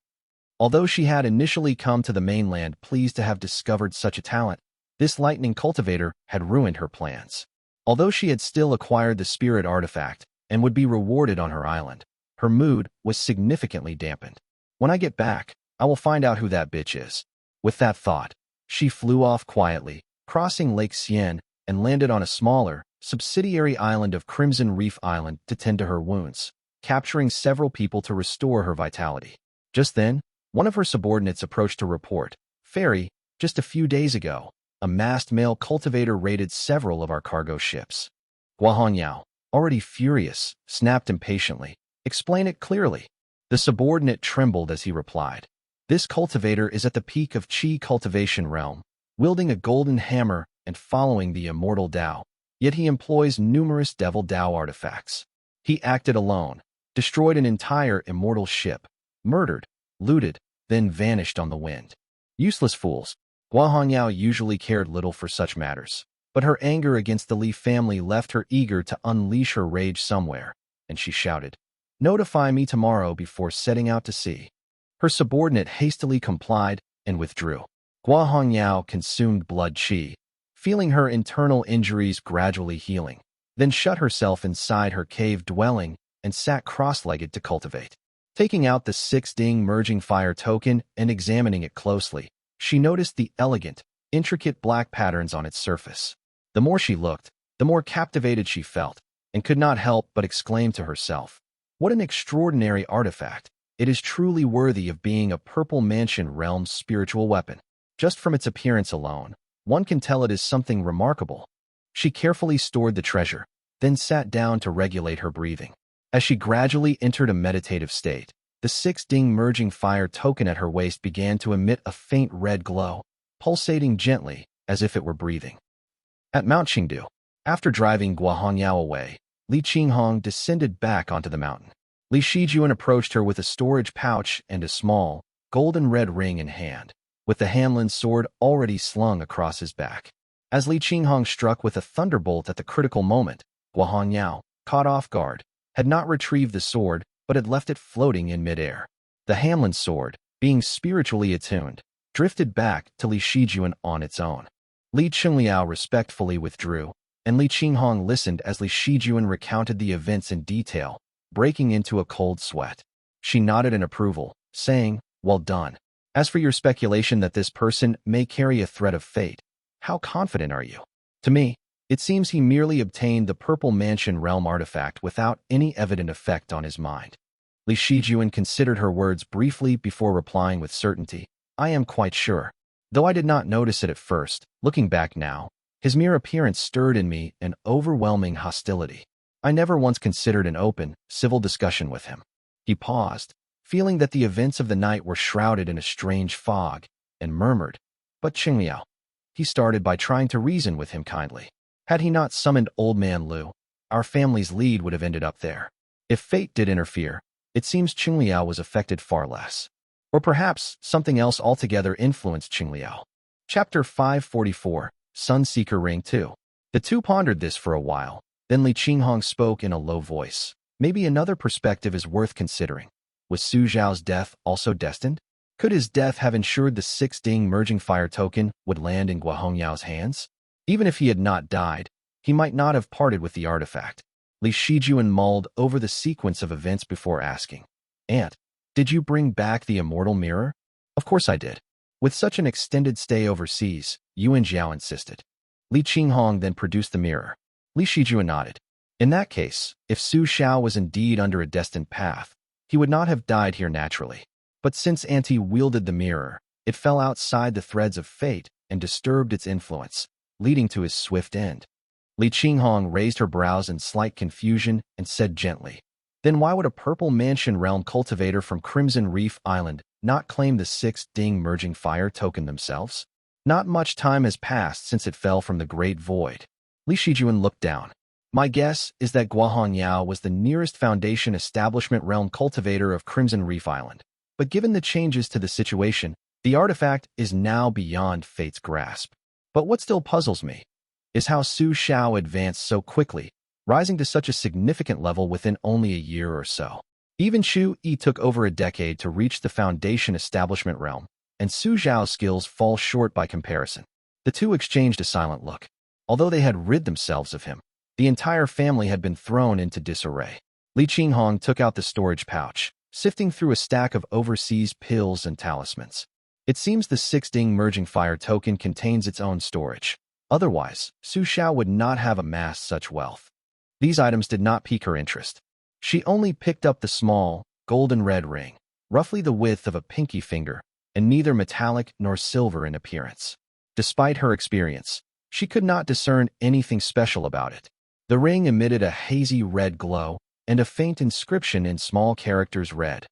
[SPEAKER 1] Although she had initially come to the mainland pleased to have discovered such a talent, this lightning cultivator had ruined her plans. Although she had still acquired the spirit artifact and would be rewarded on her island, her mood was significantly dampened. When I get back, I will find out who that bitch is. With that thought, she flew off quietly, crossing Lake Xian, and landed on a smaller, subsidiary island of Crimson Reef Island to tend to her wounds, capturing several people to restore her vitality. Just then, one of her subordinates approached to report, "Fairy, just a few days ago, a masked male cultivator raided several of our cargo ships." Guo Hongyao, already furious, snapped impatiently, "Explain it clearly." The subordinate trembled as he replied, "This cultivator is at the peak of Qi cultivation realm, wielding a golden hammer and following the immortal Dao, yet he employs numerous devil Dao artifacts. He acted alone, destroyed an entire immortal ship, murdered, looted, then vanished on the wind. Useless fools." Guo Hongyao usually cared little for such matters, but her anger against the Li family left her eager to unleash her rage somewhere, and she shouted, "Notify me tomorrow before setting out to sea." Her subordinate hastily complied and withdrew. Guo Hongyao consumed blood qi, feeling her internal injuries gradually healing, then shut herself inside her cave dwelling and sat cross-legged to cultivate. Taking out the 6-ding merging fire token and examining it closely, she noticed the elegant, intricate black patterns on its surface. The more she looked, the more captivated she felt, and could not help but exclaim to herself, "What an extraordinary artifact! It is truly worthy of being a purple mansion realm's spiritual weapon. Just from its appearance alone, one can tell it is something remarkable." She carefully stored the treasure, then sat down to regulate her breathing. As she gradually entered a meditative state, the 6-ding merging fire token at her waist began to emit a faint red glow, pulsating gently as if it were breathing. At Mount Qingdu, after driving Guo Hongyao away, Li Qinghong descended back onto the mountain. Li Shizhen approached her with a storage pouch and a small, golden red ring in hand, with the Hanlin sword already slung across his back. As Li Qinghong struck with a thunderbolt at the critical moment, Guo Hongyao, caught off guard, had not retrieved the sword, but had left it floating in midair. The Hanlin sword, being spiritually attuned, drifted back to Li Shizhen on its own. Li Qingliao respectfully withdrew, and Li Qinghong listened as Li Shizhen recounted the events in detail, breaking into a cold sweat. She nodded in approval, saying, "Well done. As for your speculation that this person may carry a threat of fate, How confident are you? To me, it seems he merely obtained the Purple Mansion realm artifact without any evident effect on his mind. Li Shijuan considered her words briefly before replying with certainty. I am quite sure. Though I did not notice it at first, looking back now, his mere appearance stirred in me an overwhelming hostility. I never once considered an open, civil discussion with him. He paused, feeling that the events of the night were shrouded in a strange fog, and murmured, "But Qingyao." He started by trying to reason with him kindly. Had he not summoned Old Man Lu, our family's lead would have ended up there. If fate did interfere, it seems Qingyao was affected far less. Or perhaps something else altogether influenced Qingyao. Chapter 544, Sunseeker Ring 2. The two pondered this for a while. Then Li Qinghong spoke in a low voice. Maybe another perspective is worth considering. Was Su Zhao's death also destined? Could his death have ensured the 6 Ding merging fire token would land in Guo Hongyao's hands? Even if he had not died, he might not have parted with the artifact. Li Shijuan mulled over the sequence of events before asking, "Aunt, did you bring back the immortal mirror?" "Of course I did. With such an extended stay overseas," Yuan Zhao insisted. Li Qinghong then produced the mirror. Li Shijuan nodded. In that case, if Su Xiao was indeed under a destined path, he would not have died here naturally. But since Auntie wielded the mirror, it fell outside the threads of fate and disturbed its influence, leading to his swift end. Li Qinghong raised her brows in slight confusion and said gently, "Then why would a Purple Mansion realm cultivator from Crimson Reef Island not claim the 6 Ding merging fire token themselves? Not much time has passed since it fell from the Great Void." Li Shijuan looked down. "My guess is that Guo Hongyao was the nearest Foundation establishment realm cultivator of Crimson Reef Island. But given the changes to the situation, the artifact is now beyond fate's grasp. But what still puzzles me is how Su Xiao advanced so quickly, rising to such a significant level within only a year or so. Even Shu Yi took over a decade to reach the Foundation establishment realm, and Su Zhao's skills fall short by comparison." The two exchanged a silent look. Although they had rid themselves of him, the entire family had been thrown into disarray. Li Qinghong took out the storage pouch, sifting through a stack of overseas pills and talismans. It seems the 6 Ding merging fire token contains its own storage. Otherwise, Su Xiao would not have amassed such wealth. These items did not pique her interest. She only picked up the small, golden-red ring, roughly the width of a pinky finger, and neither metallic nor silver in appearance. Despite her experience, she could not discern anything special about it. The ring emitted a hazy red glow, and a faint inscription in small characters read,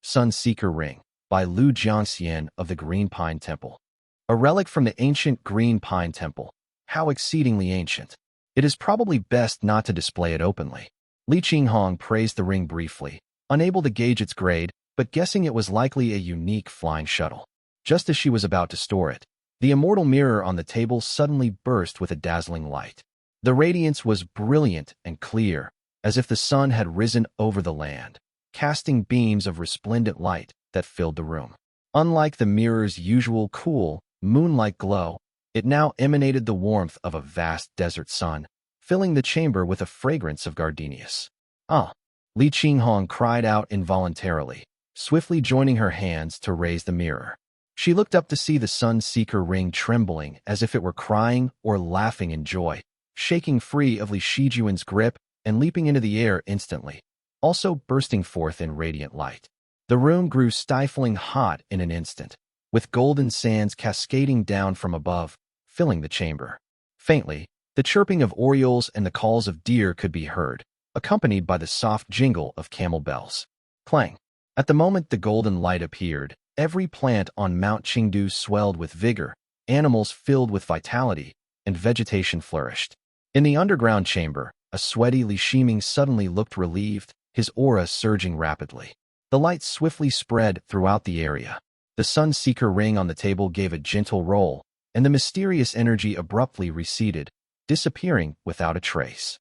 [SPEAKER 1] "Sunseeker Ring, by Lu Jiangxian of the Green Pine Temple." A relic from the ancient Green Pine Temple. How exceedingly ancient. It is probably best not to display it openly. Li Qinghong praised the ring briefly, unable to gauge its grade, but guessing it was likely a unique flying shuttle. Just as she was about to store it, the immortal mirror on the table suddenly burst with a dazzling light. The radiance was brilliant and clear, as if the sun had risen over the land, casting beams of resplendent light that filled the room. Unlike the mirror's usual cool, moon-like glow, it now emanated the warmth of a vast desert sun, filling the chamber with a fragrance of gardenias. "Ah!" Li Qinghong cried out involuntarily, swiftly joining her hands to raise the mirror. She looked up to see the Sunseeker ring trembling as if it were crying or laughing in joy, shaking free of Li Shijuan's grip and leaping into the air instantly, also bursting forth in radiant light. The room grew stifling hot in an instant, with golden sands cascading down from above, filling the chamber. Faintly, the chirping of orioles and the calls of deer could be heard, accompanied by the soft jingle of camel bells. Clang! At the moment the golden light appeared, every plant on Mount Qingdu swelled with vigor, animals filled with vitality, and vegetation flourished. In the underground chamber, a sweaty Li Shiming suddenly looked relieved, his aura surging rapidly. The light swiftly spread throughout the area. The Sunseeker ring on the table gave a gentle roll, and the mysterious energy abruptly receded, disappearing without a trace.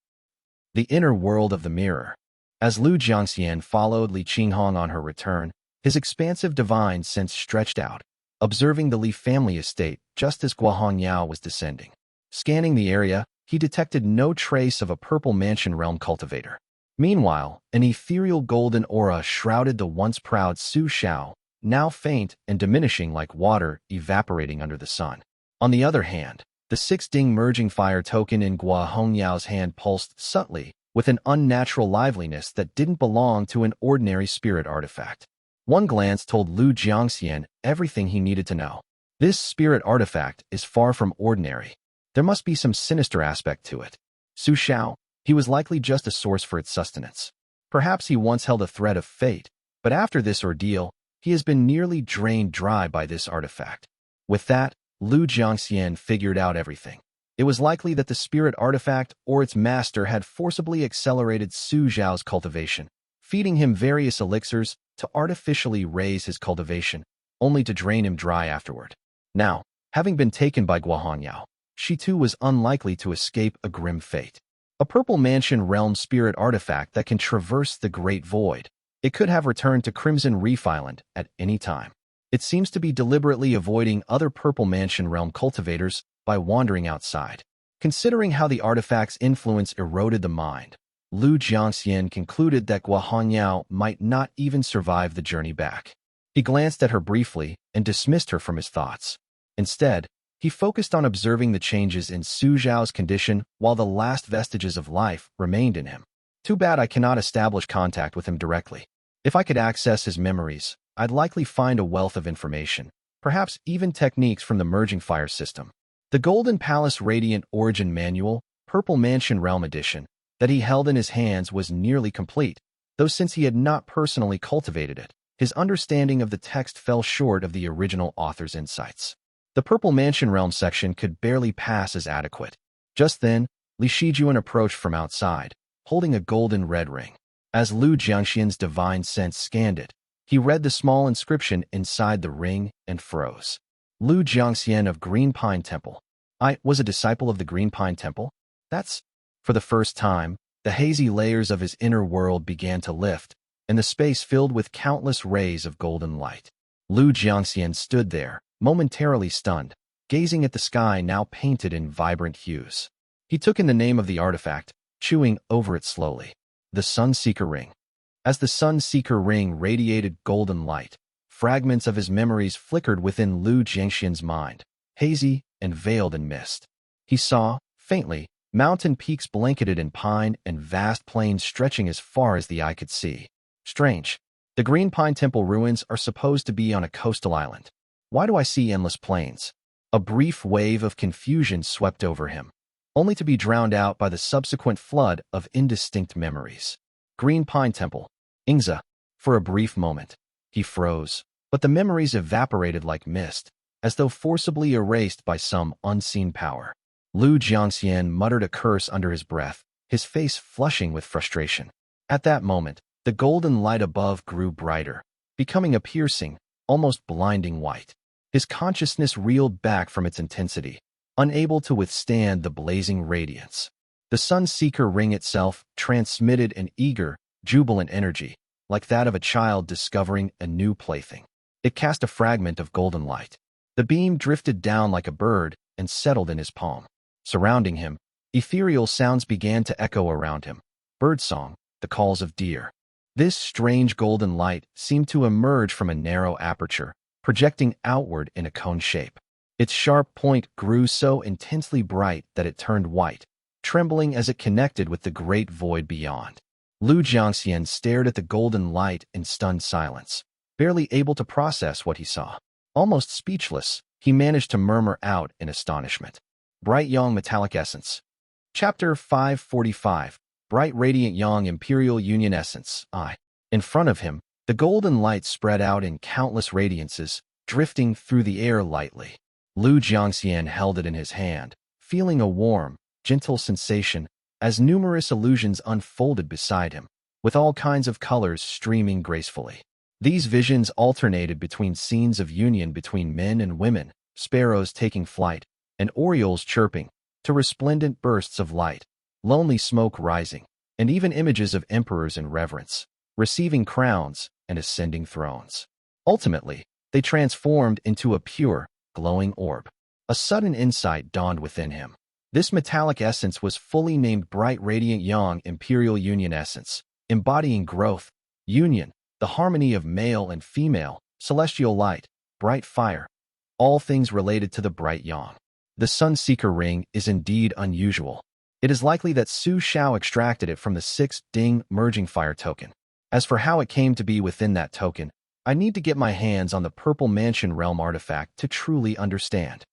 [SPEAKER 1] The inner world of the mirror. As Lu Jiangxian followed Li Qinghong on her return, his expansive divine sense stretched out, observing the Li family estate just as Guo Hongyao was descending. Scanning the area, he detected no trace of a Purple Mansion realm cultivator. Meanwhile, an ethereal golden aura shrouded the once proud Su Xiao, now faint and diminishing like water evaporating under the sun. On the other hand, The 6-ding merging fire token in Guo Hongyao's hand pulsed subtly, with an unnatural liveliness that didn't belong to an ordinary spirit artifact. One glance told Lu Jiangxian everything he needed to know. This spirit artifact is far from ordinary. There must be some sinister aspect to it. Su Xiao, he was likely just a source for its sustenance. Perhaps he once held a thread of fate, but after this ordeal, he has been nearly drained dry by this artifact. With that, Lu Jiangxian figured out everything. It was likely that the spirit artifact or its master had forcibly accelerated Su Xiao's cultivation, feeding him various elixirs to artificially raise his cultivation, only to drain him dry afterward. Now, having been taken by Guo Hongyao, she too was unlikely to escape a grim fate. A purple mansion realm spirit artifact that can traverse the great void. It could have returned to Crimson Reef Island at any time. It seems to be deliberately avoiding other purple mansion realm cultivators by wandering outside. Considering how the artifact's influence eroded the mind, Lu Jiangxian concluded that Guo Hongyao might not even survive the journey back. He glanced at her briefly and dismissed her from his thoughts. Instead, he focused on observing the changes in Su Xiao's condition while the last vestiges of life remained in him. Too bad I cannot establish contact with him directly. If I could access his memories, I'd likely find a wealth of information, perhaps even techniques from the merging fire system. The Golden Palace Radiant Origin Manual, Purple Mansion Realm Edition, that he held in his hands was nearly complete, though since he had not personally cultivated it, his understanding of the text fell short of the original author's insights. The Purple Mansion Realm section could barely pass as adequate. Just then, Li Shijuan approached from outside, holding a golden red ring. As Lu Jiangxian's divine sense scanned it, he read the small inscription inside the ring and froze. Lu Jiangxian of Green Pine Temple. I was a disciple of the Green Pine Temple? That's... For the first time, the hazy layers of his inner world began to lift, and the space filled with countless rays of golden light. Lu Jiangxian stood there, momentarily stunned, gazing at the sky now painted in vibrant hues. He took in the name of the artifact, chewing over it slowly. The Sunseeker Ring. As the Sunseeker Ring radiated golden light, fragments of his memories flickered within Lu Jiangxian's mind, hazy and veiled in mist. He saw, faintly, mountain peaks blanketed in pine and vast plains stretching as far as the eye could see. Strange. The Green Pine Temple ruins are supposed to be on a coastal island. Why do I see endless plains? A brief wave of confusion swept over him, only to be drowned out by the subsequent flood of indistinct memories. Green Pine Temple. Xizhi. For a brief moment, he froze, but the memories evaporated like mist, as though forcibly erased by some unseen power. Lu Jiangxian muttered a curse under his breath, his face flushing with frustration. At that moment, the golden light above grew brighter, becoming a piercing, almost blinding white. His consciousness reeled back from its intensity, unable to withstand the blazing radiance. The Sunseeker Ring itself transmitted an eager, jubilant energy, like that of a child discovering a new plaything. It cast a fragment of golden light. The beam drifted down like a bird and settled in his palm. Surrounding him, ethereal sounds began to echo around him. Birdsong, the calls of deer. This strange golden light seemed to emerge from a narrow aperture, projecting outward in a cone shape. Its sharp point grew so intensely bright that it turned white, trembling as it connected with the great void beyond. Lu Jiangxian stared at the golden light in stunned silence, barely able to process what he saw. Almost speechless, he managed to murmur out in astonishment. Bright Yang Metallic Essence. Chapter 545. Bright Radiant Yang Imperial Union Essence. In front of him, the golden light spread out in countless radiances, drifting through the air lightly. Lu Jiangxian held it in his hand, feeling a warm, gentle sensation as numerous illusions unfolded beside him, with all kinds of colors streaming gracefully. These visions alternated between scenes of union between men and women, sparrows taking flight, and orioles chirping, to resplendent bursts of light, lonely smoke rising, and even images of emperors in reverence, receiving crowns and ascending thrones. Ultimately, they transformed into a pure, glowing orb. A sudden insight dawned within him. This metallic essence was fully named Bright Radiant Yang Imperial Union Essence, embodying growth, union, the harmony of male and female, celestial light, bright fire, all things related to the bright yang. The Sunseeker ring is indeed unusual. It is likely that Xiao extracted it from the 6 Ding merging fire token. As for how it came to be within that token, I need to get my hands on the Purple Mansion Realm artifact to truly understand.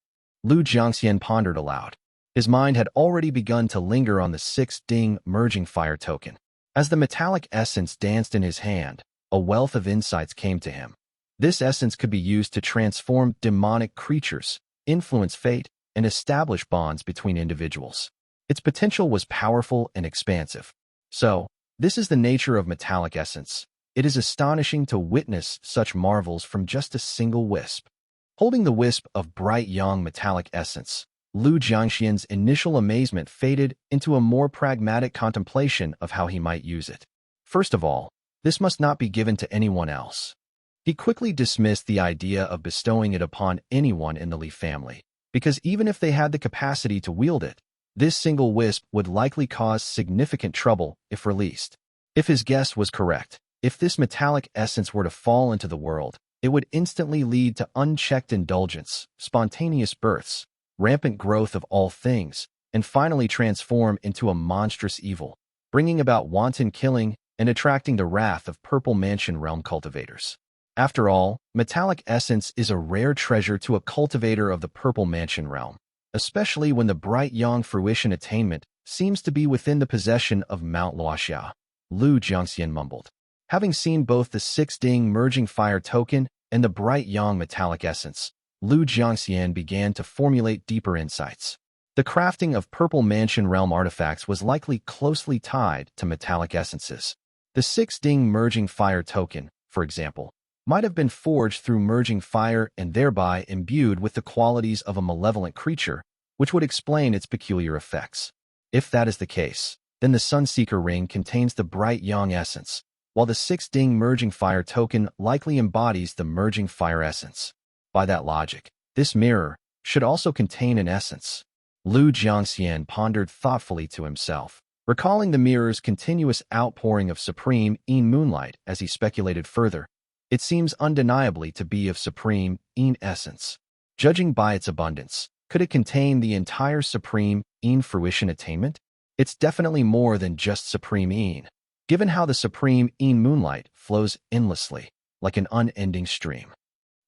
[SPEAKER 1] Lu Jiangxian pondered aloud. His mind had already begun to linger on the 6 Ding merging fire token. As the metallic essence danced in his hand, a wealth of insights came to him. This essence could be used to transform demonic creatures, influence fate, and establish bonds between individuals. Its potential was powerful and expansive. So, this is the nature of metallic essence. It is astonishing to witness such marvels from just a single wisp. Holding the wisp of bright young metallic essence, Lu Jiangxian's initial amazement faded into a more pragmatic contemplation of how he might use it. First of all, this must not be given to anyone else. He quickly dismissed the idea of bestowing it upon anyone in the Li family, because even if they had the capacity to wield it, this single wisp would likely cause significant trouble if released. If his guess was correct, if this metallic essence were to fall into the world, it would instantly lead to unchecked indulgence, spontaneous births, rampant growth of all things, and finally transform into a monstrous evil, bringing about wanton killing and attracting the wrath of Purple Mansion realm cultivators. After all, metallic essence is a rare treasure to a cultivator of the Purple Mansion realm, especially when the bright young fruition attainment seems to be within the possession of Mount Luoxiao. Lu Jiangxian mumbled. Having seen both the 6 Ding merging fire token and the bright young metallic essence, Lu Jiangxian began to formulate deeper insights. The crafting of Purple Mansion realm artifacts was likely closely tied to metallic essences. The 6 Ding merging fire token, for example, might have been forged through merging fire and thereby imbued with the qualities of a malevolent creature, which would explain its peculiar effects. If that is the case, then the Sunseeker ring contains the bright young essence, while the 6 Ding merging fire token likely embodies the merging fire essence. By that logic, this mirror should also contain an essence. Lu Jiangxian pondered thoughtfully to himself, recalling the mirror's continuous outpouring of supreme Yin moonlight as he speculated further. It seems undeniably to be of supreme Yin essence. Judging by its abundance, could it contain the entire supreme Yin fruition attainment? It's definitely more than just supreme Yin, given how the supreme Yin moonlight flows endlessly, like an unending stream.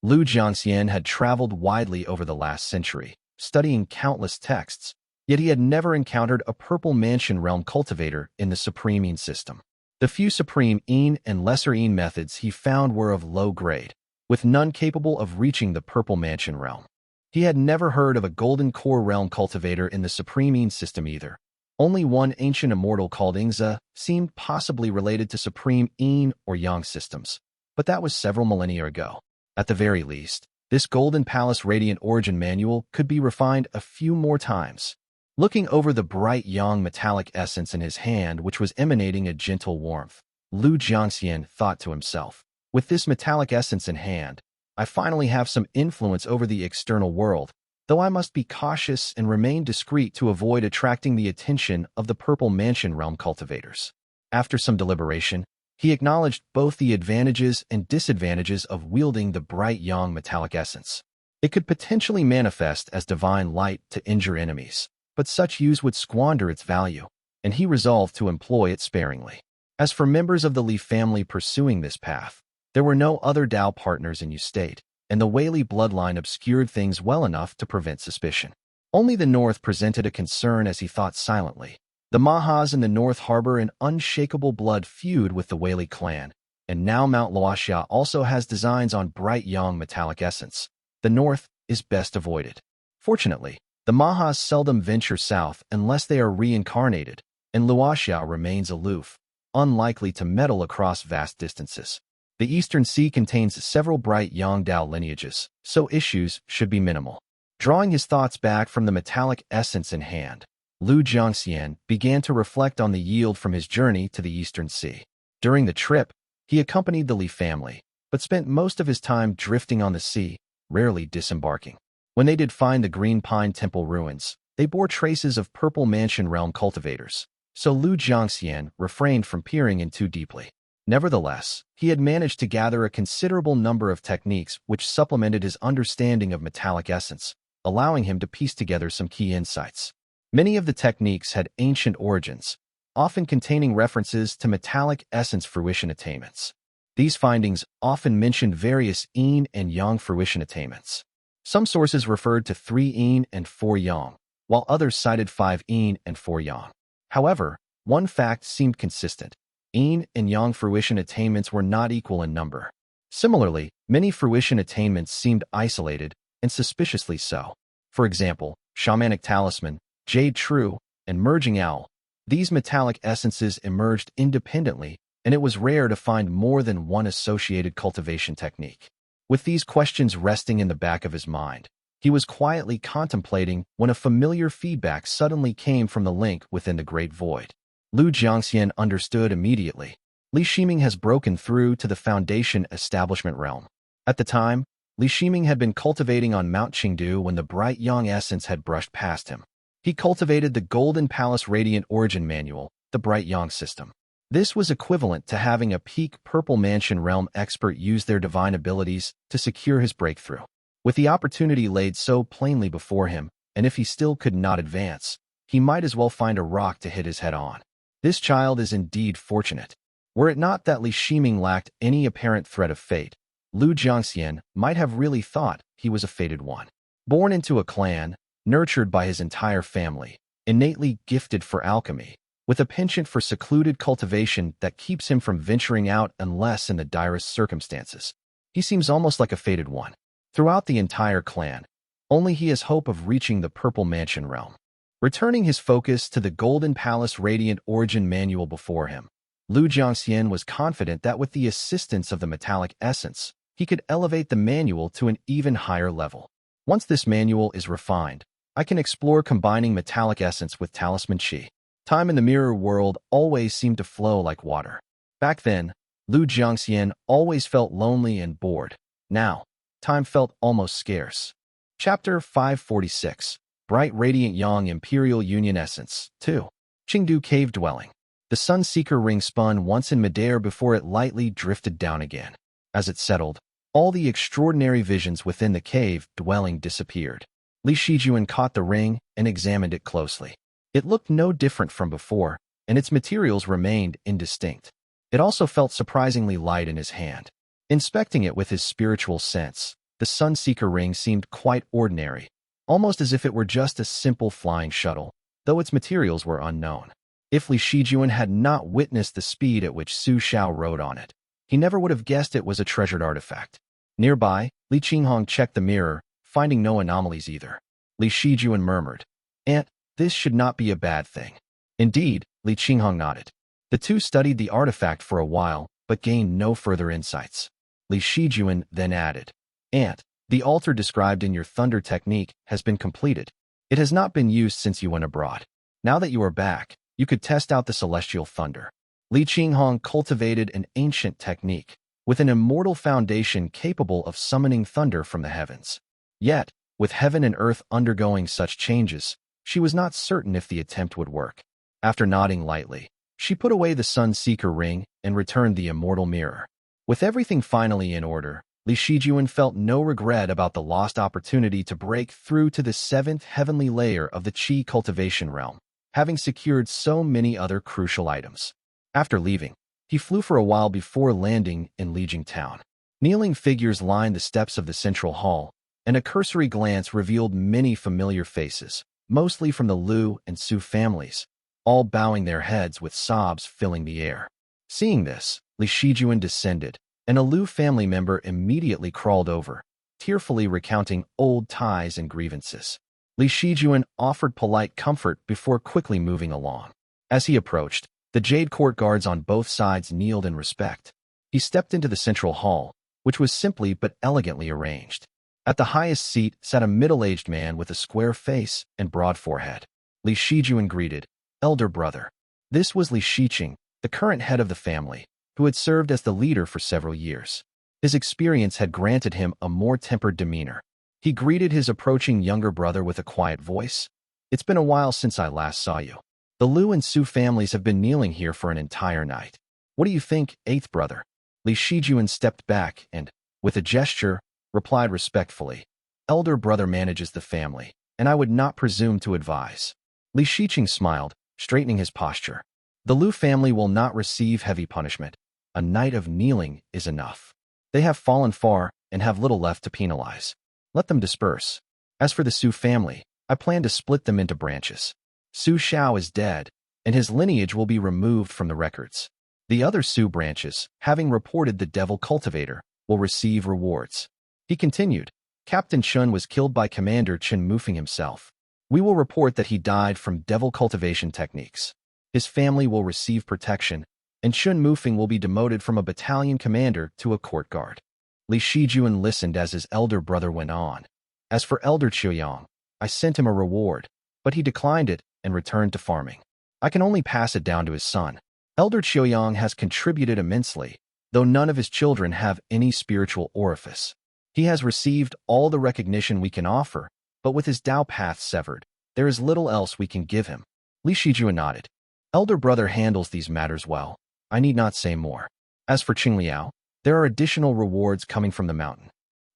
[SPEAKER 1] Lu Jiangxian had traveled widely over the last century, studying countless texts, yet he had never encountered a Purple Mansion realm cultivator in the supreme Yin system. The few supreme Yin and lesser Yin methods he found were of low grade, with none capable of reaching the Purple Mansion realm. He had never heard of a Golden Core realm cultivator in the supreme Yin system either. Only one ancient immortal called Xizhi seemed possibly related to supreme Yin or Yang systems, but that was several millennia ago. At the very least, this Golden Palace Radiant Origin Manual could be refined a few more times. Looking over the bright young metallic essence in his hand, which was emanating a gentle warmth, Lu Jiangxian thought to himself, with this metallic essence in hand, I finally have some influence over the external world, though I must be cautious and remain discreet to avoid attracting the attention of the Purple Mansion realm cultivators. After some deliberation, he acknowledged both the advantages and disadvantages of wielding the bright young metallic essence. It could potentially manifest as divine light to injure enemies, but such use would squander its value, and he resolved to employ it sparingly. As for members of the Li family pursuing this path, there were no other Dao partners in Yu State, and the Wei bloodline obscured things well enough to prevent suspicion. Only the North presented a concern as he thought silently. The Mahas in the North harbor an unshakable blood feud with the Wei clan, and now Mount Luoxiao also has designs on bright young metallic essence. The North is best avoided. Fortunately, the Mahas seldom venture south unless they are reincarnated, and Luoxiao remains aloof, unlikely to meddle across vast distances. The Eastern Sea contains several bright young Dao lineages, so issues should be minimal. Drawing his thoughts back from the metallic essence in hand, Lu Jiangxian began to reflect on the yield from his journey to the Eastern Sea. During the trip, he accompanied the Li family, but spent most of his time drifting on the sea, rarely disembarking. When they did find the Green Pine Temple ruins, they bore traces of Purple Mansion realm cultivators, so Lu Jiangxian refrained from peering in too deeply. Nevertheless, he had managed to gather a considerable number of techniques which supplemented his understanding of metallic essence, allowing him to piece together some key insights. Many of the techniques had ancient origins, often containing references to metallic essence fruition attainments. These findings often mentioned various yin and yang fruition attainments. Some sources referred to 3 yin and 4 yang, while others cited 5 yin and 4 yang. However, one fact seemed consistent. Yin and yang fruition attainments were not equal in number. Similarly, many fruition attainments seemed isolated, and suspiciously so. For example, shamanic talisman, jade true, and merging owl. These metallic essences emerged independently, and it was rare to find more than one associated cultivation technique. With these questions resting in the back of his mind, he was quietly contemplating when a familiar feedback suddenly came from the link within the Great Void. Lu Jiangxian understood immediately. Li Shiming has broken through to the Foundation establishment realm. At the time, Li Shiming had been cultivating on Mount Qingdu when the bright young essence had brushed past him. He cultivated the Golden Palace Radiant Origin Manual, the Bright Yang system. This was equivalent to having a peak Purple Mansion realm expert use their divine abilities to secure his breakthrough. With the opportunity laid so plainly before him, and if he still could not advance, he might as well find a rock to hit his head on. This child is indeed fortunate. Were it not that Li Shiming lacked any apparent threat of fate, Lu Jiangxian might have really thought he was a fated one. Born into a clan, nurtured by his entire family, innately gifted for alchemy, with a penchant for secluded cultivation that keeps him from venturing out unless in the direst circumstances. He seems almost like a fated one. Throughout the entire clan, only he has hope of reaching the Purple Mansion realm. Returning his focus to the Golden Palace Radiant Origin Manual before him, Lu Jiangxian was confident that with the assistance of the metallic essence, he could elevate the manual to an even higher level. Once this manual is refined, I can explore combining metallic essence with talisman qi. Time in the mirror world always seemed to flow like water. Back then, Lu Jiangxian always felt lonely and bored. Now, time felt almost scarce. Chapter 546, Bright Radiant Yang Imperial Union Essence, 2. Qingdu Cave Dwelling. The Sunseeker ring spun once in midair before it lightly drifted down again. As it settled, all the extraordinary visions within the cave dwelling disappeared. Li Shijuan caught the ring and examined it closely. It looked no different from before, and its materials remained indistinct. It also felt surprisingly light in his hand. Inspecting it with his spiritual sense, the Sunseeker ring seemed quite ordinary, almost as if it were just a simple flying shuttle, though its materials were unknown. If Li Shijuan had not witnessed the speed at which Su Xiao rode on it, he never would have guessed it was a treasured artifact. Nearby, Li Qinghong checked the mirror, finding no anomalies either. Li Shijuan murmured, "Aunt, this should not be a bad thing." Indeed, Li Qinghong nodded. The two studied the artifact for a while, but gained no further insights. Li Shijuan then added, "Aunt, the altar described in your thunder technique has been completed. It has not been used since you went abroad. Now that you are back, you could test out the celestial thunder." Li Qinghong cultivated an ancient technique, with an immortal foundation capable of summoning thunder from the heavens. Yet, with heaven and earth undergoing such changes, she was not certain if the attempt would work. After nodding lightly, she put away the Sunseeker ring and returned the immortal mirror. With everything finally in order, Li Shijuan felt no regret about the lost opportunity to break through to the 7th heavenly layer of the Qi cultivation realm, having secured so many other crucial items. After leaving, he flew for a while before landing in Lijiang Town. Kneeling figures lined the steps of the central hall, and a cursory glance revealed many familiar faces, mostly from the Lu and Su families, all bowing their heads with sobs filling the air. Seeing this, Li Shijuan descended, and a Lu family member immediately crawled over, tearfully recounting old ties and grievances. Li Shijuan offered polite comfort before quickly moving along. As he approached, the Jade Court guards on both sides kneeled in respect. He stepped into the central hall, which was simply but elegantly arranged. At the highest seat sat a middle-aged man with a square face and broad forehead. Li Shijuan greeted, "Elder brother." This was Li Shiqing, the current head of the family, who had served as the leader for several years. His experience had granted him a more tempered demeanor. He greeted his approaching younger brother with a quiet voice. "It's been a while since I last saw you. The Lu and Su families have been kneeling here for an entire night. What do you think, 8th brother?" Li Shijuan stepped back and, with a gesture, replied respectfully, elder brother manages the family, and I would not presume to advise. Li Shiqing smiled, straightening his posture. The Lu family will not receive heavy punishment. A night of kneeling is enough. They have fallen far and have little left to penalize. Let them disperse. As for the Su family, I plan to split them into branches. Su Xiao is dead, and his lineage will be removed from the records. The other Su branches, having reported the devil cultivator, will receive rewards. He continued, Captain Chun was killed by Commander Chen Mufeng himself. We will report that he died from devil cultivation techniques. His family will receive protection, and Chun Mufeng will be demoted from a battalion commander to a court guard. Li Shijuan listened as his elder brother went on. As for Elder Qiuyang, I sent him a reward, but he declined it and returned to farming. I can only pass it down to his son. Elder Qiuyang has contributed immensely, though none of his children have any spiritual orifice. He has received all the recognition we can offer, but with his Dao path severed, there is little else we can give him. Li Shijuan nodded. Elder brother handles these matters well. I need not say more. As for Qingliao, there are additional rewards coming from the mountain.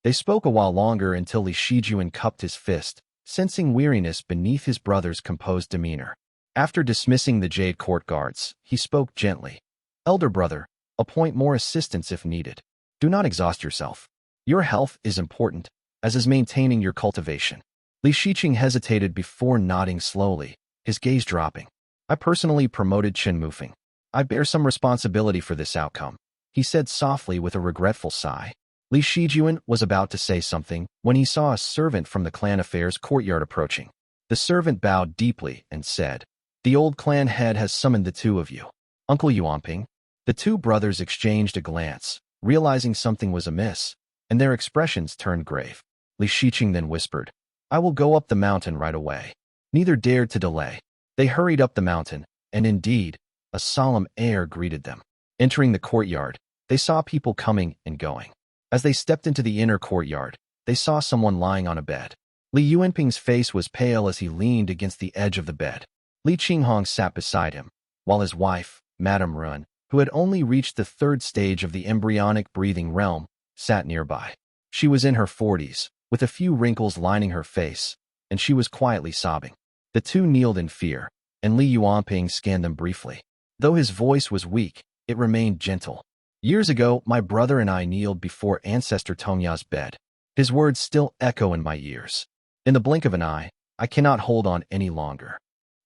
[SPEAKER 1] They spoke a while longer until Li Shijuan cupped his fist, sensing weariness beneath his brother's composed demeanor. After dismissing the Jade Court guards, he spoke gently. Elder brother, appoint more assistants if needed. Do not exhaust yourself. Your health is important, as is maintaining your cultivation. Li Shiqing hesitated before nodding slowly, his gaze dropping. I personally promoted Chen Mufeng. I bear some responsibility for this outcome, he said softly with a regretful sigh. Li Shijuan was about to say something when he saw a servant from the clan affairs courtyard approaching. The servant bowed deeply and said, The old clan head has summoned the two of you. Uncle Yuanping. The two brothers exchanged a glance, realizing something was amiss, and their expressions turned grave. Li Shiqing then whispered, I will go up the mountain right away. Neither dared to delay. They hurried up the mountain, and indeed, a solemn air greeted them. Entering the courtyard, they saw people coming and going. As they stepped into the inner courtyard, they saw someone lying on a bed. Li Yuanping's face was pale as he leaned against the edge of the bed. Li Qinghong sat beside him, while his wife, Madame Run, who had only reached the third stage of the embryonic breathing realm, sat nearby. She was in her 40s, with a few wrinkles lining her face, and she was quietly sobbing. The two kneeled in fear, and Li Yuanping scanned them briefly. Though his voice was weak, it remained gentle. Years ago, my brother and I kneeled before Ancestor Tongya's bed. His words still echo in my ears. In the blink of an eye, I cannot hold on any longer.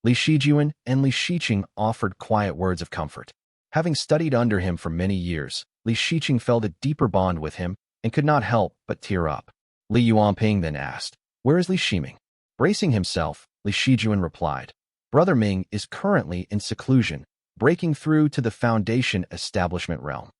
[SPEAKER 1] Li Shijuan and Li Shiqing offered quiet words of comfort. Having studied under him for many years, Li Shiqing felt a deeper bond with him and could not help but tear up. Li Yuanping then asked, Where is Li Shiming? Bracing himself, Li Shijuan replied, Brother Ming is currently in seclusion, breaking through to the Foundation establishment realm.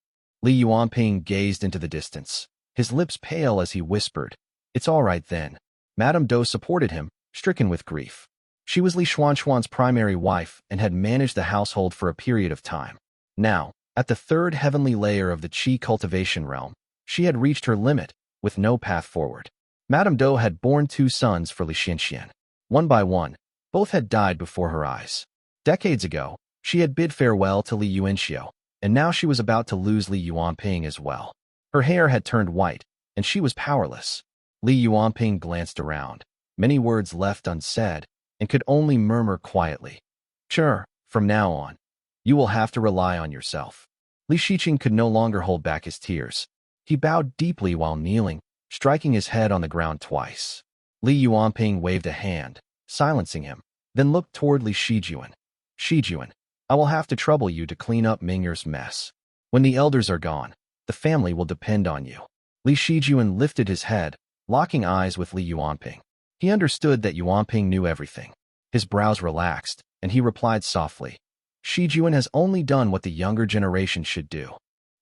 [SPEAKER 1] Li Yuanping gazed into the distance, his lips pale as he whispered, It's all right then. Madame Dou supported him, stricken with grief. She was Li Xuanxuan's primary wife and had managed the household for a period of time. Now, at the third heavenly layer of the Qi cultivation realm, she had reached her limit, with no path forward. Madame Dou had borne two sons for Li Xianxian. One by one, both had died before her eyes. Decades ago, she had bid farewell to Li Yuanxiao, and now she was about to lose Li Yuanping as well. Her hair had turned white, and she was powerless. Li Yuanping glanced around, many words left unsaid, and could only murmur quietly, Sure, from now on, you will have to rely on yourself. Li Shiqing could no longer hold back his tears. He bowed deeply while kneeling, striking his head on the ground twice. Li Yuanping waved a hand, silencing him, then looked toward Li Shijuan. Shijuan, I will have to trouble you to clean up Ming'er's mess. When the elders are gone, the family will depend on you. Li Shijuan lifted his head, locking eyes with Li Yuanping. He understood that Yuanping knew everything. His brows relaxed, and he replied softly, Shijuan has only done what the younger generation should do.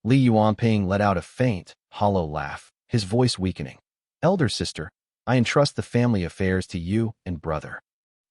[SPEAKER 1] Li Yuanping let out a faint, hollow laugh, his voice weakening. Elder sister, I entrust the family affairs to you and brother.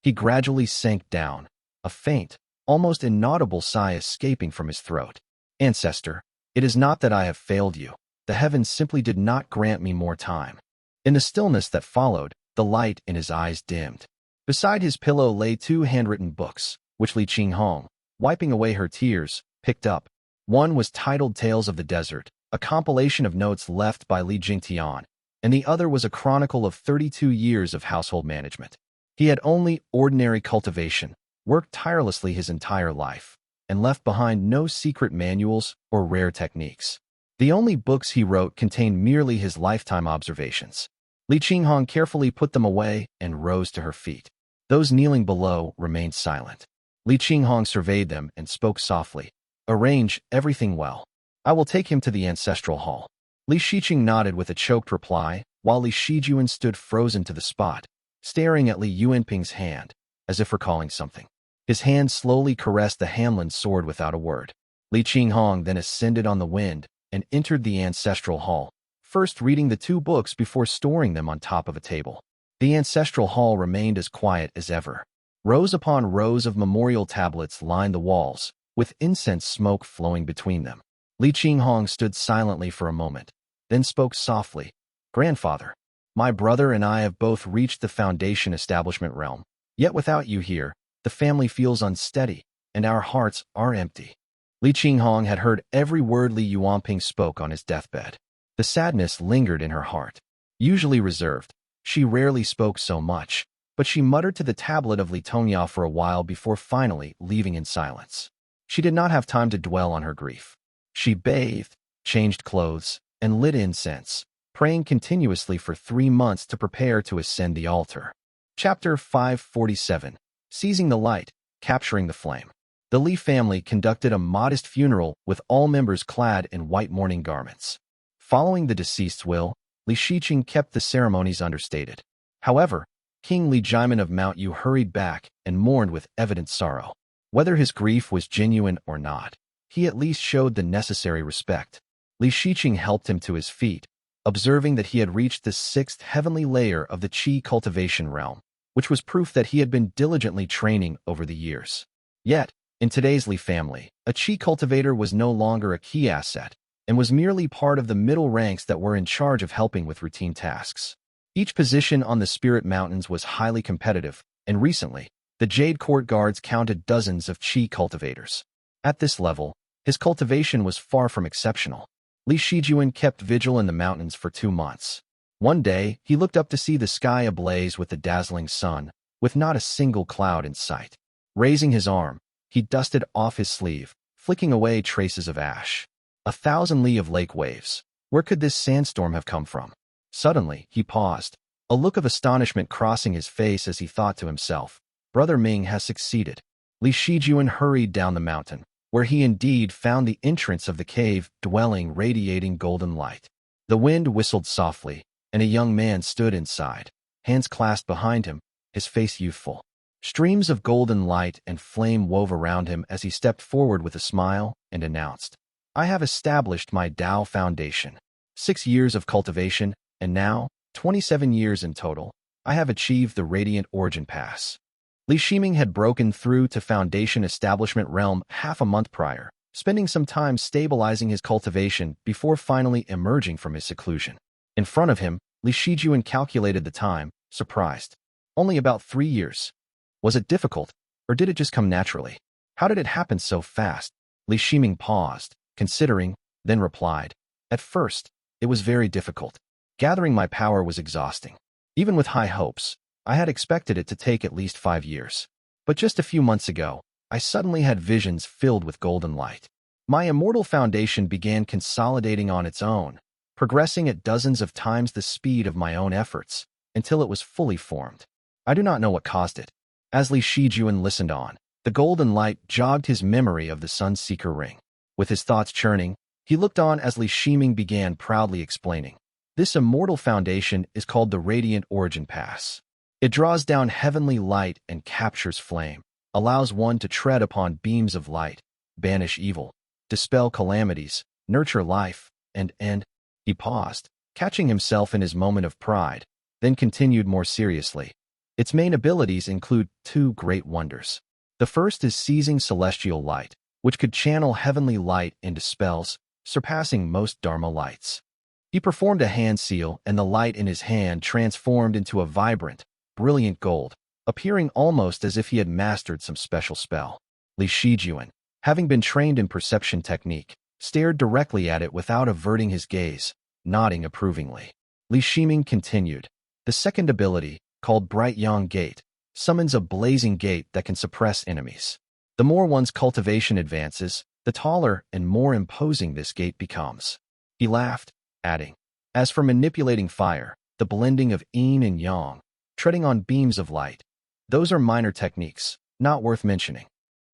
[SPEAKER 1] He gradually sank down, a faint, almost inaudible sigh escaping from his throat. Ancestor, it is not that I have failed you. The heavens simply did not grant me more time. In the stillness that followed, the light in his eyes dimmed. Beside his pillow lay two handwritten books, which Li Qinghong, wiping away her tears, picked up. One was titled Tales of the Desert, a compilation of notes left by Li Jingtian, and the other was a chronicle of 32 years of household management. He had only ordinary cultivation, worked tirelessly his entire life, and left behind no secret manuals or rare techniques. The only books he wrote contained merely his lifetime observations. Li Qinghong carefully put them away and rose to her feet. Those kneeling below remained silent. Li Qinghong surveyed them and spoke softly. Arrange everything well. I will take him to the ancestral hall. Li Shiqing nodded with a choked reply, while Li Shijuan stood frozen to the spot, staring at Li Yuanping's hand, as if recalling something. His hand slowly caressed the Hanlin sword without a word. Li Qinghong then ascended on the wind and entered the ancestral hall, first reading the 2 books before storing them on top of a table. The ancestral hall remained as quiet as ever. Rows upon rows of memorial tablets lined the walls, with incense smoke flowing between them. Li Qinghong stood silently for a moment, then spoke softly. Grandfather, my brother and I have both reached the Foundation establishment realm. Yet without you here, the family feels unsteady, and our hearts are empty. Li Qinghong had heard every word Li Yuanping spoke on his deathbed. The sadness lingered in her heart. Usually reserved, she rarely spoke so much, but she muttered to the tablet of Li Tongyao for a while before finally leaving in silence. She did not have time to dwell on her grief. She bathed, changed clothes, and lit incense, praying continuously for 3 months to prepare to ascend the altar. Chapter 547. Seizing the Light, Capturing the Flame. The Li family conducted a modest funeral with all members clad in white mourning garments. Following the deceased's will, Li Shiqing kept the ceremonies understated. However, King Li Jiman of Mount Yu hurried back and mourned with evident sorrow. Whether his grief was genuine or not, he at least showed the necessary respect. Li Shiqing helped him to his feet, observing that he had reached the 6th heavenly layer of the Qi cultivation realm, which was proof that he had been diligently training over the years. Yet, in today's Li family, a Qi cultivator was no longer a key asset, and was merely part of the middle ranks that were in charge of helping with routine tasks. Each position on the Spirit Mountains was highly competitive, and recently, the Jade Court guards counted dozens of Qi cultivators. At this level, his cultivation was far from exceptional. Li Shijuan kept vigil in the mountains for 2 months. One day, he looked up to see the sky ablaze with the dazzling sun, with not a single cloud in sight. Raising his arm, he dusted off his sleeve, flicking away traces of ash. 1,000 li of lake waves. Where could this sandstorm have come from? Suddenly, he paused, a look of astonishment crossing his face as he thought to himself, Brother Ming has succeeded. Li Shijuan hurried down the mountain, where he indeed found the entrance of the cave dwelling radiating golden light. The wind whistled softly, and a young man stood inside, hands clasped behind him, his face youthful. Streams of golden light and flame wove around him as he stepped forward with a smile and announced, I have established my Dao foundation. 6 years of cultivation, and now, 27 years in total, I have achieved the Radiant Origin Pass. Li Shiming had broken through to Foundation Establishment Realm half a month prior, spending some time stabilizing his cultivation before finally emerging from his seclusion. In front of him, Li Shijuan calculated the time, surprised. Only about 3 years. Was it difficult, or did it just come naturally? How did it happen so fast? Li Shiming paused, considering, then replied, At first, it was very difficult. Gathering my power was exhausting. Even with high hopes, I had expected it to take at least 5 years. But just a few months ago, I suddenly had visions filled with golden light. My immortal foundation began consolidating on its own, progressing at dozens of times the speed of my own efforts, until it was fully formed. I do not know what caused it. As Li Shijuan listened on, the golden light jogged his memory of the Sunseeker ring. With his thoughts churning, he looked on as Li Shiming began proudly explaining. This immortal foundation is called the Radiant Origin Pass. It draws down heavenly light and captures flame, allows one to tread upon beams of light, banish evil, dispel calamities, nurture life, and end. He paused, catching himself in his moment of pride, then continued more seriously. Its main abilities include 2 great wonders. The first is seizing celestial light, which could channel heavenly light into spells, surpassing most Dharma lights. He performed a hand seal, and the light in his hand transformed into a vibrant, brilliant gold, appearing almost as if he had mastered some special spell. Li Shijuan, having been trained in perception technique, stared directly at it without averting his gaze, nodding approvingly. Li Shiming continued. The second ability, called Bright Yang Gate, summons a blazing gate that can suppress enemies. The more one's cultivation advances, the taller and more imposing this gate becomes. He laughed, adding, as for manipulating fire, the blending of yin and yang, treading on beams of light, those are minor techniques, not worth mentioning.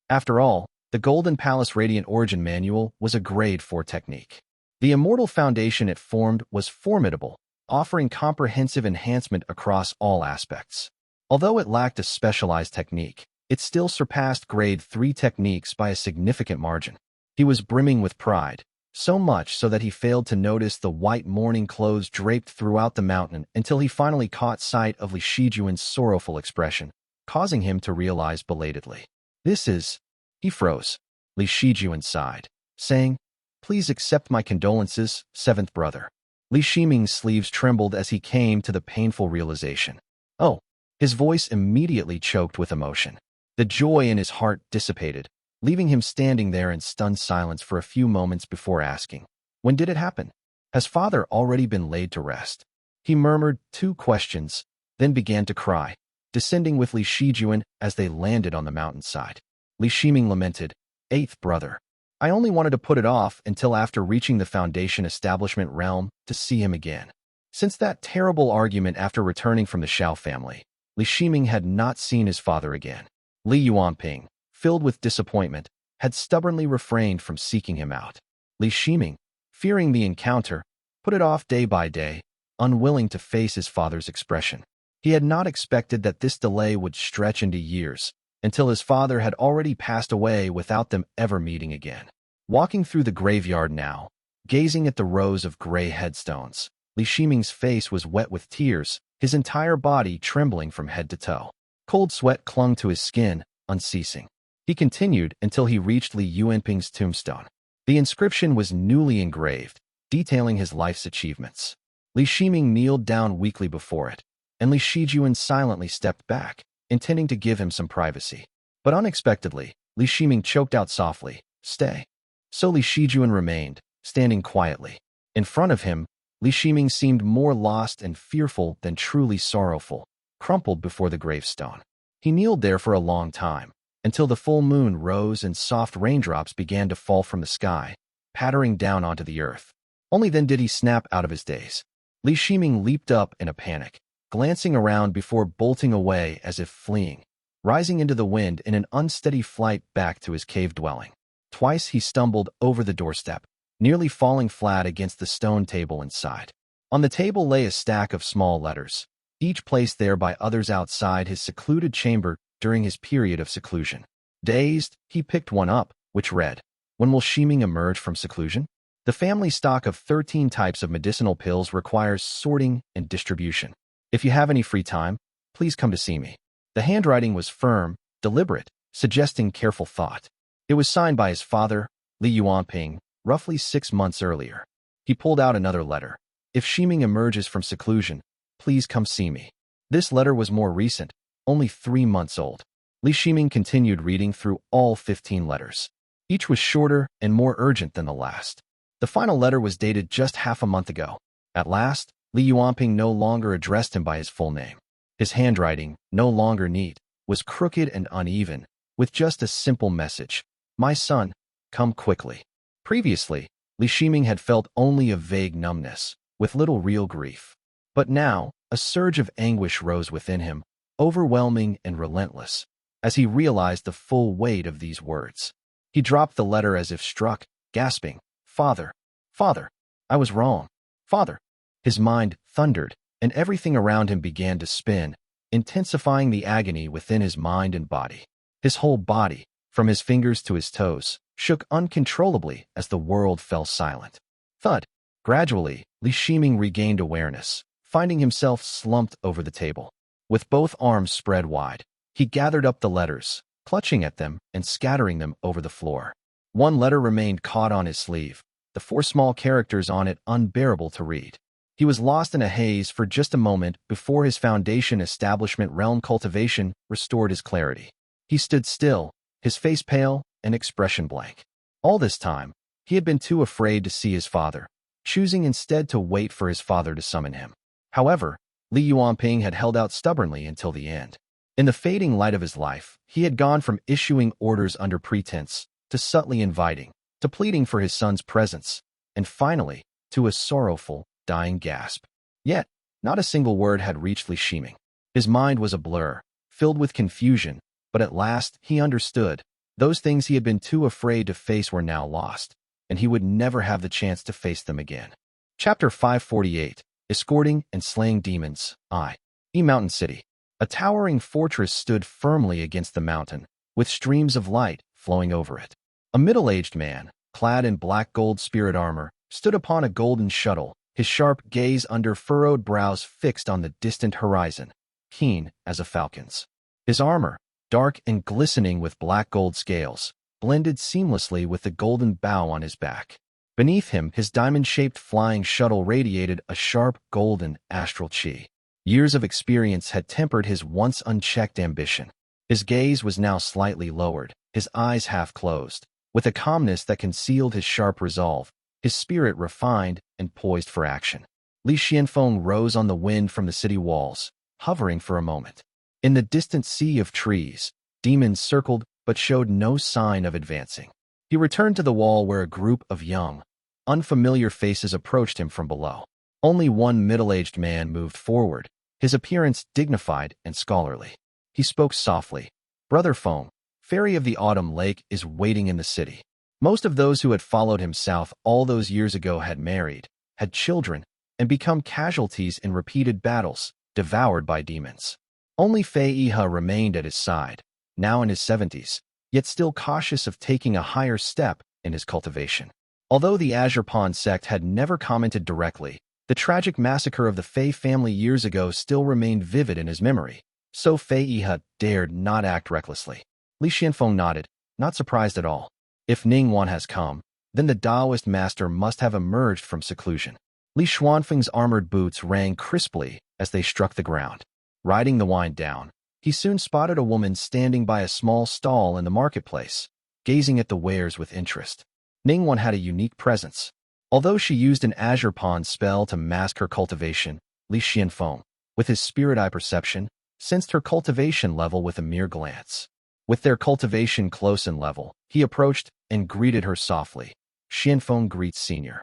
[SPEAKER 1] After all, the Golden Palace Radiant Origin Manual was a grade 4 technique. The immortal foundation it formed was formidable, offering comprehensive enhancement across all aspects. Although it lacked a specialized technique, it still surpassed grade 3 techniques by a significant margin. He was brimming with pride, so much so that he failed to notice the white mourning clothes draped throughout the mountain until he finally caught sight of Li Shijuan's sorrowful expression, causing him to realize belatedly. This is... He froze. Li Shijuan sighed, saying, please accept my condolences, seventh brother. Li Shiming's sleeves trembled as he came to the painful realization. Oh, his voice immediately choked with emotion. The joy in his heart dissipated, leaving him standing there in stunned silence for a few moments before asking, when did it happen? Has father already been laid to rest? He murmured 2 questions, then began to cry, descending with Li Shijuan as they landed on the mountainside. Li Shiming lamented, eighth brother. I only wanted to put it off until after reaching the Foundation Establishment realm to see him again. Since that terrible argument after returning from the Xiao family, Li Shiming had not seen his father again. Li Yuanping, filled with disappointment, had stubbornly refrained from seeking him out. Li Shiming, fearing the encounter, put it off day by day, unwilling to face his father's expression. He had not expected that this delay would stretch into years, until his father had already passed away without them ever meeting again. Walking through the graveyard now, gazing at the rows of gray headstones, Li Shiming's face was wet with tears, his entire body trembling from head to toe. Cold sweat clung to his skin, unceasing. He continued until he reached Li Yuanping's tombstone. The inscription was newly engraved, detailing his life's achievements. Li Shiming kneeled down weakly before it, and Li Shijuan silently stepped back, intending to give him some privacy. But unexpectedly, Li Shiming choked out softly, stay. So Li Shijuan remained, standing quietly. In front of him, Li Shiming seemed more lost and fearful than truly sorrowful, crumpled before the gravestone. He kneeled there for a long time, until the full moon rose and soft raindrops began to fall from the sky, pattering down onto the earth. Only then did he snap out of his daze. Li Shiming leaped up in a panic, glancing around before bolting away as if fleeing, rising into the wind in an unsteady flight back to his cave dwelling. Twice he stumbled over the doorstep, nearly falling flat against the stone table inside. On the table lay a stack of small letters, each placed there by others outside his secluded chamber during his period of seclusion. Dazed, he picked one up, which read, when will Shiming emerge from seclusion? The family stock of 13 types of medicinal pills requires sorting and distribution. If you have any free time, please come to see me. The handwriting was firm, deliberate, suggesting careful thought. It was signed by his father, Li Yuanping, roughly 6 months earlier. He pulled out another letter. If Shiming emerges from seclusion, please come see me. This letter was more recent, only 3 months old. Li Shiming continued reading through all 15 letters. Each was shorter and more urgent than the last. The final letter was dated just half a month ago. At last, Li Yuanping no longer addressed him by his full name. His handwriting, no longer neat, was crooked and uneven, with just a simple message. My son, come quickly. Previously, Li Shiming had felt only a vague numbness, with little real grief. But now, a surge of anguish rose within him, overwhelming and relentless, as he realized the full weight of these words. He dropped the letter as if struck, gasping, Father, Father, I was wrong. Father. His mind thundered, and everything around him began to spin, intensifying the agony within his mind and body. His whole body, from his fingers to his toes, shook uncontrollably as the world fell silent. Thud. Gradually, Li Shiming regained awareness, finding himself slumped over the table. With both arms spread wide, he gathered up the letters, clutching at them and scattering them over the floor. One letter remained caught on his sleeve, the 4 small characters on it unbearable to read. He was lost in a haze for just a moment before his Foundation Establishment realm cultivation restored his clarity. He stood still, his face pale and expression blank. All this time, he had been too afraid to see his father, choosing instead to wait for his father to summon him. However, Li Yuanping had held out stubbornly until the end. In the fading light of his life, he had gone from issuing orders under pretense, to subtly inviting, to pleading for his son's presence, and finally, to a sorrowful, dying gasp. Yet, not a single word had reached Li Shiming. His mind was a blur, filled with confusion, but at last he understood. Those things he had been too afraid to face were now lost, and he would never have the chance to face them again. Chapter 548, Escorting and Slaying Demons, Mountain City. A towering fortress stood firmly against the mountain, with streams of light flowing over it. A middle-aged man, clad in black gold spirit armor, stood upon a golden shuttle, his sharp gaze under furrowed brows fixed on the distant horizon, keen as a falcon's. His armor, dark and glistening with black gold scales, blended seamlessly with the golden bow on his back. Beneath him, his diamond-shaped flying shuttle radiated a sharp, golden, astral chi. Years of experience had tempered his once unchecked ambition. His gaze was now slightly lowered, his eyes half closed. With a calmness that concealed his sharp resolve, his spirit refined and poised for action. Li Xianfeng rose on the wind from the city walls, hovering for a moment. In the distant sea of trees, demons circled but showed no sign of advancing. He returned to the wall where a group of young, unfamiliar faces approached him from below. Only one middle-aged man moved forward, his appearance dignified and scholarly. He spoke softly. "Brother Feng, Fairy of the Autumn Lake is waiting in the city." Most of those who had followed him south all those years ago had married, had children, and become casualties in repeated battles, devoured by demons. Only Fei Yihe remained at his side, now in his 70s, yet still cautious of taking a higher step in his cultivation. Although the Azure Pond sect had never commented directly, the tragic massacre of the Fei family years ago still remained vivid in his memory, so Fei Yihe dared not act recklessly. Li Xianfeng nodded, not surprised at all. If Ningguan has come, then the Taoist master must have emerged from seclusion. Li Xuanfeng's armored boots rang crisply as they struck the ground. Riding the wind down, he soon spotted a woman standing by a small stall in the marketplace, gazing at the wares with interest. Ningguan had a unique presence. Although she used an Azure Pond spell to mask her cultivation, Li Xianfeng, with his spirit eye perception, sensed her cultivation level with a mere glance. With their cultivation close in level, he approached and greeted her softly. "Xianfeng greets Senior."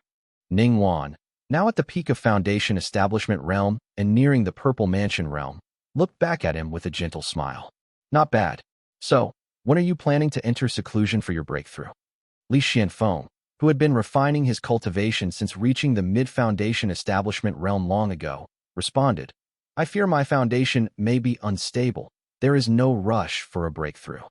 [SPEAKER 1] Ningguan, now at the peak of Foundation Establishment realm and nearing the Purple Mansion realm, looked back at him with a gentle smile. "Not bad. So, when are you planning to enter seclusion for your breakthrough?" Li Xianfeng, who had been refining his cultivation since reaching the mid-Foundation Establishment realm long ago, responded, "I fear my foundation may be unstable. There is no rush for a breakthrough."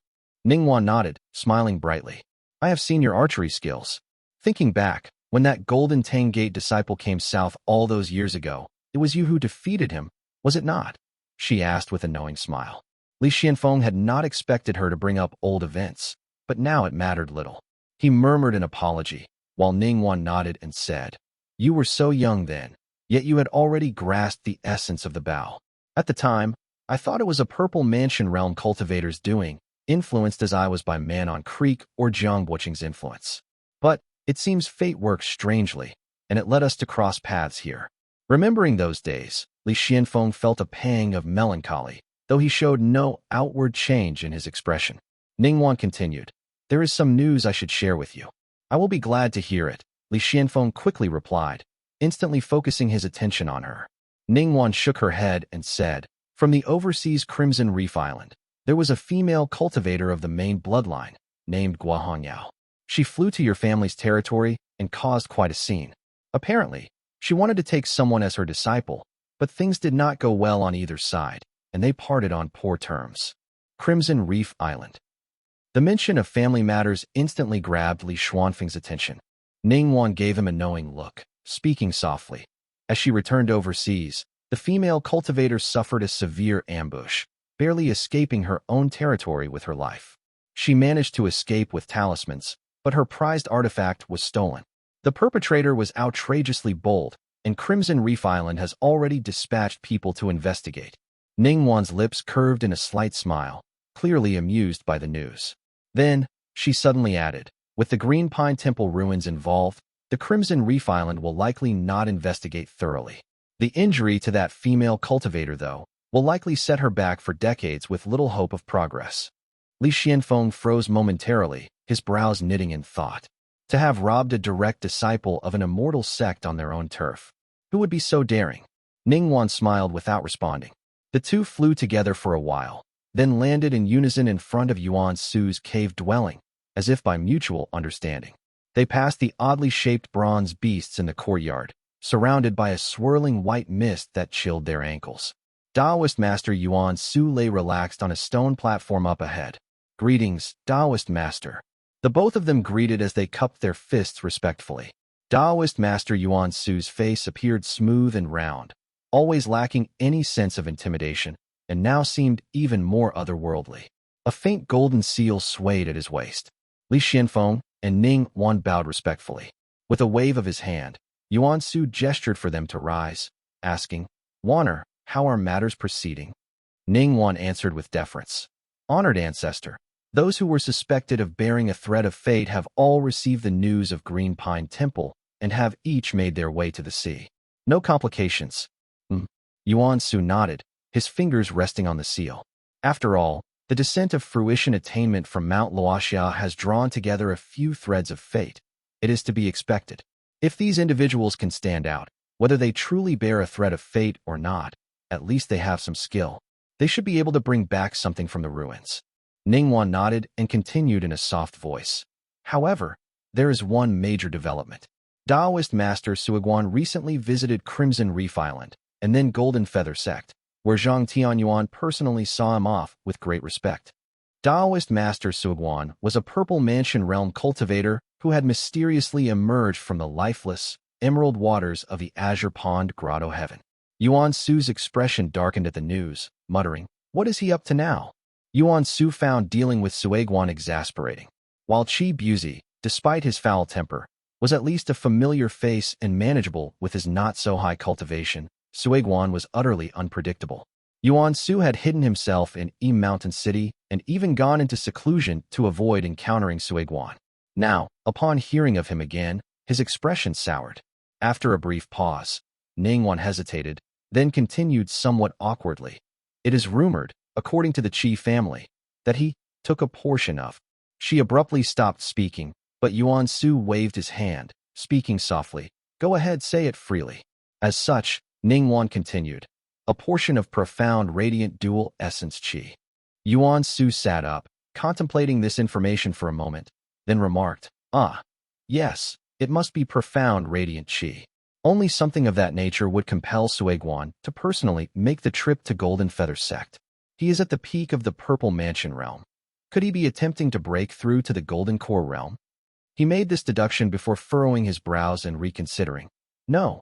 [SPEAKER 1] Ningguan nodded, smiling brightly. "I have seen your archery skills. Thinking back, when that Golden Tang Gate disciple came south all those years ago, it was you who defeated him, was it not?" she asked with a knowing smile. Li Xianfeng had not expected her to bring up old events, but now it mattered little. He murmured an apology, while Ningguan nodded and said, "You were so young then, yet you had already grasped the essence of the Bao. At the time, I thought it was a Purple Mansion realm cultivator's doing, influenced as I was by Manon Creek or Jiang Buqing's influence. But it seems fate works strangely, and it led us to cross paths here." Remembering those days, Li Xianfeng felt a pang of melancholy, though he showed no outward change in his expression. Ningguan continued, "There is some news I should share with you." "I will be glad to hear it," Li Xianfeng quickly replied, instantly focusing his attention on her. Ningguan shook her head and said, "From the overseas Crimson Reef Island, there was a female cultivator of the main bloodline, named Guo Hongyao. She flew to your family's territory and caused quite a scene. Apparently, she wanted to take someone as her disciple, but things did not go well on either side, and they parted on poor terms." Crimson Reef Island. The mention of family matters instantly grabbed Li Xuanfeng's attention. Ningguan gave him a knowing look, speaking softly. As she returned overseas, the female cultivator suffered a severe ambush, barely escaping her own territory with her life. She managed to escape with talismans, but her prized artifact was stolen. The perpetrator was outrageously bold, and Crimson Reef Island has already dispatched people to investigate. Ningguan's lips curved in a slight smile, clearly amused by the news. Then, she suddenly added, "With the Green Pine Temple ruins involved, the Crimson Reef Island will likely not investigate thoroughly. The injury to that female cultivator, though, will likely set her back for decades with little hope of progress. Li Xianfeng froze momentarily, his brows knitting in thought. To have robbed a direct disciple of an immortal sect on their own turf. Who would be so daring? Ningguan smiled without responding. The two flew together for a while, then landed in unison in front of Yuan Su's cave dwelling, as if by mutual understanding. They passed the oddly shaped bronze beasts in the courtyard, surrounded by a swirling white mist that chilled their ankles. Taoist Master Yuan Su lay relaxed on a stone platform up ahead. Greetings, Taoist Master. The both of them greeted as they cupped their fists respectfully. Taoist Master Yuan Su's face appeared smooth and round, always lacking any sense of intimidation, and now seemed even more otherworldly. A faint golden seal swayed at his waist. Li Xianfeng and Ningguan bowed respectfully. With a wave of his hand, Yuan Su gestured for them to rise, asking, "Wanner, how are matters proceeding?" Ningguan answered with deference. "Honored ancestor, those who were suspected of bearing a thread of fate have all received the news of Green Pine Temple and have each made their way to the sea. No complications." Yuan Su nodded, his fingers resting on the seal. After all, the descent of fruition attainment from Mount Luoxia has drawn together a few threads of fate. It is to be expected. If these individuals can stand out, whether they truly bear a thread of fate or not, at least they have some skill. They should be able to bring back something from the ruins. Ningguan nodded and continued in a soft voice. However, there is one major development. Taoist Master Suiguan recently visited Crimson Reef Island, and then Golden Feather Sect, where Zhang Tianyuan personally saw him off with great respect. Taoist Master Suiguan was a Purple Mansion realm cultivator who had mysteriously emerged from the lifeless, emerald waters of the Azure Pond Grotto Heaven. Yuan Su's expression darkened at the news, muttering, "What is he up to now?" Yuan Su found dealing with Suiguan exasperating. While Qi Buzi, despite his foul temper, was at least a familiar face and manageable with his not-so-high cultivation, Suiguan was utterly unpredictable. Yuan Su had hidden himself in Mountain City and even gone into seclusion to avoid encountering Suiguan. Now, upon hearing of him again, his expression soured. After a brief pause, Ningguan hesitated, then continued somewhat awkwardly. "It is rumored, according to the Qi family, that he took a portion of." She abruptly stopped speaking, but Yuan Su waved his hand, speaking softly. "Go ahead, say it freely." As such, Ningguan continued, "A portion of profound radiant dual essence Qi." Yuan Su sat up, contemplating this information for a moment, then remarked, "Ah, yes, it must be profound radiant Qi. Only something of that nature would compel Suiguan to personally make the trip to Golden Feather Sect. He is at the peak of the Purple Mansion realm. Could he be attempting to break through to the Golden Core realm?" He made this deduction before furrowing his brows and reconsidering. "No,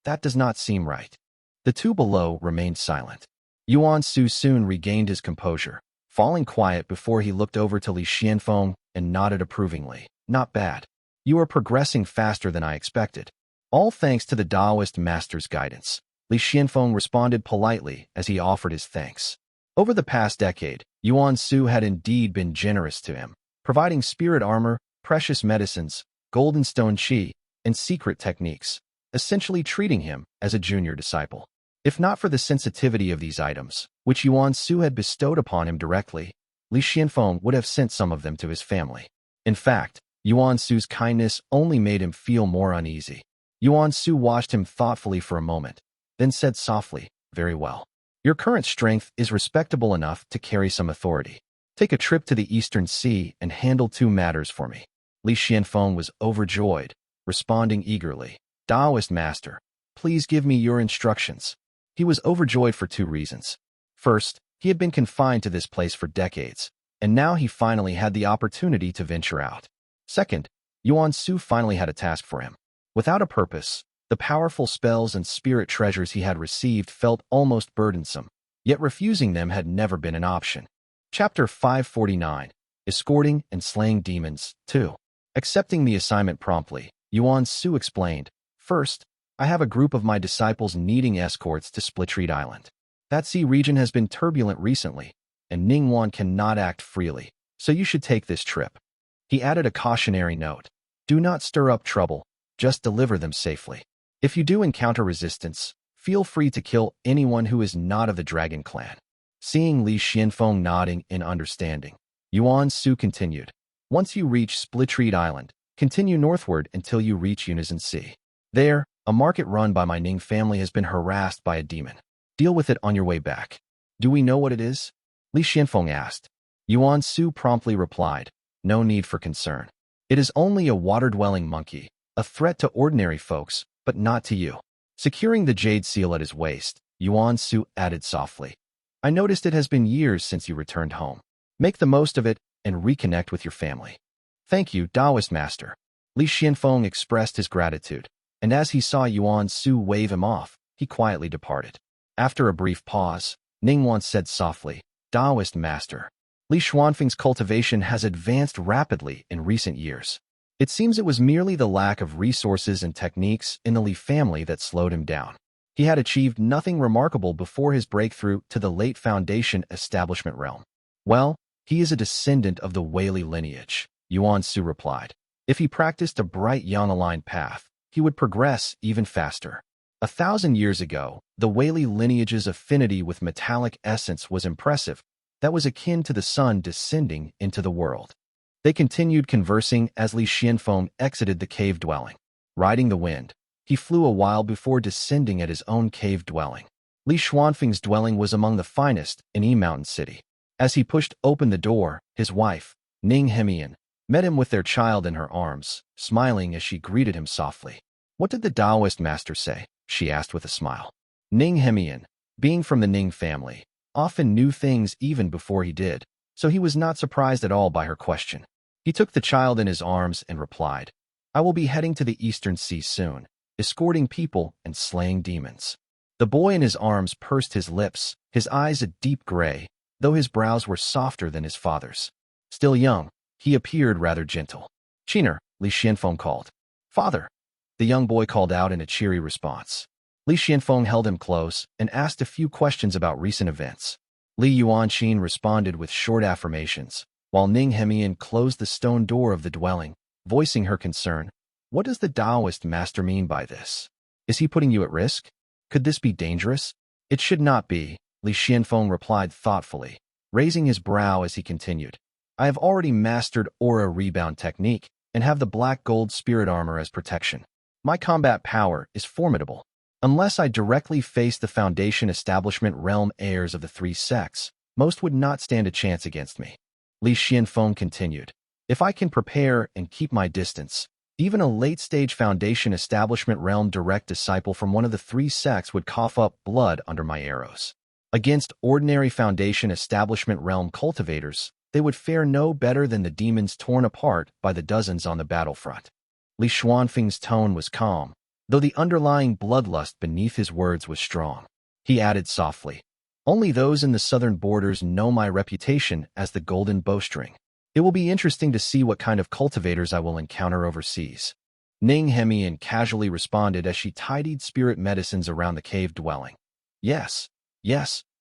[SPEAKER 1] that does not seem right." The two below remained silent. Yuan Su soon regained his composure, falling quiet before he looked over to Li Xianfeng and nodded approvingly. "Not bad. You are progressing faster than I expected." "All thanks to the Taoist master's guidance," Li Xianfeng responded politely as he offered his thanks. Over the past decade, Yuan Su had indeed been generous to him, providing spirit armor, precious medicines, golden stone qi, and secret techniques, essentially treating him as a junior disciple. If not for the sensitivity of these items, which Yuan Su had bestowed upon him directly, Li Xianfeng would have sent some of them to his family. In fact, Yuan Su's kindness only made him feel more uneasy. Yuan Su watched him thoughtfully for a moment, then said softly, "Very well. Your current strength is respectable enough to carry some authority. Take a trip to the Eastern Sea and handle 2 matters for me." Li Xianfeng was overjoyed, responding eagerly, "Taoist master, please give me your instructions." He was overjoyed for 2 reasons. First, he had been confined to this place for decades, and now he finally had the opportunity to venture out. Second, Yuan Su finally had a task for him. Without a purpose, the powerful spells and spirit treasures he had received felt almost burdensome, yet refusing them had never been an option. Chapter 549, Escorting and Slaying Demons, 2. Accepting the assignment promptly, Yuan Su explained, "First, I have a group of my disciples needing escorts to Splitreed Island. That sea region has been turbulent recently, and Ningguan cannot act freely, so you should take this trip." He added a cautionary note. "Do not stir up trouble, just deliver them safely. If you do encounter resistance, Feel free to kill anyone who is not of the Dragon Clan. Seeing Li Xianfeng nodding in understanding, Yuan Su continued. Once you reach Splitreed Island, continue northward until you reach Unison Sea. There, a market run by my Ning family has been harassed by a demon. Deal with it on your way back. Do we know what it is? Li Xianfeng asked. Yuan Su promptly replied, no need for concern. It is only a water-dwelling monkey, a threat to ordinary folks, but not to you. Securing the jade seal at his waist, Yuan Su added softly. I noticed it has been years since you returned home. Make the most of it and reconnect with your family. Thank you, Taoist master. Li Xianfeng expressed his gratitude, and as he saw Yuan Su wave him off, he quietly departed. After a brief pause, Ningguan said softly, Taoist master, Li Xuanfeng's cultivation has advanced rapidly in recent years. It seems it was merely the lack of resources and techniques in the Li family that slowed him down. He had achieved nothing remarkable before his breakthrough to the late Foundation establishment realm. Well, he is a descendant of the Weili lineage, Yuan Su replied. If he practiced a bright yang-aligned path, he would progress even faster. 1,000 years ago, the Weili lineage's affinity with metallic essence was impressive. That was akin to the sun descending into the world. They continued conversing as Li Xianfeng exited the cave dwelling. Riding the wind, he flew a while before descending at his own cave dwelling. Li Xuanfeng's dwelling was among the finest in Yi Mountain City. As he pushed open the door, his wife, Ning Hemian, met him with their child in her arms, smiling as she greeted him softly. What did the Taoist master say? She asked with a smile. Ning Hemian, being from the Ning family, often knew things even before he did, so he was not surprised at all by her question. He took the child in his arms and replied, I will be heading to the Eastern Sea soon, escorting people and slaying demons. The boy in his arms pursed his lips, his eyes a deep gray, though his brows were softer than his father's. Still young, he appeared rather gentle. Qiner, Li Xianfeng called. Father! The young boy called out in a cheery response. Li Xianfeng held him close and asked a few questions about recent events. Li Yuanqin responded with short affirmations, while Ning Hemian closed the stone door of the dwelling, voicing her concern. What does the Taoist master mean by this? Is he putting you at risk? Could this be dangerous? It should not be, Li Xianfeng replied thoughtfully, raising his brow as he continued. I have already mastered aura rebound technique and have the black gold spirit armor as protection. My combat power is formidable. Unless I directly face the Foundation establishment realm heirs of the three sects, most would not stand a chance against me. Li Xianfeng continued. If I can prepare and keep my distance, even a late-stage Foundation establishment realm direct disciple from one of the three sects would cough up blood under my arrows. Against ordinary Foundation establishment realm cultivators, they would fare no better than the demons torn apart by the dozens on the battlefront. Li Xuanfeng's tone was calm, though the underlying bloodlust beneath his words was strong. He added softly, only those in the southern borders know my reputation as the Golden Bowstring. It will be interesting to see what kind of cultivators I will encounter overseas. Ning Hemian casually responded as she tidied spirit medicines around the cave dwelling. Yes,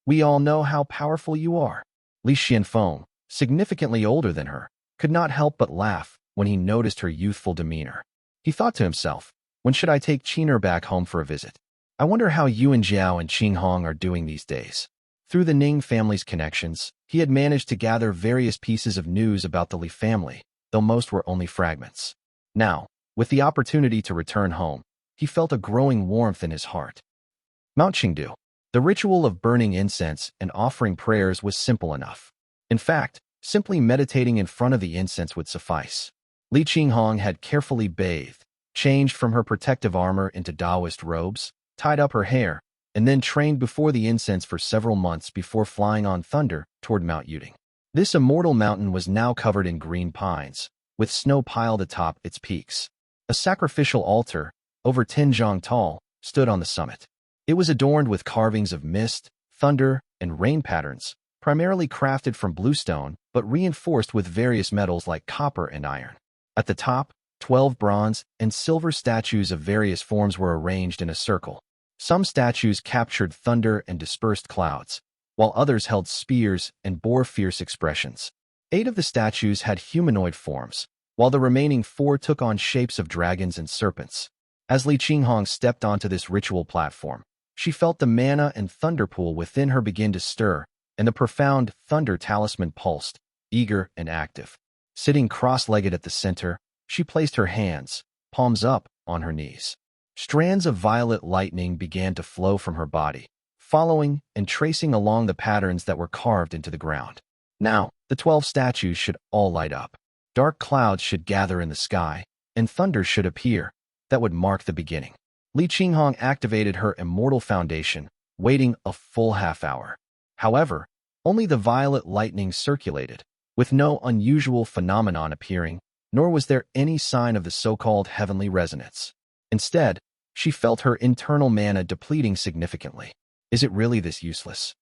[SPEAKER 1] we all know how powerful you are. Li Xianfeng, significantly older than her, could not help but laugh when he noticed her youthful demeanor. He thought to himself, when should I take Qiner back home for a visit? I wonder how Yuan Jiao and Qinghong are doing these days. Through the Ning family's connections, he had managed to gather various pieces of news about the Li family, though most were only fragments. Now, with the opportunity to return home, he felt a growing warmth in his heart. Mount Qingdu. The ritual of burning incense and offering prayers was simple enough. In fact, simply meditating in front of the incense would suffice. Li Qinghong had carefully bathed, changed from her protective armor into Taoist robes, tied up her hair, and then trained before the incense for several months before flying on thunder toward Mount Yuding. This immortal mountain was now covered in green pines, with snow piled atop its peaks. A sacrificial altar, over 10 zhang tall, stood on the summit. It was adorned with carvings of mist, thunder, and rain patterns, primarily crafted from bluestone, but reinforced with various metals like copper and iron. At the top, 12 bronze and silver statues of various forms were arranged in a circle. Some statues captured thunder and dispersed clouds, while others held spears and bore fierce expressions. 8 of the statues had humanoid forms, while the remaining 4 took on shapes of dragons and serpents. As Li Qinghong stepped onto this ritual platform, She felt the mana and thunder pool within her begin to stir, and the profound thunder talisman pulsed, eager and active. Sitting cross-legged at the center, she placed her hands, palms up, on her knees. Strands of violet lightning began to flow from her body, following and tracing along the patterns that were carved into the ground. Now, the 12 statues should all light up. Dark clouds should gather in the sky, and thunder should appear. That would mark the beginning. Qinghong activated her immortal foundation, waiting a full half-hour. However, only the violet lightning circulated, with no unusual phenomenon appearing, nor was there any sign of the so-called heavenly resonance. Instead, she felt her internal mana depleting significantly. Is it really this useless?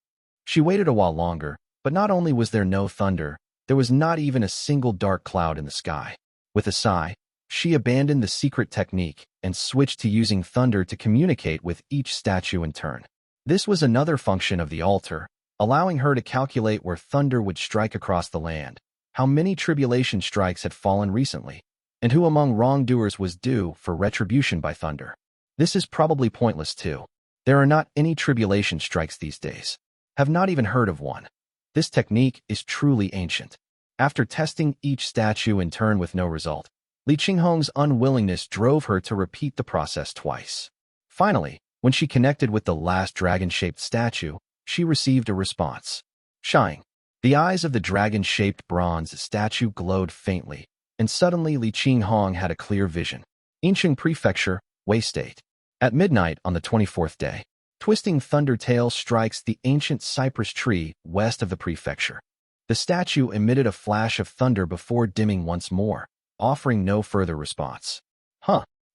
[SPEAKER 1] She waited a while longer, but not only was there no thunder, there was not even a single dark cloud in the sky. With a sigh, she abandoned the secret technique and switched to using thunder to communicate with each statue in turn. This was another function of the altar, allowing her to calculate where thunder would strike across the land, how many tribulation strikes had fallen recently, and who among wrongdoers was due for retribution by thunder. This is probably pointless too. There are not any tribulation strikes these days. Have not even heard of one. This technique is truly ancient. After testing each statue in turn with no result, Qinghong's unwillingness drove her to repeat the process twice. Finally, when she connected with the last dragon-shaped statue, she received a response. Shining. The eyes of the dragon-shaped bronze statue glowed faintly, and suddenly Qinghong had a clear vision. Ancient Prefecture, Wei State. At midnight on the 24th day, twisting thunder tail strikes the ancient cypress tree west of the prefecture. The statue emitted a flash of thunder before dimming once more, offering no further response.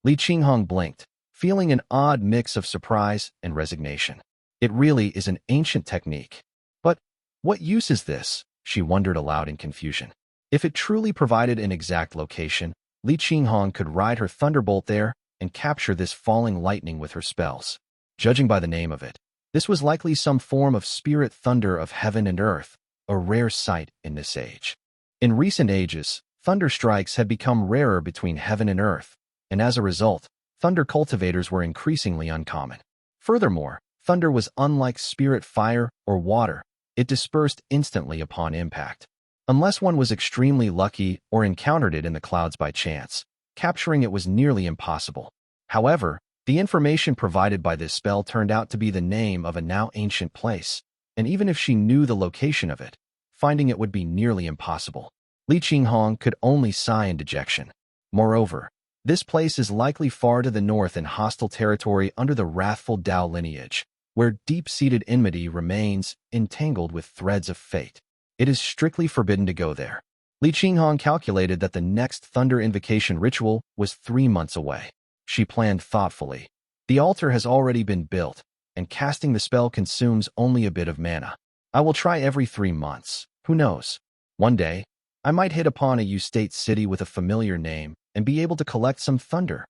[SPEAKER 1] Qinghong blinked, feeling an odd mix of surprise and resignation. It really is an ancient technique. But what use is this? She wondered aloud in confusion. If it truly provided an exact location, Qinghong could ride her thunderbolt there and capture this falling lightning with her spells. Judging by the name of it, this was likely some form of spirit thunder of heaven and earth, a rare sight in this age. In recent ages, thunder strikes had become rarer between heaven and earth, and as a result, thunder cultivators were increasingly uncommon. Furthermore, thunder was unlike spirit fire or water. It dispersed instantly upon impact. Unless one was extremely lucky or encountered it in the clouds by chance, capturing it was nearly impossible. However, the information provided by this spell turned out to be the name of a now ancient place, and even if she knew the location of it, finding it would be nearly impossible. Qinghong could only sigh in dejection. Moreover, this place is likely far to the north in hostile territory under the wrathful Dao lineage, where deep-seated enmity remains entangled with threads of fate. It is strictly forbidden to go there. Qinghong calculated that the next thunder invocation ritual was 3 months away. She planned thoughtfully. The altar has already been built, and casting the spell consumes only a bit of mana. I will try every 3 months. Who knows? One day, I might hit upon a U-state city with a familiar name and be able to collect some thunder.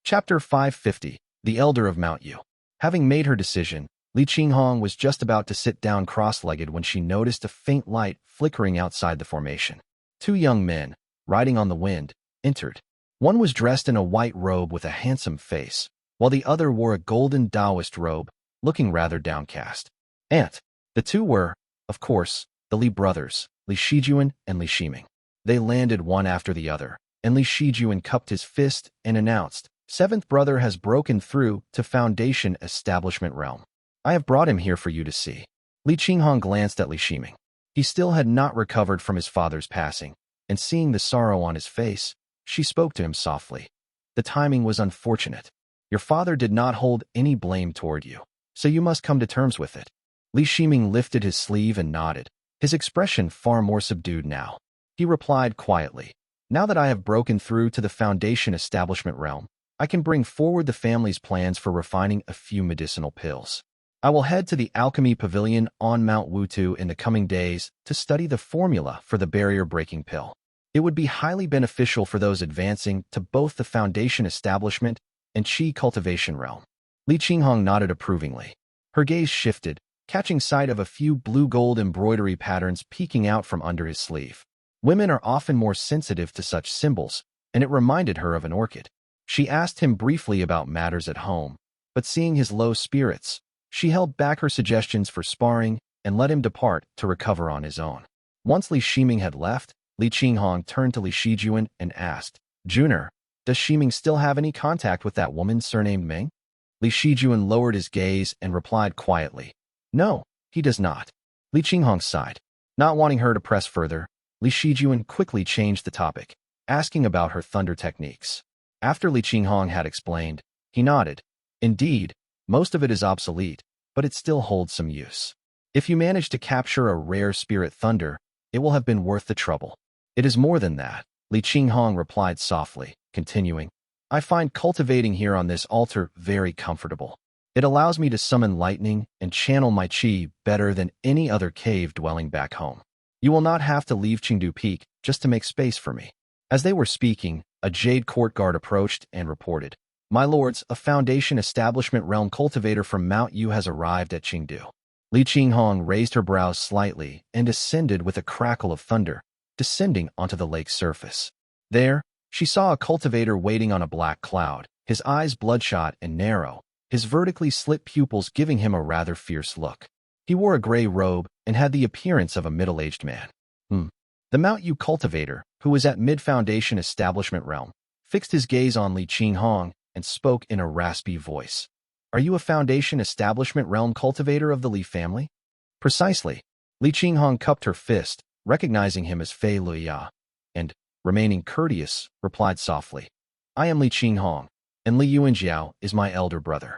[SPEAKER 1] Chapter 550, The Elder of Mount Yu. Having made her decision, Qinghong was just about to sit down cross-legged when she noticed a faint light flickering outside the formation. 2 young men, riding on the wind, entered. One was dressed in a white robe with a handsome face, while the other wore a golden Taoist robe, looking rather downcast. The two were, of course, the Li brothers, Li Shijuan and Li Shiming. They landed one after the other, and Li Shijuan cupped his fist and announced, "Seventh brother has broken through to Foundation Establishment Realm. I have brought him here for you to see." Qinghong glanced at Li Shiming. He still had not recovered from his father's passing, and seeing the sorrow on his face, she spoke to him softly. "The timing was unfortunate. Your father did not hold any blame toward you, so you must come to terms with it." Li Shiming lifted his sleeve and nodded, his expression far more subdued now. He replied quietly, "Now that I have broken through to the Foundation Establishment Realm, I can bring forward the family's plans for refining a few medicinal pills. I will head to the Alchemy Pavilion on Mount Wutu in the coming days to study the formula for the barrier-breaking pill. It would be highly beneficial for those advancing to both the Foundation Establishment and Qi Cultivation Realm." Qinghong nodded approvingly. Her gaze shifted, catching sight of a few blue-gold embroidery patterns peeking out from under his sleeve. Women are often more sensitive to such symbols, and it reminded her of an orchid. She asked him briefly about matters at home, but seeing his low spirits, She held back her suggestions for sparring and let him depart to recover on his own. Once Li Shiming had left, Li Qinghong turned to Li Shijuan and asked, Junior, does Shiming still have any contact with that woman surnamed Ming? Li Shijuan lowered his gaze and replied quietly, No, he does not. Li Qinghong sighed. Not wanting her to press further, Li Shijuan quickly changed the topic, asking about her thunder techniques. After Li Qinghong had explained, he nodded. Indeed, most of it is obsolete, but it still holds some use. If you manage to capture a rare spirit thunder, it will have been worth the trouble. It is more than that, Li Qinghong replied softly, continuing. I find cultivating here on this altar very comfortable. It allows me to summon lightning and channel my qi better than any other cave dwelling back home. You will not have to leave Qingdu Peak just to make space for me. As they were speaking, a jade court guard approached and reported, My lords, a Foundation Establishment Realm cultivator from Mount Yu has arrived at Qingdu. Li Qinghong raised her brows slightly and ascended with a crackle of thunder, descending onto the lake's surface. There, she saw a cultivator waiting on a black cloud, his eyes bloodshot and narrow, his vertically slit pupils giving him a rather fierce look. He wore a gray robe and had the appearance of a middle-aged man. The Mount Yu cultivator, who was at mid-Foundation Establishment Realm, fixed his gaze on Li Qinghong and spoke in a raspy voice. Are you a Foundation Establishment Realm cultivator of the Li family? Precisely. Li Qinghong cupped her fist, recognizing him as Fei Luya, and, remaining courteous, replied softly, I am Li Qinghong, and Li Yuanjiao is my elder brother.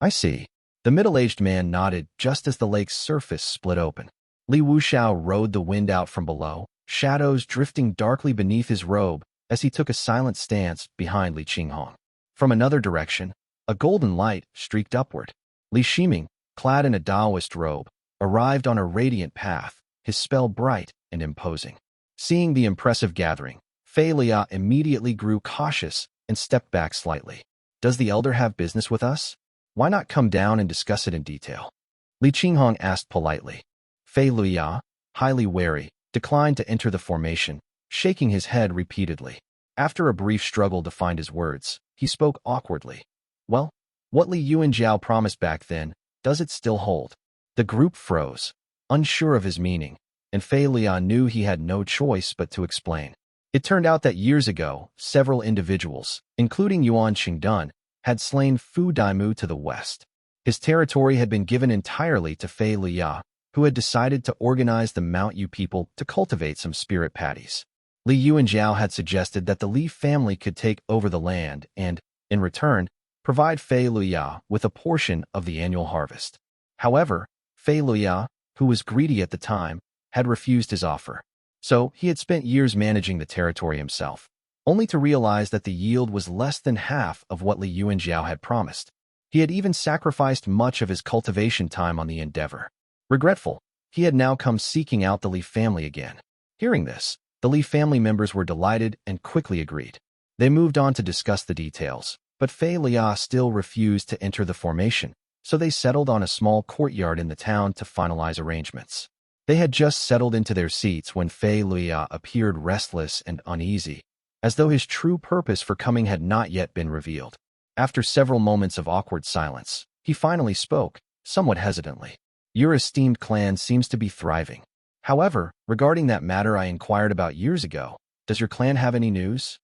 [SPEAKER 1] I see. The middle-aged man nodded just as the lake's surface split open. Li Wuxiao rode the wind out from below, shadows drifting darkly beneath his robe as he took a silent stance behind Li Qinghong. From another direction, a golden light streaked upward. Li Shiming, clad in a Taoist robe, arrived on a radiant path, his spell bright and imposing. Seeing the impressive gathering, Fei Lia immediately grew cautious and stepped back slightly. Does the elder have business with us? Why not come down and discuss it in detail? Li Qinghong asked politely. Fei Lia, highly wary, declined to enter the formation, shaking his head repeatedly. After a brief struggle to find his words, he spoke awkwardly. Well, what Li Yuanjiao promised back then, does it still hold? The group froze, unsure of his meaning, and Fei Lia knew he had no choice but to explain. It turned out that years ago, several individuals, including Yuan Qingdun, had slain Fu Daimu to the west. His territory had been given entirely to Fei Lia, who had decided to organize the Mount Yu people to cultivate some spirit patties. Li Yuanjiao had suggested that the Li family could take over the land and, in return, provide Fei Luya with a portion of the annual harvest. However, Fei Luya, who was greedy at the time, had refused his offer. So he had spent years managing the territory himself, only to realize that the yield was less than half of what Li Yuanjiao had promised. He had even sacrificed much of his cultivation time on the endeavor. Regretful, he had now come seeking out the Li family again. Hearing this, the Li family members were delighted and quickly agreed. They moved on to discuss the details, but Fei Lia still refused to enter the formation, so they settled on a small courtyard in the town to finalize arrangements. They had just settled into their seats when Fei Lia appeared restless and uneasy, as though his true purpose for coming had not yet been revealed. After several moments of awkward silence, he finally spoke, somewhat hesitantly. Your esteemed clan seems to be thriving. However, regarding that matter I inquired about years ago, does your clan have any news?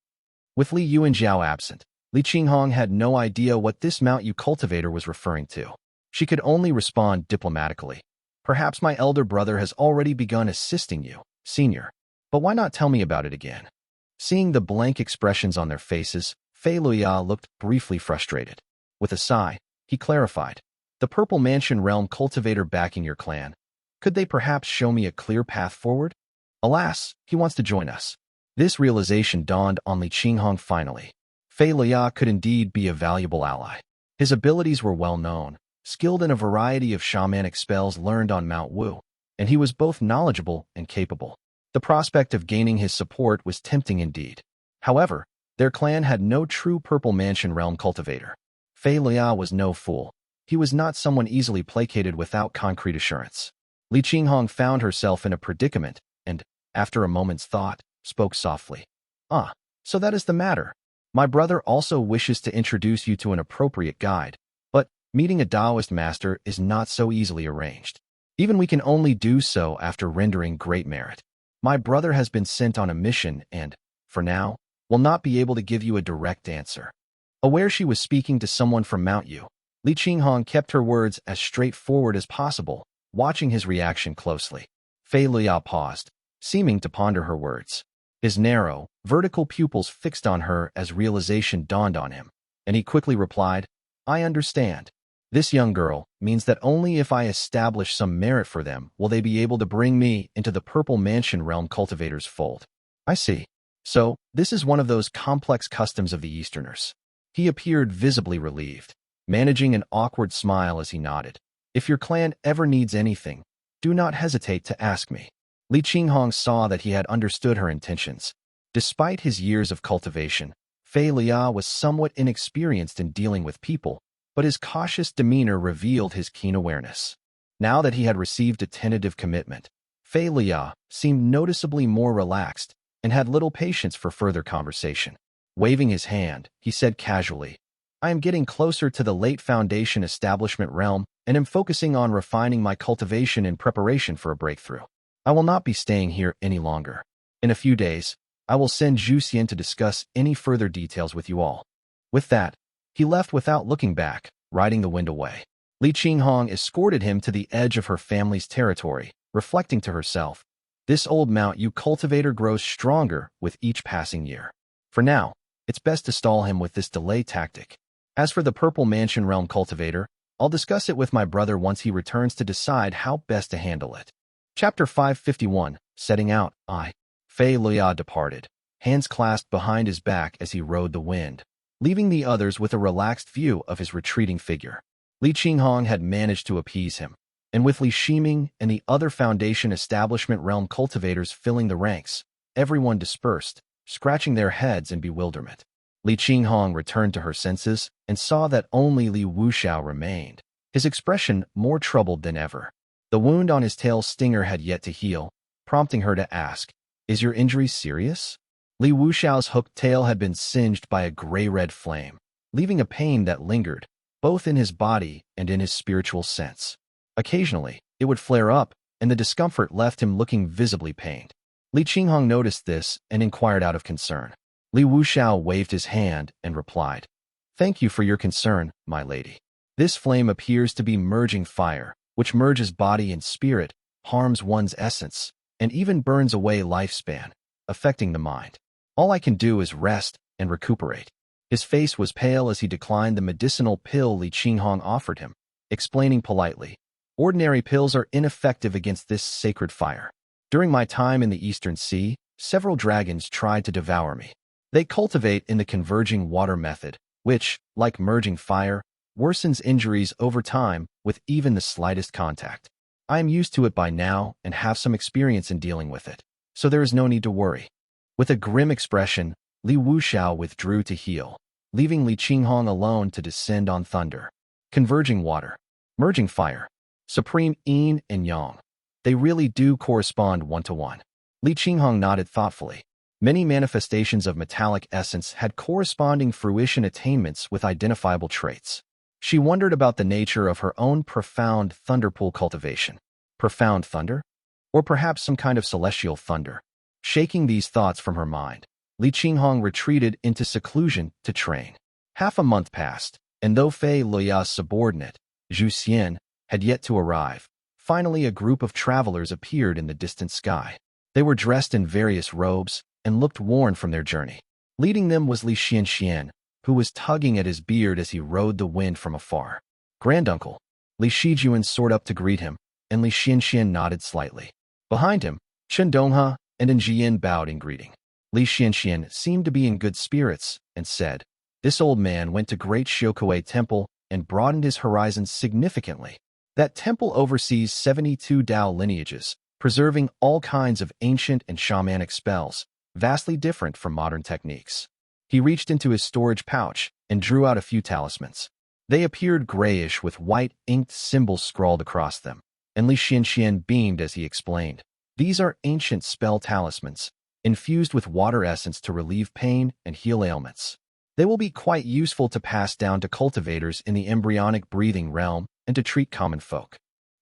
[SPEAKER 1] With Li Yuanjiao absent, Li Qinghong had no idea what this Mount Yu cultivator was referring to. She could only respond diplomatically. Perhaps my elder brother has already begun assisting you, senior. But why not tell me about it again? Seeing the blank expressions on their faces, Fei Luya looked briefly frustrated. With a sigh, he clarified. The Purple Mansion Realm cultivator backing your clan. Could they perhaps show me a clear path forward? Alas, he wants to join us. This realization dawned on Li Qinghong finally. Fei Luya could indeed be a valuable ally. His abilities were well known, skilled in a variety of shamanic spells learned on Mount Wu, and he was both knowledgeable and capable. The prospect of gaining his support was tempting indeed. However, their clan had no true Purple Mansion Realm cultivator. Fei Luya was no fool. He was not someone easily placated without concrete assurance. Li Qinghong found herself in a predicament and, after a moment's thought, spoke softly. So that is the matter. My brother also wishes to introduce you to an appropriate guide, but Meeting a Taoist master is not so easily arranged. Even we can only do so after rendering great merit. My brother has been sent on a mission and, for now, will not be able to give you a direct answer." Aware she was speaking to someone from Mount Yu, Li Qinghong kept her words as straightforward as possible, watching his reaction closely. Fei Luya paused, seeming to ponder her words. His narrow, vertical pupils fixed on her as realization dawned on him, and he quickly replied, "I understand. This young girl means that only if I establish some merit for them will they be able to bring me into the Purple Mansion Realm Cultivator's fold." "I see. So, this is one of those complex customs of the Easterners." He appeared visibly relieved, managing an awkward smile as he nodded. "If your clan ever needs anything, do not hesitate to ask me." Li Qinghong saw that he had understood her intentions. Despite his years of cultivation, Fei Luya was somewhat inexperienced in dealing with people, but his cautious demeanor revealed his keen awareness. Now that he had received a tentative commitment, Fei Luya seemed noticeably more relaxed and had little patience for further conversation. Waving his hand, he said casually, "I am getting closer to the late Foundation establishment realm and am focusing on refining my cultivation in preparation for a breakthrough. I will not be staying here any longer. In a few days, I will send Xian to discuss any further details with you all." With that, he left without looking back, riding the wind away. Li Qinghong escorted him to the edge of her family's territory, reflecting to herself, "This old Mount Yu cultivator grows stronger with each passing year. For now, it's best to stall him with this delay tactic. As for the Purple Mansion Realm cultivator, I'll discuss it with my brother once he returns to decide how best to handle it." Chapter 551, Setting Out, Fei Luya departed, hands clasped behind his back as he rode the wind, leaving the others with a relaxed view of his retreating figure. Li Qinghong had managed to appease him, and with Li Shiming and the other Foundation Establishment Realm cultivators filling the ranks, everyone dispersed, scratching their heads in bewilderment. Li Qinghong returned to her senses and saw that only Li Wuxiao remained, his expression more troubled than ever. The wound on his tail stinger had yet to heal, prompting her to ask, "Is your injury serious?" Li Wuxiao's hooked tail had been singed by a gray-red flame, leaving a pain that lingered, both in his body and in his spiritual sense. Occasionally, it would flare up, and the discomfort left him looking visibly pained. Li Qinghong noticed this and inquired out of concern. Li Wuxiao waved his hand and replied, "Thank you for your concern, my lady. This flame appears to be merging fire, which merges body and spirit, harms one's essence, and even burns away lifespan, affecting the mind. All I can do is rest and recuperate." His face was pale as he declined the medicinal pill Li Qinghong offered him, explaining politely, "Ordinary pills are ineffective against this sacred fire. During my time in the Eastern Sea, several dragons tried to devour me. They cultivate in the converging water method, which, like merging fire, worsens injuries over time with even the slightest contact. I am used to it by now and have some experience in dealing with it, so there is no need to worry." With a grim expression, Li Wuxiao withdrew to heal, leaving Li Qinghong alone to descend on thunder. Converging water, merging fire, supreme yin and yang. They really do correspond one-to-one. Li Qinghong nodded thoughtfully. Many manifestations of metallic essence had corresponding fruition attainments with identifiable traits. She wondered about the nature of her own profound thunderpool cultivation. Profound thunder? Or perhaps some kind of celestial thunder? Shaking these thoughts from her mind, Li Qinghong retreated into seclusion to train. Half a month passed, and though Fei Luya's subordinate, Xian, had yet to arrive, finally a group of travelers appeared in the distant sky. They were dressed in various robes and looked worn from their journey. Leading them was Li Xian, who was tugging at his beard as he rode the wind from afar. "Granduncle." Li Shijuan soared up to greet him, and Li Xian nodded slightly. Behind him, Chen Dongha and Jian bowed in greeting. Li Xian seemed to be in good spirits and said, "This old man went to Great Xiaokuei Temple and broadened his horizons significantly. That temple oversees 72 Dao lineages, preserving all kinds of ancient and shamanic spells, vastly different from modern techniques." He reached into his storage pouch and drew out a few talismans. They appeared grayish with white inked symbols scrawled across them, and Li Xian beamed as he explained, "These are ancient spell talismans, infused with water essence to relieve pain and heal ailments. They will be quite useful to pass down to cultivators in the embryonic breathing realm and to treat common folk.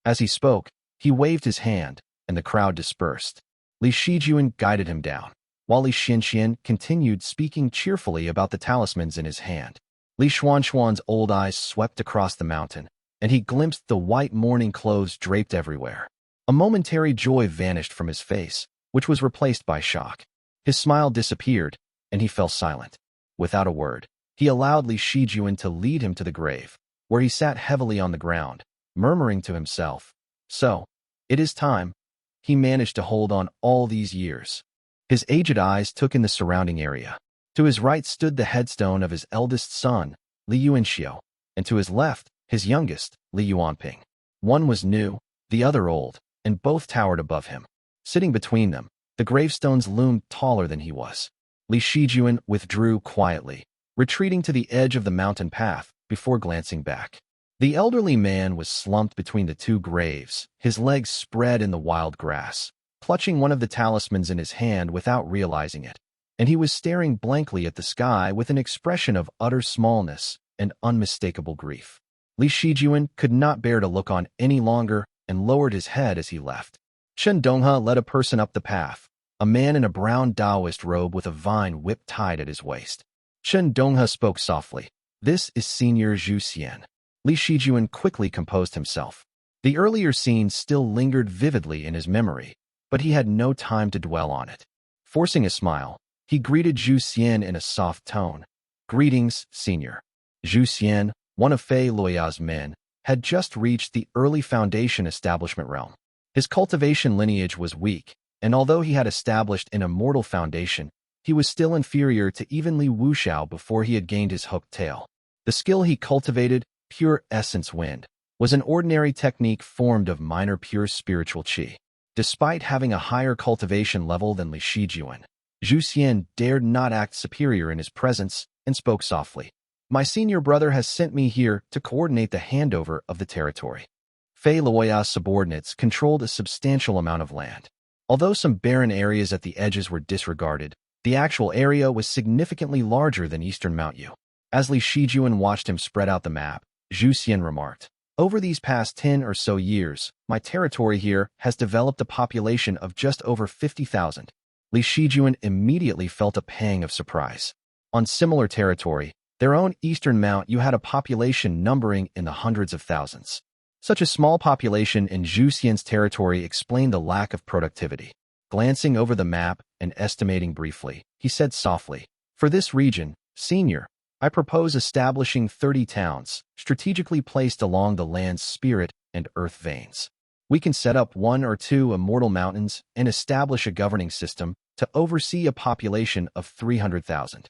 [SPEAKER 1] As he spoke, he waved his hand, and the crowd dispersed. Li Shijuan guided him down, while Li Xianxian continued speaking cheerfully about the talismans in his hand. Li Xuanxuan's old eyes swept across the mountain, and he glimpsed the white mourning clothes draped everywhere. A momentary joy vanished from his face, which was replaced by shock. His smile disappeared, and he fell silent. Without a word, he allowed Li Shijuan to lead him to the grave, where he sat heavily on the ground, murmuring to himself, "So, it is time." He managed to hold on all these years. His aged eyes took in the surrounding area. To his right stood the headstone of his eldest son, Li Yuanxiao, and to his left, his youngest, Li Yuanping. One was new, the other old, and both towered above him. Sitting between them, the gravestones loomed taller than he was. Li Shijuan withdrew quietly, retreating to the edge of the mountain path before glancing back. The elderly man was slumped between the two graves, his legs spread in the wild grass, clutching one of the talismans in his hand without realizing it, and he was staring blankly at the sky with an expression of utter smallness and unmistakable grief. Li Shijuan could not bear to look on any longer and lowered his head as he left. Chen Donghe led a person up the path, a man in a brown Taoist robe with a vine whip tied at his waist. Chen Donghe spoke softly. "This is Senior Zhu Xian." Li Shijuan quickly composed himself. The earlier scene still lingered vividly in his memory, but he had no time to dwell on it. Forcing a smile, he greeted Zhu Xian in a soft tone. "Greetings, Senior." Zhu Xian, one of Fei Luoya's men, had just reached the early foundation establishment realm. His cultivation lineage was weak, and although he had established an immortal foundation, he was still inferior to even Li Wuxiao before he had gained his hooked tail. The skill he cultivated, Pure Essence Wind, was an ordinary technique formed of minor pure spiritual qi. Despite having a higher cultivation level than Li Shijuan, Zhu Xian dared not act superior in his presence and spoke softly. "My senior brother has sent me here to coordinate the handover of the territory." Fei Luoya's subordinates controlled a substantial amount of land. Although some barren areas at the edges were disregarded, the actual area was significantly larger than eastern Mount Yu. As Li Shijuan watched him spread out the map, Zhu Xian remarked, "Over these past 10 or so years, my territory here has developed a population of just over 50,000. Li Shijuan immediately felt a pang of surprise. On similar territory, their own eastern Mount Yu had a population numbering in the hundreds of thousands. Such a small population in Zhu Xian's territory explained the lack of productivity. Glancing over the map and estimating briefly, he said softly, "For this region, Senior, I propose establishing 30 towns, strategically placed along the land's spirit and earth veins. We can set up 1 or 2 immortal mountains and establish a governing system to oversee a population of 300,000.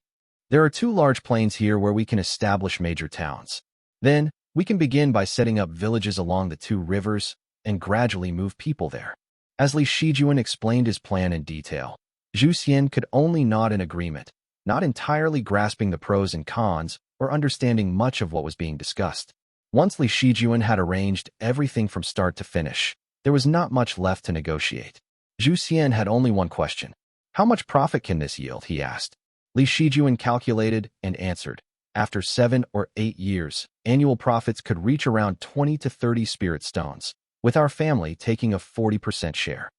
[SPEAKER 1] There are 2 large plains here where we can establish major towns. Then, we can begin by setting up villages along the 2 rivers and gradually move people there." As Li Shijuan explained his plan in detail, Zhu Xian could only nod in agreement, not entirely grasping the pros and cons or understanding much of what was being discussed. Once Li Shijuan had arranged everything from start to finish, there was not much left to negotiate. Zhu Xian had only one question. "How much profit can this yield?" he asked. Li Shijuan calculated and answered. After 7 or 8 years, annual profits could reach around 20 to 30 spirit stones, with our family taking a 40% share.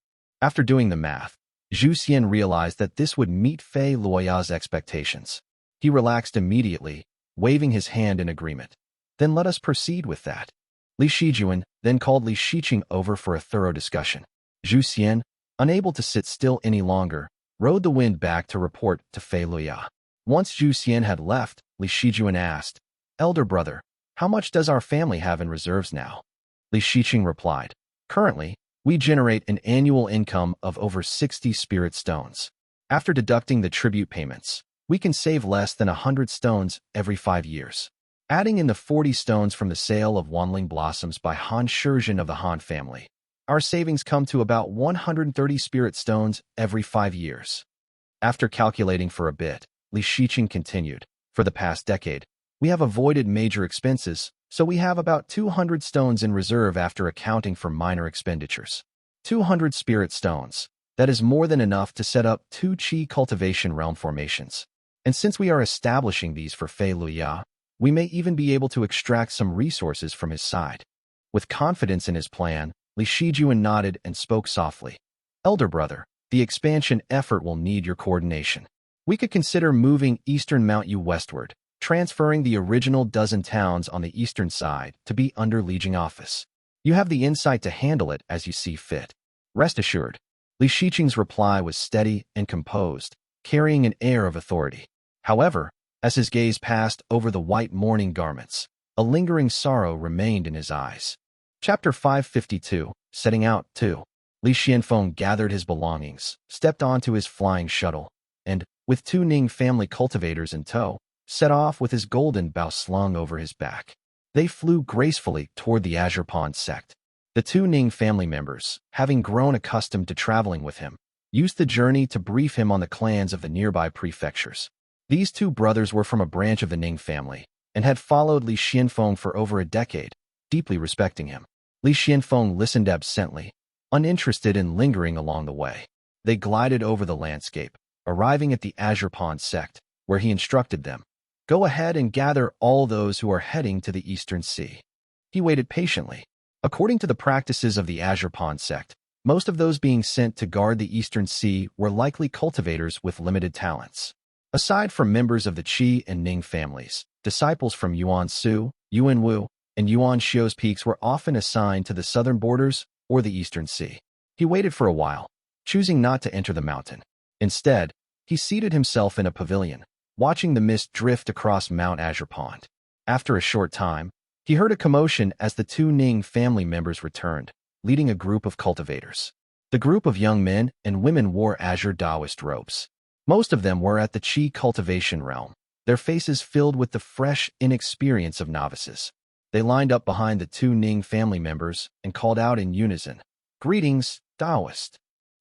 [SPEAKER 1] After doing the math, Zhu Xian realized that this would meet Fei Luoya's expectations. He relaxed immediately, waving his hand in agreement. "Then let us proceed with that." Li Shijuan then called Li Shiqing over for a thorough discussion. Zhu Xian, unable to sit still any longer, rode the wind back to report to Fei Luoya. Once Zhu Xian had left, Li Shijuan asked, "Elder brother, how much does our family have in reserves now?" Li Shiqing replied, "Currently, we generate an annual income of over 60 spirit stones. After deducting the tribute payments, we can save less than 100 stones every 5 years. Adding in the 40 stones from the sale of Wanling blossoms by Han Shizhen of the Han family, our savings come to about 130 spirit stones every 5 years. After calculating for a bit, Li Shiqing continued, "For the past decade, we have avoided major expenses, so we have about 200 stones in reserve after accounting for minor expenditures. 200 spirit stones. That is more than enough to set up 2 qi cultivation realm formations. And since we are establishing these for Fei Luya, we may even be able to extract some resources from his side. With confidence in his plan, Li Shijuan nodded and spoke softly. Elder brother, the expansion effort will need your coordination. We could consider moving Eastern Mount Yu westward, transferring the original dozen towns on the eastern side to be under Lijiang office. You have the insight to handle it as you see fit. Rest assured. Li Shiqing's reply was steady and composed, carrying an air of authority. However, as his gaze passed over the white mourning garments, a lingering sorrow remained in his eyes. Chapter 552, Setting Out 2. Li Xianfeng gathered his belongings, stepped onto his flying shuttle, and, with two Ning family cultivators in tow, set off with his golden bow slung over his back. They flew gracefully toward the Azure Pond sect. The two Ning family members, having grown accustomed to traveling with him, used the journey to brief him on the clans of the nearby prefectures. These two brothers were from a branch of the Ning family, and had followed Li Xianfeng for over a decade, deeply respecting him. Li Xianfeng listened absently, uninterested in lingering along the way. They glided over the landscape, arriving at the Azure Pond sect, where he instructed them. Go ahead and gather all those who are heading to the Eastern Sea. He waited patiently. According to the practices of the Azure Pond sect, most of those being sent to guard the Eastern Sea were likely cultivators with limited talents. Aside from members of the Qi and Ning families, disciples from Yuan Su, Yuan Wu, and Yuan Xiao's peaks were often assigned to the southern borders or the Eastern Sea. He waited for a while, choosing not to enter the mountain. Instead, he seated himself in a pavilion, watching the mist drift across Mount Azure Pond. After a short time, he heard a commotion as the two Ning family members returned, leading a group of cultivators. The group of young men and women wore azure Taoist robes. Most of them were at the Qi cultivation realm, their faces filled with the fresh inexperience of novices. They lined up behind the two Ning family members and called out in unison, "Greetings, Taoist."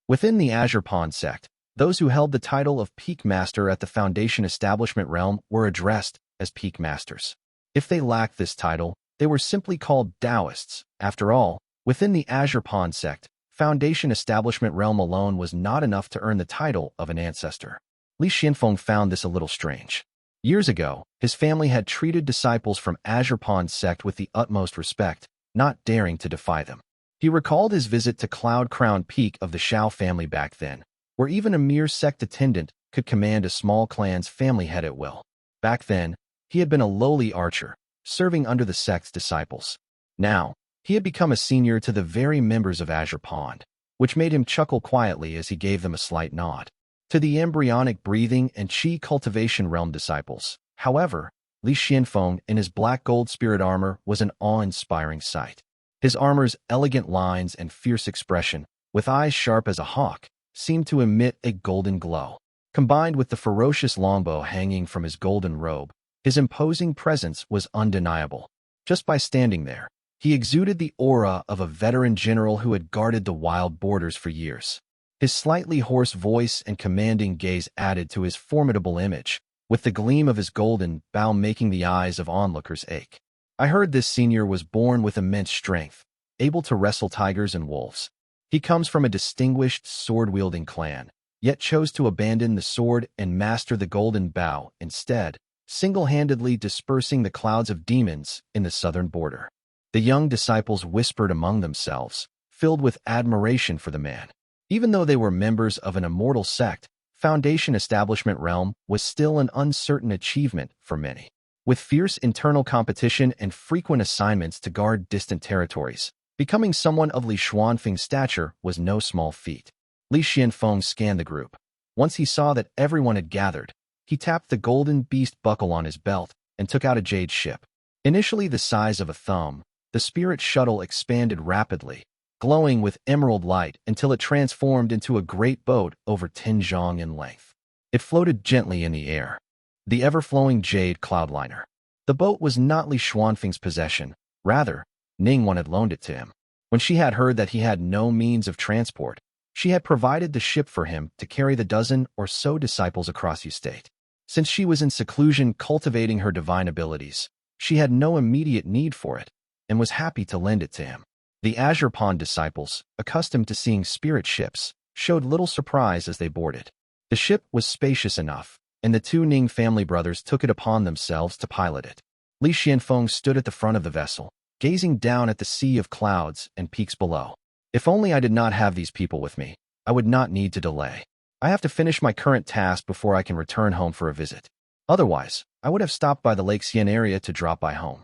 [SPEAKER 1] Within the Azure Pond sect, those who held the title of Peak Master at the Foundation Establishment realm were addressed as Peak Masters. If they lacked this title, they were simply called Taoists. After all, within the Azure Pond sect, Foundation Establishment realm alone was not enough to earn the title of an ancestor. Li Xianfeng found this a little strange. Years ago, his family had treated disciples from Azure Pond sect with the utmost respect, not daring to defy them. He recalled his visit to Cloud Crown Peak of the Xiao family back then, where even a mere sect attendant could command a small clan's family head at will. Back then, he had been a lowly archer, serving under the sect's disciples. Now, he had become a senior to the very members of Azure Pond, which made him chuckle quietly as he gave them a slight nod. To the embryonic breathing and Qi cultivation realm disciples, however, Li Xianfeng in his black gold spirit armor was an awe-inspiring sight. His armor's elegant lines and fierce expression, with eyes sharp as a hawk, seemed to emit a golden glow. Combined with the ferocious longbow hanging from his golden robe, his imposing presence was undeniable. Just by standing there, he exuded the aura of a veteran general who had guarded the wild borders for years. His slightly hoarse voice and commanding gaze added to his formidable image, with the gleam of his golden bow making the eyes of onlookers ache. I heard this senior was born with immense strength, able to wrestle tigers and wolves. He comes from a distinguished sword-wielding clan, yet chose to abandon the sword and master the golden bow instead, single-handedly dispersing the clouds of demons in the southern border. The young disciples whispered among themselves, filled with admiration for the man. Even though they were members of an immortal sect, Foundation Establishment realm was still an uncertain achievement for many. With fierce internal competition and frequent assignments to guard distant territories, becoming someone of Li Xuanfeng's stature was no small feat. Li Xianfeng scanned the group. Once he saw that everyone had gathered, he tapped the golden beast buckle on his belt and took out a jade ship. Initially the size of a thumb, the spirit shuttle expanded rapidly, glowing with emerald light until it transformed into a great boat over 10 zhang in length. It floated gently in the air. The ever-flowing jade cloudliner. The boat was not Li Xuanfeng's possession. Rather, Ningguan had loaned it to him. When she had heard that he had no means of transport, she had provided the ship for him to carry the dozen or so disciples across the state. Since she was in seclusion cultivating her divine abilities, she had no immediate need for it, and was happy to lend it to him. The Azure Pond disciples, accustomed to seeing spirit ships, showed little surprise as they boarded. The ship was spacious enough, and the two Ning family brothers took it upon themselves to pilot it. Li Xianfeng stood at the front of the vessel, gazing down at the sea of clouds and peaks below. If only I did not have these people with me, I would not need to delay. I have to finish my current task before I can return home for a visit. Otherwise, I would have stopped by the Lake Xian area to drop by home.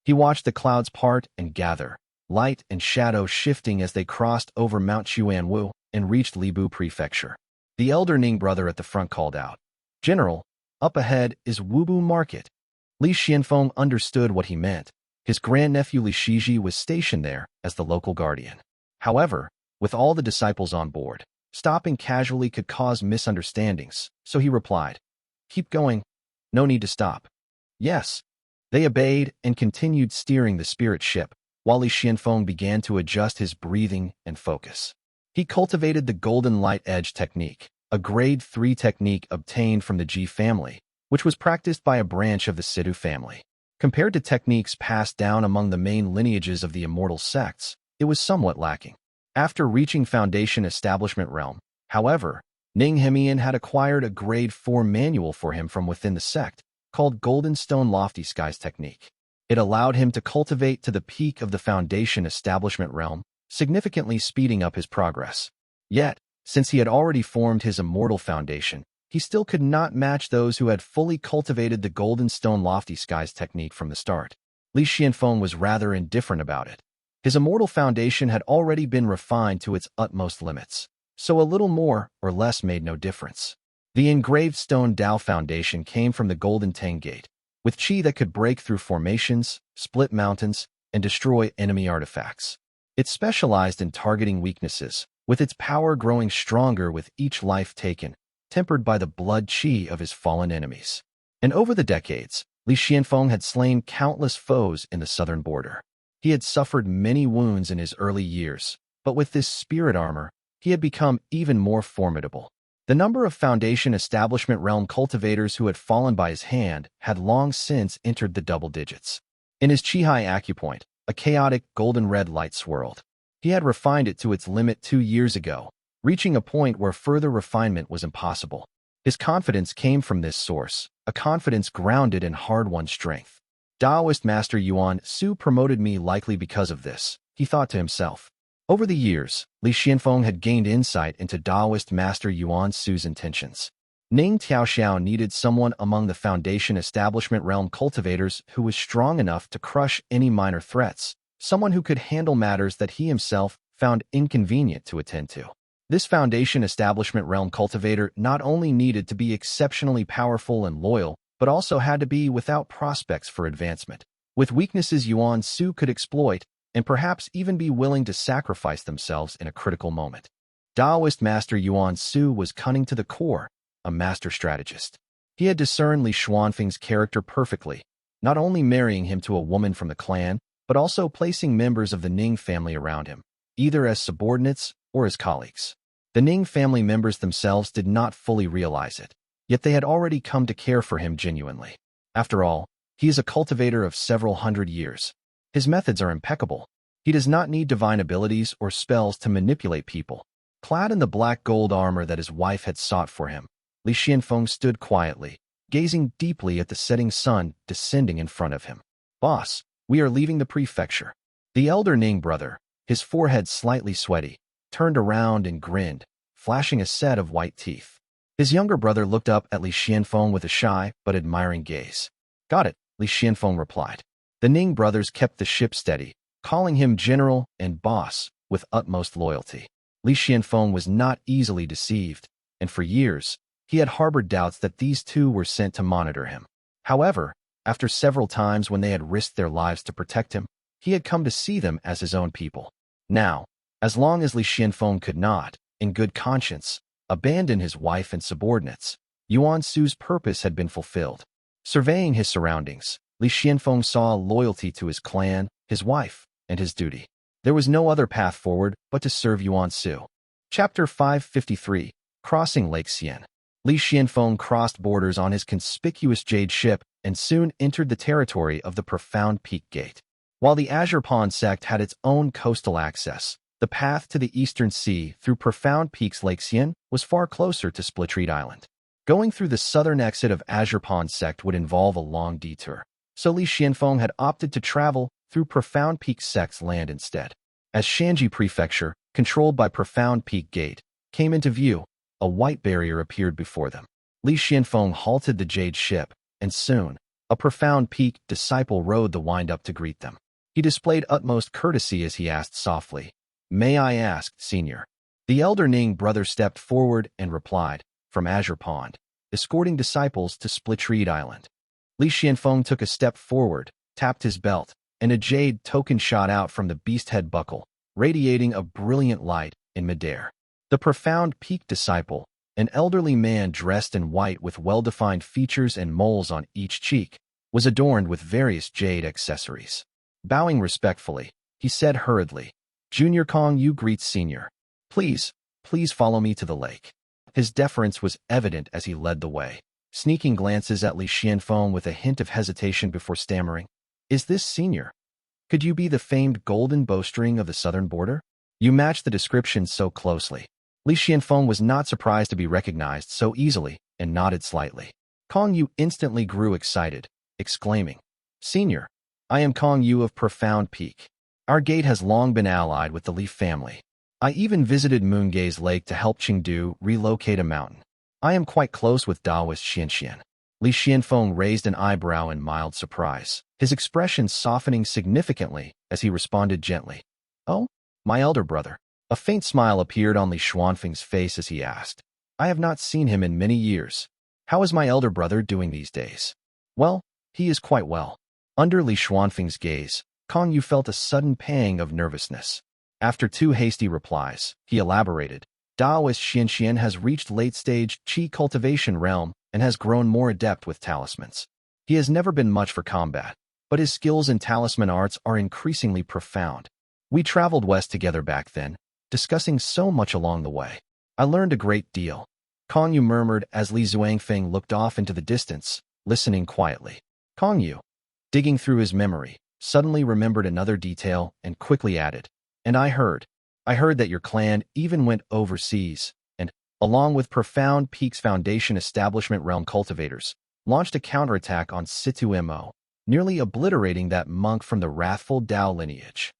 [SPEAKER 1] He watched the clouds part and gather, light and shadow shifting as they crossed over Mount Chuanwu and reached Libu Prefecture. The elder Ning brother at the front called out, "General, up ahead is Wubu Market." Li Xianfeng understood what he meant. His grandnephew Li Xizhi was stationed there as the local guardian. However, with all the disciples on board, stopping casually could cause misunderstandings, so he replied, "Keep going. No need to stop." "Yes." They obeyed and continued steering the spirit ship, while Li Xianfeng began to adjust his breathing and focus. He cultivated the golden light edge technique, a grade 3 technique obtained from the Ji family, which was practiced by a branch of the Situ family. Compared to techniques passed down among the main lineages of the immortal sects, it was somewhat lacking. After reaching Foundation Establishment Realm, however, Ning Hemian had acquired a grade 4 manual for him from within the sect, called Golden Stone Lofty Skies Technique. It allowed him to cultivate to the peak of the Foundation Establishment Realm, significantly speeding up his progress. Yet, since he had already formed his immortal foundation, he still could not match those who had fully cultivated the Golden Stone Lofty Skies technique from the start. Li Xianfeng was rather indifferent about it. His immortal foundation had already been refined to its utmost limits, so a little more or less made no difference. The engraved stone Dao foundation came from the Golden Tang Gate, with chi that could break through formations, split mountains, and destroy enemy artifacts. It specialized in targeting weaknesses, with its power growing stronger with each life taken, tempered by the blood chi of his fallen enemies. And over the decades, Li Xianfeng had slain countless foes in the southern border. He had suffered many wounds in his early years, but with this spirit armor, he had become even more formidable. The number of Foundation Establishment Realm cultivators who had fallen by his hand had long since entered the double digits. In his Qihai acupoint, a chaotic golden red light swirled. He had refined it to its limit 2 years ago, reaching a point where further refinement was impossible. His confidence came from this source, a confidence grounded in hard-won strength. Taoist Master Yuan Su promoted me likely because of this, he thought to himself. Over the years, Li Xianfeng had gained insight into Taoist Master Yuan Su's intentions. Ning Tiaoxiao needed someone among the Foundation Establishment Realm cultivators who was strong enough to crush any minor threats, someone who could handle matters that he himself found inconvenient to attend to. This Foundation Establishment Realm cultivator not only needed to be exceptionally powerful and loyal, but also had to be without prospects for advancement, with weaknesses Yuan Su could exploit, and perhaps even be willing to sacrifice themselves in a critical moment. Taoist Master Yuan Su was cunning to the core, a master strategist. He had discerned Li Xuanfeng's character perfectly, not only marrying him to a woman from the clan, but also placing members of the Ning family around him, either as subordinates or as colleagues. The Ning family members themselves did not fully realize it, yet they had already come to care for him genuinely. After all, he is a cultivator of several hundred years. His methods are impeccable. He does not need divine abilities or spells to manipulate people. Clad in the black gold armor that his wife had sought for him, Li Xianfeng stood quietly, gazing deeply at the setting sun descending in front of him. "Boss, we are leaving the prefecture." The elder Ning brother, his forehead slightly sweaty, turned around and grinned, flashing a set of white teeth. His younger brother looked up at Li Xianfeng with a shy but admiring gaze. "Got it," Li Xianfeng replied. The Ning brothers kept the ship steady, calling him general and boss with utmost loyalty. Li Xianfeng was not easily deceived, and for years, he had harbored doubts that these two were sent to monitor him. However, after several times when they had risked their lives to protect him, he had come to see them as his own people. Now, as long as Li Xianfeng could not, in good conscience, abandon his wife and subordinates, Yuan Su's purpose had been fulfilled. Surveying his surroundings, Li Xianfeng saw loyalty to his clan, his wife, and his duty. There was no other path forward but to serve Yuan Su. Chapter 553, Crossing Lake Xian. Li Xianfeng crossed borders on his conspicuous jade ship and soon entered the territory of the Profound Peak Gate. While the Azure Pond sect had its own coastal access, the path to the eastern sea through Profound Peaks Lake Xian was far closer to Splitreed Island. Going through the southern exit of Azure Pond Sect would involve a long detour, so Li Xianfeng had opted to travel through Profound Peak Sect's land instead. As Shanji Prefecture, controlled by Profound Peak Gate, came into view, a white barrier appeared before them. Li Xianfeng halted the jade ship, and soon, a Profound Peak disciple rode the wind up to greet them. He displayed utmost courtesy as he asked softly, "May I ask, Senior?" The elder Ning brother stepped forward and replied, "From Azure Pond, escorting disciples to Splitreed Island." Li Xianfeng took a step forward, tapped his belt, and a jade token shot out from the beast head buckle, radiating a brilliant light in midair. The Profound Peak disciple, an elderly man dressed in white with well-defined features and moles on each cheek, was adorned with various jade accessories. Bowing respectfully, he said hurriedly, "Junior Kong Yu greets Senior. Please follow me to the lake." His deference was evident as he led the way, sneaking glances at Li Xianfeng with a hint of hesitation before stammering, "Is this Senior? Could you be the famed golden bowstring of the southern border? You match the description so closely." Li Xianfeng was not surprised to be recognized so easily and nodded slightly. Kong Yu instantly grew excited, exclaiming, "Senior, I am Kong Yu of Profound Peak. Our gate has long been allied with the Li family. I even visited Moongay's lake to help Qingdu relocate a mountain. I am quite close with Daoist Xian." Li Xianfeng raised an eyebrow in mild surprise, his expression softening significantly as he responded gently, "Oh, my elder brother." A faint smile appeared on Li Xuanfeng's face as he asked, "I have not seen him in many years. How is my elder brother doing these days?" "Well, he is quite well." Under Li Xuanfeng's gaze, Kong Yu felt a sudden pang of nervousness. After two hasty replies, he elaborated, "Daoist Xian has reached late-stage qi cultivation realm and has grown more adept with talismans. He has never been much for combat, but his skills in talisman arts are increasingly profound. We traveled west together back then, discussing so much along the way. I learned a great deal." Kong Yu murmured as Li Xuanfeng looked off into the distance, listening quietly. Kong Yu, digging through his memory, suddenly remembered another detail and quickly added, "And I heard that your clan even went overseas and, along with Profound Peak's Foundation Establishment Realm cultivators, launched a counterattack on Situ Mo, nearly obliterating that monk from the wrathful Dao lineage."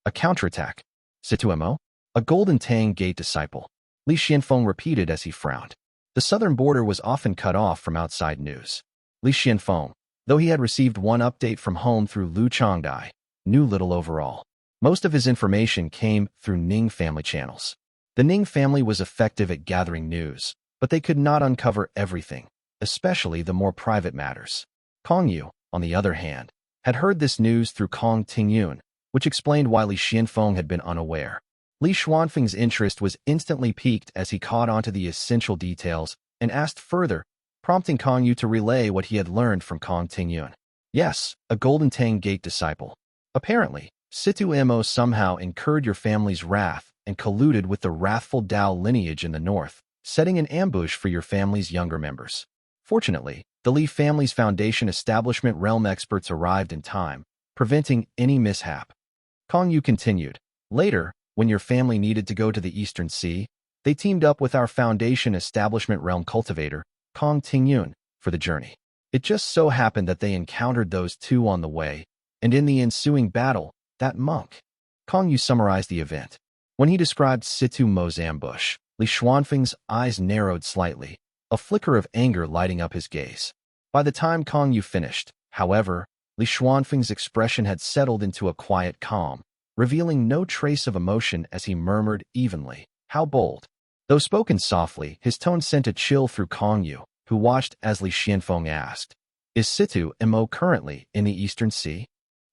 [SPEAKER 1] "A counterattack? Situ Mo? A Golden Tang Gate disciple?" Li Xianfeng repeated as he frowned. The southern border was often cut off from outside news. Li Xianfeng, though he had received one update from home through Lu Changdai, knew little overall. Most of his information came through Ning family channels. The Ning family was effective at gathering news, but they could not uncover everything, especially the more private matters. Kong Yu, on the other hand, had heard this news through Kong Tingyun, which explained why Li Xianfeng had been unaware. Li Xuanfeng's interest was instantly piqued as he caught onto the essential details and asked further, prompting Kong Yu to relay what he had learned from Kong Tingyun. "Yes, a Golden Tang Gate disciple. Apparently, Situ Mo somehow incurred your family's wrath and colluded with the wrathful Dao lineage in the north, setting an ambush for your family's younger members. Fortunately, the Li family's Foundation Establishment Realm experts arrived in time, preventing any mishap." Kong Yu continued, "Later, when your family needed to go to the Eastern Sea, they teamed up with our Foundation Establishment Realm cultivator, Kong Tingyun, for the journey. It just so happened that they encountered those two on the way, and in the ensuing battle, that monk." Kong Yu summarized the event. When he described Situ Mo's ambush, Li Xuanfeng's eyes narrowed slightly, a flicker of anger lighting up his gaze. By the time Kong Yu finished, however, Li Xuanfeng's expression had settled into a quiet calm, revealing no trace of emotion as he murmured evenly, "How bold." Though spoken softly, his tone sent a chill through Kong Yu, who watched as Li Xianfeng asked, "Is Situ Mo currently in the Eastern Sea?"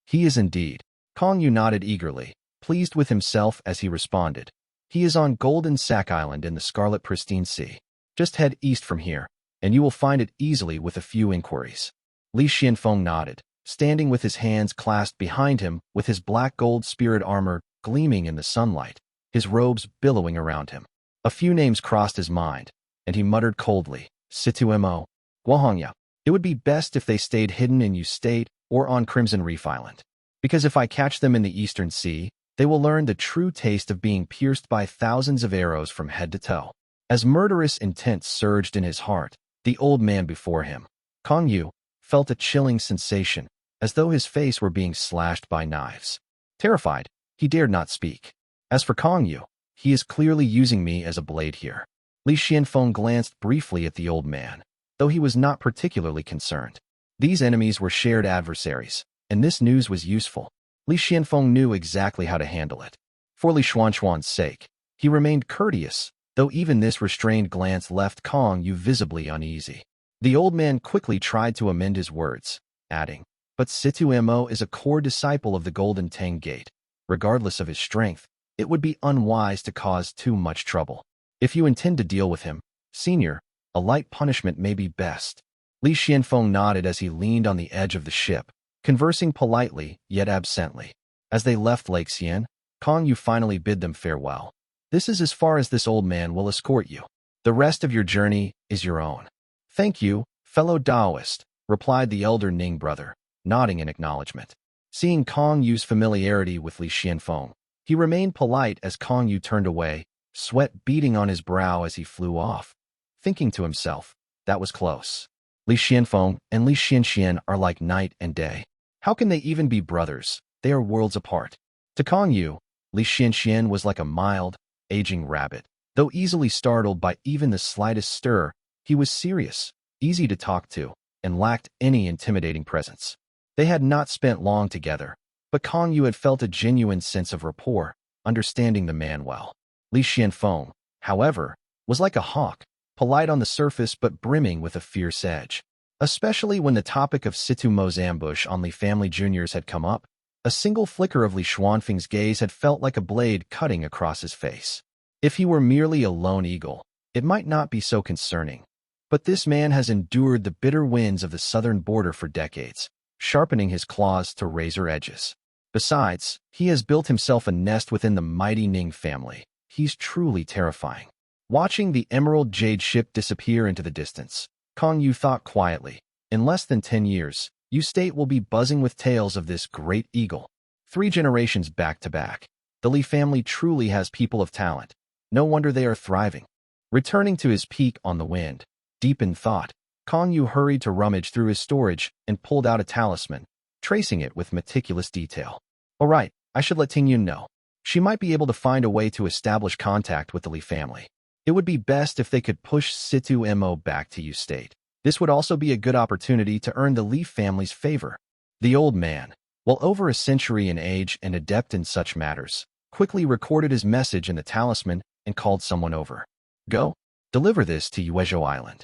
[SPEAKER 1] "He is indeed." Kong Yu nodded eagerly, pleased with himself as he responded, "He is on Golden Sack Island in the Scarlet Pristine Sea. Just head east from here, and you will find it easily with a few inquiries." Li Xianfeng nodded, standing with his hands clasped behind him with his black gold spirit armor gleaming in the sunlight, his robes billowing around him. A few names crossed his mind, and he muttered coldly, "Situ Mo, Guo Hongyao. It would be best if they stayed hidden in Yu State or on Crimson Reef Island. Because if I catch them in the Eastern Sea, they will learn the true taste of being pierced by thousands of arrows from head to toe." As murderous intent surged in his heart, The old man before him, Kong Yu, felt a chilling sensation, as though his face were being slashed by knives. Terrified, he dared not speak. As for Kong Yu, he is clearly using me as a blade here. Li Xianfeng glanced briefly at the old man, though he was not particularly concerned. These enemies were shared adversaries, and this news was useful. Li Xianfeng knew exactly how to handle it. For Li Xuanxuan's sake, he remained courteous, though even this restrained glance left Kong Yu visibly uneasy. The old man quickly tried to amend his words, adding, "But Situ Mo is a core disciple of the Golden Tang Gate. Regardless of his strength, it would be unwise to cause too much trouble. If you intend to deal with him, senior, a light punishment may be best." Li Xianfeng nodded as he leaned on the edge of the ship, conversing politely yet absently. As they left Lake Xian, Kong Yu finally bid them farewell. "This is as far as this old man will escort you. The rest of your journey is your own." "Thank you, fellow Taoist," replied the elder Ning brother, nodding in acknowledgement. Seeing Kong Yu's familiarity with Li Xianfeng, he remained polite as Kong Yu turned away, sweat beading on his brow as he flew off. Thinking to himself, that was close. Li Xianfeng and Li Xianxian are like night and day. How can they even be brothers? They are worlds apart. To Kong Yu, Li Xianxian was like a mild, aging rabbit. Though easily startled by even the slightest stir, he was serious, easy to talk to, and lacked any intimidating presence. They had not spent long together, but Kong Yu had felt a genuine sense of rapport, understanding the man well. Li Xianfeng, however, was like a hawk, polite on the surface but brimming with a fierce edge. Especially when the topic of Situ Mo's ambush on Li family juniors had come up, a single flicker of Li Xuanfeng's gaze had felt like a blade cutting across his face. If he were merely a lone eagle, it might not be so concerning. But this man has endured the bitter winds of the southern border for decades, sharpening his claws to razor edges. Besides, he has built himself a nest within the mighty Ning family. He's truly terrifying. Watching the emerald jade ship disappear into the distance, Kong Yu thought quietly, in less than 10 years, Yu State will be buzzing with tales of this great eagle. 3 generations back to back. The Li family truly has people of talent. No wonder they are thriving. Returning to his peak on the wind, deep in thought, Kong Yu hurried to rummage through his storage and pulled out a talisman, tracing it with meticulous detail. All right, I should let Ting Yun know. She might be able to find a way to establish contact with the Li family. It would be best if they could push Situ Mo back to Yu State. This would also be a good opportunity to earn the Li family's favor. The old man, while over a century in age and adept in such matters, quickly recorded his message in the talisman and called someone over. "Go, deliver this to Yuezhou Island."